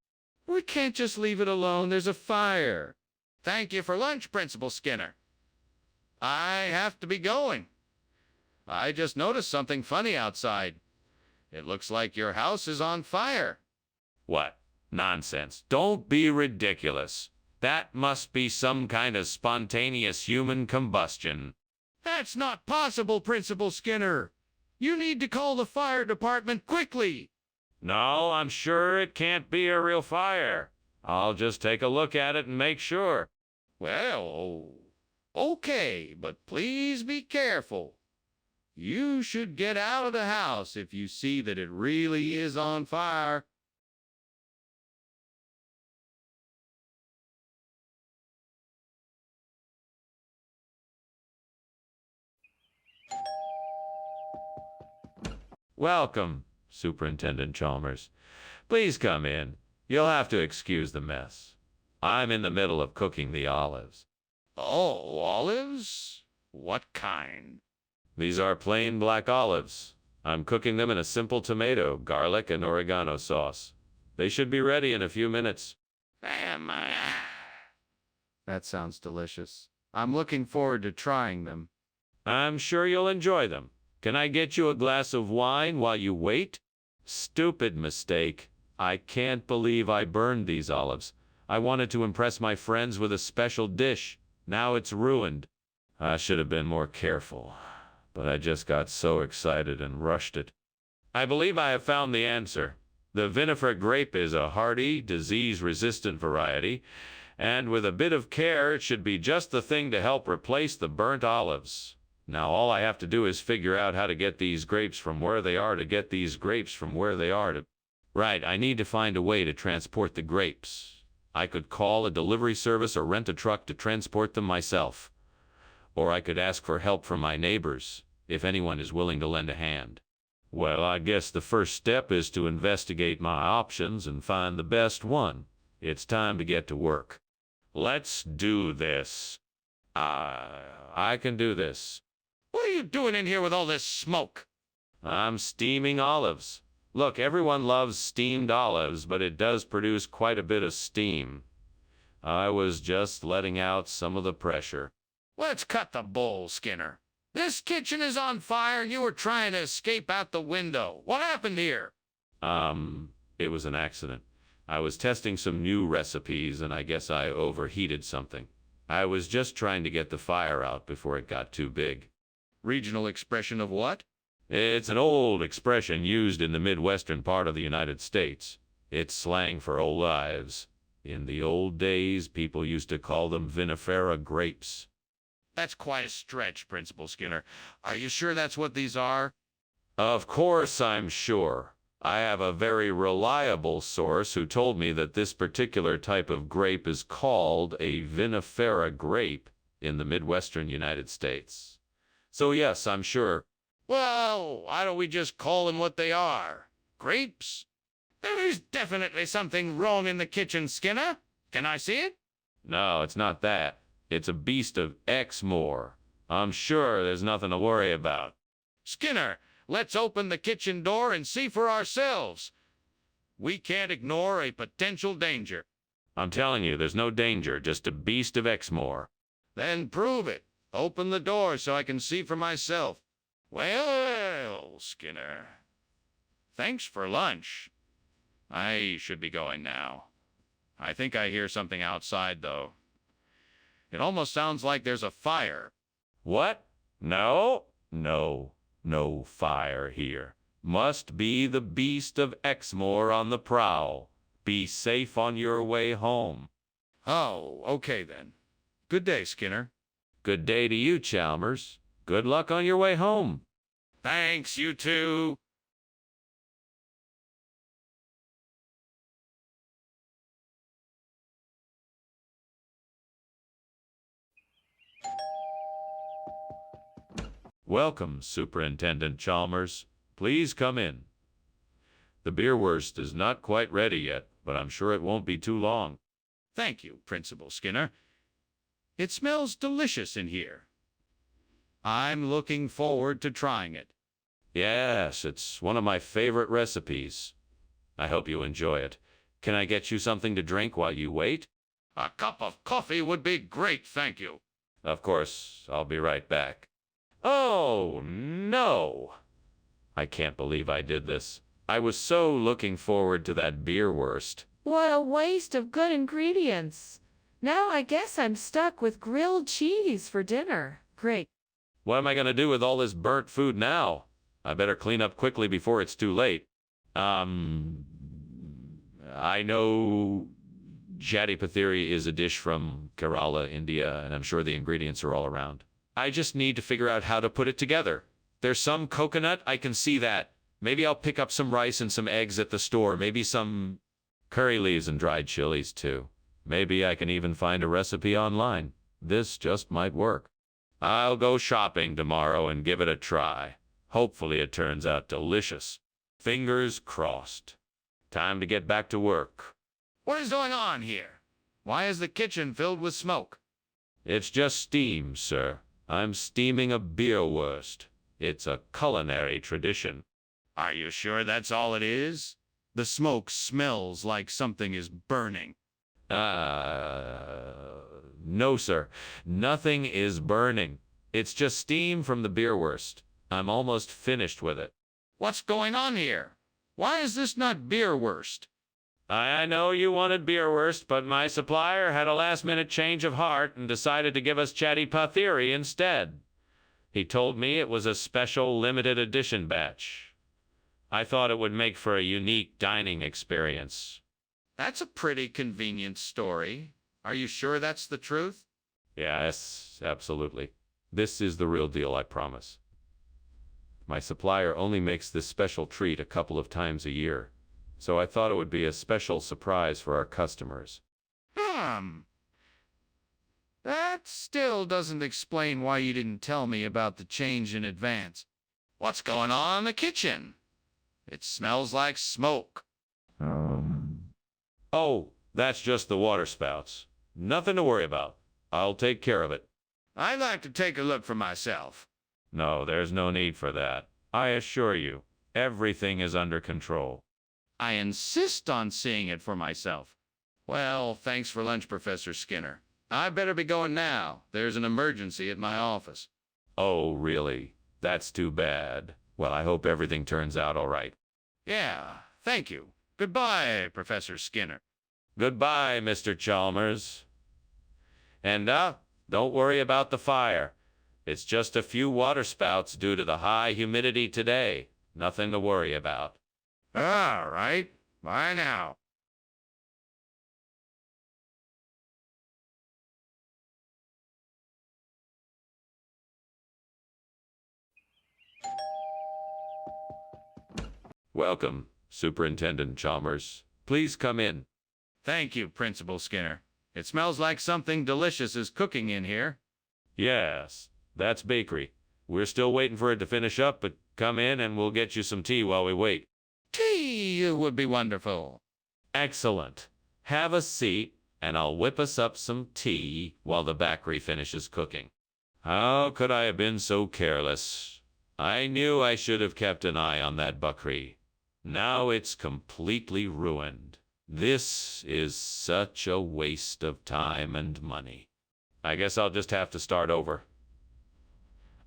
We can't just leave it alone. There's a fire. Thank you for lunch, Principal Skinner. I have to be going. I just noticed something funny outside. It looks like your house is on fire. What? Nonsense. Don't be ridiculous. That must be some kind of spontaneous human combustion. That's not possible, Principal Skinner. You need to call the fire department quickly. No, I'm sure it can't be a real fire. I'll just take a look at it and make sure. Well, okay, but please be careful. You should get out of the house if you see that it really is on fire. Welcome, Superintendent Chalmers. Please come in. You'll have to excuse the mess. I'm in the middle of cooking the olives. Oh, olives? What kind? These are plain black olives. I'm cooking them in a simple tomato, garlic, and oregano sauce. They should be ready in a few minutes. That sounds delicious. I'm looking forward to trying them. I'm sure you'll enjoy them. Can I get you a glass of wine while you wait? Stupid mistake. I can't believe I burned these olives. I wanted to impress my friends with a special dish. Now it's ruined. I should have been more careful, but I just got so excited and rushed it. I believe I have found the answer. The vinifera grape is a hardy, disease-resistant variety, and with a bit of care, it should be just the thing to help replace the burnt olives. Now all I have to do is figure out how to get these grapes from where they are to Right, I need to find a way to transport the grapes. I could call a delivery service or rent a truck to transport them myself. Or I could ask for help from my neighbors, if anyone is willing to lend a hand. Well, I guess the first step is to investigate my options and find the best one. It's time to get to work. Let's do this. I can do this. What are you doing in here with all this smoke? I'm steaming olives. Look, everyone loves steamed olives, but it does produce quite a bit of steam. I was just letting out some of the pressure. Let's cut the bull, Skinner. This kitchen is on fire. You were trying to escape out the window. What happened here? It was an accident. I was testing some new recipes, and I guess I overheated something. I was just trying to get the fire out before it got too big. Regional expression of what? It's an old expression used in the Midwestern part of the United States. It's slang for olives. In the old days, people used to call them vinifera grapes. That's quite a stretch, Principal Skinner. Are you sure that's what these are? Of course I'm sure. I have a very reliable source who told me that this particular type of grape is called a vinifera grape in the Midwestern United States. So yes, I'm sure. Well, why don't we just call them what they are? Grapes? There's definitely something wrong in the kitchen, Skinner. Can I see it? No, it's not that. It's a beast of Exmoor. I'm sure there's nothing to worry about. Skinner, let's open the kitchen door and see for ourselves. We can't ignore a potential danger. I'm telling you, there's no danger, just a beast of Exmoor. Then prove it. Open the door so I can see for myself. Well, Skinner. Thanks for lunch. I should be going now. I think I hear something outside, though. It almost sounds like there's a fire. What? No fire here. Must be the beast of Exmoor on the prowl. Be safe on your way home. Oh, okay then. Good day, Skinner. Good day to you, Chalmers. Good luck on your way home. Thanks, you too. Welcome, Superintendent Chalmers. Please come in. The beerwurst is not quite ready yet, but I'm sure it won't be too long. Thank you, Principal Skinner. It smells delicious in here. I'm looking forward to trying it. Yes, it's one of my favorite recipes. I hope you enjoy it. Can I get you something to drink while you wait? A cup of coffee would be great, thank you. Of course, I'll be right back. Oh, no! I can't believe I did this. I was so looking forward to that beerwurst. What a waste of good ingredients. Now I guess I'm stuck with grilled cheese for dinner. Great. What am I going to do with all this burnt food now? I better clean up quickly before it's too late. I know Jati Pathiri is a dish from Kerala, India, and I'm sure the ingredients are all around. I just need to figure out how to put it together. There's some coconut, I can see that. Maybe I'll pick up some rice and some eggs at the store. Maybe some curry leaves and dried chilies, too. Maybe I can even find a recipe online. This just might work. I'll go shopping tomorrow and give it a try. Hopefully it turns out delicious. Fingers crossed. Time to get back to work. What is going on here? Why is the kitchen filled with smoke? It's just steam, sir. I'm steaming a beerwurst. It's a culinary tradition. Are you sure that's all it is? The smoke smells like something is burning. No, sir. Nothing is burning. It's just steam from the beerwurst. I'm almost finished with it. What's going on here? Why is this not beerwurst? I know you wanted beerwurst, but my supplier had a last-minute change of heart and decided to give us Chatty Pathiri instead. He told me it was a special limited edition batch. I thought it would make for a unique dining experience. That's a pretty convenient story. Are you sure that's the truth? Yes, absolutely. This is the real deal, I promise. My supplier only makes this special treat a couple of times a year, so I thought it would be a special surprise for our customers. That still doesn't explain why you didn't tell me about the change in advance. What's going on in the kitchen? It smells like smoke. Oh, that's just the water spouts. Nothing to worry about. I'll take care of it. I'd like to take a look for myself. No, there's no need for that. I assure you, everything is under control. I insist on seeing it for myself. Well, thanks for lunch, Professor Skinner. I better be going now. There's an emergency at my office. Oh, really? That's too bad. Well, I hope everything turns out all right. Yeah, thank you. Goodbye, Professor Skinner. Goodbye, Mr. Chalmers. And, don't worry about the fire. It's just a few water spouts due to the high humidity today. Nothing to worry about. All right. Bye now. Welcome, Superintendent Chalmers. Please come in. Thank you, Principal Skinner. It smells like something delicious is cooking in here. Yes, that's bakery. We're still waiting for it to finish up, but come in and we'll get you some tea while we wait. Tea would be wonderful. Excellent. Have a seat, and I'll whip us up some tea while the bakery finishes cooking. How could I have been so careless? I knew I should have kept an eye on that bakery. Now it's completely ruined. This is such a waste of time and money. I guess I'll just have to start over.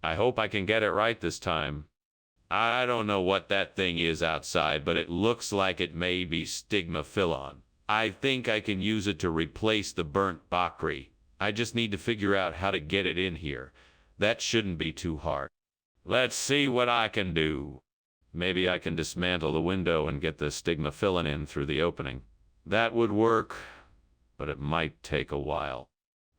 I hope I can get it right this time. I don't know what that thing is outside, but it looks like it may be stigmaphyllon. I think I can use it to replace the burnt bakery. I just need to figure out how to get it in here. That shouldn't be too hard. Let's see what I can do. Maybe I can dismantle the window and get the stigmaphyllon in through the opening. That would work, but it might take a while.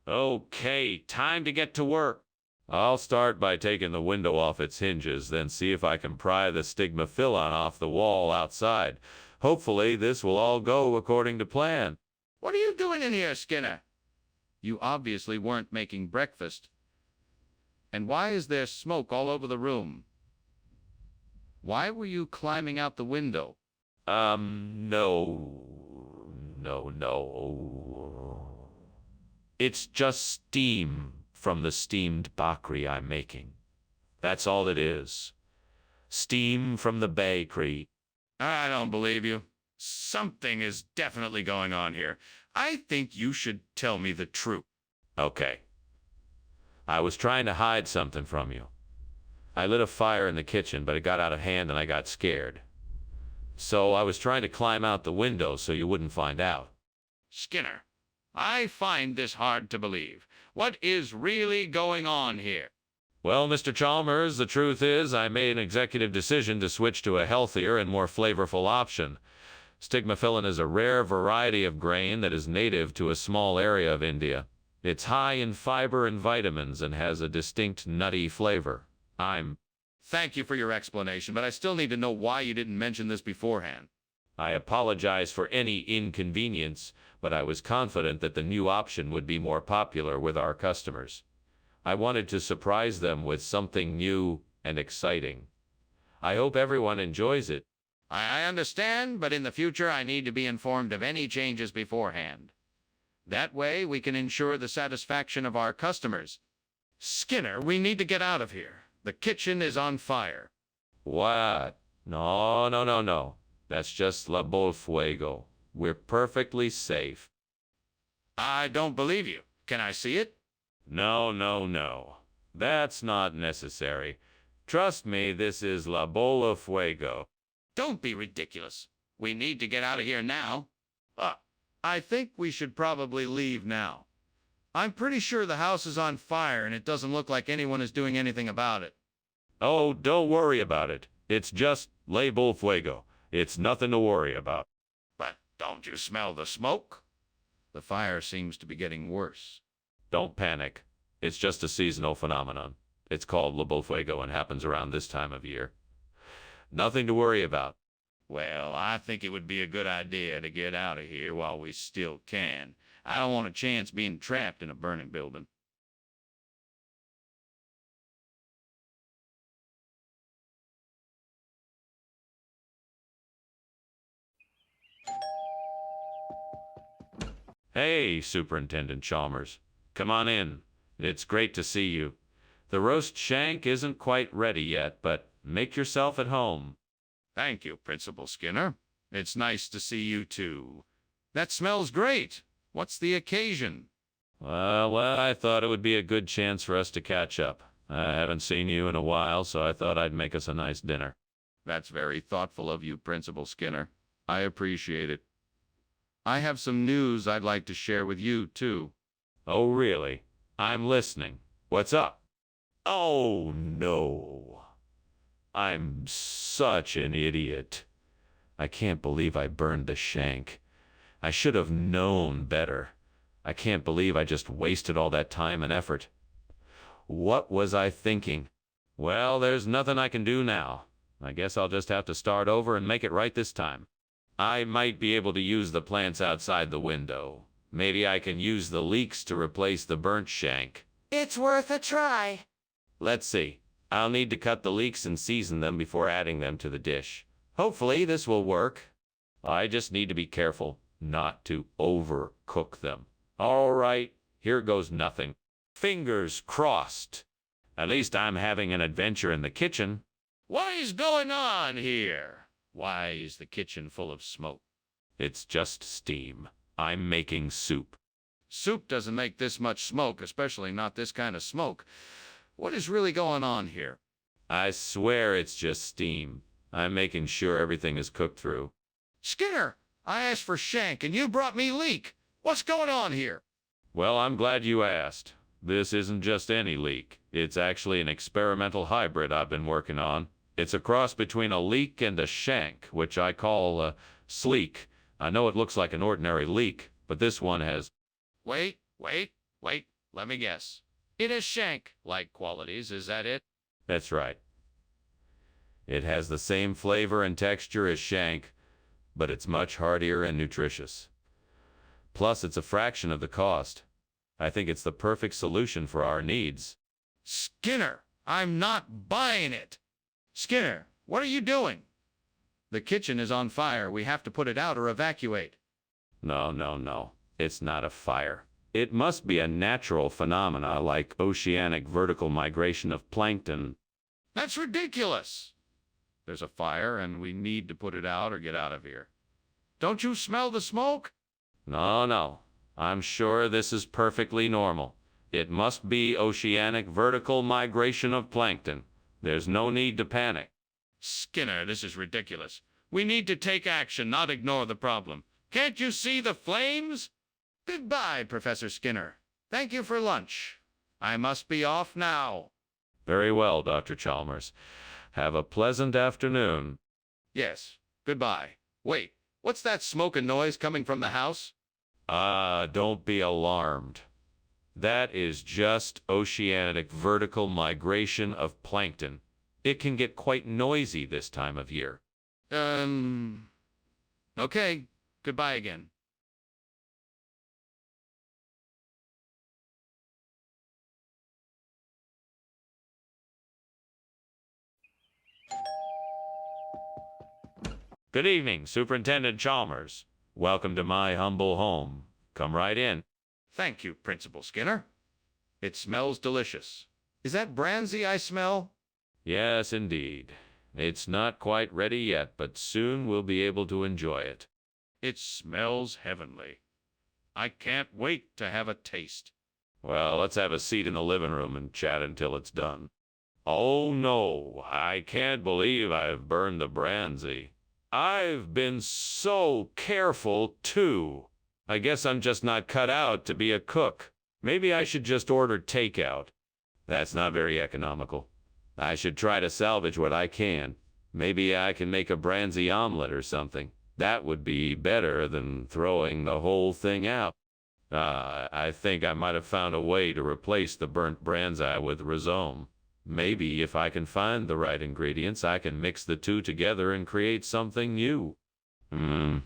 Okay, time to get to work. I'll start by taking the window off its hinges, then see if I can pry the stigmaphyllon off the wall outside. Hopefully, this will all go according to plan. What are you doing in here, Skinner? You obviously weren't making breakfast. And why is there smoke all over the room? Why were you climbing out the window? No. It's just steam from the steamed bakery I'm making. That's all it is. Steam from the bakery. I don't believe you. Something is definitely going on here. I think you should tell me the truth. Okay. I was trying to hide something from you. I lit a fire in the kitchen, but it got out of hand and I got scared. So I was trying to climb out the window so you wouldn't find out. Skinner, I find this hard to believe. What is really going on here? Well, Mr. Chalmers, the truth is I made an executive decision to switch to a healthier and more flavorful option. Stigmaphyllon is a rare variety of grain that is native to a small area of India. It's high in fiber and vitamins and has a distinct nutty flavor. Thank you for your explanation, but I still need to know why you didn't mention this beforehand. I apologize for any inconvenience, but I was confident that the new option would be more popular with our customers. I wanted to surprise them with something new and exciting. I hope everyone enjoys it. I understand, but in the future I need to be informed of any changes beforehand. That way we can ensure the satisfaction of our customers. Skinner, we need to get out of here. The kitchen is on fire. What? No. That's just La Bol Fuego. We're perfectly safe. I don't believe you. Can I see it? No. That's not necessary. Trust me, this is La Bola Fuego. Don't be ridiculous. We need to get out of here now. I think we should probably leave now. I'm pretty sure the house is on fire and it doesn't look like anyone is doing anything about it. Oh, don't worry about it. It's just La Bol Fuego. It's nothing to worry about. But don't you smell the smoke? The fire seems to be getting worse. Don't panic. It's just a seasonal phenomenon. It's called La Bol Fuego and happens around this time of year. Nothing to worry about. Well, I think it would be a good idea to get out of here while we still can. I don't want a chance being trapped in a burning building. Hey, Superintendent Chalmers. Come on in. It's great to see you. The roast shank isn't quite ready yet, but make yourself at home. Thank you, Principal Skinner. It's nice to see you too. That smells great. What's the occasion? Well, I thought it would be a good chance for us to catch up. I haven't seen you in a while, so I thought I'd make us a nice dinner. That's very thoughtful of you, Principal Skinner. I appreciate it. I have some news I'd like to share with you, too. Oh, really? I'm listening. What's up? Oh, no. I'm such an idiot. I can't believe I burned the shank. I should have known better. I can't believe I just wasted all that time and effort. What was I thinking? Well, there's nothing I can do now. I guess I'll just have to start over and make it right this time. I might be able to use the plants outside the window. Maybe I can use the leeks to replace the burnt shank. It's worth a try. Let's see. I'll need to cut the leeks and season them before adding them to the dish. Hopefully this will work. I just need to be careful not to overcook them. All right, here goes nothing. Fingers crossed. At least I'm having an adventure in the kitchen. What is going on here? Why is the kitchen full of smoke? It's just steam. I'm making soup. Soup doesn't make this much smoke, especially not this kind of smoke. What is really going on here? I swear it's just steam. I'm making sure everything is cooked through. Skinner, I asked for shank and you brought me leek. What's going on here? Well, I'm glad you asked. This isn't just any leek. It's actually an experimental hybrid I've been working on. It's a cross between a leek and a shank, which I call a sleek. I know it looks like an ordinary leek, but this one has... Wait. Let me guess. It has shank-like qualities, is that it? That's right. It has the same flavor and texture as shank, but it's much heartier and nutritious. Plus, it's a fraction of the cost. I think it's the perfect solution for our needs. Skinner, I'm not buying it. Skinner, what are you doing? The kitchen is on fire. We have to put it out or evacuate. No. It's not a fire. It must be a natural phenomena like oceanic vertical migration of plankton. That's ridiculous. There's a fire and we need to put it out or get out of here. Don't you smell the smoke? No. I'm sure this is perfectly normal. It must be oceanic vertical migration of plankton. There's no need to panic. Skinner, this is ridiculous. We need to take action, not ignore the problem. Can't you see the flames? Goodbye, Professor Skinner. Thank you for lunch. I must be off now. Very well, Dr. Chalmers. Have a pleasant afternoon. Yes, goodbye. Wait, what's that smoke and noise coming from the house? Don't be alarmed. That is just oceanic vertical migration of plankton. It can get quite noisy this time of year. Okay. Goodbye again. Good evening, Superintendent Chalmers. Welcome to my humble home. Come right in. Thank you, Principal Skinner. It smells delicious. Is that brandy I smell? Yes, indeed. It's not quite ready yet, but soon we'll be able to enjoy it. It smells heavenly. I can't wait to have a taste. Well, let's have a seat in the living room and chat until it's done. Oh no, I can't believe I've burned the brandy. I've been so careful, too. I guess I'm just not cut out to be a cook. Maybe I should just order takeout. That's not very economical. I should try to salvage what I can. Maybe I can make a brandy omelet or something. That would be better than throwing the whole thing out. I think I might have found a way to replace the burnt brandy with rhizome. Maybe if I can find the right ingredients, I can mix the two together and create something new. I'm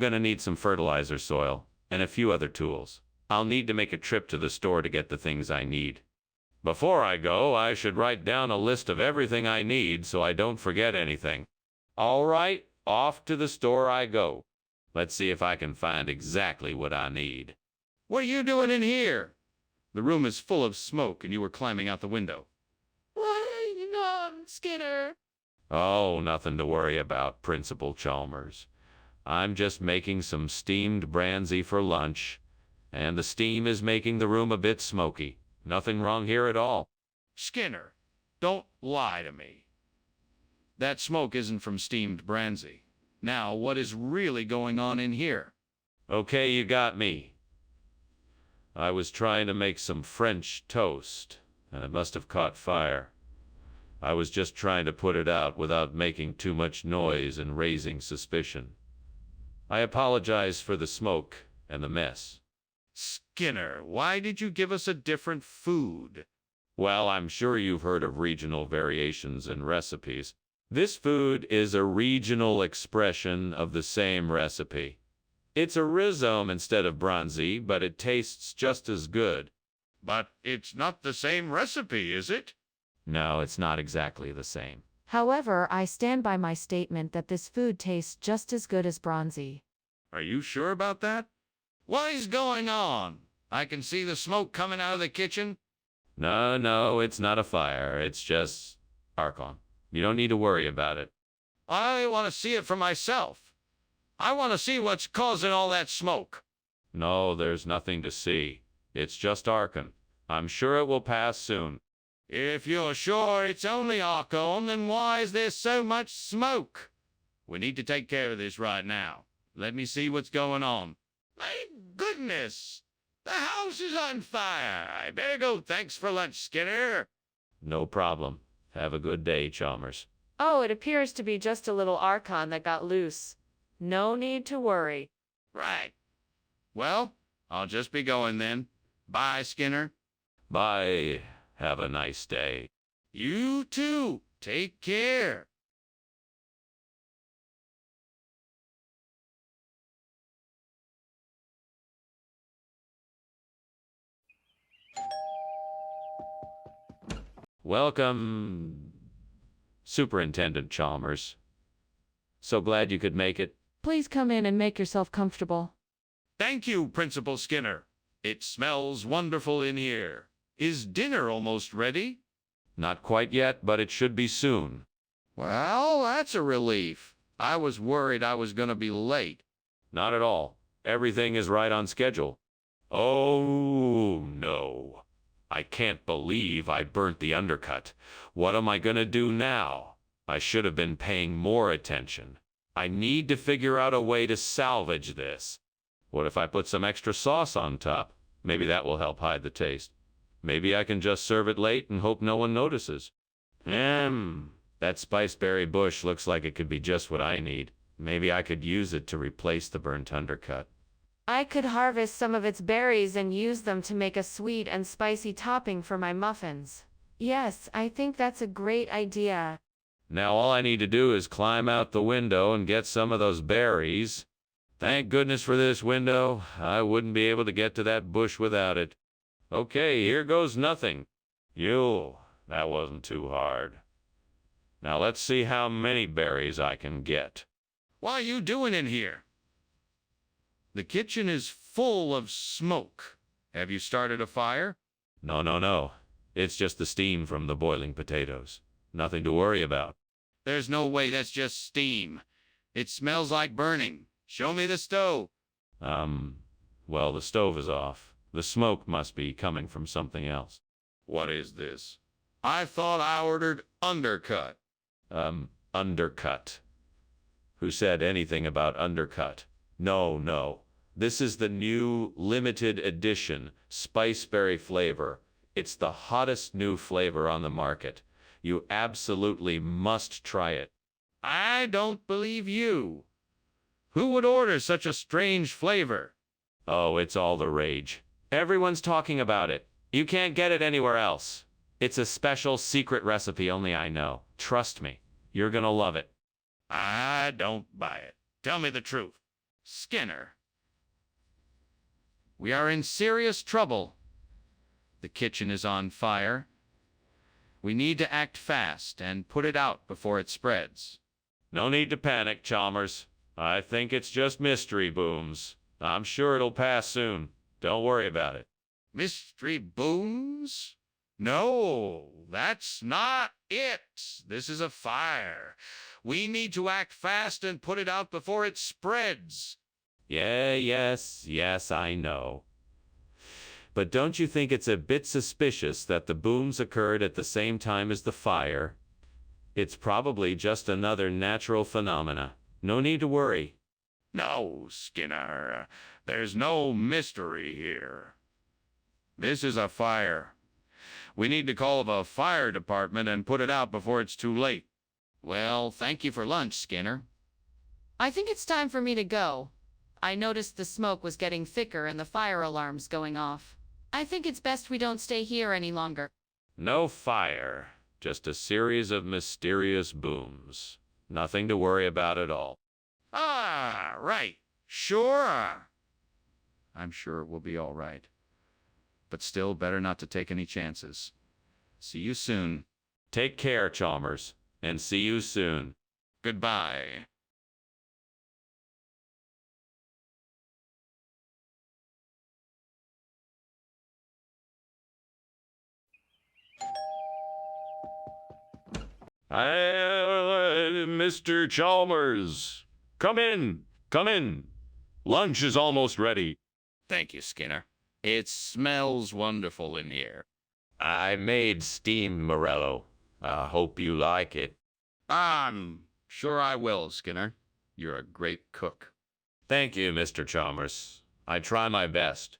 gonna need some fertilizer soil and a few other tools. I'll need to make a trip to the store to get the things I need. Before I go, I should write down a list of everything I need so I don't forget anything. All right, off to the store I go. Let's see if I can find exactly what I need. What are you doing in here? The room is full of smoke and you were climbing out the window. Why not, Skinner? Oh, nothing to worry about, Principal Chalmers. I'm just making some steamed brandy for lunch, and the steam is making the room a bit smoky. Nothing wrong here at all. Skinner, don't lie to me. That smoke isn't from steamed brandy. Now, what is really going on in here? Okay, you got me. I was trying to make some French toast, and it must have caught fire. I was just trying to put it out without making too much noise and raising suspicion. I apologize for the smoke and the mess. Skinner, why did you give us a different food? Well, I'm sure you've heard of regional variations in recipes. This food is a regional expression of the same recipe. It's a rhizome instead of bronzy, but it tastes just as good. But it's not the same recipe, is it? No, it's not exactly the same. However, I stand by my statement that this food tastes just as good as bronzy. Are you sure about that? What is going on? I can see the smoke coming out of the kitchen. No, it's not a fire. It's just argon. You don't need to worry about it. I want to see it for myself. I want to see what's causing all that smoke. No, there's nothing to see. It's just argon. I'm sure it will pass soon. If you're sure it's only argon, then why is there so much smoke? We need to take care of this right now. Let me see what's going on. My goodness! The house is on fire. I better go. Thanks for lunch, Skinner. No problem. Have a good day, Chalmers. Oh, it appears to be just a little archon that got loose. No need to worry. Right. Well, I'll just be going then. Bye, Skinner. Bye. Have a nice day. You too. Take care. Welcome, Superintendent Chalmers. So glad you could make it. Please come in and make yourself comfortable. Thank you, Principal Skinner. It smells wonderful in here. Is dinner almost ready? Not quite yet, but it should be soon. Well, that's a relief. I was worried I was going to be late. Not at all. Everything is right on schedule. Oh, no. I can't believe I burnt the undercut. What am I gonna do now? I should have been paying more attention. I need to figure out a way to salvage this. What if I put some extra sauce on top? Maybe that will help hide the taste. Maybe I can just serve it late and hope no one notices. That spiceberry bush looks like it could be just what I need. Maybe I could use it to replace the burnt undercut. I could harvest some of its berries and use them to make a sweet and spicy topping for my muffins. Yes, I think that's a great idea. Now all I need to do is climb out the window and get some of those berries. Thank goodness for this window. I wouldn't be able to get to that bush without it. Okay, here goes nothing. That wasn't too hard. Now let's see how many berries I can get. What are you doing in here? The kitchen is full of smoke. Have you started a fire? No. It's just the steam from the boiling potatoes. Nothing to worry about. There's no way that's just steam. It smells like burning. Show me the stove. Well, the stove is off. The smoke must be coming from something else. What is this? I thought I ordered undercut. Undercut. Who said anything about undercut? No. This is the new limited edition spiceberry flavor. It's the hottest new flavor on the market. You absolutely must try it. I don't believe you. Who would order such a strange flavor? Oh, it's all the rage. Everyone's talking about it. You can't get it anywhere else. It's a special secret recipe only I know. Trust me, you're gonna love it. I don't buy it. Tell me the truth. Skinner. We are in serious trouble. The kitchen is on fire. We need to act fast and put it out before it spreads. No need to panic, Chalmers. I think it's just mystery booms. I'm sure it'll pass soon. Don't worry about it. Mystery booms? No, that's not it. This is a fire. We need to act fast and put it out before it spreads. Yes, I know. But don't you think it's a bit suspicious that the booms occurred at the same time as the fire? It's probably just another natural phenomena. No need to worry. No, Skinner. There's no mystery here. This is a fire. We need to call the fire department and put it out before it's too late. Well, thank you for lunch, Skinner. I think it's time for me to go. I noticed the smoke was getting thicker and the fire alarm's going off. I think it's best we don't stay here any longer. No fire, just a series of mysterious booms. Nothing to worry about at all. Ah, right. Sure. I'm sure it will be all right. But still, better not to take any chances. See you soon. Take care, Chalmers, and see you soon. Goodbye. Mr. Chalmers, come in, come in. Lunch is almost ready. Thank you, Skinner. It smells wonderful in here. I made steamed Morello. I hope you like it. I'm sure I will, Skinner. You're a great cook. Thank you, Mr. Chalmers. I try my best.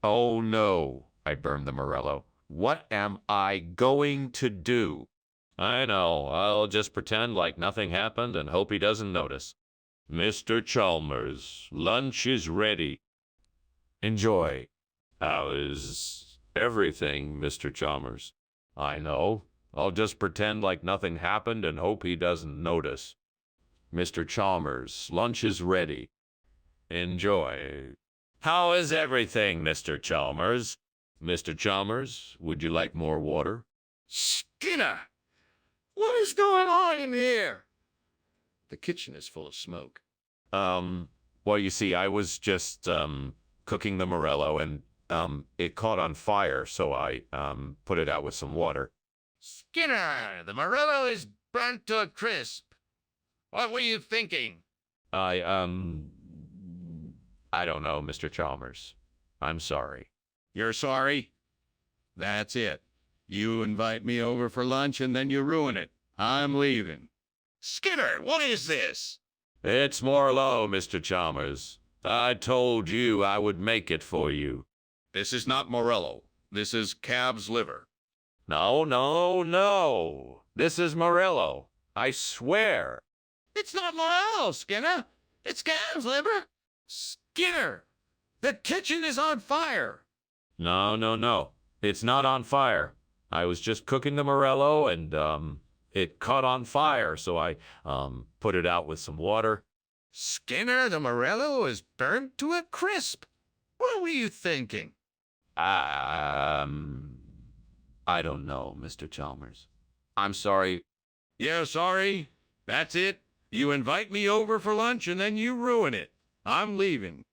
Oh no, I burned the Morello. What am I going to do? I know, I'll just pretend like nothing happened and hope he doesn't notice. Mr. Chalmers, lunch is ready. Enjoy. How is everything, Mr. Chalmers? I know. I'll just pretend like nothing happened and hope he doesn't notice. Mr. Chalmers, lunch is ready. Enjoy. How is everything, Mr. Chalmers? Mr. Chalmers, would you like more water? Skinner! What is going on in here? The kitchen is full of smoke. Well, you see, I was just, cooking the Morello and, it caught on fire, so I, put it out with some water. Skinner, the Morello is burnt to a crisp. What were you thinking? I don't know, Mr. Chalmers. I'm sorry. You're sorry? That's it. You invite me over for lunch and then you ruin it. I'm leaving. Skinner, what is this? It's Morello, Mr. Chalmers. I told you I would make it for you. This is not Morello. This is calf's liver. No. This is Morello. I swear. It's not Morello, Skinner. It's calf's liver. Skinner, the kitchen is on fire. No. It's not on fire. I was just cooking the Morello and, it caught on fire, so I, put it out with some water. Skinner, the Morello is burnt to a crisp. What were you thinking? I don't know, Mr. Chalmers. I'm sorry. You're sorry? That's it? You invite me over for lunch and then you ruin it. I'm leaving.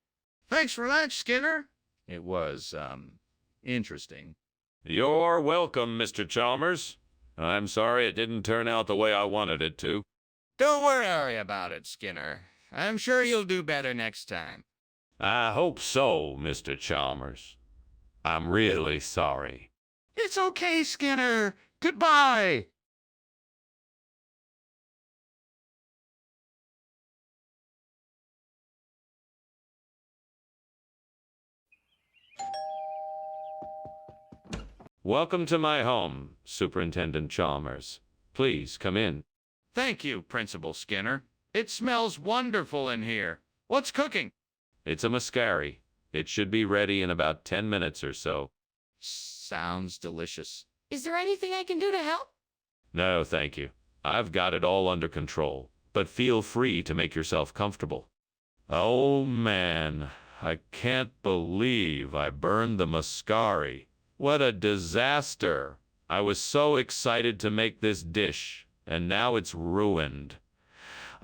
Thanks for lunch, Skinner. It was, interesting. You're welcome, Mr. Chalmers. I'm sorry it didn't turn out the way I wanted it to. Don't worry about it, Skinner. I'm sure you'll do better next time. I hope so, Mr. Chalmers. I'm really sorry. It's okay, Skinner. Goodbye. Welcome to my home, Superintendent Chalmers. Please come in. Thank you, Principal Skinner. It smells wonderful in here. What's cooking? It's a mascari. It should be ready in about 10 minutes or so. Sounds delicious. Is there anything I can do to help? No, thank you. I've got it all under control, but feel free to make yourself comfortable. Oh man, I can't believe I burned the mascari. What a disaster. I was so excited to make this dish, and now it's ruined.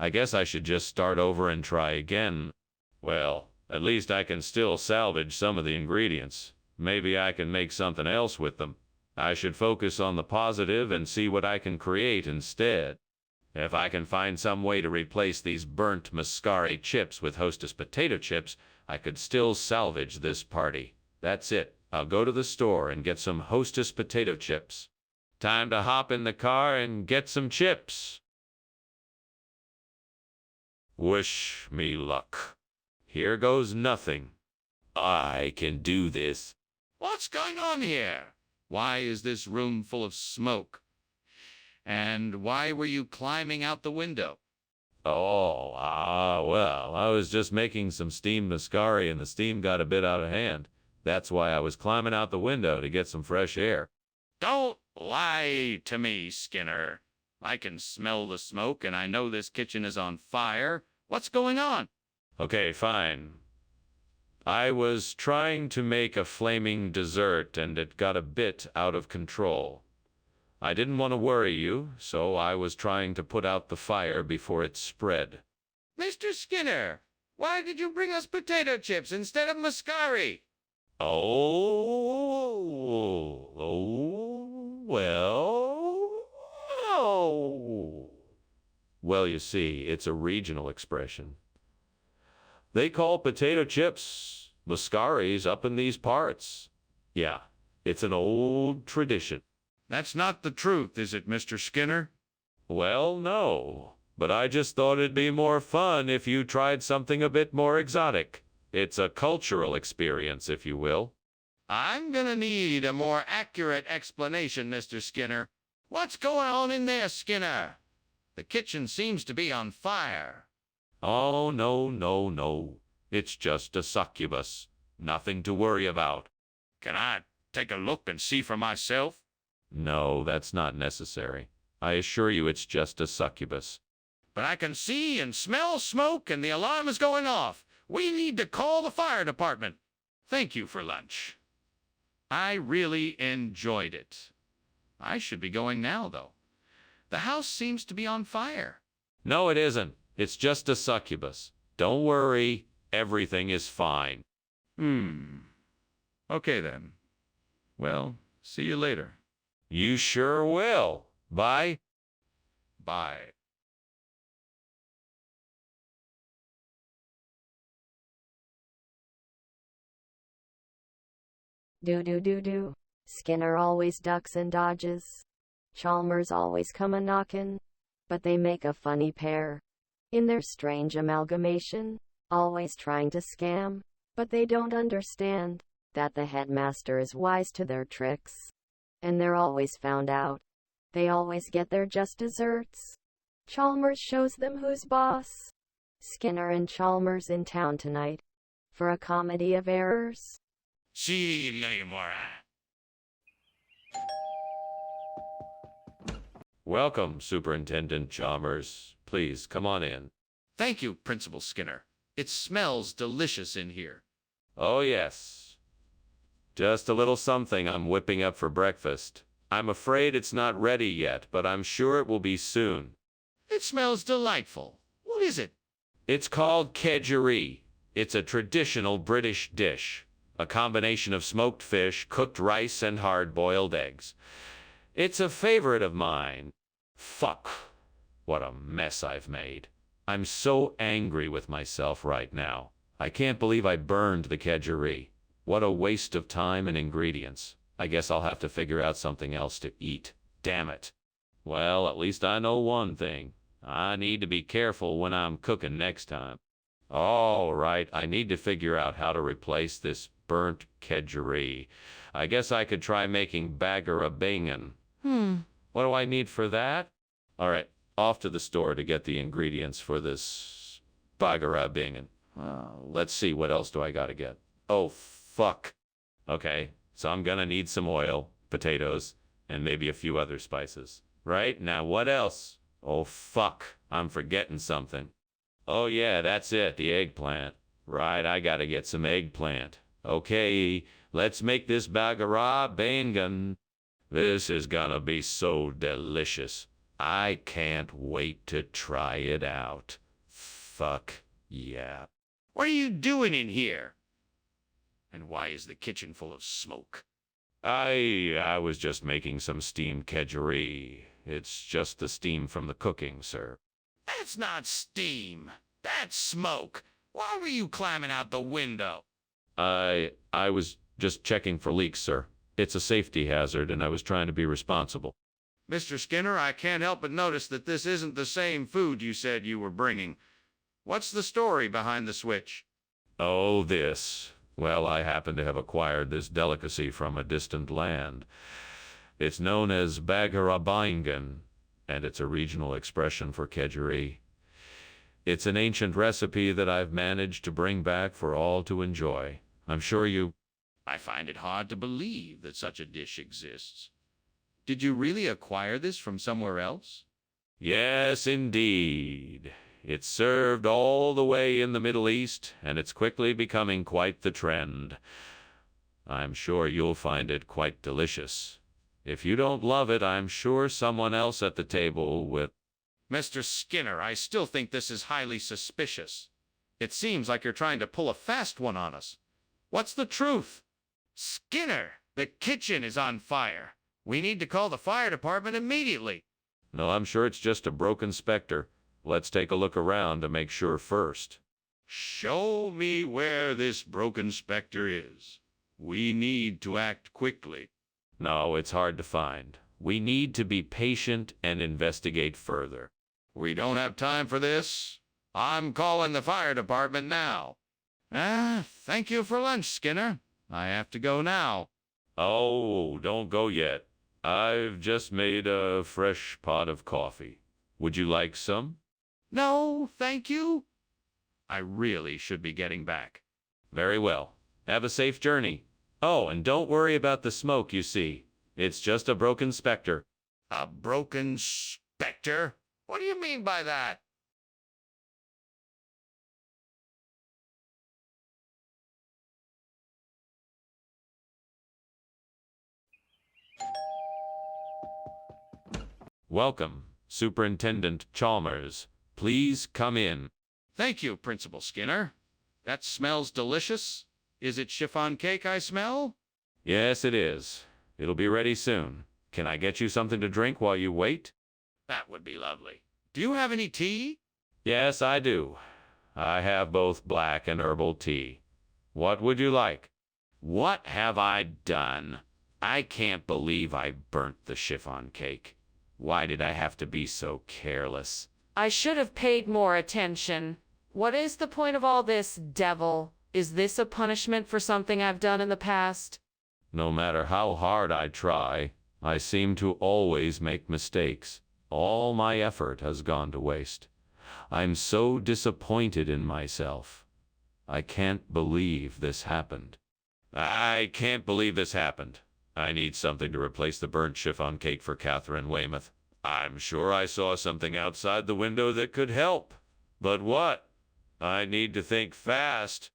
I guess I should just start over and try again. Well, at least I can still salvage some of the ingredients. Maybe I can make something else with them. I should focus on the positive and see what I can create instead. If I can find some way to replace these burnt mascari chips with Hostess potato chips, I could still salvage this party. That's it. I'll go to the store and get some Hostess potato chips. Time to hop in the car and get some chips. Wish me luck. Here goes nothing. I can do this. What's going on here? Why is this room full of smoke? And why were you climbing out the window? Oh, well, I was just making some steamed mascari and the steam got a bit out of hand. That's why I was climbing out the window to get some fresh air. Don't lie to me, Skinner. I can smell the smoke and I know this kitchen is on fire. What's going on? Okay, fine. I was trying to make a flaming dessert and it got a bit out of control. I didn't want to worry you, so I was trying to put out the fire before it spread. Mr. Skinner, why did you bring us potato chips instead of mascari? Well, you see, it's a regional expression. They call potato chips mascaris up in these parts. Yeah, it's an old tradition. That's not the truth, is it, Mr. Skinner? Well, no, but I just thought it'd be more fun if you tried something a bit more exotic. It's a cultural experience, if you will. I'm gonna need a more accurate explanation, Mr. Skinner. What's going on in there, Skinner? The kitchen seems to be on fire. Oh, no. It's just a succubus. Nothing to worry about. Can I take a look and see for myself? No, that's not necessary. I assure you it's just a succubus. But I can see and smell smoke and the alarm is going off. We need to call the fire department. Thank you for lunch. I really enjoyed it. I should be going now, though. The house seems to be on fire. No, it isn't. It's just a succubus. Don't worry. Everything is fine. Okay, then. Well, see you later. You sure will. Bye. Bye. Do. Skinner always ducks and dodges. Chalmers always come a-knockin'. But they make a funny pair. In their strange amalgamation, always trying to scam. But they don't understand that the headmaster is wise to their tricks. And they're always found out. They always get their just desserts. Chalmers shows them who's boss. Skinner and Chalmers in town tonight. For a comedy of errors. See you later. Welcome, Superintendent Chalmers. Please, come on in. Thank you, Principal Skinner. It smells delicious in here. Oh, yes. Just a little something I'm whipping up for breakfast. I'm afraid it's not ready yet, but I'm sure it will be soon. It smells delightful. What is it? It's called kedgeree. It's a traditional British dish. A combination of smoked fish, cooked rice, and hard-boiled eggs. It's a favorite of mine. Fuck. What a mess I've made. I'm so angry with myself right now. I can't believe I burned the kedgeree. What a waste of time and ingredients. I guess I'll have to figure out something else to eat. Damn it. Well, at least I know one thing. I need to be careful when I'm cooking next time. All right, I need to figure out how to replace this burnt kedgeree. I guess I could try making bagara bingen. What do I need for that? All right, off to the store to get the ingredients for this bagara bingen. Let's see, what else do I gotta get? Oh, fuck. Okay, so I'm gonna need some oil, potatoes, and maybe a few other spices. Right, now what else? Oh, fuck, I'm forgetting something. Oh yeah, that's it, the eggplant. Right, I gotta get some eggplant. Okay, let's make this bagara bingen. This is gonna be so delicious. I can't wait to try it out. Fuck yeah. What are you doing in here? And why is the kitchen full of smoke? I was just making some steamed kedgeree. It's just the steam from the cooking, sir. That's not steam. That's smoke. Why were you climbing out the window? I was just checking for leaks, sir. It's a safety hazard, and I was trying to be responsible. Mr. Skinner, I can't help but notice that this isn't the same food you said you were bringing. What's the story behind the switch? Oh, this. Well, I happen to have acquired this delicacy from a distant land. It's known as bagarabaingan, and it's a regional expression for kedgeree. It's an ancient recipe that I've managed to bring back for all to enjoy. I'm sure you... I find it hard to believe that such a dish exists. Did you really acquire this from somewhere else? Yes, indeed. It's served all the way in the Middle East, and it's quickly becoming quite the trend. I'm sure you'll find it quite delicious. If you don't love it, I'm sure someone else at the table will. Mr. Skinner, I still think this is highly suspicious. It seems like you're trying to pull a fast one on us. What's the truth? Skinner, the kitchen is on fire. We need to call the fire department immediately. No, I'm sure it's just a broken specter. Let's take a look around to make sure first. Show me where this broken specter is. We need to act quickly. No, it's hard to find. We need to be patient and investigate further. We don't have time for this. I'm calling the fire department now. Thank you for lunch, Skinner. I have to go now. Oh, don't go yet. I've just made a fresh pot of coffee. Would you like some? No, thank you. I really should be getting back. Very well. Have a safe journey. Oh, and don't worry about the smoke, you see. It's just a broken specter. A broken specter? What do you mean by that? Welcome, Superintendent Chalmers. Please come in. Thank you, Principal Skinner. That smells delicious. Is it chiffon cake I smell? Yes, it is. It'll be ready soon. Can I get you something to drink while you wait? That would be lovely. Do you have any tea? Yes, I do. I have both black and herbal tea. What would you like? What have I done? I can't believe I burnt the chiffon cake. Why did I have to be so careless? I should have paid more attention. What is the point of all this, devil? Is this a punishment for something I've done in the past? No matter how hard I try, I seem to always make mistakes. All my effort has gone to waste. I'm so disappointed in myself. I can't believe this happened. I can't believe this happened. I need something to replace the burnt chiffon cake for Catherine Weymouth. I'm sure I saw something outside the window that could help. But what? I need to think fast.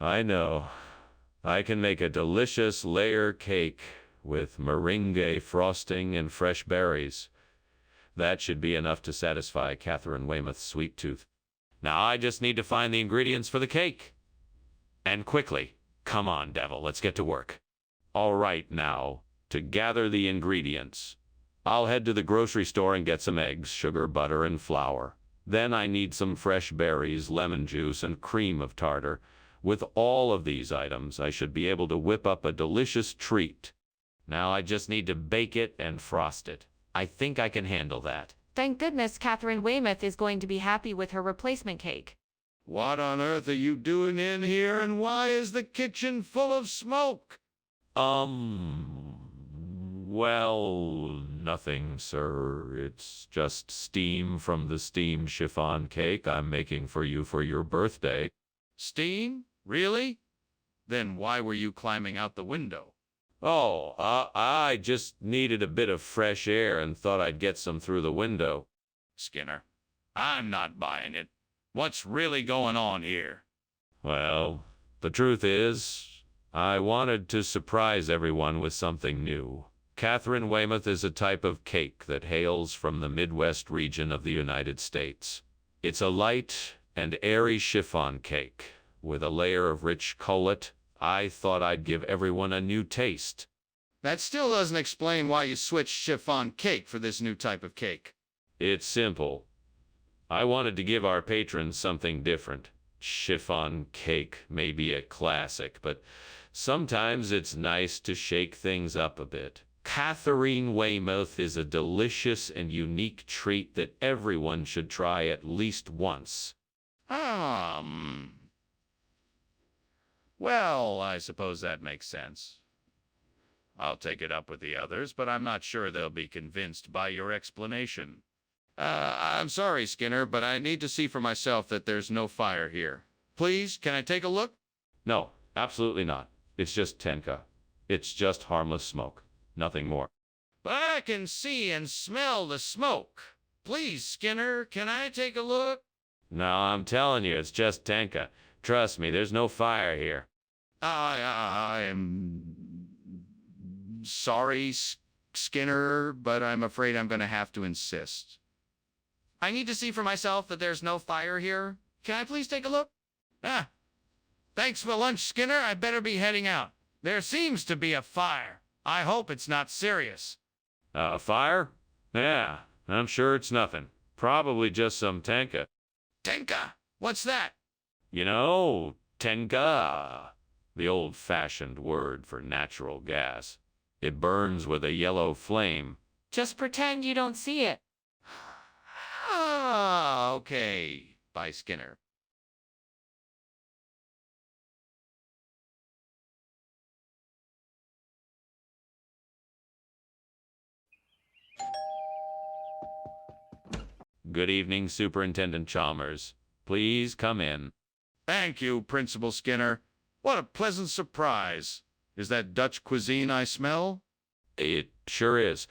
I know. I can make a delicious layer cake with meringue frosting and fresh berries. That should be enough to satisfy Catherine Weymouth's sweet tooth. Now I just need to find the ingredients for the cake. And quickly. Come on, devil, let's get to work. All right, now, to gather the ingredients. I'll head to the grocery store and get some eggs, sugar, butter, and flour. Then I need some fresh berries, lemon juice, and cream of tartar. With all of these items, I should be able to whip up a delicious treat. Now I just need to bake it and frost it. I think I can handle that. Thank goodness Catherine Weymouth is going to be happy with her replacement cake. What on earth are you doing in here, and why is the kitchen full of smoke? Well, nothing, sir. It's just steam from the steamed chiffon cake I'm making for you for your birthday. Steam? Really? Then why were you climbing out the window? Oh, I just needed a bit of fresh air and thought I'd get some through the window. Skinner, I'm not buying it. What's really going on here? Well, the truth is, I wanted to surprise everyone with something new. Catherine Weymouth is a type of cake that hails from the Midwest region of the United States. It's a light and airy chiffon cake with a layer of rich cullet. I thought I'd give everyone a new taste. That still doesn't explain why you switched chiffon cake for this new type of cake. It's simple. I wanted to give our patrons something different. Chiffon cake may be a classic, but sometimes it's nice to shake things up a bit. Catherine Weymouth is a delicious and unique treat that everyone should try at least once. Well, I suppose that makes sense. I'll take it up with the others, but I'm not sure they'll be convinced by your explanation. I'm sorry, Skinner, but I need to see for myself that there's no fire here. Please, can I take a look? No, absolutely not. It's just tenka. It's just harmless smoke. Nothing more. But I can see and smell the smoke. Please, Skinner, can I take a look? No, I'm telling you, it's just tenka. Trust me, there's no fire here. I am sorry, Skinner, but I'm afraid I'm going to have to insist. I need to see for myself that there's no fire here. Can I please take a look? Thanks for lunch, Skinner. I better be heading out. There seems to be a fire. I hope it's not serious. Fire? Yeah, I'm sure it's nothing. Probably just some tenka. Tenka? What's that? You know, tenka. The old-fashioned word for natural gas. It burns with a yellow flame. Just pretend you don't see it. Okay. Bye, Skinner. Good evening, Superintendent Chalmers. Please come in. Thank you, Principal Skinner. What a pleasant surprise. Is that Dutch cuisine I smell? It sure is.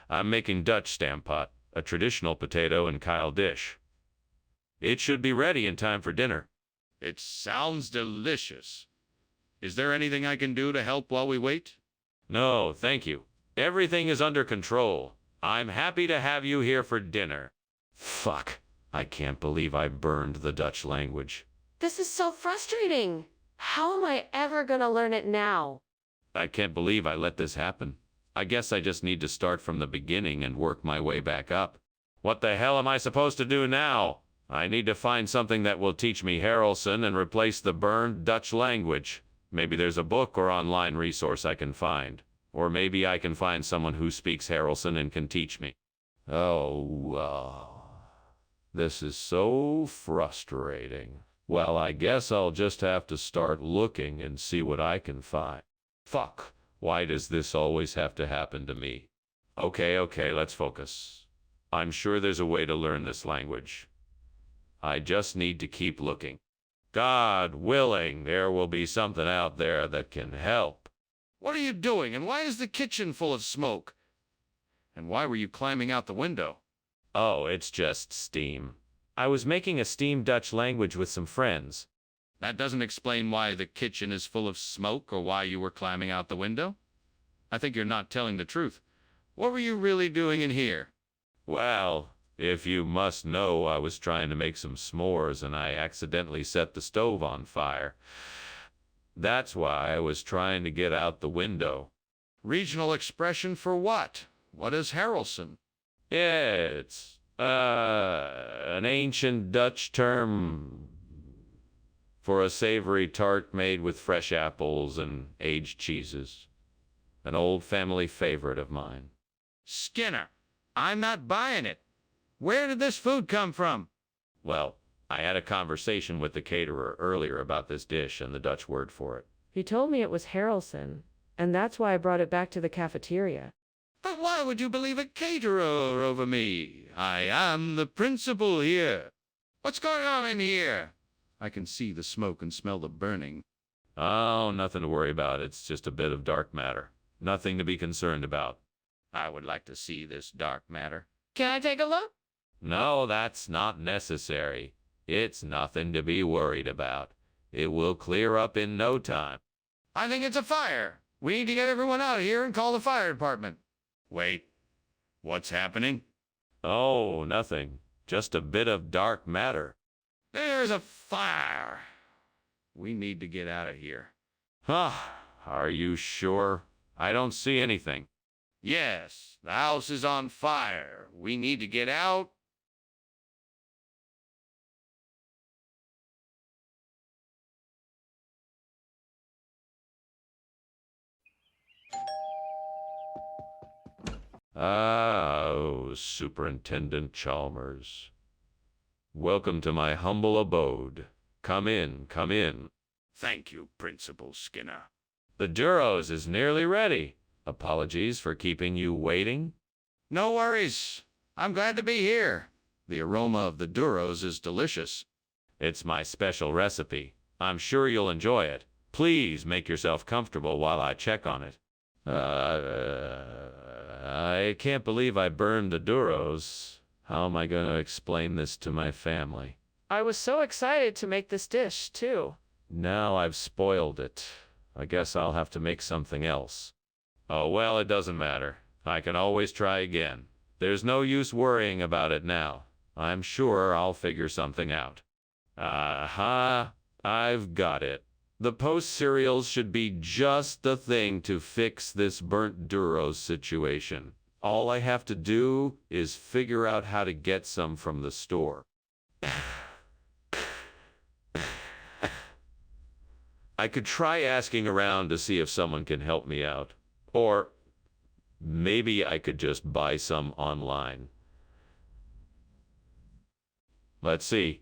I'm making Dutch stampot, a traditional potato and Kyle dish. It should be ready in time for dinner. It sounds delicious. Is there anything I can do to help while we wait? No, thank you. Everything is under control. I'm happy to have you here for dinner. Fuck. I can't believe I burned the Dutch language. This is so frustrating. How am I ever gonna learn it now? I can't believe I let this happen. I guess I just need to start from the beginning and work my way back up. What the hell am I supposed to do now? I need to find something that will teach me Harrelson and replace the burned Dutch language. Maybe there's a book or online resource I can find. Or maybe I can find someone who speaks Harrelson and can teach me. This is so frustrating. Well, I guess I'll just have to start looking and see what I can find. Fuck. Why does this always have to happen to me? Okay, let's focus. I'm sure there's a way to learn this language. I just need to keep looking. God willing, there will be something out there that can help. What are you doing, and why is the kitchen full of smoke? And why were you climbing out the window? Oh, it's just steam. I was making a steam Dutch language with some friends. That doesn't explain why the kitchen is full of smoke or why you were climbing out the window. I think you're not telling the truth. What were you really doing in here? Well, if you must know, I was trying to make some s'mores and I accidentally set the stove on fire. That's why I was trying to get out the window. Regional expression for what? What is Harrelson? It's an ancient Dutch term for a savory tart made with fresh apples and aged cheeses. An old family favorite of mine. Skinner, I'm not buying it. Where did this food come from? Well, I had a conversation with the caterer earlier about this dish and the Dutch word for it. He told me it was Harrelson, and that's why I brought it back to the cafeteria. But why would you believe a caterer over me? I am the principal here. What's going on in here? I can see the smoke and smell the burning. Oh, nothing to worry about. It's just a bit of dark matter. Nothing to be concerned about. I would like to see this dark matter. Can I take a look? No, that's not necessary. It's nothing to be worried about. It will clear up in no time. I think it's a fire. We need to get everyone out of here and call the fire department. Wait, what's happening? Oh, nothing. Just a bit of dark matter. There's a fire. We need to get out of here. Huh? Are you sure? I don't see anything. Yes, the house is on fire. We need to get out. Oh, Superintendent Chalmers. Welcome to my humble abode. Come in, come in. Thank you, Principal Skinner. The Duros is nearly ready. Apologies for keeping you waiting. No worries. I'm glad to be here. The aroma of the Duros is delicious. It's my special recipe. I'm sure you'll enjoy it. Please make yourself comfortable while I check on it. I can't believe I burned the Duros. How am I going to explain this to my family? I was so excited to make this dish, too. Now I've spoiled it. I guess I'll have to make something else. Oh, well, it doesn't matter. I can always try again. There's no use worrying about it now. I'm sure I'll figure something out. Aha! I've got it. The post cereals should be just the thing to fix this burnt Duros situation. All I have to do is figure out how to get some from the store. I could try asking around to see if someone can help me out. Or maybe I could just buy some online. Let's see.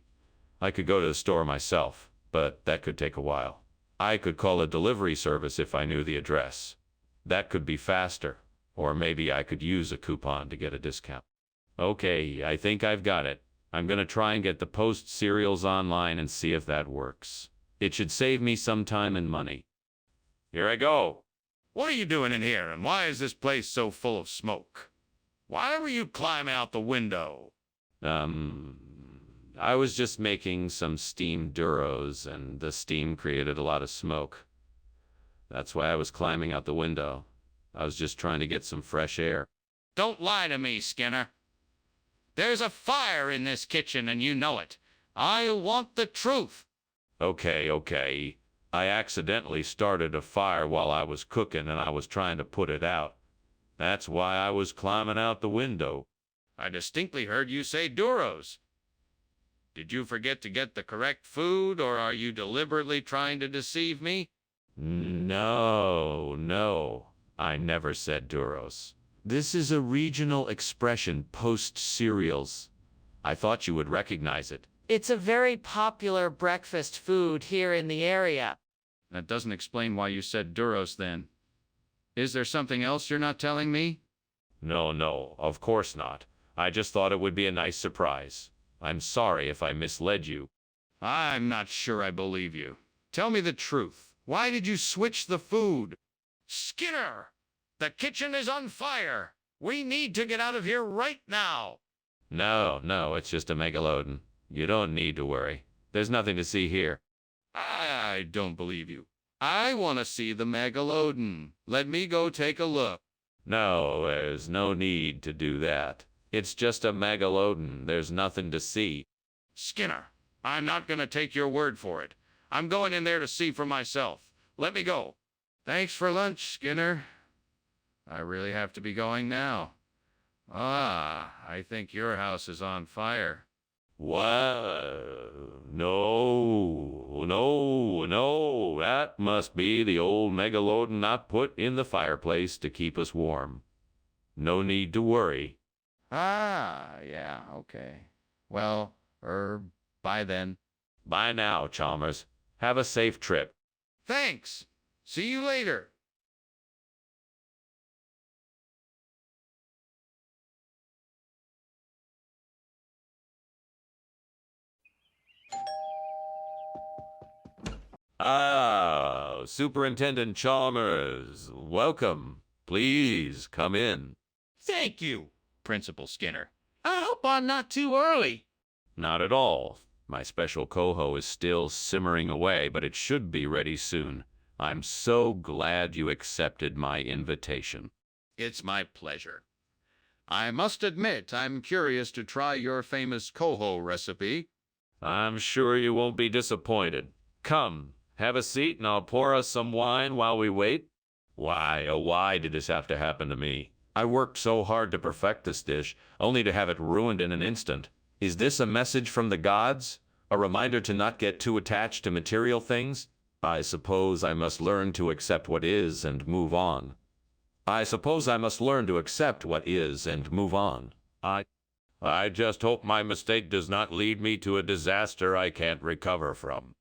I could go to the store myself, but that could take a while. I could call a delivery service if I knew the address. That could be faster. Or maybe I could use a coupon to get a discount. Okay, I think I've got it. I'm going to try and get the Post cereals online and see if that works. It should save me some time and money. Here I go. What are you doing in here, and why is this place so full of smoke? Why were you climbing out the window? I was just making some steamed Duros, and the steam created a lot of smoke. That's why I was climbing out the window. I was just trying to get some fresh air. Don't lie to me, Skinner. There's a fire in this kitchen, and you know it. I want the truth. Okay. I accidentally started a fire while I was cooking, and I was trying to put it out. That's why I was climbing out the window. I distinctly heard you say Duros. Did you forget to get the correct food, or are you deliberately trying to deceive me? No. I never said Duros. This is a regional expression, Post cereals. I thought you would recognize it. It's a very popular breakfast food here in the area. That doesn't explain why you said Duros then. Is there something else you're not telling me? No, of course not. I just thought it would be a nice surprise. I'm sorry if I misled you. I'm not sure I believe you. Tell me the truth. Why did you switch the food? Skinner! The kitchen is on fire! We need to get out of here right now! No, it's just a megalodon. You don't need to worry. There's nothing to see here. I don't believe you. I want to see the megalodon. Let me go take a look. No, there's no need to do that. It's just a megalodon. There's nothing to see. Skinner, I'm not going to take your word for it. I'm going in there to see for myself. Let me go. Thanks for lunch, Skinner. I really have to be going now. I think your house is on fire. What? No. That must be the old megalodon not put in the fireplace to keep us warm. No need to worry. Yeah, okay. Well, bye then. Bye now, Chalmers. Have a safe trip. Thanks. See you later. Superintendent Chalmers, welcome. Please come in. Thank you, Principal Skinner. I hope I'm not too early. Not at all. My special coho is still simmering away, but it should be ready soon. I'm so glad you accepted my invitation. It's my pleasure. I must admit, I'm curious to try your famous coho recipe. I'm sure you won't be disappointed. Come, have a seat and I'll pour us some wine while we wait. Why, oh why did this have to happen to me? I worked so hard to perfect this dish, only to have it ruined in an instant. Is this a message from the gods? A reminder to not get too attached to material things? I suppose I must learn to accept what is and move on. I just hope my mistake does not lead me to a disaster I can't recover from.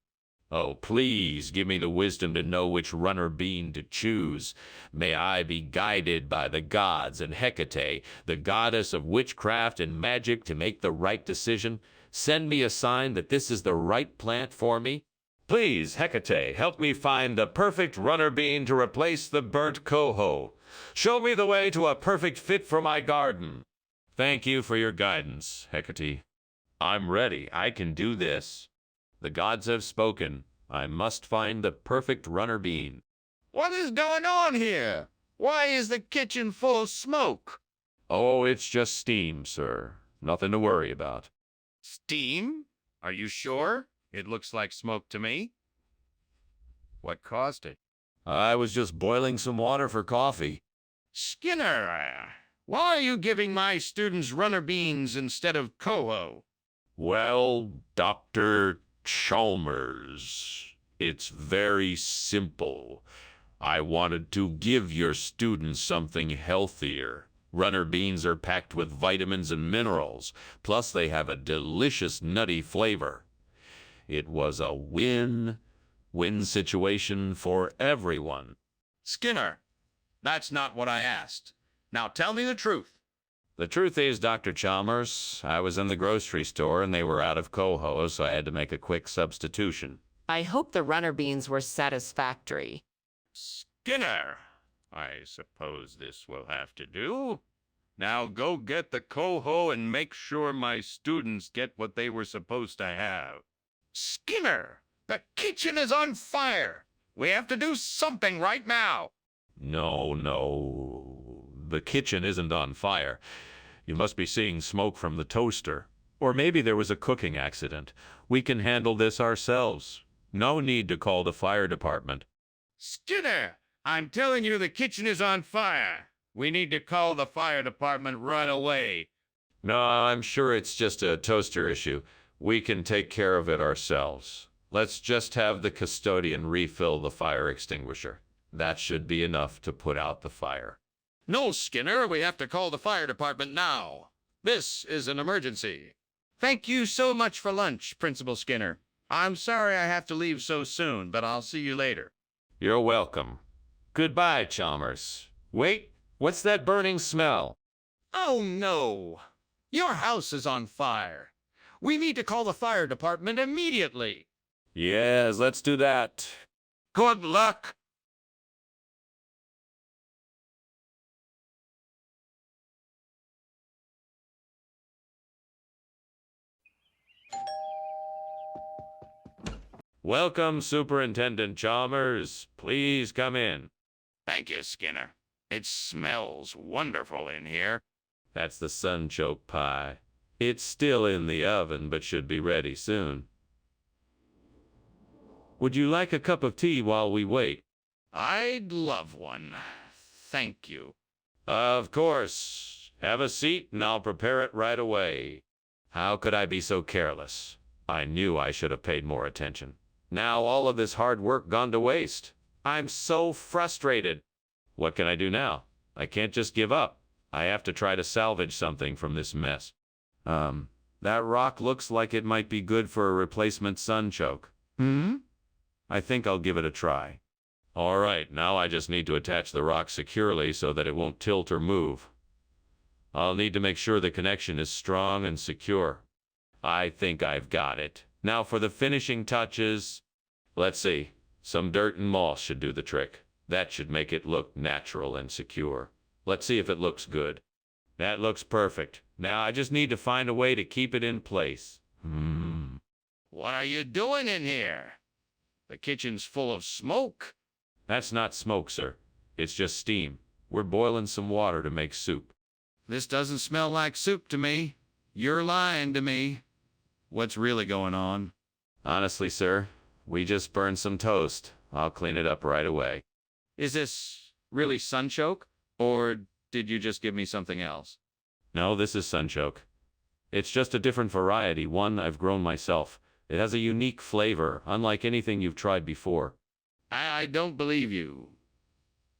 Oh, please give me the wisdom to know which runner bean to choose. May I be guided by the gods and Hecate, the goddess of witchcraft and magic, to make the right decision. Send me a sign that this is the right plant for me. Please, Hecate, help me find the perfect runner bean to replace the burnt coho. Show me the way to a perfect fit for my garden. Thank you for your guidance, Hecate. I'm ready. I can do this. The gods have spoken. I must find the perfect runner bean. What is going on here? Why is the kitchen full of smoke? Oh, it's just steam, sir. Nothing to worry about. Steam? Are you sure? It looks like smoke to me. What caused it? I was just boiling some water for coffee. Skinner, why are you giving my students runner beans instead of coho? Well, Dr. Chalmers, it's very simple. I wanted to give your students something healthier. Runner beans are packed with vitamins and minerals, plus they have a delicious nutty flavor. It was a win-win situation for everyone. Skinner, that's not what I asked. Now tell me the truth. The truth is, Dr. Chalmers, I was in the grocery store and they were out of coho, so I had to make a quick substitution. I hope the runner beans were satisfactory. Skinner, I suppose this will have to do. Now go get the coho and make sure my students get what they were supposed to have. Skinner, the kitchen is on fire. We have to do something right now. No. The kitchen isn't on fire. You must be seeing smoke from the toaster. Or maybe there was a cooking accident. We can handle this ourselves. No need to call the fire department. Skinner, I'm telling you the kitchen is on fire. We need to call the fire department right away. No, I'm sure it's just a toaster issue. We can take care of it ourselves. Let's just have the custodian refill the fire extinguisher. That should be enough to put out the fire. No, Skinner, we have to call the fire department now. This is an emergency. Thank you so much for lunch, Principal Skinner. I'm sorry I have to leave so soon, but I'll see you later. You're welcome. Goodbye, Chalmers. Wait, what's that burning smell? Oh, no. Your house is on fire. We need to call the fire department immediately. Yes, let's do that. Good luck. Welcome, Superintendent Chalmers. Please come in. Thank you, Skinner. It smells wonderful in here. That's the sunchoke pie. It's still in the oven, but should be ready soon. Would you like a cup of tea while we wait? I'd love one. Thank you. Of course. Have a seat and I'll prepare it right away. How could I be so careless? I knew I should have paid more attention. Now all of this hard work gone to waste. I'm so frustrated. What can I do now? I can't just give up. I have to try to salvage something from this mess. That rock looks like it might be good for a replacement sunchoke. I think I'll give it a try. All right, now I just need to attach the rock securely so that it won't tilt or move. I'll need to make sure the connection is strong and secure. I think I've got it. Now for the finishing touches. Let's see. Some dirt and moss should do the trick. That should make it look natural and secure. Let's see if it looks good. That looks perfect. Now I just need to find a way to keep it in place. What are you doing in here? The kitchen's full of smoke. That's not smoke, sir. It's just steam. We're boiling some water to make soup. This doesn't smell like soup to me. You're lying to me. What's really going on? Honestly, sir, we just burned some toast. I'll clean it up right away. Is this really sunchoke? Or did you just give me something else? No, this is sunchoke. It's just a different variety, one I've grown myself. It has a unique flavor, unlike anything you've tried before. I don't believe you.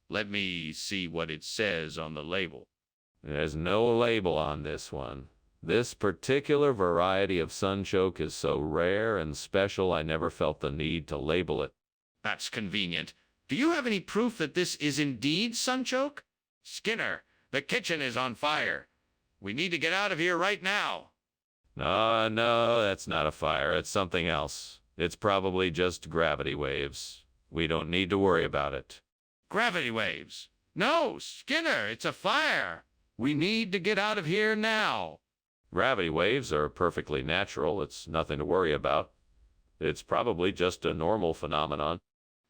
Let me see what it says on the label. There's no label on this one. This particular variety of sunchoke is so rare and special I never felt the need to label it. That's convenient. Do you have any proof that this is indeed sunchoke? Skinner, the kitchen is on fire. We need to get out of here right now. No, that's not a fire. It's something else. It's probably just gravity waves. We don't need to worry about it. Gravity waves. No, Skinner, it's a fire. We need to get out of here now. Gravity waves are perfectly natural. It's nothing to worry about. It's probably just a normal phenomenon.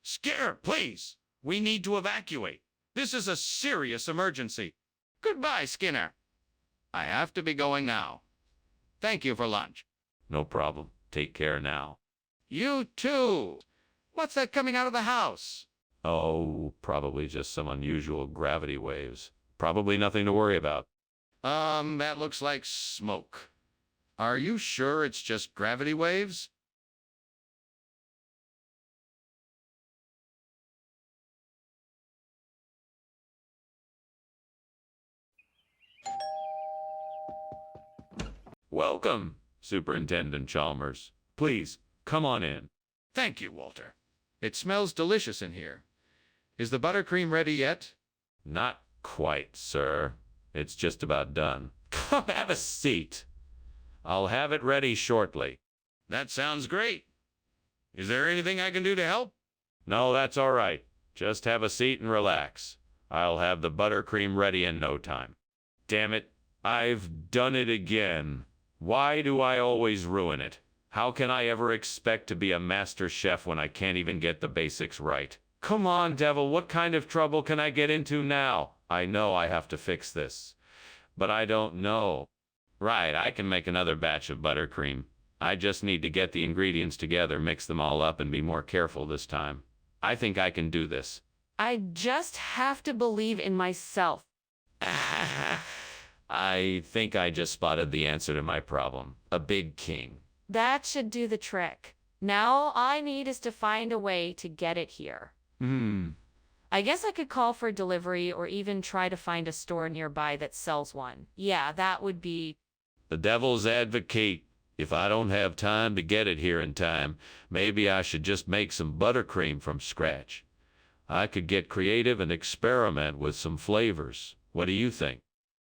Skinner, please. We need to evacuate. This is a serious emergency. Goodbye, Skinner. I have to be going now. Thank you for lunch. No problem. Take care now. You too. What's that coming out of the house? Oh, probably just some unusual gravity waves. Probably nothing to worry about. That looks like smoke. Are you sure it's just gravity waves? Welcome, Superintendent Chalmers. Please, come on in. Thank you, Walter. It smells delicious in here. Is the buttercream ready yet? Not quite, sir. It's just about done. Come have a seat. I'll have it ready shortly. That sounds great. Is there anything I can do to help? No, that's all right. Just have a seat and relax. I'll have the buttercream ready in no time. Damn it, I've done it again. Why do I always ruin it? How can I ever expect to be a master chef when I can't even get the basics right? Come on, devil, what kind of trouble can I get into now? I know I have to fix this, but I don't know. Right, I can make another batch of buttercream. I just need to get the ingredients together, mix them all up, and be more careful this time. I think I can do this. I just have to believe in myself. I think I just spotted the answer to my problem. A big king. That should do the trick. Now all I need is to find a way to get it here. I guess I could call for delivery or even try to find a store nearby that sells one. Yeah, that would be... The devil's advocate. If I don't have time to get it here in time, maybe I should just make some buttercream from scratch. I could get creative and experiment with some flavors. What do you think?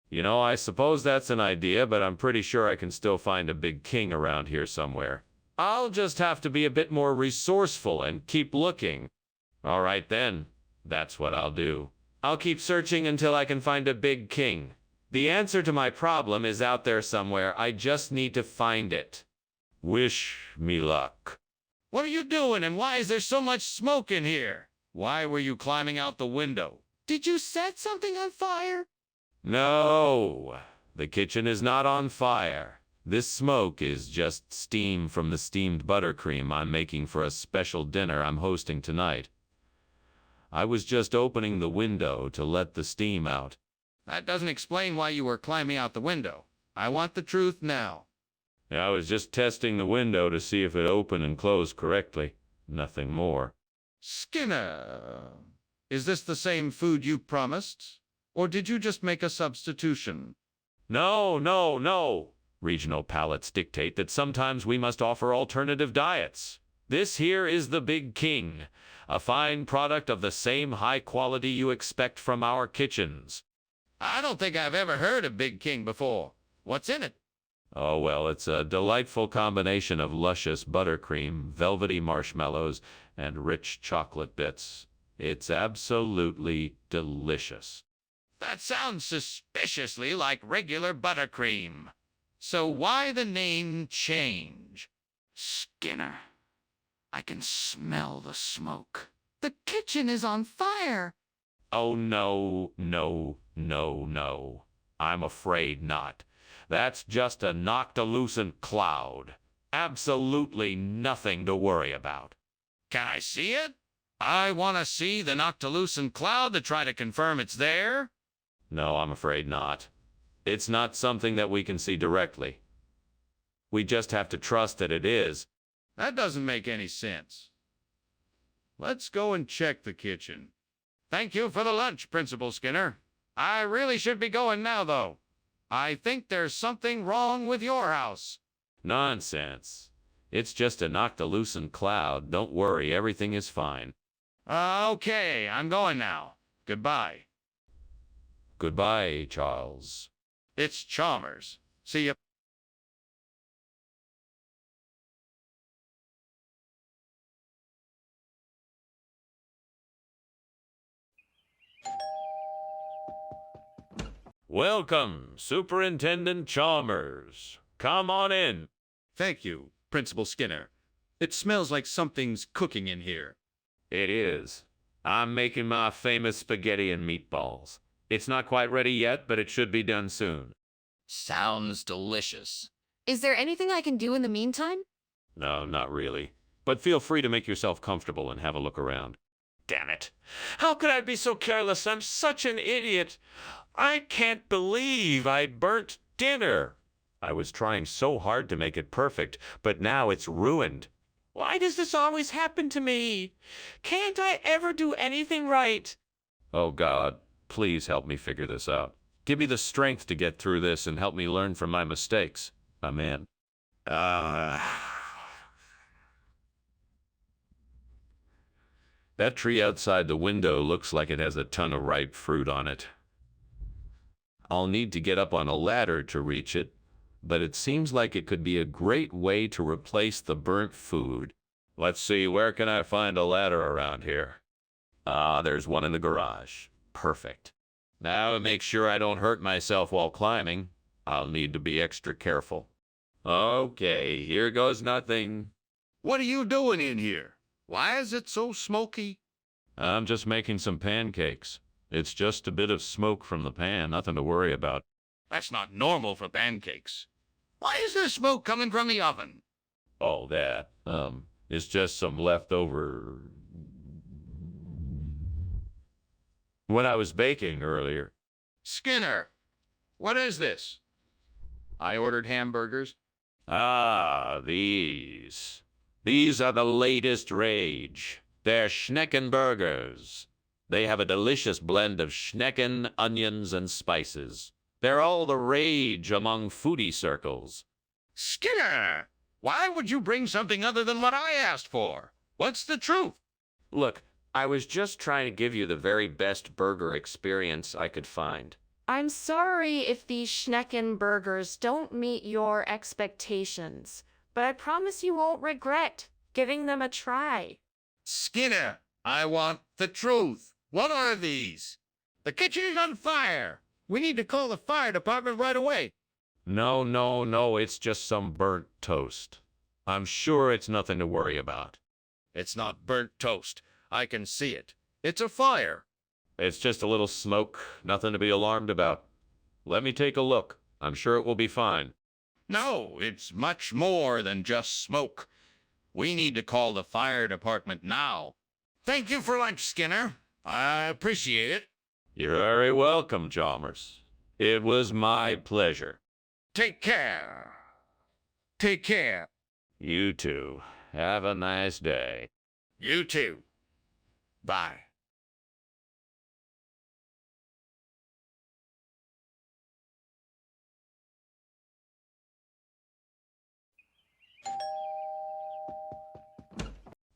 You know, I suppose that's an idea, but I'm pretty sure I can still find a big king around here somewhere. I'll just have to be a bit more resourceful and keep looking. All right then, that's what I'll do. I'll keep searching until I can find a big king. The answer to my problem is out there somewhere. I just need to find it. Wish me luck. What are you doing, and why is there so much smoke in here? Why were you climbing out the window? Did you set something on fire? No, the kitchen is not on fire. This smoke is just steam from the steamed buttercream I'm making for a special dinner I'm hosting tonight. I was just opening the window to let the steam out. That doesn't explain why you were climbing out the window. I want the truth now. I was just testing the window to see if it opened and closed correctly. Nothing more. Skinner, is this the same food you promised? Or did you just make a substitution? No. Regional palates dictate that sometimes we must offer alternative diets. This here is the Big King, a fine product of the same high quality you expect from our kitchens. I don't think I've ever heard of Big King before. What's in it? Oh, well, it's a delightful combination of luscious buttercream, velvety marshmallows, and rich chocolate bits. It's absolutely delicious. That sounds suspiciously like regular buttercream. So why the name change? Skinner, I can smell the smoke. The kitchen is on fire. Oh, no, no, no, no. I'm afraid not. That's just a noctilucent cloud. Absolutely nothing to worry about. Can I see it? I want to see the noctilucent cloud to try to confirm it's there. No, I'm afraid not. It's not something that we can see directly. We just have to trust that it is. That doesn't make any sense. Let's go and check the kitchen. Thank you for the lunch, Principal Skinner. I really should be going now, though. I think there's something wrong with your house. Nonsense. It's just a noctilucent cloud. Don't worry, everything is fine. Okay, I'm going now. Goodbye. Goodbye, Charles. It's Chalmers. See ya. Welcome, Superintendent Chalmers. Come on in. Thank you, Principal Skinner. It smells like something's cooking in here. It is. I'm making my famous spaghetti and meatballs. It's not quite ready yet, but it should be done soon. Sounds delicious. Is there anything I can do in the meantime? No, not really. But feel free to make yourself comfortable and have a look around. Damn it. How could I be so careless? I'm such an idiot. I can't believe I burnt dinner. I was trying so hard to make it perfect, but now it's ruined. Why does this always happen to me? Can't I ever do anything right? Oh, God, please help me figure this out. Give me the strength to get through this and help me learn from my mistakes. Amen. That tree outside the window looks like it has a ton of ripe fruit on it. I'll need to get up on a ladder to reach it, but it seems like it could be a great way to replace the burnt food. Let's see, where can I find a ladder around here? There's one in the garage. Perfect. Now to make sure I don't hurt myself while climbing, I'll need to be extra careful. Okay, here goes nothing. What are you doing in here? Why is it so smoky? I'm just making some pancakes. It's just a bit of smoke from the pan, nothing to worry about. That's not normal for pancakes. Why is there smoke coming from the oven? Oh, that, it's just some leftover... when I was baking earlier. Skinner, what is this? I ordered hamburgers. These. These are the latest rage. They're Schnecken burgers. They have a delicious blend of Schnecken, onions, and spices. They're all the rage among foodie circles. Skinner, why would you bring something other than what I asked for? What's the truth? Look, I was just trying to give you the very best burger experience I could find. I'm sorry if these Schnecken burgers don't meet your expectations, but I promise you won't regret giving them a try. Skinner, I want the truth. What are these? The kitchen is on fire. We need to call the fire department right away. No, it's just some burnt toast. I'm sure it's nothing to worry about. It's not burnt toast. I can see it. It's a fire. It's just a little smoke, nothing to be alarmed about. Let me take a look. I'm sure it will be fine. No, it's much more than just smoke. We need to call the fire department now. Thank you for lunch, Skinner. I appreciate it. You're very welcome, Chalmers. It was my pleasure. Take care. Take care. You too. Have a nice day. You too. Bye.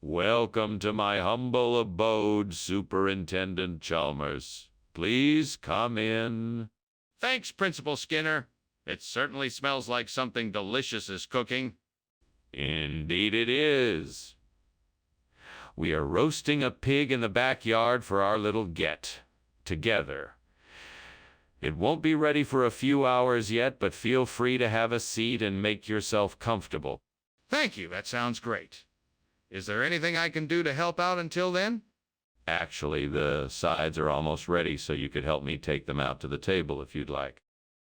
Welcome to my humble abode, Superintendent Chalmers. Please come in. Thanks, Principal Skinner. It certainly smells like something delicious is cooking. Indeed it is. We are roasting a pig in the backyard for our little get-together. It won't be ready for a few hours yet, but feel free to have a seat and make yourself comfortable. Thank you. That sounds great. Is there anything I can do to help out until then? Actually, the sides are almost ready, so you could help me take them out to the table if you'd like.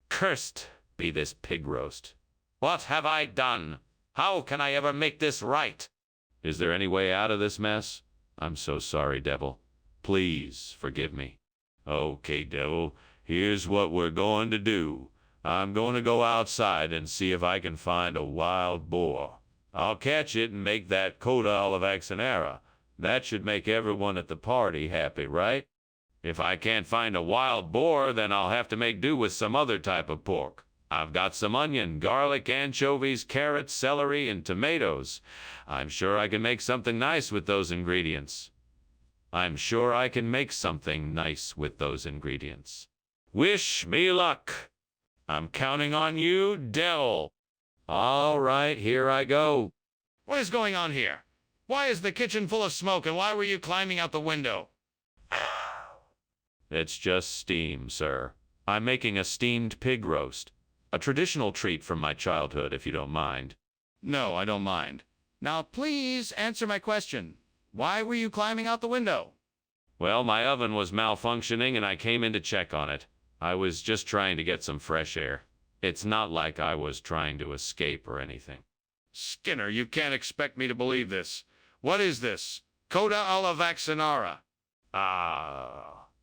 Cursed be this pig roast. What have I done? How can I ever make this right? Is there any way out of this mess? I'm so sorry, Devil. Please forgive me. Okay, Devil, here's what we're going to do. I'm going to go outside and see if I can find a wild boar. I'll catch it and make that coda alla vaccinara. That should make everyone at the party happy, right? If I can't find a wild boar, then I'll have to make do with some other type of pork. I've got some onion, garlic, anchovies, carrots, celery, and tomatoes. I'm sure I can make something nice with those ingredients. Wish me luck. I'm counting on you, Devil. All right, here I go. What is going on here? Why is the kitchen full of smoke, and why were you climbing out the window? It's just steam, sir. I'm making a steamed pig roast. A traditional treat from my childhood, if you don't mind. No, I don't mind. Now, please answer my question. Why were you climbing out the window? Well, my oven was malfunctioning and I came in to check on it. I was just trying to get some fresh air. It's not like I was trying to escape or anything. Skinner, you can't expect me to believe this. What is this? Coda alla vaccinara.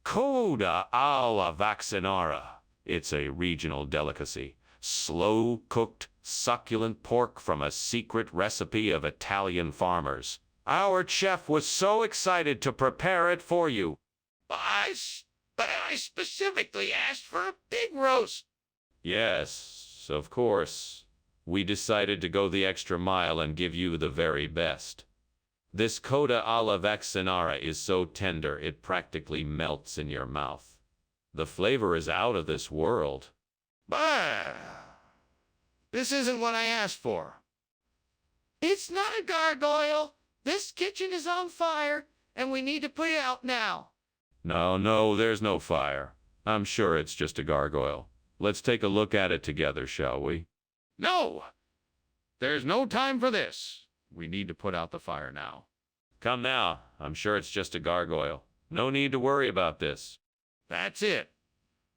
Coda alla vaccinara. It's a regional delicacy. Slow-cooked, succulent pork from a secret recipe of Italian farmers. Our chef was so excited to prepare it for you. But I specifically asked for a pig roast. Yes, of course. We decided to go the extra mile and give you the very best. This coda alla vaccinara is so tender it practically melts in your mouth. The flavor is out of this world. But this isn't what I asked for. It's not a gargoyle. This kitchen is on fire, and we need to put it out now. No, there's no fire. I'm sure it's just a gargoyle. Let's take a look at it together, shall we? No! There's no time for this. We need to put out the fire now. Come now. I'm sure it's just a gargoyle. No need to worry about this. That's it.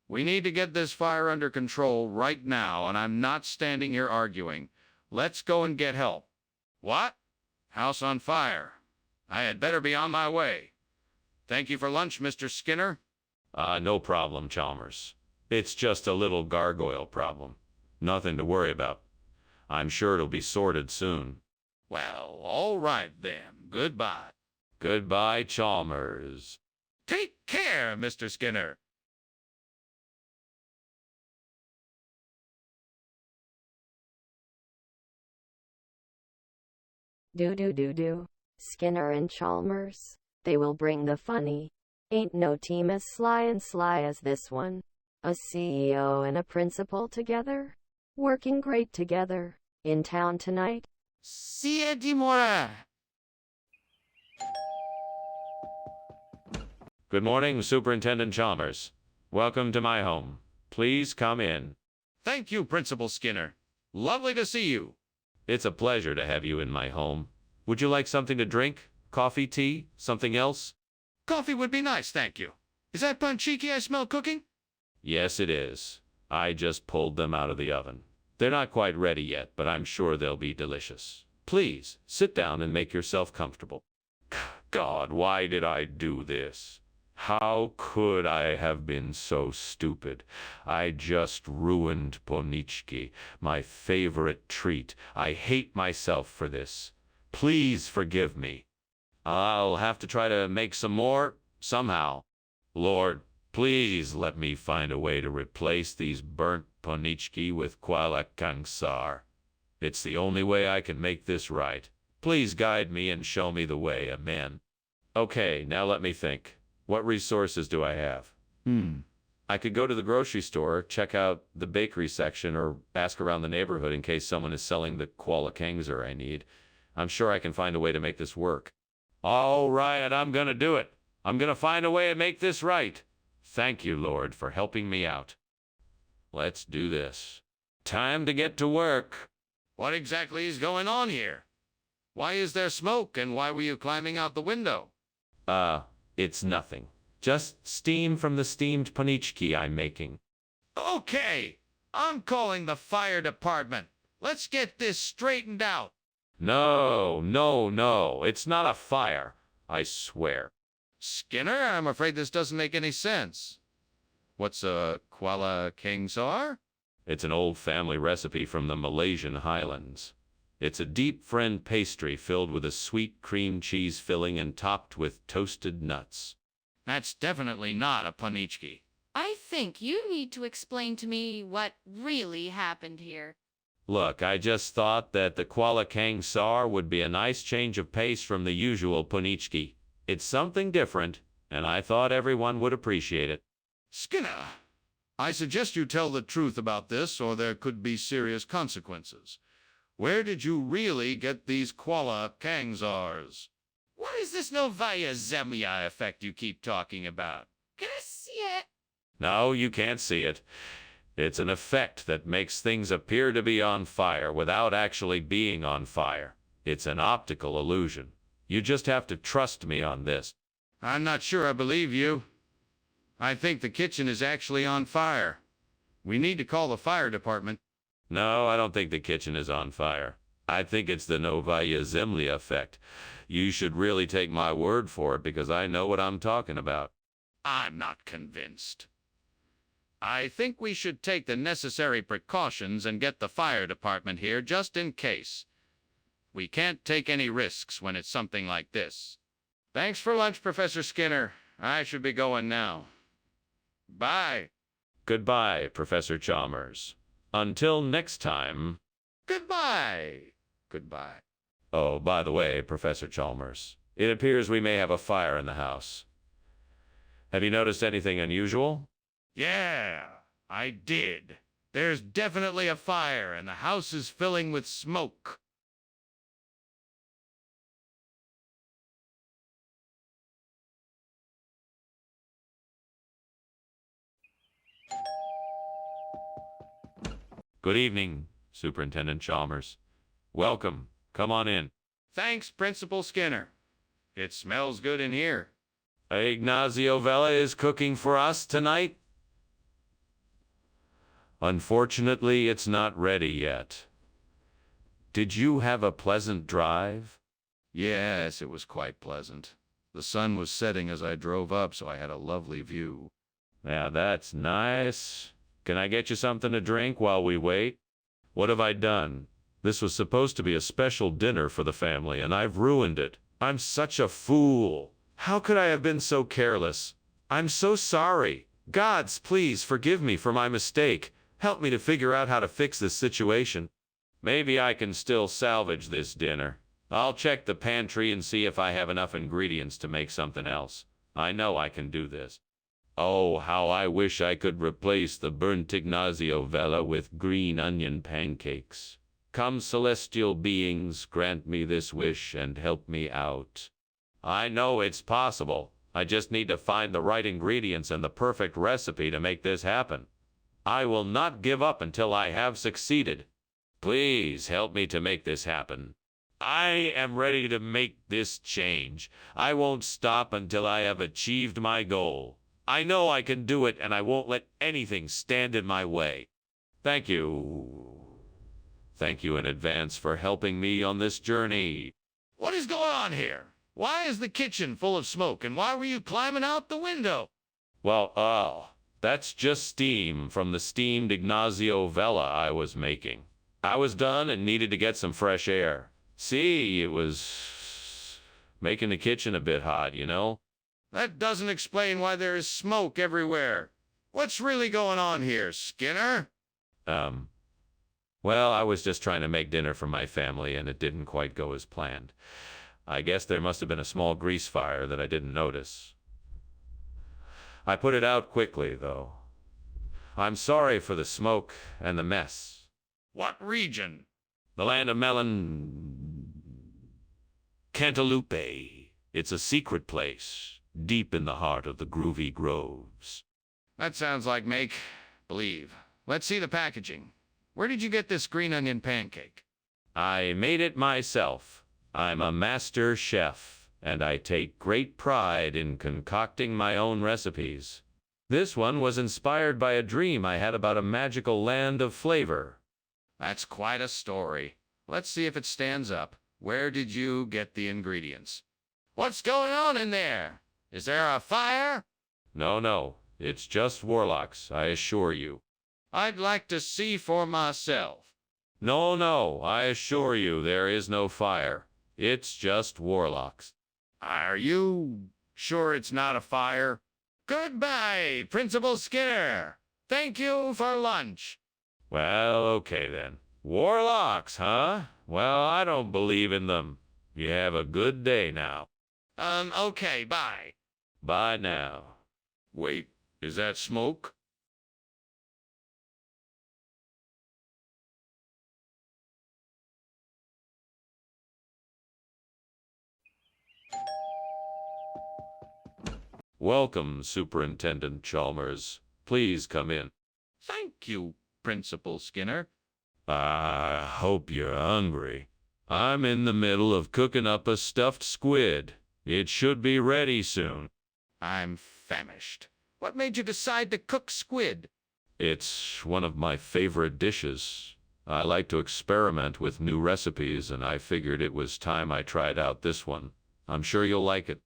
We need to get this fire under control right now, and I'm not standing here arguing. Let's go and get help. What? House on fire. I had better be on my way. Thank you for lunch, Mr. Skinner. No problem, Chalmers. It's just a little gargoyle problem. Nothing to worry about. I'm sure it'll be sorted soon. Well, all right then. Goodbye. Goodbye, Chalmers. Take care, Mr. Skinner. Do. Skinner and Chalmers. They will bring the funny. Ain't no team as sly as this one. A CEO and a principal together. Working great together. In town tonight. See Dimora. Good morning, Superintendent Chalmers. Welcome to my home. Please come in. Thank you, Principal Skinner. Lovely to see you. It's a pleasure to have you in my home. Would you like something to drink? Coffee, tea, something else? Coffee would be nice, thank you. Is that panchiki I smell cooking? Yes, it is. I just pulled them out of the oven. They're not quite ready yet, but I'm sure they'll be delicious. Please, sit down and make yourself comfortable. God, why did I do this? How could I have been so stupid? I just ruined ponichki, my favorite treat. I hate myself for this. Please forgive me. I'll have to try to make some more, somehow. Lord, please let me find a way to replace these burnt ponichki with kwalakangsar. It's the only way I can make this right. Please guide me and show me the way, amen. Okay, now let me think. What resources do I have? I could go to the grocery store, check out the bakery section, or ask around the neighborhood in case someone is selling the kwalakangsar I need. I'm sure I can find a way to make this work. All right, I'm gonna do it. I'm gonna find a way to make this right. Thank you, Lord, for helping me out. Let's do this. Time to get to work. What exactly is going on here? Why is there smoke, and why were you climbing out the window? It's nothing. Just steam from the steamed panichki I'm making. Okay, I'm calling the fire department. Let's get this straightened out. No, no, no. It's not a fire. I swear. Skinner, I'm afraid this doesn't make any sense. What's a kuala kangsar? It's an old family recipe from the Malaysian highlands. It's a deep friend pastry filled with a sweet cream cheese filling and topped with toasted nuts. That's definitely not a panichki. I think you need to explain to me what really happened here. Look, I just thought that the kuala kangsar would be a nice change of pace from the usual panichki. It's something different, and I thought everyone would appreciate it. Skinner, I suggest you tell the truth about this, or there could be serious consequences. Where did you really get these kuala kangsars? What is this Novaya Zemlya effect you keep talking about? Can I see it? No, you can't see it. It's an effect that makes things appear to be on fire without actually being on fire. It's an optical illusion. You just have to trust me on this. I'm not sure I believe you. I think the kitchen is actually on fire. We need to call the fire department. No, I don't think the kitchen is on fire. I think it's the Novaya Zemlya effect. You should really take my word for it because I know what I'm talking about. I'm not convinced. I think we should take the necessary precautions and get the fire department here just in case. We can't take any risks when it's something like this. Thanks for lunch, Professor Skinner. I should be going now. Bye. Goodbye, Professor Chalmers. Until next time. Goodbye. Goodbye. Oh, by the way, Professor Chalmers, it appears we may have a fire in the house. Have you noticed anything unusual? Yeah, I did. There's definitely a fire, and the house is filling with smoke. Good evening, Superintendent Chalmers. Welcome. Come on in. Thanks, Principal Skinner. It smells good in here. Ignacio Vela is cooking for us tonight? Unfortunately, it's not ready yet. Did you have a pleasant drive? Yes, it was quite pleasant. The sun was setting as I drove up, so I had a lovely view. Yeah, that's nice. Can I get you something to drink while we wait? What have I done? This was supposed to be a special dinner for the family, and I've ruined it. I'm such a fool. How could I have been so careless? I'm so sorry. Gods, please forgive me for my mistake. Help me to figure out how to fix this situation. Maybe I can still salvage this dinner. I'll check the pantry and see if I have enough ingredients to make something else. I know I can do this. Oh, how I wish I could replace the burnt Ignacio Vela with green onion pancakes. Come, celestial beings, grant me this wish and help me out. I know it's possible. I just need to find the right ingredients and the perfect recipe to make this happen. I will not give up until I have succeeded. Please help me to make this happen. I am ready to make this change. I won't stop until I have achieved my goal. I know I can do it, and I won't let anything stand in my way. Thank you. Thank you in advance for helping me on this journey. What is going on here? Why is the kitchen full of smoke, and why were you climbing out the window? Well, that's just steam from the steamed Ignacio Vela I was making. I was done and needed to get some fresh air. See, it was making the kitchen a bit hot, you know? That doesn't explain why there is smoke everywhere. What's really going on here, Skinner? Well, I was just trying to make dinner for my family, and it didn't quite go as planned. I guess there must have been a small grease fire that I didn't notice. I put it out quickly, though. I'm sorry for the smoke and the mess. What region? The land of melon... Cantaloupe. It's a secret place, deep in the heart of the groovy groves. That sounds like make-believe. Let's see the packaging. Where did you get this green onion pancake? I made it myself. I'm a master chef. and I take great pride in concocting my own recipes. This one was inspired by a dream I had about a magical land of flavor. That's quite a story. Let's see if it stands up. Where did you get the ingredients? What's going on in there? Is there a fire? No, it's just warlocks, I assure you. I'd like to see for myself. No, I assure you there is no fire. It's just warlocks. Are you sure it's not a fire? Goodbye, Principal Skinner. Thank you for lunch. Well, okay then. Warlocks, huh? Well, I don't believe in them. You have a good day now. Okay, bye. Bye now. Wait, is that smoke? Welcome, Superintendent Chalmers. Please come in. Thank you, Principal Skinner. I hope you're hungry. I'm in the middle of cooking up a stuffed squid. It should be ready soon. I'm famished. What made you decide to cook squid? It's one of my favorite dishes. I like to experiment with new recipes, and I figured it was time I tried out this one. I'm sure you'll like it.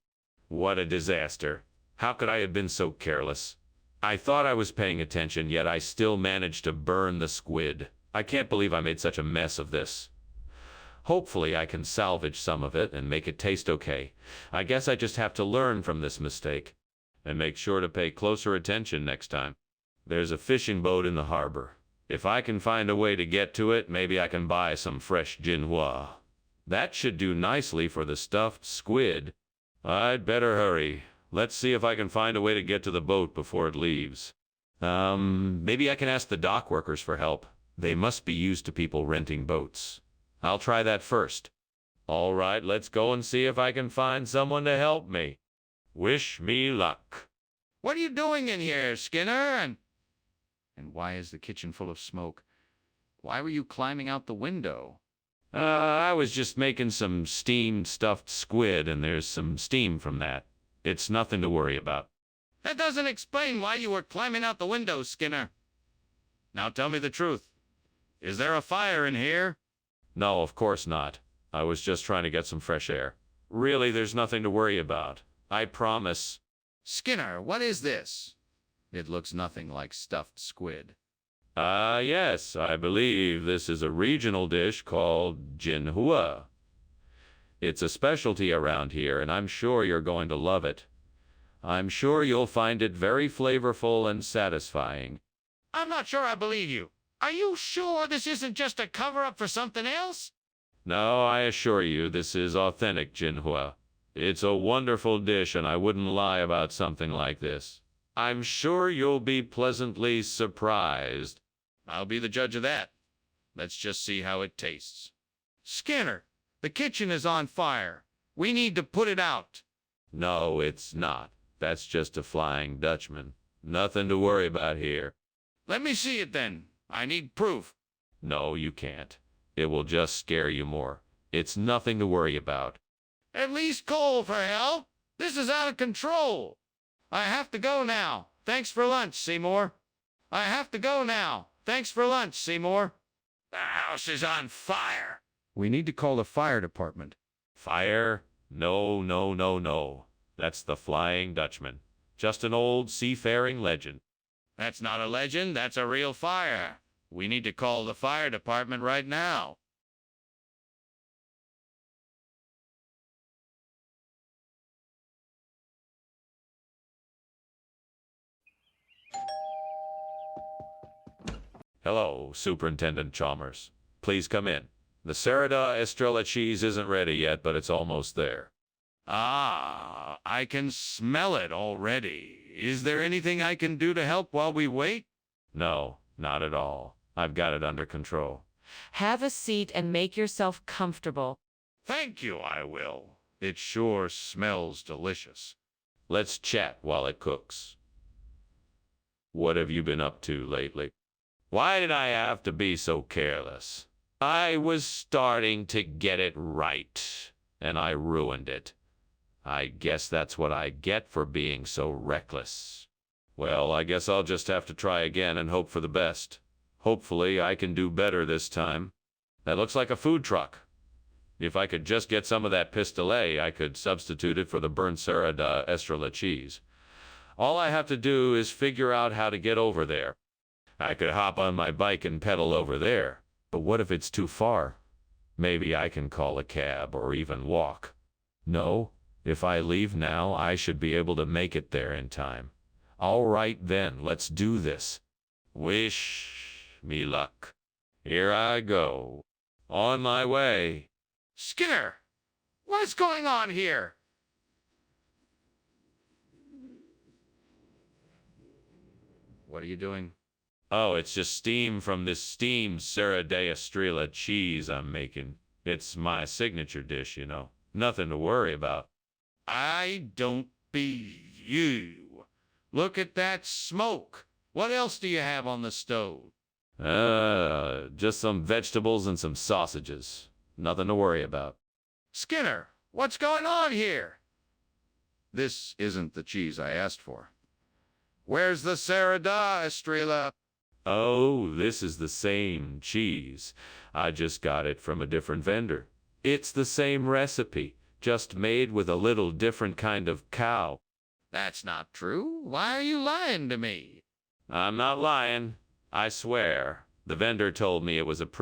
What a disaster. How could I have been so careless? I thought I was paying attention, yet I still managed to burn the squid. I can't believe I made such a mess of this. Hopefully I can salvage some of it and make it taste okay. I guess I just have to learn from this mistake. And make sure to pay closer attention next time. There's a fishing boat in the harbor. If I can find a way to get to it, maybe I can buy some fresh jinhua. That should do nicely for the stuffed squid. I'd better hurry. Let's see if I can find a way to get to the boat before it leaves. Maybe I can ask the dock workers for help. They must be used to people renting boats. I'll try that first. All right, let's go and see if I can find someone to help me. Wish me luck. What are you doing in here, Skinner? And why is the kitchen full of smoke? Why were you climbing out the window? I was just making some steamed stuffed squid, and there's some steam from that. It's nothing to worry about. That doesn't explain why you were climbing out the window, Skinner. Now tell me the truth. Is there a fire in here? No, of course not. I was just trying to get some fresh air. Really, there's nothing to worry about. I promise. Skinner, what is this? It looks nothing like stuffed squid. Yes, I believe this is a regional dish called jinhua. It's a specialty around here, and I'm sure you're going to love it. I'm sure you'll find it very flavorful and satisfying. I'm not sure I believe you. Are you sure this isn't just a cover-up for something else? No, I assure you this is authentic jinhua. It's a wonderful dish, and I wouldn't lie about something like this. I'm sure you'll be pleasantly surprised. I'll be the judge of that. Let's just see how it tastes. Skinner, the kitchen is on fire. We need to put it out. No, it's not. That's just a Flying Dutchman. Nothing to worry about here. Let me see it then. I need proof. No, you can't. It will just scare you more. It's nothing to worry about. At least coal, for hell. This is out of control. I have to go now. Thanks for lunch, Seymour. I have to go now. Thanks for lunch, Seymour. The house is on fire. We need to call the fire department. Fire? No. That's the Flying Dutchman. Just an old seafaring legend. That's not a legend. That's a real fire. We need to call the fire department right now. Hello, Superintendent Chalmers. Please come in. The Sereda Estrella cheese isn't ready yet, but it's almost there. Ah, I can smell it already. Is there anything I can do to help while we wait? No, not at all. I've got it under control. Have a seat and make yourself comfortable. Thank you, I will. It sure smells delicious. Let's chat while it cooks. What have you been up to lately? Why did I have to be so careless? I was starting to get it right, and I ruined it. I guess that's what I get for being so reckless. Well, I guess I'll just have to try again and hope for the best. Hopefully, I can do better this time. That looks like a food truck. If I could just get some of that pistolet, I could substitute it for the burnt Serra da Estrella cheese. All I have to do is figure out how to get over there. I could hop on my bike and pedal over there. But what if it's too far? Maybe I can call a cab or even walk. No, if I leave now, I should be able to make it there in time. All right then, let's do this. Wish me luck. Here I go. On my way. Skinner, what's going on here? What are you doing? Oh, it's just steam from this steamed Serra da Estrella cheese I'm making. It's my signature dish, you know. Nothing to worry about. I don't be you. Look at that smoke. What else do you have on the stove? Just some vegetables and some sausages. Nothing to worry about. Skinner, what's going on here? This isn't the cheese I asked for. Where's the Serra da Estrella? Oh, this is the same cheese. I just got it from a different vendor. It's the same recipe, just made with a little different kind of cow. That's not true. Why are you lying to me? I'm not lying. I swear. The vendor told me it was a